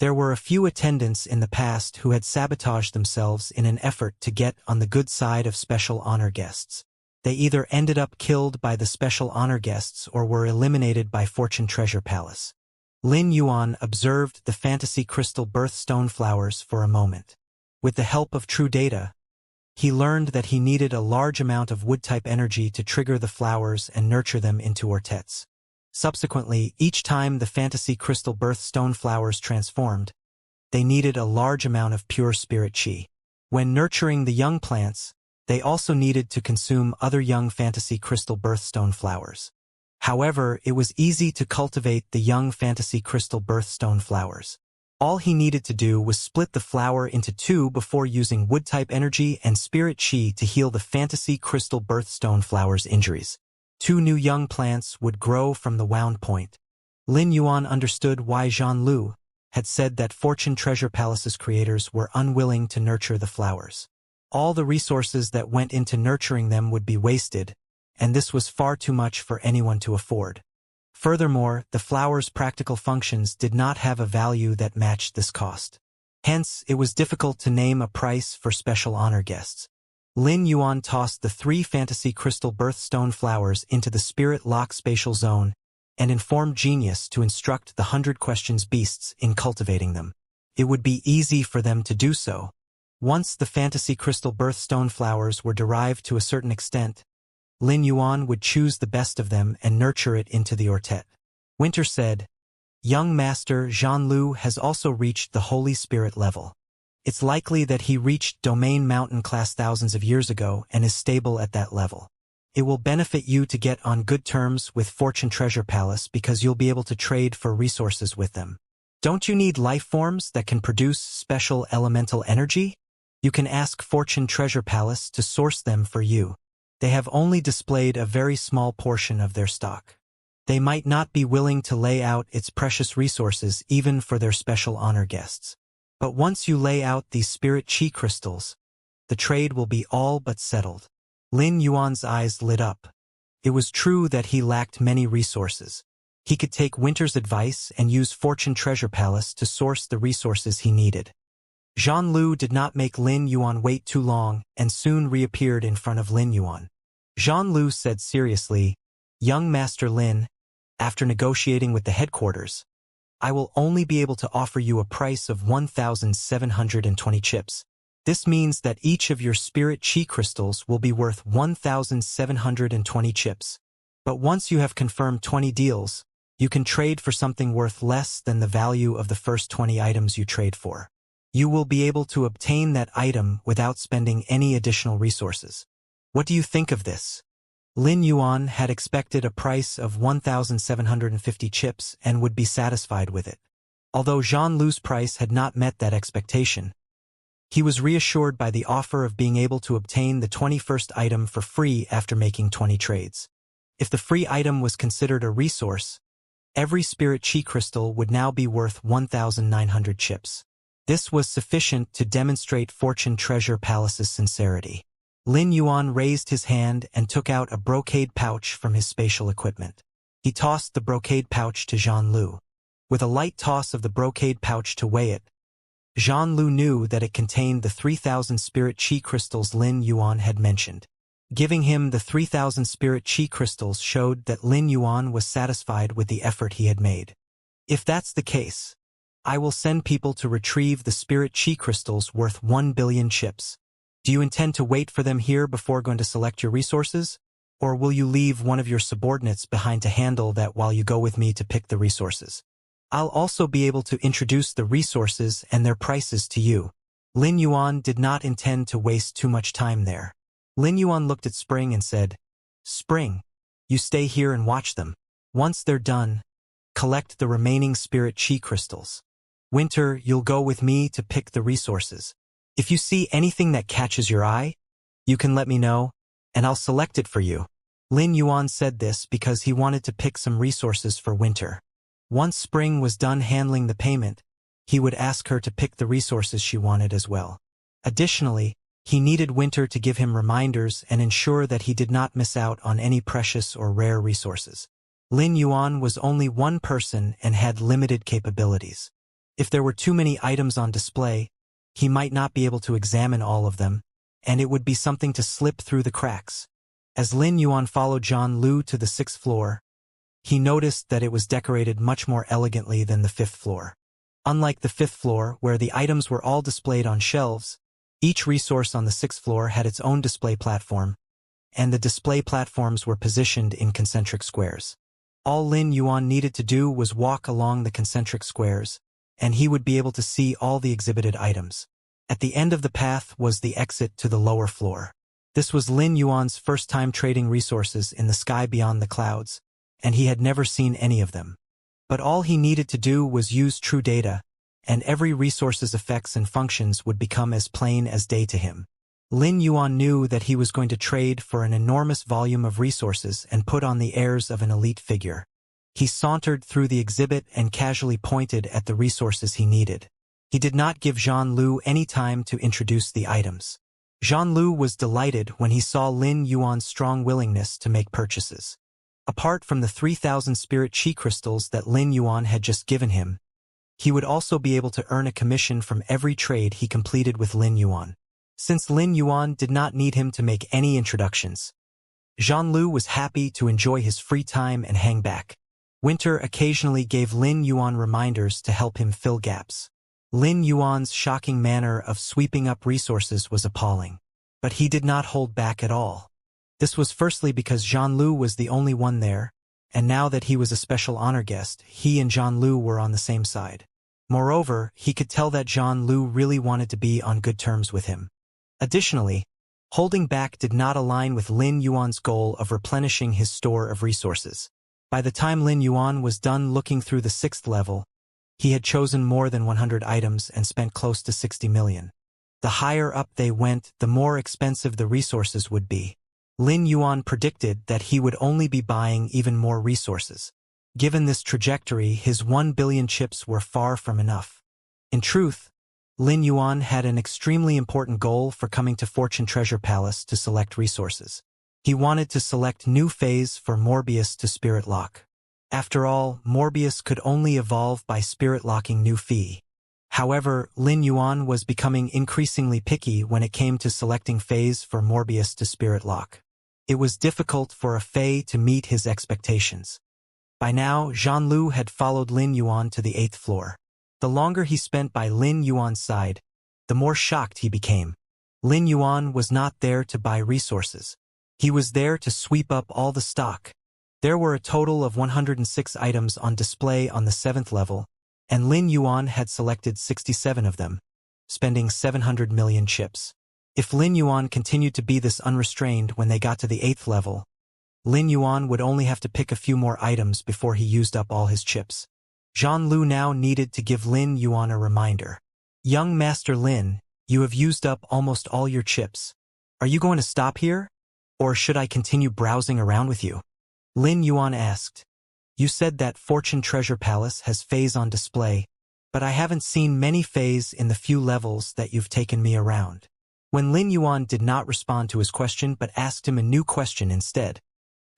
A: There were a few attendants in the past who had sabotaged themselves in an effort to get on the good side of special honor guests. They either ended up killed by the special honor guests or were eliminated by Fortune Treasure Palace. Lin Yuan observed the fantasy crystal birthstone flowers for a moment. With the help of true data, he learned that he needed a large amount of wood-type energy to trigger the flowers and nurture them into ortets. Subsequently, each time the fantasy crystal birthstone flowers transformed, they needed a large amount of pure spirit chi. When nurturing the young plants, they also needed to consume other young fantasy crystal birthstone flowers. However, it was easy to cultivate the young fantasy crystal birthstone flowers. All he needed to do was split the flower into two before using wood-type energy and spirit chi to heal the fantasy crystal birthstone flowers' injuries. 2 new young plants would grow from the wound point. Lin Yuan understood why Jean Lu had said that Fortune Treasure Palace's creators were unwilling to nurture the flowers. All the resources that went into nurturing them would be wasted, and this was far too much for anyone to afford. Furthermore, the flowers' practical functions did not have a value that matched this cost. Hence, it was difficult to name a price for special honor guests. Lin Yuan tossed the 3 fantasy crystal birthstone flowers into the spirit lock spatial zone and informed Genius to instruct the 100 questions beasts in cultivating them. It would be easy for them to do so. Once the fantasy crystal birthstone flowers were derived to a certain extent, Lin Yuan would choose the best of them and nurture it into the ortet. Winter said, "Young Master Jean Lu has also reached the Holy Spirit level. It's likely that he reached Domain Mountain class thousands of years ago and is stable at that level. It will benefit you to get on good terms with Fortune Treasure Palace because you'll be able to trade for resources with them. Don't you need life forms that can produce special elemental energy? You can ask Fortune Treasure Palace to source them for you. They have only displayed a very small portion of their stock. They might not be willing to lay out its precious resources even for their special honor guests. But once you lay out these spirit chi crystals, the trade will be all but settled." Lin Yuan's eyes lit up. It was true that he lacked many resources. He could take Winter's advice and use Fortune Treasure Palace to source the resources he needed. Jean Lu did not make Lin Yuan wait too long and soon reappeared in front of Lin Yuan. Jean Lu said seriously, "Young Master Lin, after negotiating with the headquarters, I will only be able to offer you a price of 1,720 chips. This means that each of your spirit chi crystals will be worth 1,720 chips. But once you have confirmed 20 deals, you can trade for something worth less than the value of the first 20 items you trade for. You will be able to obtain that item without spending any additional resources. What do you think of this?" Lin Yuan had expected a price of 1,750 chips and would be satisfied with it. Although Jean Lu's price had not met that expectation, he was reassured by the offer of being able to obtain the 21st item for free after making 20 trades. If the free item was considered a resource, every spirit chi crystal would now be worth 1,900 chips. This was sufficient to demonstrate Fortune Treasure Palace's sincerity. Lin Yuan raised his hand and took out a brocade pouch from his spatial equipment. He tossed the brocade pouch to Jean Lu. With a light toss of the brocade pouch to weigh it, Jean Lu knew that it contained the 3,000 spirit chi crystals Lin Yuan had mentioned. Giving him the 3,000 spirit chi crystals showed that Lin Yuan was satisfied with the effort he had made. "If that's the case, I will send people to retrieve the spirit chi crystals worth 1 billion chips. Do you intend to wait for them here before going to select your resources?" Or will you leave one of your subordinates behind to handle that while you go with me to pick the resources? I'll also be able to introduce the resources and their prices to you. Lin Yuan did not intend to waste too much time there. Lin Yuan looked at Spring and said, Spring, you stay here and watch them. Once they're done, collect the remaining spirit chi crystals. Winter, you'll go with me to pick the resources. If you see anything that catches your eye, you can let me know, and I'll select it for you. Lin Yuan said this because he wanted to pick some resources for Winter. Once Spring was done handling the payment, he would ask her to pick the resources she wanted as well. Additionally, he needed Winter to give him reminders and ensure that he did not miss out on any precious or rare resources. Lin Yuan was only one person and had limited capabilities. If there were too many items on display, he might not be able to examine all of them, and it would be something to slip through the cracks. As Lin Yuan followed John Lu to the 6th floor, he noticed that it was decorated much more elegantly than the 5th floor. Unlike the 5th floor, where the items were all displayed on shelves, each resource on the 6th floor had its own display platform, and the display platforms were positioned in concentric squares. All Lin Yuan needed to do was walk along the concentric squares, and he would be able to see all the exhibited items. At the end of the path was the exit to the lower floor. This was Lin Yuan's first time trading resources in the sky beyond the clouds, and he had never seen any of them. But all he needed to do was use true data, and every resource's effects and functions would become as plain as day to him. Lin Yuan knew that he was going to trade for an enormous volume of resources and put on the airs of an elite figure. He sauntered through the exhibit and casually pointed at the resources he needed. He did not give Jean Lu any time to introduce the items. Jean Lu was delighted when he saw Lin Yuan's strong willingness to make purchases. Apart from the 3,000 spirit chi crystals that Lin Yuan had just given him, he would also be able to earn a commission from every trade he completed with Lin Yuan. Since Lin Yuan did not need him to make any introductions, Jean Lu was happy to enjoy his free time and hang back. Winter occasionally gave Lin Yuan reminders to help him fill gaps. Lin Yuan's shocking manner of sweeping up resources was appalling, but he did not hold back at all. This was firstly because Jean Lu was the only one there, and now that he was a special honor guest, he and Jean Lu were on the same side. Moreover, he could tell that Jean Lu really wanted to be on good terms with him. Additionally, holding back did not align with Lin Yuan's goal of replenishing his store of resources. By the time Lin Yuan was done looking through the 6th level, he had chosen more than 100 items and spent close to 60 million. The higher up they went, the more expensive the resources would be. Lin Yuan predicted that he would only be buying even more resources. Given this trajectory, his 1 billion chips were far from enough. In truth, Lin Yuan had an extremely important goal for coming to Fortune Treasure Palace to select resources. He wanted to select new phase for Morbius to spirit lock. After all, Morbius could only evolve by spirit locking new Fei. However, Lin Yuan was becoming increasingly picky when it came to selecting phase for Morbius to spirit lock. It was difficult for a Fei to meet his expectations. By now, Jean Lu had followed Lin Yuan to the 8th floor. The longer he spent by Lin Yuan's side, the more shocked he became. Lin Yuan was not there to buy resources. He was there to sweep up all the stock. There were a total of 106 items on display on the 7th level, and Lin Yuan had selected 67 of them, spending 700 million chips. If Lin Yuan continued to be this unrestrained when they got to the 8th level, Lin Yuan would only have to pick a few more items before he used up all his chips. Jean Lu now needed to give Lin Yuan a reminder. Young Master Lin, you have used up almost all your chips. Are you going to stop here? Or should I continue browsing around with you? Lin Yuan asked. You said that Fortune Treasure Palace has Feis on display, but I haven't seen many Feis in the few levels that you've taken me around. When Lin Yuan did not respond to his question but asked him a new question instead,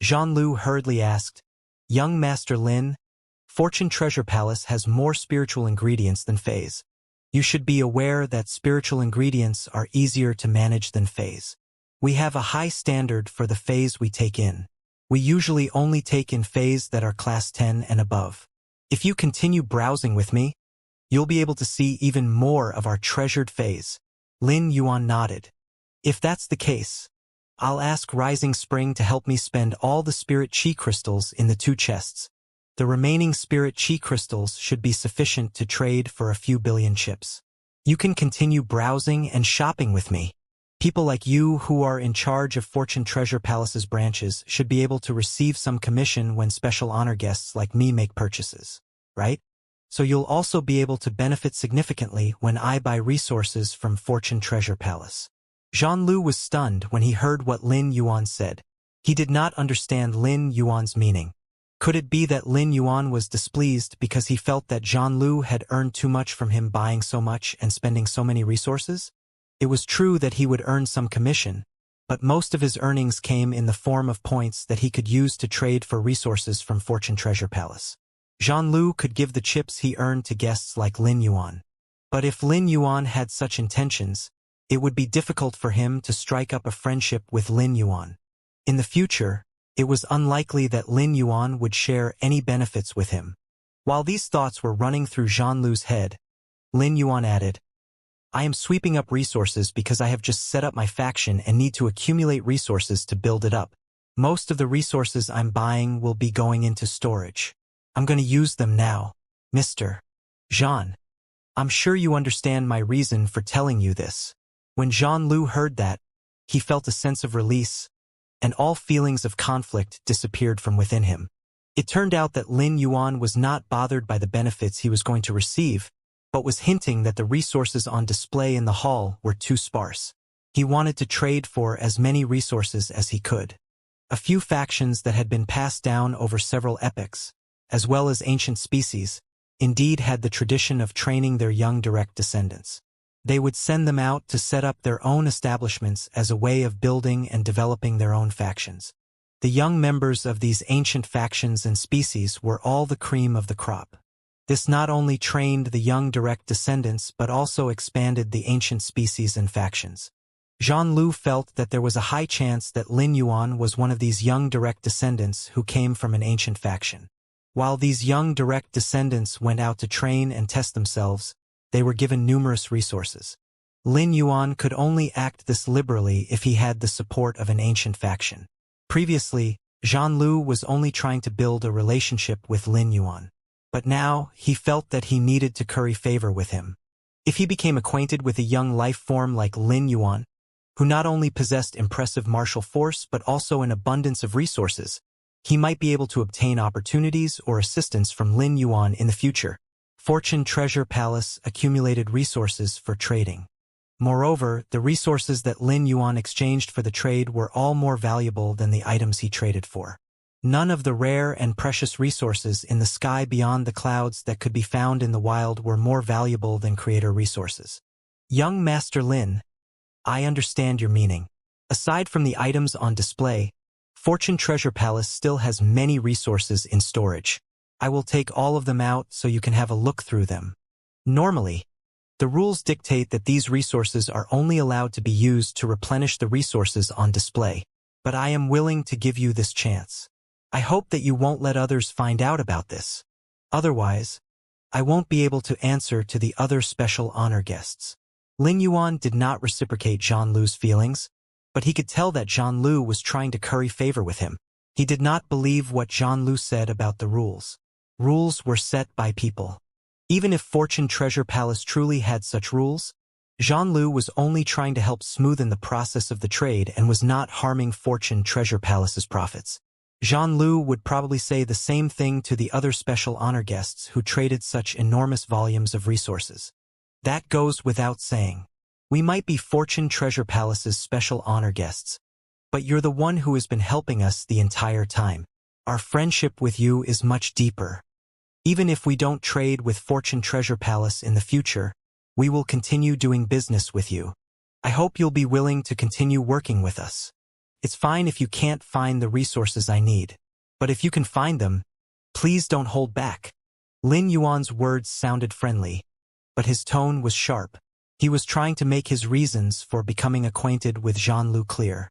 A: Jean Lu hurriedly asked, Young Master Lin, Fortune Treasure Palace has more spiritual ingredients than Feis. You should be aware that spiritual ingredients are easier to manage than Feis. We have a high standard for the Feis we take in. We usually only take in Feis that are class 10 and above. If you continue browsing with me, you'll be able to see even more of our treasured Feis. Lin Yuan nodded. If that's the case, I'll ask Rising Spring to help me spend all the spirit chi crystals in the 2 chests. The remaining spirit chi crystals should be sufficient to trade for a few billion chips. You can continue browsing and shopping with me. People like you who are in charge of Fortune Treasure Palace's branches should be able to receive some commission when special honor guests like me make purchases, right? So you'll also be able to benefit significantly when I buy resources from Fortune Treasure Palace. Jean-Lu was stunned when he heard what Lin Yuan said. He did not understand Lin Yuan's meaning. Could it be that Lin Yuan was displeased because he felt that Jean-Lu had earned too much from him buying so much and spending so many resources? It was true that he would earn some commission, but most of his earnings came in the form of points that he could use to trade for resources from Fortune Treasure Palace. Jean-Lu could give the chips he earned to guests like Lin Yuan. But if Lin Yuan had such intentions, it would be difficult for him to strike up a friendship with Lin Yuan. In the future, it was unlikely that Lin Yuan would share any benefits with him. While these thoughts were running through Jean-Lu's head, Lin Yuan added, I am sweeping up resources because I have just set up my faction and need to accumulate resources to build it up. Most of the resources I'm buying will be going into storage. I'm going to use them now. Mr. Jean, I'm sure you understand my reason for telling you this. When Jean-Lu heard that, he felt a sense of release, and all feelings of conflict disappeared from within him. It turned out that Lin Yuan was not bothered by the benefits he was going to receive, but was hinting that the resources on display in the hall were too sparse. He wanted to trade for as many resources as he could. A few factions that had been passed down over several epochs, as well as ancient species, indeed had the tradition of training their young direct descendants. They would send them out to set up their own establishments as a way of building and developing their own factions. The young members of these ancient factions and species were all the cream of the crop. This not only trained the young direct descendants but also expanded the ancient species and factions. Jean-Lu felt that there was a high chance that Lin Yuan was one of these young direct descendants who came from an ancient faction. While these young direct descendants went out to train and test themselves, they were given numerous resources. Lin Yuan could only act this liberally if he had the support of an ancient faction. Previously, Jean-Lu was only trying to build a relationship with Lin Yuan. But now, he felt that he needed to curry favor with him. If he became acquainted with a young life form like Lin Yuan, who not only possessed impressive martial force but also an abundance of resources, he might be able to obtain opportunities or assistance from Lin Yuan in the future. Fortune Treasure Palace accumulated resources for trading. Moreover, the resources that Lin Yuan exchanged for the trade were all more valuable than the items he traded for. None of the rare and precious resources in the sky beyond the clouds that could be found in the wild were more valuable than creator resources. Young Master Lin, I understand your meaning. Aside from the items on display, Fortune Treasure Palace still has many resources in storage. I will take all of them out so you can have a look through them. Normally, the rules dictate that these resources are only allowed to be used to replenish the resources on display, but I am willing to give you this chance. I hope that you won't let others find out about this. Otherwise, I won't be able to answer to the other special honor guests. Lin Yuan did not reciprocate Jean-Lu's feelings, but he could tell that Jean-Lu was trying to curry favor with him. He did not believe what Jean-Lu said about the rules. Rules were set by people. Even if Fortune Treasure Palace truly had such rules, Jean-Lu was only trying to help smoothen the process of the trade and was not harming Fortune Treasure Palace's profits. Jean-Lu would probably say the same thing to the other special honor guests who traded such enormous volumes of resources. That goes without saying. We might be Fortune Treasure Palace's special honor guests, but you're the one who has been helping us the entire time. Our friendship with you is much deeper. Even if we don't trade with Fortune Treasure Palace in the future, we will continue doing business with you. I hope you'll be willing to continue working with us. It's fine if you can't find the resources I need, but if you can find them, please don't hold back. Lin Yuan's words sounded friendly, but his tone was sharp. He was trying to make his reasons for becoming acquainted with Jean-Lu clear.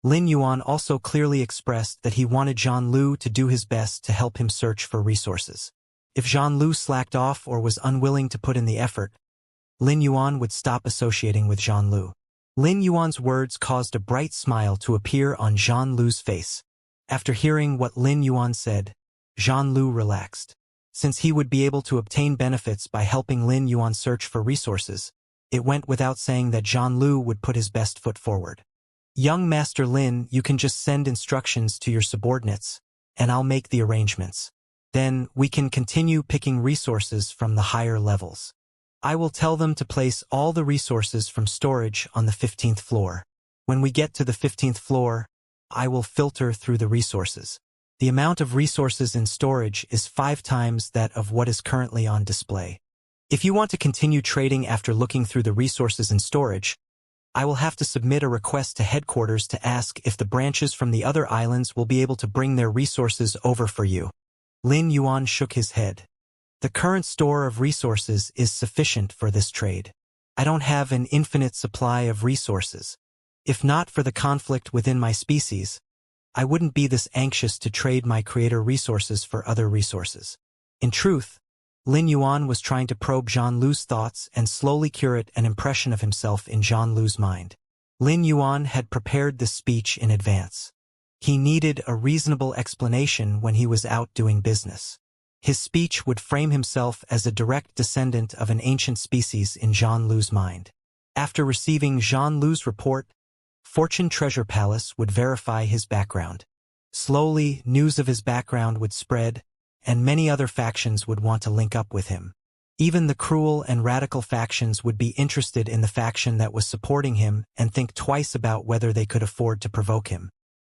A: Lin Yuan also clearly expressed that he wanted Jean-Lu to do his best to help him search for resources. If Jean-Lu slacked off or was unwilling to put in the effort, Lin Yuan would stop associating with Jean-Lu. Lin Yuan's words caused a bright smile to appear on Zhan Lu's face. After hearing what Lin Yuan said, Zhan Lu relaxed. Since he would be able to obtain benefits by helping Lin Yuan search for resources, it went without saying that Zhan Lu would put his best foot forward. Young Master Lin, you can just send instructions to your subordinates, and I'll make the arrangements. Then we can continue picking resources from the higher levels. I will tell them to place all the resources from storage on the 15th floor. When we get to the 15th floor, I will filter through the resources. The amount of resources in storage is 5 times that of what is currently on display. If you want to continue trading after looking through the resources in storage, I will have to submit a request to headquarters to ask if the branches from the other islands will be able to bring their resources over for you. Lin Yuan shook his head. The current store of resources is sufficient for this trade. I don't have an infinite supply of resources. If not for the conflict within my species, I wouldn't be this anxious to trade my creator resources for other resources. In truth, Lin Yuan was trying to probe Zhan Lu's thoughts and slowly curate an impression of himself in Zhan Lu's mind. Lin Yuan had prepared this speech in advance. He needed a reasonable explanation when he was out doing business. His speech would frame himself as a direct descendant of an ancient species in Zhan Lu's mind. After receiving Zhan Lu's report, Fortune Treasure Palace would verify his background. Slowly, news of his background would spread, and many other factions would want to link up with him. Even the cruel and radical factions would be interested in the faction that was supporting him and think twice about whether they could afford to provoke him.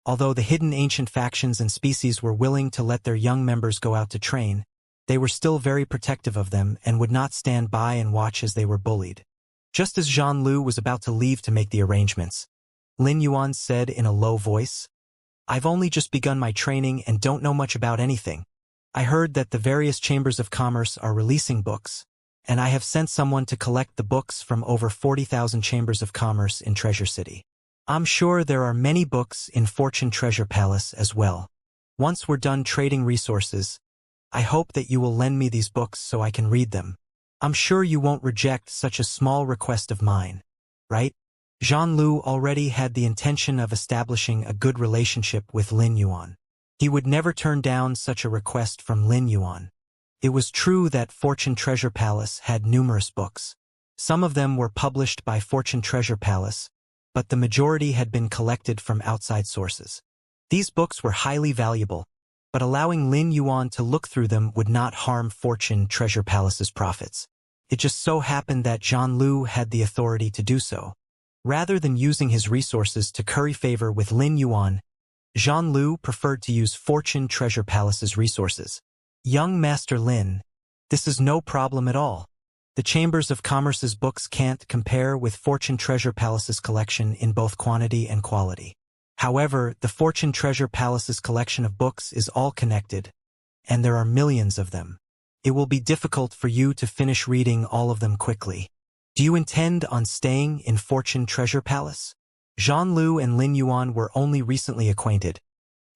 A: Although the hidden ancient factions and species were willing to let their young members go out to train, they were still very protective of them and would not stand by and watch as they were bullied. Just as Zhan Lu was about to leave to make the arrangements, Lin Yuan said in a low voice, "I've only just begun my training and don't know much about anything. I heard that the various chambers of commerce are releasing books, and I have sent someone to collect the books from over 40,000 chambers of commerce in Treasure City. I'm sure there are many books in Fortune Treasure Palace as well. Once we're done trading resources, I hope that you will lend me these books so I can read them. I'm sure you won't reject such a small request of mine, right?" Zhan Lu already had the intention of establishing a good relationship with Lin Yuan. He would never turn down such a request from Lin Yuan. It was true that Fortune Treasure Palace had numerous books. Some of them were published by Fortune Treasure Palace, but the majority had been collected from outside sources. These books were highly valuable, but allowing Lin Yuan to look through them would not harm Fortune Treasure Palace's profits. It just so happened that Zhan Lu had the authority to do so. Rather than using his resources to curry favor with Lin Yuan, Zhan Lu preferred to use Fortune Treasure Palace's resources. "Young Master Lin, this is no problem at all. The Chambers of Commerce's books can't compare with Fortune Treasure Palace's collection in both quantity and quality. However, the Fortune Treasure Palace's collection of books is all connected, and there are millions of them. It will be difficult for you to finish reading all of them quickly. Do you intend on staying in Fortune Treasure Palace?" Zhan Lu and Lin Yuan were only recently acquainted,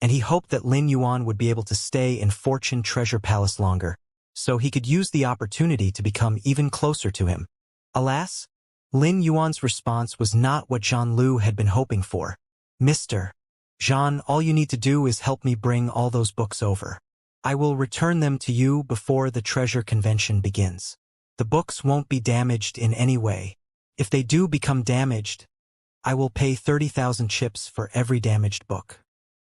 A: and he hoped that Lin Yuan would be able to stay in Fortune Treasure Palace longer, so he could use the opportunity to become even closer to him. Alas, Lin Yuan's response was not what Zhan Lu had been hoping for. "Mr. Zhan, all you need to do is help me bring all those books over. I will return them to you before the treasure convention begins. The books won't be damaged in any way. If they do become damaged, I will pay 30,000 chips for every damaged book.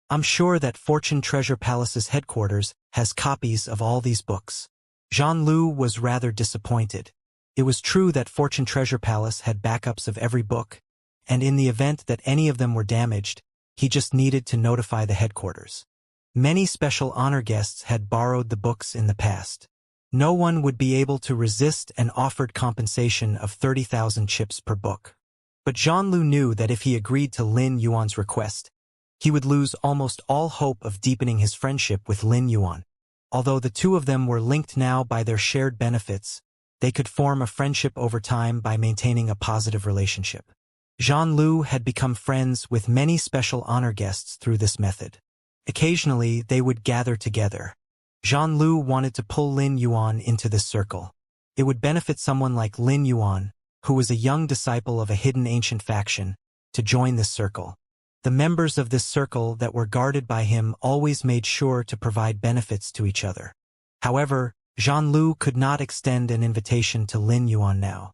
A: I'm sure that Fortune Treasure Palace's headquarters has copies of all these books." Zhan Lu was rather disappointed. It was true that Fortune Treasure Palace had backups of every book, and in the event that any of them were damaged, he just needed to notify the headquarters. Many special honor guests had borrowed the books in the past. No one would be able to resist an offered compensation of 30,000 chips per book. But Zhan Lu knew that if he agreed to Lin Yuan's request, he would lose almost all hope of deepening his friendship with Lin Yuan. Although the two of them were linked now by their shared benefits, they could form a friendship over time by maintaining a positive relationship. Zhan Lu had become friends with many special honor guests through this method. Occasionally, they would gather together. Zhan Lu wanted to pull Lin Yuan into this circle. It would benefit someone like Lin Yuan, who was a young disciple of a hidden ancient faction, to join this circle. The members of this circle that were guarded by him always made sure to provide benefits to each other. However, Zhang Lu could not extend an invitation to Lin Yuan now.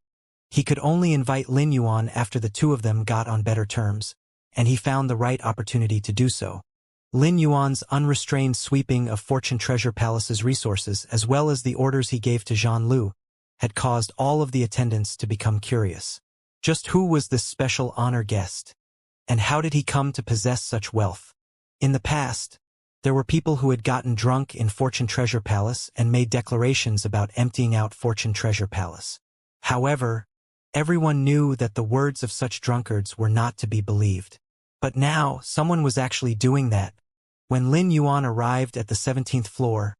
A: He could only invite Lin Yuan after the two of them got on better terms, and he found the right opportunity to do so. Lin Yuan's unrestrained sweeping of Fortune Treasure Palace's resources, as well as the orders he gave to Zhang Lu, had caused all of the attendants to become curious. Just who was this special honor guest? And how did he come to possess such wealth? In the past, there were people who had gotten drunk in Fortune Treasure Palace and made declarations about emptying out Fortune Treasure Palace. However, everyone knew that the words of such drunkards were not to be believed. But now, someone was actually doing that. When Lin Yuan arrived at the 17th floor,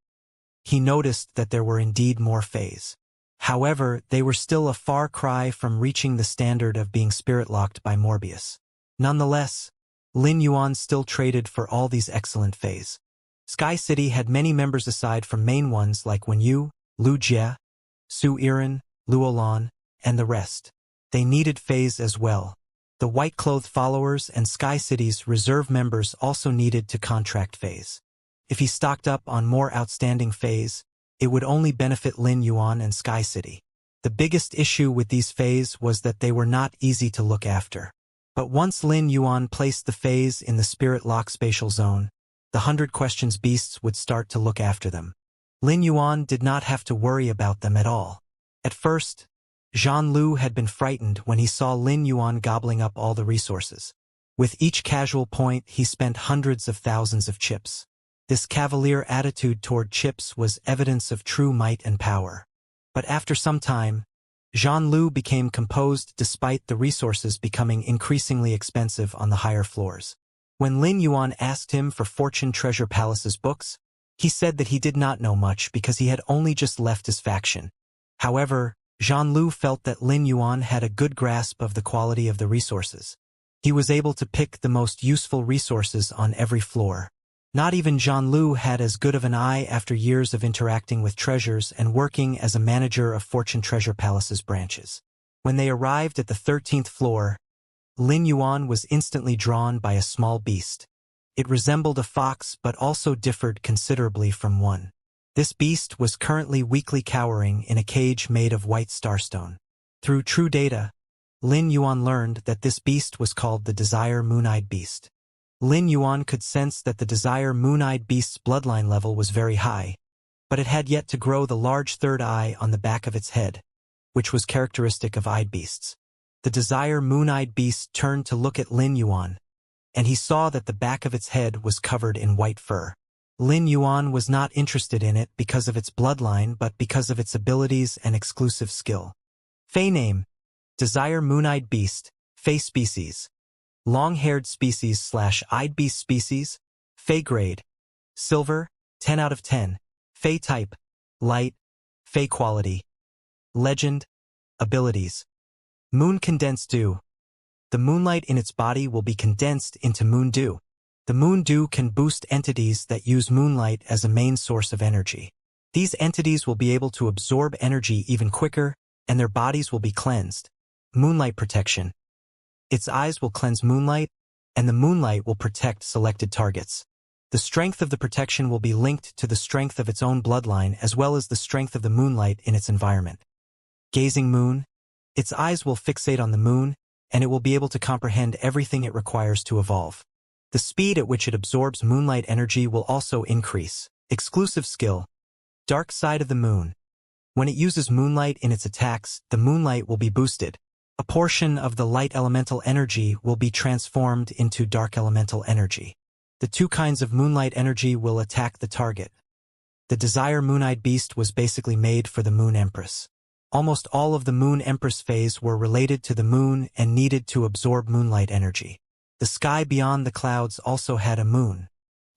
A: he noticed that there were indeed more fays. However, they were still a far cry from reaching the standard of being spirit-locked by Morbius. Nonetheless, Lin Yuan still traded for all these excellent fays. Sky City had many members aside from main ones like Wen Yu, Lu Jie, Su Iran, Lu Olan, and the rest. They needed fays as well. The white-clothed followers and Sky City's reserve members also needed to contract fays. If he stocked up on more outstanding fays, it would only benefit Lin Yuan and Sky City. The biggest issue with these fays was that they were not easy to look after. But once Lin Yuan placed the fays in the spirit lock spatial zone, the 100 Questions beasts would start to look after them. Lin Yuan did not have to worry about them at all. At first, Zhang Lu had been frightened when he saw Lin Yuan gobbling up all the resources. With each casual point, he spent hundreds of thousands of chips. This cavalier attitude toward chips was evidence of true might and power. But after some time, Zhang Lu became composed despite the resources becoming increasingly expensive on the higher floors. When Lin Yuan asked him for Fortune Treasure Palace's books, he said that he did not know much because he had only just left his faction. However, Zhang Lu felt that Lin Yuan had a good grasp of the quality of the resources. He was able to pick the most useful resources on every floor. Not even Zhang Lu had as good of an eye after years of interacting with treasures and working as a manager of Fortune Treasure Palace's branches. When they arrived at the 13th floor, Lin Yuan was instantly drawn by a small beast. It resembled a fox but also differed considerably from one. This beast was currently weakly cowering in a cage made of white starstone. Through true data, Lin Yuan learned that this beast was called the Desire Moon-Eyed Beast. Lin Yuan could sense that the Desire Moon-Eyed Beast's bloodline level was very high, but it had yet to grow the large third eye on the back of its head, which was characteristic of eyed beasts. The Desire Moon-Eyed Beast turned to look at Lin Yuan, and he saw that the back of its head was covered in white fur. Lin Yuan was not interested in it because of its bloodline but because of its abilities and exclusive skill. Fey name: Desire Moon-Eyed Beast, Fey species. Long-haired species/eyed beast species. Fey grade: Silver, 10 out of 10. Fey type: Light. Fey quality: Legend. Abilities: Moon condensed dew. The moonlight in its body will be condensed into moon dew. The moon dew can boost entities that use moonlight as a main source of energy. These entities will be able to absorb energy even quicker, and their bodies will be cleansed. Moonlight protection: Its eyes will cleanse moonlight, and the moonlight will protect selected targets. The strength of the protection will be linked to the strength of its own bloodline as well as the strength of the moonlight in its environment. Gazing moon: Its eyes will fixate on the moon, and it will be able to comprehend everything it requires to evolve. The speed at which it absorbs moonlight energy will also increase. Exclusive skill: Dark Side of the Moon. When it uses moonlight in its attacks, the moonlight will be boosted. A portion of the light elemental energy will be transformed into dark elemental energy. The two kinds of moonlight energy will attack the target. The Desire Moon-Eyed Beast was basically made for the Moon Empress. Almost all of the Moon Empress phase were related to the moon and needed to absorb moonlight energy. The sky beyond the clouds also had a moon.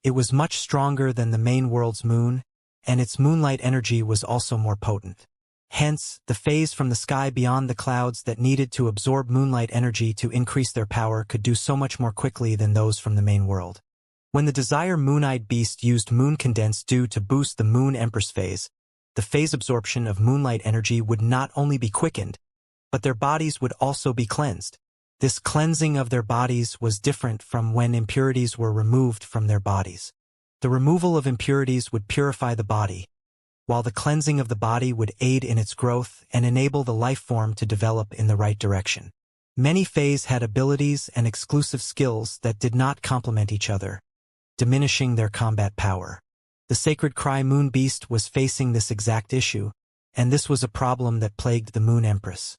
A: It was much stronger than the main world's moon, and its moonlight energy was also more potent. Hence, the phase from the sky beyond the clouds that needed to absorb moonlight energy to increase their power could do so much more quickly than those from the main world. When the Desire Moon-Eyed Beast used moon condensed dew to boost the Moon Empress phase, the phase absorption of moonlight energy would not only be quickened, but their bodies would also be cleansed. This cleansing of their bodies was different from when impurities were removed from their bodies. The removal of impurities would purify the body, while the cleansing of the body would aid in its growth and enable the life form to develop in the right direction. Many Fays had abilities and exclusive skills that did not complement each other, diminishing their combat power. The sacred Cry Moon Beast was facing this exact issue, and this was a problem that plagued the Moon Empress.